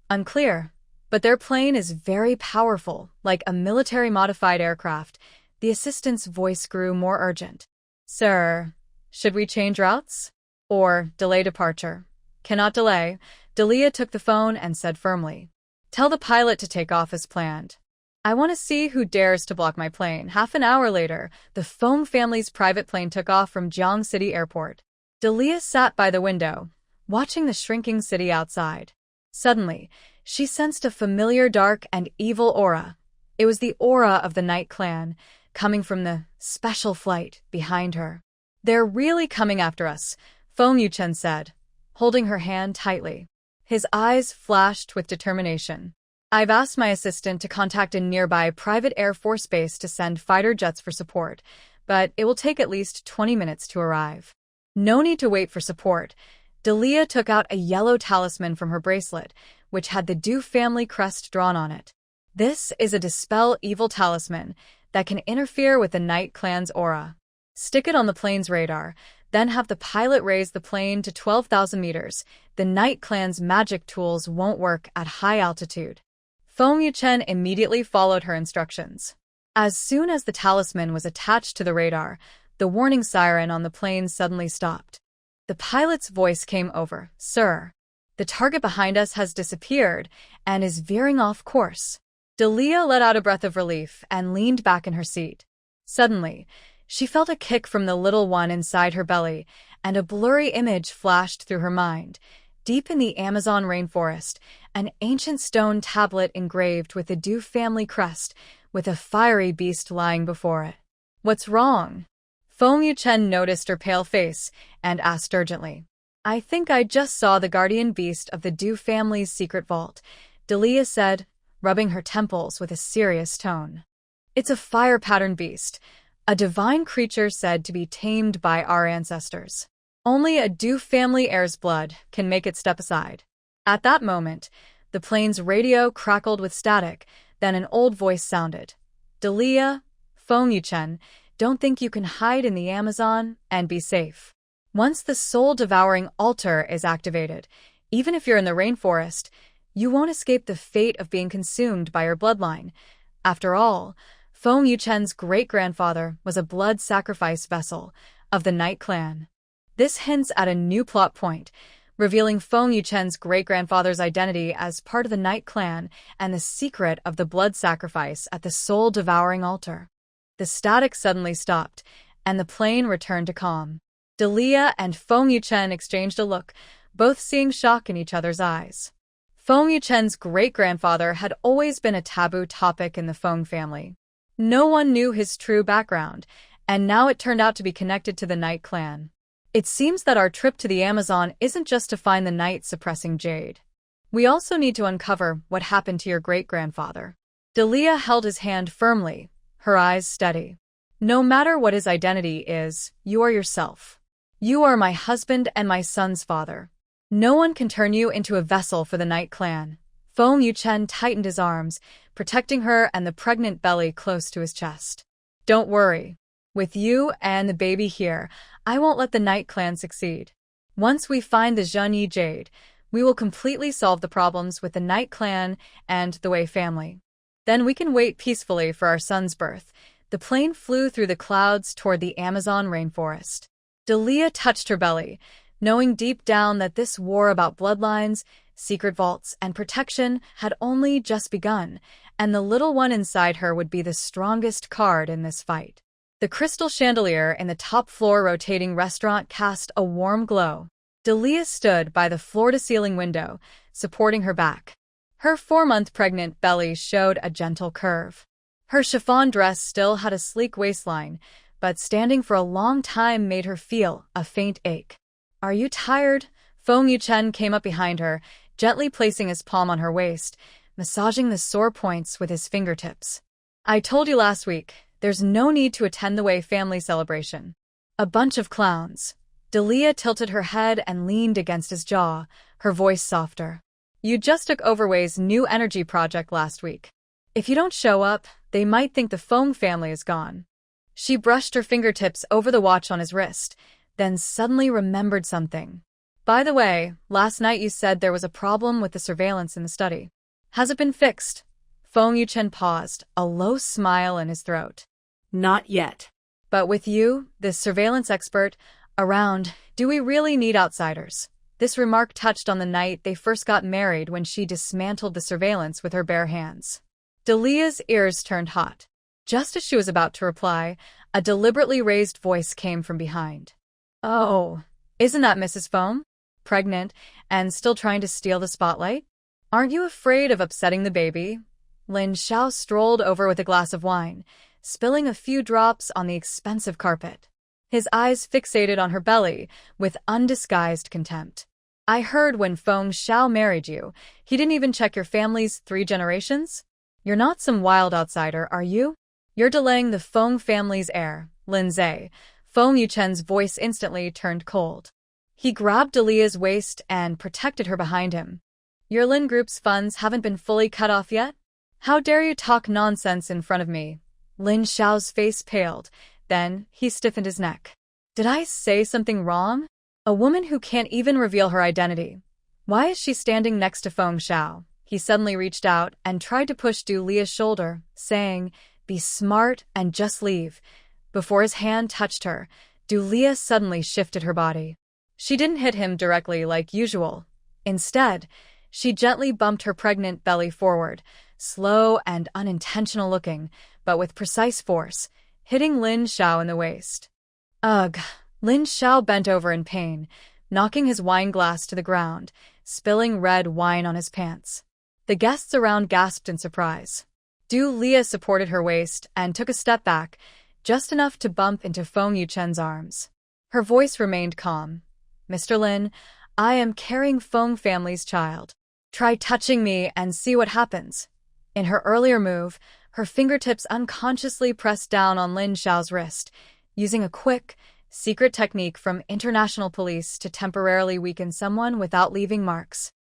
Unclear. But their plane is very powerful, like a military-modified aircraft. The assistant's voice grew more urgent. Sir, should we change routes? Or delay departure? Cannot delay. Delia took the phone and said firmly. Tell the pilot to take off as planned. I want to see who dares to block my plane. Half an hour later, the Feng family's private plane took off from Jiang City Airport. Delia sat by the window, watching the shrinking city outside. Suddenly, she sensed a familiar dark and evil aura. It was the aura of the Night Clan, coming from the special flight behind her. They're really coming after us, Feng Yuchen said, holding her hand tightly. His eyes flashed with determination. I've asked my assistant to contact a nearby private Air Force base to send fighter jets for support, but it will take at least 20 minutes to arrive. No need to wait for support. Delia took out a yellow talisman from her bracelet, which had the Du family crest drawn on it. This is a Dispel Evil talisman that can interfere with the Night Clan's aura. Stick it on the plane's radar, then have the pilot raise the plane to 12,000 meters. The Night Clan's magic tools won't work at high altitude. Feng Yuchen immediately followed her instructions. As soon as the talisman was attached to the radar, the warning siren on the plane suddenly stopped. The pilot's voice came over. Sir, the target behind us has disappeared and is veering off course. Delia let out a breath of relief and leaned back in her seat. Suddenly, she felt a kick from the little one inside her belly, and a blurry image flashed through her mind. Deep in the Amazon rainforest, an ancient stone tablet engraved with the Du family crest, with a fiery beast lying before it. What's wrong? Feng Yuchen noticed her pale face and asked urgently. I think I just saw the guardian beast of the Du family's secret vault, Delia said, rubbing her temples with a serious tone. It's a fire-patterned beast, a divine creature said to be tamed by our ancestors. Only a Du family heir's blood can make it step aside. At that moment, the plane's radio crackled with static, then an old voice sounded. Delia, Feng Yuchen, don't think you can hide in the Amazon and be safe. Once the soul-devouring altar is activated, even if you're in the rainforest, you won't escape the fate of being consumed by your bloodline. After all, Feng Yuchen's great-grandfather was a blood sacrifice vessel of the Night Clan. This hints at a new plot point, revealing Feng Yuchen's great-grandfather's identity as part of the Night Clan and the secret of the blood sacrifice at the soul-devouring altar. The static suddenly stopped, and the plane returned to calm. Delia and Feng Yuchen exchanged a look, both seeing shock in each other's eyes. Feng Yuchen's great-grandfather had always been a taboo topic in the Feng family. No one knew his true background, and now it turned out to be connected to the Night Clan. It seems that our trip to the Amazon isn't just to find the knight suppressing Jade. We also need to uncover what happened to your great-grandfather. Delia held his hand firmly, her eyes steady. No matter what his identity is, you are yourself. You are my husband and my son's father. No one can turn you into a vessel for the Night Clan. Feng Yuchen tightened his arms, protecting her and the pregnant belly close to his chest. Don't worry. With you and the baby here, I won't let the Night Clan succeed. Once we find the Zhenyi Jade, We will completely solve the problems with the Knight clan and the Wei family. Then we can wait peacefully for our son's birth. The plane flew through the clouds toward the Amazon rainforest. Delia touched her belly, knowing deep down that this war about bloodlines, secret vaults, and protection had only just begun, and the little one inside her would be the strongest card in this fight. The crystal chandelier in the top-floor rotating restaurant cast a warm glow. Delia stood by the floor-to-ceiling window, supporting her back. Her 4-month pregnant belly showed a gentle curve. Her chiffon dress still had a sleek waistline, but standing for a long time made her feel a faint ache. "Are you tired?" Feng Yuchen came up behind her, gently placing his palm on her waist, massaging the sore points with his fingertips. "I told you last week, there's no need to attend the Wei family celebration. A bunch of clowns." Delia tilted her head and leaned against his jaw, her voice softer. "You just took over Wei's new energy project last week. If you don't show up, they might think the Feng family is gone." She brushed her fingertips over the watch on his wrist, then suddenly remembered something. "By the way, last night you said there was a problem with the surveillance in the study. Has it been fixed?" Feng Yuchen paused, a low smile in his throat. Not yet. "But with you, the surveillance expert, around, do we really need outsiders?" This remark touched on the night they first got married when she dismantled the surveillance with her bare hands. Delia's ears turned hot. Just as she was about to reply, a deliberately raised voice came from behind. "Oh, isn't that Mrs. Feng? Pregnant and still trying to steal the spotlight? Aren't you afraid of upsetting the baby?" Lin Xiao strolled over with a glass of wine, spilling a few drops on the expensive carpet. His eyes fixated on her belly with undisguised contempt. "I heard when Feng Xiao married you, he didn't even check your family's 3 generations? You're not some wild outsider, are you? You're delaying the Feng family's heir, Lin Zhe." Feng Yuchen's voice instantly turned cold. He grabbed Delia's waist and protected her behind him. "Your Lin Group's funds haven't been fully cut off yet? How dare you talk nonsense in front of me?" Lin Xiao's face paled. Then he stiffened his neck. "Did I say something wrong? A woman who can't even reveal her identity. Why is she standing next to Feng Xiao?" He suddenly reached out and tried to push Delia's shoulder, saying, "Be smart and just leave." Before his hand touched her, Delia suddenly shifted her body. She didn't hit him directly like usual. Instead, she gently bumped her pregnant belly forward, slow and unintentional looking, but with precise force, hitting Lin Xiao in the waist. Ugh! Lin Xiao bent over in pain, knocking his wine glass to the ground, spilling red wine on his pants. The guests around gasped in surprise. Delia supported her waist and took a step back, just enough to bump into Feng Yuchen's arms. Her voice remained calm. "Mr. Lin, I am carrying Feng family's child. Try touching me and see what happens." In her earlier move, her fingertips unconsciously pressed down on Lin Xiao's wrist, using a quick, secret technique from international police to temporarily weaken someone without leaving marks.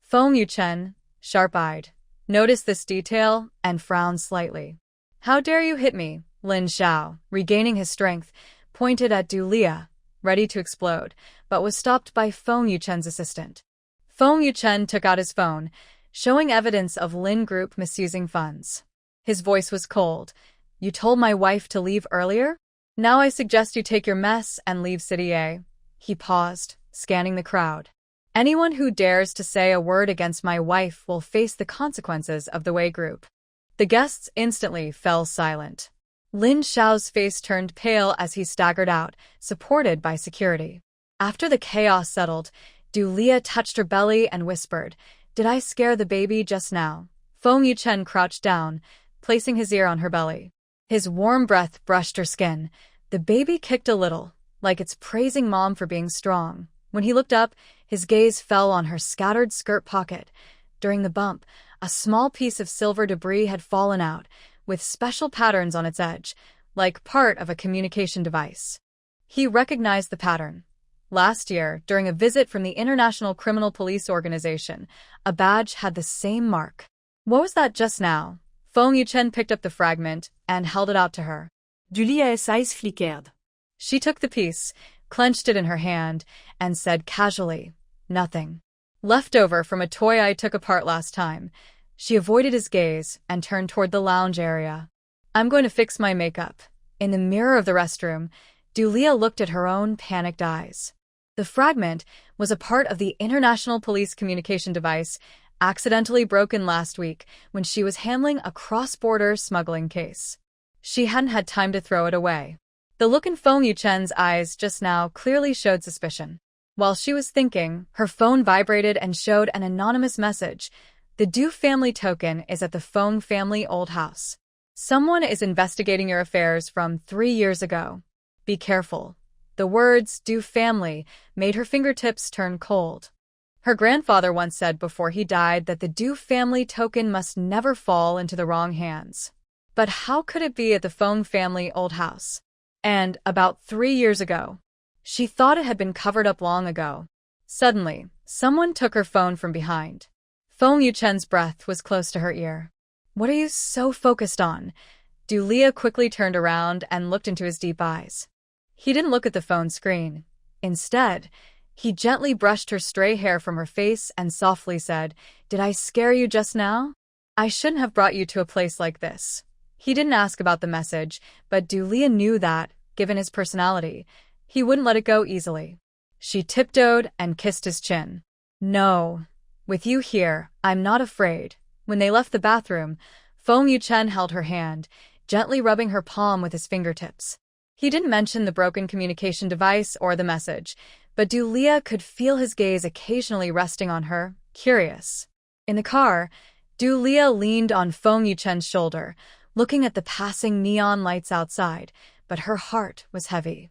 Feng Yuchen, sharp-eyed, noticed this detail and frowned slightly. "How dare you hit me?" Lin Xiao, regaining his strength, pointed at Delia, ready to explode, but was stopped by Feng Yuchen's assistant. Feng Yuchen took out his phone, showing evidence of Lin Group misusing funds. His voice was cold. "You told my wife to leave earlier? Now I suggest you take your mess and leave City A." He paused, scanning the crowd. "Anyone who dares to say a word against my wife will face the consequences of the Wei Group." The guests instantly fell silent. Lin Xiao's face turned pale as he staggered out, supported by security. After the chaos settled, Delia touched her belly and whispered, "Did I scare the baby just now?" Feng Yuchen crouched down, placing his ear on her belly. His warm breath brushed her skin. The baby kicked a little, like it's praising Mom for being strong. When he looked up, his gaze fell on her scattered skirt pocket. During the bump, a small piece of silver debris had fallen out, with special patterns on its edge, like part of a communication device. He recognized the pattern. Last year, during a visit from the International Criminal Police Organization, a badge had the same mark. "What was that just now?" Feng Yuchen picked up the fragment and held it out to her. Delia's eyes flickered. She took the piece, clenched it in her hand, and said casually, "Nothing." Leftover from a toy I took apart last time. She avoided his gaze and turned toward the lounge area. I'm going to fix my makeup. In the mirror of the restroom, Dulia looked at her own panicked eyes. The fragment was a part of the International Police communication device accidentally broken last week when she was handling a cross-border smuggling case. She hadn't had time to throw it away. The look in Feng Yuchen's eyes just now clearly showed suspicion. While she was thinking, her phone vibrated and showed an anonymous message. The Du family token is at the Feng family old house. Someone is investigating your affairs from 3 years ago. Be careful. The words, Du family, made her fingertips turn cold. Her grandfather once said before he died that the Du family token must never fall into the wrong hands. But how could it be at the Feng family old house? And about 3 years ago. She thought it had been covered up long ago. Suddenly, someone took her phone from behind. Feng Yuchen's breath was close to her ear. What are you so focused on? Dulia quickly turned around and looked into his deep eyes. He didn't look at the phone screen. Instead, he gently brushed her stray hair from her face and softly said, "Did I scare you just now? I shouldn't have brought you to a place like this." He didn't ask about the message, but Dulia knew that, given his personality, he wouldn't let it go easily. She tiptoed and kissed his chin. "No. With you here, I'm not afraid." When they left the bathroom, Feng Yuchen held her hand, gently rubbing her palm with his fingertips. He didn't mention the broken communication device or the message, but Dulia could feel his gaze occasionally resting on her, curious. In the car, Dulia leaned on Feng Yuchen's shoulder, looking at the passing neon lights outside, but her heart was heavy.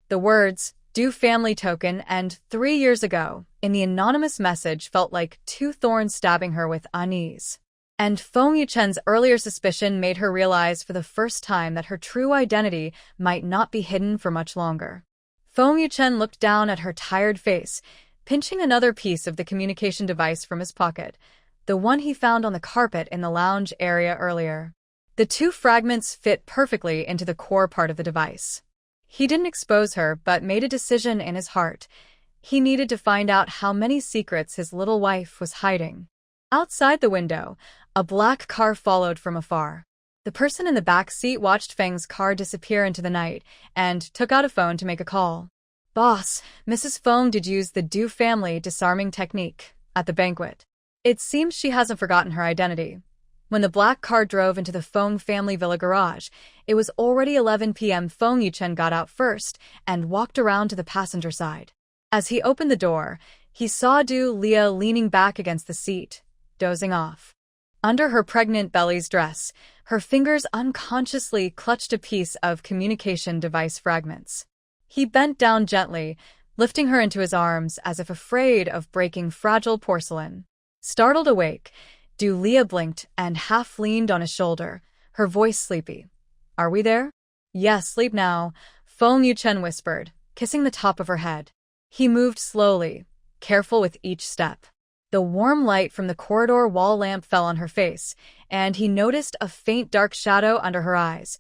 The words, Du family token and 3 years ago, in the anonymous message felt like 2 thorns stabbing her with unease. And Feng Yuchen's earlier suspicion made her realize for the first time that her true identity might not be hidden for much longer. Feng Yuchen looked down at her tired face, pinching another piece of the communication device from his pocket, the one he found on the carpet in the lounge area earlier. The 2 fragments fit perfectly into the core part of the device. He didn't expose her, but made a decision in his heart. He needed to find out how many secrets his little wife was hiding. Outside the window, a black car followed from afar. The person in the back seat watched Feng's car disappear into the night and took out a phone to make a call. "Boss, Mrs. Feng did use the Du family disarming technique at the banquet. It seems she hasn't forgotten her identity." When the black car drove into the Feng family villa garage, it was already 11 p.m. Feng Yuchen got out first and walked around to the passenger side. As he opened the door, he saw Dulia leaning back against the seat, dozing off. Under her pregnant belly's dress, her fingers unconsciously clutched a piece of communication device fragments. He bent down gently, lifting her into his arms as if afraid of breaking fragile porcelain. Startled awake, Dulia blinked and half leaned on his shoulder, her voice sleepy. "Are we there?" "Yes, sleep now," Feng Yuchen whispered, kissing the top of her head. He moved slowly, careful with each step. The warm light from the corridor wall lamp fell on her face, and he noticed a faint dark shadow under her eyes.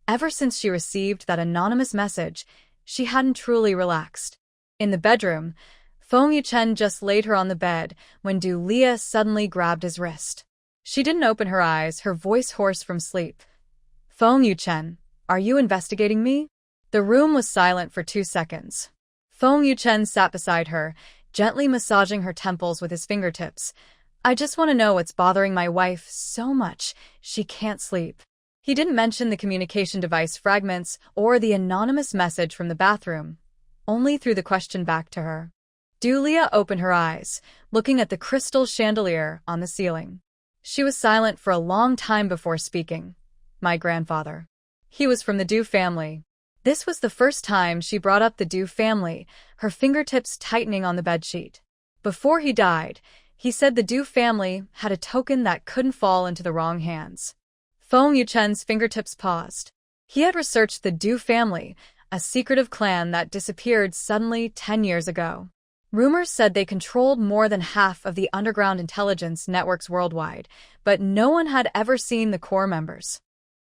Ever since she received that anonymous message, she hadn't truly relaxed. In the bedroom, Feng Yuchen just laid her on the bed when Dulia suddenly grabbed his wrist. She didn't open her eyes, her voice hoarse from sleep. "Feng Yuchen, are you investigating me?" The room was silent for 2 seconds. Feng Yuchen sat beside her, gently massaging her temples with his fingertips. "I just want to know what's bothering my wife so much she can't sleep." He didn't mention the communication device fragments or the anonymous message from the bathroom, only threw the question back to her. Dulia opened her eyes, looking at the crystal chandelier on the ceiling. She was silent for a long time before speaking. "My grandfather. He was from the Du family." This was the first time she brought up the Du family, her fingertips tightening on the bedsheet. Before he died, he said the Du family had a token that couldn't fall into the wrong hands. Feng Yuchen's fingertips paused. He had researched the Du family, a secretive clan that disappeared suddenly 10 years ago. Rumors said they controlled more than half of the underground intelligence networks worldwide, but no one had ever seen the core members.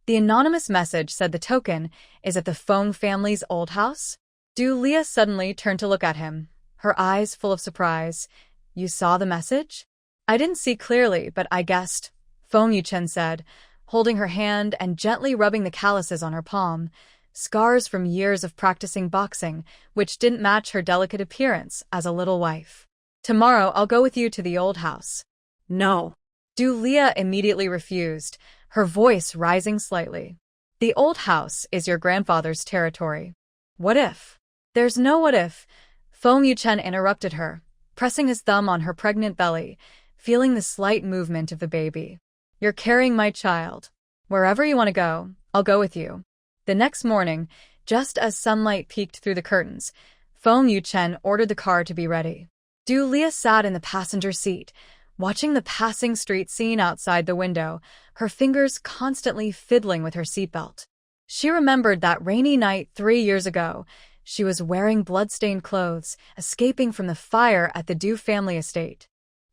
The anonymous message said the token is at the Feng family's old house. Dulia suddenly turned to look at him, her eyes full of surprise. You saw the message? I didn't see clearly, but I guessed, Feng Yuchen said, holding her hand and gently rubbing the calluses on her palm, scars from years of practicing boxing, which didn't match her delicate appearance as a little wife. Tomorrow I'll go with you to the old house. No. Leah immediately refused, her voice rising slightly. The old house is your grandfather's territory. What if? There's no what if, Feng Yuchen interrupted her, pressing his thumb on her pregnant belly, feeling the slight movement of the baby. You're carrying my child. Wherever you want to go, I'll go with you. The next morning, just as sunlight peeked through the curtains, Feng Yuchen ordered the car to be ready. Leah sat in the passenger seat, watching the passing street scene outside the window, her fingers constantly fiddling with her seatbelt. She remembered that rainy night 3 years ago. She was wearing blood-stained clothes, escaping from the fire at the Du family estate.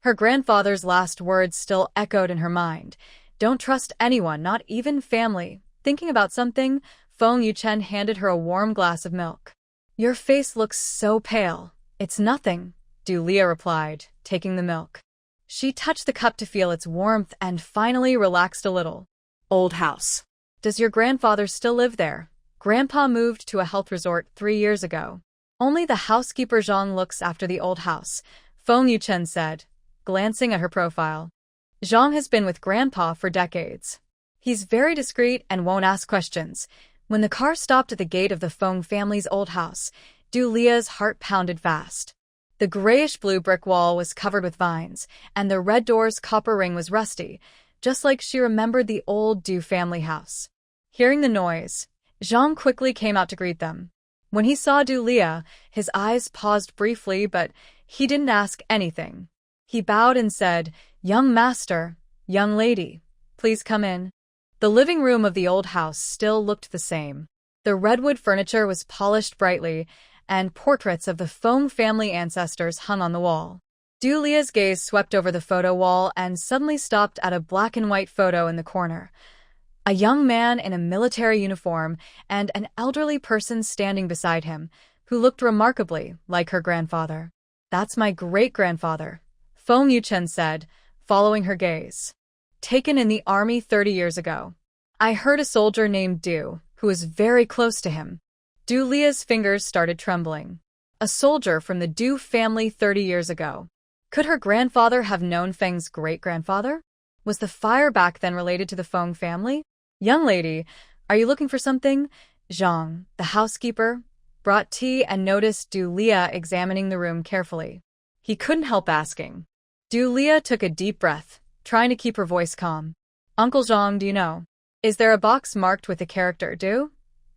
Her grandfather's last words still echoed in her mind. Don't trust anyone, not even family. Thinking about something, Feng Yuchen handed her a warm glass of milk. Your face looks so pale. It's nothing, Leah replied, taking the milk. She touched the cup to feel its warmth and finally relaxed a little. Old house. Does your grandfather still live there? Grandpa moved to a health resort 3 years ago. Only the housekeeper Zhang looks after the old house, Feng Yuchen said, glancing at her profile. Zhang has been with Grandpa for decades. He's very discreet and won't ask questions. When the car stopped at the gate of the Feng family's old house, Leah's heart pounded fast. The grayish-blue brick wall was covered with vines, and the red door's copper ring was rusty, just like she remembered the old Du family house. Hearing the noise, Zhang quickly came out to greet them. When he saw Leah, his eyes paused briefly, but he didn't ask anything. He bowed and said, "Young master, young lady, please come in." The living room of the old house still looked the same. The redwood furniture was polished brightly, and portraits of the Feng family ancestors hung on the wall. Leah's gaze swept over the photo wall and suddenly stopped at a black-and-white photo in the corner. A young man in a military uniform and an elderly person standing beside him, who looked remarkably like her grandfather. That's my great-grandfather, Feng Yuchen said, following her gaze. Taken in the army 30 years ago. I heard a soldier named Du, who was very close to him. Leah's fingers started trembling. A soldier from the Du family 30 years ago. Could her grandfather have known Feng's great-grandfather? Was the fire back then related to the Feng family? Young lady, are you looking for something? Zhang, the housekeeper, brought tea and noticed Leah examining the room carefully. He couldn't help asking. Leah took a deep breath, trying to keep her voice calm. Uncle Zhang, do you know? Is there a box marked with the character Du?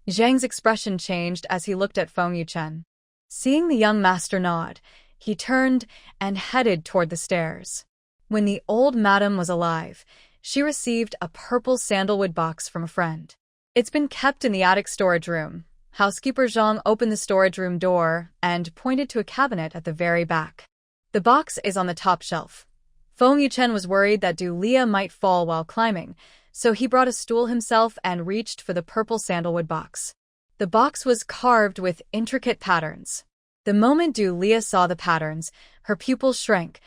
Zhang's expression changed as he looked at Feng Yuchen. Seeing the young master nod, he turned and headed toward the stairs. When the old madam was alive, she received a purple sandalwood box from a friend. It's been kept in the attic storage room. Housekeeper Zhang opened the storage room door and pointed to a cabinet at the very back. The box is on the top shelf. Feng Yuchen was worried that Leah might fall while climbing, so he brought a stool himself and reached for the purple sandalwood box. The box was carved with intricate patterns. The moment Leah saw the patterns, her pupils shrank.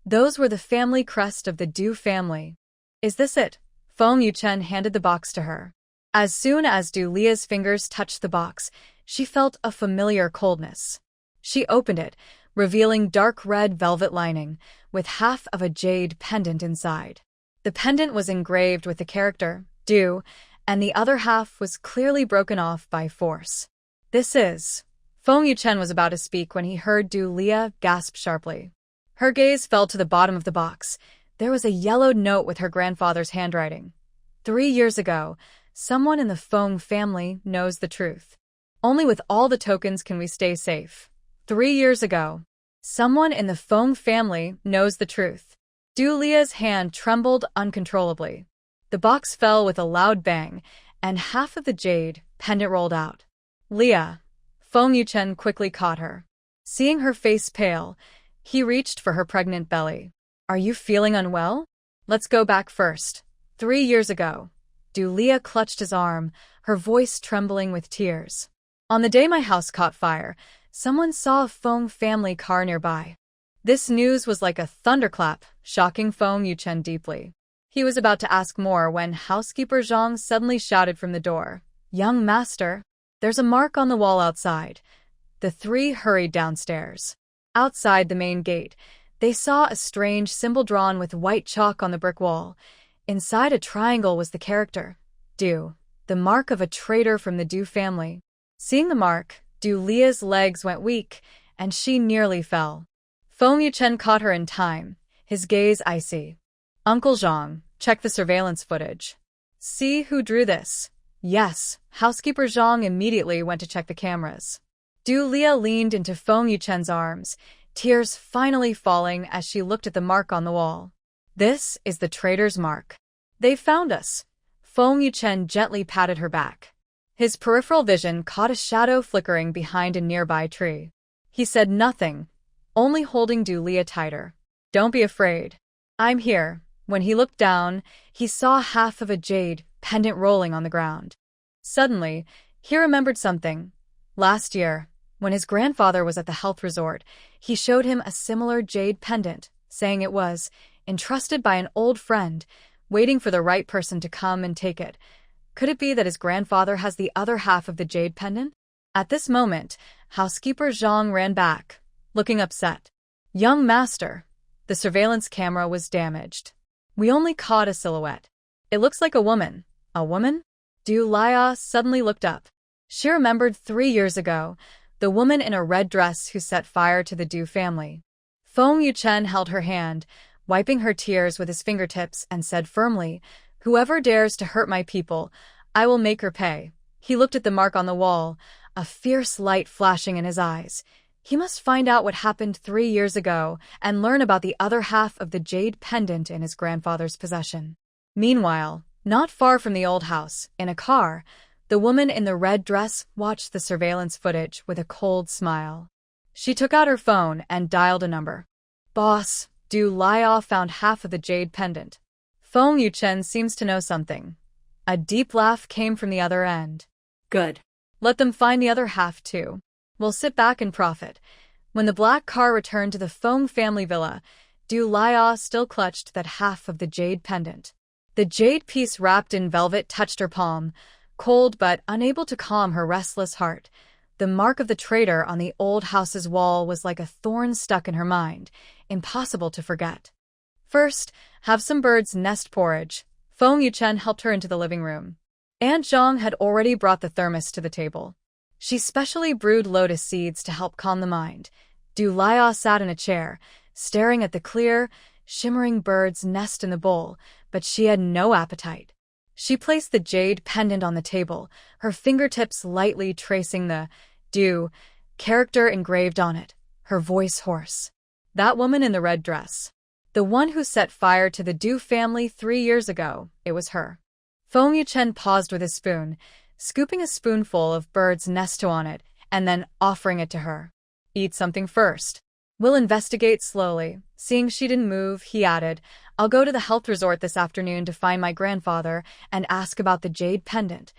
Those were the family crest of the Du family. Is this it? Feng Yuchen handed the box to her. As soon as Leah's fingers touched the box, she felt a familiar coldness. She opened it, revealing dark red velvet lining, with half of a jade pendant inside. The pendant was engraved with the character, Du, and the other half was clearly broken off by force. This is... Feng Yuchen was about to speak when he heard Leah gasp sharply. Her gaze fell to the bottom of the box. There was a yellowed note with her grandfather's handwriting. 3 years ago, someone in the Feng family knows the truth. Only with all the tokens can we stay safe. 3 years ago, someone in the Feng family knows the truth. Leah's hand trembled uncontrollably. The box fell with a loud bang, and half of the jade pendant rolled out. Leah. Feng Yuchen quickly caught her. Seeing her face pale, he reached for her pregnant belly. Are you feeling unwell? Let's go back first. 3 years ago. Leah clutched his arm, her voice trembling with tears. On the day my house caught fire, someone saw a Feng family car nearby. This news was like a thunderclap, shocking Feng Yuchen deeply. He was about to ask more when housekeeper Zhang suddenly shouted from the door, "Young master, there's a mark on the wall outside." The three hurried downstairs. Outside the main gate, they saw a strange symbol drawn with white chalk on the brick wall. Inside a triangle was the character Du, the mark of a traitor from the Du family. Seeing the mark, Du Lia's legs went weak, and she nearly fell. Feng Yuchen caught her in time, his gaze icy. "Uncle Zhang, check the surveillance footage. See who drew this." "Yes." Housekeeper Zhang immediately went to check the cameras. Du Lia leaned into Feng Yuchen's arms, tears finally falling as she looked at the mark on the wall. "This is the traitor's mark. They found us." Feng Yuchen gently patted her back. His peripheral vision caught a shadow flickering behind a nearby tree. He said nothing, only holding Du Lia tighter. "Don't be afraid. I'm here." When he looked down, he saw half of a jade pendant rolling on the ground. Suddenly, he remembered something. Last year, when his grandfather was at the health resort, he showed him a similar jade pendant, saying it was entrusted by an old friend, waiting for the right person to come and take it. Could it be that his grandfather has the other half of the jade pendant? At this moment, housekeeper Zhang ran back, looking upset. "Young master, the surveillance camera was damaged. We only caught a silhouette. It looks like a woman." "A woman?" Du Lia suddenly looked up. She remembered 3 years ago, the woman in a red dress who set fire to the Du family. Feng Yuchen held her hand, wiping her tears with his fingertips, and said firmly, "Whoever dares to hurt my people, I will make her pay." He looked at the mark on the wall, a fierce light flashing in his eyes. He must find out what happened 3 years ago and learn about the other half of the jade pendant in his grandfather's possession. Meanwhile, not far from the old house, in a car, the woman in the red dress watched the surveillance footage with a cold smile. She took out her phone and dialed a number. "Boss, Du Lia found half of the jade pendant." Feng Yuchen seems to know something. A deep laugh came from the other end. Good. "Let them find the other half, too. We'll sit back and profit." When the black car returned to the Feng family villa, Du Lia still clutched that half of the jade pendant. The jade piece wrapped in velvet touched her palm, cold but unable to calm her restless heart. The mark of the traitor on the old house's wall was like a thorn stuck in her mind, impossible to forget. "First, have some bird's nest porridge." Feng Yuchen helped her into the living room. Aunt Zhang had already brought the thermos to the table. She specially brewed lotus seeds to help calm the mind. Du Lia sat in a chair, staring at the clear, shimmering bird's nest in the bowl, but she had no appetite. She placed the jade pendant on the table, her fingertips lightly tracing the Du character engraved on it, her voice hoarse. "That woman in the red dress. The one who set fire to the Du family 3 years ago, it was her." Feng Yuchen paused with his spoon, scooping a spoonful of bird's nest on it, and then offering it to her. "Eat something first. We'll investigate slowly." Seeing she didn't move, he added, "I'll go to the health resort this afternoon to find my grandfather and ask about the jade pendant."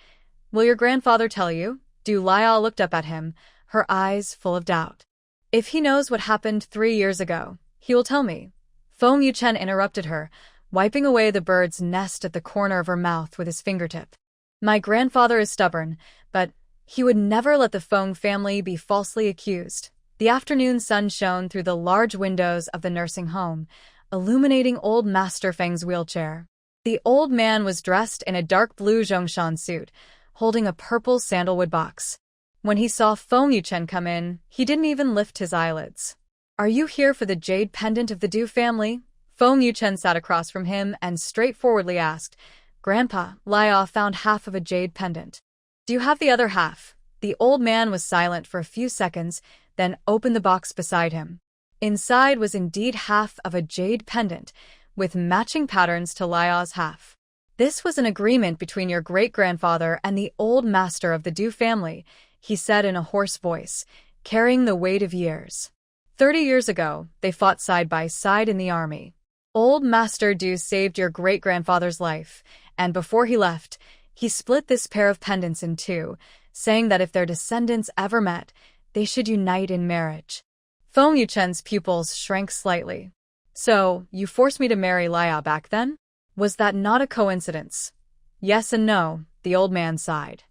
"Will your grandfather tell you?" Du Lia looked up at him, her eyes full of doubt. "If he knows what happened 3 years ago, he will tell me." Feng Yuchen interrupted her, wiping away the bird's nest at the corner of her mouth with his fingertip. "My grandfather is stubborn, but he would never let the Feng family be falsely accused." The afternoon sun shone through the large windows of the nursing home, illuminating old Master Feng's wheelchair. The old man was dressed in a dark blue Zhongshan suit, holding a purple sandalwood box. When he saw Feng Yuchen come in, he didn't even lift his eyelids. "Are you here for the jade pendant of the Du family?" Feng Yuchen sat across from him and straightforwardly asked. "Grandpa, Lia found half of a jade pendant. Do you have the other half?" The old man was silent for a few seconds, then opened the box beside him. Inside was indeed half of a jade pendant, with matching patterns to Lia's half. "This was an agreement between your great-grandfather and the old master of the Du family," he said in a hoarse voice, carrying the weight of years. 30 years ago, they fought side by side in the army. Old Master Du saved your great-grandfather's life, and before he left, he split this pair of pendants in two, saying that if their descendants ever met, they should unite in marriage. Feng Yuchen's pupils shrank slightly. So, you forced me to marry Lia back then? Was that not a coincidence? Yes and no, the old man sighed.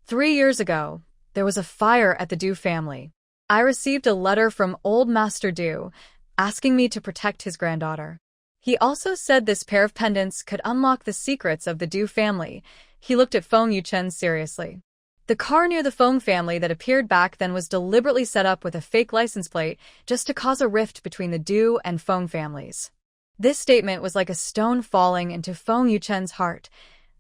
3 years ago, there was a fire at the Du family. I received a letter from old Master Du, asking me to protect his granddaughter. He also said this pair of pendants could unlock the secrets of the Du family. He looked at Feng Yuchen seriously. The car near the Feng family that appeared back then was deliberately set up with a fake license plate just to cause a rift between the Du and Feng families. This statement was like a stone falling into Feng Yuchen's heart,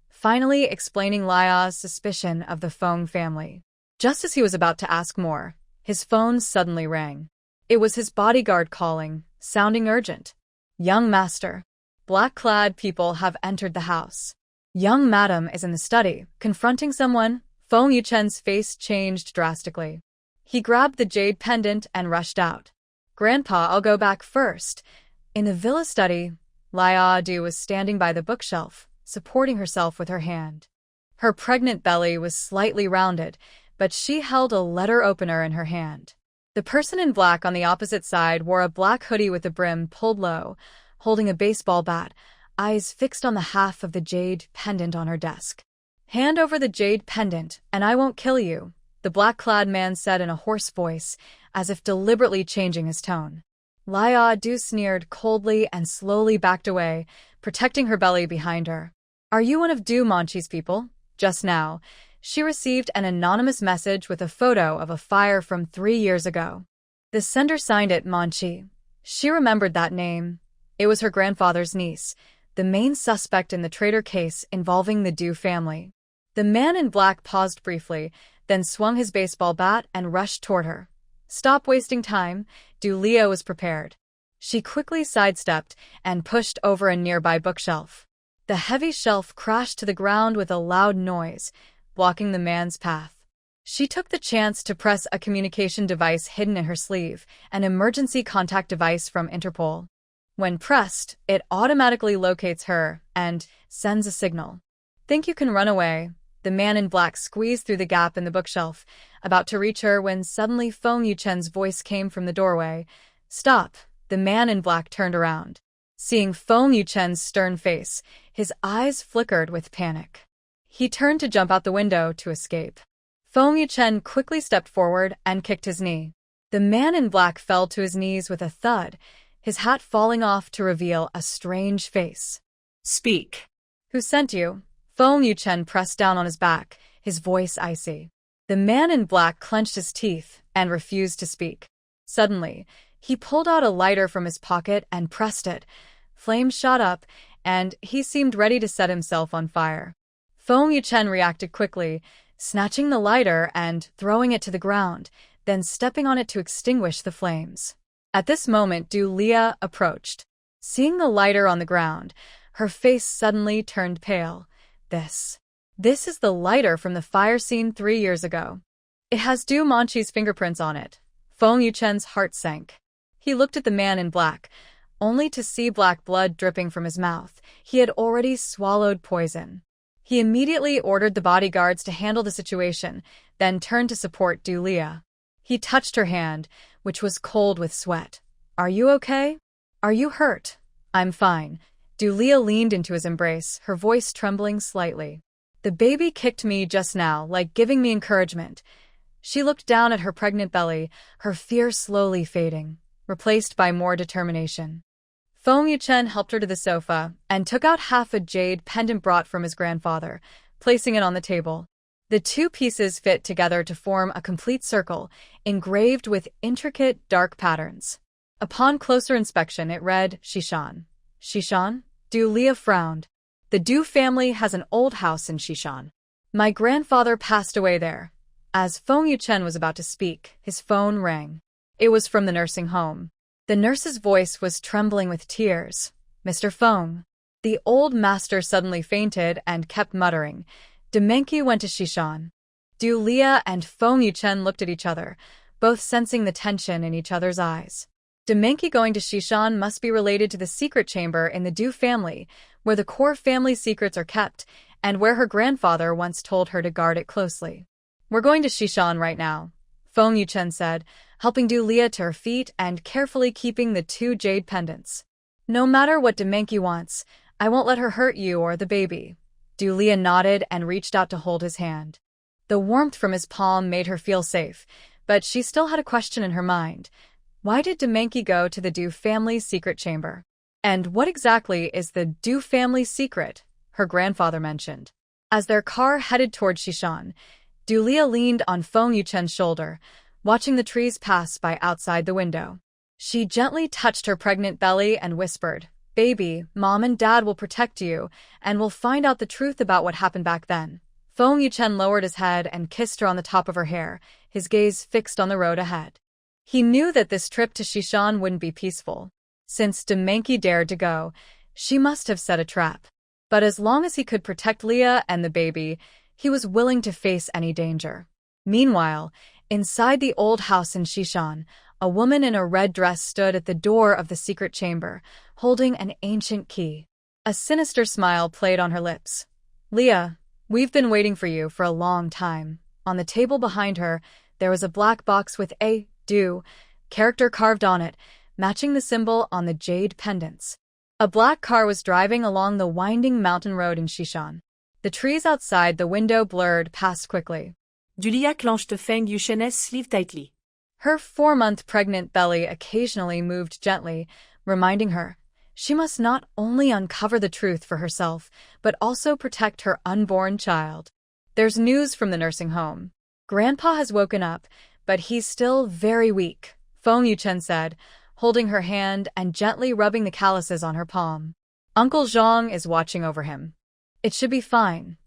finally explaining Lia's suspicion of the Feng family. Just as he was about to ask more, his phone suddenly rang. It was his bodyguard calling, sounding urgent. Young master. Black-clad people have entered the house. Young madam is in the study, confronting someone. Feng Yuchen's face changed drastically. He grabbed the jade pendant and rushed out. Grandpa, I'll go back first. In the villa study, Lia Du was standing by the bookshelf, supporting herself with her hand. Her pregnant belly was slightly rounded, but she held a letter opener in her hand. The person in black on the opposite side wore a black hoodie with the brim pulled low, holding a baseball bat, eyes fixed on the half of the jade pendant on her desk. Hand over the jade pendant, and I won't kill you, the black-clad man said in a hoarse voice, as if deliberately changing his tone. Lia Du sneered coldly and slowly backed away, protecting her belly behind her. Are you one of Du Manchi's people? Just now, she received an anonymous message with a photo of a fire from 3 years ago. The sender signed it Manchi. She remembered that name. It was her grandfather's niece, the main suspect in the traitor case involving the Du family. The man in black paused briefly, then swung his baseball bat and rushed toward her. Stop wasting time, Du Lia was prepared. She quickly sidestepped and pushed over a nearby bookshelf. The heavy shelf crashed to the ground with a loud noise, blocking the man's path. She took the chance to press a communication device hidden in her sleeve, an emergency contact device from Interpol. When pressed, it automatically locates her and sends a signal. Think you can run away? The man in black squeezed through the gap in the bookshelf, about to reach her when suddenly Feng Yuchen's voice came from the doorway. Stop! The man in black turned around. Seeing Feng Yuchen's stern face, his eyes flickered with panic. He turned to jump out the window to escape. Feng Yuchen quickly stepped forward and kicked his knee. The man in black fell to his knees with a thud, his hat falling off to reveal a strange face. Speak. Who sent you? Feng Yuchen pressed down on his back, his voice icy. The man in black clenched his teeth and refused to speak. Suddenly, he pulled out a lighter from his pocket and pressed it. Flames shot up, and he seemed ready to set himself on fire. Feng Yuchen reacted quickly, snatching the lighter and throwing it to the ground, then stepping on it to extinguish the flames. At this moment, Du Lia approached. Seeing the lighter on the ground, her face suddenly turned pale. This is the lighter from the fire scene 3 years ago. It has Du Manchi's fingerprints on it. Feng Yuchen's heart sank. He looked at the man in black, only to see black blood dripping from his mouth. He had already swallowed poison. He immediately ordered the bodyguards to handle the situation, then turned to support Du Lia. He touched her hand, which was cold with sweat. Are you okay? Are you hurt? I'm fine. Du Lia leaned into his embrace, her voice trembling slightly. The baby kicked me just now, like giving me encouragement. She looked down at her pregnant belly, her fear slowly fading, replaced by more determination. Feng Yuchen helped her to the sofa and took out half a jade pendant brought from his grandfather, placing it on the table. The two pieces fit together to form a complete circle, engraved with intricate, dark patterns. Upon closer inspection, it read, Shishan. Shishan? Du Lia frowned. The Du family has an old house in Shishan. My grandfather passed away there. As Feng Yuchen was about to speak, his phone rang. It was from the nursing home. The nurse's voice was trembling with tears. Mr. Feng. The old master suddenly fainted and kept muttering. Demenki went to Shishan. Du Lia and Feng Yuchen looked at each other, both sensing the tension in each other's eyes. Demenki going to Shishan must be related to the secret chamber in the Du family, where the core family secrets are kept, and where her grandfather once told her to guard it closely. We're going to Shishan right now, Feng Yuchen said, helping Leah to her feet and carefully keeping the 2 jade pendants. No matter what Demenki wants, I won't let her hurt you or the baby. Leah nodded and reached out to hold his hand. The warmth from his palm made her feel safe, but she still had a question in her mind. Why did Demenki go to the Du family's secret chamber? And what exactly is the Du family's secret? Her grandfather mentioned. As their car headed toward Shishan, Leah leaned on Feng Yuchen's shoulder, watching the trees pass by outside the window. She gently touched her pregnant belly and whispered, "Baby, Mom and Dad will protect you, and we'll find out the truth about what happened back then." Feng Yuchen lowered his head and kissed her on the top of her hair, his gaze fixed on the road ahead. He knew that this trip to Shishan wouldn't be peaceful. Since Demenki dared to go, she must have set a trap. But as long as he could protect Leah and the baby, he was willing to face any danger. Meanwhile, inside the old house in Shishan, a woman in a red dress stood at the door of the secret chamber, holding an ancient key. A sinister smile played on her lips. "Leah, we've been waiting for you for a long time." On the table behind her, there was a black box with a Du character carved on it, matching the symbol on the jade pendants. A black car was driving along the winding mountain road in Shishan. The trees outside the window blurred past quickly. Leah clenched Feng Yuchen's sleeve tightly. Her 4-month pregnant belly occasionally moved gently, reminding her she must not only uncover the truth for herself, but also protect her unborn child. "There's news from the nursing home. Grandpa has woken up, but he's still very weak," Feng Yuchen said, holding her hand and gently rubbing the calluses on her palm. "Uncle Zhang is watching over him. It should be fine."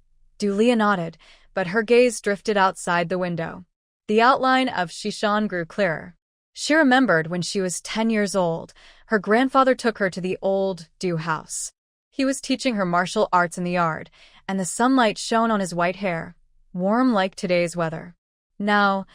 Leah nodded, but her gaze drifted outside the window. The outline of Shishan grew clearer. She remembered when she was 10 years old, her grandfather took her to the old Du house. He was teaching her martial arts in the yard, and the sunlight shone on his white hair, warm like today's weather. Now,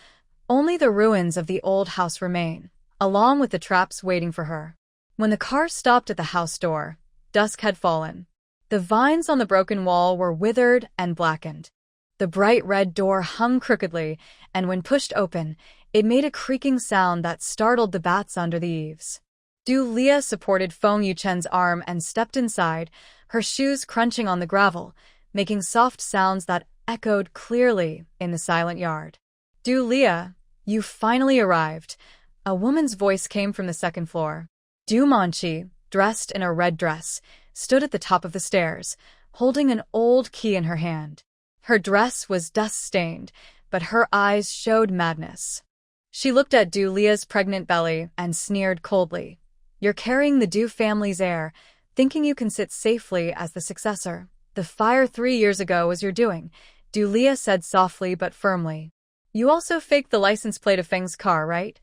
only the ruins of the old house remain, along with the traps waiting for her. When the car stopped at the house door, dusk had fallen. The vines on the broken wall were withered and blackened. The bright red door hung crookedly, and when pushed open, it made a creaking sound that startled the bats under the eaves. Leah supported Feng Yuchen's arm and stepped inside, her shoes crunching on the gravel, making soft sounds that echoed clearly in the silent yard. "Leah, you finally arrived." A woman's voice came from the second floor. Manchi, dressed in a red dress, stood at the top of the stairs, holding an old key in her hand. Her dress was dust-stained, but her eyes showed madness. She looked at Leah's pregnant belly and sneered coldly. "You're carrying the Du family's heir, thinking you can sit safely as the successor. The fire 3 years ago was your doing," Leah said softly but firmly. "You also faked the license plate of Feng's car, right?"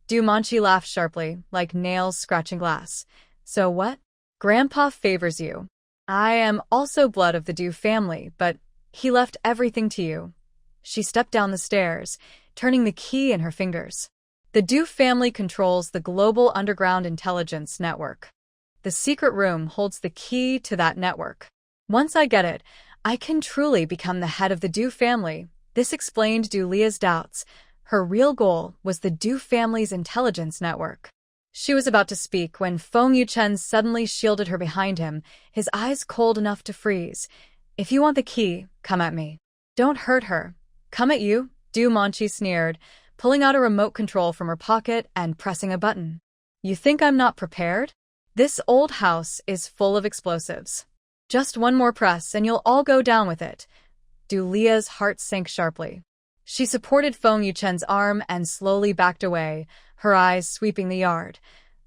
Manchi laughed sharply, like nails scratching glass. "So what? Grandpa favors you. I am also blood of the Du family, but he left everything to you." She stepped down the stairs, turning the key in her fingers. The Du family controls the global underground intelligence network. The secret room holds the key to that network. Once I get it, I can truly become the head of the Du family. This explained Leah's doubts. Her real goal was the Du family's intelligence network. She was about to speak when Feng Yuchen suddenly shielded her behind him, his eyes cold enough to freeze. "If you want the key, come at me. Don't hurt her." "Come at you?" Manchi sneered, pulling out a remote control from her pocket and pressing a button. "You think I'm not prepared? This old house is full of explosives. Just one more press and you'll all go down with it." Leah's heart sank sharply. She supported Feng Yuchen's arm and slowly backed away, her eyes sweeping the yard.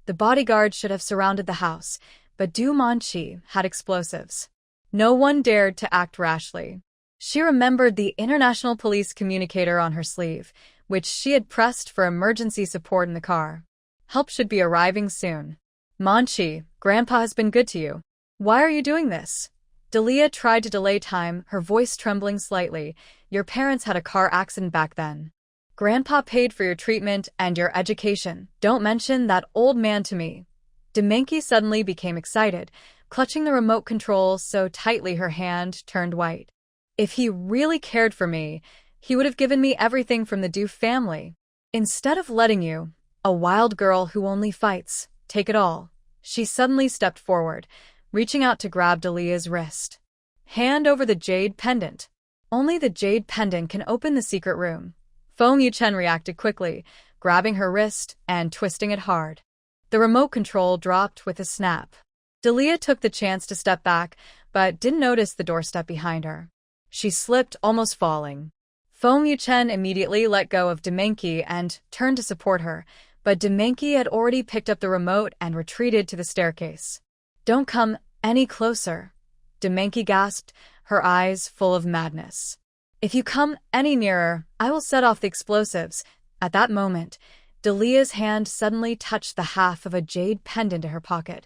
The bodyguard should have surrounded the house, but Manchi had explosives. No one dared to act rashly. She remembered the international police communicator on her sleeve, which she had pressed for emergency support in the car. Help should be arriving soon. "Manchi, Grandpa has been good to you. Why are you doing this?" Leah tried to delay time, her voice trembling slightly. "Your parents had a car accident back then. Grandpa paid for your treatment and your education. Don't mention that old man to me." Demenki suddenly became excited, clutching the remote control so tightly her hand turned white. "If he really cared for me, he would have given me everything from the Du family." Instead of letting you, a wild girl who only fights, take it all, she suddenly stepped forward, reaching out to grab Delia's wrist. Hand over the jade pendant. Only the jade pendant can open the secret room. Feng Yuchen reacted quickly, grabbing her wrist and twisting it hard. The remote control dropped with a snap. Delia took the chance to step back, but didn't notice the doorstep behind her. She slipped, almost falling. Feng Yuchen immediately let go of Demenki and turned to support her, but Demenki had already picked up the remote and retreated to the staircase. "Don't come any closer," Demenki gasped, her eyes full of madness. "If you come any nearer, I will set off the explosives." At that moment, Delia's hand suddenly touched the half of a jade pendant in her pocket,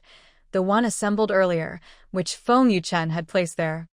the one assembled earlier, which Feng Yuchen had placed there.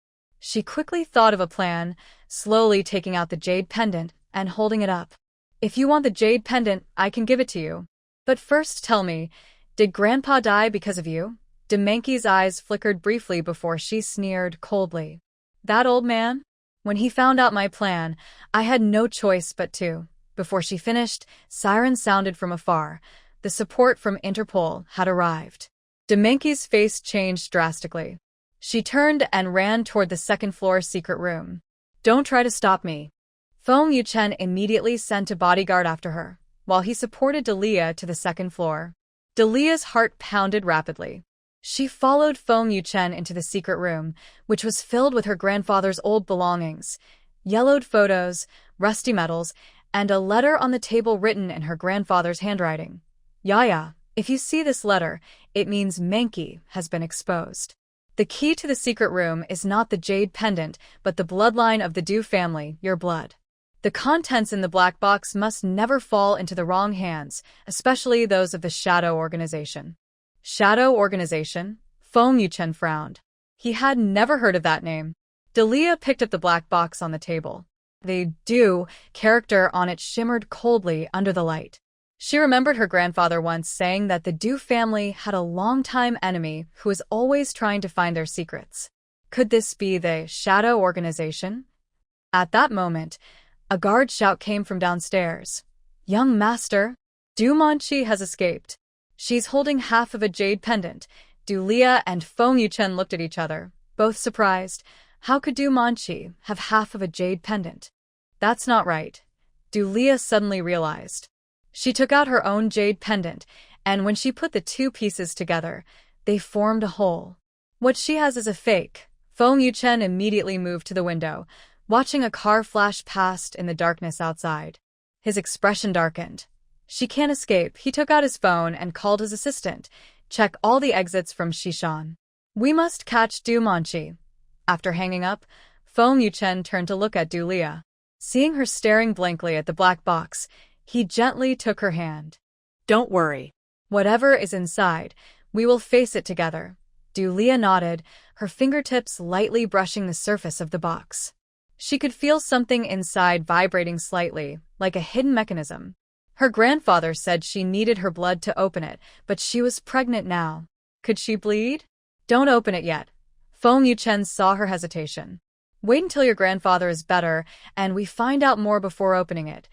She quickly thought of a plan, slowly taking out the jade pendant and holding it up. "If you want the jade pendant, I can give it to you. But first tell me, did Grandpa die because of you?" Demenki's eyes flickered briefly before she sneered coldly. "That old man? When he found out my plan, I had no choice but to." Before she finished, sirens sounded from afar. The support from Interpol had arrived. Demenki's face changed drastically. She turned and ran toward the second-floor secret room. "Don't try to stop me." Feng Yuchen immediately sent a bodyguard after her, while he supported Delia to the second floor. Delia's heart pounded rapidly. She followed Feng Yuchen into the secret room, which was filled with her grandfather's old belongings, yellowed photos, rusty medals, and a letter on the table written in her grandfather's handwriting. "Yaya, if you see this letter, it means Menki has been exposed. The key to the secret room is not the jade pendant, but the bloodline of the Du family, your blood. The contents in the black box must never fall into the wrong hands, especially those of the Shadow Organization." Shadow Organization? Feng Yuchen frowned. He had never heard of that name. Delia picked up the black box on the table. The Du character on it shimmered coldly under the light. She remembered her grandfather once saying that the Du family had a long-time enemy who was always trying to find their secrets. Could this be the Shadow Organization? At that moment, a guard shout came from downstairs. "Young master, Du Manchi has escaped. She's holding half of a jade pendant." Delia and Feng Yuchen looked at each other, both surprised. How could Du Manchi have half of a jade pendant? That's not right, Delia suddenly realized. She took out her own jade pendant, and when she put the two pieces together, they formed a whole. "What she has is a fake." Feng Yuchen immediately moved to the window, watching a car flash past in the darkness outside. His expression darkened. "She can't escape." He took out his phone and called his assistant. "Check all the exits from Shishan. We must catch Du Manchi." After hanging up, Feng Yuchen turned to look at Delia. Seeing her staring blankly at the black box, he gently took her hand. "Don't worry. Whatever is inside, we will face it together." Delia nodded, her fingertips lightly brushing the surface of the box. She could feel something inside vibrating slightly, like a hidden mechanism. Her grandfather said she needed her blood to open it, but she was pregnant now. Could she bleed? "Don't open it yet." Feng Yuchen saw her hesitation. "Wait until your grandfather is better, and we find out more before opening it."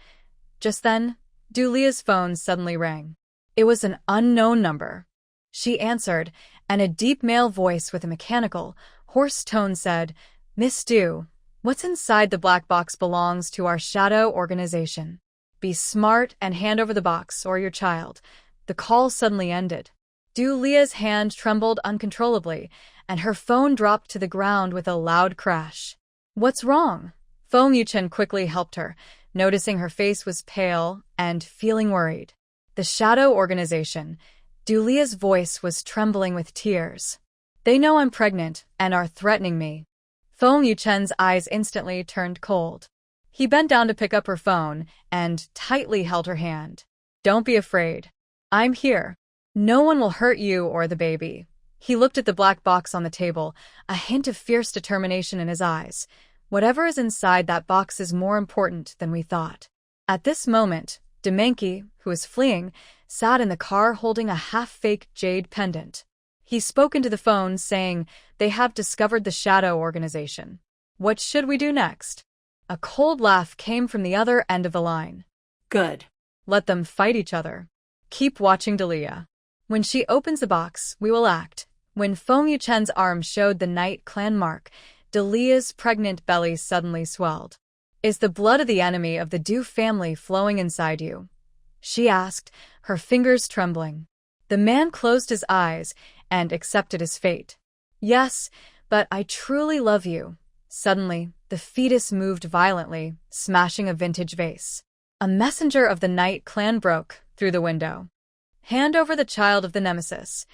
Just then, Delia's phone suddenly rang. It was an unknown number. She answered, and a deep male voice with a mechanical, hoarse tone said, "Miss Du, what's inside the black box belongs to our Shadow Organization. Be smart and hand over the box, or your child." The call suddenly ended. Delia's hand trembled uncontrollably, and her phone dropped to the ground with a loud crash. "What's wrong?" Feng Yuchen quickly helped her, noticing her face was pale and feeling worried. "The Shadow Organization." Delia's voice was trembling with tears. "They know I'm pregnant and are threatening me." Feng Yuchen's eyes instantly turned cold. He bent down to pick up her phone and tightly held her hand. "Don't be afraid. I'm here. No one will hurt you or the baby." He looked at the black box on the table, a hint of fierce determination in his eyes. "Whatever is inside that box is more important than we thought." At this moment, Demenki, who was fleeing, sat in the car holding a half-fake jade pendant. He spoke into the phone saying, "They have discovered the Shadow Organization. What should we do next?" A cold laugh came from the other end of the line. "Good. Let them fight each other. Keep watching Delia. When she opens the box, we will act. When Feng Yuchen's arm showed the Knight clan mark, Delia's pregnant belly suddenly swelled. Is the blood of the enemy of the Du family flowing inside you? She asked, her fingers trembling. The man closed his eyes and accepted his fate. Yes, but I truly love you. Suddenly, the fetus moved violently, smashing a vintage vase. A messenger of the Knight clan broke through the window. Hand over the child of the nemesis.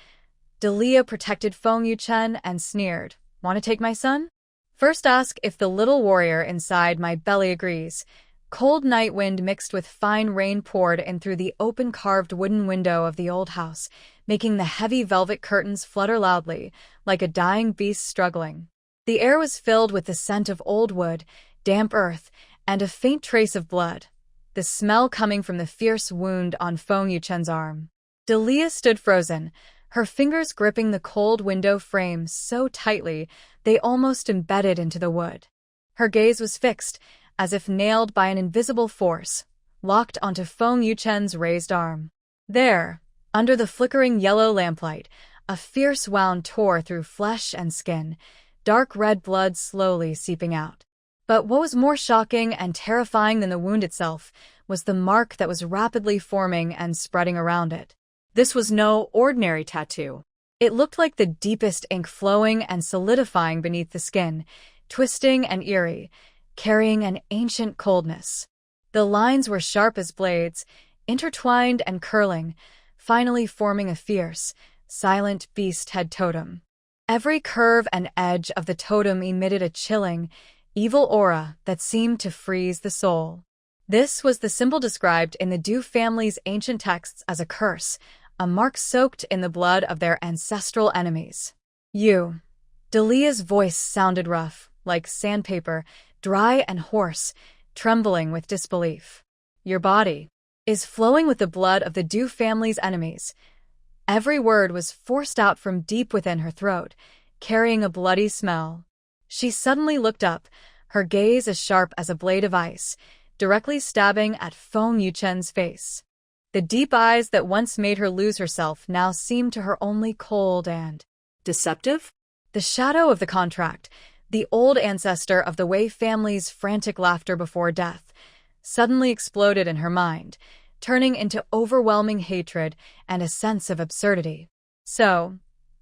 Delia protected Feng Yuchen and sneered. Want to take my son? First ask if the little warrior inside my belly agrees. Cold night wind mixed with fine rain poured in through the open carved wooden window of the old house, making the heavy velvet curtains flutter loudly, like a dying beast struggling. The air was filled with the scent of old wood, damp earth, and a faint trace of blood, the smell coming from the fierce wound on Feng Yuchen's arm. Delia stood frozen, her fingers gripping the cold window frame so tightly they almost embedded into the wood. Her gaze was fixed, as if nailed by an invisible force, locked onto Feng Yuchen's raised arm. There, under the flickering yellow lamplight, a fierce wound tore through flesh and skin, dark red blood slowly seeping out. But what was more shocking and terrifying than the wound itself was the mark that was rapidly forming and spreading around it. This was no ordinary tattoo. It looked like the deepest ink flowing and solidifying beneath the skin, twisting and eerie, carrying an ancient coldness. The lines were sharp as blades, intertwined and curling, finally forming a fierce, silent beast head totem. Every curve and edge of the totem emitted a chilling, evil aura that seemed to freeze the soul. This was the symbol described in the Du family's ancient texts as a curse, a mark soaked in the blood of their ancestral enemies. You. Delia's voice sounded rough, like sandpaper, dry and hoarse, trembling with disbelief. Your body is flowing with the blood of the Du family's enemies. Every word was forced out from deep within her throat, carrying a bloody smell. She suddenly looked up, her gaze as sharp as a blade of ice, directly stabbing at Feng Yuchen's face. The deep eyes that once made her lose herself now seemed to her only cold and deceptive. The shadow of the contract, the old ancestor of the Wei family's frantic laughter before death, suddenly exploded in her mind, turning into overwhelming hatred and a sense of absurdity. So,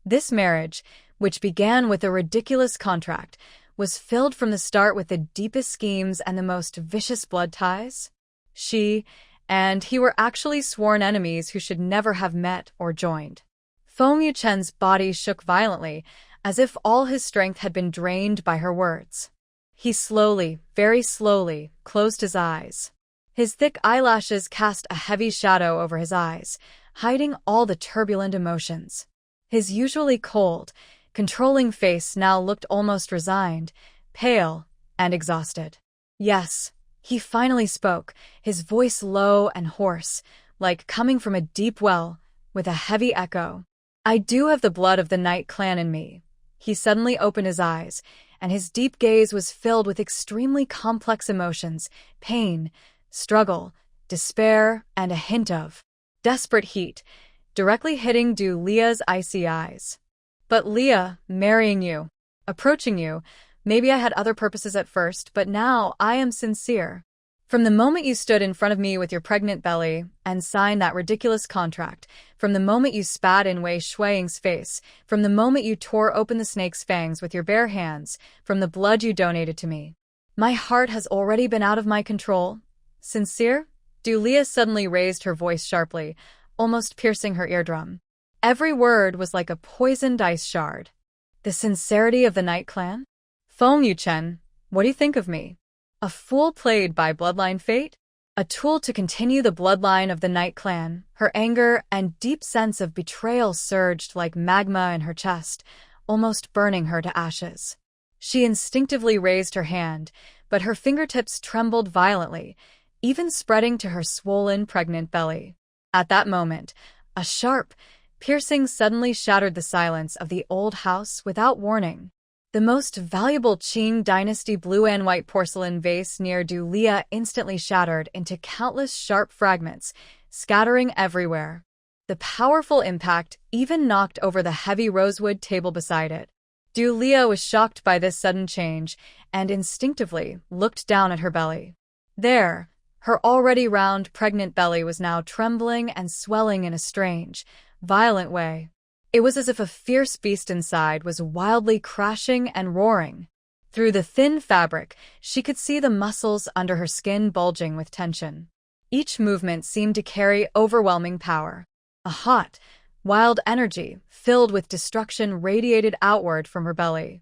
this marriage, which began with a ridiculous contract, was filled from the start with the deepest schemes and the most vicious blood ties? She and he were actually sworn enemies who should never have met or joined. Feng Yuchen's body shook violently, as if all his strength had been drained by her words. He slowly, very slowly, closed his eyes. His thick eyelashes cast a heavy shadow over his eyes, hiding all the turbulent emotions. His usually cold, controlling face now looked almost resigned, pale, and exhausted. Yes, he finally spoke, his voice low and hoarse, like coming from a deep well, with a heavy echo. I do have the blood of the Knight clan in me. He suddenly opened his eyes, and his deep gaze was filled with extremely complex emotions, pain, struggle, despair, and a hint of desperate heat, directly hitting Lia's icy eyes. But Lia, marrying you, approaching you, maybe I had other purposes at first, but now I am sincere. From the moment you stood in front of me with your pregnant belly and signed that ridiculous contract, from the moment you spat in Wei Shuiying's face, from the moment you tore open the snake's fangs with your bare hands, from the blood you donated to me, my heart has already been out of my control. Sincere? Lia suddenly raised her voice sharply, almost piercing her eardrum. Every word was like a poisoned ice shard. The sincerity of the Knight clan? Feng Yuchen, what do you think of me? A fool played by bloodline fate? A tool to continue the bloodline of the Knight clan? Her anger and deep sense of betrayal surged like magma in her chest, almost burning her to ashes. She instinctively raised her hand, but her fingertips trembled violently, even spreading to her swollen, pregnant belly. At that moment, a sharp, piercing suddenly shattered the silence of the old house without warning. The most valuable Qing dynasty blue and white porcelain vase near Dulia instantly shattered into countless sharp fragments, scattering everywhere. The powerful impact even knocked over the heavy rosewood table beside it. Dulia was shocked by this sudden change and instinctively looked down at her belly. There, her already round, pregnant belly was now trembling and swelling in a strange, violent way. It was as if a fierce beast inside was wildly crashing and roaring. Through the thin fabric, she could see the muscles under her skin bulging with tension. Each movement seemed to carry overwhelming power. A hot, wild energy, filled with destruction, radiated outward from her belly.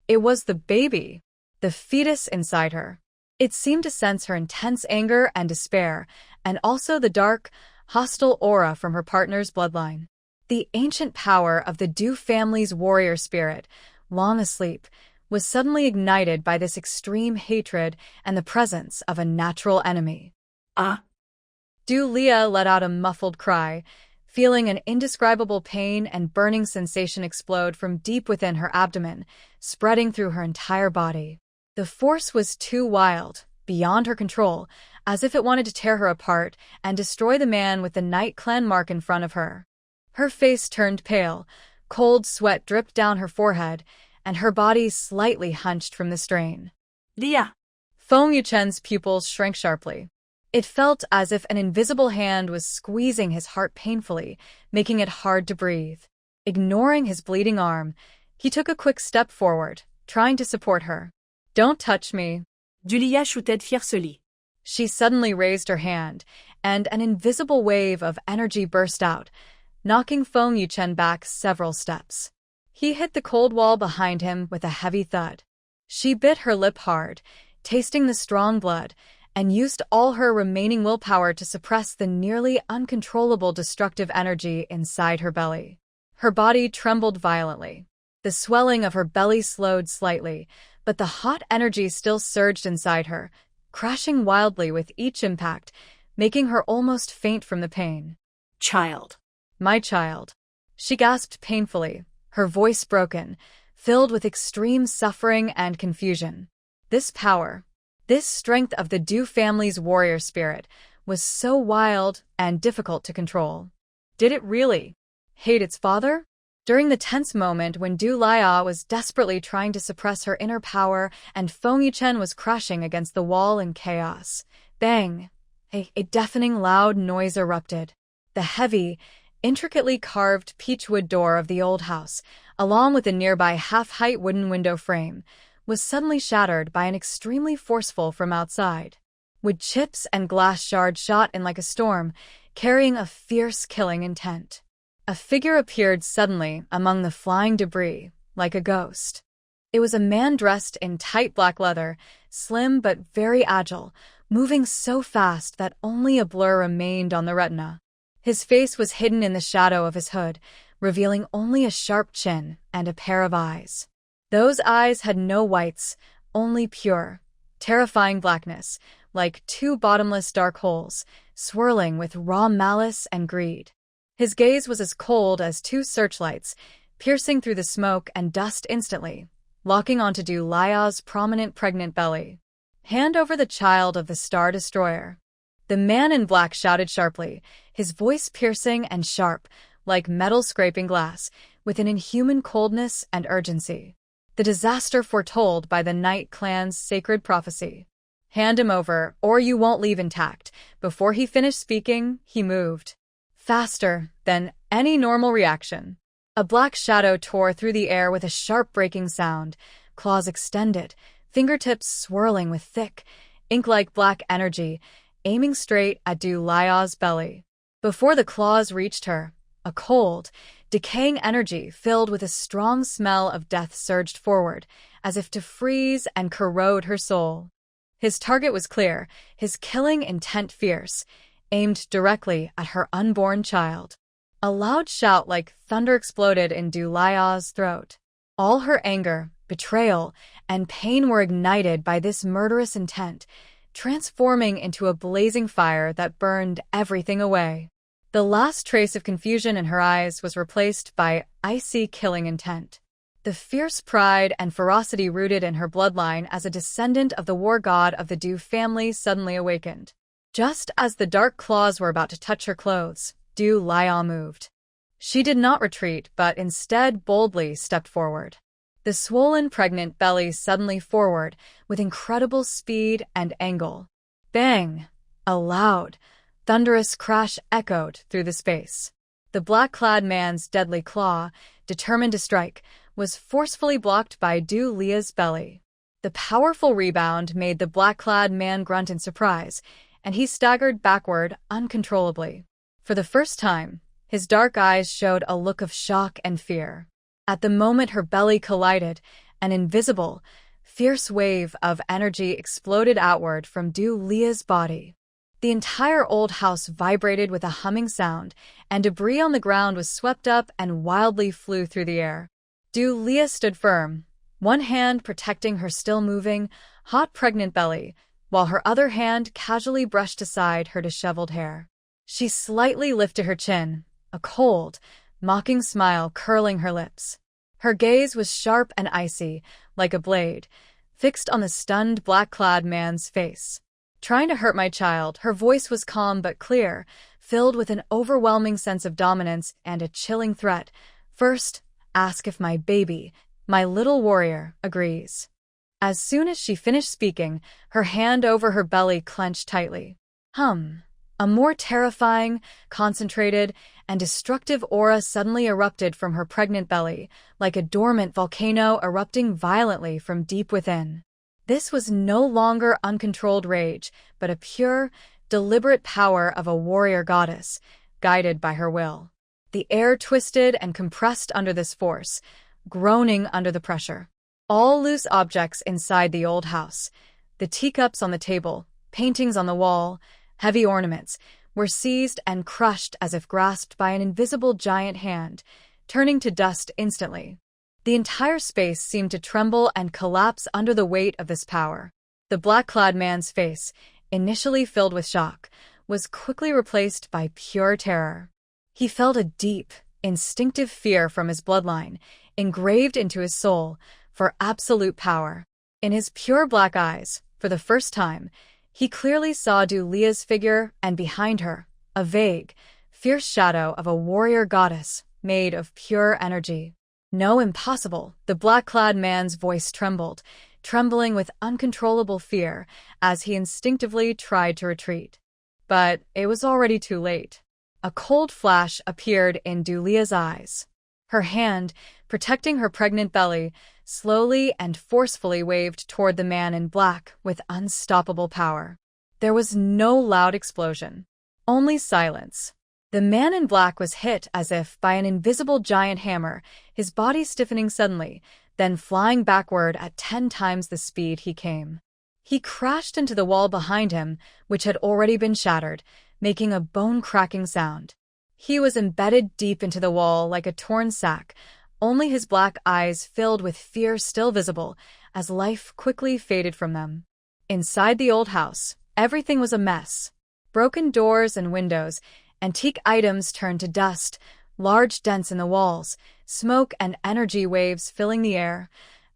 It was the baby, the fetus inside her. It seemed to sense her intense anger and despair, and also the dark, hostile aura from her partner's bloodline. The ancient power of the Du family's warrior spirit, long asleep, was suddenly ignited by this extreme hatred and the presence of a natural enemy. Ah! Dulia let out a muffled cry, feeling an indescribable pain and burning sensation explode from deep within her abdomen, spreading through her entire body. The force was too wild, beyond her control, as if it wanted to tear her apart and destroy the man with the Night Clan mark in front of her. Her face turned pale, cold sweat dripped down her forehead, and her body slightly hunched from the strain. Lia! Feng Yuchen's pupils shrank sharply. It felt as if an invisible hand was squeezing his heart painfully, making it hard to breathe. Ignoring his bleeding arm, he took a quick step forward, trying to support her. "Don't touch me." Dulia shouted fiercely. She suddenly raised her hand, and an invisible wave of energy burst out, knocking Feng Yuchen back several steps. He hit the cold wall behind him with a heavy thud. She bit her lip hard, tasting the strong blood, and used all her remaining willpower to suppress the nearly uncontrollable destructive energy inside her belly. Her body trembled violently. The swelling of her belly slowed slightly, but the hot energy still surged inside her, crashing wildly with each impact, making her almost faint from the pain. Child. "My child," she gasped painfully, her voice broken, filled with extreme suffering and confusion. This power, this strength of the Du family's warrior spirit, was so wild and difficult to control. Did it really hate its father? During the tense moment when Du Lia was desperately trying to suppress her inner power and Feng Yuchen was crashing against the wall in chaos, bang! A deafening loud noise erupted. The heavy, intricately carved peachwood door of the old house, along with the nearby half-height wooden window frame, was suddenly shattered by an extremely forceful from outside. Wood chips and glass shards shot in like a storm, carrying a fierce killing intent. A figure appeared suddenly among the flying debris, like a ghost. It was a man dressed in tight black leather, slim but very agile, moving so fast that only a blur remained on the retina. His face was hidden in the shadow of his hood, revealing only a sharp chin and a pair of eyes. Those eyes had no whites, only pure, terrifying blackness, like two bottomless dark holes, swirling with raw malice and greed. His gaze was as cold as two searchlights, piercing through the smoke and dust instantly, locking onto Du Lia's prominent pregnant belly. "Hand over the child of the Star Destroyer." The man in black shouted sharply, his voice piercing and sharp, like metal scraping glass, with an inhuman coldness and urgency. The disaster foretold by the Night Clan's sacred prophecy. "Hand him over, or you won't leave intact." Before he finished speaking, he moved. Faster than any normal reaction. A black shadow tore through the air with a sharp breaking sound, claws extended, fingertips swirling with thick, ink-like black energy, aiming straight at Du Lia's belly. Before the claws reached her, a cold, decaying energy filled with a strong smell of death surged forward, as if to freeze and corrode her soul. His target was clear, his killing intent fierce, aimed directly at her unborn child. A loud shout like thunder exploded in Du Lia's throat. All her anger, betrayal, and pain were ignited by this murderous intent, transforming into a blazing fire that burned everything away. The last trace of confusion in her eyes was replaced by icy killing intent. The fierce pride and ferocity rooted in her bloodline as a descendant of the war god of the Du family suddenly awakened. Just as the dark claws were about to touch her clothes, Du Liao moved. She did not retreat, but instead boldly stepped forward. The swollen, pregnant belly suddenly forward with incredible speed and angle. Bang! A loud, thunderous crash echoed through the space. The black-clad man's deadly claw, determined to strike, was forcefully blocked by Du Lia's belly. The powerful rebound made the black-clad man grunt in surprise, and he staggered backward uncontrollably. For the first time, his dark eyes showed a look of shock and fear. At the moment her belly collided, an invisible, fierce wave of energy exploded outward from Du Lia's body. The entire old house vibrated with a humming sound, and debris on the ground was swept up and wildly flew through the air. Du Lia stood firm, one hand protecting her still-moving, hot pregnant belly, while her other hand casually brushed aside her disheveled hair. She slightly lifted her chin, a cold, mocking smile curling her lips. Her gaze was sharp and icy, like a blade, fixed on the stunned black-clad man's face. "Trying to hurt my child," her voice was calm but clear, filled with an overwhelming sense of dominance and a chilling threat. "First, ask if my baby, my little warrior, agrees." As soon as she finished speaking, her hand over her belly clenched tightly. A more terrifying, concentrated, and destructive aura suddenly erupted from her pregnant belly, like a dormant volcano erupting violently from deep within. This was no longer uncontrolled rage, but a pure, deliberate power of a warrior goddess, guided by her will. The air twisted and compressed under this force, groaning under the pressure. All loose objects inside the old house, the teacups on the table, paintings on the wall, heavy ornaments, were seized and crushed as if grasped by an invisible giant hand, turning to dust instantly. The entire space seemed to tremble and collapse under the weight of this power. The black-clad man's face, initially filled with shock, was quickly replaced by pure terror. He felt a deep, instinctive fear from his bloodline, engraved into his soul, for absolute power. In his pure black eyes, for the first time, he clearly saw Du Lia's figure, and behind her, a vague, fierce shadow of a warrior goddess made of pure energy. "No, impossible," the black-clad man's voice trembled, trembling with uncontrollable fear as he instinctively tried to retreat. But it was already too late. A cold flash appeared in Du Lia's eyes. Her hand, protecting her pregnant belly, slowly and forcefully waved toward the man in black with unstoppable power. There was no loud explosion, only silence. The man in black was hit as if by an invisible giant hammer, his body stiffening suddenly, then flying backward at 10 times the speed he came. He crashed into the wall behind him, which had already been shattered, making a bone-cracking sound. He was embedded deep into the wall like a torn sack, only his black eyes filled with fear still visible as life quickly faded from them. Inside the old house, everything was a mess. Broken doors and windows, antique items turned to dust, large dents in the walls, smoke and energy waves filling the air.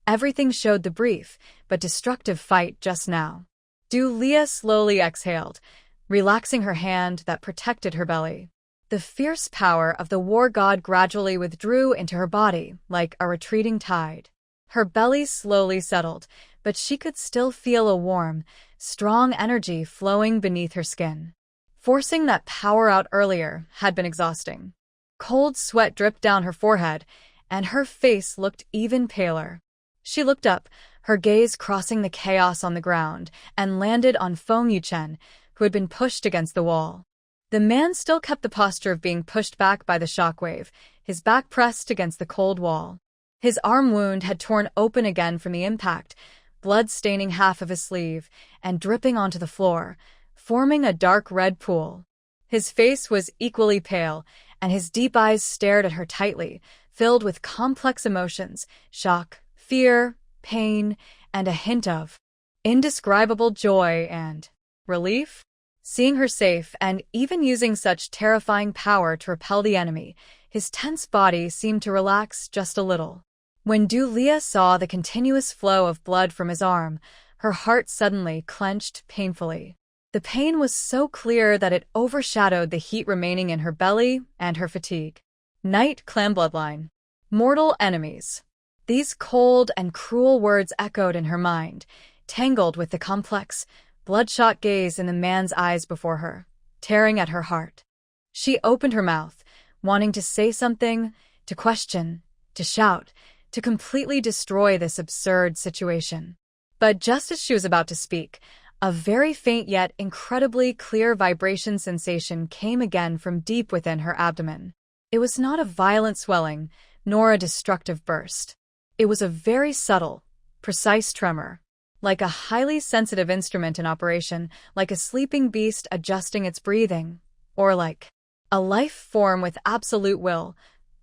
Everything showed the brief but destructive fight just now. Du Lia slowly exhaled, relaxing her hand that protected her belly. The fierce power of the war god gradually withdrew into her body like a retreating tide. Her belly slowly settled, but she could still feel a warm, strong energy flowing beneath her skin. Forcing that power out earlier had been exhausting. Cold sweat dripped down her forehead, and her face looked even paler. She looked up, her gaze crossing the chaos on the ground, and landed on Feng Yuchen, who had been pushed against the wall. The man still kept the posture of being pushed back by the shockwave, his back pressed against the cold wall. His arm wound had torn open again from the impact, blood staining half of his sleeve and dripping onto the floor, forming a dark red pool. His face was equally pale, and his deep eyes stared at her tightly, filled with complex emotions, shock, fear, pain, and a hint of indescribable joy and relief. Seeing her safe and even using such terrifying power to repel the enemy, his tense body seemed to relax just a little. When Dulia saw the continuous flow of blood from his arm, her heart suddenly clenched painfully. The pain was so clear that it overshadowed the heat remaining in her belly and her fatigue. Night Clan bloodline. Mortal enemies. These cold and cruel words echoed in her mind, tangled with the complex, bloodshot gaze in the man's eyes before her, tearing at her heart. She opened her mouth, wanting to say something, to question, to shout, to completely destroy this absurd situation. But just as she was about to speak, a very faint yet incredibly clear vibration sensation came again from deep within her abdomen. It was not a violent swelling, nor a destructive burst. It was a very subtle, precise tremor, like a highly sensitive instrument in operation, like a sleeping beast adjusting its breathing, or like a life form with absolute will,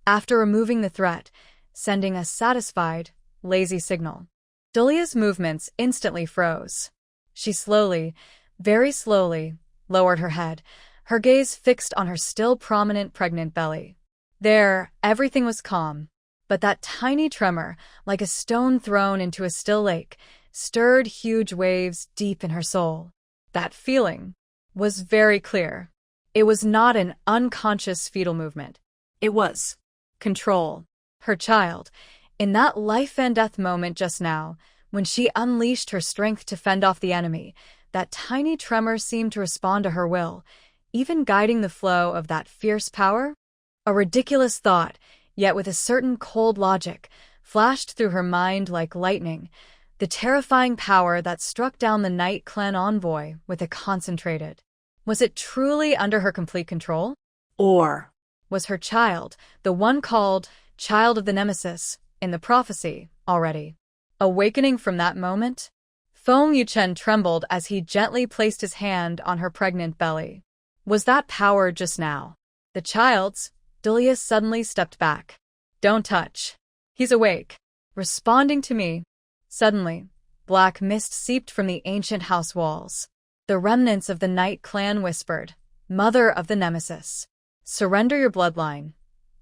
after removing the threat, sending a satisfied, lazy signal. Dulia's movements instantly froze. She slowly, very slowly, lowered her head, her gaze fixed on her still prominent pregnant belly. There, everything was calm, but that tiny tremor, like a stone thrown into a still lake, stirred huge waves deep in her soul. That feeling was very clear. It was not an unconscious fetal movement. It was control. Her child, in that life and death moment just now, when she unleashed her strength to fend off the enemy, that tiny tremor seemed to respond to her will, even guiding the flow of that fierce power. A ridiculous thought, yet with a certain cold logic, flashed through her mind like lightning, the terrifying power that struck down the Night Clan envoy with a concentrated. Was it truly under her complete control? Or was her child, the one called Child of the Nemesis, in the prophecy, already awakening from that moment? Feng Yuchen trembled as he gently placed his hand on her pregnant belly. Was that power just now the child's? Dulia suddenly stepped back. Don't touch. He's awake. Responding to me. Suddenly, black mist seeped from the ancient house walls. The remnants of the Night Clan whispered, Mother of the Nemesis, surrender your bloodline.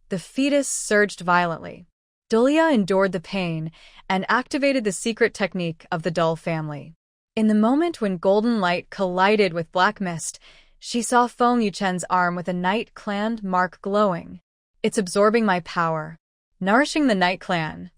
The fetus surged violently. Dulia endured the pain and activated the secret technique of the Dull family. In the moment when golden light collided with black mist, she saw Feng Yuchen's arm with a Night Clan mark glowing. It's absorbing my power, nourishing the Night Clan.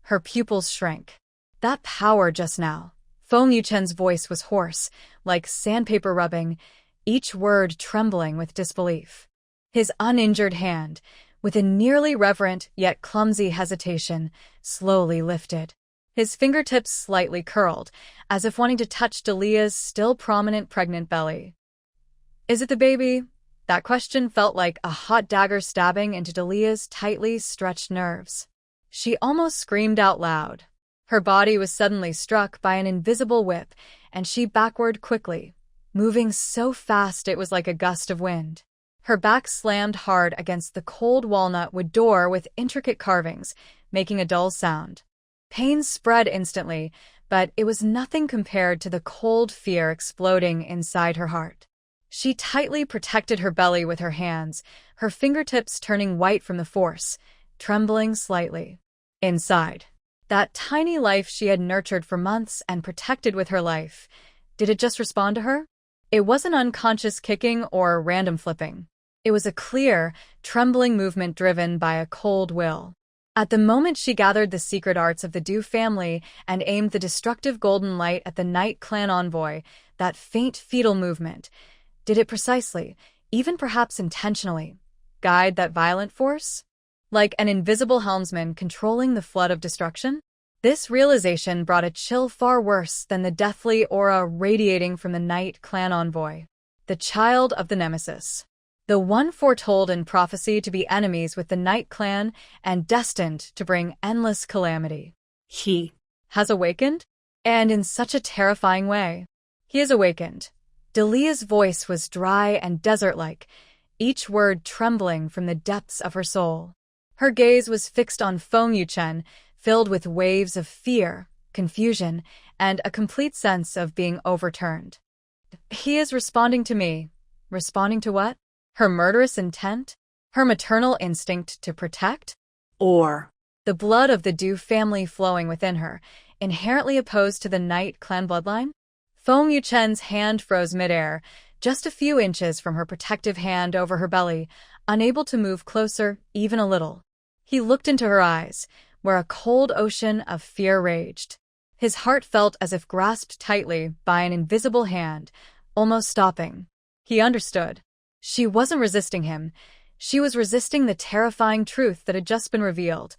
Her pupils shrank. That power just now. Feng Yuchen's voice was hoarse, like sandpaper rubbing, each word trembling with disbelief. His uninjured hand, with a nearly reverent yet clumsy hesitation, slowly lifted. His fingertips slightly curled, as if wanting to touch Dulia's still prominent pregnant belly. Is it the baby? That question felt like a hot dagger stabbing into Dulia's tightly stretched nerves. She almost screamed out loud. Her body was suddenly struck by an invisible whip, and she backward quickly, moving so fast it was like a gust of wind. Her back slammed hard against the cold walnut wood door with intricate carvings, making a dull sound. Pain spread instantly, but it was nothing compared to the cold fear exploding inside her heart. She tightly protected her belly with her hands, her fingertips turning white from the force, trembling slightly. Inside, that tiny life she had nurtured for months and protected with her life, did it just respond to her? It wasn't unconscious kicking or random flipping. It was a clear, trembling movement driven by a cold will. At the moment she gathered the secret arts of the Du family and aimed the destructive golden light at the Night Clan envoy, that faint fetal movement, did it precisely, even perhaps intentionally, guide that violent force? Like an invisible helmsman controlling the flood of destruction? This realization brought a chill far worse than the deathly aura radiating from the Night Clan envoy. The child of the Nemesis. The one foretold in prophecy to be enemies with the Night Clan and destined to bring endless calamity. He has awakened? And in such a terrifying way. He is awakened. Dulia's voice was dry and desert-like, each word trembling from the depths of her soul. Her gaze was fixed on Feng Yuchen, filled with waves of fear, confusion, and a complete sense of being overturned. He is responding to me. Responding to what? Her murderous intent? Her maternal instinct to protect? Or the blood of the Du family flowing within her, inherently opposed to the Knight clan bloodline? Feng Yuchen's hand froze midair, just a few inches from her protective hand over her belly, unable to move closer even a little. He looked into her eyes, where a cold ocean of fear raged. His heart felt as if grasped tightly by an invisible hand, almost stopping. He understood. She wasn't resisting him. She was resisting the terrifying truth that had just been revealed.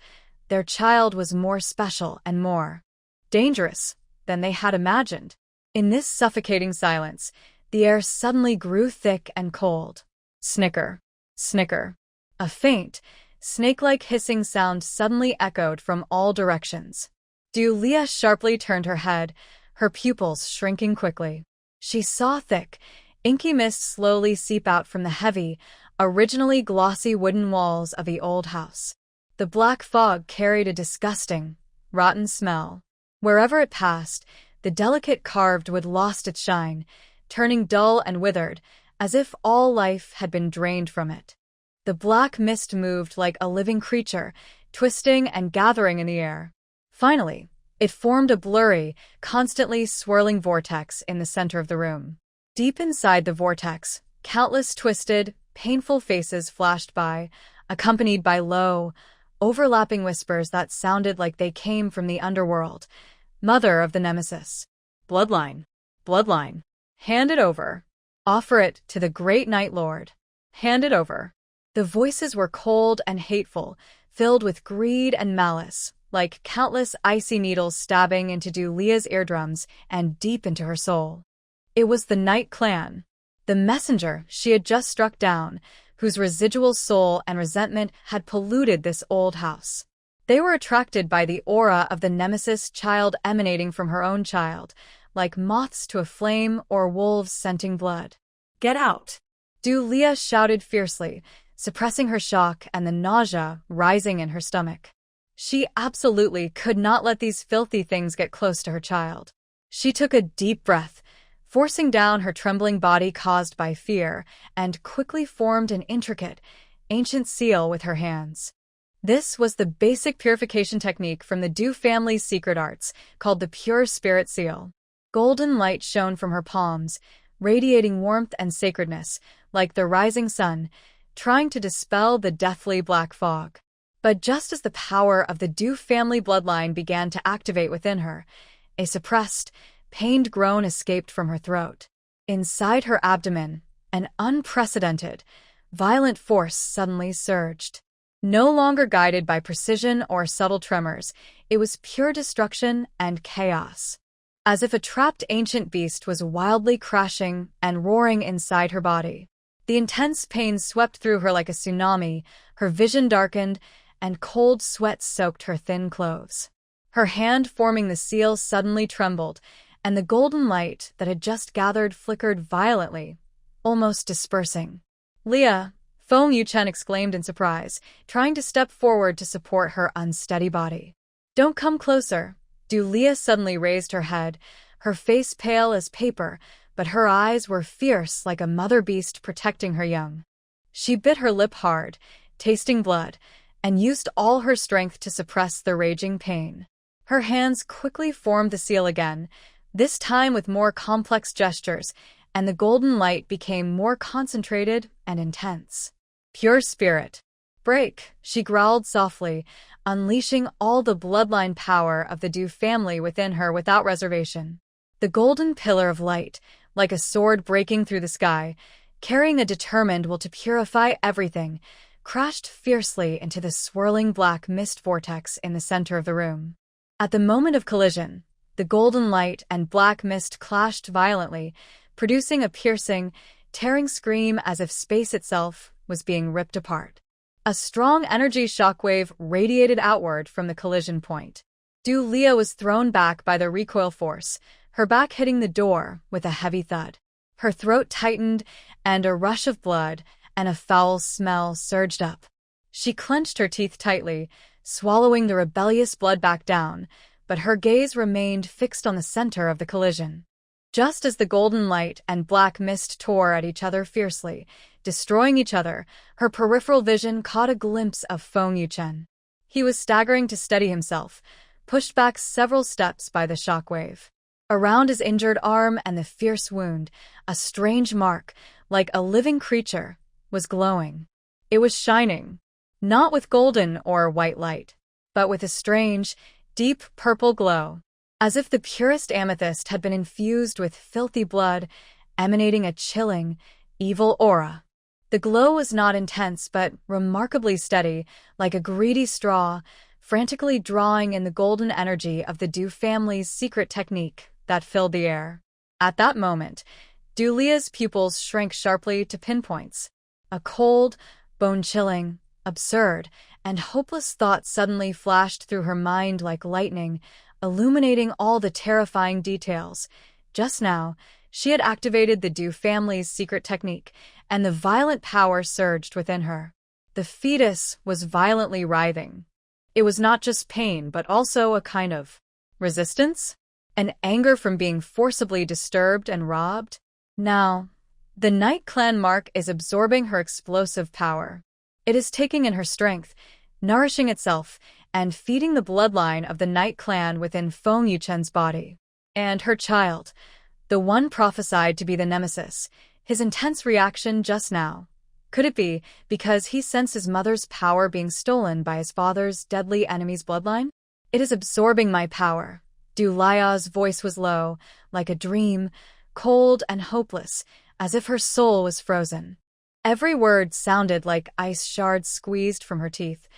Their child was more special and more dangerous than they had imagined. In this suffocating silence, the air suddenly grew thick and cold. Snicker, snicker. A faint, snake-like hissing sound suddenly echoed from all directions. Leah sharply turned her head, her pupils shrinking quickly. She saw thick, inky mist slowly seep out from the heavy, originally glossy wooden walls of the old house. The black fog carried a disgusting, rotten smell. Wherever it passed, the delicate carved wood lost its shine, turning dull and withered, as if all life had been drained from it. The black mist moved like a living creature, twisting and gathering in the air. Finally, it formed a blurry, constantly swirling vortex in the center of the room. Deep inside the vortex, countless twisted, painful faces flashed by, accompanied by low, overlapping whispers that sounded like they came from the underworld. Mother of the Nemesis. Bloodline. Bloodline. Hand it over. Offer it to the great Night Lord. Hand it over. The voices were cold and hateful, filled with greed and malice, like countless icy needles stabbing into Leah's eardrums and deep into her soul. It was the Knight clan, the messenger she had just struck down, whose residual soul and resentment had polluted this old house. They were attracted by the aura of the Nemesis child emanating from her own child, like moths to a flame or wolves scenting blood. Get out! Leah shouted fiercely, suppressing her shock and the nausea rising in her stomach. She absolutely could not let these filthy things get close to her child. She took a deep breath, forcing down her trembling body caused by fear, and quickly formed an intricate, ancient seal with her hands. This was the basic purification technique from the Du family's secret arts, called the Pure Spirit Seal. Golden light shone from her palms, radiating warmth and sacredness, like the rising sun, trying to dispel the deathly black fog. But just as the power of the Du family bloodline began to activate within her, a suppressed, pained groan escaped from her throat. Inside her abdomen, an unprecedented, violent force suddenly surged. No longer guided by precision or subtle tremors, it was pure destruction and chaos. As if a trapped ancient beast was wildly crashing and roaring inside her body. The intense pain swept through her like a tsunami, her vision darkened, and cold sweat soaked her thin clothes. Her hand forming the seal suddenly trembled, and the golden light that had just gathered flickered violently, almost dispersing. Leah, Feng Yuchen exclaimed in surprise, trying to step forward to support her unsteady body. Don't come closer. Leah suddenly raised her head, her face pale as paper, but her eyes were fierce like a mother beast protecting her young. She bit her lip hard, tasting blood, and used all her strength to suppress the raging pain. Her hands quickly formed the seal again, this time with more complex gestures, and the golden light became more concentrated and intense. Pure spirit. Break, she growled softly, unleashing all the bloodline power of the Du family within her without reservation. The golden pillar of light, like a sword breaking through the sky, carrying a determined will to purify everything, crashed fiercely into the swirling black mist vortex in the center of the room. At the moment of collision, the golden light and black mist clashed violently, producing a piercing, tearing scream as if space itself was being ripped apart. A strong energy shockwave radiated outward from the collision point. Leah was thrown back by the recoil force, her back hitting the door with a heavy thud. Her throat tightened, and a rush of blood and a foul smell surged up. She clenched her teeth tightly, swallowing the rebellious blood back down, but her gaze remained fixed on the center of the collision. Just as the golden light and black mist tore at each other fiercely, destroying each other, her peripheral vision caught a glimpse of Feng Yuchen. He was staggering to steady himself, pushed back several steps by the shockwave. Around his injured arm and the fierce wound, a strange mark, like a living creature, was glowing. It was shining, not with golden or white light, but with a strange, deep purple glow, as if the purest amethyst had been infused with filthy blood, emanating a chilling, evil aura. The glow was not intense but remarkably steady, like a greedy straw, frantically drawing in the golden energy of the Du family's secret technique that filled the air. At that moment, Du Lia's pupils shrank sharply to pinpoints. A cold, bone-chilling, absurd, and hopeless thought suddenly flashed through her mind like lightning, illuminating all the terrifying details. Just now, she had activated the Du family's secret technique, and the violent power surged within her. The fetus was violently writhing. It was not just pain, but also a kind of resistance? An anger from being forcibly disturbed and robbed? Now, the Night Clan mark is absorbing her explosive power. It is taking in her strength, nourishing itself, and feeding the bloodline of the Night Clan within Feng Yuchen's body. And her child, the one prophesied to be the nemesis, his intense reaction just now. Could it be because he sensed his mother's power being stolen by his father's deadly enemy's bloodline? It is absorbing my power. Du Lia's voice was low, like a dream, cold and hopeless, as if her soul was frozen. Every word sounded like ice shards squeezed from her teeth.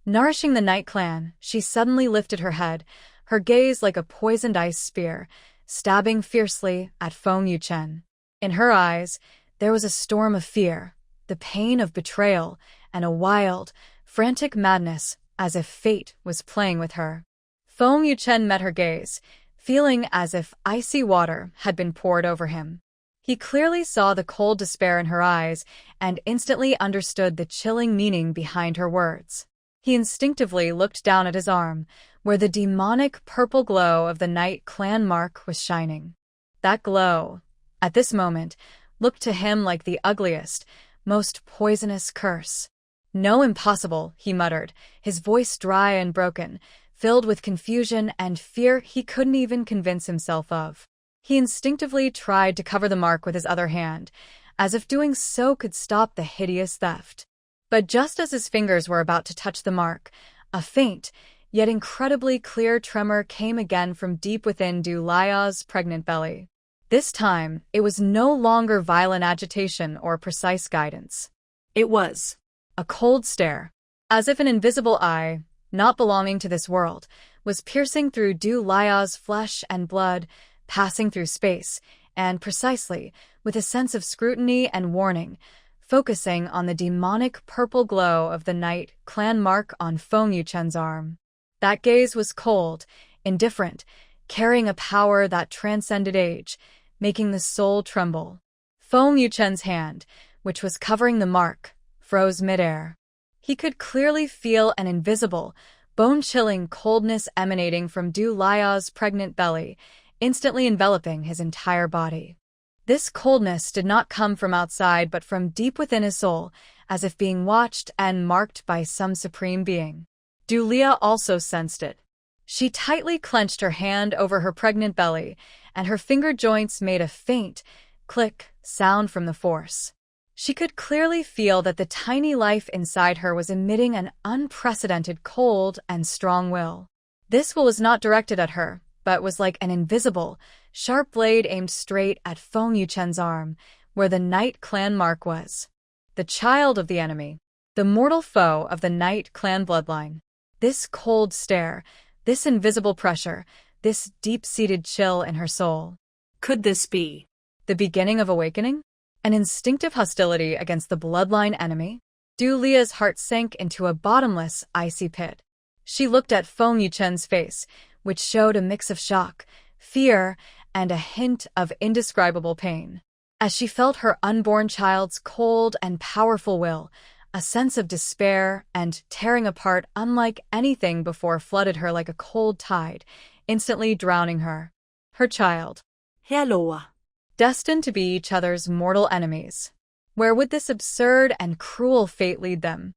Nourishing the Night Clan, she suddenly lifted her head, her gaze like a poisoned ice spear, stabbing fiercely at Feng Yuchen. In her eyes, there was a storm of fear, the pain of betrayal, and a wild, frantic madness, as if fate was playing with her. Feng Yuchen met her gaze, feeling as if icy water had been poured over him. He clearly saw the cold despair in her eyes and instantly understood the chilling meaning behind her words. He instinctively looked down at his arm, where the demonic purple glow of the Night Clan mark was shining. That glow, at this moment, looked to him like the ugliest, most poisonous curse. "No, impossible," he muttered, his voice dry and broken, filled with confusion and fear he couldn't even convince himself of. He instinctively tried to cover the mark with his other hand, as if doing so could stop the hideous theft. But just as his fingers were about to touch the mark, a faint, yet incredibly clear tremor came again from deep within Du Lia's pregnant belly. This time, it was no longer violent agitation or precise guidance. It was a cold stare, as if an invisible eye, not belonging to this world, was piercing through Du Lia's flesh and blood, passing through space, and precisely, with a sense of scrutiny and warning, focusing on the demonic purple glow of the Night Clan mark on Feng Yuchen's arm. That gaze was cold, indifferent, carrying a power that transcended age, making the soul tremble. Feng Yuchen's hand, which was covering the mark, froze midair. He could clearly feel an invisible, bone-chilling coldness emanating from Du Lia's pregnant belly, instantly enveloping his entire body. This coldness did not come from outside but from deep within his soul, as if being watched and marked by some supreme being. Du Lia also sensed it. She tightly clenched her hand over her pregnant belly, and her finger joints made a faint, click sound from the force. She could clearly feel that the tiny life inside her was emitting an unprecedented cold and strong will. This will was not directed at her, but was like an invisible, sharp blade aimed straight at Feng Yuchen's arm, where the Night Clan mark was. The child of the enemy, the mortal foe of the Night Clan bloodline. This cold stare, this invisible pressure, this deep-seated chill in her soul. Could this be the beginning of awakening? An instinctive hostility against the bloodline enemy? Du Lia's heart sank into a bottomless, icy pit. She looked at Feng Yuchen's face, which showed a mix of shock, fear, and a hint of indescribable pain. As she felt her unborn child's cold and powerful will, a sense of despair and tearing apart unlike anything before flooded her like a cold tide, instantly drowning her. Her child. HEIR. Destined to be each other's mortal enemies. Where would this absurd and cruel fate lead them?